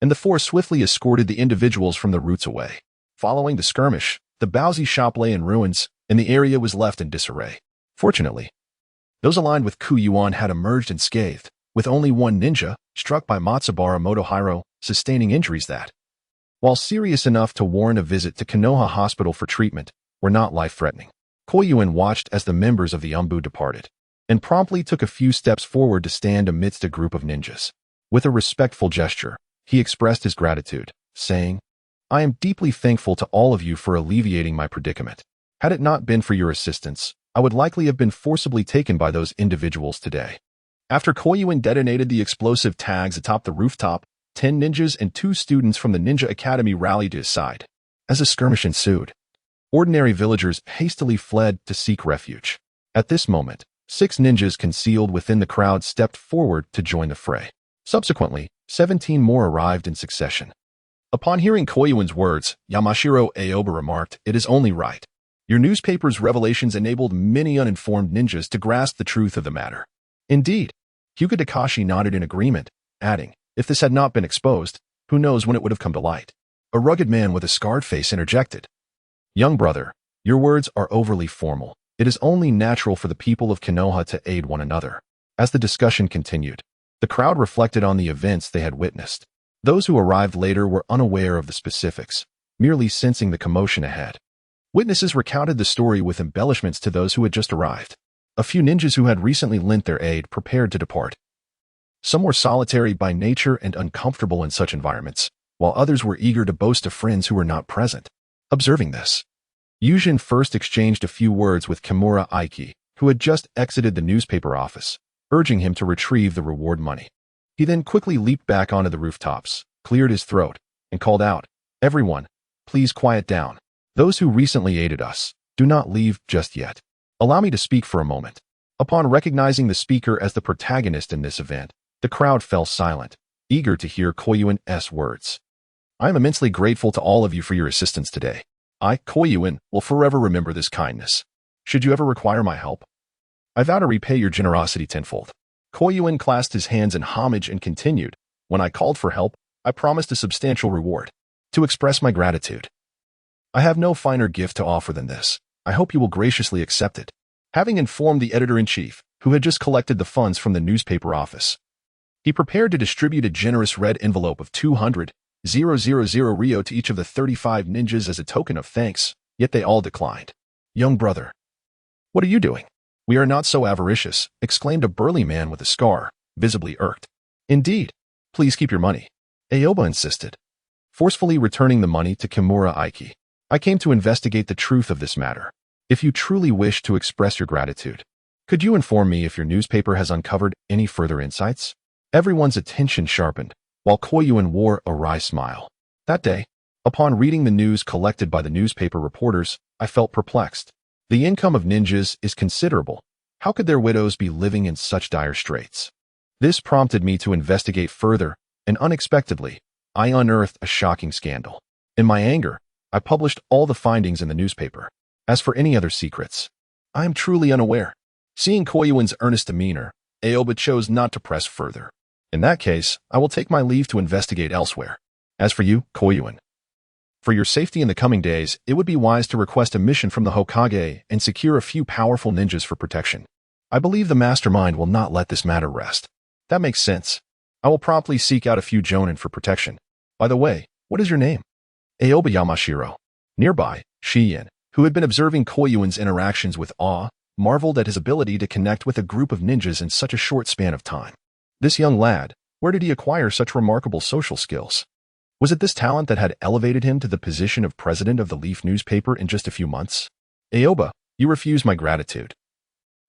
and the 4 swiftly escorted the individuals from the roots away. Following the skirmish, the Baozi shop lay in ruins, and the area was left in disarray. Fortunately, those aligned with Yuan had emerged unscathed, with only 1 ninja, struck by Matsubara Motohiro, sustaining injuries that, while serious enough to warrant a visit to Konoha Hospital for treatment, were not life-threatening. Yuan watched as the members of the Umbu departed, and promptly took a few steps forward to stand amidst a group of ninjas. With a respectful gesture, he expressed his gratitude, saying, "I am deeply thankful to all of you for alleviating my predicament. Had it not been for your assistance, I would likely have been forcibly taken by those individuals today." After Yuan detonated the explosive tags atop the rooftop, 10 ninjas and 2 students from the Ninja Academy rallied to his side. As a skirmish ensued, ordinary villagers hastily fled to seek refuge. At this moment, 6 ninjas concealed within the crowd stepped forward to join the fray. Subsequently, 17 more arrived in succession. Upon hearing Yuan's words, Yamashiro Aoba remarked, "It is only right. Your newspaper's revelations enabled many uninformed ninjas to grasp the truth of the matter. Indeed, Hyuga Takashi nodded in agreement, adding, if this had not been exposed, who knows when it would have come to light. A rugged man with a scarred face interjected. Young brother, your words are overly formal. It is only natural for the people of Konoha to aid one another. As the discussion continued, the crowd reflected on the events they had witnessed. Those who arrived later were unaware of the specifics, merely sensing the commotion ahead. Witnesses recounted the story with embellishments to those who had just arrived. A few ninjas who had recently lent their aid prepared to depart. Some were solitary by nature and uncomfortable in such environments, while others were eager to boast of friends who were not present. Observing this, Yujin first exchanged a few words with Kimura Aiki, who had just exited the newspaper office, urging him to retrieve the reward money. He then quickly leaped back onto the rooftops, cleared his throat, and called out, everyone, please quiet down. Those who recently aided us, do not leave just yet. Allow me to speak for a moment. Upon recognizing the speaker as the protagonist in this event, the crowd fell silent, eager to hear Koyuin's words. I am immensely grateful to all of you for your assistance today. I, Koyuin, will forever remember this kindness. Should you ever require my help, I vow to repay your generosity tenfold. Koyuin clasped his hands in homage and continued, when I called for help, I promised a substantial reward. To express my gratitude, I have no finer gift to offer than this. I hope you will graciously accept it. Having informed the editor-in-chief, who had just collected the funds from the newspaper office, he prepared to distribute a generous red envelope of 200,000 Ryo to each of the 35 ninjas as a token of thanks, yet they all declined. Young brother, what are you doing? We are not so avaricious, exclaimed a burly man with a scar, visibly irked. Indeed, please keep your money, Aoba insisted, forcefully returning the money to Kimura Aiki. I came to investigate the truth of this matter. If you truly wish to express your gratitude, could you inform me if your newspaper has uncovered any further insights? Everyone's attention sharpened, while Koyuin wore a wry smile. That day, upon reading the news collected by the newspaper reporters, I felt perplexed. The income of ninjas is considerable. How could their widows be living in such dire straits? This prompted me to investigate further, and unexpectedly, I unearthed a shocking scandal. In my anger, I published all the findings in the newspaper. As for any other secrets, I am truly unaware. Seeing Koyuin's earnest demeanor, Aoba chose not to press further. In that case, I will take my leave to investigate elsewhere. As for you, Koyuin, for your safety in the coming days, it would be wise to request a mission from the Hokage and secure a few powerful ninjas for protection. I believe the mastermind will not let this matter rest. That makes sense. I will promptly seek out a few jonin for protection. By the way, what is your name? Aoba Yamashiro. Nearby, Shiyin, who had been observing Koyuin's interactions with awe, marveled at his ability to connect with a group of ninjas in such a short span of time. This young lad, where did he acquire such remarkable social skills? Was it this talent that had elevated him to the position of president of the Leaf newspaper in just a few months? Aoba, you refuse my gratitude.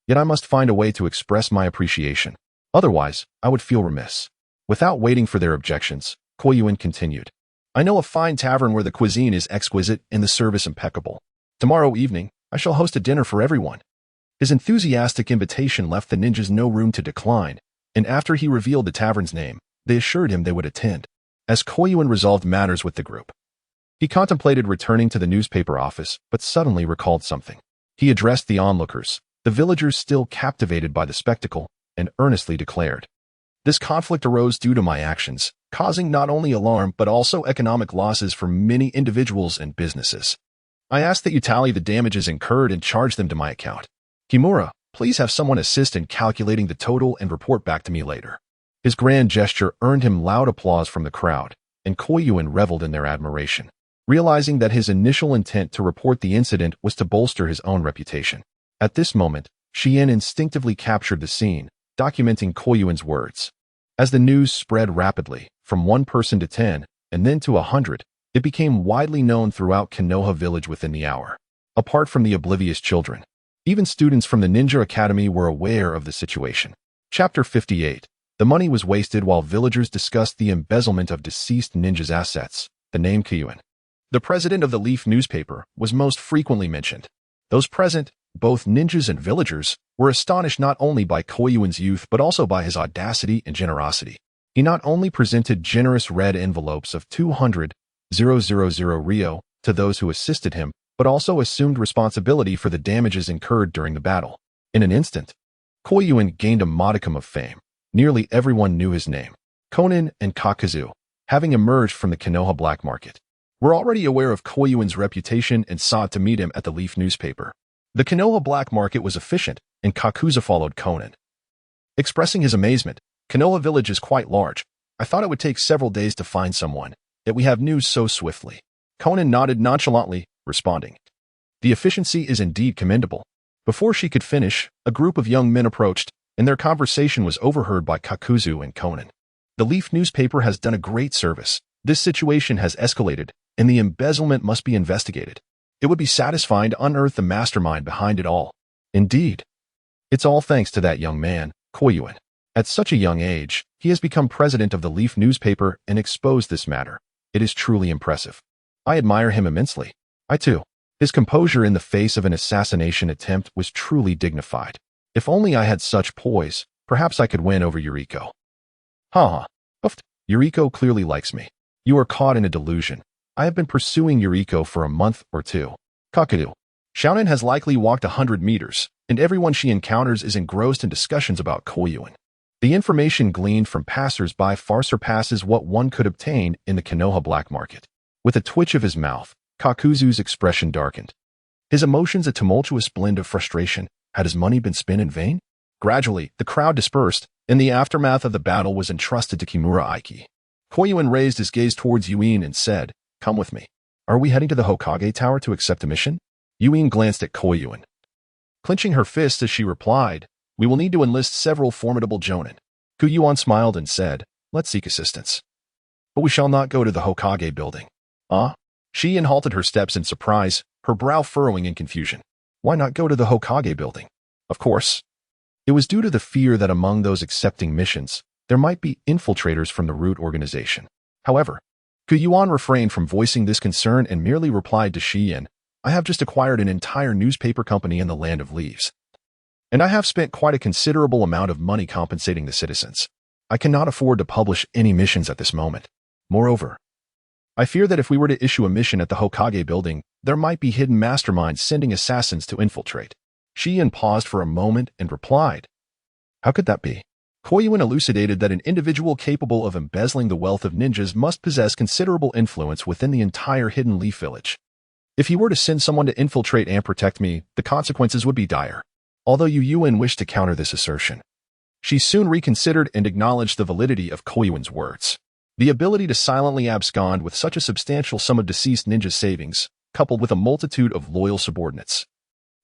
Yet I must find a way to express my appreciation. Otherwise, I would feel remiss. Without waiting for their objections, Koyuin continued. I know a fine tavern where the cuisine is exquisite and the service impeccable. Tomorrow evening, I shall host a dinner for everyone. His enthusiastic invitation left the ninjas no room to decline, and after he revealed the tavern's name, they assured him they would attend. As Koyuin resolved matters with the group, he contemplated returning to the newspaper office, but suddenly recalled something. He addressed the onlookers, the villagers still captivated by the spectacle, and earnestly declared, this conflict arose due to my actions, causing not only alarm but also economic losses for many individuals and businesses. I ask that you tally the damages incurred and charge them to my account. Kimura, please have someone assist in calculating the total and report back to me later. His grand gesture earned him loud applause from the crowd, and Koyuin reveled in their admiration, realizing that his initial intent to report the incident was to bolster his own reputation. At this moment, Shiyin instinctively captured the scene, documenting Koyuin's words. As the news spread rapidly, from 1 person to 10, and then to 100, it became widely known throughout Konoha village within the hour. Apart from the oblivious children, even students from the Ninja Academy were aware of the situation. Chapter 58. The money was wasted while villagers discussed the embezzlement of deceased ninjas' assets. The name Koyuin, the president of the Leaf newspaper, was most frequently mentioned. Those present, both ninjas and villagers, were astonished not only by Koyuin's youth but also by his audacity and generosity. He not only presented generous red envelopes of 200,000 Ryo to those who assisted him, but also assumed responsibility for the damages incurred during the battle. In an instant, Koyuin gained a modicum of fame. Nearly everyone knew his name. Konan and Kakuzu, having emerged from the Konoha black market, were already aware of Koyuin's reputation and sought to meet him at the Leaf newspaper. The Konoha black market was efficient, and Kakuzu followed Konan. Expressing his amazement, Konoha village is quite large. I thought it would take several days to find someone, yet we have news so swiftly. Konan nodded nonchalantly, responding. The efficiency is indeed commendable. Before she could finish, a group of young men approached, and their conversation was overheard by Kakuzu and Konan. The Leaf newspaper has done a great service. This situation has escalated, and the embezzlement must be investigated. It would be satisfying to unearth the mastermind behind it all. Indeed. It's all thanks to that young man, Koyuin. At such a young age, he has become president of the Leaf newspaper and exposed this matter. It is truly impressive. I admire him immensely. I too. His composure in the face of an assassination attempt was truly dignified. If only I had such poise, perhaps I could win over Yuriko. Ha. Uffed. Yuriko clearly likes me. You are caught in a delusion. I have been pursuing Yuriko for a month or two. Kakuzu. Xiaonan has likely walked 100 meters, and everyone she encounters is engrossed in discussions about Koyuin. The information gleaned from passers-by far surpasses what one could obtain in the Konoha black market. With a twitch of his mouth, Kakuzu's expression darkened. His emotions a tumultuous blend of frustration. Had his money been spent in vain? Gradually, the crowd dispersed, and the aftermath of the battle was entrusted to Kimura Aiki. Koyuin raised his gaze towards Yuan and said, "Come with me. Are we heading to the Hokage Tower to accept a mission?" Yuan glanced at Koyuin, clenching her fists as she replied, "We will need to enlist several formidable jonin." Koyuin smiled and said, "Let's seek assistance. But we shall not go to the Hokage building." Shion halted her steps in surprise, her brow furrowing in confusion. Why not go to the Hokage building? Of course. It was due to the fear that among those accepting missions, there might be infiltrators from the root organization. However, Koyuin refrained from voicing this concern and merely replied to Shion, "I have just acquired an entire newspaper company in the Land of Leaves. And I have spent quite a considerable amount of money compensating the citizens. I cannot afford to publish any missions at this moment. Moreover, I fear that if we were to issue a mission at the Hokage building, there might be hidden masterminds sending assassins to infiltrate." Shion paused for a moment and replied, "How could that be?" Koyuin elucidated that an individual capable of embezzling the wealth of ninjas must possess considerable influence within the entire Hidden Leaf village. If he were to send someone to infiltrate and protect me, the consequences would be dire. Although Yuan wished to counter this assertion, she soon reconsidered and acknowledged the validity of Koyuin's words. The ability to silently abscond with such a substantial sum of deceased ninja savings, coupled with a multitude of loyal subordinates,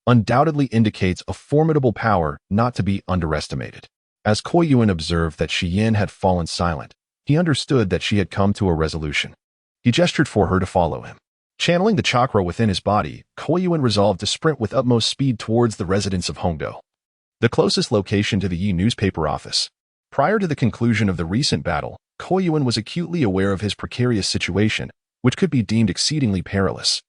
undoubtedly indicates a formidable power not to be underestimated. As Koyuin observed that Shion had fallen silent, he understood that she had come to a resolution. He gestured for her to follow him. Channeling the chakra within his body, Koyuin resolved to sprint with utmost speed towards the residence of Hongdo, the closest location to the Yi newspaper office. Prior to the conclusion of the recent battle, Koyuin was acutely aware of his precarious situation, which could be deemed exceedingly perilous.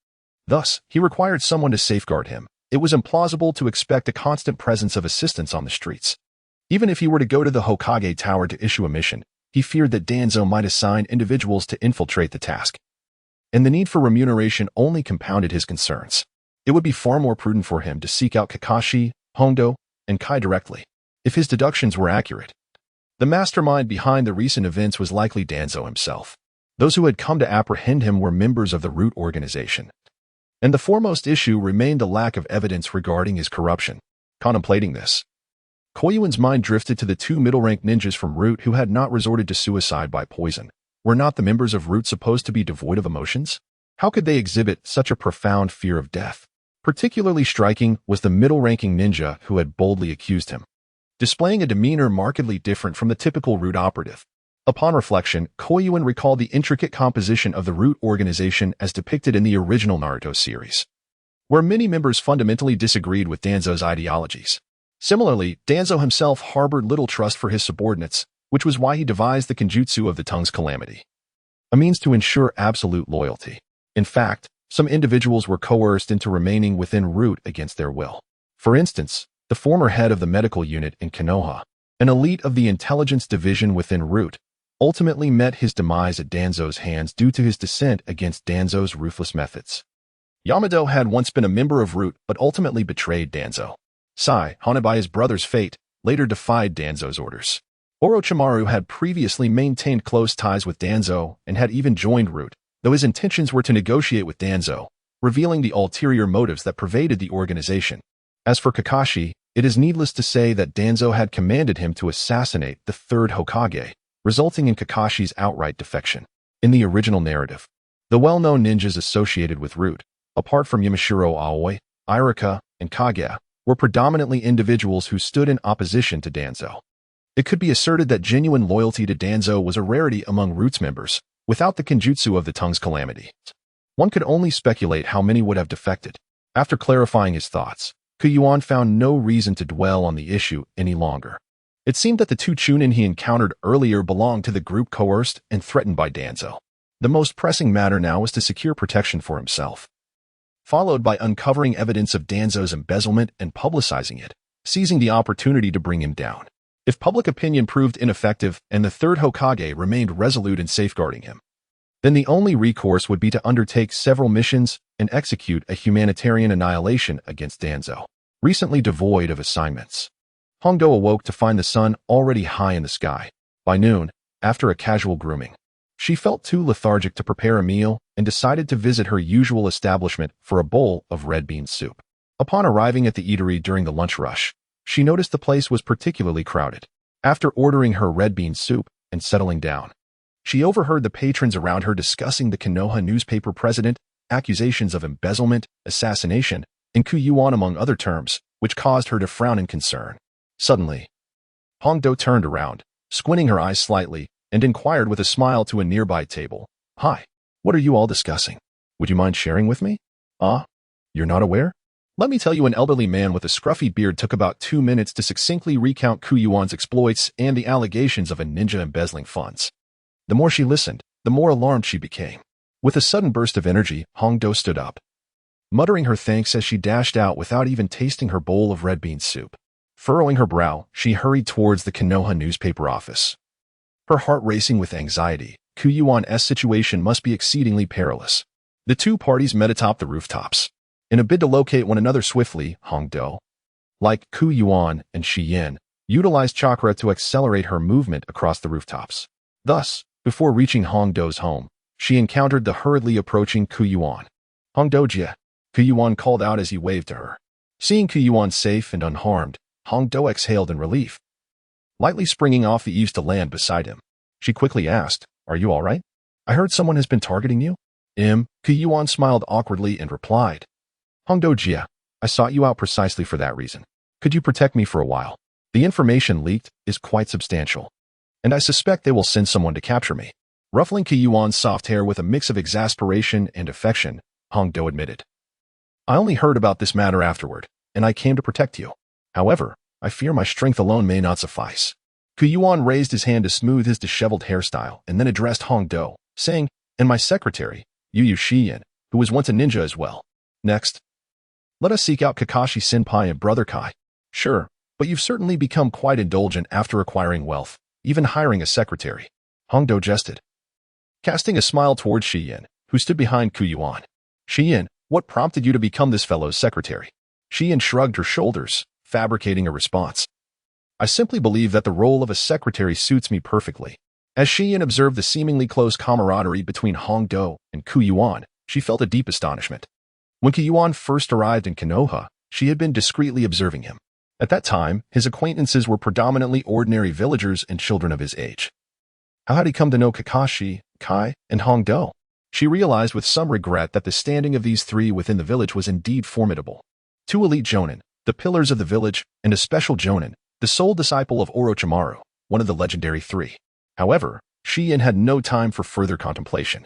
Thus, he required someone to safeguard him. It was implausible to expect a constant presence of assistance on the streets. Even if he were to go to the Hokage Tower to issue a mission, he feared that Danzo might assign individuals to infiltrate the task. And the need for remuneration only compounded his concerns. It would be far more prudent for him to seek out Kakashi, Hongdo, and Kai directly. If his deductions were accurate, the mastermind behind the recent events was likely Danzo himself. Those who had come to apprehend him were members of the Root organization. And the foremost issue remained the lack of evidence regarding his corruption. Contemplating this, Koyuin's mind drifted to the two middle-ranked ninjas from Root who had not resorted to suicide by poison. Were not the members of Root supposed to be devoid of emotions? How could they exhibit such a profound fear of death? Particularly striking was the middle-ranking ninja who had boldly accused him, displaying a demeanor markedly different from the typical Root operative. Upon reflection, Koyuin recalled the intricate composition of the Root organization as depicted in the original Naruto series, where many members fundamentally disagreed with Danzo's ideologies. Similarly, Danzo himself harbored little trust for his subordinates, which was why he devised the Kenjutsu of the Tongue's Calamity, a means to ensure absolute loyalty. In fact, some individuals were coerced into remaining within Root against their will. For instance, the former head of the medical unit in Konoha, an elite of the intelligence division within Root, ultimately met his demise at Danzo's hands due to his dissent against Danzo's ruthless methods. Yamado had once been a member of Root but ultimately betrayed Danzo. Sai, haunted by his brother's fate, later defied Danzo's orders. Orochimaru had previously maintained close ties with Danzo and had even joined Root, though his intentions were to negotiate with Danzo, revealing the ulterior motives that pervaded the organization. As for Kakashi, it is needless to say that Danzo had commanded him to assassinate the third Hokage, resulting in Kakashi's outright defection. In the original narrative, the well-known ninjas associated with Root, apart from Yamashiro Aoi, Iruka, and Kaguya, were predominantly individuals who stood in opposition to Danzo. It could be asserted that genuine loyalty to Danzo was a rarity among Root's members, without the Kenjutsu of the Tongue's calamity. One could only speculate how many would have defected. After clarifying his thoughts, Yuan found no reason to dwell on the issue any longer. It seemed that the two Chunin he encountered earlier belonged to the group coerced and threatened by Danzo. The most pressing matter now was to secure protection for himself, followed by uncovering evidence of Danzo's embezzlement and publicizing it, seizing the opportunity to bring him down. If public opinion proved ineffective and the third Hokage remained resolute in safeguarding him, then the only recourse would be to undertake several missions and execute a humanitarian annihilation against Danzo. Recently devoid of assignments, Hongdo awoke to find the sun already high in the sky. By noon, after a casual grooming, she felt too lethargic to prepare a meal and decided to visit her usual establishment for a bowl of red bean soup. Upon arriving at the eatery during the lunch rush, she noticed the place was particularly crowded. After ordering her red bean soup and settling down, she overheard the patrons around her discussing the Konoha newspaper president, accusations of embezzlement, assassination, and Yuan among other terms, which caused her to frown in concern. Suddenly, Hongdo turned around, squinting her eyes slightly, and inquired with a smile to a nearby table. "Hi, what are you all discussing? Would you mind sharing with me?" You're not aware? Let me tell you, an elderly man with a scruffy beard took about 2 minutes to succinctly recount Yuan's exploits and the allegations of a ninja embezzling funds. The more she listened, the more alarmed she became. With a sudden burst of energy, Hongdo stood up, muttering her thanks as she dashed out without even tasting her bowl of red bean soup. Furrowing her brow, she hurried towards the Konoha newspaper office, her heart racing with anxiety. Yuan's situation must be exceedingly perilous. The two parties met atop the rooftops. In a bid to locate one another swiftly, Hongdo, like Yuan and Yin, utilized chakra to accelerate her movement across the rooftops. Thus, before reaching Hongdo's home, she encountered the hurriedly approaching Yuan. "Hongdo-jia," Yuan called out as he waved to her. Seeing Yuan safe and unharmed, Hongdo exhaled in relief. Lightly springing off the eaves to land beside him, she quickly asked, "Are you all right? I heard someone has been targeting you." Yuan smiled awkwardly and replied, "Hongdo-jia, I sought you out precisely for that reason. Could you protect me for a while? The information leaked is quite substantial, and I suspect they will send someone to capture me." Ruffling Yuan's soft hair with a mix of exasperation and affection, Hongdo admitted, "I only heard about this matter afterward, and I came to protect you. However, I fear my strength alone may not suffice." Yuan raised his hand to smooth his disheveled hairstyle and then addressed Hongdo, saying, "And my secretary, Yin, who was once a ninja as well. Next, let us seek out Kakashi-senpai and Brother Kai." "Sure, but you've certainly become quite indulgent after acquiring wealth, even hiring a secretary," Hongdo jested, casting a smile towards Yin, who stood behind Yuan. "Yin, what prompted you to become this fellow's secretary?" Yin shrugged her shoulders, fabricating a response. "I simply believe that the role of a secretary suits me perfectly." As Yin observed the seemingly close camaraderie between Hongdo and Yuan, she felt a deep astonishment. When Yuan first arrived in Konoha, she had been discreetly observing him. At that time, his acquaintances were predominantly ordinary villagers and children of his age. How had he come to know Kakashi, Kai, and Hongdo? She realized with some regret that the standing of these three within the village was indeed formidable. Two elite jonin, the pillars of the village, and a special jonin, the sole disciple of Orochimaru, one of the legendary three. However, Yin had no time for further contemplation,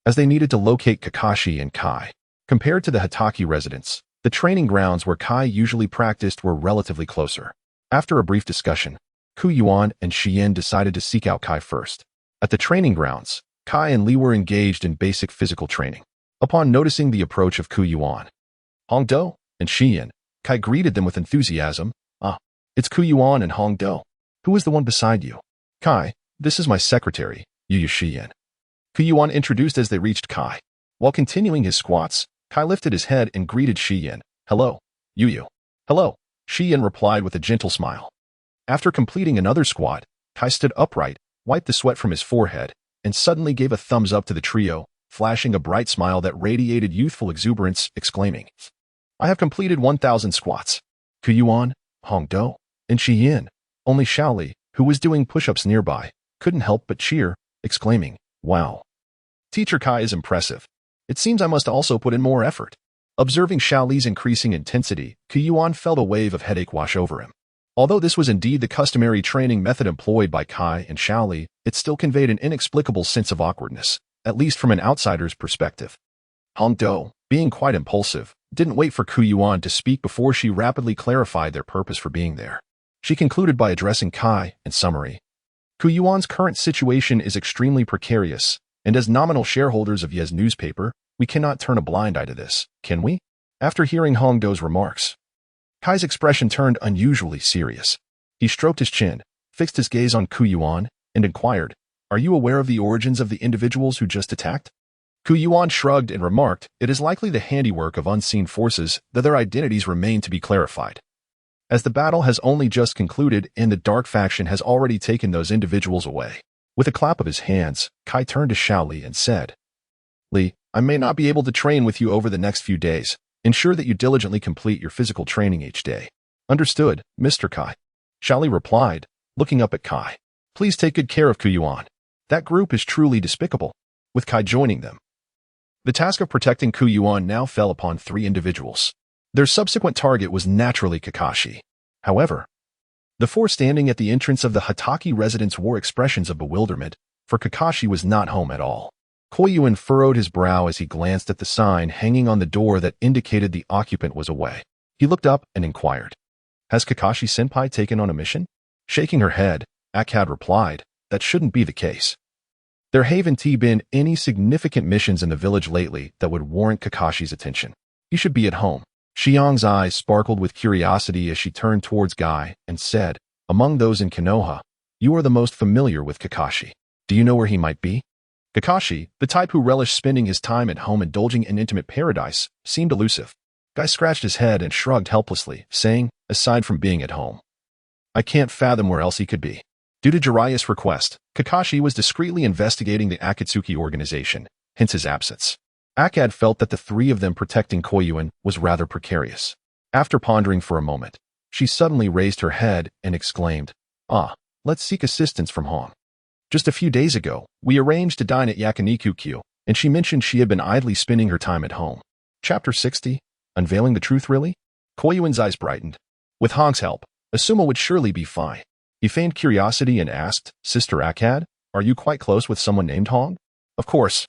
as they needed to locate Kakashi and Kai. Compared to the Hitaki residence, the training grounds where Kai usually practiced were relatively closer. After a brief discussion, Yuan and Yin decided to seek out Kai first. At the training grounds, Kai and Li were engaged in basic physical training. Upon noticing the approach of Yuan, Hongdo, and Yin, Kai greeted them with enthusiasm. It's Yuan and Hongdo. Who is the one beside you?" "Kai, this is my secretary, Yin." Yuan introduced as they reached Kai. While continuing his squats, Kai lifted his head and greeted Shiyin. Hello, Yu. Hello, Shiyin replied with a gentle smile. After completing another squat, Kai stood upright, wiped the sweat from his forehead, and suddenly gave a thumbs up to the trio, flashing a bright smile that radiated youthful exuberance, exclaiming, I have completed 1,000 squats. Yuan, Hongdo, and Shiyin. Only Shaoli, who was doing push-ups nearby, couldn't help but cheer, exclaiming, Wow. Teacher Kai is impressive. It seems I must also put in more effort. Observing Shaoli's increasing intensity, Yuan felt a wave of headache wash over him. Although this was indeed the customary training method employed by Kai and Shaoli, it still conveyed an inexplicable sense of awkwardness, at least from an outsider's perspective. Hongdo, being quite impulsive, didn't wait for Yuan to speak before she rapidly clarified their purpose for being there. She concluded by addressing Kai in summary. Yuan's current situation is extremely precarious, and as nominal shareholders of Ye's newspaper, we cannot turn a blind eye to this, can we? After hearing Hongdo's remarks, Kai's expression turned unusually serious. He stroked his chin, fixed his gaze on Yuan, and inquired, Are you aware of the origins of the individuals who just attacked? Yuan shrugged and remarked, It is likely the handiwork of unseen forces, though their identities remain to be clarified. As the battle has only just concluded and the dark faction has already taken those individuals away. With a clap of his hands, Kai turned to Shaoli and said, Li, I may not be able to train with you over the next few days. Ensure that you diligently complete your physical training each day. Understood, Mr. Kai. Shaoli replied, looking up at Kai. Please take good care of Yuan. That group is truly despicable. With Kai joining them, the task of protecting Yuan now fell upon 3 individuals. Their subsequent target was naturally Kakashi. However, the 4 standing at the entrance of the Hataki residence wore expressions of bewilderment, for Kakashi was not home at all. Yuan furrowed his brow as he glanced at the sign hanging on the door that indicated the occupant was away. He looked up and inquired, Has Kakashi-senpai taken on a mission? Shaking her head, Akad replied, That shouldn't be the case. There haven't been any significant missions in the village lately that would warrant Kakashi's attention. He should be at home. Xiang's eyes sparkled with curiosity as she turned towards Guy and said, Among those in Konoha, you are the most familiar with Kakashi. Do you know where he might be? Kakashi, the type who relished spending his time at home indulging in intimate paradise, seemed elusive. Guy scratched his head and shrugged helplessly, saying, Aside from being at home, I can't fathom where else he could be. Due to Jiraiya's request, Kakashi was discreetly investigating the Akatsuki organization, hence his absence. Akad felt that the 3 of them protecting Yuan was rather precarious. After pondering for a moment, she suddenly raised her head and exclaimed, Let's seek assistance from Hong. Just a few days ago, we arranged to dine at Yakiniku-kyu, and she mentioned she had been idly spending her time at home. Chapter 60, Unveiling the Truth Really? Yuan's eyes brightened. With Hong's help, Asuma would surely be fine. He feigned curiosity and asked, Sister Akad, are you quite close with someone named Hong? Of course.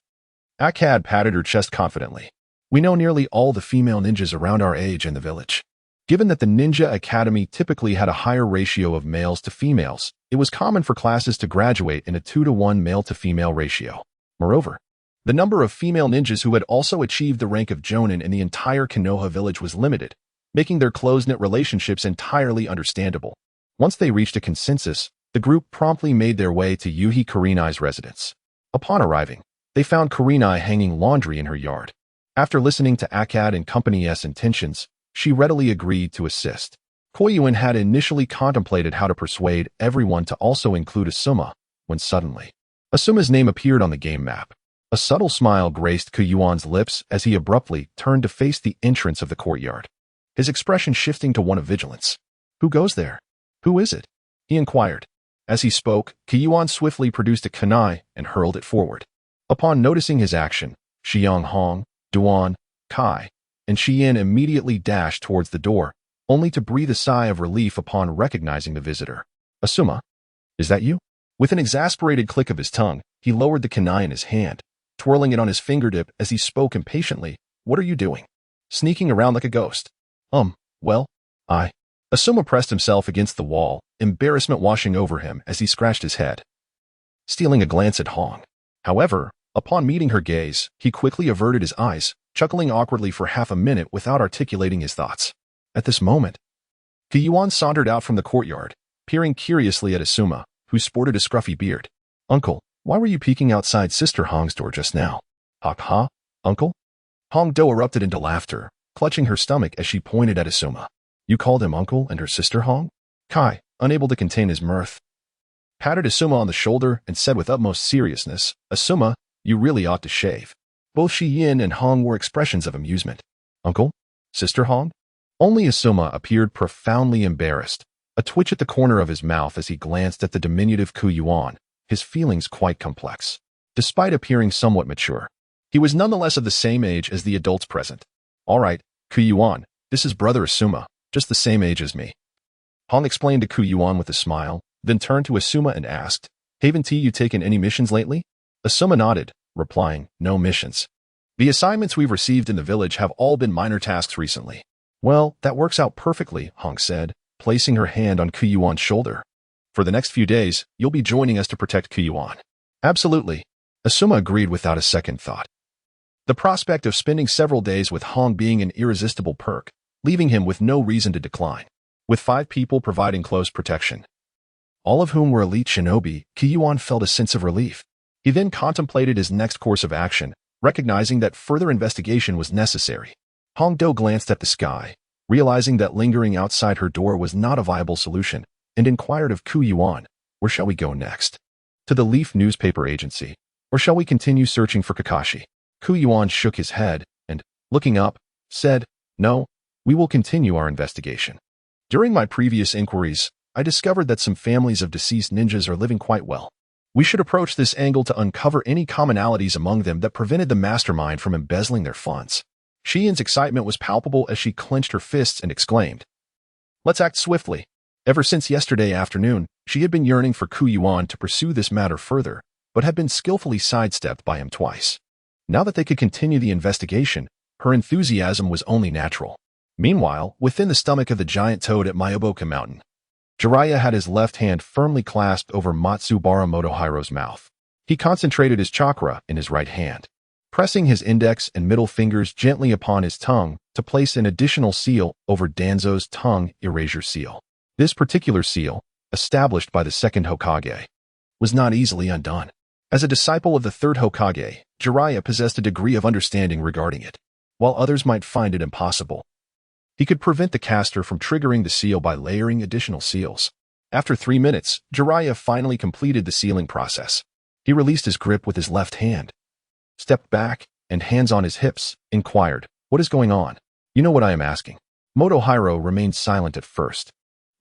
Akad patted her chest confidently. We know nearly all the female ninjas around our age in the village. Given that the Ninja Academy typically had a higher ratio of males to females, it was common for classes to graduate in a 2-to-1 male-to-female ratio. Moreover, the number of female ninjas who had also achieved the rank of Jonin in the entire Konoha village was limited, making their close-knit relationships entirely understandable. Once they reached a consensus, the group promptly made their way to Yuhi Kurenai's residence. Upon arriving, they found Kurenai hanging laundry in her yard. After listening to Akad and company's intentions, she readily agreed to assist. Yuan had initially contemplated how to persuade everyone to also include Asuma, when suddenly, Asuma's name appeared on the game map. A subtle smile graced Yuan's lips as he abruptly turned to face the entrance of the courtyard, his expression shifting to one of vigilance. Who goes there? Who is it? He inquired. As he spoke, Yuan swiftly produced a kunai and hurled it forward. Upon noticing his action, Xiang Hong, Duan, Kai, and Shiyin immediately dashed towards the door, only to breathe a sigh of relief upon recognizing the visitor. Asuma, is that you? With an exasperated click of his tongue, he lowered the kunai in his hand, twirling it on his fingertip as he spoke impatiently. What are you doing? Sneaking around like a ghost. Well, Asuma pressed himself against the wall, embarrassment washing over him as he scratched his head, stealing a glance at Hong. However, upon meeting her gaze, he quickly averted his eyes, chuckling awkwardly for half a minute without articulating his thoughts. At this moment, Yuan sauntered out from the courtyard, peering curiously at Asuma, who sported a scruffy beard. Uncle, why were you peeking outside Sister Hong's door just now? Ha, uncle? Hongdo erupted into laughter, clutching her stomach as she pointed at Asuma. You called him uncle and her sister Hong? Kai, unable to contain his mirth, patted Asuma on the shoulder and said with utmost seriousness, Asuma, you really ought to shave. Both Shi-Yin and Hong were expressions of amusement. Uncle? Sister Hong? Only Asuma appeared profoundly embarrassed, a twitch at the corner of his mouth as he glanced at the diminutive Yuan, his feelings quite complex. Despite appearing somewhat mature, he was nonetheless of the same age as the adults present. All right, Yuan, this is brother Asuma, just the same age as me. Hong explained to Yuan with a smile, then turned to Asuma and asked, Haven't you taken any missions lately? Asuma nodded, replying, No missions. The assignments we've received in the village have all been minor tasks recently. Well, that works out perfectly, Hong said, placing her hand on Yuan's shoulder. For the next few days, you'll be joining us to protect Yuan. Absolutely. Asuma agreed without a second thought. The prospect of spending several days with Hong being an irresistible perk, leaving him with no reason to decline, with 5 people providing close protection, all of whom were elite shinobi, Yuan felt a sense of relief. He then contemplated his next course of action, recognizing that further investigation was necessary. Hongdo glanced at the sky, realizing that lingering outside her door was not a viable solution, and inquired of Yuan, Where shall we go next? To the Leaf newspaper agency, or shall we continue searching for Kakashi? Yuan shook his head and, looking up, said, No, we will continue our investigation. During my previous inquiries, I discovered that some families of deceased ninjas are living quite well. We should approach this angle to uncover any commonalities among them that prevented the mastermind from embezzling their funds. Shi-Yin's excitement was palpable as she clenched her fists and exclaimed, Let's act swiftly. Ever since yesterday afternoon, she had been yearning for Yuan to pursue this matter further, but had been skillfully sidestepped by him twice. Now that they could continue the investigation, her enthusiasm was only natural. Meanwhile, within the stomach of the giant toad at Myoboka Mountain, Jiraiya had his left hand firmly clasped over Matsubara Motohiro's mouth. He concentrated his chakra in his right hand, pressing his index and middle fingers gently upon his tongue to place an additional seal over Danzo's tongue erasure seal. This particular seal, established by the second Hokage, was not easily undone. As a disciple of the third Hokage, Jiraiya possessed a degree of understanding regarding it. While others might find it impossible, he could prevent the caster from triggering the seal by layering additional seals. After 3 minutes, Jiraiya finally completed the sealing process. He released his grip with his left hand, stepped back, and hands on his hips, inquired, What is going on? You know what I am asking. Motohiro remained silent at first.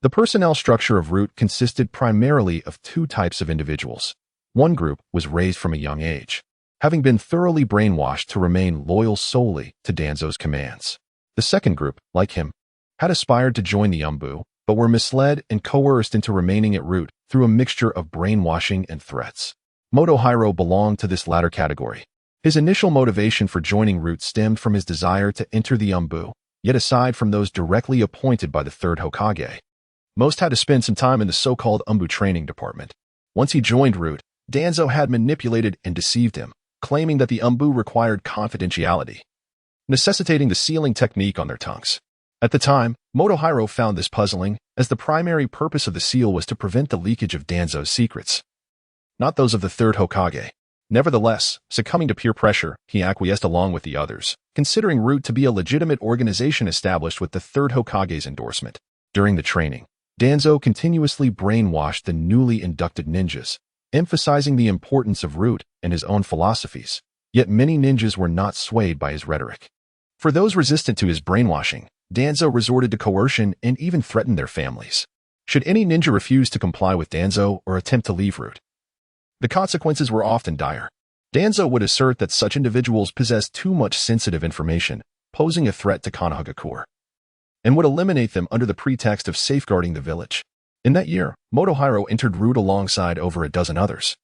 The personnel structure of Root consisted primarily of 2 types of individuals. One group was raised from a young age, having been thoroughly brainwashed to remain loyal solely to Danzo's commands. The second group, like him, had aspired to join the Umbu, but were misled and coerced into remaining at Root through a mixture of brainwashing and threats. Motohiro belonged to this latter category. His initial motivation for joining Root stemmed from his desire to enter the Umbu, yet aside from those directly appointed by the third Hokage, most had to spend some time in the so-called Umbu training department. Once he joined Root, Danzo had manipulated and deceived him, claiming that the Umbu required confidentiality, necessitating the sealing technique on their tongues. At the time, Motohiro found this puzzling, as the primary purpose of the seal was to prevent the leakage of Danzo's secrets, not those of the third Hokage. Nevertheless, succumbing to peer pressure, he acquiesced along with the others, considering Root to be a legitimate organization established with the third Hokage's endorsement. During the training, Danzo continuously brainwashed the newly inducted ninjas, emphasizing the importance of Root and his own philosophies. Yet many ninjas were not swayed by his rhetoric. For those resistant to his brainwashing, Danzo resorted to coercion and even threatened their families. Should any ninja refuse to comply with Danzo or attempt to leave Root, the consequences were often dire. Danzo would assert that such individuals possessed too much sensitive information, posing a threat to Konohagakure, and would eliminate them under the pretext of safeguarding the village. In that year, Motohiro entered Root alongside over a dozen others.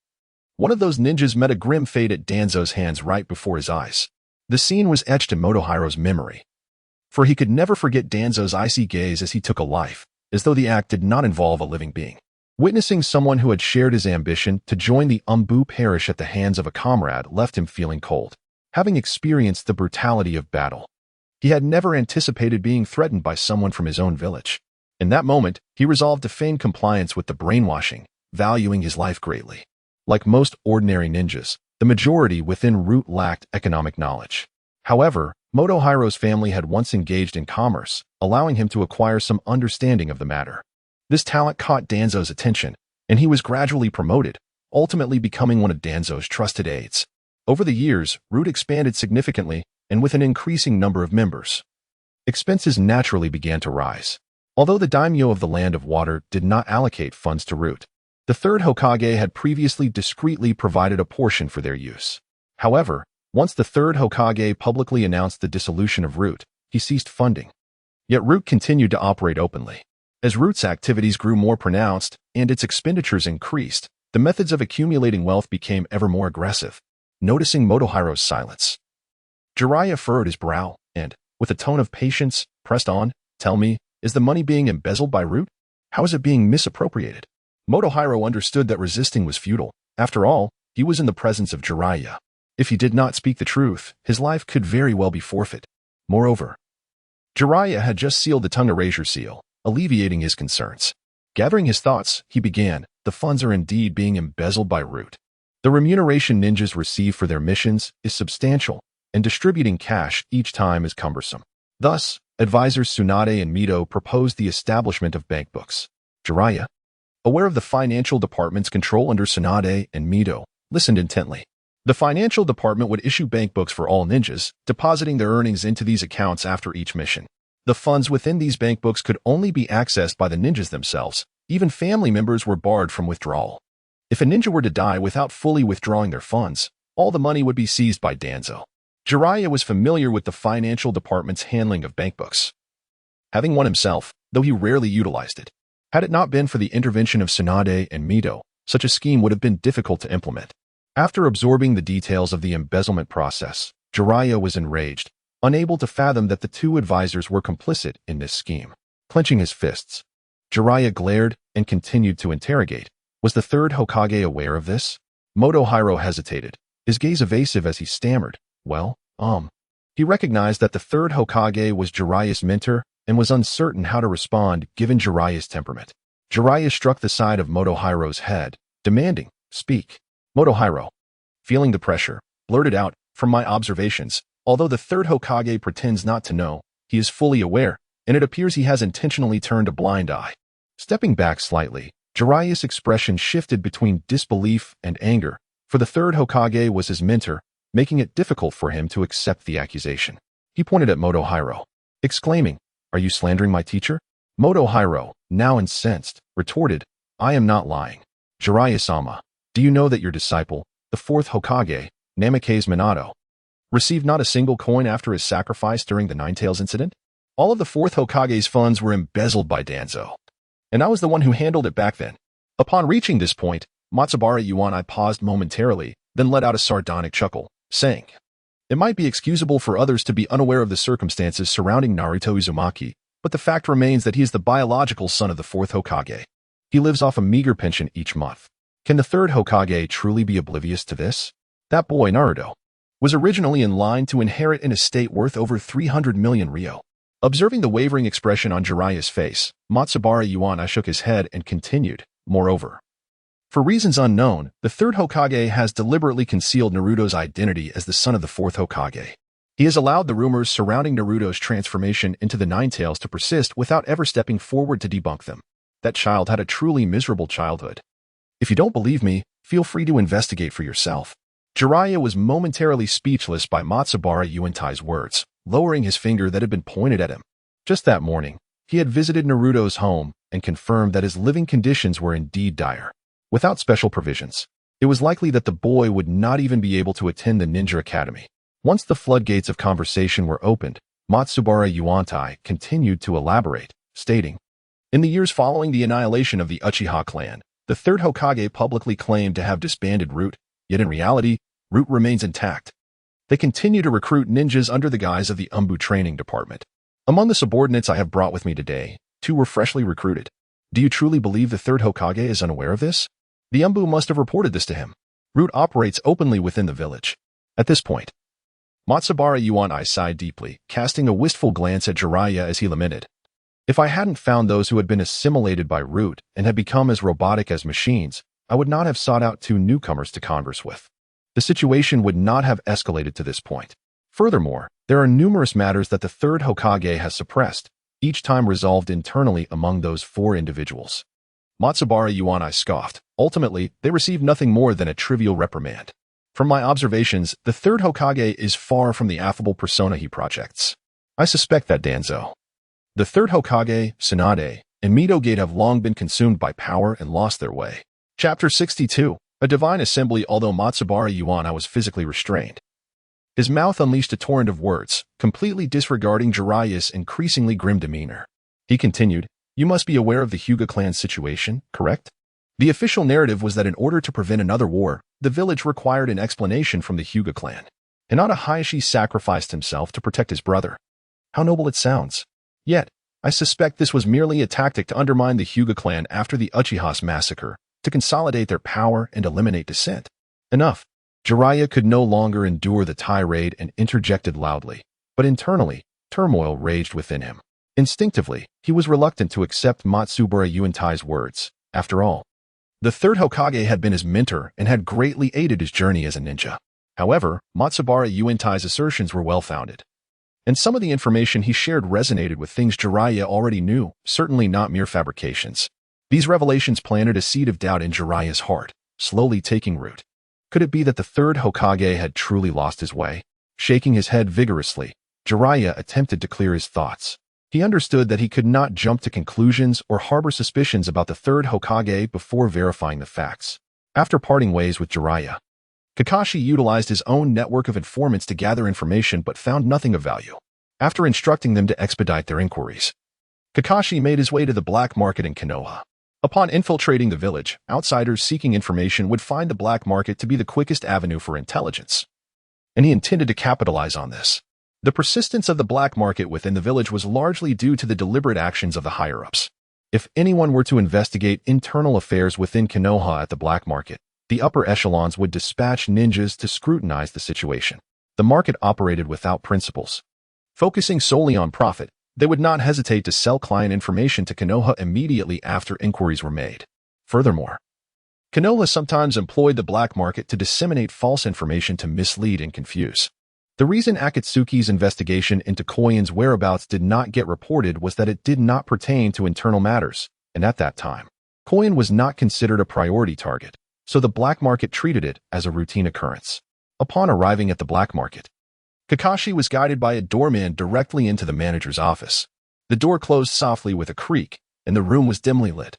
One of those ninjas met a grim fate at Danzo's hands right before his eyes. The scene was etched in Motohiro's memory, for he could never forget Danzo's icy gaze as he took a life, as though the act did not involve a living being. Witnessing someone who had shared his ambition to join the Umbu perish at the hands of a comrade left him feeling cold. Having experienced the brutality of battle, he had never anticipated being threatened by someone from his own village. In that moment, he resolved to feign compliance with the brainwashing, valuing his life greatly. Like most ordinary ninjas, the majority within Root lacked economic knowledge. However, Motohiro's family had once engaged in commerce, allowing him to acquire some understanding of the matter. This talent caught Danzo's attention, and he was gradually promoted, ultimately becoming one of Danzo's trusted aides. Over the years, Root expanded significantly, and with an increasing number of members, expenses naturally began to rise. Although the daimyo of the Land of Water did not allocate funds to Root, the third Hokage had previously discreetly provided a portion for their use. However, once the third Hokage publicly announced the dissolution of Root, he ceased funding. Yet Root continued to operate openly. As Root's activities grew more pronounced and its expenditures increased, the methods of accumulating wealth became ever more aggressive. Noticing Motohiro's silence, Jiraiya furrowed his brow and, with a tone of patience, pressed on, "Tell me, is the money being embezzled by Root? How is it being misappropriated?" Motohiro understood that resisting was futile. After all, he was in the presence of Jiraiya. If he did not speak the truth, his life could very well be forfeit. Moreover, Jiraiya had just sealed the tongue erasure seal, alleviating his concerns. Gathering his thoughts, he began, "The funds are indeed being embezzled by Root. The remuneration ninjas receive for their missions is substantial, and distributing cash each time is cumbersome. Thus, advisors Tsunade and Mito proposed the establishment of bank books." Jiraiya, aware of the financial department's control under Tsunade and Mito, listened intently. The financial department would issue bank books for all ninjas, depositing their earnings into these accounts after each mission. The funds within these bank books could only be accessed by the ninjas themselves. Even family members were barred from withdrawal. If a ninja were to die without fully withdrawing their funds, all the money would be seized by Danzo. Jiraiya was familiar with the financial department's handling of bank books, having one himself, though he rarely utilized it. Had it not been for the intervention of Tsunade and Mito, such a scheme would have been difficult to implement. After absorbing the details of the embezzlement process, Jiraiya was enraged, unable to fathom that the two advisors were complicit in this scheme. Clenching his fists, Jiraiya glared and continued to interrogate. Was the third Hokage aware of this? Motohiro hesitated, his gaze evasive as he stammered, He recognized that the third Hokage was Jiraiya's mentor and was uncertain how to respond given Jiraiya's temperament. Jiraiya struck the side of Motohiro's head, demanding, "Speak." Motohiro, feeling the pressure, blurted out, "From my observations, although the third Hokage pretends not to know, he is fully aware, and it appears he has intentionally turned a blind eye." Stepping back slightly, Jiraiya's expression shifted between disbelief and anger, for the third Hokage was his mentor, making it difficult for him to accept the accusation. He pointed at Motohiro, exclaiming, "Are you slandering my teacher?" Motohiro, now incensed, retorted, "I am not lying. Jiraiya-sama, do you know that your disciple, the fourth Hokage, Namikaze Minato, received not a single coin after his sacrifice during the Ninetales incident? All of the fourth Hokage's funds were embezzled by Danzo, and I was the one who handled it back then." Upon reaching this point, Matsubara Yuan paused momentarily, then let out a sardonic chuckle, saying, "It might be excusable for others to be unaware of the circumstances surrounding Naruto Uzumaki, but the fact remains that he is the biological son of the fourth Hokage. He lives off a meager pension each month. Can the third Hokage truly be oblivious to this? That boy, Naruto, was originally in line to inherit an estate worth over 300 million ryo." Observing the wavering expression on Jiraiya's face, Matsubara Yuan shook his head and continued, "Moreover, for reasons unknown, the third Hokage has deliberately concealed Naruto's identity as the son of the fourth Hokage. He has allowed the rumors surrounding Naruto's transformation into the Ninetales to persist without ever stepping forward to debunk them. That child had a truly miserable childhood. If you don't believe me, feel free to investigate for yourself." Jiraiya was momentarily speechless by Matsubara Yuantai's words, lowering his finger that had been pointed at him. Just that morning, he had visited Naruto's home and confirmed that his living conditions were indeed dire. Without special provisions, it was likely that the boy would not even be able to attend the ninja academy. Once the floodgates of conversation were opened, Matsubara Yuantai continued to elaborate, stating, "In the years following the annihilation of the Uchiha clan, the third Hokage publicly claimed to have disbanded Root, yet in reality, Root remains intact. They continue to recruit ninjas under the guise of the Umbu Training Department. Among the subordinates I have brought with me today, 2 were freshly recruited. Do you truly believe the third Hokage is unaware of this? The Umbu must have reported this to him. Root operates openly within the village." At this point, Matsubara Yuan sighed deeply, casting a wistful glance at Jiraiya as he lamented, "If I hadn't found those who had been assimilated by Root and had become as robotic as machines, I would not have sought out 2 newcomers to converse with. The situation would not have escalated to this point. Furthermore, There are numerous matters that the third Hokage has suppressed, each time resolved internally among those 4 individuals. Matsubara Yuan scoffed. Ultimately, they received nothing more than a trivial reprimand. From my observations, the third Hokage is far from the affable persona he projects. I suspect that Danzo. The third Hokage, Tsunade, and Midogate have long been consumed by power and lost their way. Chapter 62. A Divine Assembly. Although Matsubara Yuan was physically restrained, his mouth unleashed a torrent of words, completely disregarding Jiraiya's increasingly grim demeanor. He continued, "You must be aware of the Hyuga clan's situation, correct? The official narrative was that in order to prevent another war, the village required an explanation from the Hyuga clan. Hinata Hayashi sacrificed himself to protect his brother. How noble it sounds. Yet, I suspect this was merely a tactic to undermine the Hyuga clan after the Uchihas massacre, to consolidate their power and eliminate dissent. Enough." Jiraiya could no longer endure the tirade and interjected loudly, but internally, turmoil raged within him. Instinctively, he was reluctant to accept Matsubara Yuantai's words. After all, the third Hokage had been his mentor and had greatly aided his journey as a ninja. However, Matsubara Yuantai's assertions were well-founded, and some of the information he shared resonated with things Jiraiya already knew, certainly not mere fabrications. These revelations planted a seed of doubt in Jiraiya's heart, slowly taking root. Could it be that the third Hokage had truly lost his way? Shaking his head vigorously, Jiraiya attempted to clear his thoughts. He understood that he could not jump to conclusions or harbor suspicions about the third Hokage before verifying the facts. After parting ways with Jiraiya, Kakashi utilized his own network of informants to gather information but found nothing of value. After instructing them to expedite their inquiries, Kakashi made his way to the black market in Konoha. Upon infiltrating the village, outsiders seeking information would find the black market to be the quickest avenue for intelligence, and he intended to capitalize on this. The persistence of the black market within the village was largely due to the deliberate actions of the higher-ups. If anyone were to investigate internal affairs within Konoha at the black market, the upper echelons would dispatch ninjas to scrutinize the situation. The market operated without principles. Focusing solely on profit, they would not hesitate to sell client information to Konoha immediately after inquiries were made. Furthermore, Konoha sometimes employed the black market to disseminate false information to mislead and confuse. The reason Akatsuki's investigation into Koyan's whereabouts did not get reported was that it did not pertain to internal matters, and at that time, Koyan was not considered a priority target, so the black market treated it as a routine occurrence. Upon arriving at the black market, Kakashi was guided by a doorman directly into the manager's office. The door closed softly with a creak, and the room was dimly lit.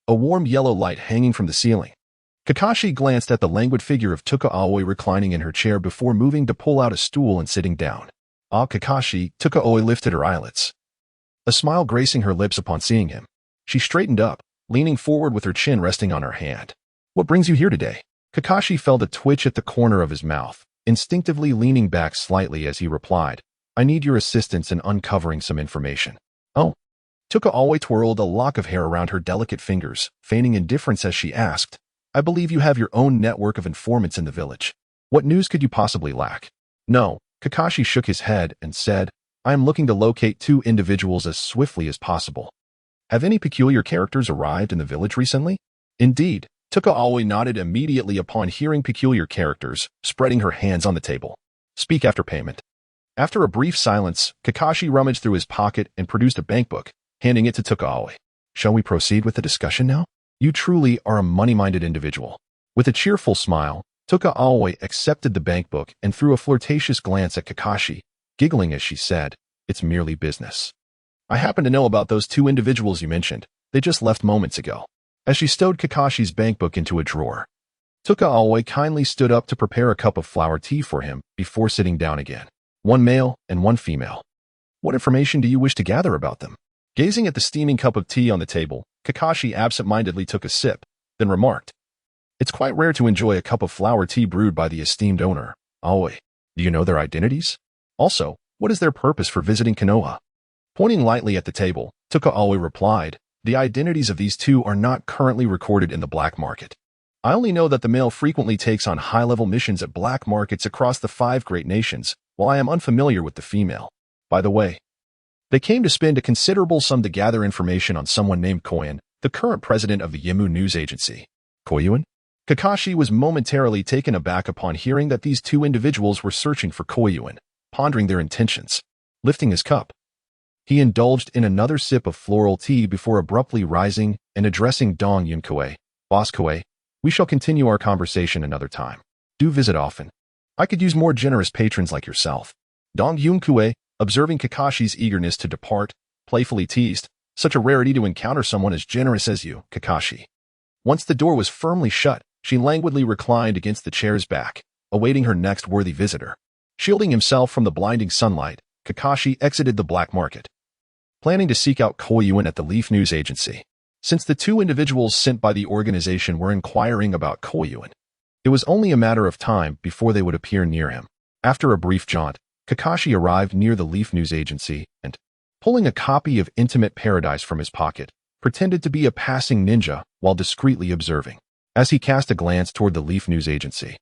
A warm yellow light hanging from the ceiling. Kakashi glanced at the languid figure of Tuka Aoi reclining in her chair before moving to pull out a stool and sitting down. "Ah, Kakashi," Tuka Aoi lifted her eyelids, a smile gracing her lips upon seeing him. She straightened up, leaning forward with her chin resting on her hand. "What brings you here today?" Kakashi felt a twitch at the corner of his mouth, instinctively leaning back slightly as he replied, "I need your assistance in uncovering some information." "Oh." Tuka Aoi twirled a lock of hair around her delicate fingers, feigning indifference as she asked, "I believe you have your own network of informants in the village. What news could you possibly lack?" "No." Kakashi shook his head and said, "I am looking to locate 2 individuals as swiftly as possible." "Have any peculiar characters arrived in the village recently?" "Indeed." Tuka Aoi nodded immediately upon hearing peculiar characters, spreading her hands on the table. "Speak after payment." After a brief silence, Kakashi rummaged through his pocket and produced a bankbook, handing it to Tuka Aoi. "Shall we proceed with the discussion now? You truly are a money-minded individual." With a cheerful smile, Tuka Aoi accepted the bankbook and threw a flirtatious glance at Kakashi, giggling as she said, "It's merely business. I happen to know about those 2 individuals you mentioned. They just left moments ago." As she stowed Kakashi's bankbook into a drawer, Tuka Aoi kindly stood up to prepare a cup of flower tea for him before sitting down again. "1 male and 1 female. What information do you wish to gather about them?" Gazing at the steaming cup of tea on the table, Kakashi absent-mindedly took a sip, then remarked, "It's quite rare to enjoy a cup of flower tea brewed by the esteemed owner, Aoi. Do you know their identities? Also, what is their purpose for visiting Konoha?" Pointing lightly at the table, Tuka Aoi replied, "The identities of these 2 are not currently recorded in the black market. I only know that the male frequently takes on high-level missions at black markets across the 5 great nations, while I am unfamiliar with the female. By the way, they came to spend a considerable sum to gather information on someone named Koyan, the current president of the Yimu news agency." "Koyuan?" Kakashi was momentarily taken aback upon hearing that these 2 individuals were searching for Koyuan, pondering their intentions. Lifting his cup, he indulged in another sip of floral tea before abruptly rising and addressing Dong Yunkue. Boss Kue, we shall continue our conversation another time. Do visit often. I could use more generous patrons like yourself. Dong Yunkue, observing Kakashi's eagerness to depart, playfully teased, such a rarity to encounter someone as generous as you, Kakashi. Once the door was firmly shut, she languidly reclined against the chair's back, awaiting her next worthy visitor. Shielding himself from the blinding sunlight, Kakashi exited the black market, planning to seek out Koyuan at the Leaf News Agency. Since the two individuals sent by the organization were inquiring about Koyuan, it was only a matter of time before they would appear near him. After a brief jaunt, Kakashi arrived near the Leaf News Agency and, pulling a copy of Intimate Paradise from his pocket, pretended to be a passing ninja while discreetly observing. As he cast a glance toward the Leaf News Agency,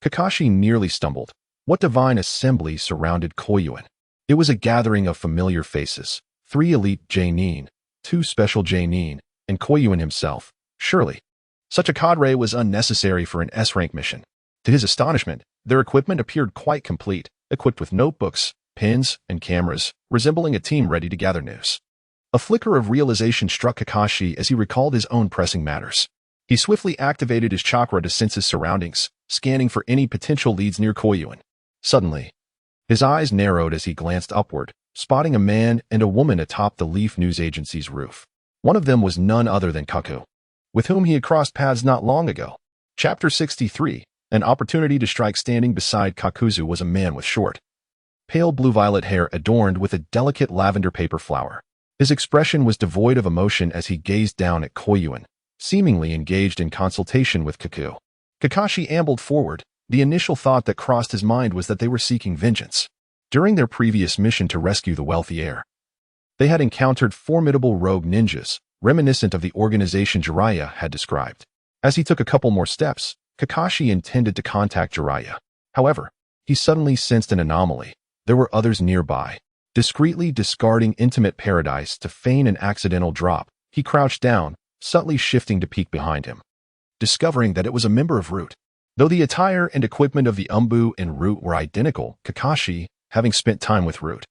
Kakashi nearly stumbled. What divine assembly surrounded Koyuan? It was a gathering of familiar faces, 3 elite J-nin, 2 special J-nin, and Koyuan himself. Surely, such a cadre was unnecessary for an S-rank mission. To his astonishment, their equipment appeared quite complete, equipped with notebooks, pens, and cameras, resembling a team ready to gather news. A flicker of realization struck Kakashi as he recalled his own pressing matters. He swiftly activated his chakra to sense his surroundings, scanning for any potential leads near Koyuan. Suddenly, his eyes narrowed as he glanced upward, spotting a man and a woman atop the Leaf News Agency's roof. One of them was none other than Kaku, with whom he had crossed paths not long ago. Chapter 63. An opportunity to strike. Standing beside Kakuzu was a man with short, pale blue-violet hair adorned with a delicate lavender paper flower. His expression was devoid of emotion as he gazed down at Koyuan, seemingly engaged in consultation with Kaku. Kakashi ambled forward. The initial thought that crossed his mind was that they were seeking vengeance. During their previous mission to rescue the wealthy heir, they had encountered formidable rogue ninjas, reminiscent of the organization Jiraiya had described. As he took a couple more steps, Kakashi intended to contact Jiraiya. However, he suddenly sensed an anomaly. There were others nearby. Discreetly discarding Intimate Paradise to feign an accidental drop, he crouched down, subtly shifting to peek behind him, discovering that it was a member of Root. Though the attire and equipment of the Umbu and Root were identical, Kakashi, having spent time with Root,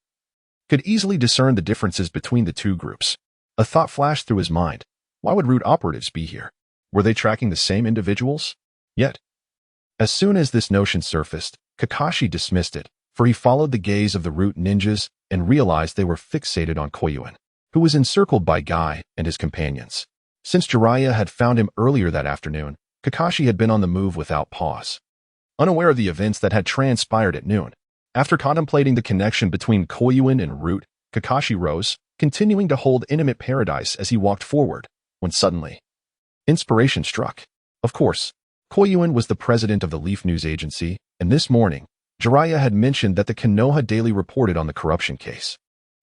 could easily discern the differences between the two groups. A thought flashed through his mind. Why would Root operatives be here? Were they tracking the same individuals? Yet, as soon as this notion surfaced, Kakashi dismissed it, for he followed the gaze of the Root ninjas and realized they were fixated on Koyuan, who was encircled by Guy and his companions. Since Jiraiya had found him earlier that afternoon, Kakashi had been on the move without pause, unaware of the events that had transpired at noon. After contemplating the connection between Koyuan and Root, Kakashi rose, continuing to hold Intimate Paradise as he walked forward, when suddenly, inspiration struck. Of course, Koyuan was the president of the Leaf News Agency, and this morning, Jiraiya had mentioned that the Konoha Daily reported on the corruption case.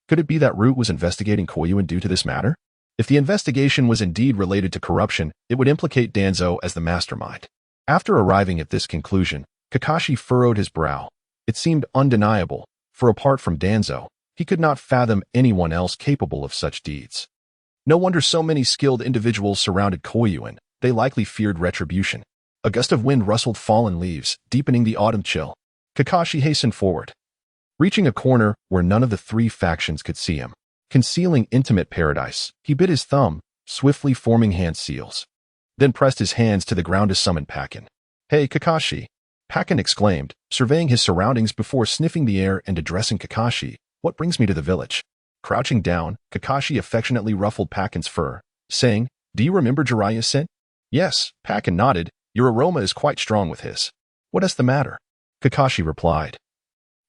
Could it be that Root was investigating Koyuan due to this matter? If the investigation was indeed related to corruption, it would implicate Danzo as the mastermind. After arriving at this conclusion, Kakashi furrowed his brow. It seemed undeniable, for apart from Danzo, he could not fathom anyone else capable of such deeds. No wonder so many skilled individuals surrounded Koyuan. They likely feared retribution. A gust of wind rustled fallen leaves, deepening the autumn chill. Kakashi hastened forward, reaching a corner where none of the 3 factions could see him. Concealing Intimate Paradise, he bit his thumb, swiftly forming hand seals, then pressed his hands to the ground to summon Pakin. "Hey, Kakashi!" Pakin exclaimed, surveying his surroundings before sniffing the air and addressing Kakashi. "What brings me to the village?" Crouching down, Kakashi affectionately ruffled Pakin's fur, saying, "Do you remember Jiraiya sent?" "Yes," Pakin nodded. "Your aroma is quite strong with his." "What is the matter?" Kakashi replied.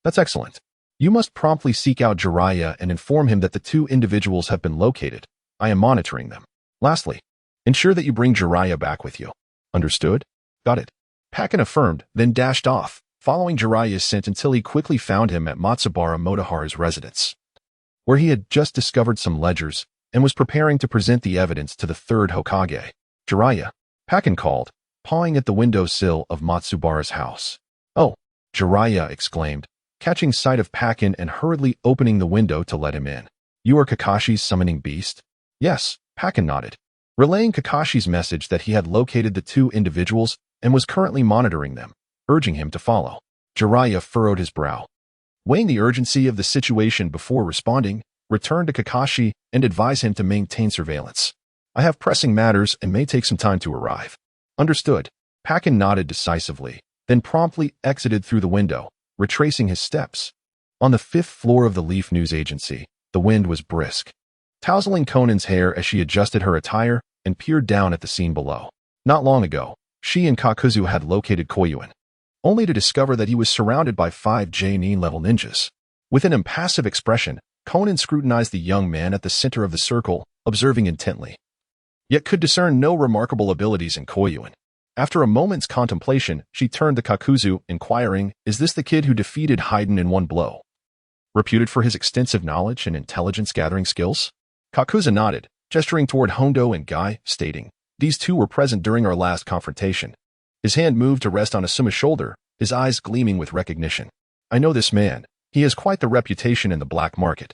"That's excellent. You must promptly seek out Jiraiya and inform him that the 2 individuals have been located. I am monitoring them. Lastly, ensure that you bring Jiraiya back with you." "Understood?" "Got it." Pakin affirmed, then dashed off, following Jiraiya's scent until he quickly found him at Matsubara Motohara's residence, where he had just discovered some ledgers and was preparing to present the evidence to the 3rd Hokage. "Jiraiya," Pakin called, pawing at the windowsill of Matsubara's house. "Oh," Jiraiya exclaimed, catching sight of Pakin and hurriedly opening the window to let him in. "You are Kakashi's summoning beast?" "Yes," Pakin nodded, relaying Kakashi's message that he had located the 2 individuals and was currently monitoring them, urging him to follow. Jiraiya furrowed his brow. Weighing the urgency of the situation before responding, return to Kakashi and advise him to maintain surveillance. I have pressing matters and may take some time to arrive. Understood. Pakin nodded decisively, then promptly exited through the window, retracing his steps. On the 5th floor of the Leaf News Agency, the wind was brisk, tousling Conan's hair as she adjusted her attire and peered down at the scene below. Not long ago, she and Kakuzu had located Koyuin, only to discover that he was surrounded by 5 J-level ninjas. With an impassive expression, Conan scrutinized the young man at the center of the circle, observing intently, yet could discern no remarkable abilities in Koyuin. After a moment's contemplation, she turned to Kakuzu, inquiring, "Is this the kid who defeated Haiden in one blow? Reputed for his extensive knowledge and intelligence-gathering skills?" Kakuzu nodded, gesturing toward Hondo and Guy, stating, "These two were present during our last confrontation." His hand moved to rest on Asuma's shoulder, his eyes gleaming with recognition. "I know this man. He has quite the reputation in the black market.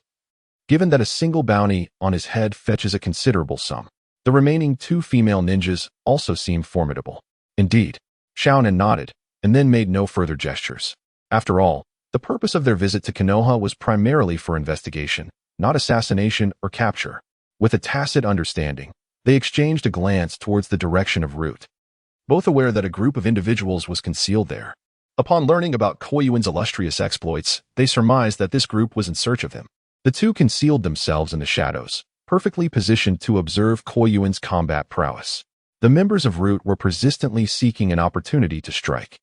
Given that a single bounty on his head fetches a considerable sum, the remaining 2 female ninjas also seem formidable." Indeed, Shaonan nodded, and then made no further gestures. After all, the purpose of their visit to Konoha was primarily for investigation, not assassination or capture. With a tacit understanding, they exchanged a glance towards the direction of route, both aware that a group of individuals was concealed there. Upon learning about Koyuin's illustrious exploits, they surmised that this group was in search of him. The two concealed themselves in the shadows, perfectly positioned to observe Koyuin's combat prowess. The members of Root were persistently seeking an opportunity to strike,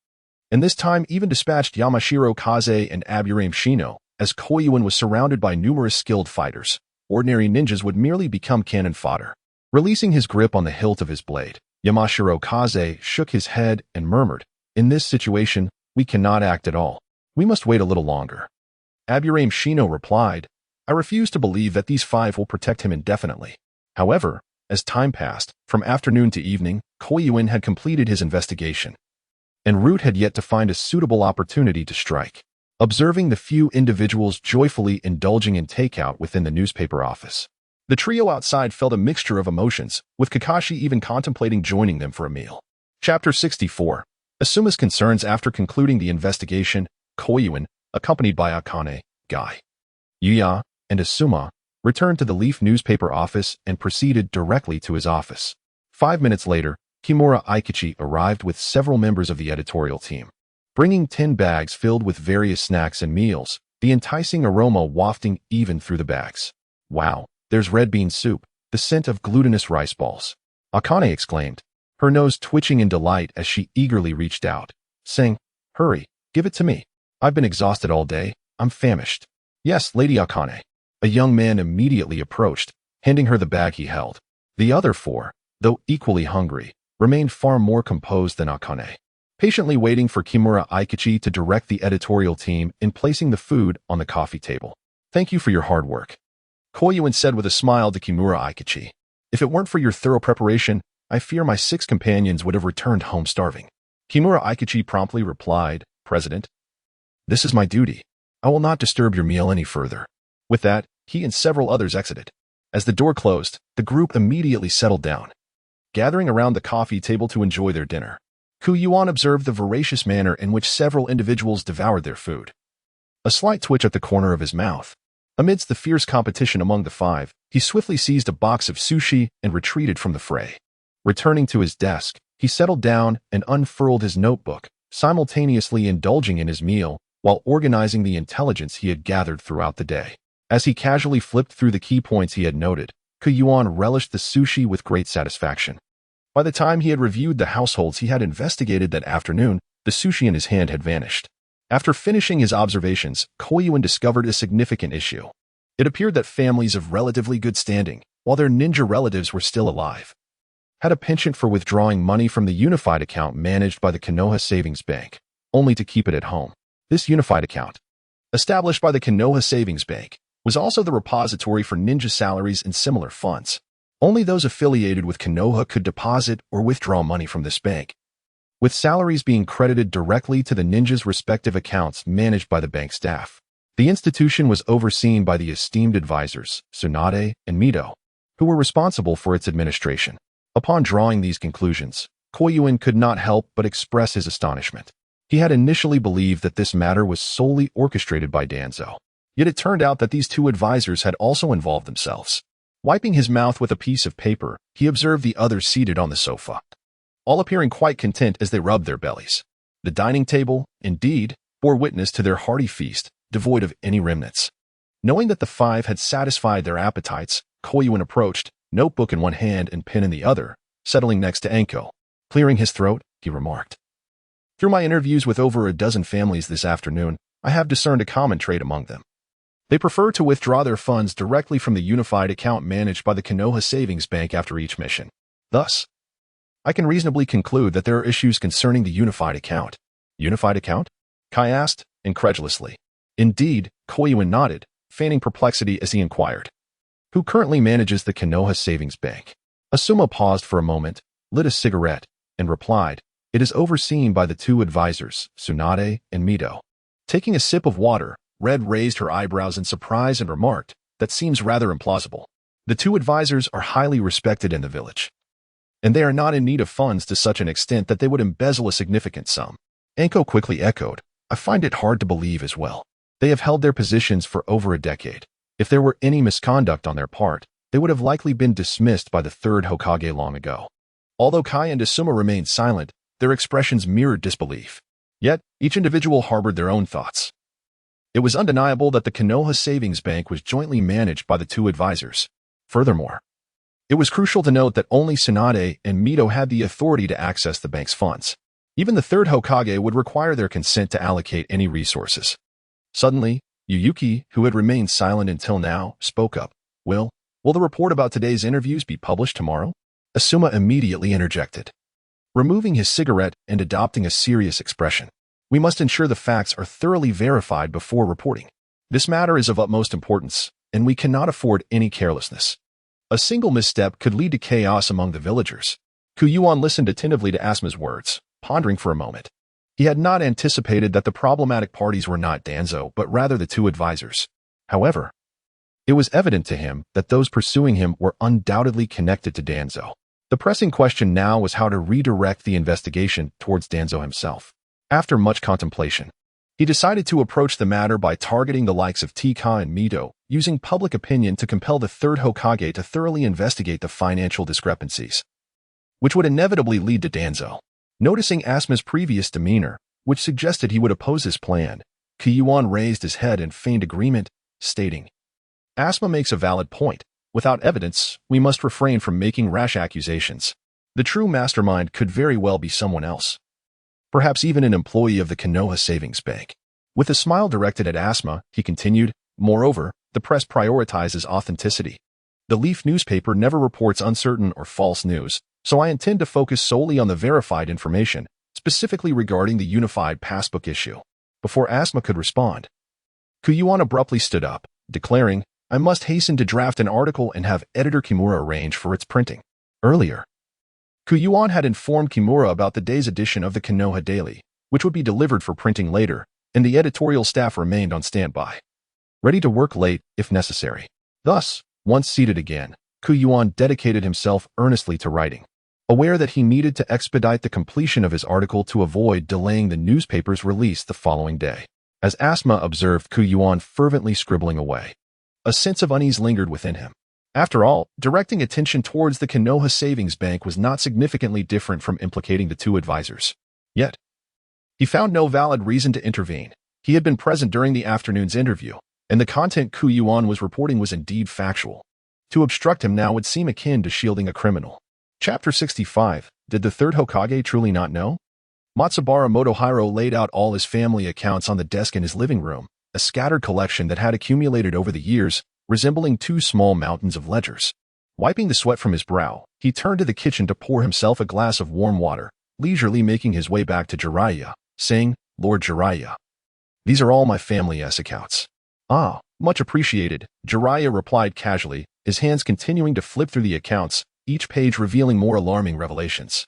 and this time even dispatched Yamashiro Kaze and Aburame Shino. As Koyuin was surrounded by numerous skilled fighters, ordinary ninjas would merely become cannon fodder. Releasing his grip on the hilt of his blade, Yamashiro Kaze shook his head and murmured, "In this situation, we cannot act at all. We must wait a little longer." Aburame Shino replied, "I refuse to believe that these 5 will protect him indefinitely." However, as time passed, from afternoon to evening, Koyuin had completed his investigation, and Root had yet to find a suitable opportunity to strike. Observing the few individuals joyfully indulging in takeout within the newspaper office, the trio outside felt a mixture of emotions, with Kakashi even contemplating joining them for a meal. Chapter 64. Asuma's concerns. After concluding the investigation, Koyuin, accompanied by Akane, Guy, Yuya, and Asuma, returned to the Leaf newspaper office and proceeded directly to his office. 5 minutes later, Kimura Aikichi arrived with several members of the editorial team, bringing 10 bags filled with various snacks and meals, the enticing aroma wafting even through the bags. "Wow, there's red bean soup, the scent of glutinous rice balls," Akane exclaimed, her nose twitching in delight as she eagerly reached out, saying, "Hurry, give it to me. I've been exhausted all day. I'm famished." "Yes, Lady Akane." A young man immediately approached, handing her the bag he held. The other 4, though equally hungry, remained far more composed than Akane, patiently waiting for Kimura Aikichi to direct the editorial team in placing the food on the coffee table. "Thank you for your hard work," Koyuin said with a smile to Kimura Aikichi. "If it weren't for your thorough preparation, I fear my 6 companions would have returned home starving." Kimura Aikichi promptly replied, "President, this is my duty. I will not disturb your meal any further." With that, he and several others exited. As the door closed, the group immediately settled down, gathering around the coffee table to enjoy their dinner. Yuan observed the voracious manner in which several individuals devoured their food, a slight twitch at the corner of his mouth. Amidst the fierce competition among the 5, he swiftly seized a box of sushi and retreated from the fray. Returning to his desk, he settled down and unfurled his notebook, simultaneously indulging in his meal while organizing the intelligence he had gathered throughout the day. As he casually flipped through the key points he had noted, Yuan relished the sushi with great satisfaction. By the time he had reviewed the households he had investigated that afternoon, the sushi in his hand had vanished. After finishing his observations, Koyuin discovered a significant issue. It appeared that families of relatively good standing, while their ninja relatives were still alive, had a penchant for withdrawing money from the unified account managed by the Konoha Savings Bank, only to keep it at home. This unified account, established by the Konoha Savings Bank, was also the repository for ninja salaries and similar funds. Only those affiliated with Konoha could deposit or withdraw money from this bank, with salaries being credited directly to the ninjas' respective accounts managed by the bank staff. The institution was overseen by the esteemed advisors, Tsunade and Mito, who were responsible for its administration. Upon drawing these conclusions, Koyuin could not help but express his astonishment. He had initially believed that this matter was solely orchestrated by Danzo. Yet it turned out that these two advisors had also involved themselves. Wiping his mouth with a piece of paper, he observed the others seated on the sofa, all appearing quite content as they rubbed their bellies. The dining table, indeed, bore witness to their hearty feast, devoid of any remnants. Knowing that the five had satisfied their appetites, Koyuan approached, notebook in one hand and pen in the other, settling next to Enko. Clearing his throat, he remarked, "Through my interviews with over a dozen families this afternoon, I have discerned a common trait among them. They prefer to withdraw their funds directly from the unified account managed by the Konoha Savings Bank after each mission. Thus, I can reasonably conclude that there are issues concerning the unified account." "Unified account?" Kai asked, incredulously. Indeed, Koyuan nodded, feigning perplexity as he inquired, "Who currently manages the Konoha Savings Bank?" Asuma paused for a moment, lit a cigarette, and replied, "It is overseen by the two advisors, Tsunade and Mito." Taking a sip of water, Red raised her eyebrows in surprise and remarked, "That seems rather implausible. The two advisors are highly respected in the village, and they are not in need of funds to such an extent that they would embezzle a significant sum." Enko quickly echoed, "I find it hard to believe as well. They have held their positions for over a decade. If there were any misconduct on their part, they would have likely been dismissed by the third Hokage long ago." Although Kai and Asuma remained silent, their expressions mirrored disbelief. Yet, each individual harbored their own thoughts. It was undeniable that the Konoha Savings Bank was jointly managed by the two advisors. Furthermore, it was crucial to note that only Tsunade and Mito had the authority to access the bank's funds. Even the third Hokage would require their consent to allocate any resources. Suddenly, Yuyuki, who had remained silent until now, spoke up. Will the report about today's interviews be published tomorrow?" Asuma immediately interjected, removing his cigarette and adopting a serious expression. "We must ensure the facts are thoroughly verified before reporting. This matter is of utmost importance, and we cannot afford any carelessness. A single misstep could lead to chaos among the villagers." Yuan listened attentively to Asuma's words, pondering for a moment. He had not anticipated that the problematic parties were not Danzo, but rather the two advisors. However, it was evident to him that those pursuing him were undoubtedly connected to Danzo. The pressing question now was how to redirect the investigation towards Danzo himself. After much contemplation, he decided to approach the matter by targeting the likes of Tika and Mito, using public opinion to compel the third Hokage to thoroughly investigate the financial discrepancies, which would inevitably lead to Danzo. Noticing Asuma's previous demeanor, which suggested he would oppose his plan, Yuan raised his head and feigned agreement, stating, "Asuma makes a valid point. Without evidence, we must refrain from making rash accusations. The true mastermind could very well be someone else. Perhaps even an employee of the Konoha Savings Bank." With a smile directed at Asuma, he continued, "Moreover, the press prioritizes authenticity. The Leaf newspaper never reports uncertain or false news, so I intend to focus solely on the verified information, specifically regarding the unified passbook issue." Before Asuma could respond, Yuan abruptly stood up, declaring, "I must hasten to draft an article and have editor Kimura arrange for its printing." Earlier, Yuan had informed Kimura about the day's edition of the Konoha Daily, which would be delivered for printing later, and the editorial staff remained on standby, ready to work late if necessary. Thus, once seated again, Yuan dedicated himself earnestly to writing, aware that he needed to expedite the completion of his article to avoid delaying the newspaper's release the following day. As Asuma observed Yuan fervently scribbling away, a sense of unease lingered within him. After all, directing attention towards the Konoha Savings Bank was not significantly different from implicating the two advisors. Yet, he found no valid reason to intervene. He had been present during the afternoon's interview, and the content Yuan was reporting was indeed factual. To obstruct him now would seem akin to shielding a criminal. Chapter 65. Did the third Hokage truly not know? Matsubara Motohiro laid out all his family accounts on the desk in his living room, a scattered collection that had accumulated over the years, resembling two small mountains of ledgers. Wiping the sweat from his brow, he turned to the kitchen to pour himself a glass of warm water, leisurely making his way back to Jiraiya, saying, "Lord Jiraiya, these are all my family's accounts." "Ah, much appreciated," Jiraiya replied casually, his hands continuing to flip through the accounts, each page revealing more alarming revelations.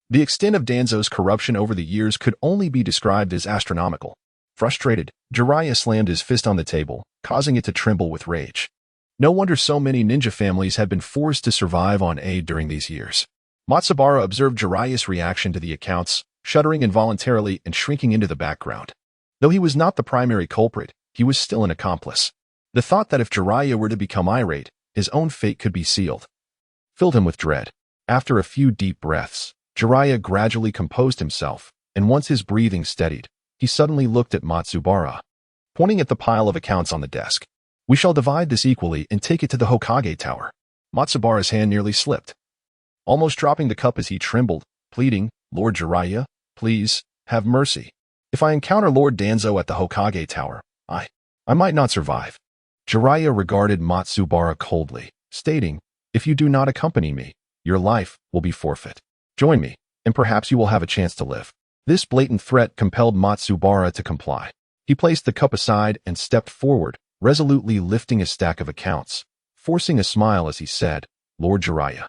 The extent of Danzo's corruption over the years could only be described as astronomical. Frustrated, Jiraiya slammed his fist on the table, causing it to tremble with rage. No wonder so many ninja families had been forced to survive on aid during these years. Matsubara observed Jiraiya's reaction to the accounts, shuddering involuntarily and shrinking into the background. Though he was not the primary culprit, he was still an accomplice. The thought that if Jiraiya were to become irate, his own fate could be sealed filled him with dread. After a few deep breaths, Jiraiya gradually composed himself, and once his breathing steadied, he suddenly looked at Matsubara, pointing at the pile of accounts on the desk. "We shall divide this equally and take it to the Hokage Tower." Matsubara's hand nearly slipped, almost dropping the cup as he trembled, pleading, "Lord Jiraiya, please, have mercy. If I encounter Lord Danzo at the Hokage Tower, I might not survive." Jiraiya regarded Matsubara coldly, stating, "If you do not accompany me, your life will be forfeit. Join me, and perhaps you will have a chance to live." This blatant threat compelled Matsubara to comply. He placed the cup aside and stepped forward, resolutely lifting a stack of accounts, forcing a smile as he said, "Lord Jiraiya,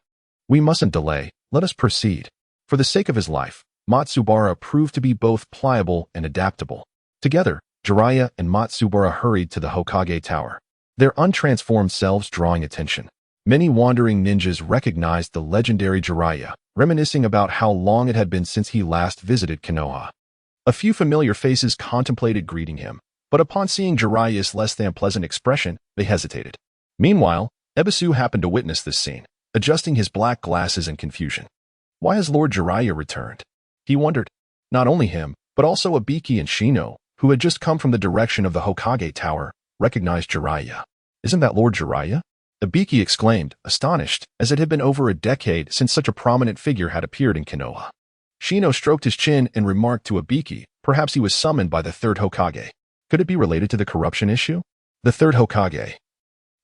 we mustn't delay, let us proceed." For the sake of his life, Matsubara proved to be both pliable and adaptable. Together, Jiraiya and Matsubara hurried to the Hokage Tower, their untransformed selves drawing attention. Many wandering ninjas recognized the legendary Jiraiya, reminiscing about how long it had been since he last visited Konoha. A few familiar faces contemplated greeting him, but upon seeing Jiraiya's less-than-pleasant expression, they hesitated. Meanwhile, Ebisu happened to witness this scene, adjusting his black glasses in confusion. Why has Lord Jiraiya returned? He wondered. Not only him, but also Ibiki and Shino, who had just come from the direction of the Hokage Tower, recognized Jiraiya. "Isn't that Lord Jiraiya?" Ibiki exclaimed, astonished, as it had been over a decade since such a prominent figure had appeared in Konoha. Shino stroked his chin and remarked to Ibiki, perhaps he was summoned by the third Hokage. Could it be related to the corruption issue? The third Hokage,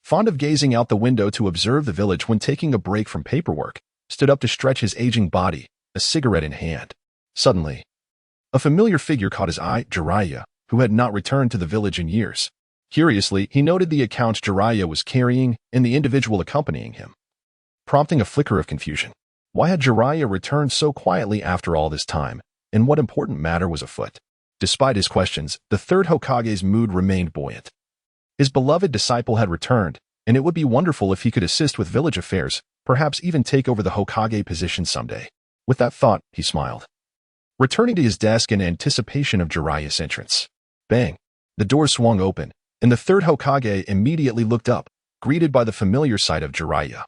fond of gazing out the window to observe the village when taking a break from paperwork, stood up to stretch his aging body, a cigarette in hand. Suddenly, a familiar figure caught his eye, Jiraiya, who had not returned to the village in years. Curiously, he noted the accounts Jiraiya was carrying and the individual accompanying him, prompting a flicker of confusion. Why had Jiraiya returned so quietly after all this time, and what important matter was afoot? Despite his questions, the third Hokage's mood remained buoyant. His beloved disciple had returned, and it would be wonderful if he could assist with village affairs, perhaps even take over the Hokage position someday. With that thought, he smiled, returning to his desk in anticipation of Jiraiya's entrance. Bang! The door swung open, and the third Hokage immediately looked up, greeted by the familiar sight of Jiraiya,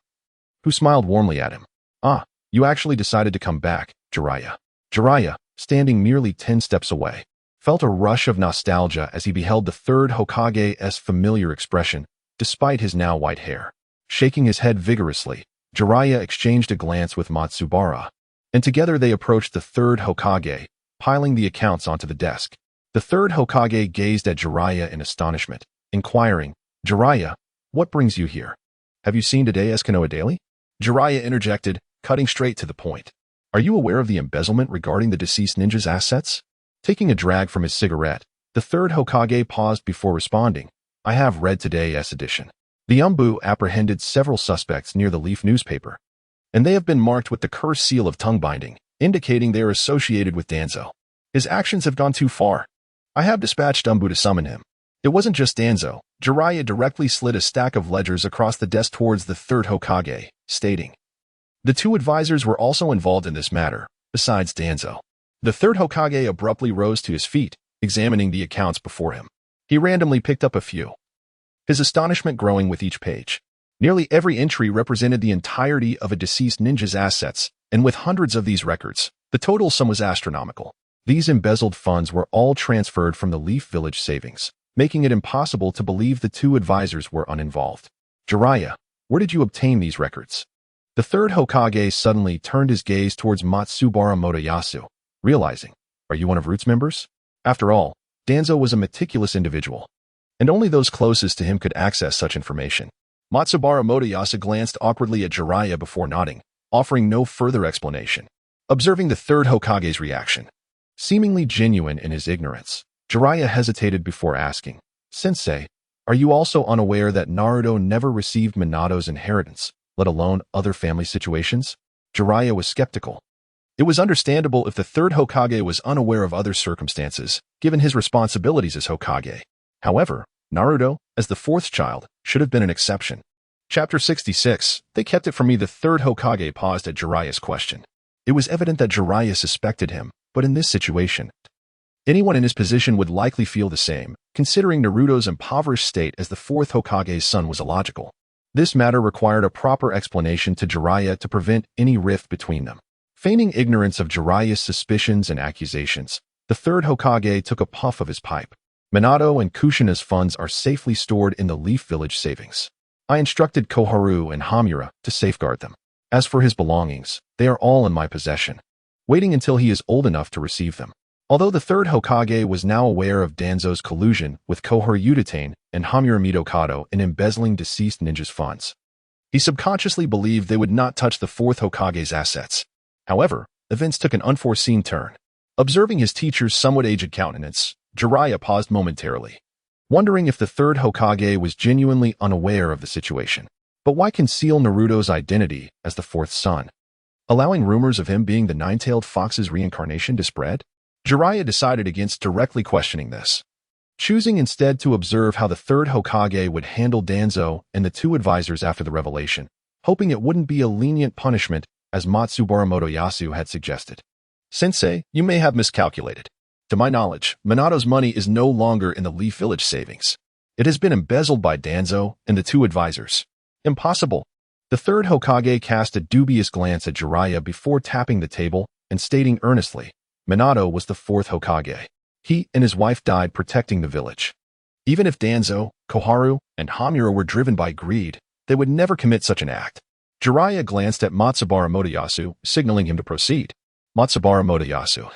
who smiled warmly at him. "Ah, you actually decided to come back, Jiraiya." Jiraiya, standing merely 10 steps away, felt a rush of nostalgia as he beheld the third Hokage's familiar expression, despite his now white hair. Shaking his head vigorously, Jiraiya exchanged a glance with Matsubara, and together they approached the third Hokage, piling the accounts onto the desk. The third Hokage gazed at Jiraiya in astonishment, inquiring, "Jiraiya, what brings you here? Have you seen today's Konoha Daily?" Jiraiya interjected, cutting straight to the point. "Are you aware of the embezzlement regarding the deceased ninja's assets?" Taking a drag from his cigarette, the third Hokage paused before responding. "I have read today's edition. The Umbu apprehended several suspects near the Leaf newspaper, and they have been marked with the cursed seal of tongue binding, indicating they are associated with Danzo. His actions have gone too far. I have dispatched Umbu to summon him." It wasn't just Danzo. Jiraiya directly slid a stack of ledgers across the desk towards the third Hokage, stating, "The two advisors were also involved in this matter, besides Danzo." The third Hokage abruptly rose to his feet, examining the accounts before him. He randomly picked up a few, his astonishment growing with each page. Nearly every entry represented the entirety of a deceased ninja's assets, and with hundreds of these records, the total sum was astronomical. These embezzled funds were all transferred from the Leaf Village savings, making it impossible to believe the two advisors were uninvolved. "Jiraiya, where did you obtain these records?" The third Hokage suddenly turned his gaze towards Matsubara Motoyasu, realizing, "Are you one of Root's members?" After all, Danzo was a meticulous individual, and only those closest to him could access such information. Matsubara Motoyasu glanced awkwardly at Jiraiya before nodding, offering no further explanation. Observing the third Hokage's reaction, seemingly genuine in his ignorance, Jiraiya hesitated before asking, "Sensei, are you also unaware that Naruto never received Minato's inheritance, let alone other family situations?" Jiraiya was skeptical. It was understandable if the third Hokage was unaware of other circumstances, given his responsibilities as Hokage. However, Naruto, as the fourth child, should have been an exception. Chapter 66, They kept it from me. The third Hokage paused at Jiraiya's question. It was evident that Jiraiya suspected him, But in this situation, anyone in his position would likely feel the same, considering Naruto's impoverished state as the fourth Hokage's son was illogical. This matter required a proper explanation to Jiraiya to prevent any rift between them. Feigning ignorance of Jiraiya's suspicions and accusations, the third Hokage took a puff of his pipe. Minato and Kushina's funds are safely stored in the Leaf Village savings. I instructed Koharu and Hamura to safeguard them. As for his belongings, they are all in my possession, waiting until he is old enough to receive them. Although the third Hokage was now aware of Danzo's collusion with Koharu Udatane and Hamura Midokado in embezzling deceased ninjas' funds, he subconsciously believed they would not touch the fourth Hokage's assets. However, events took an unforeseen turn. Observing his teacher's somewhat aged countenance, Jiraiya paused momentarily, wondering if the third Hokage was genuinely unaware of the situation. But why conceal Naruto's identity as the fourth son, allowing rumors of him being the nine-tailed fox's reincarnation to spread? Jiraiya decided against directly questioning this, choosing instead to observe how the third Hokage would handle Danzo and the two advisors after the revelation, hoping it wouldn't be a lenient punishment as Matsubara Motoyasu had suggested. Sensei, you may have miscalculated. To my knowledge, Minato's money is no longer in the Leaf Village savings. It has been embezzled by Danzo and the two advisors. Impossible. The third Hokage cast a dubious glance at Jiraiya before tapping the table and stating earnestly, Minato was the fourth Hokage. He and his wife died protecting the village. Even if Danzo, Koharu, and Hamura were driven by greed, they would never commit such an act. Jiraiya glanced at Matsubara Motoyasu, signaling him to proceed. Matsubara Motoyasu,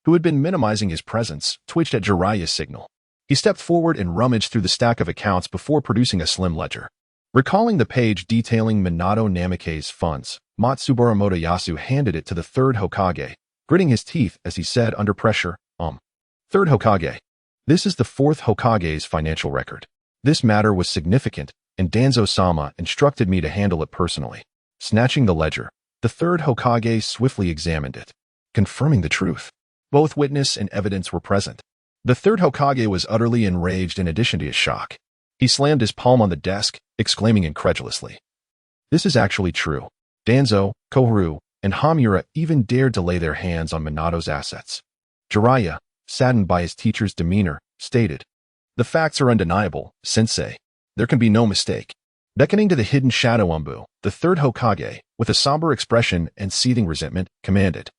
who had been minimizing his presence, twitched at Jiraiya's signal. He stepped forward and rummaged through the stack of accounts before producing a slim ledger. Recalling the page detailing Minato Namikaze's funds, Matsubara Motoyasu handed it to the third Hokage, gritting his teeth as he said under pressure, Third Hokage. This is the fourth Hokage's financial record. This matter was significant, and Danzo-sama instructed me to handle it personally. Snatching the ledger, the third Hokage swiftly examined it, confirming the truth. Both witness and evidence were present. The third Hokage was utterly enraged in addition to his shock. He slammed his palm on the desk, exclaiming incredulously, "This is actually true." Danzo, Koharu, and Hamura even dared to lay their hands on Minato's assets. Jiraiya, saddened by his teacher's demeanor, stated, "The facts are undeniable, Sensei. There can be no mistake." Beckoning to the hidden shadow Umbu, the third Hokage, with a somber expression and seething resentment, commanded,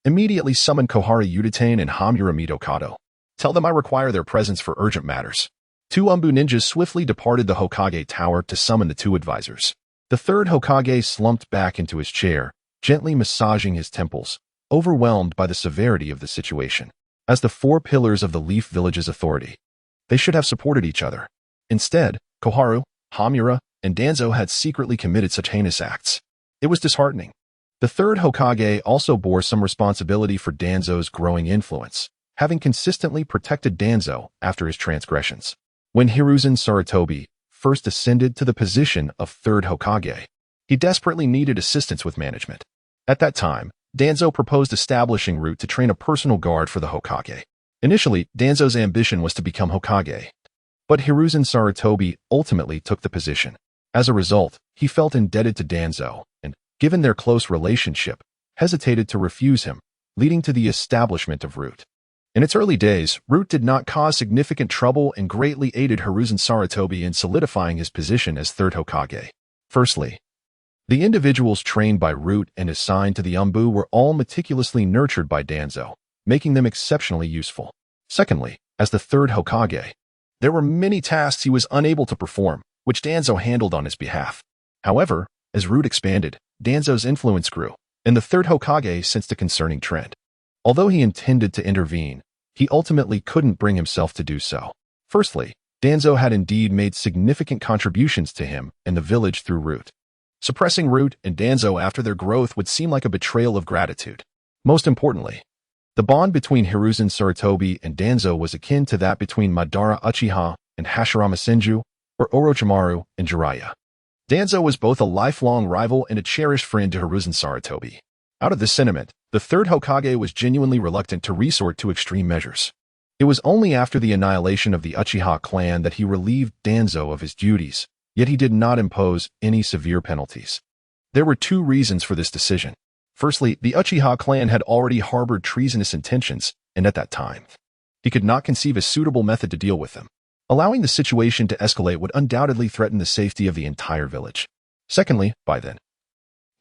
"Immediately summon Koharu Udatane and Hamura Midokado. Tell them I require their presence for urgent matters." Two Umbu ninjas swiftly departed the Hokage Tower to summon the two advisors. The third Hokage slumped back into his chair, gently massaging his temples, overwhelmed by the severity of the situation. As the four pillars of the Leaf Village's authority, they should have supported each other. Instead, Koharu, Hamura, and Danzo had secretly committed such heinous acts. It was disheartening. The third Hokage also bore some responsibility for Danzo's growing influence, having consistently protected Danzo after his transgressions. When Hiruzen Sarutobi first ascended to the position of third Hokage, he desperately needed assistance with management. At that time, Danzo proposed establishing Root to train a personal guard for the Hokage. Initially, Danzo's ambition was to become Hokage, but Hiruzen Sarutobi ultimately took the position. As a result, he felt indebted to Danzo and, given their close relationship, hesitated to refuse him, leading to the establishment of Root. In its early days, Root did not cause significant trouble and greatly aided Hiruzen Sarutobi in solidifying his position as third Hokage. Firstly, the individuals trained by Root and assigned to the Umbu were all meticulously nurtured by Danzo, making them exceptionally useful. Secondly, as the third Hokage, there were many tasks he was unable to perform, which Danzo handled on his behalf. However, as Root expanded, Danzo's influence grew, and the third Hokage sensed a concerning trend. Although he intended to intervene, he ultimately couldn't bring himself to do so. Firstly, Danzo had indeed made significant contributions to him and the village through Root. Suppressing Root and Danzo after their growth would seem like a betrayal of gratitude. Most importantly, the bond between Hiruzen Sarutobi and Danzo was akin to that between Madara Uchiha and Hashirama Senju, or Orochimaru and Jiraiya. Danzo was both a lifelong rival and a cherished friend to Hiruzen Sarutobi. Out of this sentiment, the third Hokage was genuinely reluctant to resort to extreme measures. It was only after the annihilation of the Uchiha clan that he relieved Danzo of his duties, yet he did not impose any severe penalties. There were two reasons for this decision. Firstly, the Uchiha clan had already harbored treasonous intentions, and at that time, he could not conceive a suitable method to deal with them. Allowing the situation to escalate would undoubtedly threaten the safety of the entire village. Secondly, by then,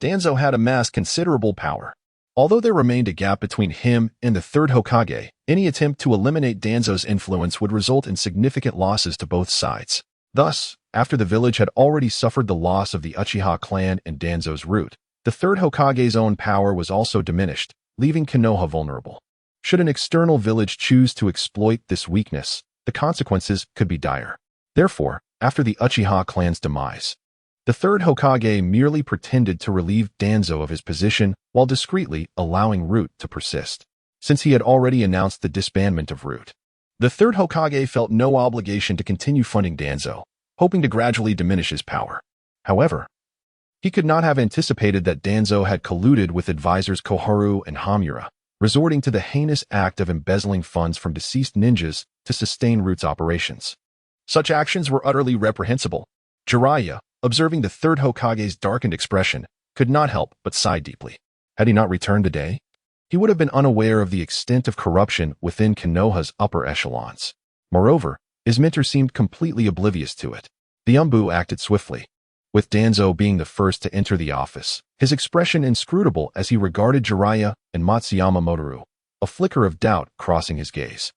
Danzo had amassed considerable power. Although there remained a gap between him and the third Hokage, any attempt to eliminate Danzo's influence would result in significant losses to both sides. Thus, after the village had already suffered the loss of the Uchiha clan and Danzo's root, the third Hokage's own power was also diminished, leaving Konoha vulnerable. Should an external village choose to exploit this weakness, the consequences could be dire. Therefore, after the Uchiha clan's demise, the third Hokage merely pretended to relieve Danzo of his position while discreetly allowing Root to persist. Since he had already announced the disbandment of Root, the third Hokage felt no obligation to continue funding Danzo, hoping to gradually diminish his power. However, he could not have anticipated that Danzo had colluded with advisors Koharu and Hamura, resorting to the heinous act of embezzling funds from deceased ninjas to sustain Root's operations. Such actions were utterly reprehensible. Jiraiya, observing the third Hokage's darkened expression, could not help but sigh deeply. Had he not returned today, he would have been unaware of the extent of corruption within Konoha's upper echelons. Moreover, his mentor seemed completely oblivious to it. The Umbu acted swiftly, with Danzo being the first to enter the office, his expression inscrutable as he regarded Jiraiya and Matsuyama Motoru, a flicker of doubt crossing his gaze.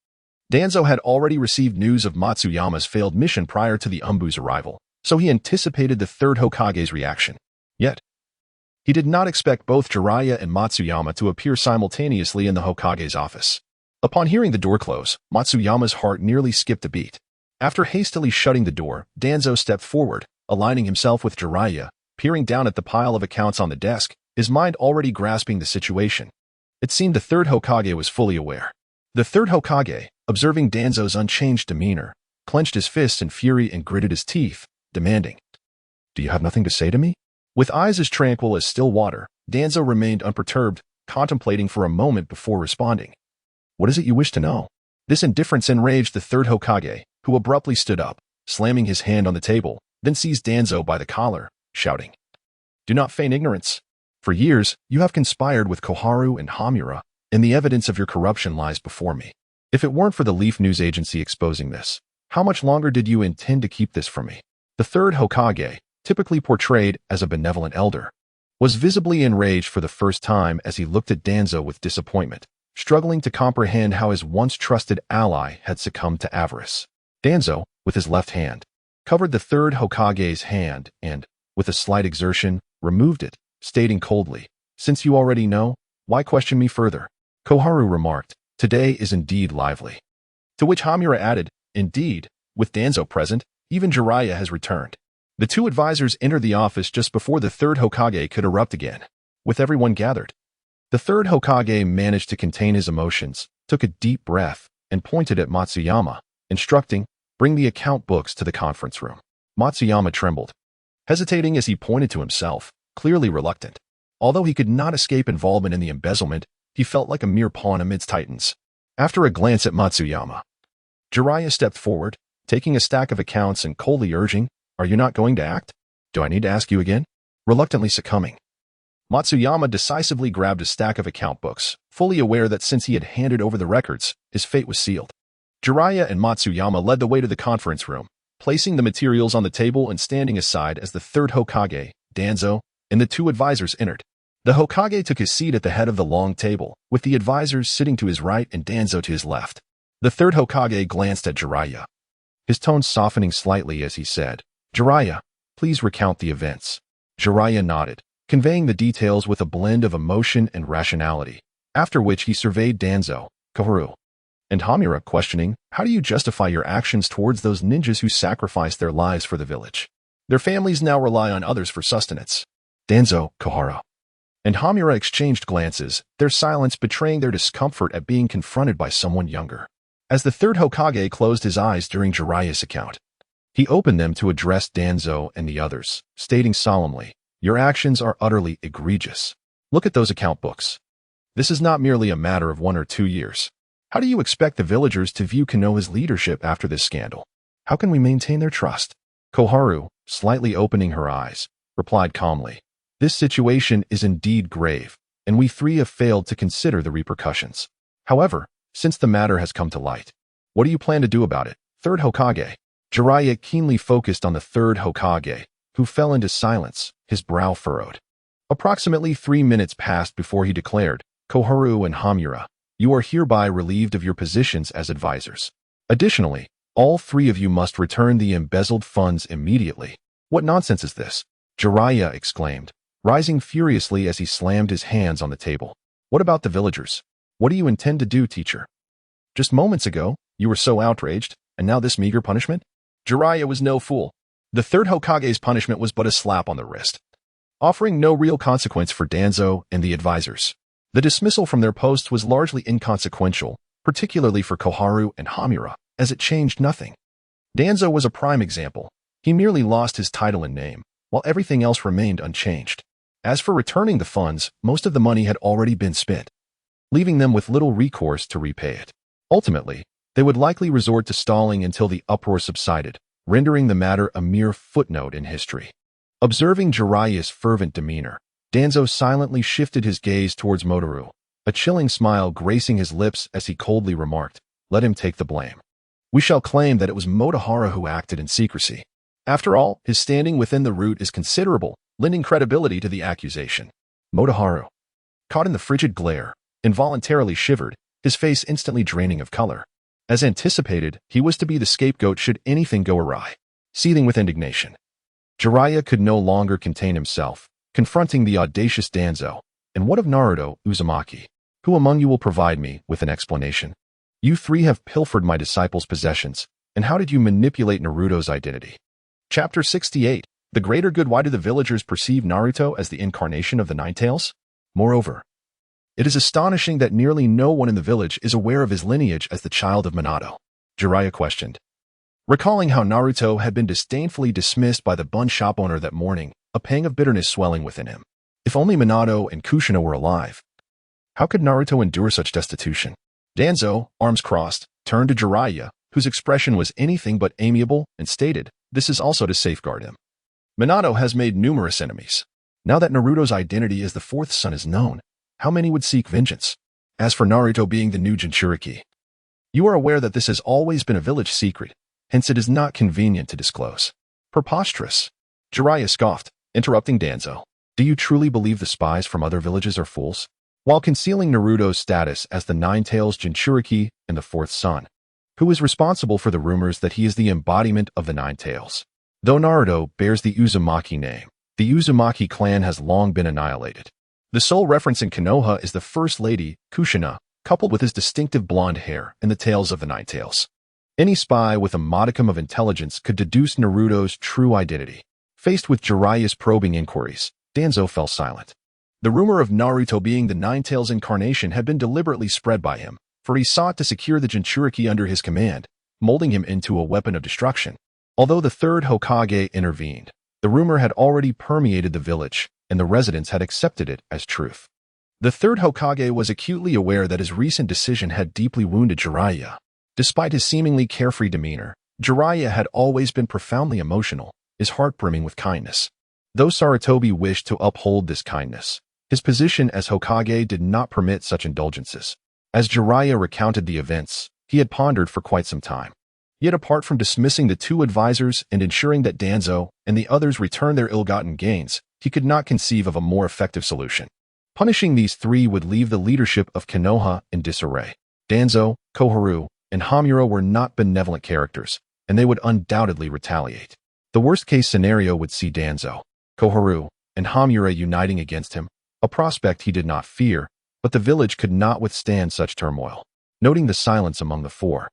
Danzo had already received news of Matsuyama's failed mission prior to the Umbu's arrival, so he anticipated the third Hokage's reaction. Yet, he did not expect both Jiraiya and Matsuyama to appear simultaneously in the Hokage's office. Upon hearing the door close, Matsuyama's heart nearly skipped a beat. After hastily shutting the door, Danzo stepped forward, aligning himself with Jiraiya, peering down at the pile of accounts on the desk, his mind already grasping the situation. It seemed the third Hokage was fully aware. The third Hokage, observing Danzo's unchanged demeanor, clenched his fists in fury and gritted his teeth, demanding, "Do you have nothing to say to me?" With eyes as tranquil as still water, Danzo remained unperturbed, contemplating for a moment before responding. "What is it you wish to know?" This indifference enraged the third Hokage, who abruptly stood up, slamming his hand on the table, then seized Danzo by the collar, shouting, "Do not feign ignorance. For years, you have conspired with Koharu and Hamura, and the evidence of your corruption lies before me. If it weren't for the Leaf News Agency exposing this, how much longer did you intend to keep this from me?" The third Hokage, typically portrayed as a benevolent elder, was visibly enraged for the first time as he looked at Danzo with disappointment, struggling to comprehend how his once trusted ally had succumbed to avarice. Danzo, with his left hand, covered the third Hokage's hand and, with a slight exertion, removed it, stating coldly, "Since you already know, why question me further?" Koharu remarked, "Today is indeed lively." To which Hamura added, "Indeed, with Danzo present, even Jiraiya has returned." The two advisors entered the office just before the third Hokage could erupt again. With everyone gathered, the third Hokage managed to contain his emotions, took a deep breath, and pointed at Matsuyama, instructing, "Bring the account books to the conference room." Matsuyama trembled, hesitating as he pointed to himself, clearly reluctant. Although he could not escape involvement in the embezzlement, he felt like a mere pawn amidst titans. After a glance at Matsuyama, Jiraiya stepped forward, taking a stack of accounts and coldly urging, "Are you not going to act? Do I need to ask you again?" Reluctantly succumbing, Matsuyama decisively grabbed a stack of account books, fully aware that since he had handed over the records, his fate was sealed. Jiraiya and Matsuyama led the way to the conference room, placing the materials on the table and standing aside as the third Hokage, Danzo, and the two advisors entered. The Hokage took his seat at the head of the long table, with the advisors sitting to his right and Danzo to his left. The third Hokage glanced at Jiraiya, his tone softening slightly as he said, "Jiraiya, please recount the events." Jiraiya nodded, conveying the details with a blend of emotion and rationality, after which he surveyed Danzo, Koharu, and Hamura, questioning, "How do you justify your actions towards those ninjas who sacrificed their lives for the village? Their families now rely on others for sustenance." Danzo, Koharu, and Hamura exchanged glances, their silence betraying their discomfort at being confronted by someone younger. As the third Hokage closed his eyes during Jiraiya's account, he opened them to address Danzo and the others, stating solemnly, "Your actions are utterly egregious. Look at those account books. This is not merely a matter of 1 or 2 years. How do you expect the villagers to view Konoha's leadership after this scandal? How can we maintain their trust?" Koharu, slightly opening her eyes, replied calmly, "This situation is indeed grave, and we three have failed to consider the repercussions. However, since the matter has come to light, what do you plan to do about it? Third Hokage. Jiraiya keenly focused on the third Hokage, who fell into silence, his brow furrowed. Approximately 3 minutes passed before he declared, Koharu and Hamura, you are hereby relieved of your positions as advisors. Additionally, all three of you must return the embezzled funds immediately. What nonsense is this? Jiraiya exclaimed, rising furiously as he slammed his hands on the table. What about the villagers? What do you intend to do, teacher? Just moments ago, you were so outraged, and now this meager punishment? Jiraiya was no fool. The third Hokage's punishment was but a slap on the wrist, offering no real consequence for Danzo and the advisors. The dismissal from their posts was largely inconsequential, particularly for Koharu and Hamura, as it changed nothing. Danzo was a prime example. He merely lost his title and name, while everything else remained unchanged. As for returning the funds, most of the money had already been spent, leaving them with little recourse to repay it. Ultimately, they would likely resort to stalling until the uproar subsided, rendering the matter a mere footnote in history. Observing Jiraiya's fervent demeanor, Danzo silently shifted his gaze towards Motoru, a chilling smile gracing his lips as he coldly remarked, let him take the blame. We shall claim that it was Motohara who acted in secrecy. After all, his standing within the root is considerable, lending credibility to the accusation. Motoharu, caught in the frigid glare, involuntarily shivered, his face instantly draining of color. As anticipated, he was to be the scapegoat should anything go awry. Seething with indignation, Jiraiya could no longer contain himself, confronting the audacious Danzo. And what of Naruto, Uzumaki? Who among you will provide me with an explanation? You three have pilfered my disciples' possessions, and how did you manipulate Naruto's identity? Chapter 68. The Greater Good. Why do the villagers perceive Naruto as the incarnation of the Nine-Tails? Moreover, it is astonishing that nearly no one in the village is aware of his lineage as the child of Minato. Jiraiya questioned. Recalling how Naruto had been disdainfully dismissed by the bun shop owner that morning, a pang of bitterness swelling within him. If only Minato and Kushina were alive. How could Naruto endure such destitution? Danzo, arms crossed, turned to Jiraiya, whose expression was anything but amiable, and stated, this is also to safeguard him. Minato has made numerous enemies. Now that Naruto's identity as the fourth son is known, how many would seek vengeance? As for Naruto being the new Jinchuriki, you are aware that this has always been a village secret, hence it is not convenient to disclose. Preposterous. Jiraiya scoffed, interrupting Danzo. Do you truly believe the spies from other villages are fools? While concealing Naruto's status as the Nine-Tails Jinchuriki and the fourth son, who is responsible for the rumors that he is the embodiment of the Nine-Tails? Though Naruto bears the Uzumaki name, the Uzumaki clan has long been annihilated. The sole reference in Konoha is the First Lady, Kushina, coupled with his distinctive blonde hair and the tails of the Nine-Tails. Any spy with a modicum of intelligence could deduce Naruto's true identity. Faced with Jiraiya's probing inquiries, Danzo fell silent. The rumor of Naruto being the Nine-Tails incarnation had been deliberately spread by him, for he sought to secure the Jinchuriki under his command, molding him into a weapon of destruction. Although the third Hokage intervened, the rumor had already permeated the village, and the residents had accepted it as truth. The third Hokage was acutely aware that his recent decision had deeply wounded Jiraiya. Despite his seemingly carefree demeanor, Jiraiya had always been profoundly emotional, his heart brimming with kindness. Though Sarutobi wished to uphold this kindness, his position as Hokage did not permit such indulgences. As Jiraiya recounted the events, he had pondered for quite some time. Yet apart from dismissing the two advisors and ensuring that Danzo and the others returned their ill-gotten gains, he could not conceive of a more effective solution. Punishing these three would leave the leadership of Konoha in disarray. Danzo, Koharu, and Hamura were not benevolent characters, and they would undoubtedly retaliate. The worst-case scenario would see Danzo, Koharu, and Hamura uniting against him, a prospect he did not fear, but the village could not withstand such turmoil. Noting the silence among the four,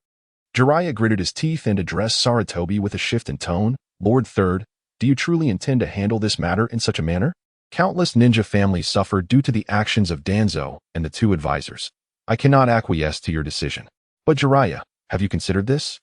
Jiraiya gritted his teeth and addressed Sarutobi with a shift in tone. Lord Third, do you truly intend to handle this matter in such a manner? Countless ninja families suffer due to the actions of Danzo and the two advisors. I cannot acquiesce to your decision. But Jiraiya, have you considered this?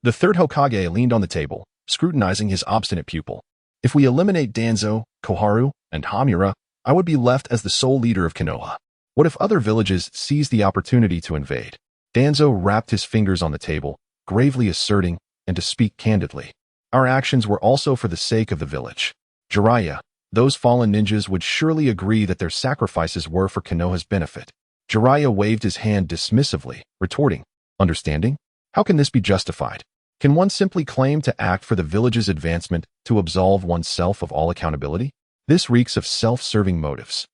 The third Hokage leaned on the table, scrutinizing his obstinate pupil. If we eliminate Danzo, Koharu, and Hamura, I would be left as the sole leader of Konoha. What if other villages seize the opportunity to invade? Danzo rapped his fingers on the table, gravely asserting, and to speak candidly, our actions were also for the sake of the village. Jiraiya, those fallen ninjas would surely agree that their sacrifices were for Konoha's benefit. Jiraiya waved his hand dismissively, retorting, "Understanding? How can this be justified? Can one simply claim to act for the village's advancement to absolve oneself of all accountability? This reeks of self-serving motives."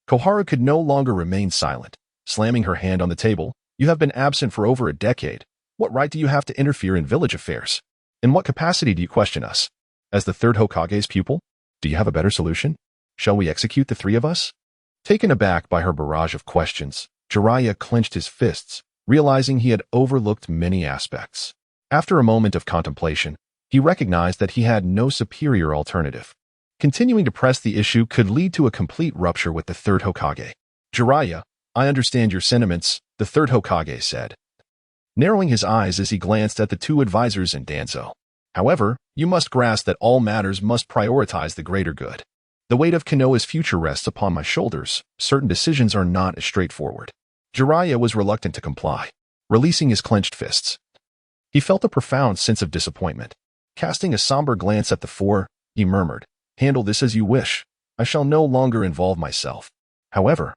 Koharu could no longer remain silent. Slamming her hand on the table, "You have been absent for over a decade. What right do you have to interfere in village affairs? In what capacity do you question us? As the third Hokage's pupil? Do you have a better solution? Shall we execute the three of us?" Taken aback by her barrage of questions, Jiraiya clenched his fists, realizing he had overlooked many aspects. After a moment of contemplation, he recognized that he had no superior alternative. Continuing to press the issue could lead to a complete rupture with the third Hokage. "Jiraiya, I understand your sentiments," the third Hokage said, narrowing his eyes as he glanced at the two advisors and Danzo. "However, you must grasp that all matters must prioritize the greater good. The weight of Konoha's future rests upon my shoulders. Certain decisions are not as straightforward." Jiraiya was reluctant to comply, releasing his clenched fists. He felt a profound sense of disappointment. Casting a somber glance at the four, he murmured, "Handle this as you wish. I shall no longer involve myself. However,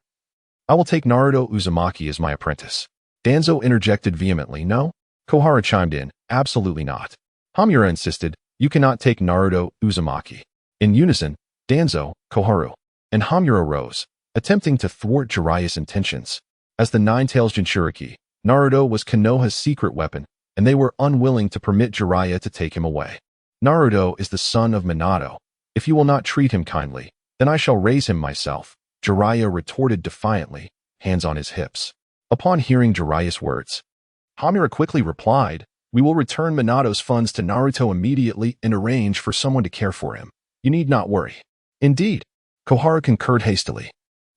I will take Naruto Uzumaki as my apprentice." Danzo interjected vehemently, "No?" Koharu chimed in, "Absolutely not." Hamura insisted, "You cannot take Naruto Uzumaki." In unison, Danzo, Koharu, and Hamura rose, attempting to thwart Jiraiya's intentions. As the Nine-Tails Jinchuriki, Naruto was Konoha's secret weapon, and they were unwilling to permit Jiraiya to take him away. "Naruto is the son of Minato. If you will not treat him kindly, then I shall raise him myself," Jiraiya retorted defiantly, hands on his hips. Upon hearing Jiraiya's words, Hamura quickly replied, "We will return Minato's funds to Naruto immediately and arrange for someone to care for him. You need not worry." "Indeed," Koharu concurred hastily.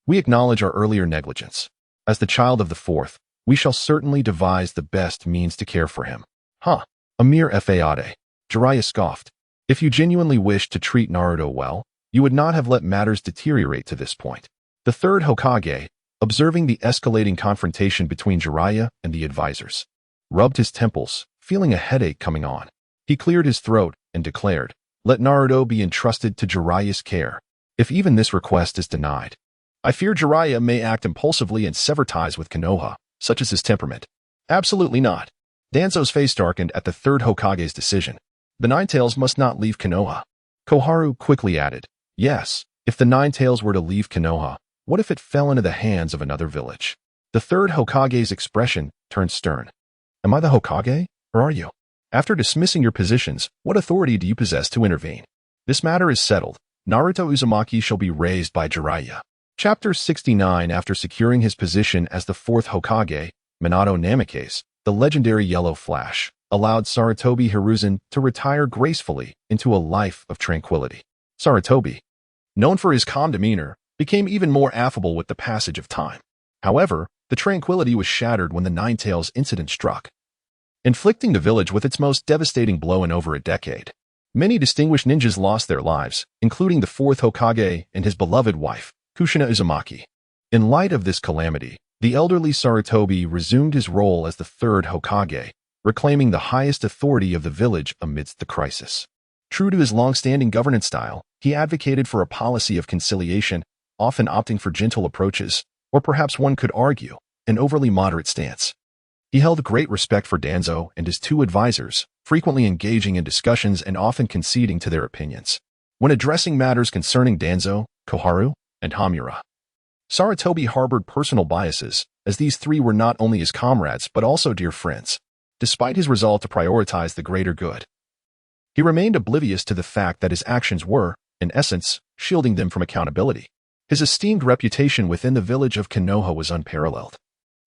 "We acknowledge our earlier negligence. As the child of the fourth, we shall certainly devise the best means to care for him." "Huh, a mere fade," Jiraiya scoffed. "If you genuinely wished to treat Naruto well, you would not have let matters deteriorate to this point." The third Hokage, observing the escalating confrontation between Jiraiya and the advisors, rubbed his temples, feeling a headache coming on. He cleared his throat and declared, "Let Naruto be entrusted to Jiraiya's care. If even this request is denied, I fear Jiraiya may act impulsively and sever ties with Konoha, such is his temperament." "Absolutely not." Danzo's face darkened at the third Hokage's decision. "The Nine-Tails must not leave Konoha." Koharu quickly added, "Yes, if the Nine-Tails were to leave Konoha, what if it fell into the hands of another village?" The third Hokage's expression turned stern. "Am I the Hokage, or are you? After dismissing your positions, what authority do you possess to intervene? This matter is settled. Naruto Uzumaki shall be raised by Jiraiya." Chapter 69. After securing his position as the fourth Hokage, Minato Namikaze, the legendary Yellow Flash, allowed Sarutobi Hiruzen to retire gracefully into a life of tranquility. Sarutobi, known for his calm demeanor, became even more affable with the passage of time. However, the tranquility was shattered when the Nine-Tails incident struck, inflicting the village with its most devastating blow in over a decade. Many distinguished ninjas lost their lives, including the fourth Hokage and his beloved wife, Kushina Uzumaki. In light of this calamity, the elderly Sarutobi resumed his role as the third Hokage, reclaiming the highest authority of the village amidst the crisis. True to his long-standing governance style, he advocated for a policy of conciliation, often opting for gentle approaches, or perhaps one could argue, an overly moderate stance. He held great respect for Danzo and his two advisors, frequently engaging in discussions and often conceding to their opinions. When addressing matters concerning Danzo, Koharu, and Hamura, Sarutobi harbored personal biases, as these three were not only his comrades but also dear friends. Despite his resolve to prioritize the greater good, he remained oblivious to the fact that his actions were, in essence, shielding them from accountability. His esteemed reputation within the village of Konoha was unparalleled,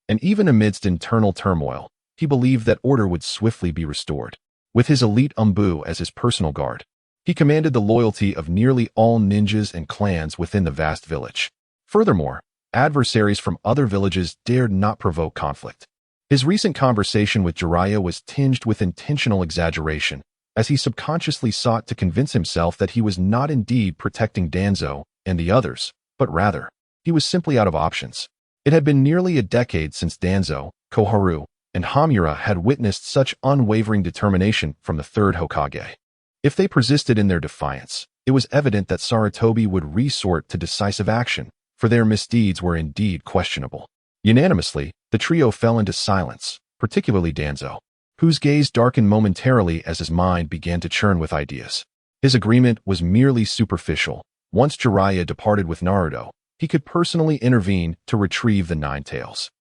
and even amidst internal turmoil, he believed that order would swiftly be restored. With his elite Umbu as his personal guard, he commanded the loyalty of nearly all ninjas and clans within the vast village. Furthermore, adversaries from other villages dared not provoke conflict. His recent conversation with Jiraiya was tinged with intentional exaggeration, as he subconsciously sought to convince himself that he was not indeed protecting Danzo and the others, but rather, he was simply out of options. It had been nearly a decade since Danzo, Koharu, and Hamura had witnessed such unwavering determination from the third Hokage. If they persisted in their defiance, It was evident that Sarutobi would resort to decisive action, for their misdeeds were indeed questionable. Unanimously, the trio fell into silence, particularly Danzo, whose gaze darkened momentarily as his mind began to churn with ideas. His agreement was merely superficial. Once Jiraiya departed with Naruto, he could personally intervene to retrieve the Nine Tails.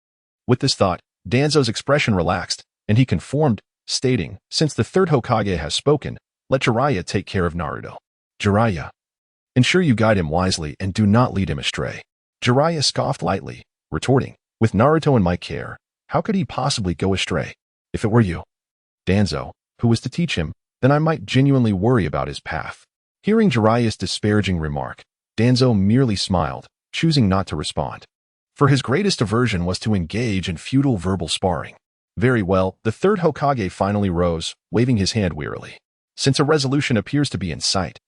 With this thought, Danzo's expression relaxed, and he conformed, stating, "Since the third Hokage has spoken, let Jiraiya take care of Naruto. Jiraiya, ensure you guide him wisely and do not lead him astray." Jiraiya scoffed lightly, retorting, "With Naruto in my care, how could he possibly go astray? If it were you, Danzo, who was to teach him, then I might genuinely worry about his path." Hearing Jiraiya's disparaging remark, Danzo merely smiled, choosing not to respond. For his greatest aversion was to engage in futile verbal sparring. Very well, the third Hokage finally rose, waving his hand wearily. "Since a resolution appears to be in sight,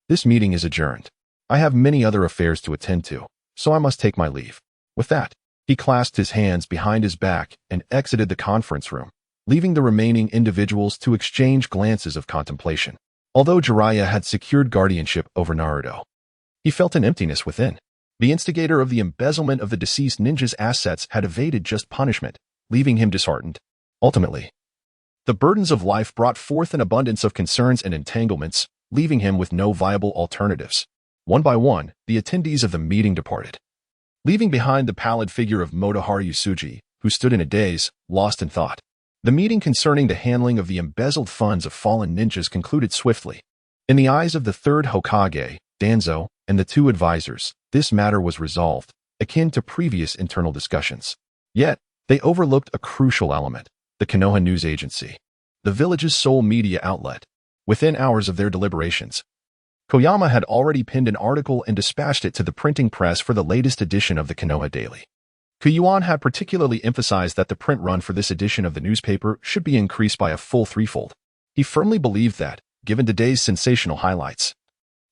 this meeting is adjourned. I have many other affairs to attend to, so I must take my leave." With that, he clasped his hands behind his back and exited the conference room, leaving the remaining individuals to exchange glances of contemplation. Although Jiraiya had secured guardianship over Naruto, he felt an emptiness within. The instigator of the embezzlement of the deceased ninja's assets had evaded just punishment, leaving him disheartened. Ultimately, the burdens of life brought forth an abundance of concerns and entanglements, leaving him with no viable alternatives. One by one, the attendees of the meeting departed, leaving behind the pallid figure of Motoharu Yusuji, who stood in a daze, lost in thought. The meeting concerning the handling of the embezzled funds of fallen ninjas concluded swiftly. In the eyes of the third Hokage, Danzo, and the two advisors, this matter was resolved, akin to previous internal discussions. Yet, they overlooked a crucial element: the Konoha news agency, the village's sole media outlet. Within hours of their deliberations, Koyama had already pinned an article and dispatched it to the printing press for the latest edition of the Konoha Daily. Yuan had particularly emphasized that the print run for this edition of the newspaper should be increased by a full threefold. He firmly believed that, given today's sensational highlights,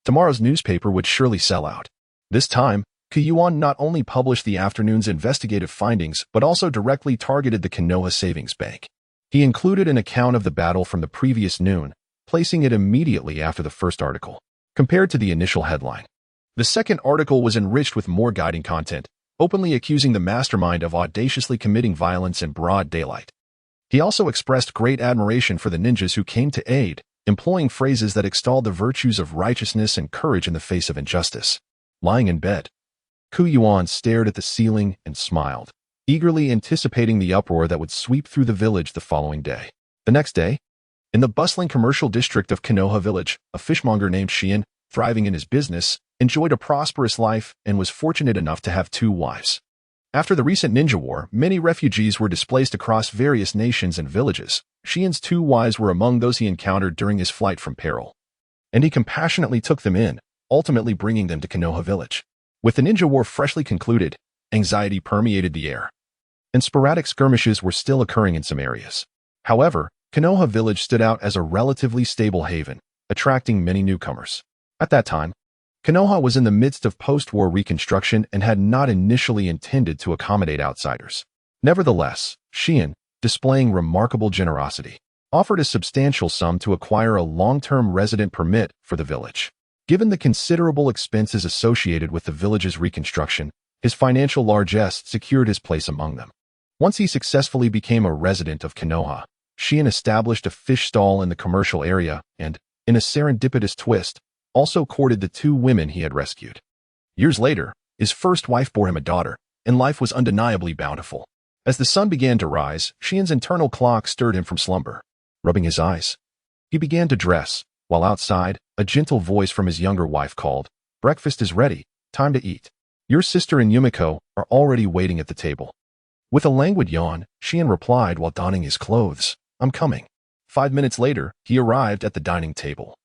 tomorrow's newspaper would surely sell out. This time, Yuan not only published the afternoon's investigative findings but also directly targeted the Konoha Savings Bank. He included an account of the battle from the previous noon, placing it immediately after the first article. Compared to the initial headline, the second article was enriched with more guiding content, openly accusing the mastermind of audaciously committing violence in broad daylight. He also expressed great admiration for the ninjas who came to aid, employing phrases that extolled the virtues of righteousness and courage in the face of injustice. Lying in bed, Yuan stared at the ceiling and smiled, eagerly anticipating the uproar that would sweep through the village the following day. The next day, in the bustling commercial district of Konoha Village, a fishmonger named Shion, thriving in his business, enjoyed a prosperous life and was fortunate enough to have two wives. After the recent ninja war, many refugees were displaced across various nations and villages. Shion's two wives were among those he encountered during his flight from peril, and he compassionately took them in, ultimately bringing them to Konoha Village. With the ninja war freshly concluded, anxiety permeated the air, and sporadic skirmishes were still occurring in some areas. However, Konoha Village stood out as a relatively stable haven, attracting many newcomers. At that time, Konoha was in the midst of post-war reconstruction and had not initially intended to accommodate outsiders. Nevertheless, Shion, displaying remarkable generosity, offered a substantial sum to acquire a long-term resident permit for the village. Given the considerable expenses associated with the village's reconstruction, his financial largesse secured his place among them. Once he successfully became a resident of Konoha, Shion established a fish stall in the commercial area and, in a serendipitous twist, also courted the two women he had rescued. Years later, his first wife bore him a daughter, and life was undeniably bountiful. As the sun began to rise, Shion's internal clock stirred him from slumber. Rubbing his eyes, he began to dress, while outside, a gentle voice from his younger wife called, "Breakfast is ready, time to eat. Your sister and Yumiko are already waiting at the table." With a languid yawn, Shion replied while donning his clothes, "I'm coming." 5 minutes later, he arrived at the dining table.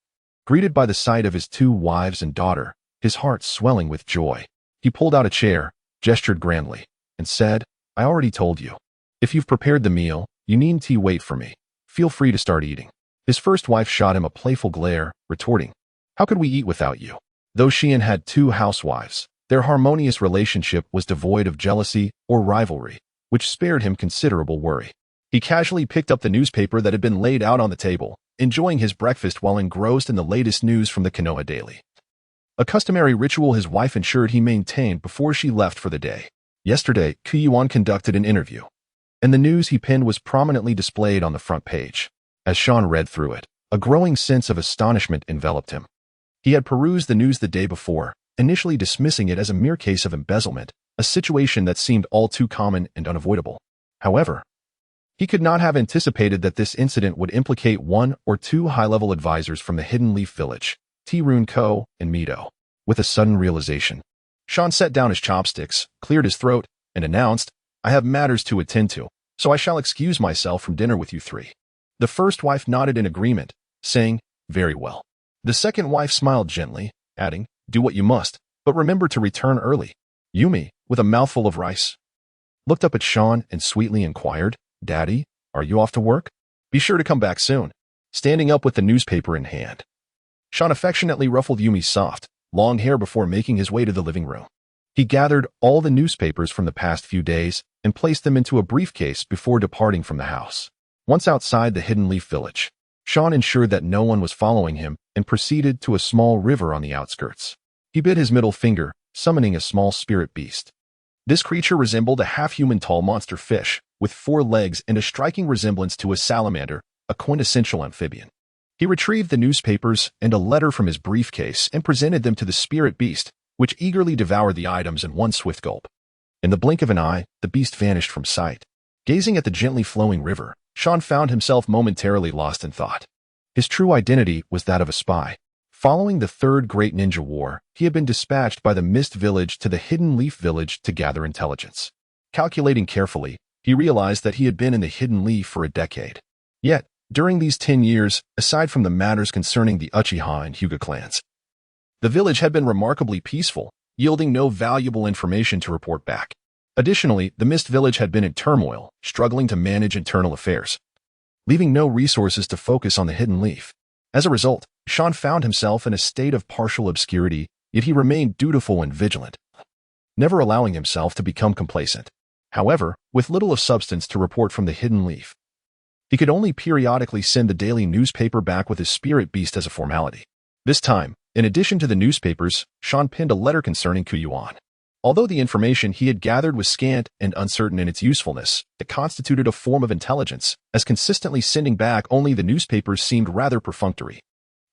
Greeted by the sight of his two wives and daughter, his heart swelling with joy, he pulled out a chair, gestured grandly, and said, "I already told you. If you've prepared the meal, you needn't wait for me. Feel free to start eating." His first wife shot him a playful glare, retorting, "How could we eat without you?" Though Shion had two housewives, their harmonious relationship was devoid of jealousy or rivalry, which spared him considerable worry. He casually picked up the newspaper that had been laid out on the table, enjoying his breakfast while engrossed in the latest news from the Konoha Daily. A customary ritual his wife ensured he maintained before she left for the day. Yesterday, Yuan conducted an interview, and the news he pinned was prominently displayed on the front page. As Sean read through it, a growing sense of astonishment enveloped him. He had perused the news the day before, initially dismissing it as a mere case of embezzlement, a situation that seemed all too common and unavoidable. However, he could not have anticipated that this incident would implicate one or two high-level advisors from the Hidden Leaf Village, T-Rune-ko and Mito. With a sudden realization, Sean set down his chopsticks, cleared his throat, and announced, "I have matters to attend to, so I shall excuse myself from dinner with you three." The first wife nodded in agreement, saying, "Very well." The second wife smiled gently, adding, "Do what you must, but remember to return early." Yumi, with a mouthful of rice, looked up at Sean and sweetly inquired, "Daddy, are you off to work? Be sure to come back soon." Standing up with the newspaper in hand, Sean affectionately ruffled Yumi's soft, long hair before making his way to the living room. He gathered all the newspapers from the past few days and placed them into a briefcase before departing from the house. Once outside the Hidden Leaf Village, Sean ensured that no one was following him and proceeded to a small river on the outskirts. He bit his middle finger, summoning a small spirit beast. This creature resembled a half-human tall monster fish, with 4 legs and a striking resemblance to a salamander, a quintessential amphibian. He retrieved the newspapers and a letter from his briefcase and presented them to the spirit beast, which eagerly devoured the items in one swift gulp. In the blink of an eye, the beast vanished from sight. Gazing at the gently flowing river, Sean found himself momentarily lost in thought. His true identity was that of a spy. Following the Third Great Ninja War, he had been dispatched by the Mist Village to the Hidden Leaf Village to gather intelligence. Calculating carefully, he realized that he had been in the Hidden Leaf for a decade. Yet, during these 10 years, aside from the matters concerning the Uchiha and Hyuga clans, the village had been remarkably peaceful, yielding no valuable information to report back. Additionally, the Mist Village had been in turmoil, struggling to manage internal affairs, leaving no resources to focus on the Hidden Leaf. As a result, Sean found himself in a state of partial obscurity, yet he remained dutiful and vigilant, never allowing himself to become complacent. However, with little of substance to report from the Hidden Leaf, he could only periodically send the daily newspaper back with his spirit beast as a formality. This time, in addition to the newspapers, Sean penned a letter concerning Yuan. Although the information he had gathered was scant and uncertain in its usefulness, it constituted a form of intelligence, as consistently sending back only the newspapers seemed rather perfunctory.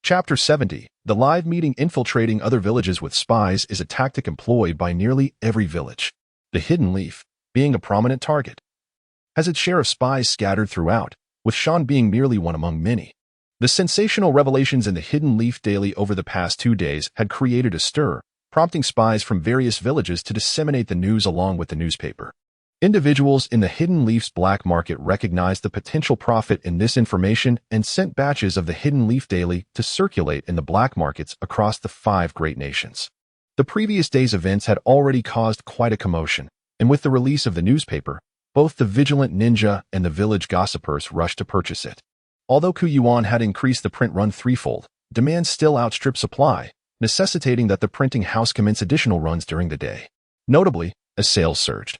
Chapter 70, The Live Meeting. Infiltrating other villages with spies is a tactic employed by nearly every village. The Hidden Leaf, being a prominent target, has its share of spies scattered throughout, with Sean being merely one among many. The sensational revelations in the Hidden Leaf Daily over the past 2 days had created a stir, prompting spies from various villages to disseminate the news along with the newspaper. Individuals in the Hidden Leaf's black market recognized the potential profit in this information and sent batches of the Hidden Leaf Daily to circulate in the black markets across the 5 great nations. The previous day's events had already caused quite a commotion, and with the release of the newspaper, both the vigilant ninja and the village gossipers rushed to purchase it. Although Yuan had increased the print run threefold, demand still outstripped supply, necessitating that the printing house commence additional runs during the day. Notably, as sales surged,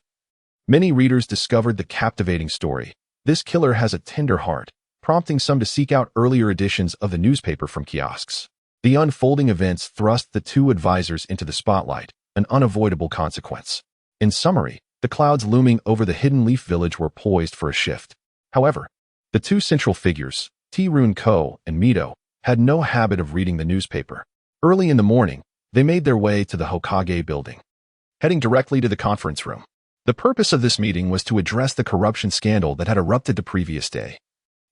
many readers discovered the captivating story. This killer has a tender heart, prompting some to seek out earlier editions of the newspaper from kiosks. The unfolding events thrust the 2 advisors into the spotlight, an unavoidable consequence. In summary, the clouds looming over the Hidden Leaf Village were poised for a shift. However, the 2 central figures, T-Rune-ko and Mito, had no habit of reading the newspaper. Early in the morning, they made their way to the Hokage building, heading directly to the conference room. The purpose of this meeting was to address the corruption scandal that had erupted the previous day,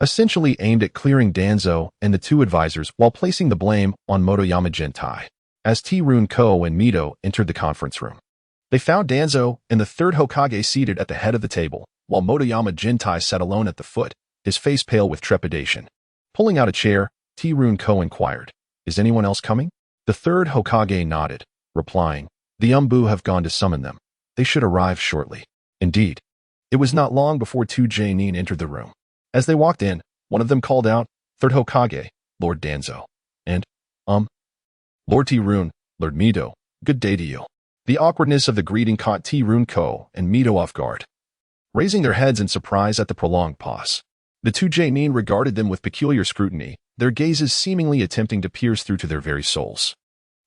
essentially aimed at clearing Danzo and the 2 advisors while placing the blame on Motoyama Gentai. As T-Rune-ko and Mito entered the conference room, they found Danzo and the 3rd Hokage seated at the head of the table, while Motoyama Gentai sat alone at the foot, his face pale with trepidation. Pulling out a chair, T-Rune-ko inquired, "Is anyone else coming?" The 3rd Hokage nodded, replying, "The Umbu have gone to summon them. They should arrive shortly." Indeed, it was not long before 2 Jonin entered the room. As they walked in, one of them called out, "3rd Hokage, Lord Danzo," and, Lord T-Rune, Lord Mito, good day to you." The awkwardness of the greeting caught T-Rune-ko and Mito off guard, raising their heads in surprise at the prolonged pause. The 2 Jonin regarded them with peculiar scrutiny, their gazes seemingly attempting to pierce through to their very souls.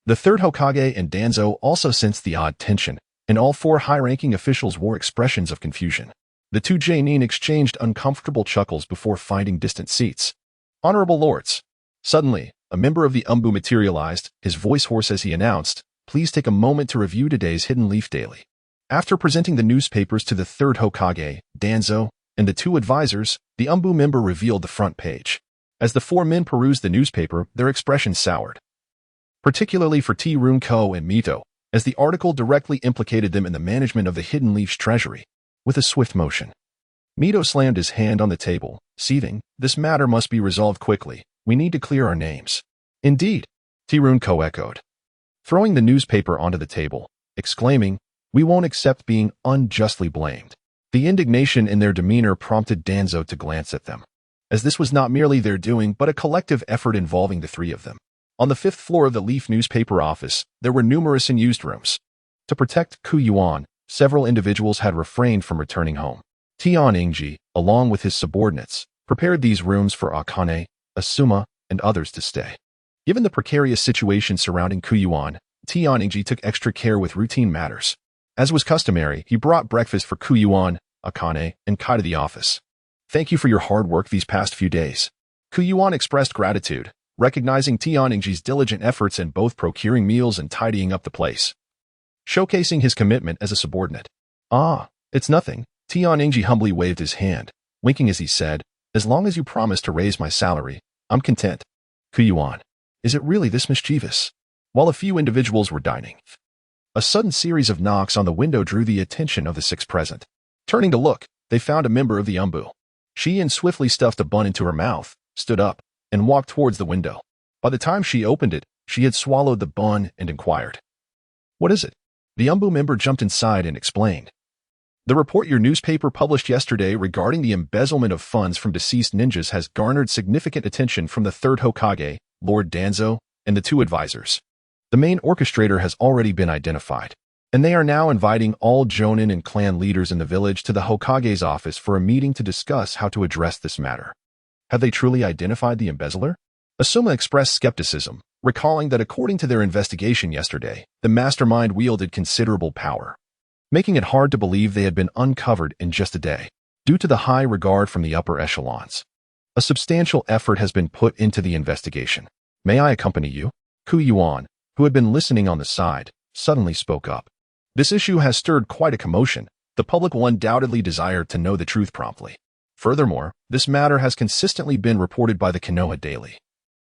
The third Hokage and Danzo also sensed the odd tension, and all four high-ranking officials wore expressions of confusion. The two Jonin exchanged uncomfortable chuckles before finding distant seats. Honorable lords. Suddenly, a member of the Umbu materialized, his voice hoarse as he announced, "Please take a moment to review today's Hidden Leaf Daily." After presenting the newspapers to the third Hokage, Danzo, and the two advisors, the Umbu member revealed the front page. As the four men perused the newspaper, their expressions soured. Particularly for T-Runko and Mito, as the article directly implicated them in the management of the Hidden Leaf's treasury. With a swift motion, Mito slammed his hand on the table, seething, "This matter must be resolved quickly. We need to clear our names." "Indeed," T-Runko echoed, throwing the newspaper onto the table, exclaiming, "We won't accept being unjustly blamed." The indignation in their demeanor prompted Danzo to glance at them, as this was not merely their doing but a collective effort involving the three of them. On the fifth floor of the Leaf newspaper office, there were numerous unused rooms. To protect Yuan, several individuals had refrained from returning home. Tian Ingji, along with his subordinates, prepared these rooms for Akane, Asuma, and others to stay. Given the precarious situation surrounding Yuan, Tian Ingji took extra care with routine matters. As was customary, he brought breakfast for Yuan, Akane, and Kai to the office. "Thank you for your hard work these past few days." Yuan expressed gratitude, recognizing Tian Ingji's diligent efforts in both procuring meals and tidying up the place, showcasing his commitment as a subordinate. "Ah, it's nothing." Tian Ingji humbly waved his hand, winking as he said, "As long as you promise to raise my salary, I'm content." Yuan, is it really this mischievous? While a few individuals were dining, a sudden series of knocks on the window drew the attention of the six present. Turning to look, they found a member of the Umbu. She swiftly stuffed a bun into her mouth, stood up, and walked towards the window. By the time she opened it, she had swallowed the bun and inquired, "What is it?" The Umbu member jumped inside and explained, "The report your newspaper published yesterday regarding the embezzlement of funds from deceased ninjas has garnered significant attention from the third Hokage, Lord Danzo, and the two advisors. The main orchestrator has already been identified, and they are now inviting all Jonin and clan leaders in the village to the Hokage's office for a meeting to discuss how to address this matter." Have they truly identified the embezzler? Asuma expressed skepticism, recalling that according to their investigation yesterday, the mastermind wielded considerable power, making it hard to believe they had been uncovered in just a day. Due to the high regard from the upper echelons, a substantial effort has been put into the investigation. "May I accompany you?" Yuan, who had been listening on the side, suddenly spoke up. This issue has stirred quite a commotion. The public will undoubtedly desire to know the truth promptly. Furthermore, this matter has consistently been reported by the Konoha Daily.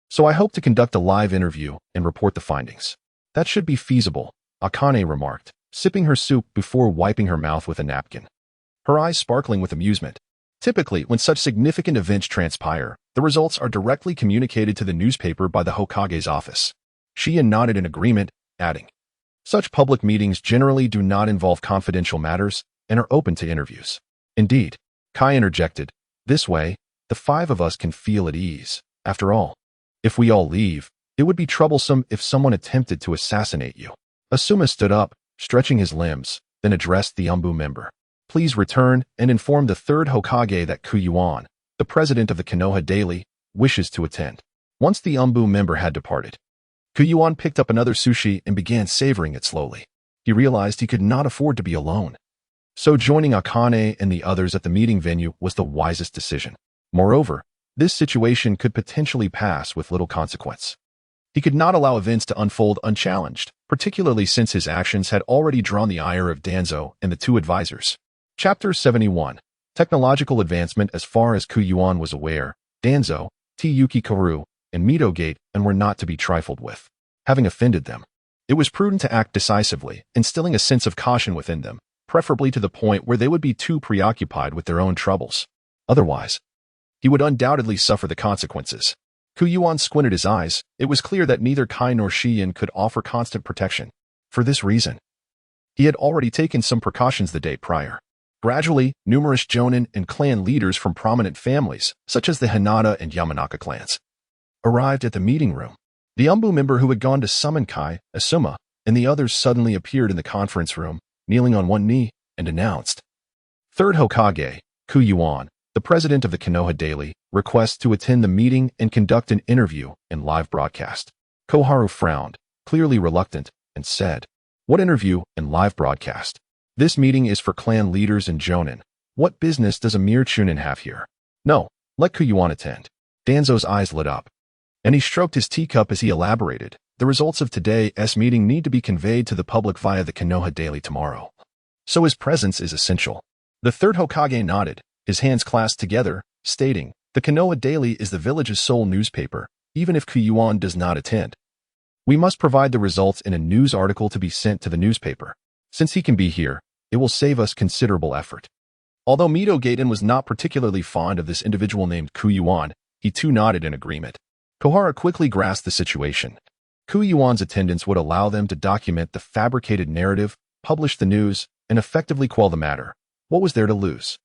So I hope to conduct a live interview and report the findings. "That should be feasible," Akane remarked, sipping her soup before wiping her mouth with a napkin, her eyes sparkling with amusement. Typically, when such significant events transpire, the results are directly communicated to the newspaper by the Hokage's office. She nodded in agreement, adding, "Such public meetings generally do not involve confidential matters and are open to interviews." "Indeed," Kai interjected, "this way, the five of us can feel at ease. After all, if we all leave, it would be troublesome if someone attempted to assassinate you." Asuma stood up, stretching his limbs, then addressed the Umbu member. "Please return and inform the third Hokage that Yuan, the president of the Konoha Daily, wishes to attend." Once the Umbu member had departed, Yuan picked up another sushi and began savoring it slowly. He realized he could not afford to be alone, so joining Akane and the others at the meeting venue was the wisest decision. Moreover, this situation could potentially pass with little consequence. He could not allow events to unfold unchallenged, particularly since his actions had already drawn the ire of Danzo and the two advisors. Chapter 71. Technological advancement. As far as Yuan was aware, Danzo, Tiyuki Karu, and Mito Gate and were not to be trifled with. Having offended them, it was prudent to act decisively, instilling a sense of caution within them, preferably to the point where they would be too preoccupied with their own troubles. Otherwise, he would undoubtedly suffer the consequences. Yuan squinted his eyes. It was clear that neither Kai nor Shiin could offer constant protection. For this reason, he had already taken some precautions the day prior. Gradually, numerous Jonin and clan leaders from prominent families, such as the Hinata and Yamanaka clans, arrived at the meeting room. The Umbu member who had gone to summon Kai, Asuma, and the others suddenly appeared in the conference room, kneeling on one knee, and announced, "Third Hokage, Yuan, the president of the Konoha Daily, request to attend the meeting and conduct an interview and live broadcast. Koharu frowned, clearly reluctant, and said, "What interview and live broadcast? This meeting is for clan leaders and jonin. What business does a mere chunin have here? No, let Kuyuan attend." Danzo's eyes lit up, and he stroked his teacup as he elaborated. "The results of today's meeting need to be conveyed to the public via the Konoha Daily tomorrow. So his presence is essential." The third Hokage nodded, his hands clasped together, stating, "The Konoha Daily is the village's sole newspaper, even if Kuyuan does not attend. We must provide the results in a news article to be sent to the newspaper. Since he can be here, it will save us considerable effort." Although Mito Gaiden was not particularly fond of this individual named Kuyuan, he too nodded in agreement. Kohara quickly grasped the situation. Kuyuan's attendance would allow them to document the fabricated narrative, publish the news, and effectively quell the matter. What was there to lose?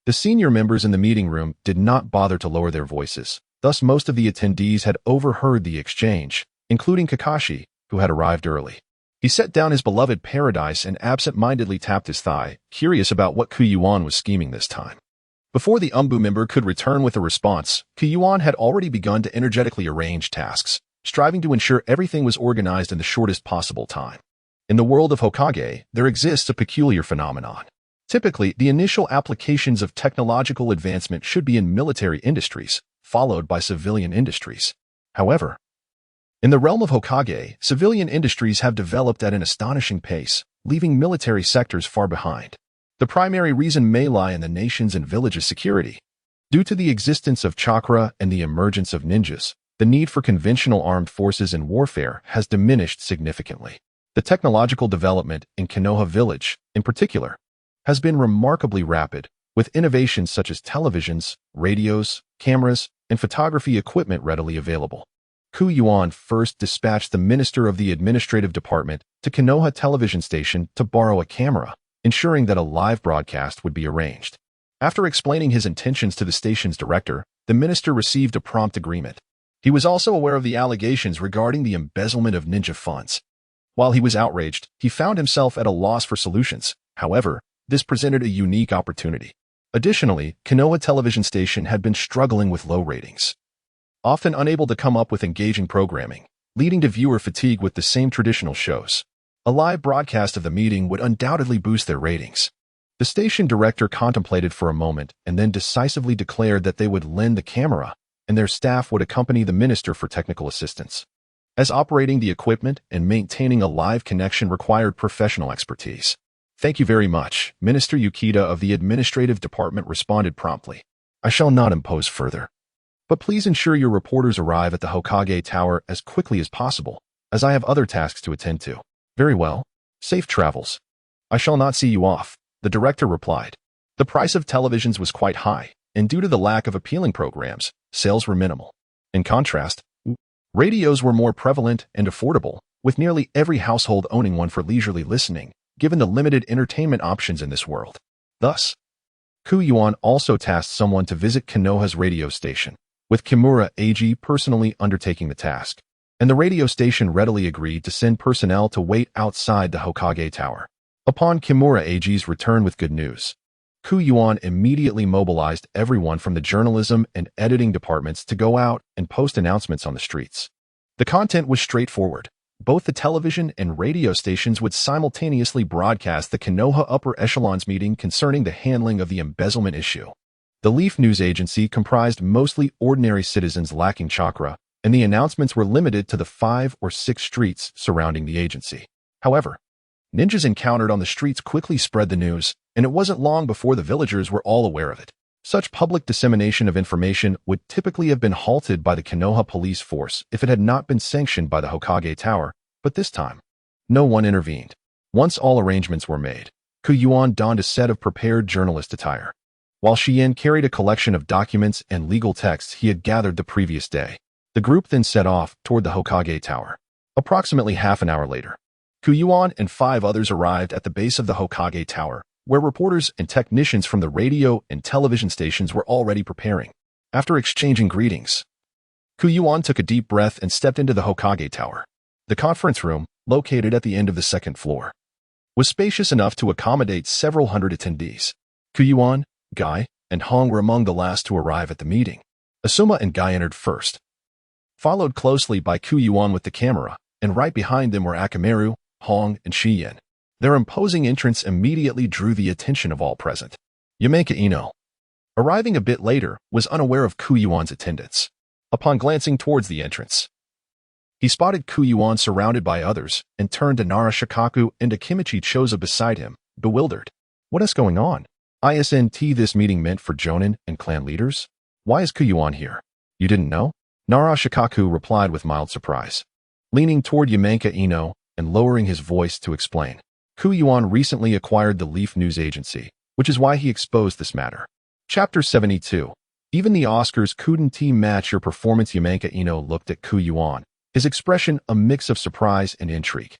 The senior members in the meeting room did not bother to lower their voices. Thus, most of the attendees had overheard the exchange, including Kakashi, who had arrived early. He set down his beloved paradise and absent-mindedly tapped his thigh, curious about what Kuyuan was scheming this time. Before the Umbu member could return with a response, Kuyuan had already begun to energetically arrange tasks, striving to ensure everything was organized in the shortest possible time. In the world of Hokage, there exists a peculiar phenomenon. Typically, the initial applications of technological advancement should be in military industries, followed by civilian industries. However, in the realm of Hokage, civilian industries have developed at an astonishing pace, leaving military sectors far behind. The primary reason may lie in the nation's and villages' security. Due to the existence of chakra and the emergence of ninjas, the need for conventional armed forces in warfare has diminished significantly. The technological development in Konoha village, in particular, has been remarkably rapid, with innovations such as televisions, radios, cameras, and photography equipment readily available. Kuyuan first dispatched the minister of the administrative department to Konoha television station to borrow a camera, ensuring that a live broadcast would be arranged. After explaining his intentions to the station's director, the minister received a prompt agreement. He was also aware of the allegations regarding the embezzlement of ninja funds. While he was outraged, he found himself at a loss for solutions. However, this presented a unique opportunity. Additionally, Konoha television station had been struggling with low ratings, often unable to come up with engaging programming, leading to viewer fatigue with the same traditional shows. A live broadcast of the meeting would undoubtedly boost their ratings. The station director contemplated for a moment and then decisively declared that they would lend the camera, and their staff would accompany the minister for technical assistance, as operating the equipment and maintaining a live connection required professional expertise. "Thank you very much," Minister Yukita of the Administrative Department responded promptly. "I shall not impose further. But please ensure your reporters arrive at the Hokage Tower as quickly as possible, as I have other tasks to attend to." "Very well. Safe travels. I shall not see you off," the director replied. The price of televisions was quite high, and due to the lack of appealing programs, sales were minimal. In contrast, radios were more prevalent and affordable, with nearly every household owning one for leisurely listening, given the limited entertainment options in this world. Thus, Kuyuan also tasked someone to visit Konoha's radio station, with Kimura AG personally undertaking the task, and the radio station readily agreed to send personnel to wait outside the Hokage Tower. Upon Kimura AG's return with good news, Kuyuan immediately mobilized everyone from the journalism and editing departments to go out and post announcements on the streets. The content was straightforward. Both the television and radio stations would simultaneously broadcast the Konoha upper echelons meeting concerning the handling of the embezzlement issue. The Leaf News Agency comprised mostly ordinary citizens lacking chakra, and the announcements were limited to the 5 or 6 streets surrounding the agency. However, ninjas encountered on the streets quickly spread the news, and it wasn't long before the villagers were all aware of it. Such public dissemination of information would typically have been halted by the Konoha police force if it had not been sanctioned by the Hokage Tower, but this time, no one intervened. Once all arrangements were made, Kuyuan donned a set of prepared journalist attire, while Shien carried a collection of documents and legal texts he had gathered the previous day. The group then set off toward the Hokage Tower. Approximately half an hour later, Kuyuan and 5 others arrived at the base of the Hokage Tower, where reporters and technicians from the radio and television stations were already preparing. After exchanging greetings, Kuyuan took a deep breath and stepped into the Hokage Tower. The conference room, located at the end of the 2nd floor, was spacious enough to accommodate several hundred attendees. Kuyuan, Guy, and Hong were among the last to arrive at the meeting. Asuma and Guy entered first, followed closely by Yuan with the camera, and right behind them were Akamaru, Hong, and Shiyin. Their imposing entrance immediately drew the attention of all present. Yamaka Ino, arriving a bit later, was unaware of Yuan's attendance. Upon glancing towards the entrance, he spotted Yuan surrounded by others and turned to Nara Shikaku and Akimichi Choza beside him, bewildered. What is going on? Isn't this meeting meant for Jonin and clan leaders? Why is Yuan here? You didn't know? Nara Shikaku replied with mild surprise, leaning toward Yamaka Ino and lowering his voice to explain. Yuan recently acquired the Leaf News Agency, which is why he exposed this matter. Chapter 72. Even the Oscars couldn't match your performance. Yamaka Ino looked at Yuan, his expression a mix of surprise and intrigue.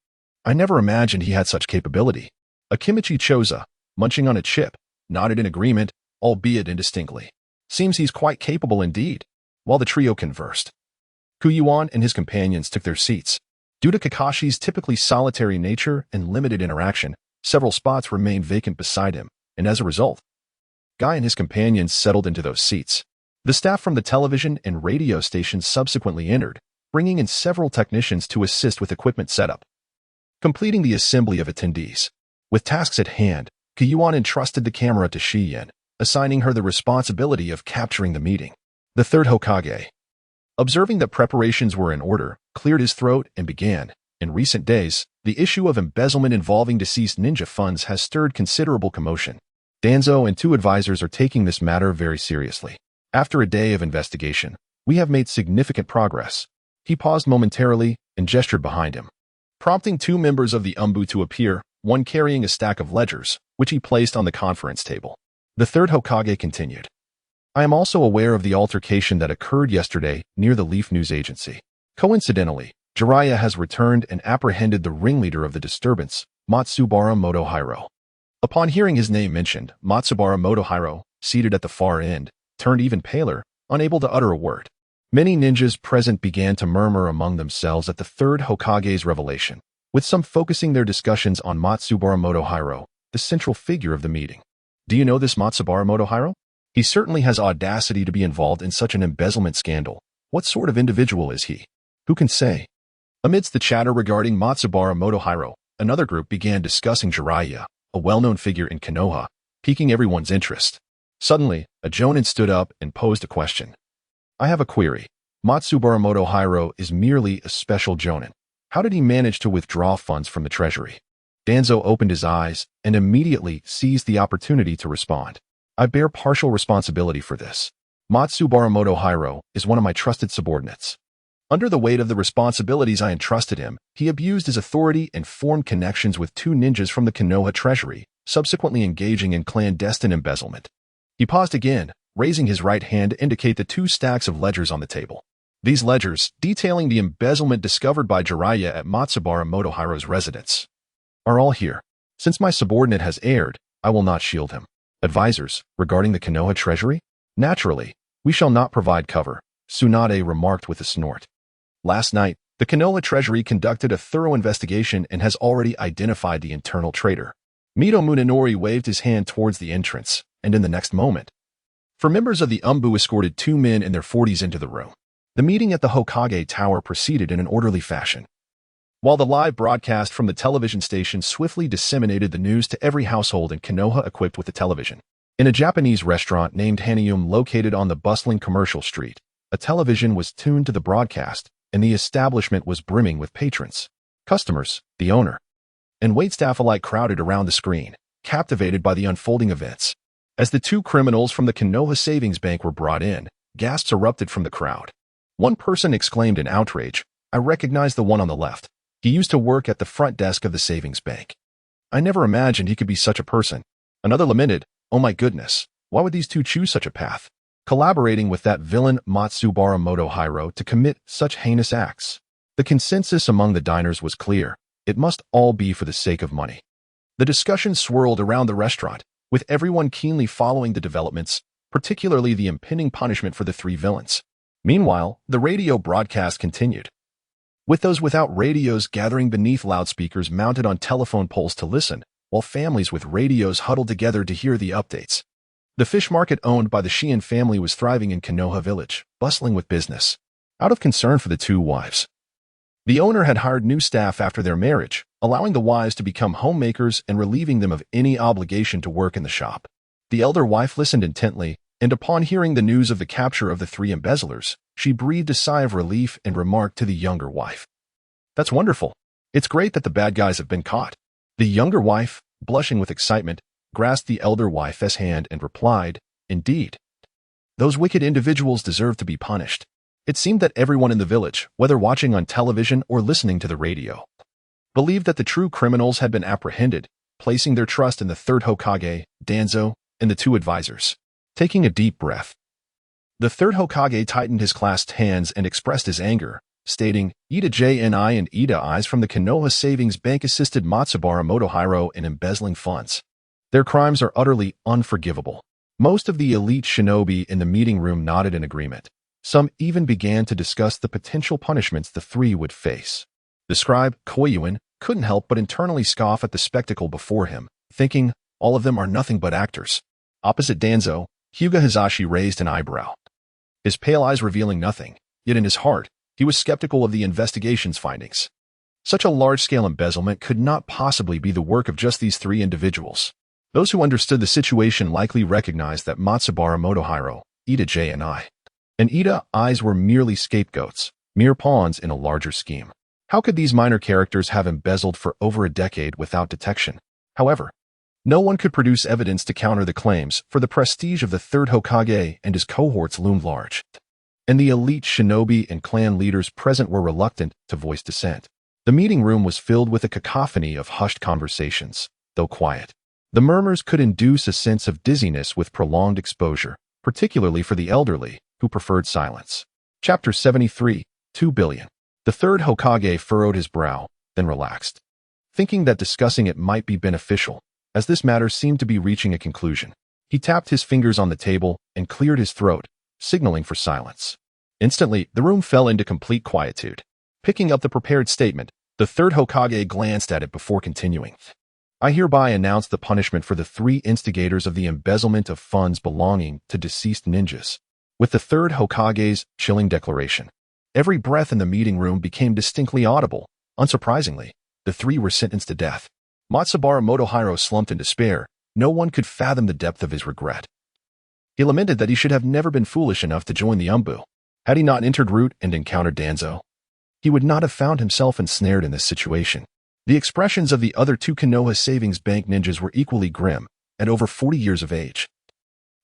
I never imagined he had such capability. Akimichi Choza, munching on a chip, nodded in agreement, albeit indistinctly. Seems he's quite capable indeed. While the trio conversed, Yuan and his companions took their seats. Due to Kakashi's typically solitary nature and limited interaction, several spots remained vacant beside him, and as a result, Guy and his companions settled into those seats. The staff from the television and radio stations subsequently entered, bringing in several technicians to assist with equipment setup, completing the assembly of attendees. With tasks at hand, Yuan entrusted the camera to Shiyin, assigning her the responsibility of capturing the meeting. The third Hokage, observing that preparations were in order, cleared his throat and began. In recent days, the issue of embezzlement involving deceased ninja funds has stirred considerable commotion. Danzo and two advisors are taking this matter very seriously. After a day of investigation, we have made significant progress. He paused momentarily and gestured behind him, prompting two members of the Umbu to appear, one carrying a stack of ledgers, which he placed on the conference table. The third Hokage continued. I am also aware of the altercation that occurred yesterday near the Leaf News Agency. Coincidentally, Jiraiya has returned and apprehended the ringleader of the disturbance, Matsubara Motohiro. Upon hearing his name mentioned, Matsubara Motohiro, seated at the far end, turned even paler, unable to utter a word. Many ninjas present began to murmur among themselves at the third Hokage's revelation, with some focusing their discussions on Matsubara Motohiro, the central figure of the meeting. Do you know this Matsubara Motohiro? He certainly has audacity to be involved in such an embezzlement scandal. What sort of individual is he? Who can say? Amidst the chatter regarding Matsubara Motohiro, another group began discussing Jiraiya, a well-known figure in Konoha, piquing everyone's interest. Suddenly, a Jonin stood up and posed a question. I have a query. Matsubara Motohiro is merely a special Jonin. How did he manage to withdraw funds from the treasury? Danzo opened his eyes and immediately seized the opportunity to respond. I bear partial responsibility for this. Matsubara Motohiro is one of my trusted subordinates. Under the weight of the responsibilities I entrusted him, he abused his authority and formed connections with two ninjas from the Konoha treasury, subsequently engaging in clandestine embezzlement. He paused again, raising his right hand to indicate the two stacks of ledgers on the table. These ledgers, detailing the embezzlement discovered by Jiraiya at Matsubara Motohiro's residence, are all here. Since my subordinate has erred, I will not shield him. Advisors, regarding the Konoha treasury? Naturally, we shall not provide cover, Tsunade remarked with a snort. Last night, the Konoha treasury conducted a thorough investigation and has already identified the internal traitor. Mito Munenori waved his hand towards the entrance, and in the next moment, four members of the Umbu escorted two men in their 40s into the room. The meeting at the Hokage Tower proceeded in an orderly fashion, while the live broadcast from the television station swiftly disseminated the news to every household in Konoha equipped with a television. In a Japanese restaurant named Hanium located on the bustling commercial street, a television was tuned to the broadcast, and the establishment was brimming with patrons, customers, the owner, and waitstaff alike crowded around the screen, captivated by the unfolding events. As the two criminals from the Konoha Savings Bank were brought in, gasps erupted from the crowd. One person exclaimed in outrage, I recognize the one on the left. He used to work at the front desk of the savings bank. I never imagined he could be such a person. Another lamented, oh my goodness, why would these two choose such a path? Collaborating with that villain Matsubara Motohiro to commit such heinous acts. The consensus among the diners was clear. It must all be for the sake of money. The discussion swirled around the restaurant, with everyone keenly following the developments, particularly the impending punishment for the three villains. Meanwhile, the radio broadcast continued, with those without radios gathering beneath loudspeakers mounted on telephone poles to listen, while families with radios huddled together to hear the updates. The fish market owned by the Shiin family was thriving in Konoha village, bustling with business. Out of concern for the two wives, the owner had hired new staff after their marriage, allowing the wives to become homemakers and relieving them of any obligation to work in the shop. The elder wife listened intently, and upon hearing the news of the capture of the three embezzlers, she breathed a sigh of relief and remarked to the younger wife, "That's wonderful. It's great that the bad guys have been caught." The younger wife, blushing with excitement, grasped the elder wife's hand and replied, "Indeed. Those wicked individuals deserve to be punished." It seemed that everyone in the village, whether watching on television or listening to the radio, believed that the true criminals had been apprehended, placing their trust in the third Hokage, Danzo, and the two advisors. Taking a deep breath, the third Hokage tightened his clasped hands and expressed his anger, stating, "Ida JNI and Ida Eyes from the Konoha Savings Bank assisted Matsubara Motohiro in embezzling funds. Their crimes are utterly unforgivable." Most of the elite shinobi in the meeting room nodded in agreement. Some even began to discuss the potential punishments the three would face. The scribe, Koyuin, couldn't help but internally scoff at the spectacle before him, thinking, all of them are nothing but actors. Opposite Danzo, Hyuga Hizashi raised an eyebrow, his pale eyes revealing nothing, yet in his heart, he was skeptical of the investigation's findings. Such a large-scale embezzlement could not possibly be the work of just these three individuals. Those who understood the situation likely recognized that Matsubara Motohiro, Ida JNI, and Ida Eyes were merely scapegoats, mere pawns in a larger scheme. How could these minor characters have embezzled for over a decade without detection? However, no one could produce evidence to counter the claims, for the prestige of the third Hokage and his cohorts loomed large, and the elite shinobi and clan leaders present were reluctant to voice dissent. The meeting room was filled with a cacophony of hushed conversations, though quiet. The murmurs could induce a sense of dizziness with prolonged exposure, particularly for the elderly, who preferred silence. Chapter 73, 2 billion. The third Hokage furrowed his brow, then relaxed, thinking that discussing it might be beneficial, as this matter seemed to be reaching a conclusion. He tapped his fingers on the table and cleared his throat, signaling for silence. Instantly, the room fell into complete quietude. Picking up the prepared statement, the third Hokage glanced at it before continuing. "I hereby announce the punishment for the three instigators of the embezzlement of funds belonging to deceased ninjas." With the third Hokage's chilling declaration, every breath in the meeting room became distinctly audible. Unsurprisingly, the three were sentenced to death. Matsubara Motohiro slumped in despair. No one could fathom the depth of his regret. He lamented that he should have never been foolish enough to join the Umbu. Had he not entered Route and encountered Danzo, he would not have found himself ensnared in this situation. The expressions of the other two Konoha Savings Bank ninjas were equally grim, at over 40 years of age.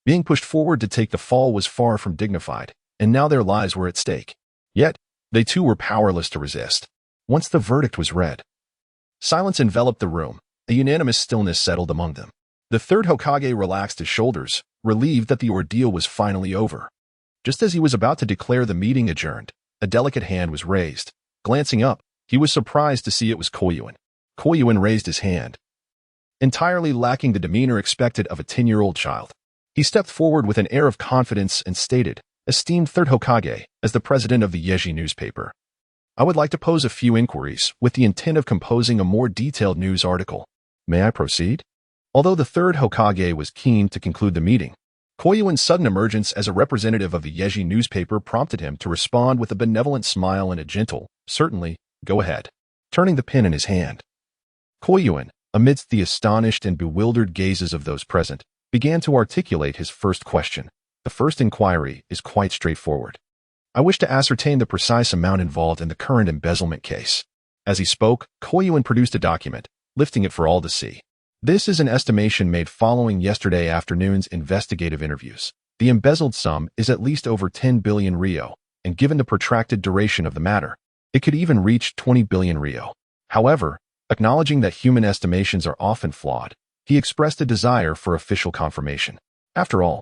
Being pushed forward to take the fall was far from dignified, and now their lives were at stake. Yet, they too were powerless to resist. Once the verdict was read, silence enveloped the room. A unanimous stillness settled among them. The third Hokage relaxed his shoulders, relieved that the ordeal was finally over. Just as he was about to declare the meeting adjourned, a delicate hand was raised. Glancing up, he was surprised to see it was Koyuin. Koyuin raised his hand, entirely lacking the demeanor expected of a 10-year-old child. He stepped forward with an air of confidence and stated, "Esteemed third Hokage, as the president of the Yeji newspaper, I would like to pose a few inquiries with the intent of composing a more detailed news article. May I proceed?" Although the third Hokage was keen to conclude the meeting, Koyuin's sudden emergence as a representative of the Yeji newspaper prompted him to respond with a benevolent smile and a gentle, "Certainly, go ahead." Turning the pen in his hand, Koyuin, amidst the astonished and bewildered gazes of those present, began to articulate his first question. The first inquiry is quite straightforward. I wish to ascertain the precise amount involved in the current embezzlement case. As he spoke, Koyuin produced a document, lifting it for all to see. This is an estimation made following yesterday afternoon's investigative interviews. The embezzled sum is at least over 10 billion Rio, and given the protracted duration of the matter, it could even reach 20 billion Rio. However, acknowledging that human estimations are often flawed, he expressed a desire for official confirmation. After all,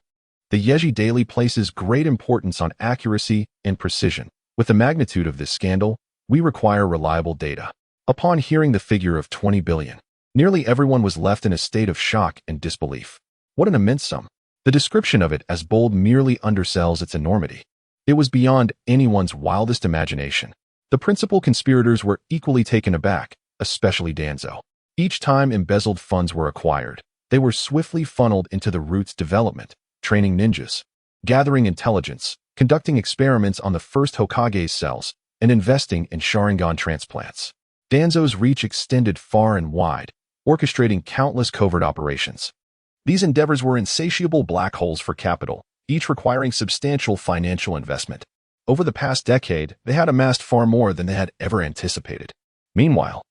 the Yeji Daily places great importance on accuracy and precision. With the magnitude of this scandal, we require reliable data. Upon hearing the figure of 20 billion, nearly everyone was left in a state of shock and disbelief. What an immense sum! The description of it as bold merely undersells its enormity. It was beyond anyone's wildest imagination. The principal conspirators were equally taken aback, especially Danzo. Each time embezzled funds were acquired, They were swiftly funneled into the Root's development, training ninjas, gathering intelligence, conducting experiments on the first Hokage's cells, and investing in Sharingan transplants. Danzo's reach extended far and wide, orchestrating countless covert operations. These endeavors were insatiable black holes for capital, each requiring substantial financial investment. Over the past decade, they had amassed far more than they had ever anticipated. Meanwhile,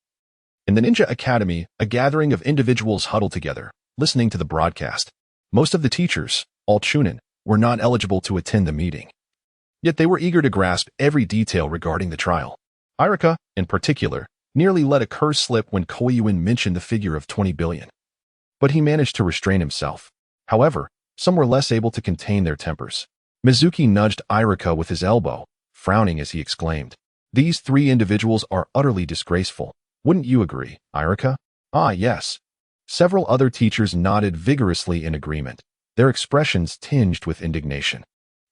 in the Ninja Academy, a gathering of individuals huddled together, listening to the broadcast. Most of the teachers, all Chunin, were not eligible to attend the meeting. Yet they were eager to grasp every detail regarding the trial. Irika, in particular, nearly let a curse slip when Koyuin mentioned the figure of 20 billion. But he managed to restrain himself. However, some were less able to contain their tempers. Mizuki nudged Irika with his elbow, frowning as he exclaimed, "These three individuals are utterly disgraceful. Wouldn't you agree, Irika?" "Ah, yes." Several other teachers nodded vigorously in agreement, their expressions tinged with indignation.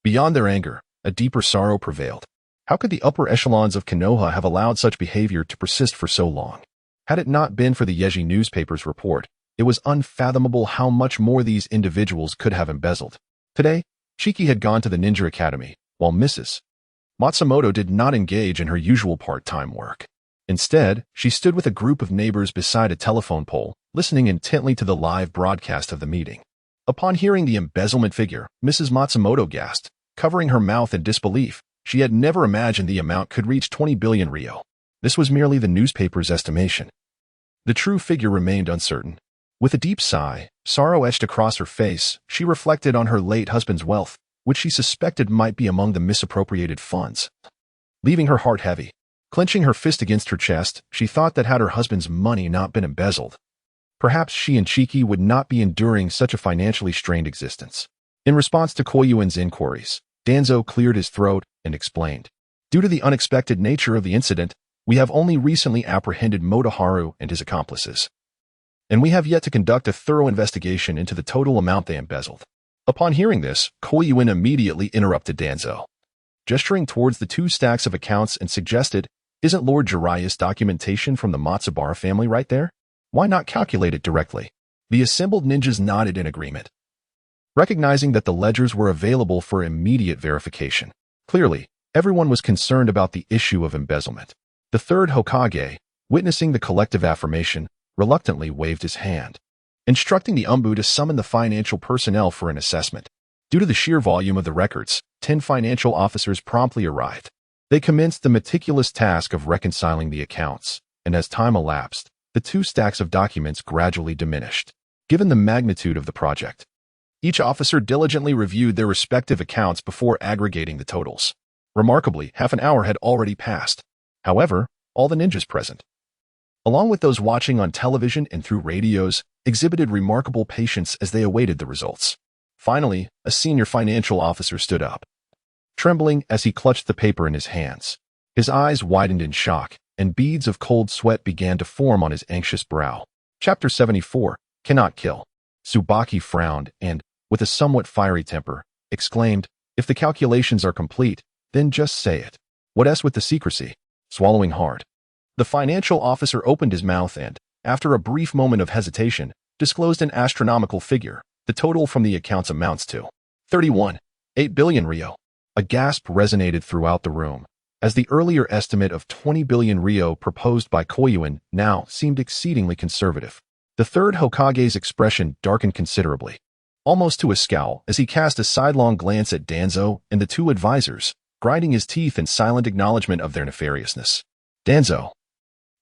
Beyond their anger, a deeper sorrow prevailed. How could the upper echelons of Konoha have allowed such behavior to persist for so long? Had it not been for the Yeji newspaper's report, it was unfathomable how much more these individuals could have embezzled. Today, Chiki had gone to the Ninja Academy, while Mrs. Matsumoto did not engage in her usual part-time work. Instead, she stood with a group of neighbors beside a telephone pole, listening intently to the live broadcast of the meeting. Upon hearing the embezzlement figure, Mrs. Matsumoto gasped, covering her mouth in disbelief. She had never imagined the amount could reach 20 billion ryo. This was merely the newspaper's estimation. The true figure remained uncertain. With a deep sigh, sorrow etched across her face, she reflected on her late husband's wealth, which she suspected might be among the misappropriated funds. Leaving her heart heavy, clenching her fist against her chest, she thought that had her husband's money not been embezzled, perhaps she and Chiki would not be enduring such a financially strained existence. In response to Koyuin's inquiries, Danzo cleared his throat and explained, "Due to the unexpected nature of the incident, we have only recently apprehended Motoharu and his accomplices, and we have yet to conduct a thorough investigation into the total amount they embezzled." Upon hearing this, Koyuin immediately interrupted Danzo, gesturing towards the 2 stacks of accounts and suggested, "Isn't Lord Jiraiya's documentation from the Matsubara family right there? Why not calculate it directly?" The assembled ninjas nodded in agreement, recognizing that the ledgers were available for immediate verification. Clearly, everyone was concerned about the issue of embezzlement. The third Hokage, witnessing the collective affirmation, reluctantly waved his hand, instructing the Umbu to summon the financial personnel for an assessment. Due to the sheer volume of the records, 10 financial officers promptly arrived. They commenced the meticulous task of reconciling the accounts, and as time elapsed, the 2 stacks of documents gradually diminished. Given the magnitude of the project, each officer diligently reviewed their respective accounts before aggregating the totals. Remarkably, half an hour had already passed. However, all the ninjas present, along with those watching on television and through radios, exhibited remarkable patience as they awaited the results. Finally, a senior financial officer stood up, trembling as he clutched the paper in his hands. His eyes widened in shock, and beads of cold sweat began to form on his anxious brow. Chapter 74, Cannot Kill. Tsubaki frowned and, with a somewhat fiery temper, exclaimed, "If the calculations are complete, then just say it. What else with the secrecy?" Swallowing hard, the financial officer opened his mouth and, after a brief moment of hesitation, disclosed an astronomical figure. The total from the accounts amounts to 31.8 billion ryo. A gasp resonated throughout the room, as the earlier estimate of 20 billion ryo proposed by Koyuin now seemed exceedingly conservative. The third Hokage's expression darkened considerably, almost to a scowl, as he cast a sidelong glance at Danzo and the 2 advisors, grinding his teeth in silent acknowledgement of their nefariousness. Danzo,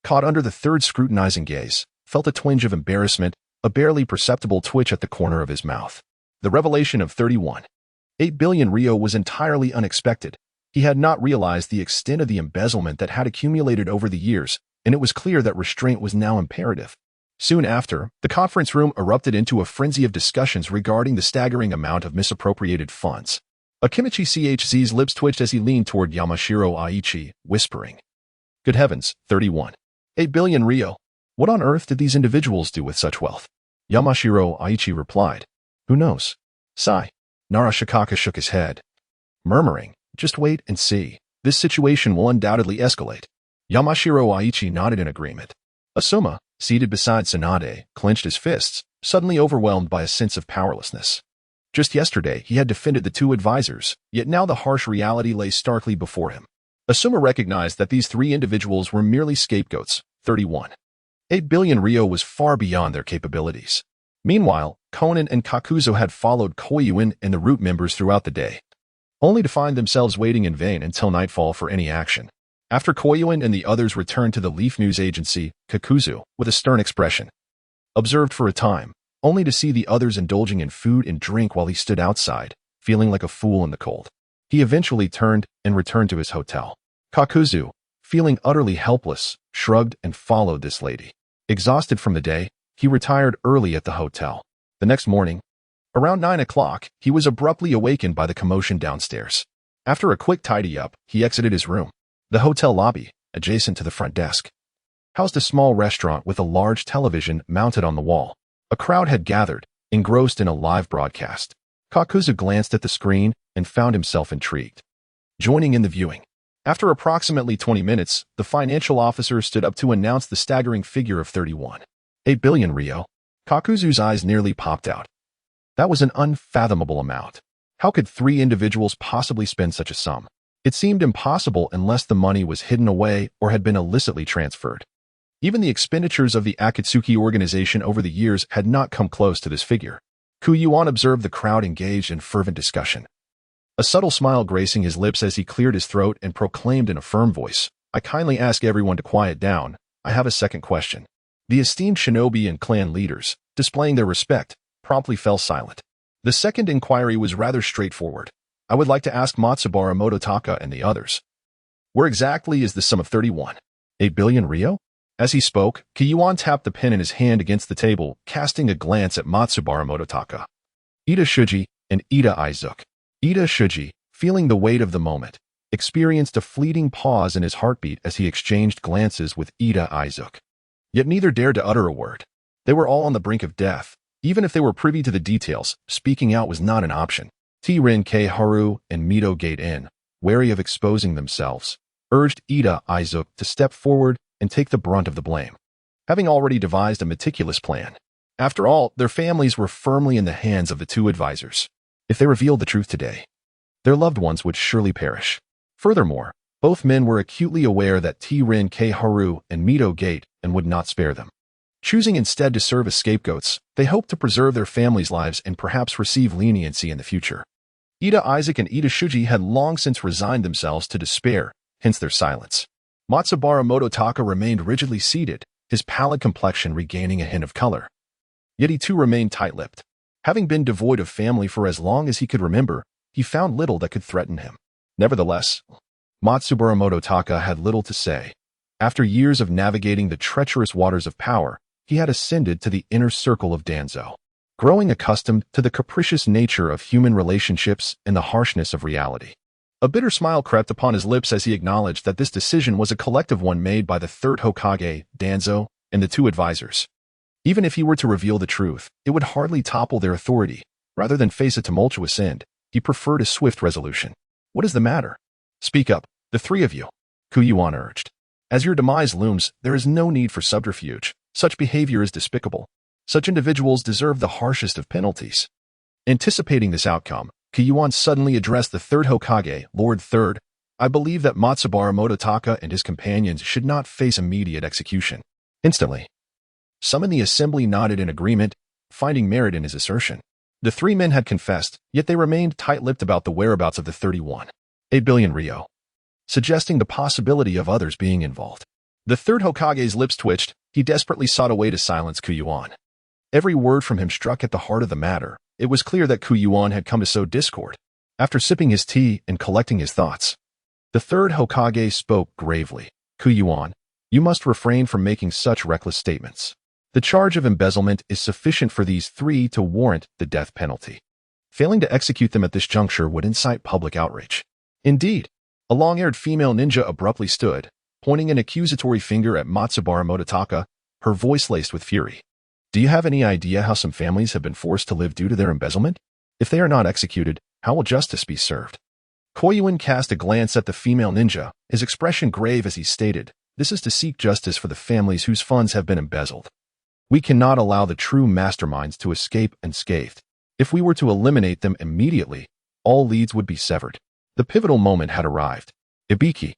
caught under the third scrutinizing gaze, felt a twinge of embarrassment, a barely perceptible twitch at the corner of his mouth. The revelation of 31.8 billion ryo was entirely unexpected. He had not realized the extent of the embezzlement that had accumulated over the years, and it was clear that restraint was now imperative. Soon after, the conference room erupted into a frenzy of discussions regarding the staggering amount of misappropriated funds. Akimichi Chz's lips twitched as he leaned toward Yamashiro Aichi, whispering, "Good heavens, 31.8 billion ryo. What on earth did these individuals do with such wealth?" Yamashiro Aichi replied, "Who knows?" Sigh. Narashikaka shook his head, murmuring, "Just wait and see. This situation will undoubtedly escalate." Yamashiro Aichi nodded in agreement. "Asuma, seated beside Tsunade, clenched his fists, suddenly overwhelmed by a sense of powerlessness. Just yesterday, he had defended the two advisors, yet now the harsh reality lay starkly before him. Asuma recognized that these three individuals were merely scapegoats. 31. 8 billion Ryo was far beyond their capabilities. Meanwhile, Konan and Kakuzu had followed Koyuin and the root members throughout the day, only to find themselves waiting in vain until nightfall for any action. After Koyuin and the others returned to the Leaf News Agency, Kakuzu, with a stern expression, observed for a time, only to see the others indulging in food and drink while he stood outside, feeling like a fool in the cold. He eventually turned and returned to his hotel. Kakuzu, feeling utterly helpless, shrugged and followed this lady. Exhausted from the day, he retired early at the hotel. The next morning, around 9 o'clock, he was abruptly awakened by the commotion downstairs. After a quick tidy-up, he exited his room. The hotel lobby, adjacent to the front desk, housed a small restaurant with a large television mounted on the wall. A crowd had gathered, engrossed in a live broadcast. Kakuzu glanced at the screen and found himself intrigued, joining in the viewing. After approximately 20 minutes, the financial officer stood up to announce the staggering figure of 31. 8 billion Ryo. Kakuzu's eyes nearly popped out. That was an unfathomable amount. How could three individuals possibly spend such a sum? It seemed impossible unless the money was hidden away or had been illicitly transferred. Even the expenditures of the Akatsuki organization over the years had not come close to this figure. Yuan observed the crowd engaged in fervent discussion, a subtle smile gracing his lips as he cleared his throat and proclaimed in a firm voice, "I kindly ask everyone to quiet down. I have a second question." The esteemed Shinobi and clan leaders, displaying their respect, promptly fell silent. The second inquiry was rather straightforward. I would like to ask Matsubara Mototaka and the others, where exactly is the sum of 31? 8 billion Ryo? As he spoke, Yuan tapped the pen in his hand against the table, casting a glance at Matsubara Mototaka, Ida Shuji, and Ida Izuku. Ida Shuji, feeling the weight of the moment, experienced a fleeting pause in his heartbeat as he exchanged glances with Ida Izuku. Yet neither dared to utter a word. They were all on the brink of death. Even if they were privy to the details, speaking out was not an option. T-Rin K. Haru and Mito Gate Inn, wary of exposing themselves, urged Ida Izuku to step forward and take the brunt of the blame, having already devised a meticulous plan. After all, their families were firmly in the hands of the two advisors. If they revealed the truth today, their loved ones would surely perish. Furthermore, both men were acutely aware that T-Rin K. Haru and Mito Gate and would not spare them. Choosing instead to serve as scapegoats, they hoped to preserve their families' lives and perhaps receive leniency in the future. Ida Izuku and Ida Shuji had long since resigned themselves to despair, hence their silence. Matsubara Mototaka remained rigidly seated, his pallid complexion regaining a hint of color. Yet he too remained tight-lipped. Having been devoid of family for as long as he could remember, he found little that could threaten him. Nevertheless, Matsubara Mototaka had little to say. After years of navigating the treacherous waters of power, he had ascended to the inner circle of Danzo, growing accustomed to the capricious nature of human relationships and the harshness of reality. A bitter smile crept upon his lips as he acknowledged that this decision was a collective one made by the third Hokage, Danzo, and the two advisors. Even if he were to reveal the truth, it would hardly topple their authority. Rather than face a tumultuous end, he preferred a swift resolution. What is the matter? Speak up, the three of you, Yuan urged. As your demise looms, there is no need for subterfuge. Such behavior is despicable. Such individuals deserve the harshest of penalties. Anticipating this outcome, Yuan suddenly addressed the third Hokage, Lord Third. I believe that Matsubara Mototaka and his companions should not face immediate execution. Instantly, some in the assembly nodded in agreement, finding merit in his assertion. The three men had confessed, yet they remained tight-lipped about the whereabouts of the 31. 8 billion Ryo, suggesting the possibility of others being involved. The third Hokage's lips twitched. He desperately sought a way to silence Yuan. Every word from him struck at the heart of the matter. It was clear that Yuan had come to sow discord. After sipping his tea and collecting his thoughts, the third Hokage spoke gravely. Yuan, you must refrain from making such reckless statements. The charge of embezzlement is sufficient for these three to warrant the death penalty. Failing to execute them at this juncture would incite public outrage. Indeed, a long-haired female ninja abruptly stood, pointing an accusatory finger at Matsubara Mototaka, her voice laced with fury. Do you have any idea how some families have been forced to live due to their embezzlement? If they are not executed, how will justice be served? Koyuin cast a glance at the female ninja, his expression grave as he stated, This is to seek justice for the families whose funds have been embezzled. We cannot allow the true masterminds to escape unscathed. If we were to eliminate them immediately, all leads would be severed. The pivotal moment had arrived. Ibiki,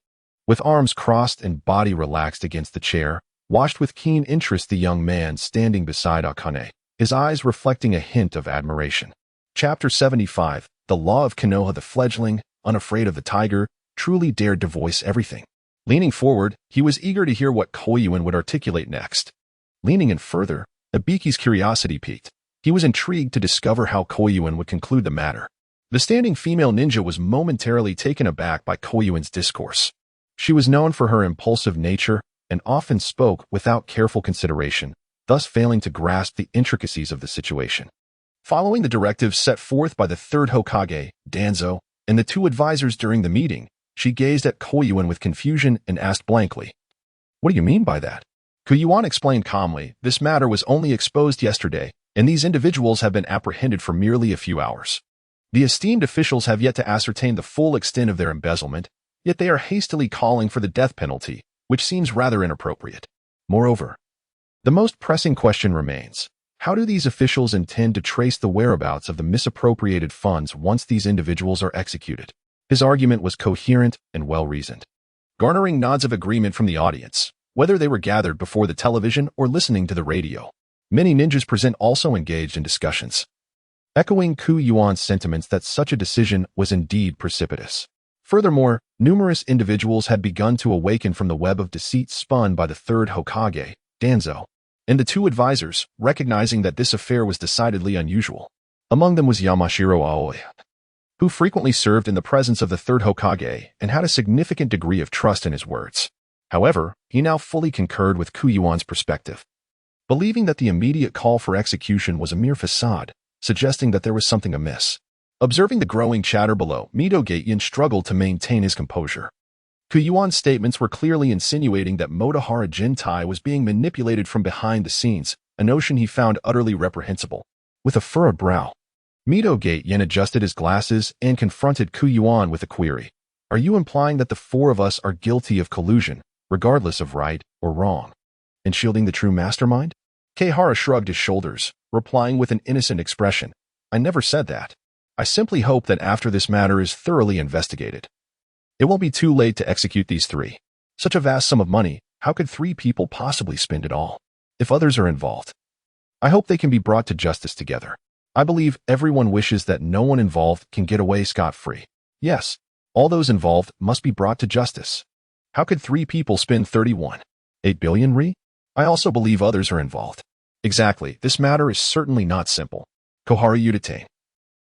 with arms crossed and body relaxed against the chair, watched with keen interest the young man standing beside Akane, his eyes reflecting a hint of admiration. Chapter 75, The Law of Konoha. The fledgling, unafraid of the tiger, truly dared to voice everything. Leaning forward, he was eager to hear what Yuan would articulate next. Leaning in further, Ibiki's curiosity piqued. He was intrigued to discover how Yuan would conclude the matter. The standing female ninja was momentarily taken aback by Yuan's discourse. She was known for her impulsive nature and often spoke without careful consideration, thus failing to grasp the intricacies of the situation. Following the directives set forth by the third Hokage, Danzo, and the two advisors during the meeting, she gazed at Yuan with confusion and asked blankly, "What do you mean by that?" Yuan explained calmly, "This matter was only exposed yesterday, and these individuals have been apprehended for merely a few hours. The esteemed officials have yet to ascertain the full extent of their embezzlement, yet they are hastily calling for the death penalty, which seems rather inappropriate. Moreover, the most pressing question remains, how do these officials intend to trace the whereabouts of the misappropriated funds once these individuals are executed?" His argument was coherent and well-reasoned, garnering nods of agreement from the audience, whether they were gathered before the television or listening to the radio. Many ninjas present also engaged in discussions, echoing Yuan's sentiments that such a decision was indeed precipitous. Furthermore, numerous individuals had begun to awaken from the web of deceit spun by the third Hokage, Danzo, and the two advisors, recognizing that this affair was decidedly unusual. Among them was Yamashiro Aoi, who frequently served in the presence of the third Hokage and had a significant degree of trust in his words. However, he now fully concurred with Yuan's perspective, believing that the immediate call for execution was a mere facade, suggesting that there was something amiss. Observing the growing chatter below, Yuan struggled to maintain his composure. Yuan's statements were clearly insinuating that Motohara Jintai was being manipulated from behind the scenes, a notion he found utterly reprehensible. With a furrowed brow, Yuan adjusted his glasses and confronted Yuan with a query. "Are you implying that the four of us are guilty of collusion, regardless of right or wrong, in shielding the true mastermind?" Keihara shrugged his shoulders, replying with an innocent expression, "I never said that. I simply hope that after this matter is thoroughly investigated, it won't be too late to execute these three. Such a vast sum of money, how could three people possibly spend it all? If others are involved, I hope they can be brought to justice together. I believe everyone wishes that no one involved can get away scot-free. Yes, all those involved must be brought to justice. How could three people spend 31.8 billion ri? I also believe others are involved. Exactly, this matter is certainly not simple." Koharu Yudatane,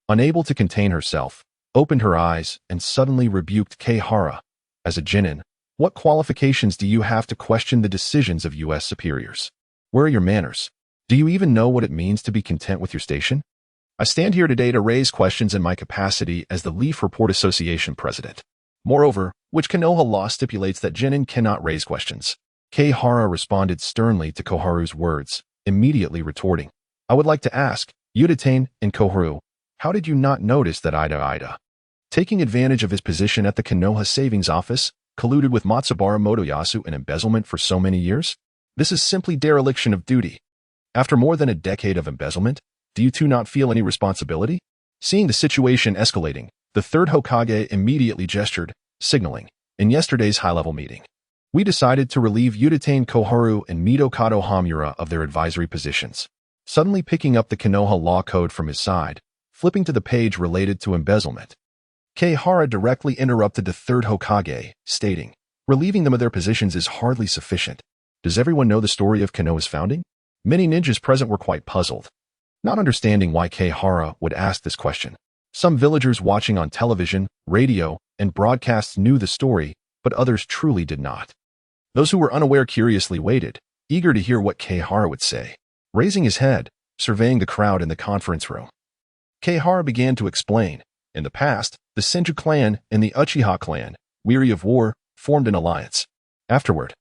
unable to contain herself, opened her eyes and suddenly rebuked Keihara. "As a genin, what qualifications do you have to question the decisions of U.S. superiors? Where are your manners? Do you even know what it means to be content with your station? I stand here today to raise questions in my capacity as the Leaf Report Association president. Moreover, which Konoha law stipulates that genin cannot raise questions?" Keihara responded sternly to Koharu's words, immediately retorting, "I would like to ask, Yudatane and Koharu, how did you not notice that Ida, taking advantage of his position at the Konoha Savings Office, colluded with Matsubara Motoyasu in embezzlement for so many years? This is simply dereliction of duty. After more than a decade of embezzlement, do you two not feel any responsibility?" Seeing the situation escalating, the third Hokage immediately gestured, signaling, "In yesterday's high-level meeting, we decided to relieve Yudatane Koharu and Midokado Hamura of their advisory positions." Suddenly picking up the Konoha law code from his side, flipping to the page related to embezzlement, Keihara directly interrupted the third Hokage, stating, "Relieving them of their positions is hardly sufficient. Does everyone know the story of Konoha's founding?" Many ninjas present were quite puzzled, not understanding why Keihara would ask this question. Some villagers watching on television, radio, and broadcasts knew the story, but others truly did not. Those who were unaware curiously waited, eager to hear what Keihara would say. Raising his head, surveying the crowd in the conference room, Keihara began to explain. In the past, the Senju clan and the Uchiha clan, weary of war, formed an alliance. Afterward,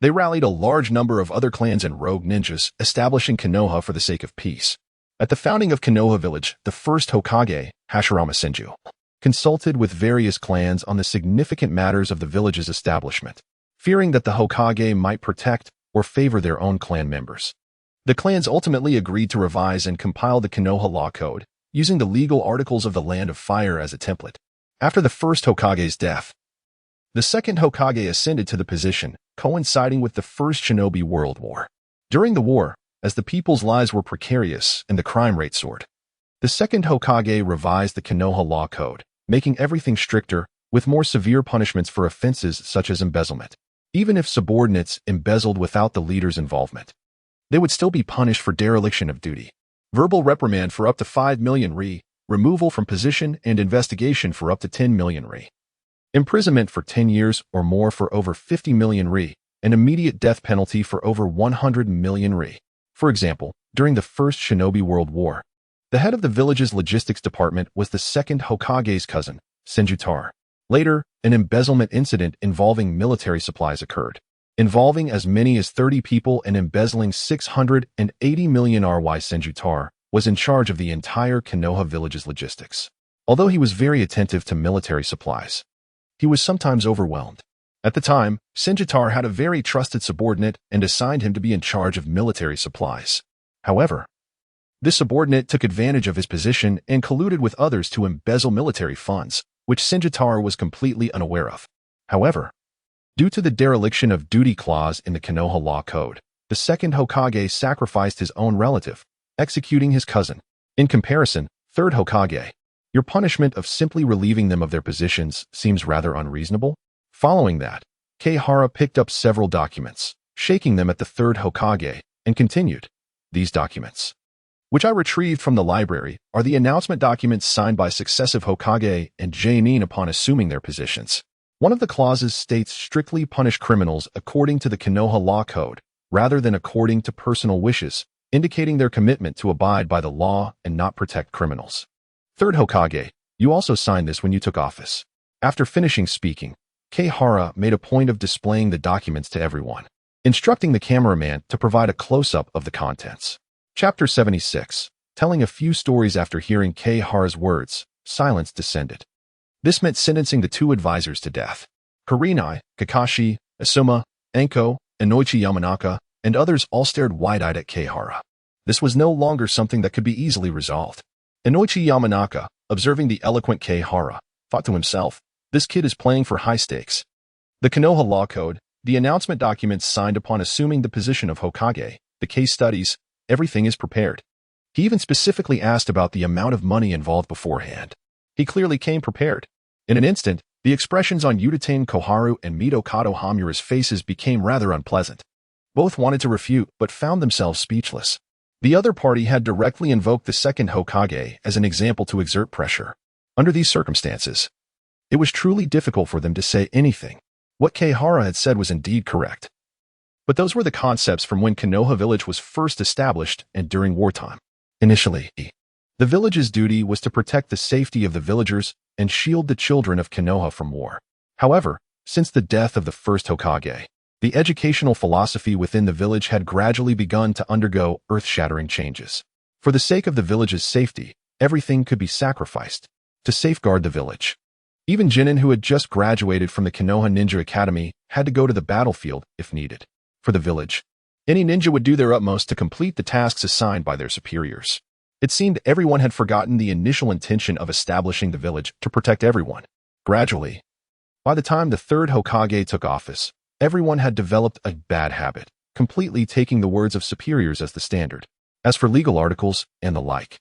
they rallied a large number of other clans and rogue ninjas, establishing Konoha for the sake of peace. At the founding of Konoha village, the first Hokage, Hashirama Senju, consulted with various clans on the significant matters of the village's establishment. fearing that the Hokage might protect or favor their own clan members. The clans ultimately agreed to revise and compile the Konoha Law Code, using the legal articles of the Land of Fire as a template. After the first Hokage's death, the second Hokage ascended to the position, coinciding with the First Shinobi World War. During the war, as the people's lives were precarious and the crime rate soared, the second Hokage revised the Konoha Law Code, making everything stricter, with more severe punishments for offenses such as embezzlement. Even if subordinates embezzled without the leader's involvement, they would still be punished for dereliction of duty. Verbal reprimand for up to 5 million ri, removal from position and investigation for up to 10 million ri. Imprisonment for 10 years or more for over 50 million ri, and immediate death penalty for over 100 million ri. For example, during the First Shinobi World War, the head of the village's logistics department was the second Hokage's cousin, Senjutar. Later, an embezzlement incident involving military supplies occurred, involving as many as 30 people and embezzling 680 million ry. Senjutar was in charge of the entire Konoha village's logistics. Although he was very attentive to military supplies, he was sometimes overwhelmed. At the time, Senjutar had a very trusted subordinate and assigned him to be in charge of military supplies. However, this subordinate took advantage of his position and colluded with others to embezzle military funds, which Senjutar was completely unaware of. However, due to the dereliction of duty clause in the Konoha Law Code, the second Hokage sacrificed his own relative, executing his cousin. In comparison, third Hokage, your punishment of simply relieving them of their positions seems rather unreasonable. Following that, Keihara picked up several documents, shaking them at the third Hokage, and continued, "These documents, which I retrieved from the library, are the announcement documents signed by successive Hokage and Genin upon assuming their positions. One of the clauses states strictly punish criminals according to the Konoha Law Code, rather than according to personal wishes, indicating their commitment to abide by the law and not protect criminals. Third Hokage, you also signed this when you took office." After finishing speaking, Keihara made a point of displaying the documents to everyone, instructing the cameraman to provide a close-up of the contents. Chapter 76. Telling a few stories after hearing Keihara's words, silence descended. This meant sentencing the two advisors to death. Kurenai, Kakashi, Asuma, Anko, Inoichi Yamanaka, and others all stared wide-eyed at Keihara. This was no longer something that could be easily resolved. Inoichi Yamanaka, observing the eloquent Keihara, thought to himself, "This kid is playing for high stakes." The Konoha Law Code, the announcement documents signed upon assuming the position of Hokage, the case studies, everything is prepared. He even specifically asked about the amount of money involved beforehand. He clearly came prepared. In an instant, the expressions on Udatain Koharu and Mito Kato Hamura's faces became rather unpleasant. Both wanted to refute, but found themselves speechless. The other party had directly invoked the second Hokage as an example to exert pressure. Under these circumstances, it was truly difficult for them to say anything. What Keihara had said was indeed correct. But those were the concepts from when Konoha Village was first established and during wartime. Initially, the village's duty was to protect the safety of the villagers and shield the children of Konoha from war. However, since the death of the first Hokage, the educational philosophy within the village had gradually begun to undergo earth-shattering changes. For the sake of the village's safety, everything could be sacrificed to safeguard the village. Even Genin, who had just graduated from the Konoha Ninja Academy, had to go to the battlefield if needed. For the village, any ninja would do their utmost to complete the tasks assigned by their superiors. It seemed everyone had forgotten the initial intention of establishing the village to protect everyone. Gradually, by the time the third Hokage took office, everyone had developed a bad habit, completely taking the words of superiors as the standard. As for legal articles and the like,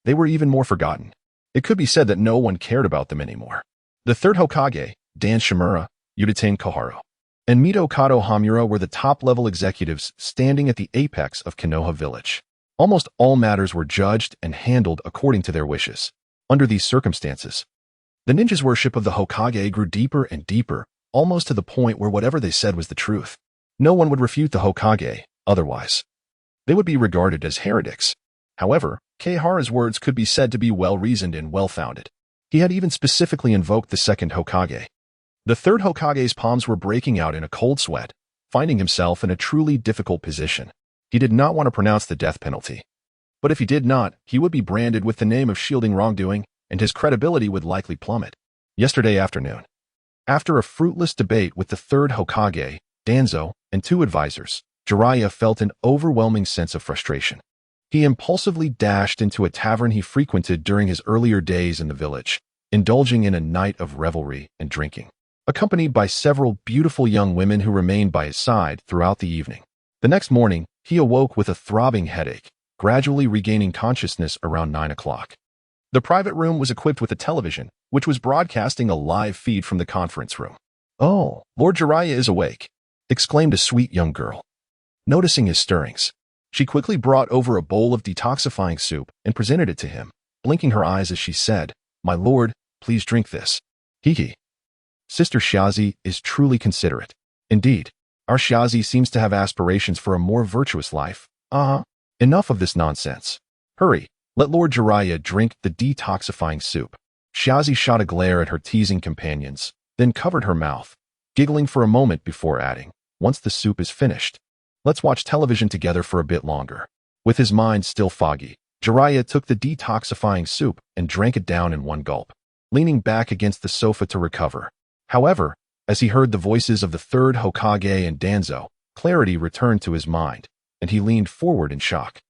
they were even more forgotten. It could be said that no one cared about them anymore. The third Hokage, Dan Shimura, Udatain Koharu, and Mito Kato Hamura were the top-level executives standing at the apex of Konoha Village. Almost all matters were judged and handled according to their wishes. Under these circumstances, the ninjas' worship of the Hokage grew deeper and deeper, almost to the point where whatever they said was the truth. No one would refute the Hokage, otherwise they would be regarded as heretics. However, Keihara's words could be said to be well-reasoned and well-founded. He had even specifically invoked the second Hokage. The third Hokage's palms were breaking out in a cold sweat, finding himself in a truly difficult position. He did not want to pronounce the death penalty. But if he did not, he would be branded with the name of shielding wrongdoing, and his credibility would likely plummet. Yesterday afternoon, After a fruitless debate with the third Hokage, Danzo, and 2 advisors, Jiraiya felt an overwhelming sense of frustration. He impulsively dashed into a tavern he frequented during his earlier days in the village, indulging in a night of revelry and drinking, accompanied by several beautiful young women who remained by his side throughout the evening. The next morning, he awoke with a throbbing headache, gradually regaining consciousness around 9 o'clock. The private room was equipped with a television, which was broadcasting a live feed from the conference room. "Oh, Lord Jiraiya is awake," exclaimed a sweet young girl. Noticing his stirrings, she quickly brought over a bowl of detoxifying soup and presented it to him, blinking her eyes as she said, "My lord, please drink this." Hee. Sister Xiazi is truly considerate. Indeed, our Xiazi seems to have aspirations for a more virtuous life. Enough of this nonsense. Hurry, let Lord Jiraiya drink the detoxifying soup. Xiazi shot a glare at her teasing companions, then covered her mouth, giggling for a moment before adding, "Once the soup is finished, let's watch television together for a bit longer." With his mind still foggy, Jiraiya took the detoxifying soup and drank it down in one gulp, leaning back against the sofa to recover. However, as he heard the voices of the third Hokage and Danzo, clarity returned to his mind, and he leaned forward in shock,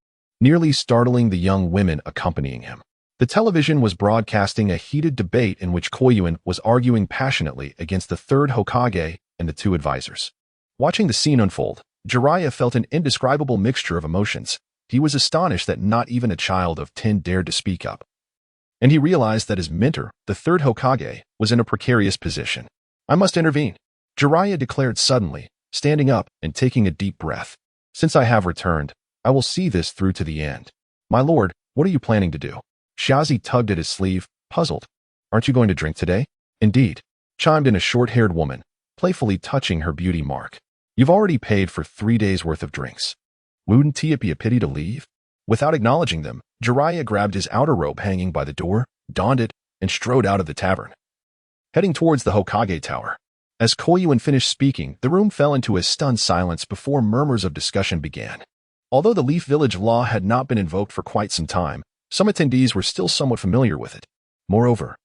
nearly startling the young women accompanying him. The television was broadcasting a heated debate in which Yuan was arguing passionately against the third Hokage and the 2 advisors. Watching the scene unfold, Jiraiya felt an indescribable mixture of emotions. He was astonished that not even a child of 10 dared to speak up. And he realized that his mentor, the third Hokage, was in a precarious position. "I must intervene," Jiraiya declared suddenly, standing up and taking a deep breath. "Since I have returned, I will see this through to the end." "My lord, what are you planning to do?" Xiazi tugged at his sleeve, puzzled. "Aren't you going to drink today?" "Indeed," chimed in a short-haired woman, playfully touching her beauty mark. "You've already paid for 3 days' worth of drinks. Wouldn't it be a pity to leave?" Without acknowledging them, Jiraiya grabbed his outer robe hanging by the door, donned it, and strode out of the tavern, heading towards the Hokage Tower. As Yuan finished speaking, the room fell into a stunned silence before murmurs of discussion began. Although the Leaf Village law had not been invoked for quite some time, some attendees were still somewhat familiar with it. Moreover,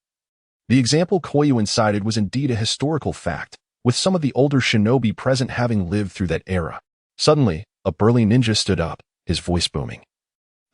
the example Yuan cited was indeed a historical fact, with some of the older shinobi present having lived through that era. Suddenly, a burly ninja stood up, his voice booming.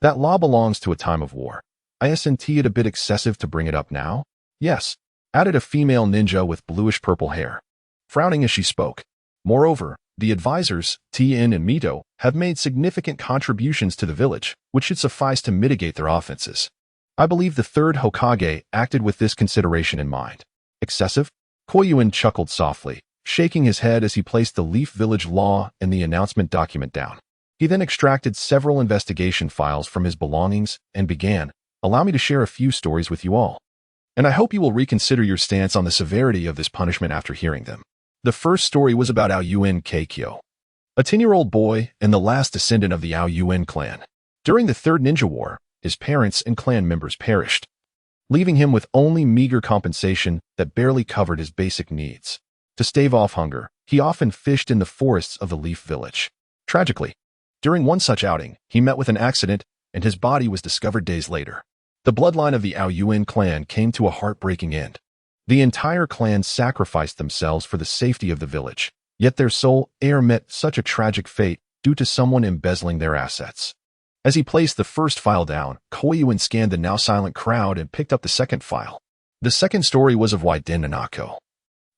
"That law belongs to a time of war. Isn't it a bit excessive to bring it up now?" "Yes," added a female ninja with bluish-purple hair, frowning as she spoke. "Moreover, the advisors, Tien and Mito, have made significant contributions to the village, which should suffice to mitigate their offenses. I believe the third Hokage acted with this consideration in mind." "Excessive?" Yuan chuckled softly, shaking his head as he placed the Leaf Village law and the announcement document down. He then extracted several investigation files from his belongings and began, "Allow me to share a few stories with you all. And I hope you will reconsider your stance on the severity of this punishment after hearing them." The first story was about Yuan Keikyo, a 10-year-old boy and the last descendant of the Yuan clan. During the Third Ninja War, his parents and clan members perished, leaving him with only meager compensation that barely covered his basic needs. To stave off hunger, he often fished in the forests of the Leaf Village. Tragically, during one such outing, he met with an accident, and his body was discovered days later. The bloodline of the Yuan clan came to a heartbreaking end. The entire clan sacrificed themselves for the safety of the village, yet their sole heir met such a tragic fate due to someone embezzling their assets. As he placed the first file down, Yuan scanned the now silent crowd and picked up the second file. The second story was of Waiden Nanako,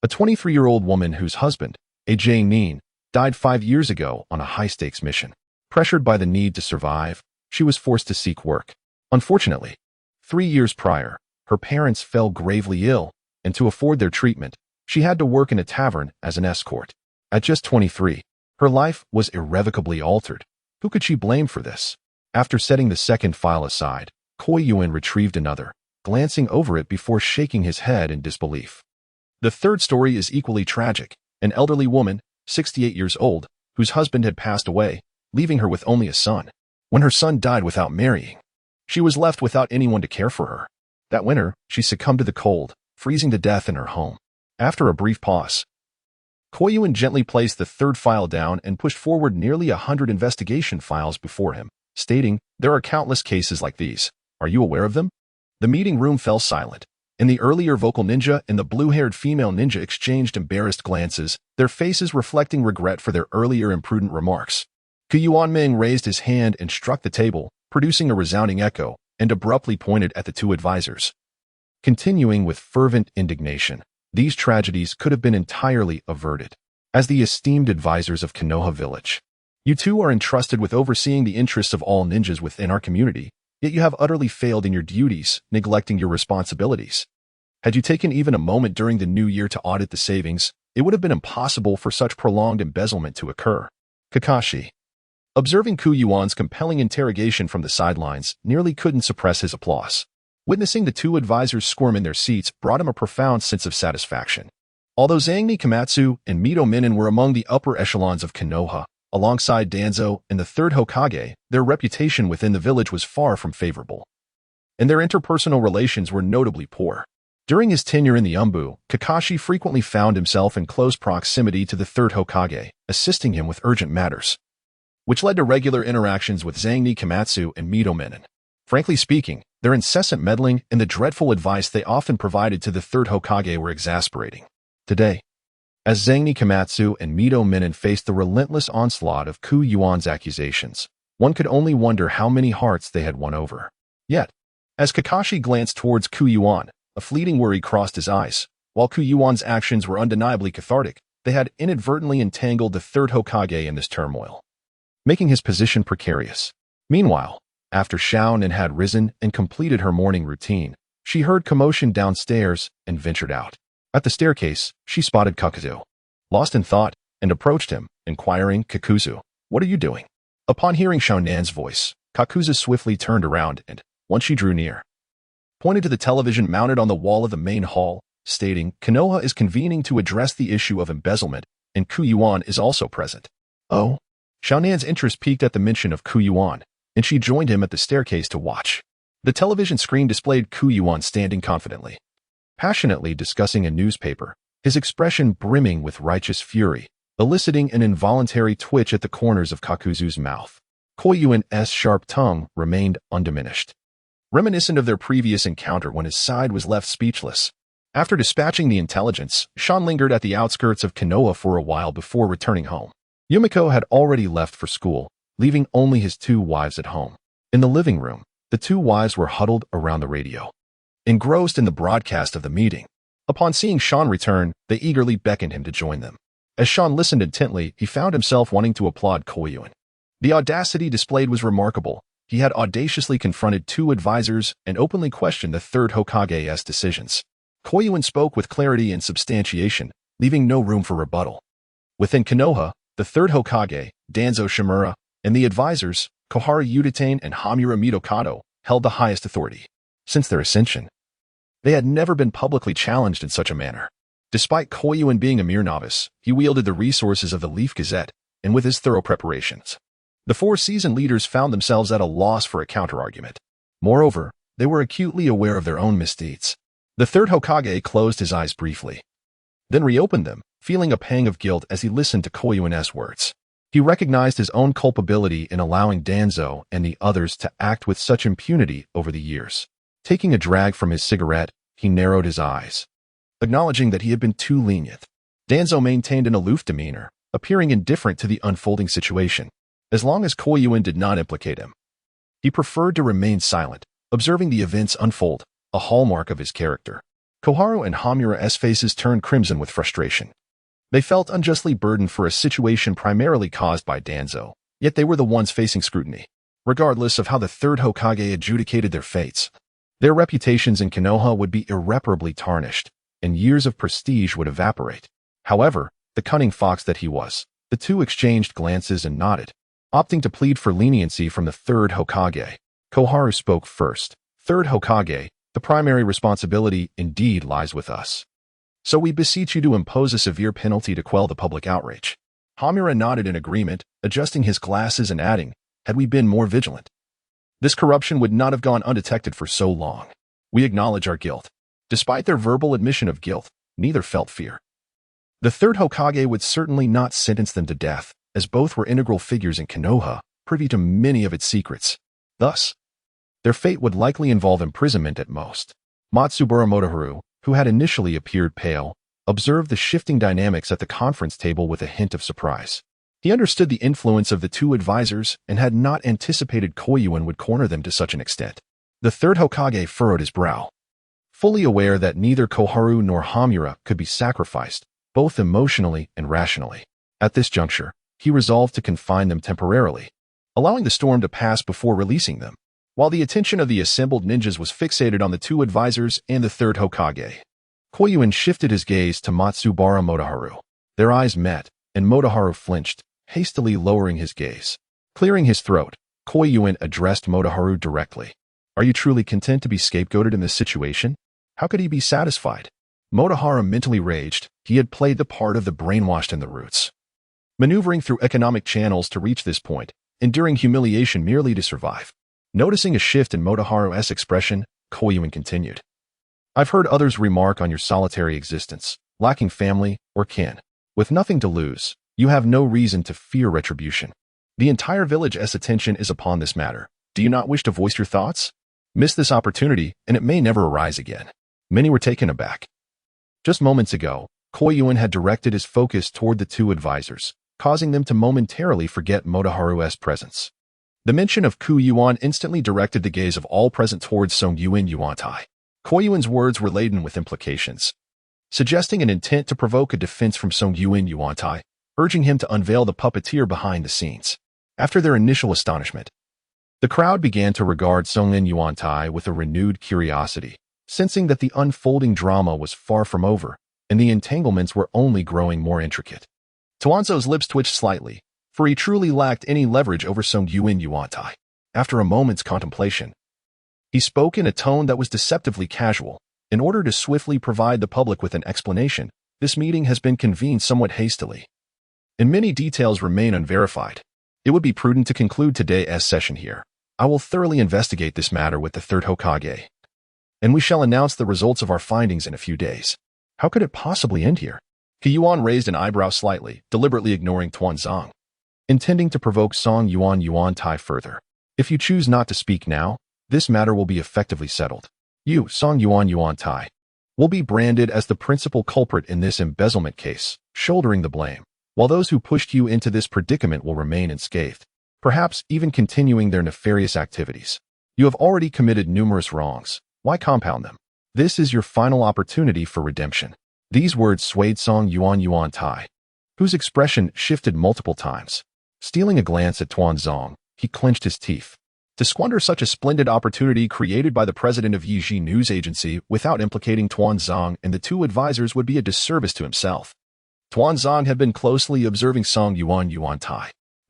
a 23-year-old woman whose husband, AJ Nin, died 5 years ago on a high-stakes mission. Pressured by the need to survive, she was forced to seek work. Unfortunately, 3 years prior, her parents fell gravely ill, and to afford their treatment, she had to work in a tavern as an escort. At just 23, her life was irrevocably altered. Who could she blame for this? After setting the second file aside, Yuan retrieved another, glancing over it before shaking his head in disbelief. The third story is equally tragic. An elderly woman, 68 years old, whose husband had passed away, leaving her with only a son. When her son died without marrying, she was left without anyone to care for her. That winter, she succumbed to the cold, freezing to death in her home. After a brief pause, Yuan gently placed the third file down and pushed forward nearly 100 investigation files before him, stating, "There are countless cases like these. Are you aware of them?" The meeting room fell silent, and the earlier vocal ninja and the blue-haired female ninja exchanged embarrassed glances, their faces reflecting regret for their earlier imprudent remarks. Yuan raised his hand and struck the table, producing a resounding echo, and abruptly pointed at the two advisors. Continuing with fervent indignation, these tragedies could have been entirely averted. As the esteemed advisors of Konoha Village, you two are entrusted with overseeing the interests of all ninjas within our community, yet you have utterly failed in your duties, neglecting your responsibilities. Had you taken even a moment during the new year to audit the savings, it would have been impossible for such prolonged embezzlement to occur. Kakashi, observing Yuan's compelling interrogation from the sidelines, nearly couldn't suppress his applause. Witnessing the two advisors squirm in their seats brought him a profound sense of satisfaction. Although Zangief Komatsu and Mito Minen were among the upper echelons of Konoha, alongside Danzo and the third Hokage, their reputation within the village was far from favorable, and their interpersonal relations were notably poor. During his tenure in the Umbu, Kakashi frequently found himself in close proximity to the third Hokage, assisting him with urgent matters, which led to regular interactions with Zangief Komatsu and Mito Minen. Frankly speaking, their incessant meddling and the dreadful advice they often provided to the third Hokage were exasperating. Today, as Zangief Komatsu and Mito Minen faced the relentless onslaught of Yuan's accusations, one could only wonder how many hearts they had won over. Yet, as Kakashi glanced towards Yuan, a fleeting worry crossed his eyes. While Yuan's actions were undeniably cathartic, they had inadvertently entangled the third Hokage in this turmoil, making his position precarious. Meanwhile, after Xiaonan had risen and completed her morning routine, she heard commotion downstairs and ventured out. At the staircase, she spotted Kakuzu, lost in thought, and approached him, inquiring, "Kakuzu, what are you doing?" Upon hearing Xiaonan's voice, Kakuzu swiftly turned around and, once she drew near, pointed to the television mounted on the wall of the main hall, stating, "Konoha is convening to address the issue of embezzlement, and Yuan is also present." Oh? Xiaonan's interest peaked at the mention of Yuan, and she joined him at the staircase to watch. The television screen displayed Yuan standing confidently, passionately discussing a newspaper, his expression brimming with righteous fury, eliciting an involuntary twitch at the corners of Kakuzu's mouth. Yuan's sharp tongue remained undiminished, reminiscent of their previous encounter when his side was left speechless. After dispatching the intelligence, Sean lingered at the outskirts of Konoha for a while before returning home. Yumiko had already left for school, leaving only his two wives at home. In the living room, the two wives were huddled around the radio, engrossed in the broadcast of the meeting. Upon seeing Sean return, they eagerly beckoned him to join them. As Sean listened intently, he found himself wanting to applaud Yuan. The audacity displayed was remarkable. He had audaciously confronted two advisors and openly questioned the third Hokage's decisions. Yuan spoke with clarity and substantiation, leaving no room for rebuttal. Within Konoha, the third Hokage, Danzo Shimura, and the advisors, Koharu Udatane and Hamura Mitokado, held the highest authority. Since their ascension, they had never been publicly challenged in such a manner. Despite Yuan being a mere novice, he wielded the resources of the Leaf Gazette, and with his thorough preparations, the four seasoned leaders found themselves at a loss for a counterargument. Moreover, they were acutely aware of their own misdeeds. The third Hokage closed his eyes briefly, then reopened them, feeling a pang of guilt as he listened to Yuan's words. He recognized his own culpability in allowing Danzo and the others to act with such impunity over the years. Taking a drag from his cigarette, he narrowed his eyes, acknowledging that he had been too lenient. Danzo maintained an aloof demeanor, appearing indifferent to the unfolding situation. As long as Yuan did not implicate him, he preferred to remain silent, observing the events unfold, a hallmark of his character. Koharu and Hamura's faces turned crimson with frustration. They felt unjustly burdened for a situation primarily caused by Danzo, yet they were the ones facing scrutiny. Regardless of how the third Hokage adjudicated their fates, their reputations in Konoha would be irreparably tarnished, and years of prestige would evaporate. However, the cunning fox that he was, the two exchanged glances and nodded, opting to plead for leniency from the third Hokage. Koharu spoke first. "Third Hokage, the primary responsibility indeed lies with us. So we beseech you to impose a severe penalty to quell the public outrage." Hamura nodded in agreement, adjusting his glasses and adding, "Had we been more vigilant, this corruption would not have gone undetected for so long. We acknowledge our guilt." Despite their verbal admission of guilt, neither felt fear. The third Hokage would certainly not sentence them to death, as both were integral figures in Konoha, privy to many of its secrets. Thus, their fate would likely involve imprisonment at most. Matsubara Motoharu, who had initially appeared pale, observed the shifting dynamics at the conference table with a hint of surprise. He understood the influence of the two advisors and had not anticipated Koyuan would corner them to such an extent. The third Hokage furrowed his brow. Fully aware that neither Koharu nor Hamura could be sacrificed, both emotionally and rationally. At this juncture, he resolved to confine them temporarily, allowing the storm to pass before releasing them, while the attention of the assembled ninjas was fixated on the two advisors and the third Hokage. Koyuan shifted his gaze to Matsubara Motoharu. Their eyes met, and Motoharu flinched, hastily lowering his gaze. Clearing his throat, Koyuan addressed Motoharu directly. Are you truly content to be scapegoated in this situation? How could he be satisfied? Motoharu mentally raged. He had played the part of the brainwashed in the roots, maneuvering through economic channels to reach this point, enduring humiliation merely to survive. Noticing a shift in Motoharu's expression, Koyuan continued. I've heard others remark on your solitary existence, lacking family or kin. With nothing to lose, you have no reason to fear retribution. The entire village's attention is upon this matter. Do you not wish to voice your thoughts? Miss this opportunity, and it may never arise again. Many were taken aback. Just moments ago, Koyuan had directed his focus toward the two advisors, causing them to momentarily forget Motoharu's presence. The mention of Yuan instantly directed the gaze of all present towards Song Yuan. Koyuan's words were laden with implications, suggesting an intent to provoke a defense from Song Yuan, urging him to unveil the puppeteer behind the scenes. After their initial astonishment, the crowd began to regard Song Yuan with a renewed curiosity, sensing that the unfolding drama was far from over, and the entanglements were only growing more intricate. Tuanzo's lips twitched slightly, for he truly lacked any leverage over Song Yuan. After a moment's contemplation, he spoke in a tone that was deceptively casual. In order to swiftly provide the public with an explanation, this meeting has been convened somewhat hastily, and many details remain unverified. It would be prudent to conclude today's session here. I will thoroughly investigate this matter with the third Hokage, and we shall announce the results of our findings in a few days. How could it possibly end here? Yuan raised an eyebrow slightly, deliberately ignoring Tuanzong, intending to provoke Song Yuan further. If you choose not to speak now, this matter will be effectively settled. You, Song Yuan will be branded as the principal culprit in this embezzlement case, shouldering the blame, while those who pushed you into this predicament will remain unscathed, perhaps even continuing their nefarious activities. You have already committed numerous wrongs. Why compound them? This is your final opportunity for redemption. These words swayed Song Yuan, whose expression shifted multiple times. Stealing a glance at Tuanzong, he clenched his teeth. To squander such a splendid opportunity created by the president of Yiji News Agency without implicating Tuanzong and the two advisors would be a disservice to himself. Tuanzong had been closely observing Song Yuan.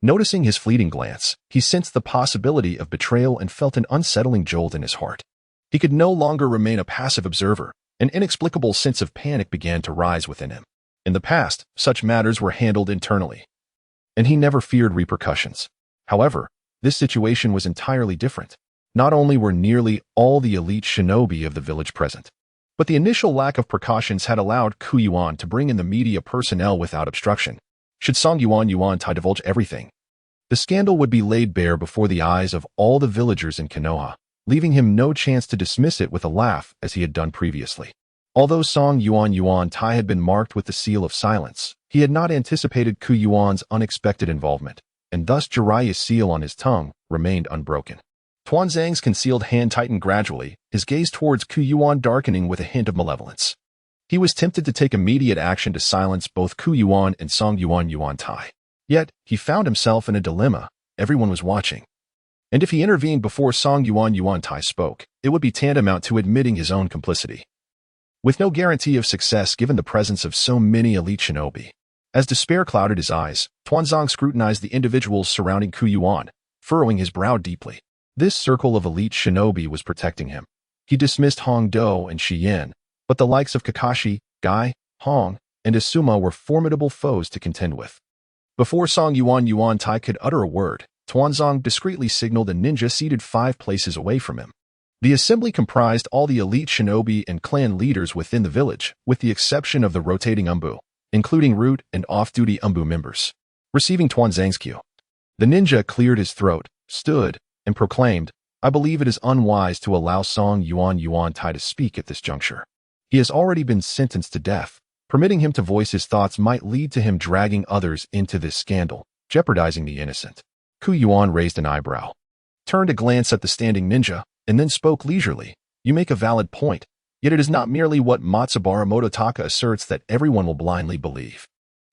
Noticing his fleeting glance, he sensed the possibility of betrayal and felt an unsettling jolt in his heart. He could no longer remain a passive observer. An inexplicable sense of panic began to rise within him. In the past, such matters were handled internally, and he never feared repercussions. However, this situation was entirely different. Not only were nearly all the elite shinobi of the village present, but the initial lack of precautions had allowed Yuan to bring in the media personnel without obstruction. Should Song Yuan divulge everything, the scandal would be laid bare before the eyes of all the villagers in Konoha, leaving him no chance to dismiss it with a laugh as he had done previously. Although Song Yuan had been marked with the seal of silence, he had not anticipated Yuan's unexpected involvement, and thus Jiraiya's seal on his tongue remained unbroken. Tuanzang's concealed hand tightened gradually, his gaze towards Yuan darkening with a hint of malevolence. He was tempted to take immediate action to silence both Yuan and Song Yuan. Yet, he found himself in a dilemma. Everyone was watching, and if he intervened before Song Yuan spoke, it would be tantamount to admitting his own complicity, with no guarantee of success given the presence of so many elite shinobi. As despair clouded his eyes, Tuanzong scrutinized the individuals surrounding Yuan, furrowing his brow deeply. This circle of elite shinobi was protecting him. He dismissed Hong Do and Shi Yin, but the likes of Kakashi, Gai, Hong, and Asuma were formidable foes to contend with. Before Song Yuan could utter a word, Tuanzong discreetly signaled a ninja seated 5 places away from him. The assembly comprised all the elite shinobi and clan leaders within the village, with the exception of the rotating umbu, including root and off-duty umbu members. Receiving Tuanzang's cue, the ninja cleared his throat, stood, and proclaimed, I believe it is unwise to allow Song Yuan Tai to speak at this juncture. He has already been sentenced to death. Permitting him to voice his thoughts might lead to him dragging others into this scandal, jeopardizing the innocent. Ku Yuan raised an eyebrow, turned a glance at the standing ninja, and then spoke leisurely. You make a valid point, yet it is not merely what Matsubara Mototaka asserts that everyone will blindly believe.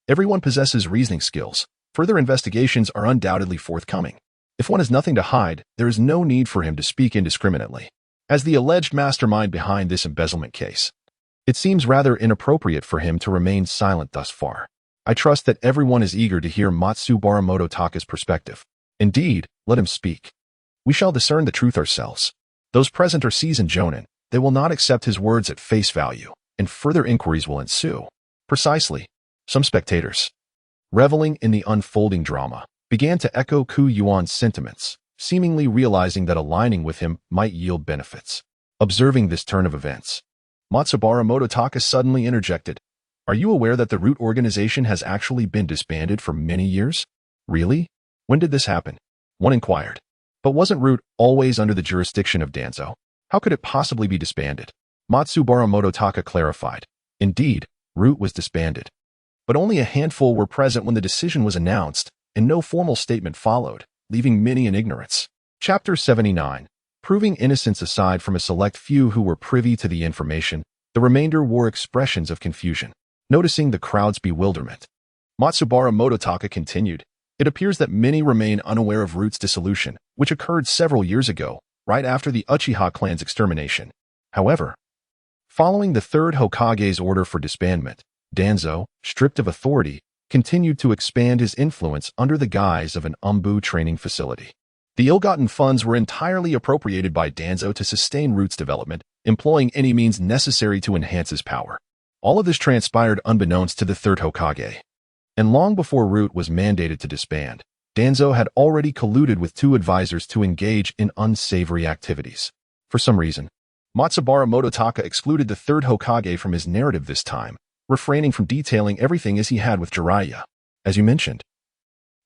Everyone possesses reasoning skills. Further investigations are undoubtedly forthcoming. If one has nothing to hide, there is no need for him to speak indiscriminately. As the alleged mastermind behind this embezzlement case, it seems rather inappropriate for him to remain silent thus far. I trust that everyone is eager to hear Matsubara Mototaka's perspective. Indeed, let him speak. We shall discern the truth ourselves. Those present are seasoned jonin. They will not accept his words at face value, and further inquiries will ensue. Precisely. Some spectators, reveling in the unfolding drama, began to echo Ku Yuan's sentiments, seemingly realizing that aligning with him might yield benefits. Observing this turn of events, Matsubara Mototaka suddenly interjected. Are you aware that the Root organization has actually been disbanded for many years? Really? When did this happen? One inquired. But wasn't Root always under the jurisdiction of Danzo? How could it possibly be disbanded? Matsubara Mototaka clarified. Indeed, Root was disbanded. But only a handful were present when the decision was announced, and no formal statement followed, leaving many in ignorance. Chapter 79. Proving innocence aside from a select few who were privy to the information, the remainder wore expressions of confusion. Noticing the crowd's bewilderment, Matsubara Mototaka continued. It appears that many remain unaware of Root's dissolution, which occurred several years ago, right after the Uchiha clan's extermination. However, following the third Hokage's order for disbandment, Danzo, stripped of authority, continued to expand his influence under the guise of an Umbu training facility. The ill-gotten funds were entirely appropriated by Danzo to sustain Root's development, employing any means necessary to enhance his power. All of this transpired unbeknownst to the third Hokage. And long before Root was mandated to disband, Danzo had already colluded with two advisors to engage in unsavory activities. For some reason, Matsubara Mototaka excluded the third Hokage from his narrative this time, refraining from detailing everything as he had with Jiraiya. As you mentioned,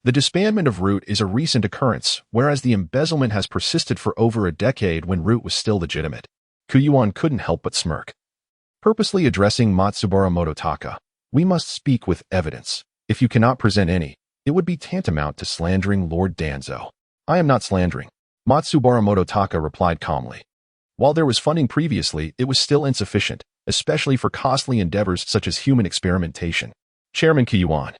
the disbandment of Root is a recent occurrence, whereas the embezzlement has persisted for over a decade when Root was still legitimate. Ku Yuan couldn't help but smirk. Purposely addressing Matsubara Mototaka, we must speak with evidence. If you cannot present any, it would be tantamount to slandering Lord Danzo. I am not slandering, Matsubara Mototaka replied calmly. While there was funding previously, it was still insufficient, especially for costly endeavors such as human experimentation. Chairman Ku Yuan,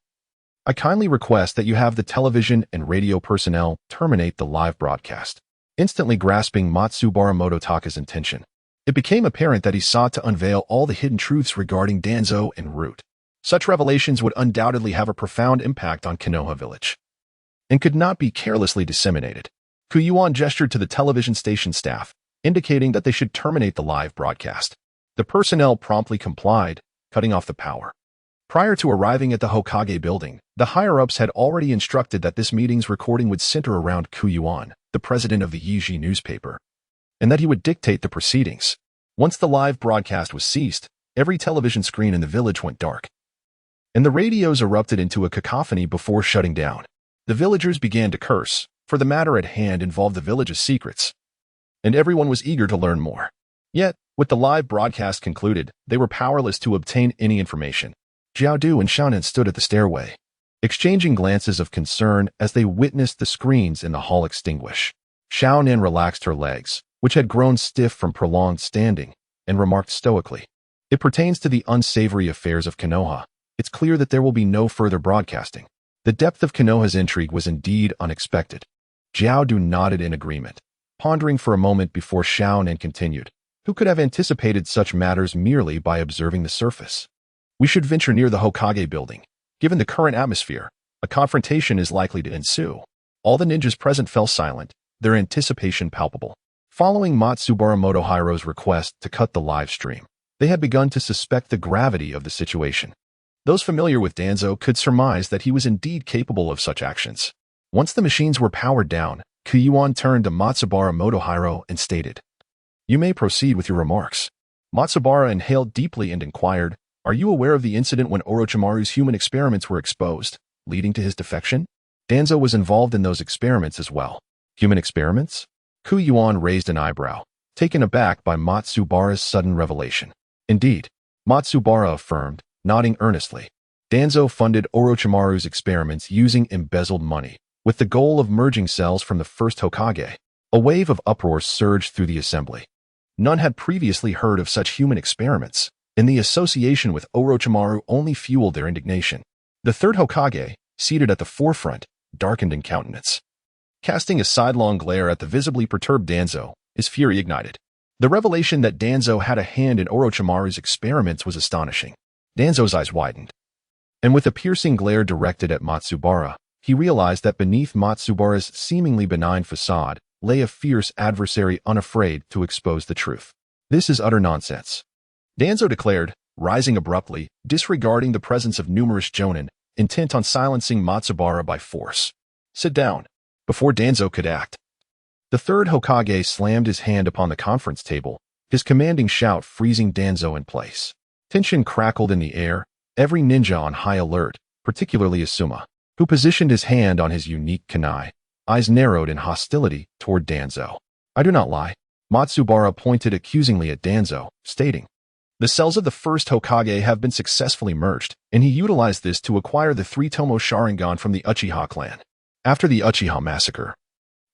I kindly request that you have the television and radio personnel terminate the live broadcast. Instantly grasping Matsubara Mototaka's intention, it became apparent that he sought to unveil all the hidden truths regarding Danzo and Root. Such revelations would undoubtedly have a profound impact on Konoha village, and could not be carelessly disseminated. Ku Yuan gestured to the television station staff, indicating that they should terminate the live broadcast. The personnel promptly complied, cutting off the power. Prior to arriving at the Hokage building, the higher-ups had already instructed that this meeting's recording would center around Ku Yuan, the president of the Yiji newspaper, and that he would dictate the proceedings. Once the live broadcast was ceased, every television screen in the village went dark, and the radios erupted into a cacophony before shutting down. The villagers began to curse, for the matter at hand involved the village's secrets, and everyone was eager to learn more. Yet, with the live broadcast concluded, they were powerless to obtain any information. Jiaodu and Xiaonan stood at the stairway, exchanging glances of concern as they witnessed the screens in the hall extinguish. Xiaonan relaxed her legs, which had grown stiff from prolonged standing, and remarked stoically, "It pertains to the unsavory affairs of Konoha. It's clear that there will be no further broadcasting." The depth of Konoha's intrigue was indeed unexpected. Jiaodu nodded in agreement, pondering for a moment before Xiaonan continued. Who could have anticipated such matters merely by observing the surface? We should venture near the Hokage building. Given the current atmosphere, a confrontation is likely to ensue. All the ninjas present fell silent, their anticipation palpable. Following Matsubara Motohiro's request to cut the live stream, they had begun to suspect the gravity of the situation. Those familiar with Danzo could surmise that he was indeed capable of such actions. Once the machines were powered down, Ku Yuan turned to Matsubara Motohiro and stated, "You may proceed with your remarks." Matsubara inhaled deeply and inquired, "Are you aware of the incident when Orochimaru's human experiments were exposed, leading to his defection?" Danzo was involved in those experiments as well. Human experiments? Yuan raised an eyebrow, taken aback by Matsubara's sudden revelation. Indeed, Matsubara affirmed, nodding earnestly. Danzo funded Orochimaru's experiments using embezzled money, with the goal of merging cells from the first Hokage. A wave of uproar surged through the assembly. None had previously heard of such human experiments, and the association with Orochimaru only fueled their indignation. The third Hokage, seated at the forefront, darkened in countenance. Casting a sidelong glare at the visibly perturbed Danzo, his fury ignited. The revelation that Danzo had a hand in Orochimaru's experiments was astonishing. Danzo's eyes widened, and with a piercing glare directed at Matsubara, he realized that beneath Matsubara's seemingly benign facade lay a fierce adversary unafraid to expose the truth. "This is utter nonsense," Danzo declared, rising abruptly, disregarding the presence of numerous jonin, intent on silencing Matsubara by force. "Sit down." Before Danzo could act, the third Hokage slammed his hand upon the conference table, his commanding shout freezing Danzo in place. Tension crackled in the air, every ninja on high alert, particularly Asuma, who positioned his hand on his unique kunai, eyes narrowed in hostility toward Danzo. "I do not lie." Matsubara pointed accusingly at Danzo, stating, "The cells of the first Hokage have been successfully merged, and he utilized this to acquire the 3-tomo Sharingan from the Uchiha clan. After the Uchiha massacre,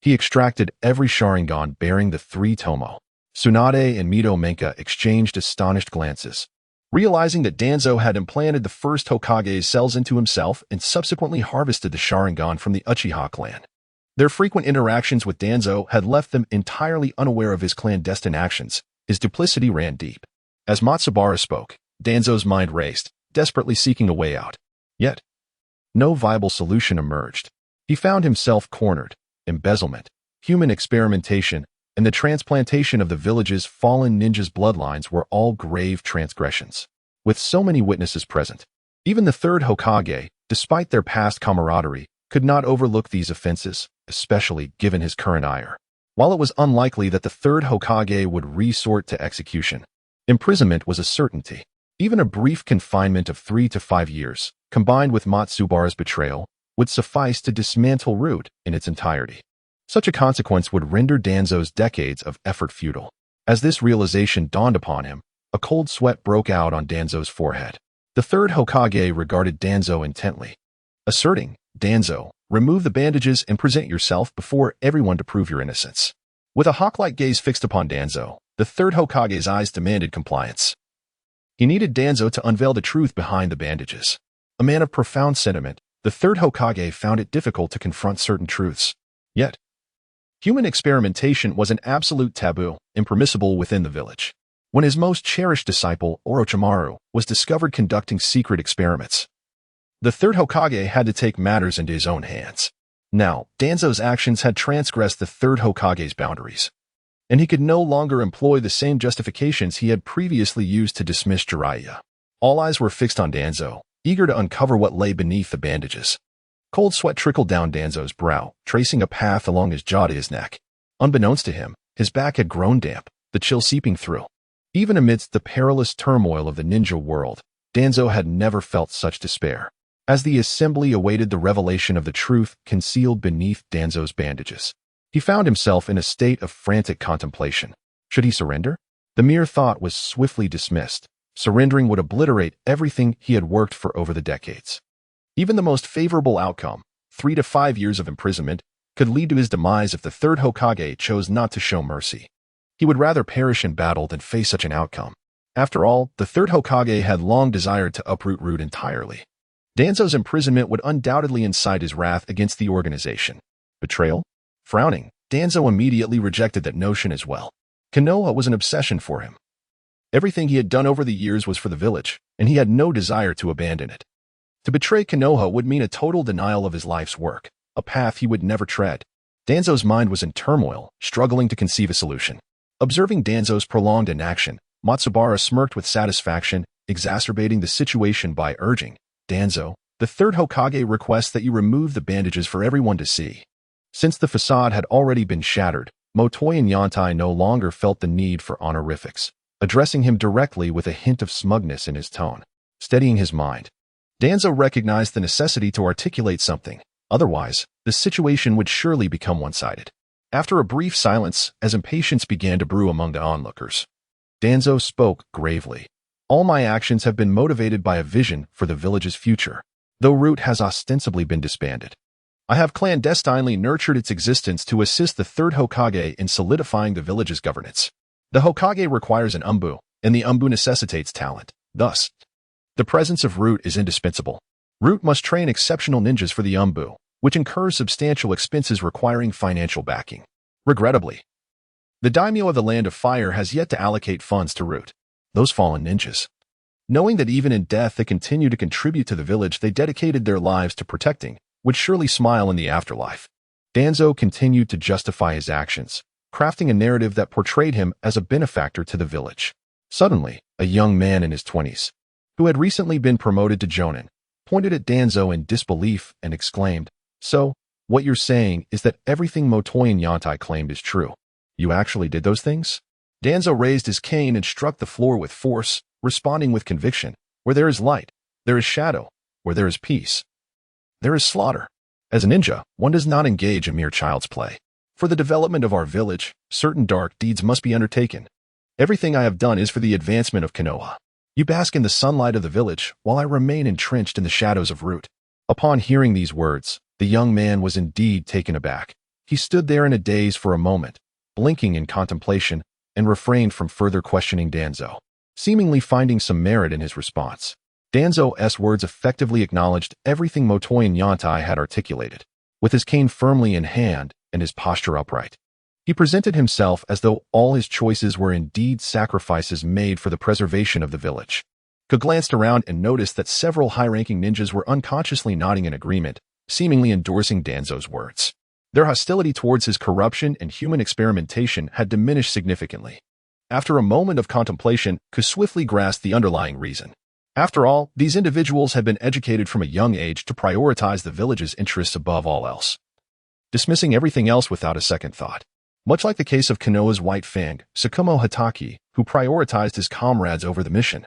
he extracted every Sharingan bearing the 3-tomo. Tsunade and Mito Menka exchanged astonished glances, realizing that Danzo had implanted the first Hokage's cells into himself and subsequently harvested the Sharingan from the Uchiha clan. Their frequent interactions with Danzo had left them entirely unaware of his clandestine actions. His duplicity ran deep. As Matsubara spoke, Danzo's mind raced, desperately seeking a way out. Yet, no viable solution emerged. He found himself cornered. Embezzlement, human experimentation, and the transplantation of the village's fallen ninjas' bloodlines were all grave transgressions. With so many witnesses present, even the third Hokage, despite their past camaraderie, could not overlook these offenses, especially given his current ire. While it was unlikely that the third Hokage would resort to execution, imprisonment was a certainty. Even a brief confinement of 3 to 5 years, combined with Matsubara's betrayal, would suffice to dismantle Root in its entirety. Such a consequence would render Danzo's decades of effort futile. As this realization dawned upon him, a cold sweat broke out on Danzo's forehead. The third Hokage regarded Danzo intently, asserting, "Danzo, remove the bandages and present yourself before everyone to prove your innocence." With a hawk-like gaze fixed upon Danzo, the third Hokage's eyes demanded compliance. He needed Danzo to unveil the truth behind the bandages. A man of profound sentiment, the third Hokage found it difficult to confront certain truths. Yet, human experimentation was an absolute taboo, impermissible within the village. When his most cherished disciple, Orochimaru, was discovered conducting secret experiments, the third Hokage had to take matters into his own hands. Now, Danzo's actions had transgressed the third Hokage's boundaries, and he could no longer employ the same justifications he had previously used to dismiss Jiraiya. All eyes were fixed on Danzo, eager to uncover what lay beneath the bandages. Cold sweat trickled down Danzo's brow, tracing a path along his jaw to his neck. Unbeknownst to him, his back had grown damp, the chill seeping through. Even amidst the perilous turmoil of the ninja world, Danzo had never felt such despair. As the assembly awaited the revelation of the truth concealed beneath Danzo's bandages, he found himself in a state of frantic contemplation. Should he surrender? The mere thought was swiftly dismissed. Surrendering would obliterate everything he had worked for over the decades. Even the most favorable outcome, 3 to 5 years of imprisonment, could lead to his demise if the third Hokage chose not to show mercy. He would rather perish in battle than face such an outcome. After all, the third Hokage had long desired to uproot Root entirely. Danzo's imprisonment would undoubtedly incite his wrath against the organization. Betrayal? Frowning, Danzo immediately rejected that notion as well. Konoha was an obsession for him. Everything he had done over the years was for the village, and he had no desire to abandon it. To betray Konoha would mean a total denial of his life's work, a path he would never tread. Danzo's mind was in turmoil, struggling to conceive a solution. Observing Danzo's prolonged inaction, Matsubara smirked with satisfaction, exacerbating the situation by urging, "Danzo, the third Hokage requests that you remove the bandages for everyone to see." Since the facade had already been shattered, Motoi and Yantai no longer felt the need for honorifics. Addressing him directly with a hint of smugness in his tone, steadying his mind, Danzo recognized the necessity to articulate something. Otherwise, the situation would surely become one-sided. After a brief silence, as impatience began to brew among the onlookers, Danzo spoke gravely. All my actions have been motivated by a vision for the village's future, though Root has ostensibly been disbanded. I have clandestinely nurtured its existence to assist the third Hokage in solidifying the village's governance. The Hokage requires an umbu, and the umbu necessitates talent. Thus, the presence of Root is indispensable. Root must train exceptional ninjas for the umbu, which incurs substantial expenses requiring financial backing. Regrettably, the daimyo of the Land of Fire has yet to allocate funds to Root. Those fallen ninjas, knowing that even in death they continue to contribute to the village they dedicated their lives to protecting, would surely smile in the afterlife. Danzo continued to justify his actions, crafting a narrative that portrayed him as a benefactor to the village. Suddenly, a young man in his 20s, who had recently been promoted to jonin, pointed at Danzo in disbelief and exclaimed, "So, what you're saying is that everything Motoyan Yantai claimed is true. You actually did those things?" Danzo raised his cane and struck the floor with force, responding with conviction. "Where there is light, there is shadow. Where there is peace, there is slaughter. As a ninja, one does not engage in mere child's play. For the development of our village, certain dark deeds must be undertaken. Everything I have done is for the advancement of Konoha. You bask in the sunlight of the village, while I remain entrenched in the shadows of Root." Upon hearing these words, the young man was indeed taken aback. He stood there in a daze for a moment, blinking in contemplation, and refrained from further questioning Danzo, seemingly finding some merit in his response. Danzo's words effectively acknowledged everything Motoyan Yantai had articulated. With his cane firmly in hand and his posture upright, he presented himself as though all his choices were indeed sacrifices made for the preservation of the village. He glanced around and noticed that several high-ranking ninjas were unconsciously nodding in agreement, seemingly endorsing Danzo's words. Their hostility towards his corruption and human experimentation had diminished significantly. After a moment of contemplation, Ku swiftly grasped the underlying reason. After all, these individuals had been educated from a young age to prioritize the village's interests above all else, dismissing everything else without a second thought. Much like the case of Konoha's White Fang, Tsukumo Hatake, who prioritized his comrades over the mission,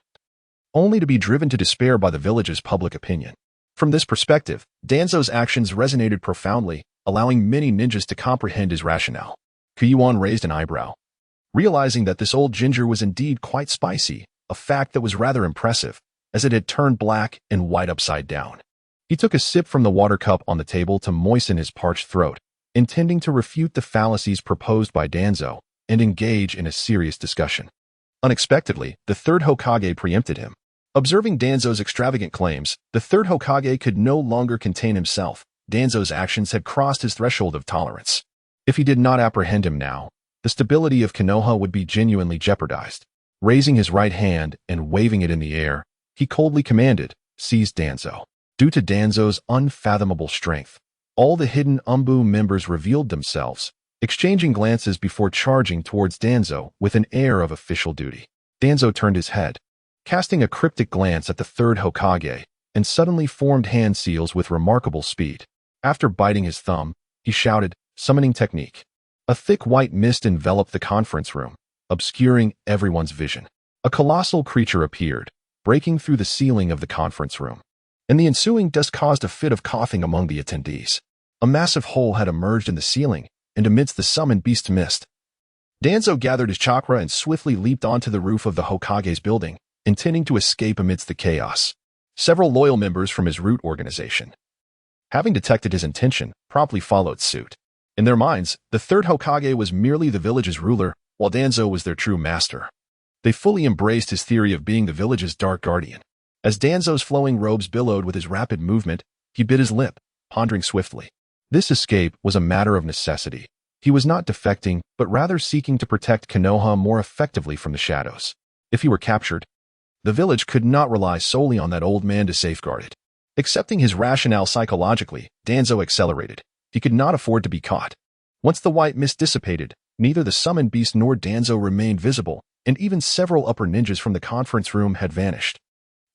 only to be driven to despair by the village's public opinion. From this perspective, Danzo's actions resonated profoundly, allowing many ninjas to comprehend his rationale. Yuan raised an eyebrow, realizing that this old ginger was indeed quite spicy, a fact that was rather impressive, as it had turned black and white upside down. He took a sip from the water cup on the table to moisten his parched throat, intending to refute the fallacies proposed by Danzo and engage in a serious discussion. Unexpectedly, the third Hokage preempted him. Observing Danzo's extravagant claims, the third Hokage could no longer contain himself. Danzo's actions had crossed his threshold of tolerance. If he did not apprehend him now, the stability of Konoha would be genuinely jeopardized. Raising his right hand and waving it in the air, he coldly commanded, "Seize Danzo." Due to Danzo's unfathomable strength, all the hidden umbu members revealed themselves, exchanging glances before charging towards Danzo with an air of official duty. Danzo turned his head, casting a cryptic glance at the third Hokage, and suddenly formed hand seals with remarkable speed. After biting his thumb, he shouted, "Summoning technique." A thick white mist enveloped the conference room, obscuring everyone's vision. A colossal creature appeared, breaking through the ceiling of the conference room, and the ensuing dust caused a fit of coughing among the attendees. A massive hole had emerged in the ceiling, and amidst the summoned beast mist, Danzo gathered his chakra and swiftly leaped onto the roof of the Hokage's building, intending to escape amidst the chaos. Several loyal members from his Root organization, having detected his intention, promptly followed suit. In their minds, the third Hokage was merely the village's ruler, while Danzo was their true master. They fully embraced his theory of being the village's dark guardian. As Danzo's flowing robes billowed with his rapid movement, he bit his lip, pondering swiftly. This escape was a matter of necessity. He was not defecting, but rather seeking to protect Konoha more effectively from the shadows. If he were captured, the village could not rely solely on that old man to safeguard it. Accepting his rationale psychologically, Danzo accelerated. He could not afford to be caught. Once the white mist dissipated, neither the summoned beast nor Danzo remained visible, and even several upper ninjas from the conference room had vanished.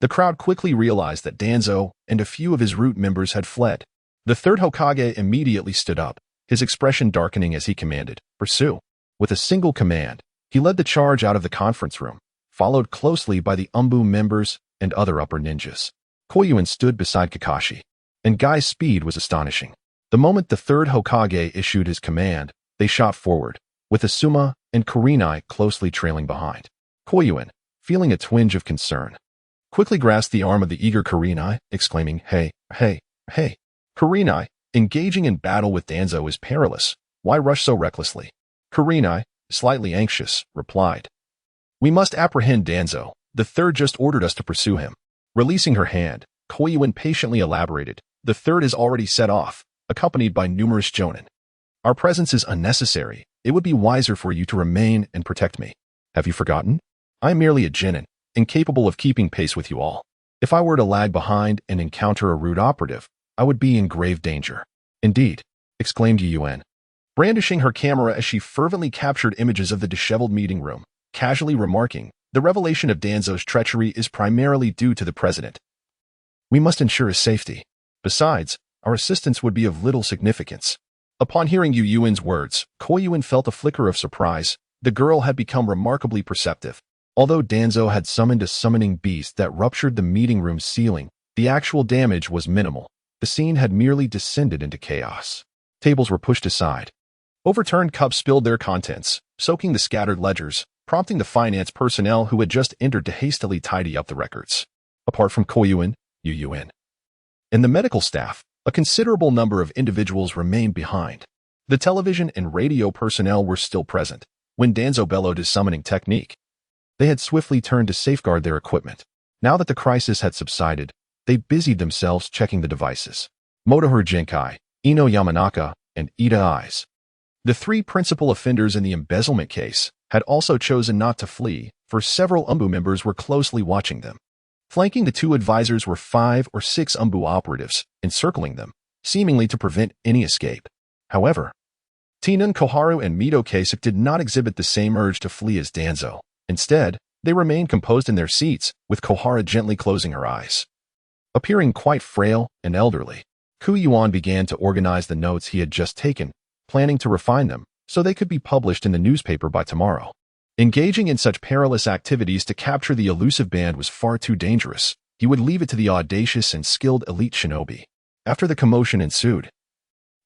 The crowd quickly realized that Danzo and a few of his Root members had fled. The third Hokage immediately stood up, his expression darkening as he commanded, "Pursue." With a single command, he led the charge out of the conference room, followed closely by the umbu members and other upper ninjas. Koyuin stood beside Kakashi, and Guy's speed was astonishing. The moment the third Hokage issued his command, They shot forward, with Asuma and Kurenai closely trailing behind. Koyuin, feeling a twinge of concern, quickly grasped the arm of the eager Kurenai, exclaiming, "Hey, hey, hey." Kurenai, engaging in battle with Danzo is perilous. Why rush so recklessly? Kurenai, slightly anxious, replied, "We must apprehend Danzo. The third just ordered us to pursue him." Releasing her hand, Koyuin patiently elaborated, "The third is already set off, accompanied by numerous jonin. Our presence is unnecessary. It would be wiser for you to remain and protect me. Have you forgotten? I am merely a genin, incapable of keeping pace with you all. If I were to lag behind and encounter a rude operative, I would be in grave danger." "Indeed," exclaimed Yuan, brandishing her camera as she fervently captured images of the disheveled meeting room, casually remarking, "The revelation of Danzo's treachery is primarily due to the president. We must ensure his safety. Besides, our assistance would be of little significance." Upon hearing Yuan's words, Koyuin felt a flicker of surprise. The girl had become remarkably perceptive. Although Danzo had summoned a summoning beast that ruptured the meeting room's ceiling, the actual damage was minimal. The scene had merely descended into chaos. Tables were pushed aside. Overturned cups spilled their contents, soaking the scattered ledgers, prompting the finance personnel who had just entered to hastily tidy up the records. Apart from Koyuin, Yuan, and the medical staff, a considerable number of individuals remained behind. The television and radio personnel were still present when Danzo bellowed his summoning technique. They had swiftly turned to safeguard their equipment. Now that the crisis had subsided, they busied themselves checking the devices. Motohiro Jinkai, Ino Yamanaka, and Ida Eyes, the three principal offenders in the embezzlement case, had also chosen not to flee, for several UMBU members were closely watching them. Flanking the two advisors were 5 or 6 UMBU operatives, encircling them, seemingly to prevent any escape. However, Tinan, Koharu, and Mito Kasek did not exhibit the same urge to flee as Danzo. Instead, they remained composed in their seats, with Kohara gently closing her eyes. Appearing quite frail and elderly, Yuan began to organize the notes he had just taken, planning to refine them so they could be published in the newspaper by tomorrow. Engaging in such perilous activities to capture the elusive band was far too dangerous. He would leave it to the audacious and skilled elite shinobi. After the commotion ensued,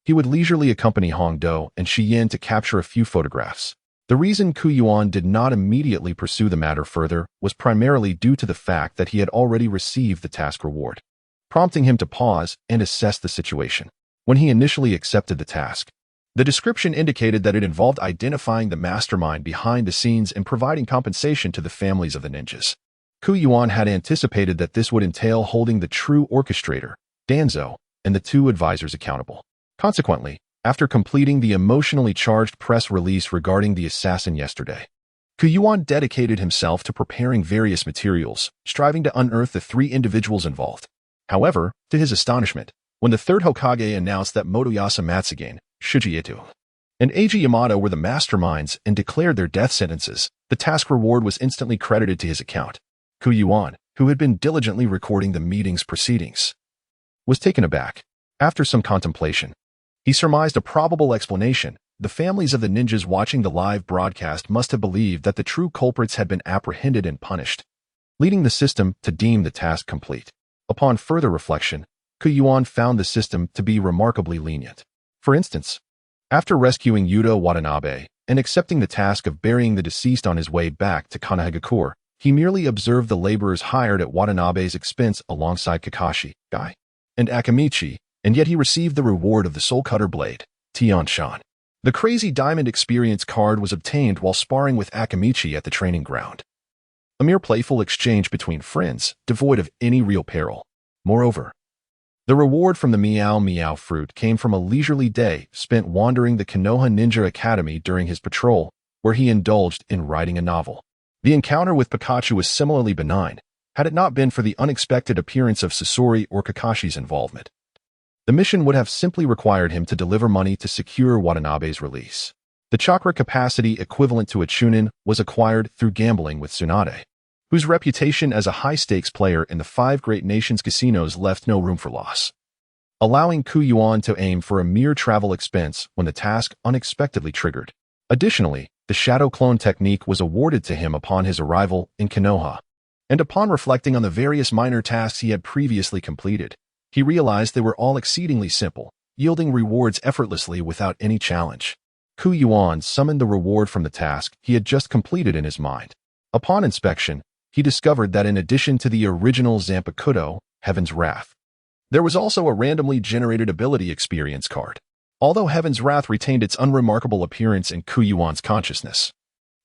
he would leisurely accompany Hongdo and Shiyin to capture a few photographs. The reason Yuan did not immediately pursue the matter further was primarily due to the fact that he had already received the task reward, prompting him to pause and assess the situation. When he initially accepted the task, the description indicated that it involved identifying the mastermind behind the scenes and providing compensation to the families of the ninjas. Yuan had anticipated that this would entail holding the true orchestrator, Danzo, and the 2 advisors accountable. Consequently, after completing the emotionally charged press release regarding the assassin yesterday, Yuan dedicated himself to preparing various materials, striving to unearth the 3 individuals involved. However, to his astonishment, when the 3rd Hokage announced that Motoyasa Matsugane, Shujietu, and Eiji Yamato were the masterminds and declared their death sentences, the task reward was instantly credited to his account. Yuan, who had been diligently recording the meeting's proceedings, was taken aback. After some contemplation, he surmised a probable explanation. The families of the ninjas watching the live broadcast must have believed that the true culprits had been apprehended and punished, leading the system to deem the task complete. Upon further reflection, Yuan found the system to be remarkably lenient. For instance, after rescuing Yuta Watanabe and accepting the task of burying the deceased on his way back to Kanahagakure, he merely observed the laborers hired at Watanabe's expense alongside Kakashi, Guy, and Akamichi, and yet he received the reward of the Soul Cutter Blade, Tianshan. The Crazy Diamond Experience card was obtained while sparring with Akamichi at the training ground. A mere playful exchange between friends, devoid of any real peril. Moreover, the reward from the Meow Meow fruit came from a leisurely day spent wandering the Konoha Ninja Academy during his patrol, where he indulged in writing a novel. The encounter with Pikachu was similarly benign, had it not been for the unexpected appearance of Sasori or Kakashi's involvement. The mission would have simply required him to deliver money to secure Watanabe's release. The chakra capacity equivalent to a chunin was acquired through gambling with Tsunade, whose reputation as a high-stakes player in the 5 great nations casinos left no room for loss, allowing Yuan to aim for a mere travel expense when the task unexpectedly triggered. Additionally, the shadow clone technique was awarded to him upon his arrival in Konoha, and upon reflecting on the various minor tasks he had previously completed, he realized they were all exceedingly simple, yielding rewards effortlessly without any challenge. Yuan summoned the reward from the task he had just completed in his mind. Upon inspection, he discovered that in addition to the original Zanpakuto, Heaven's Wrath, there was also a randomly generated ability experience card. Although Heaven's Wrath retained its unremarkable appearance in Yuan's consciousness,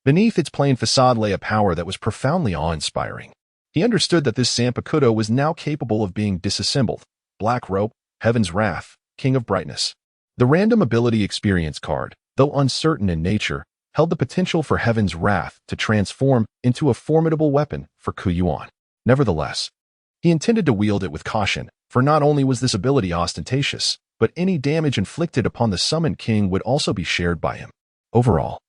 beneath its plain facade lay a power that was profoundly awe-inspiring. He understood that this Zanpakuto was now capable of being disassembled. Black Rope, Heaven's Wrath, King of Brightness. The random ability experience card, though uncertain in nature, held the potential for Heaven's Wrath to transform into a formidable weapon for Yuan. Nevertheless, he intended to wield it with caution, for not only was this ability ostentatious, but any damage inflicted upon the summoned king would also be shared by him. Overall,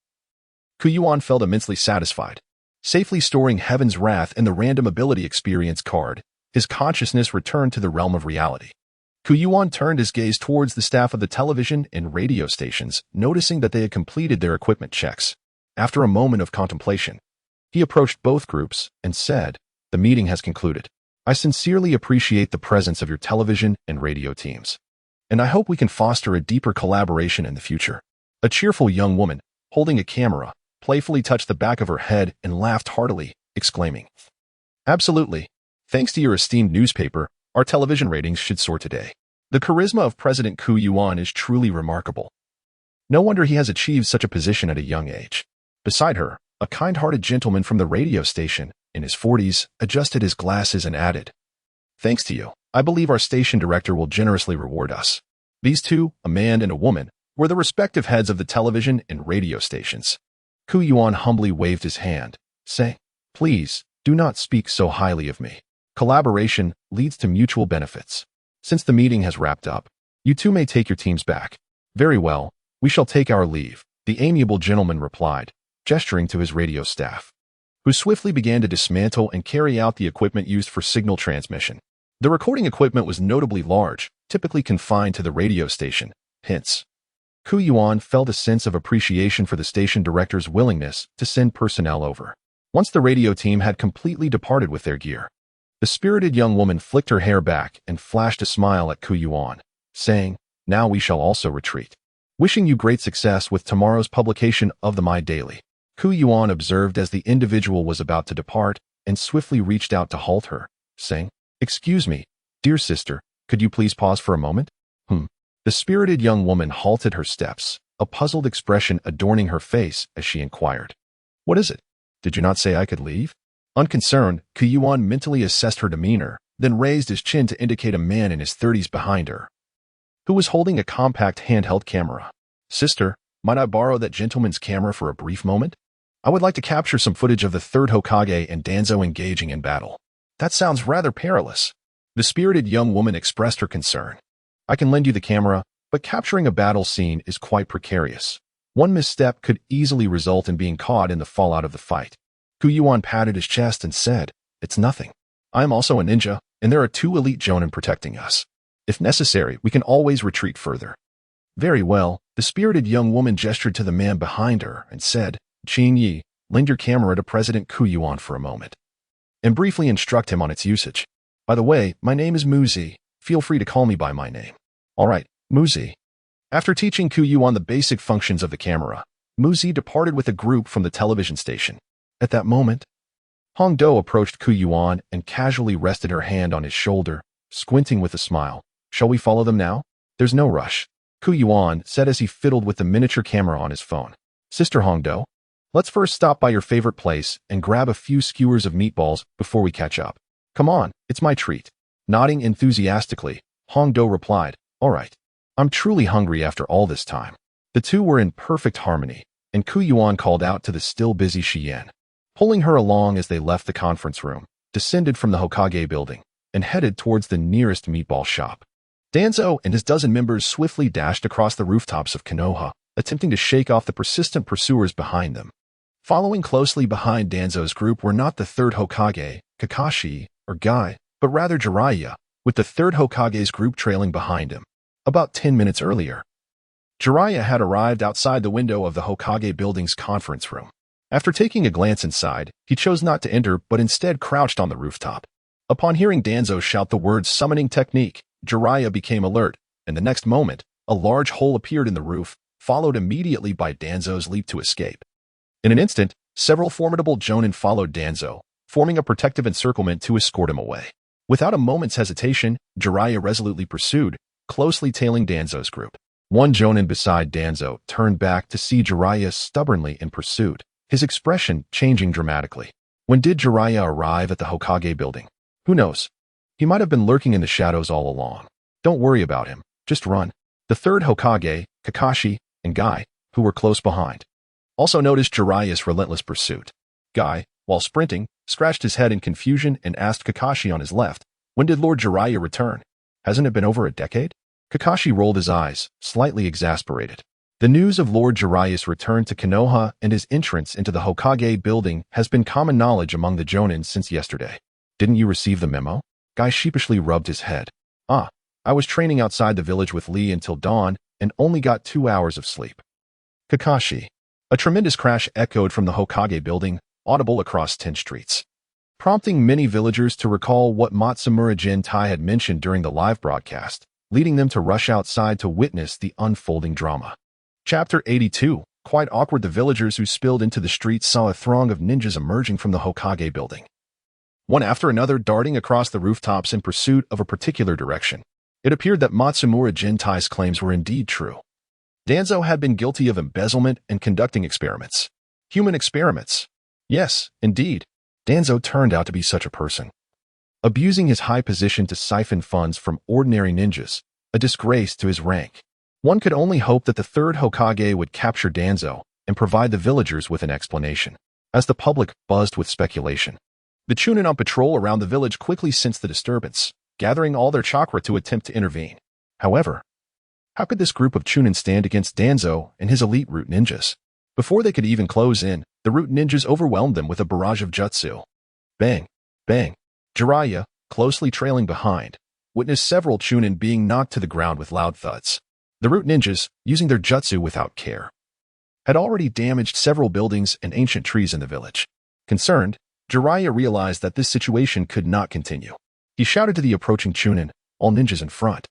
Yuan felt immensely satisfied. Safely storing Heaven's Wrath in the random ability experience card, his consciousness returned to the realm of reality. Yuan turned his gaze towards the staff of the television and radio stations, noticing that they had completed their equipment checks. After a moment of contemplation, he approached both groups and said, "The meeting has concluded. I sincerely appreciate the presence of your television and radio teams, and I hope we can foster a deeper collaboration in the future." A cheerful young woman, holding a camera, playfully touched the back of her head and laughed heartily, exclaiming, "Absolutely. Thanks to your esteemed newspaper, our television ratings should soar today. The charisma of President Yuan is truly remarkable. No wonder he has achieved such a position at a young age." Beside her, a kind-hearted gentleman from the radio station, in his 40s, adjusted his glasses and added, "Thanks to you, I believe our station director will generously reward us." These two, a man and a woman, were the respective heads of the television and radio stations. Yuan humbly waved his hand, saying, "Please, do not speak so highly of me. Collaboration leads to mutual benefits. Since the meeting has wrapped up, you two may take your teams back." "Very well, we shall take our leave," the amiable gentleman replied, gesturing to his radio staff, who swiftly began to dismantle and carry out the equipment used for signal transmission. The recording equipment was notably large, typically confined to the radio station. Hence, Yuan felt a sense of appreciation for the station director's willingness to send personnel over. Once the radio team had completely departed with their gear, the spirited young woman flicked her hair back and flashed a smile at Yuan, saying, "Now we shall also retreat. Wishing you great success with tomorrow's publication of the My Daily." Yuan observed as the individual was about to depart and swiftly reached out to halt her, saying, "Excuse me, dear sister, could you please pause for a moment?" The spirited young woman halted her steps, a puzzled expression adorning her face as she inquired, "What is it? Did you not say I could leave?" Unconcerned, Yuan mentally assessed her demeanor, then raised his chin to indicate a man in his 30s behind her, who was holding a compact handheld camera. "Sister, might I borrow that gentleman's camera for a brief moment? I would like to capture some footage of the third Hokage and Danzo engaging in battle." "That sounds rather perilous." The spirited young woman expressed her concern. "I can lend you the camera, but capturing a battle scene is quite precarious. One misstep could easily result in being caught in the fallout of the fight." Yuan patted his chest and said, "It's nothing. I am also a ninja, and there are 2 elite jonin protecting us. If necessary, we can always retreat further." "Very well." The spirited young woman gestured to the man behind her and said, "Qin Yi, lend your camera to President Yuan for a moment, and briefly instruct him on its usage. By the way, my name is Muzi. Feel free to call me by my name." "All right, Muzi." After teaching Yuan the basic functions of the camera, Muzi departed with a group from the television station. At that moment, Hongdo approached Yuan and casually rested her hand on his shoulder, squinting with a smile. "Shall we follow them now?" "There's no rush," Yuan said as he fiddled with the miniature camera on his phone. "Sister Hongdo, let's first stop by your favorite place and grab a few skewers of meatballs before we catch up." "Come on, it's my treat." Nodding enthusiastically, Hongdo replied, "All right. I'm truly hungry after all this time." The two were in perfect harmony, and Yuan called out to the still busy Shiyan, pulling her along as they left the conference room, descended from the Hokage building, and headed towards the nearest meatball shop. Danzo and his dozen members swiftly dashed across the rooftops of Konoha, attempting to shake off the persistent pursuers behind them. Following closely behind Danzo's group were not the third Hokage, Kakashi, or Guy, but rather Jiraiya, with the third Hokage's group trailing behind him. About 10 minutes earlier, Jiraiya had arrived outside the window of the Hokage building's conference room. After taking a glance inside, he chose not to enter but instead crouched on the rooftop. Upon hearing Danzo shout the words summoning technique, Jiraiya became alert, and the next moment, a large hole appeared in the roof, followed immediately by Danzo's leap to escape. In an instant, several formidable jonin followed Danzo, forming a protective encirclement to escort him away. Without a moment's hesitation, Jiraiya resolutely pursued, closely tailing Danzo's group. One jonin beside Danzo turned back to see Jiraiya stubbornly in pursuit, his expression changing dramatically. When did Jiraiya arrive at the Hokage building? Who knows? He might have been lurking in the shadows all along. Don't worry about him, just run. The third Hokage, Kakashi, and Guy, who were close behind, also noticed Jiraiya's relentless pursuit. Guy, while sprinting, scratched his head in confusion and asked Kakashi on his left, "When did Lord Jiraiya return? Hasn't it been over a decade?" Kakashi rolled his eyes, slightly exasperated. The news of Lord Jiraiya's return to Konoha and his entrance into the Hokage building has been common knowledge among the Jonin since yesterday. Didn't you receive the memo? Guy sheepishly rubbed his head. I was training outside the village with Lee until dawn and only got 2 hours of sleep. Kakashi. A tremendous crash echoed from the Hokage building, audible across 10 streets, prompting many villagers to recall what Matsumura Jintai had mentioned during the live broadcast, leading them to rush outside to witness the unfolding drama. Chapter 82. Quite awkward. The villagers who spilled into the streets saw a throng of ninjas emerging from the Hokage building, one after another darting across the rooftops in pursuit of a particular direction. It appeared that Matsumura Jintai's claims were indeed true. Danzo had been guilty of embezzlement and conducting experiments. Human experiments. Yes, indeed. Danzo turned out to be such a person. Abusing his high position to siphon funds from ordinary ninjas, a disgrace to his rank. One could only hope that the third Hokage would capture Danzo and provide the villagers with an explanation. As the public buzzed with speculation, the Chunin on patrol around the village quickly sensed the disturbance, gathering all their chakra to attempt to intervene. However, how could this group of Chunin stand against Danzo and his elite root ninjas? Before they could even close in, the root ninjas overwhelmed them with a barrage of jutsu. Bang! Bang! Jiraiya, closely trailing behind, witnessed several Chunin being knocked to the ground with loud thuds. The root ninjas, using their jutsu without care, had already damaged several buildings and ancient trees in the village. Concerned, Jiraiya realized that this situation could not continue. He shouted to the approaching Chunin, "All ninjas in front.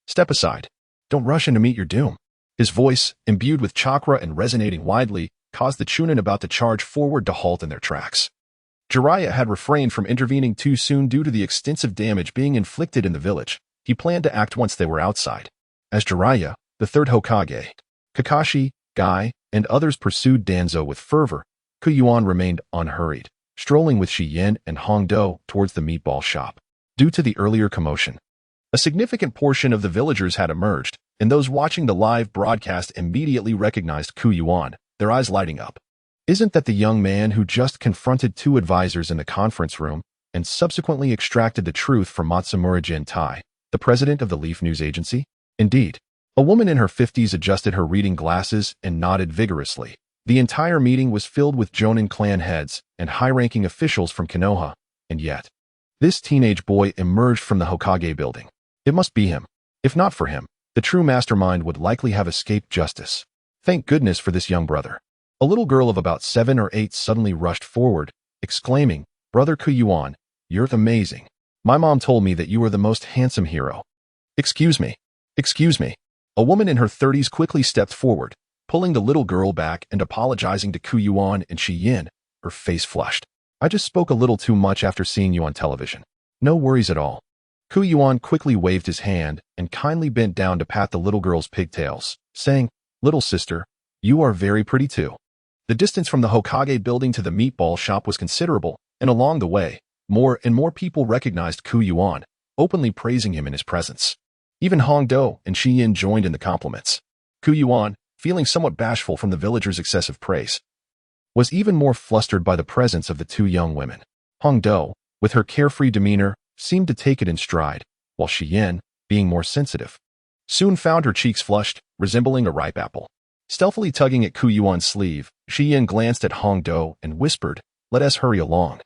Step aside. Don't rush in to meet your doom." His voice, imbued with chakra and resonating widely, caused the Chunin about to charge forward to halt in their tracks. Jiraiya had refrained from intervening too soon due to the extensive damage being inflicted in the village. He planned to act once they were outside. As Jiraiya, the third Hokage, Kakashi, Guy, and others pursued Danzo with fervor, Yuan remained unhurried, strolling with Yen and Hongdo towards the meatball shop. Due to the earlier commotion, a significant portion of the villagers had emerged, and those watching the live broadcast immediately recognized Yuan, their eyes lighting up. Isn't that the young man who just confronted 2 advisors in the conference room and subsequently extracted the truth from Matsumura Jintai, the president of the Leaf News Agency? Indeed. A woman in her 50s adjusted her reading glasses and nodded vigorously. The entire meeting was filled with Jonin clan heads and high-ranking officials from Konoha, and yet, this teenage boy emerged from the Hokage building. It must be him. If not for him, the true mastermind would likely have escaped justice. Thank goodness for this young brother. A little girl of about 7 or 8 suddenly rushed forward, exclaiming, "Brother Yuan, you're amazing. My mom told me that you are the most handsome hero." Excuse me. Excuse me. A woman in her 30s quickly stepped forward, pulling the little girl back and apologizing to Yuan and Yen, her face flushed. "I just spoke a little too much after seeing you on television." "No worries at all." Yuan quickly waved his hand and kindly bent down to pat the little girl's pigtails, saying, "Little sister, you are very pretty too." The distance from the Hokage building to the meatball shop was considerable, and along the way, more and more people recognized Yuan, openly praising him in his presence. Even Hongdo and Yen joined in the compliments. Yuan, feeling somewhat bashful from the villagers' excessive praise, was even more flustered by the presence of the 2 young women. Hongdo, with her carefree demeanor, seemed to take it in stride, while Yen, being more sensitive, soon found her cheeks flushed, resembling a ripe apple. Stealthily tugging at Yuan's sleeve, Yen glanced at Hongdo and whispered, "Let us hurry along."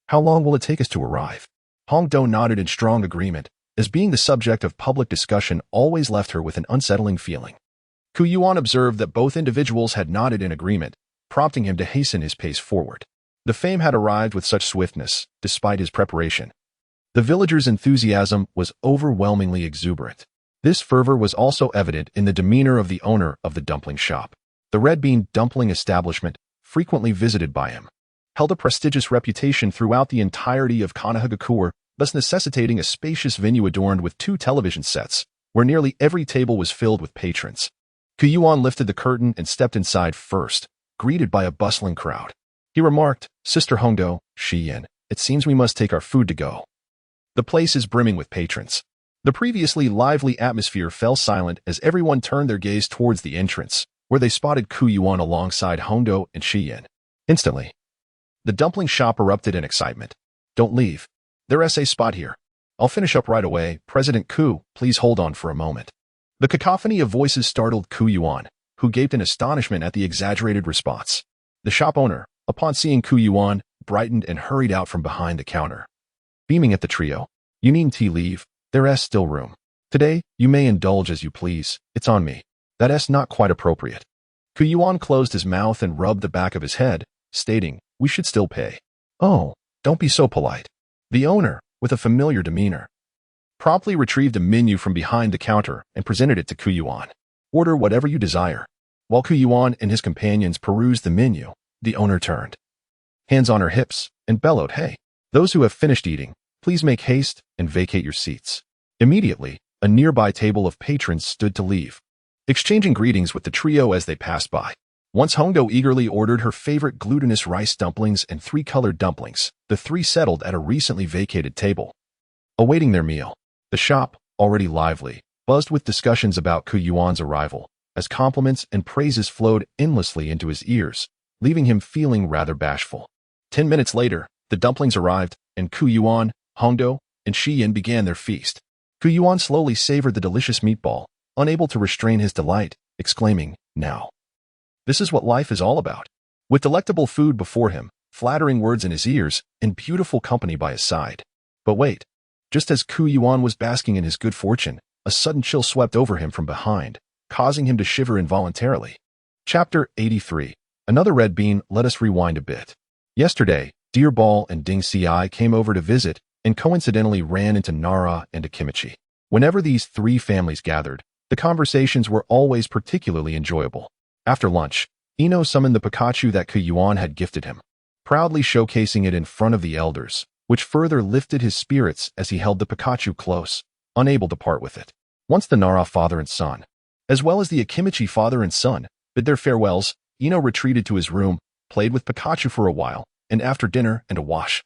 "How long will it take us to arrive?" Hongdo nodded in strong agreement, as being the subject of public discussion always left her with an unsettling feeling. Yuan observed that both individuals had nodded in agreement, prompting him to hasten his pace forward. The fame had arrived with such swiftness, despite his preparation. The villagers' enthusiasm was overwhelmingly exuberant. This fervor was also evident in the demeanor of the owner of the dumpling shop. The Red Bean dumpling establishment, frequently visited by him, held a prestigious reputation throughout the entirety of Kanahagakure, thus necessitating a spacious venue adorned with 2 television sets, where nearly every table was filled with patrons. Yuan lifted the curtain and stepped inside first, greeted by a bustling crowd. He remarked, "Sister Hongdo, Shiyin, it seems we must take our food to go." The place is brimming with patrons. The previously lively atmosphere fell silent as everyone turned their gaze towards the entrance, where they spotted Yuan alongside Hongdo and Shiyin. Instantly, the dumpling shop erupted in excitement. "Don't leave. There's a spot here. I'll finish up right away. President Ku, please hold on for a moment." The cacophony of voices startled Yuan, who gaped in astonishment at the exaggerated response. The shop owner, upon seeing Yuan, brightened and hurried out from behind the counter. Beaming at the trio, "You needn't leave. There's still room. Today, you may indulge as you please. It's on me. That's not quite appropriate." Yuan closed his mouth and rubbed the back of his head, stating, "We should still pay." "Oh, don't be so polite." The owner, with a familiar demeanor, promptly retrieved a menu from behind the counter and presented it to Yuan. "Order whatever you desire." While Yuan and his companions perused the menu, the owner turned, hands on her hips, and bellowed, "Hey, those who have finished eating, please make haste and vacate your seats." Immediately, a nearby table of patrons stood to leave, exchanging greetings with the trio as they passed by. Once Hongdo eagerly ordered her favorite glutinous rice dumplings and 3 colored dumplings, the 3 settled at a recently vacated table, awaiting their meal. The shop, already lively, buzzed with discussions about Yuan's arrival, as compliments and praises flowed endlessly into his ears, leaving him feeling rather bashful. 10 minutes later, the dumplings arrived, and Yuan, Hongdo, and Shiyin began their feast. Yuan slowly savored the delicious meatball, unable to restrain his delight, exclaiming, "Now, this is what life is all about." With delectable food before him, flattering words in his ears, and beautiful company by his side. But wait, just as Yuan was basking in his good fortune, a sudden chill swept over him from behind, causing him to shiver involuntarily. Chapter 83. Another Red Bean. Let us rewind a bit. Yesterday, Dear Ball and Ding Ci came over to visit, and coincidentally ran into Nara and Akimichi. Whenever these 3 families gathered, the conversations were always particularly enjoyable. After lunch, Ino summoned the Pikachu that Yuan had gifted him, proudly showcasing it in front of the elders, which further lifted his spirits as he held the Pikachu close, unable to part with it. Once the Nara father and son, as well as the Akimichi father and son, bid their farewells, Ino retreated to his room, played with Pikachu for a while, and after dinner and a wash,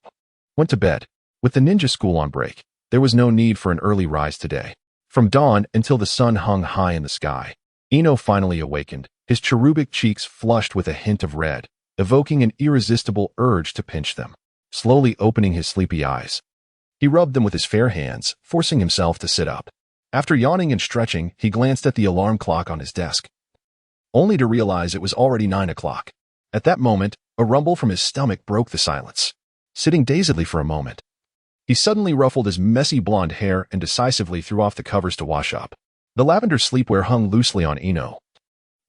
went to bed. With the ninja school on break, there was no need for an early rise today. From dawn until the sun hung high in the sky, Ino finally awakened, his cherubic cheeks flushed with a hint of red, evoking an irresistible urge to pinch them. Slowly opening his sleepy eyes, he rubbed them with his fair hands, forcing himself to sit up. After yawning and stretching, he glanced at the alarm clock on his desk, only to realize it was already 9 o'clock. At that moment, a rumble from his stomach broke the silence. Sitting dazedly for a moment, he suddenly ruffled his messy blonde hair and decisively threw off the covers to wash up. The lavender sleepwear hung loosely on Ino,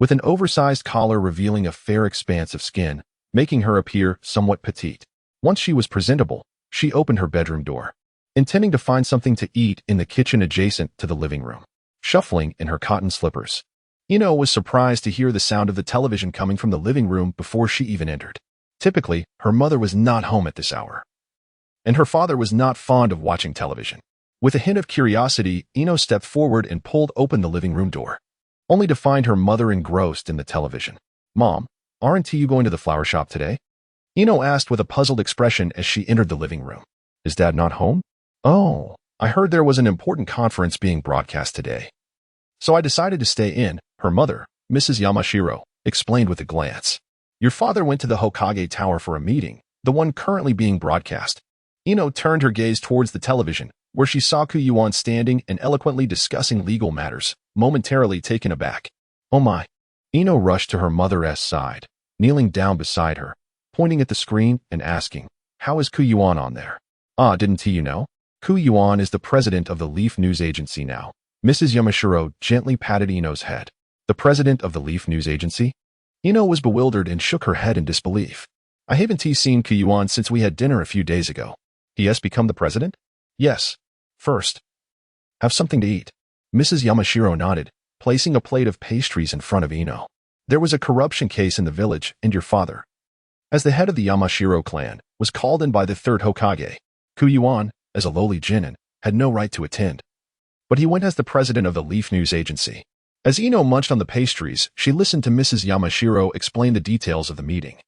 with an oversized collar revealing a fair expanse of skin, making her appear somewhat petite. Once she was presentable, she opened her bedroom door, intending to find something to eat in the kitchen adjacent to the living room. Shuffling in her cotton slippers, Ino was surprised to hear the sound of the television coming from the living room before she even entered. Typically, her mother was not home at this hour, and her father was not fond of watching television. With a hint of curiosity, Ino stepped forward and pulled open the living room door, only to find her mother engrossed in the television. "Mom, aren't you going to the flower shop today?" Ino asked with a puzzled expression as she entered the living room. "Is Dad not home?" "Oh, I heard there was an important conference being broadcast today, so I decided to stay in," her mother, Mrs. Yamashiro, explained with a glance. "Your father went to the Hokage Tower for a meeting, the one currently being broadcast." Ino turned her gaze towards the television, where she saw Yuan standing and eloquently discussing legal matters, momentarily taken aback. "Oh my." Ino rushed to her mother's side, kneeling down beside her, pointing at the screen and asking, "How is Yuan on there?" "Ah, didn't you know? Yuan is the president of the Leaf News Agency now." Mrs. Yamashiro gently patted Ino's head. "The president of the Leaf News Agency?" Ino was bewildered and shook her head in disbelief. "I haven't seen Yuan since we had dinner a few days ago." "He has become the president?" "Yes. First, have something to eat." Mrs. Yamashiro nodded, placing a plate of pastries in front of Ino. There was a corruption case in the village, and your father, as the head of the Yamashiro clan, was called in by the third Hokage. Yuan, as a lowly genin, had no right to attend. But he went as the president of the Leaf News Agency. As Ino munched on the pastries, she listened to Mrs. Yamashiro explain the details of the meeting.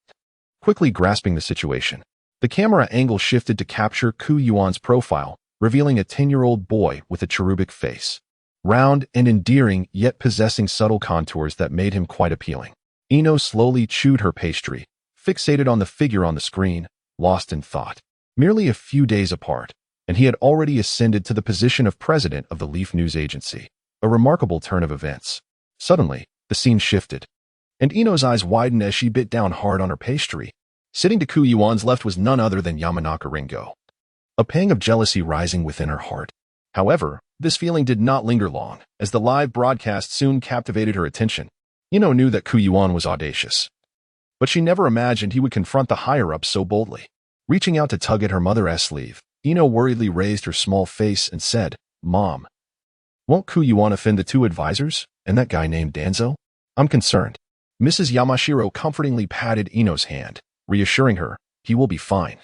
Quickly grasping the situation, the camera angle shifted to capture Yuan's profile, revealing a 10-year-old boy with a cherubic face. Round and endearing, yet possessing subtle contours that made him quite appealing. Ino slowly chewed her pastry, fixated on the figure on the screen, lost in thought. Merely a few days apart, and he had already ascended to the position of president of the Leaf News Agency. A remarkable turn of events. Suddenly, the scene shifted, and Ino's eyes widened as she bit down hard on her pastry. Sitting to Yuan's left was none other than Yamanaka Ringo. A pang of jealousy rising within her heart. However, this feeling did not linger long, as the live broadcast soon captivated her attention. Ino knew that Yuan was audacious, but she never imagined he would confront the higher-ups so boldly. Reaching out to tug at her mother's sleeve, Ino worriedly raised her small face and said, "Mom, won't Yuan offend the two advisors and that guy named Danzo? I'm concerned." Mrs. Yamashiro comfortingly patted Ino's hand, reassuring her, "He will be fine.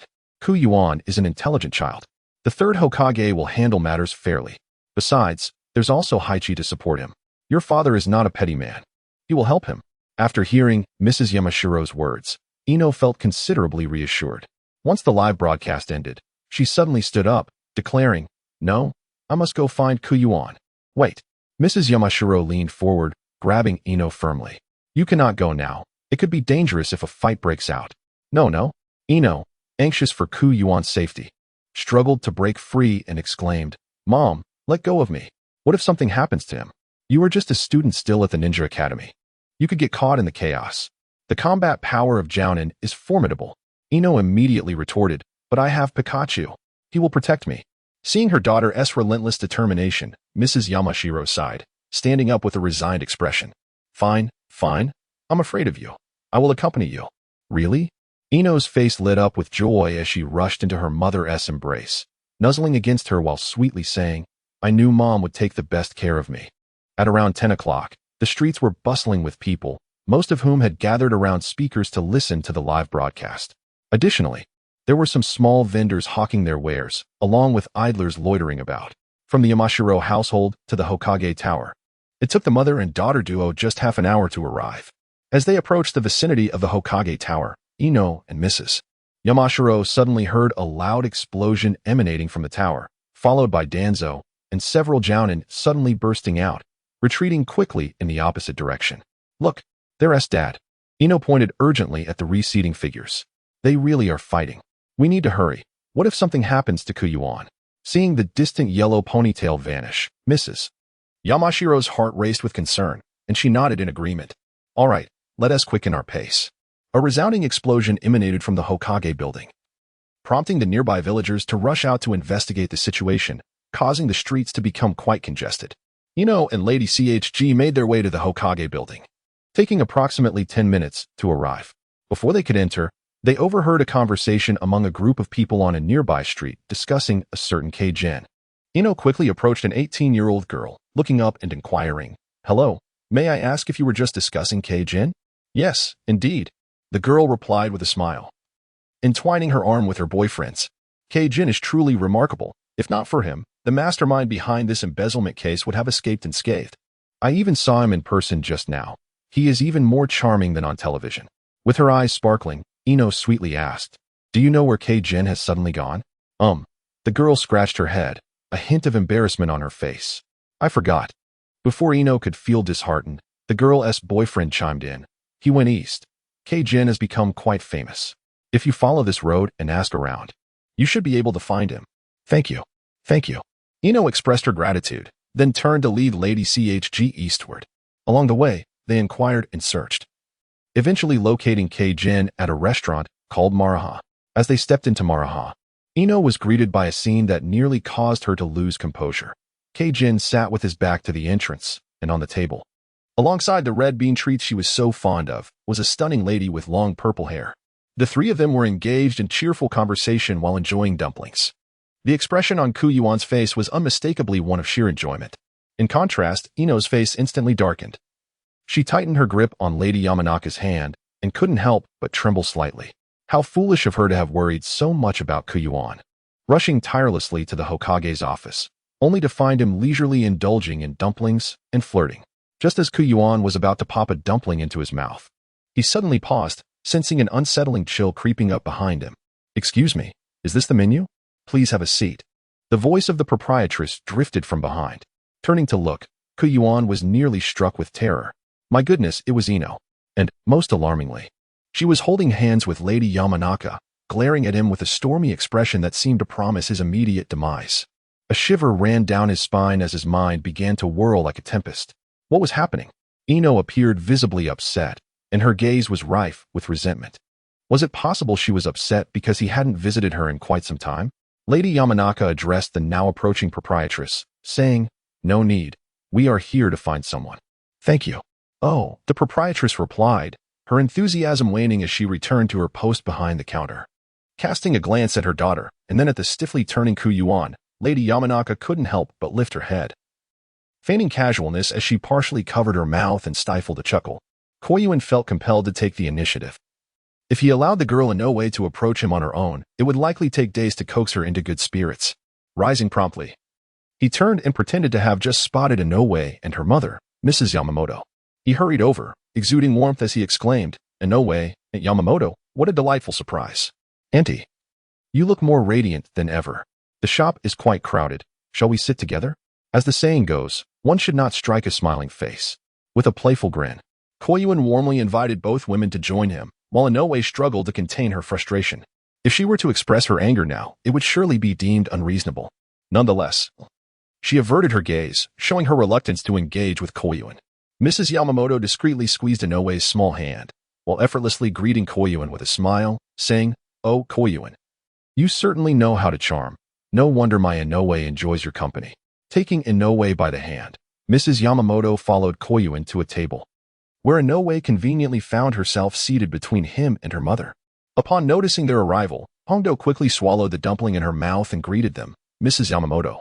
Yuan is an intelligent child. The third Hokage will handle matters fairly. Besides, there's also Haichi to support him. Your father is not a petty man. He will help him." After hearing Mrs. Yamashiro's words, Ino felt considerably reassured. Once the live broadcast ended, she suddenly stood up, declaring, "No, I must go find Yuan." "Wait." Mrs. Yamashiro leaned forward, grabbing Ino firmly. "You cannot go now. It could be dangerous if a fight breaks out." No. Ino, anxious for Yuan's safety, struggled to break free and exclaimed, "Mom, let go of me. What if something happens to him? You are just a student still at the Ninja Academy. You could get caught in the chaos. The combat power of Jounin is formidable." Ino immediately retorted, "But I have Pikachu. He will protect me." Seeing her daughter's relentless determination, Mrs. Yamashiro sighed, standing up with a resigned expression. Fine. I'm afraid of you. I will accompany you." "Really?" Ino's face lit up with joy as she rushed into her mother's embrace, nuzzling against her while sweetly saying, "I knew Mom would take the best care of me." At around 10 o'clock, the streets were bustling with people, most of whom had gathered around speakers to listen to the live broadcast. Additionally, there were some small vendors hawking their wares, along with idlers loitering about. From the Yamashiro household to the Hokage Tower, it took the mother and daughter duo just half an hour to arrive. As they approached the vicinity of the Hokage Tower, Ino and Mrs. Yamashiro suddenly heard a loud explosion emanating from the tower, followed by Danzo and several Jounin suddenly bursting out, retreating quickly in the opposite direction. "Look, there's Dad." Ino pointed urgently at the receding figures. "They really are fighting. We need to hurry. What if something happens to Yuan?" Seeing the distant yellow ponytail vanish, Mrs. Yamashiro's heart raced with concern, and she nodded in agreement. "All right, let us quicken our pace." A resounding explosion emanated from the Hokage building, prompting the nearby villagers to rush out to investigate the situation, causing the streets to become quite congested. Ino and Lady CHG made their way to the Hokage building, taking approximately 10 minutes to arrive. Before they could enter, they overheard a conversation among a group of people on a nearby street discussing a certain Keijin. Ino quickly approached an 18-year-old girl, looking up and inquiring, "Hello, may I ask if you were just discussing Keijin?" "Yes, indeed," the girl replied with a smile, entwining her arm with her boyfriend's. "Keijin is truly remarkable. If not for him, the mastermind behind this embezzlement case would have escaped unscathed. I even saw him in person just now. He is even more charming than on television." With her eyes sparkling, Ino sweetly asked, "Do you know where Keijin has suddenly gone?" The girl scratched her head, a hint of embarrassment on her face. "I forgot." Before Ino could feel disheartened, the girl's boyfriend chimed in. "He went east. Keijin has become quite famous. If you follow this road and ask around, you should be able to find him." Thank you. Ino expressed her gratitude, then turned to lead Lady CHG eastward. Along the way, they inquired and searched, eventually locating Keijin at a restaurant called Maraha. As they stepped into Maraha, Ino was greeted by a scene that nearly caused her to lose composure. Keijin sat with his back to the entrance, and on the table, alongside the red bean treats she was so fond of, was a stunning lady with long purple hair. The three of them were engaged in cheerful conversation while enjoying dumplings. The expression on Yuan's face was unmistakably one of sheer enjoyment. In contrast, Ino's face instantly darkened. She tightened her grip on Lady Yamanaka's hand and couldn't help but tremble slightly. How foolish of her to have worried so much about Yuan. Rushing tirelessly to the Hokage's office, only to find him leisurely indulging in dumplings and flirting. Just as Yuan was about to pop a dumpling into his mouth, he suddenly paused, sensing an unsettling chill creeping up behind him. "Excuse me, is this the menu? Please have a seat." The voice of the proprietress drifted from behind. Turning to look, Yuan was nearly struck with terror. My goodness, it was Ino. And, most alarmingly, she was holding hands with Lady Yamanaka, glaring at him with a stormy expression that seemed to promise his immediate demise. A shiver ran down his spine as his mind began to whirl like a tempest. What was happening? Ino appeared visibly upset, and her gaze was rife with resentment. Was it possible she was upset because he hadn't visited her in quite some time? Lady Yamanaka addressed the now approaching proprietress, saying, "No need. We are here to find someone." "Thank you." "Oh," the proprietress replied, her enthusiasm waning as she returned to her post behind the counter. Casting a glance at her daughter, and then at the stiffly turning Yuan, Lady Yamanaka couldn't help but lift her head. Feigning casualness as she partially covered her mouth and stifled a chuckle, Yuan felt compelled to take the initiative. If he allowed the girl in no way to approach him on her own, it would likely take days to coax her into good spirits. Rising promptly, he turned and pretended to have just spotted Inoue and her mother, Mrs. Yamamoto. He hurried over, exuding warmth as he exclaimed, "Inoue, Aunt Yamamoto, what a delightful surprise. Auntie, you look more radiant than ever. The shop is quite crowded. Shall we sit together?" As the saying goes, one should not strike a smiling face. With a playful grin, Yuan warmly invited both women to join him, while Inoue struggled to contain her frustration. If she were to express her anger now, it would surely be deemed unreasonable. Nonetheless, she averted her gaze, showing her reluctance to engage with Yuan. Mrs. Yamamoto discreetly squeezed Inoue's small hand, while effortlessly greeting Yuan with a smile, saying, "Oh, Yuan, you certainly know how to charm. No wonder my Inoue enjoys your company." Taking Inoue by the hand, Mrs. Yamamoto followed Yuan to a table, where Inoue conveniently found herself seated between him and her mother. Upon noticing their arrival, Hongdo quickly swallowed the dumpling in her mouth and greeted them, "Mrs. Yamamoto,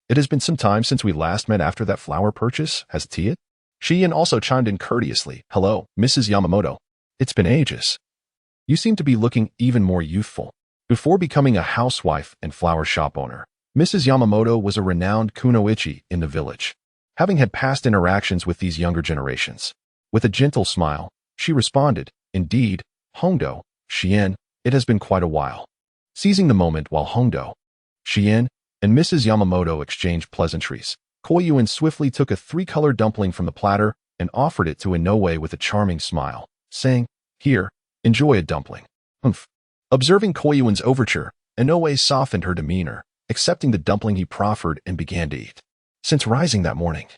it has been some time since we last met after that flower purchase, hasn't it?" Shion also chimed in courteously, "Hello, Mrs. Yamamoto. It's been ages. You seem to be looking even more youthful." Before becoming a housewife and flower shop owner, Mrs. Yamamoto was a renowned kunoichi in the village, having had past interactions with these younger generations. With a gentle smile, she responded, "Indeed, Hongdo, Shion, it has been quite a while." Seizing the moment while Hongdo, Shion, and Mrs. Yamamoto exchanged pleasantries, Yuan swiftly took a three-colored dumpling from the platter and offered it to Inoue with a charming smile, saying, "Here, enjoy a dumpling." Humph. Observing Yuan's overture, Inoue softened her demeanor, accepting the dumpling he proffered and began to eat. Since rising that morning,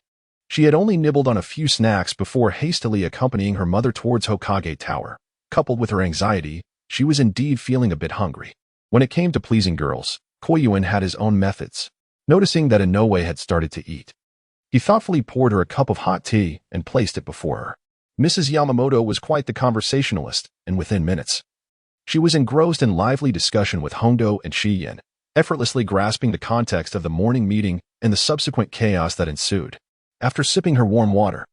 she had only nibbled on a few snacks before hastily accompanying her mother towards Hokage Tower. Coupled with her anxiety, she was indeed feeling a bit hungry. When it came to pleasing girls, Yuan had his own methods. Noticing that Inoue had started to eat, he thoughtfully poured her a cup of hot tea and placed it before her. Mrs. Yamamoto was quite the conversationalist, and within minutes, she was engrossed in lively discussion with Hongdo and Shion, effortlessly grasping the context of the morning meeting and the subsequent chaos that ensued. After sipping her warm water,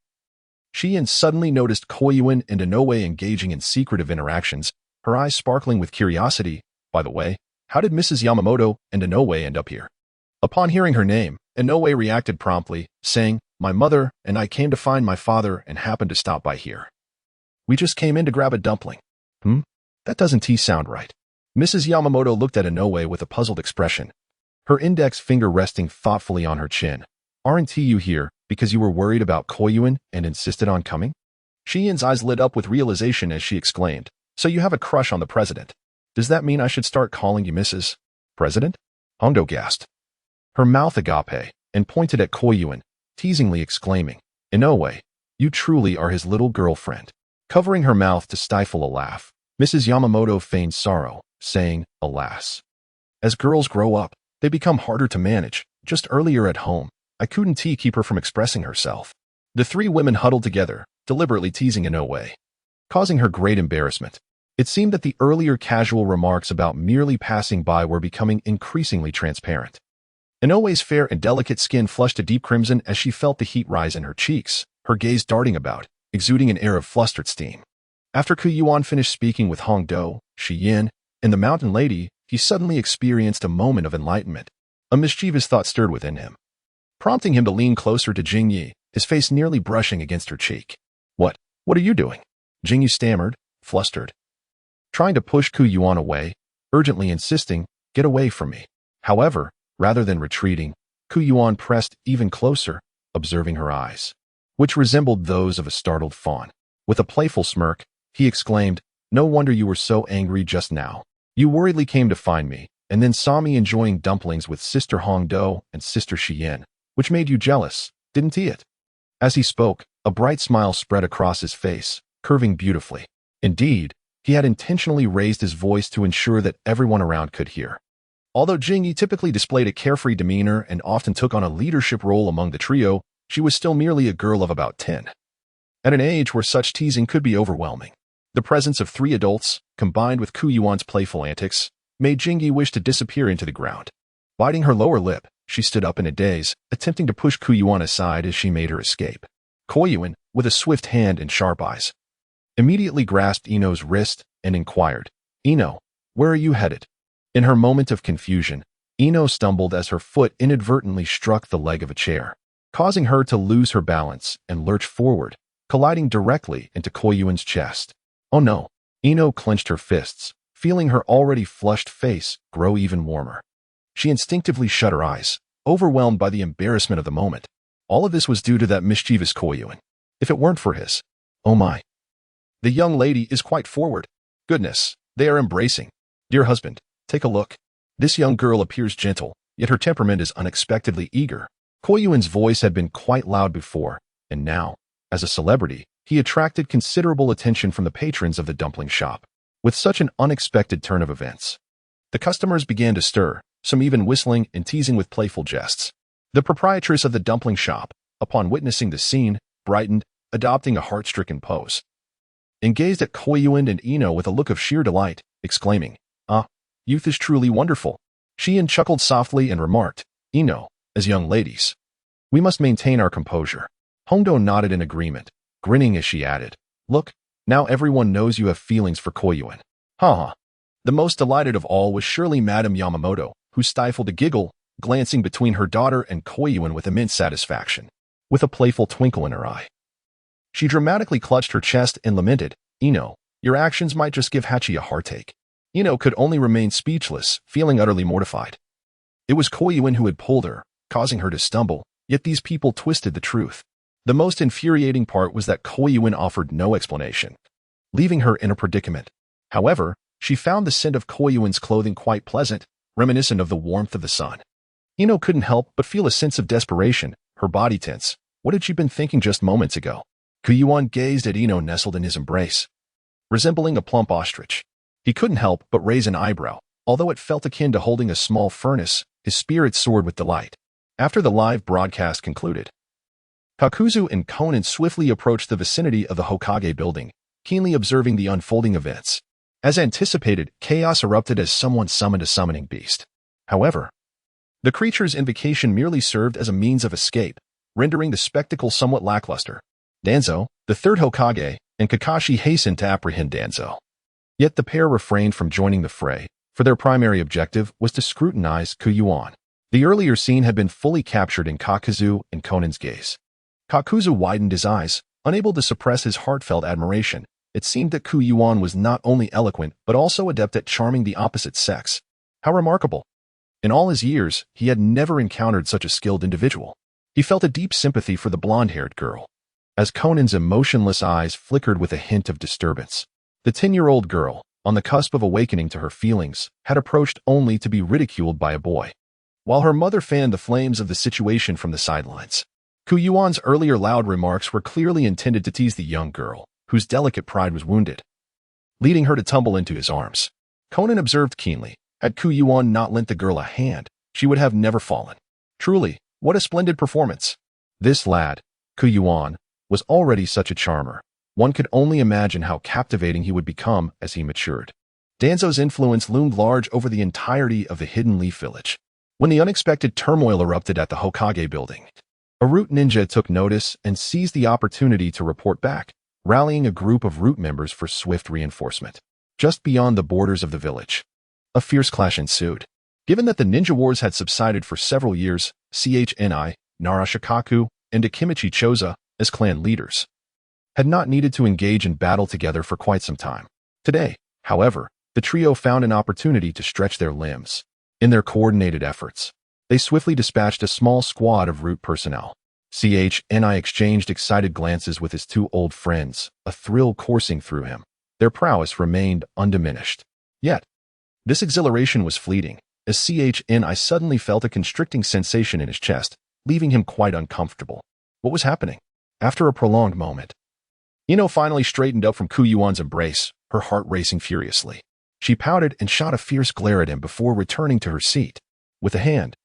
Shion suddenly noticed Yuan and Inoue engaging in secretive interactions, her eyes sparkling with curiosity. "By the way, how did Mrs. Yamamoto and Inoue end up here?" Upon hearing her name, Inoue reacted promptly, saying, "My mother and I came to find my father and happened to stop by here. We just came in to grab a dumpling." That doesn't sound right." Mrs. Yamamoto looked at Inoue with a puzzled expression, her index finger resting thoughtfully on her chin. "Aren't you here because you were worried about Yuan and insisted on coming?" Shion's eyes lit up with realization as she exclaimed, "So you have a crush on the president? Does that mean I should start calling you Mrs. President?" Hongdo gasped, her mouth agape, and pointed at Yuan, teasingly exclaiming, "Inoue, you truly are his little girlfriend." Covering her mouth to stifle a laugh, Mrs. Yamamoto feigned sorrow, saying, "Alas. As girls grow up, they become harder to manage. Just earlier at home, I couldn't keep her from expressing herself." The three women huddled together, deliberately teasing Inoue, causing her great embarrassment. It seemed that the earlier casual remarks about merely passing by were becoming increasingly transparent. Inoue's fair and delicate skin flushed a deep crimson as she felt the heat rise in her cheeks, her gaze darting about, exuding an air of flustered steam. After Yuan finished speaking with Hongdo, Shi and the mountain lady, he suddenly experienced a moment of enlightenment. A mischievous thought stirred within him, prompting him to lean closer to Jingyi, his face nearly brushing against her cheek. What are you doing? Jingyi stammered, flustered, trying to push Yuan away, urgently insisting, get away from me. However, rather than retreating, Yuan pressed even closer, observing her eyes, which resembled those of a startled fawn. With a playful smirk, he exclaimed, no wonder you were so angry just now. You worriedly came to find me, and then saw me enjoying dumplings with Sister Hongdo and Sister Shi, which made you jealous, didn't it? As he spoke, a bright smile spread across his face, curving beautifully. Indeed, he had intentionally raised his voice to ensure that everyone around could hear. Although Jingyi typically displayed a carefree demeanor and often took on a leadership role among the trio, she was still merely a girl of about 10. At an age where such teasing could be overwhelming, the presence of 3 adults, combined with Yuan's playful antics, made Jingyi wish to disappear into the ground. Biting her lower lip, she stood up in a daze, attempting to push Yuan aside as she made her escape. Yuan, with a swift hand and sharp eyes, immediately grasped Ino's wrist and inquired, Ino, where are you headed? In her moment of confusion, Ino stumbled as her foot inadvertently struck the leg of a chair, causing her to lose her balance and lurch forward, colliding directly into Yuan's chest. Oh no! Ino clenched her fists, feeling her already flushed face grow even warmer. She instinctively shut her eyes, overwhelmed by the embarrassment of the moment. All of this was due to that mischievous Yuan. If it weren't for his, oh my. The young lady is quite forward. Goodness, they are embracing. Dear husband, take a look. This young girl appears gentle, yet her temperament is unexpectedly eager. Yuan's voice had been quite loud before, and now, as a celebrity, he attracted considerable attention from the patrons of the dumpling shop. With such an unexpected turn of events, the customers began to stir, some even whistling and teasing with playful jests. The proprietress of the dumpling shop, upon witnessing the scene, brightened, adopting a heart-stricken pose, and gazed at Yuan and Ino with a look of sheer delight, exclaiming, youth is truly wonderful. Shion chuckled softly and remarked, Ino, as young ladies, we must maintain our composure. Hongdo nodded in agreement, grinning as she added, look, now everyone knows you have feelings for Yuan. Ha. The most delighted of all was surely Madame Yamamoto, who stifled a giggle, glancing between her daughter and Yuan with immense satisfaction, with a playful twinkle in her eye. She dramatically clutched her chest and lamented, Ino, your actions might just give Hachi a heartache. Ino could only remain speechless, feeling utterly mortified. It was Yuan who had pulled her, causing her to stumble, yet these people twisted the truth. The most infuriating part was that Yuan offered no explanation, leaving her in a predicament. However, she found the scent of Yuan's clothing quite pleasant, reminiscent of the warmth of the sun. Ino couldn't help but feel a sense of desperation, her body tense. What had she been thinking just moments ago? Yuan gazed at Ino nestled in his embrace, resembling a plump ostrich. He couldn't help but raise an eyebrow. Although it felt akin to holding a small furnace, his spirit soared with delight. After the live broadcast concluded, Kakuzu and Conan swiftly approached the vicinity of the Hokage building, keenly observing the unfolding events. As anticipated, chaos erupted as someone summoned a summoning beast. However, the creature's invocation merely served as a means of escape, rendering the spectacle somewhat lackluster. Danzo, the third Hokage, and Kakashi hastened to apprehend Danzo. Yet the pair refrained from joining the fray, for their primary objective was to scrutinize Yuan. The earlier scene had been fully captured in Kakuzu and Conan's gaze. Kakuzu widened his eyes, unable to suppress his heartfelt admiration. It seemed that Yuan was not only eloquent but also adept at charming the opposite sex. How remarkable! In all his years, he had never encountered such a skilled individual. He felt a deep sympathy for the blonde-haired girl. As Conan's emotionless eyes flickered with a hint of disturbance, the 10-year-old girl, on the cusp of awakening to her feelings, had approached only to be ridiculed by a boy. While her mother fanned the flames of the situation from the sidelines, Yuan's earlier loud remarks were clearly intended to tease the young girl, whose delicate pride was wounded, leading her to tumble into his arms. Conan observed keenly, had Yuan not lent the girl a hand, she would have never fallen. Truly, what a splendid performance. This lad, Yuan, was already such a charmer. One could only imagine how captivating he would become as he matured. Danzo's influence loomed large over the entirety of the Hidden Leaf Village. when the unexpected turmoil erupted at the Hokage building. A root ninja took notice and seized the opportunity to report back, rallying a group of root members for swift reinforcement. Just beyond the borders of the village, a fierce clash ensued. Given that the ninja wars had subsided for several years, CHNI, Narashikaku, and Akimichi Choza, as clan leaders, had not needed to engage in battle together for quite some time. Today, however, the trio found an opportunity to stretch their limbs. In their coordinated efforts, they swiftly dispatched a small squad of root personnel. CHNI exchanged excited glances with his two old friends, a thrill coursing through him. Their prowess remained undiminished. Yet, this exhilaration was fleeting, as CHNI suddenly felt a constricting sensation in his chest, leaving him quite uncomfortable. What was happening? After a prolonged moment, Ino finally straightened up from Yuan's embrace, her heart racing furiously. She pouted and shot a fierce glare at him before returning to her seat. With a hand,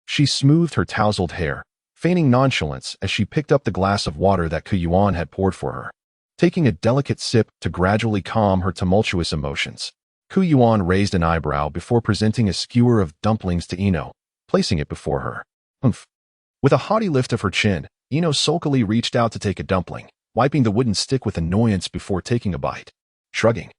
she smoothed her tousled hair, feigning nonchalance as she picked up the glass of water that Yuan had poured for her. Taking a delicate sip to gradually calm her tumultuous emotions, Yuan raised an eyebrow before presenting a skewer of dumplings to Ino, placing it before her. Humph. With a haughty lift of her chin, Ino sulkily reached out to take a dumpling, wiping the wooden stick with annoyance before taking a bite. Shrugging,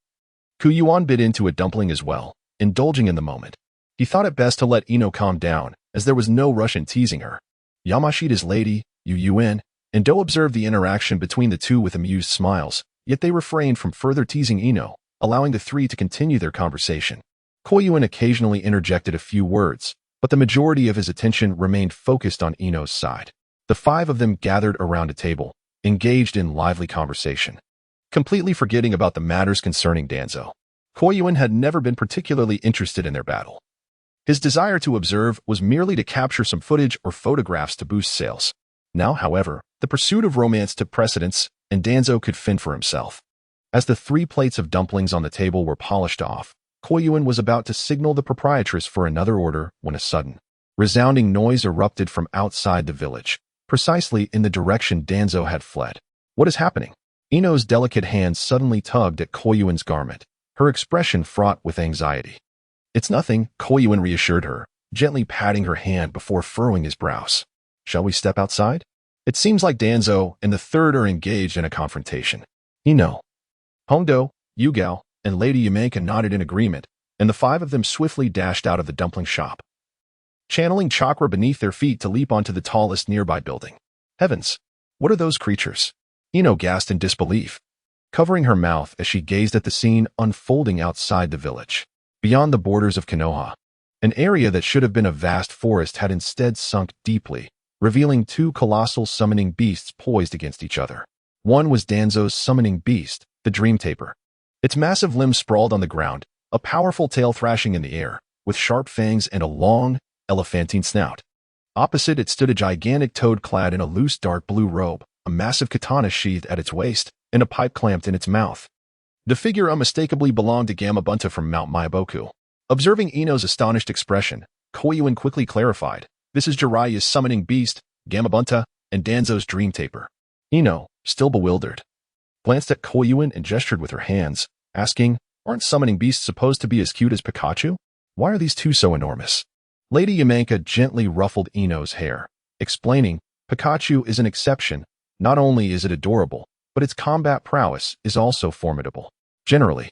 Yuan bit into a dumpling as well, indulging in the moment. He thought it best to let Ino calm down, as there was no rush in teasing her. Yamashita's lady, Yuan, and Do observed the interaction between the two with amused smiles, yet they refrained from further teasing Ino, allowing the three to continue their conversation. Yuan occasionally interjected a few words, but the majority of his attention remained focused on Ino's side. The five of them gathered around a table, engaged in lively conversation, completely forgetting about the matters concerning Danzo. Yuan had never been particularly interested in their battle. His desire to observe was merely to capture some footage or photographs to boost sales. Now, however, the pursuit of romance took precedence, and Danzo could fend for himself. As the 3 plates of dumplings on the table were polished off, Yuan was about to signal the proprietress for another order when a sudden, resounding noise erupted from outside the village, precisely in the direction Danzo had fled. What is happening? Ino's delicate hand suddenly tugged at Yuan's garment, her expression fraught with anxiety. It's nothing, Yuan reassured her, gently patting her hand before furrowing his brows. Shall we step outside? It seems like Danzo and the third are engaged in a confrontation. Ino, Hondo, Yugao, and Lady Yamaika nodded in agreement, and the 5 of them swiftly dashed out of the dumpling shop, channeling chakra beneath their feet to leap onto the tallest nearby building. Heavens! What are those creatures? Ino gasped in disbelief, covering her mouth as she gazed at the scene unfolding outside the village. Beyond the borders of Konoha, an area that should have been a vast forest had instead sunk deeply, revealing 2 colossal summoning beasts poised against each other. One was Danzo's summoning beast, the Dream Taper. Its massive limbs sprawled on the ground, a powerful tail thrashing in the air, with sharp fangs and a long, elephantine snout. Opposite it stood a gigantic toad clad in a loose dark blue robe, a massive katana sheathed at its waist, and a pipe clamped in its mouth. The figure unmistakably belonged to Gamabunta from Mount Maiboku. Observing Ino's astonished expression, Yuan quickly clarified, this is Jiraiya's summoning beast, Gamabunta, and Danzo's Dream Taper. Ino, still bewildered, glanced at Yuan and gestured with her hands, asking, aren't summoning beasts supposed to be as cute as Pikachu? Why are these 2 so enormous? Lady Yamaika gently ruffled Ino's hair, explaining, Pikachu is an exception. Not only is it adorable, but its combat prowess is also formidable. Generally,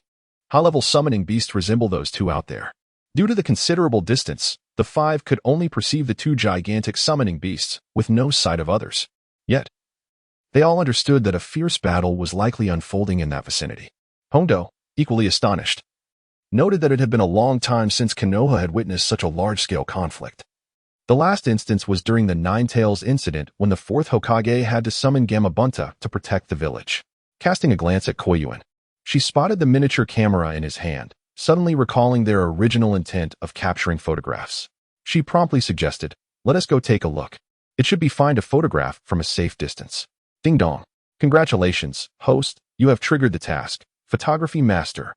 high-level summoning beasts resemble those 2 out there. Due to the considerable distance, the 5 could only perceive the 2 gigantic summoning beasts, with no sight of others. Yet, they all understood that a fierce battle was likely unfolding in that vicinity. Hondo, equally astonished, noted that it had been a long time since Konoha had witnessed such a large-scale conflict. The last instance was during the Nine Tails incident when the 4th Hokage had to summon Gamabunta to protect the village. Casting a glance at Yuan, she spotted the miniature camera in his hand, suddenly recalling their original intent of capturing photographs. She promptly suggested, let us go take a look. It should be fine to photograph from a safe distance. Ding dong. Congratulations, host, you have triggered the task. Photography master.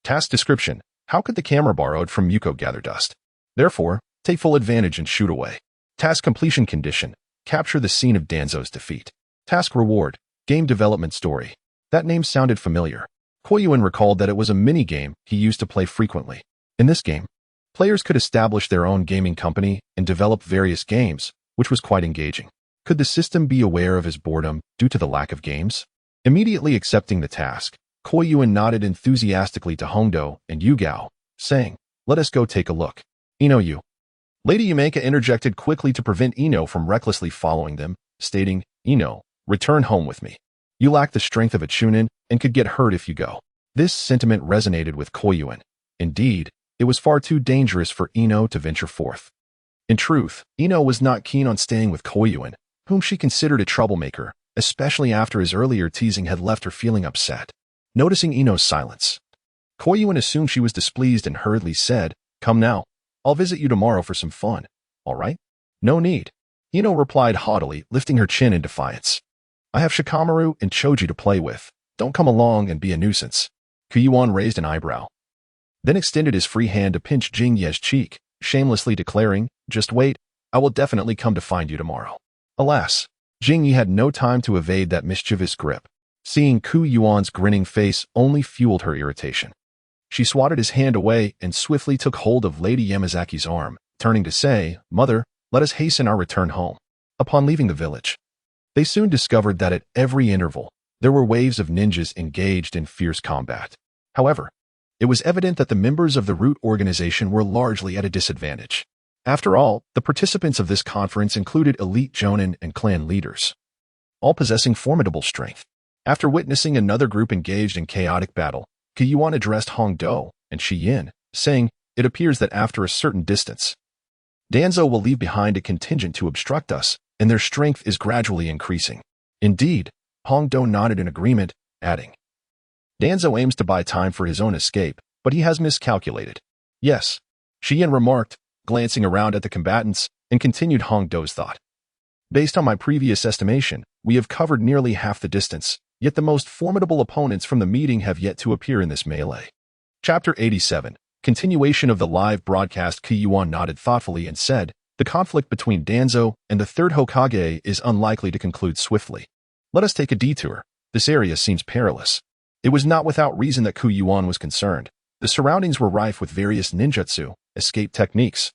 Task description, how could the camera borrowed from Yuko gather dust? Therefore, take full advantage and shoot away. Task completion condition, capture the scene of Danzo's defeat. Task reward, game development story. That name sounded familiar. Yuan recalled that it was a mini-game he used to play frequently. In this game, Players could establish their own gaming company and develop various games, which was quite engaging. Could the system be aware of his boredom due to the lack of games? Immediately accepting the task, Yuan nodded enthusiastically to Hongdo and Yugao, saying, "Let us go take a look." You. Lady Yumeka interjected quickly to prevent Ino from recklessly following them, stating, "Ino, return home with me. You lack the strength of a chunin and could get hurt if you go." This sentiment resonated with Yuan. Indeed, it was far too dangerous for Ino to venture forth. In truth, Ino was not keen on staying with Yuan, whom she considered a troublemaker, especially after his earlier teasing had left her feeling upset. Noticing Ino's silence, Yuan assumed she was displeased and hurriedly said, "Come now. I'll visit you tomorrow for some fun. All right?" "No need," Ino replied haughtily, lifting her chin in defiance. "I have Shikamaru and Choji to play with. Don't come along and be a nuisance." Yuan raised an eyebrow, then extended his free hand to pinch Jingye's cheek, shamelessly declaring, "Just wait, I will definitely come to find you tomorrow." Alas, Jingye had no time to evade that mischievous grip. Seeing Yuan's grinning face only fueled her irritation. She swatted his hand away and swiftly took hold of Lady Yamazaki's arm, turning to say, "Mother, let us hasten our return home." Upon leaving the village, they soon discovered that at every interval, there were waves of ninjas engaged in fierce combat. However, it was evident that the members of the root organization were largely at a disadvantage. After all, the participants of this conference included elite jonin and clan leaders, all possessing formidable strength. After witnessing another group engaged in chaotic battle, Yuan addressed Hongdo and Yin, saying, "It appears that after a certain distance, Danzo will leave behind a contingent to obstruct us, and their strength is gradually increasing." Indeed, Hongdo nodded in agreement, adding, "Danzo aims to buy time for his own escape, but he has miscalculated." "Yes," Yin remarked, glancing around at the combatants, and continued Hongdo's thought. "Based on my previous estimation, we have covered nearly half the distance, yet the most formidable opponents from the meeting have yet to appear in this melee." Chapter 87, continuation of the live broadcast. Yuan nodded thoughtfully and said, "The conflict between Danzo and the third Hokage is unlikely to conclude swiftly. Let us take a detour. This area seems perilous." It was not without reason that Yuan was concerned. The surroundings were rife with various ninjutsu, escape techniques,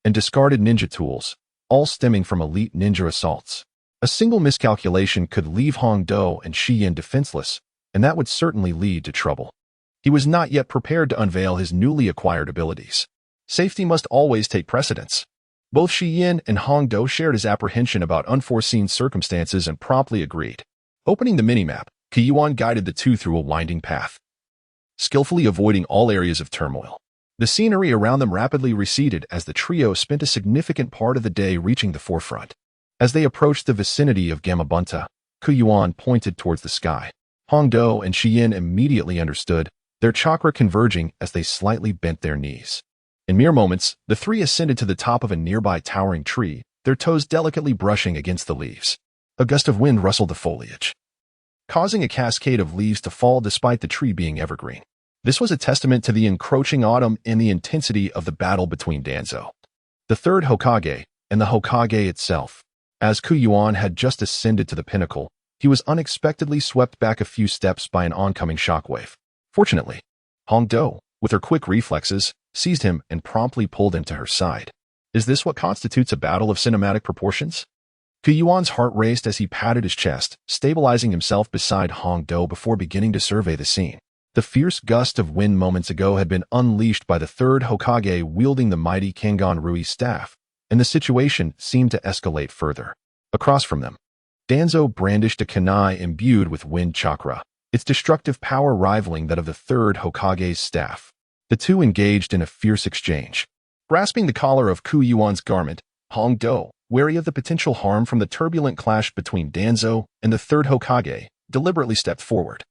and discarded ninja tools, all stemming from elite ninja assaults. A single miscalculation could leave Hongdo and Yin defenseless, and that would certainly lead to trouble. He was not yet prepared to unveil his newly acquired abilities. Safety must always take precedence. Both Yin and Hongdo shared his apprehension about unforeseen circumstances and promptly agreed. Opening the minimap, Yuan guided the two through a winding path, skillfully avoiding all areas of turmoil. The scenery around them rapidly receded as the trio spent a significant part of the day reaching the forefront. As they approached the vicinity of Gamabunta, Yuan pointed towards the sky. Hongdo and Yin immediately understood, their chakra converging as they slightly bent their knees. In mere moments, the three ascended to the top of a nearby towering tree, their toes delicately brushing against the leaves. A gust of wind rustled the foliage, causing a cascade of leaves to fall despite the tree being evergreen. This was a testament to the encroaching autumn and the intensity of the battle between Danzo, the third Hokage, and the Hokage itself. As Yuan had just ascended to the pinnacle, he was unexpectedly swept back a few steps by an oncoming shockwave. Fortunately, Hongdo, with her quick reflexes, seized him and promptly pulled him to her side. Is this what constitutes a battle of cinematic proportions? Yuan's heart raced as he patted his chest, stabilizing himself beside Hongdo before beginning to survey the scene. The fierce gust of wind moments ago had been unleashed by the third Hokage wielding the mighty Kangon Rui staff, and the situation seemed to escalate further. Across from them, Danzo brandished a kunai imbued with wind chakra, its destructive power rivaling that of the third Hokage's staff. The two engaged in a fierce exchange. Grasping the collar of Yuan's garment, Hongdo, wary of the potential harm from the turbulent clash between Danzo and the third Hokage, deliberately stepped forward,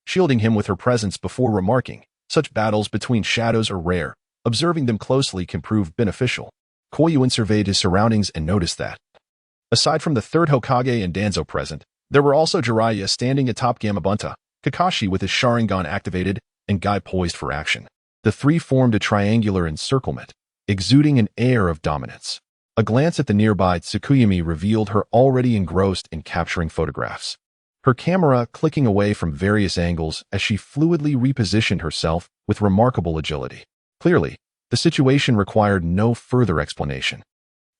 shielding him with her presence before remarking, "Such battles between shadows are rare. Observing them closely can prove beneficial." Yuan surveyed his surroundings and noticed that, aside from the third Hokage and Danzo present, there were also Jiraiya standing atop Gamabunta, Kakashi with his Sharingan activated, and Guy poised for action. The three formed a triangular encirclement, exuding an air of dominance. A glance at the nearby Tsukuyami revealed her already engrossed in capturing photographs, her camera clicking away from various angles as she fluidly repositioned herself with remarkable agility. Clearly, The situation required no further explanation.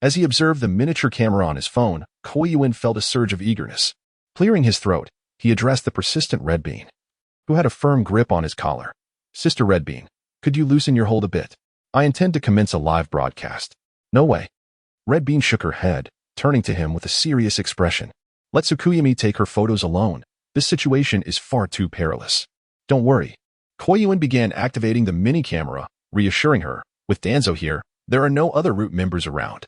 As he observed the miniature camera on his phone, Yuan felt a surge of eagerness. Clearing his throat, he addressed the persistent Red Bean, who had a firm grip on his collar. "Sister Red Bean, could you loosen your hold a bit? I intend to commence a live broadcast." "No way." Red Bean shook her head, turning to him with a serious expression. "Let Tsukuyami take her photos alone. This situation is far too perilous." "Don't worry." Yuan began activating the mini-camera, reassuring her, "With Danzo here, there are no other root members around.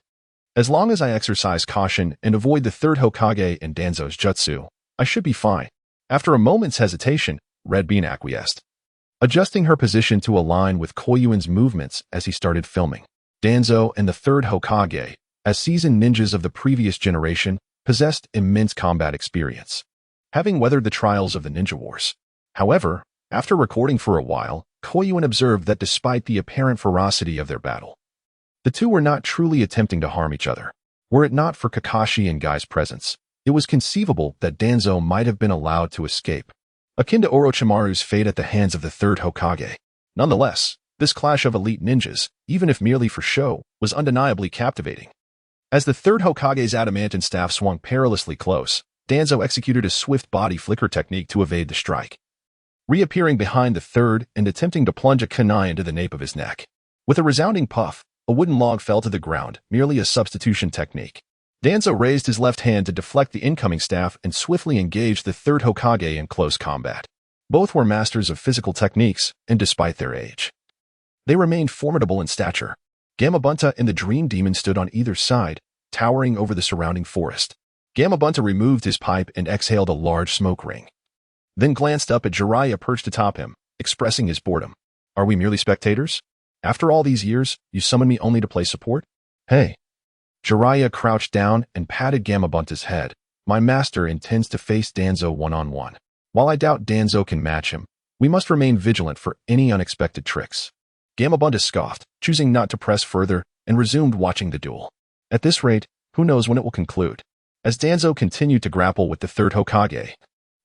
As long as I exercise caution and avoid the third Hokage and Danzo's jutsu, I should be fine." After a moment's hesitation, Red Bean acquiesced, adjusting her position to align with Yuan's movements as he started filming. Danzo and the third Hokage, as seasoned ninjas of the previous generation, possessed immense combat experience, having weathered the trials of the ninja wars. However, after recording for a while, Yuan observed that despite the apparent ferocity of their battle, the two were not truly attempting to harm each other. Were it not for Kakashi and Guy's presence, it was conceivable that Danzo might have been allowed to escape, akin to Orochimaru's fate at the hands of the third Hokage. Nonetheless, this clash of elite ninjas, even if merely for show, was undeniably captivating. As the third Hokage's adamantine staff swung perilously close, Danzo executed a swift body flicker technique to evade the strike, reappearing behind the third and attempting to plunge a kunai into the nape of his neck. With a resounding puff, a wooden log fell to the ground, merely a substitution technique. Danzo raised his left hand to deflect the incoming staff and swiftly engaged the third Hokage in close combat. Both were masters of physical techniques, and despite their age, they remained formidable in stature. Gamabunta and the Dream Demon stood on either side, towering over the surrounding forest. Gamabunta removed his pipe and exhaled a large smoke ring, then glanced up at Jiraiya perched atop him, expressing his boredom. "Are we merely spectators? After all these years, you summoned me only to play support?" "Hey." Jiraiya crouched down and patted Gamabunta's head. "My master intends to face Danzo one-on-one. While I doubt Danzo can match him, we must remain vigilant for any unexpected tricks." Gamabunta scoffed, choosing not to press further, and resumed watching the duel. At this rate, who knows when it will conclude? As Danzo continued to grapple with the third Hokage,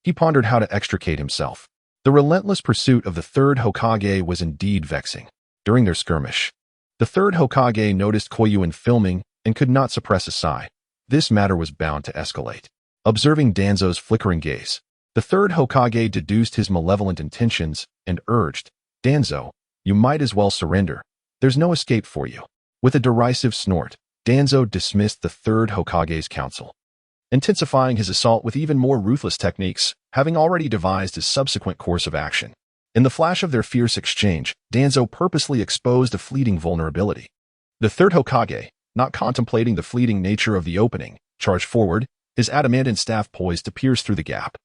he pondered how to extricate himself. The relentless pursuit of the third Hokage was indeed vexing. During their skirmish, the third Hokage noticed Yuan filming and could not suppress a sigh. This matter was bound to escalate. Observing Danzo's flickering gaze, the third Hokage deduced his malevolent intentions and urged, "Danzo, you might as well surrender. There's no escape for you." With a derisive snort, Danzo dismissed the third Hokage's counsel, intensifying his assault with even more ruthless techniques, having already devised his subsequent course of action. In the flash of their fierce exchange, Danzo purposely exposed a fleeting vulnerability. The third Hokage, not contemplating the fleeting nature of the opening, charged forward, his adamantine staff poised to pierce through the gap.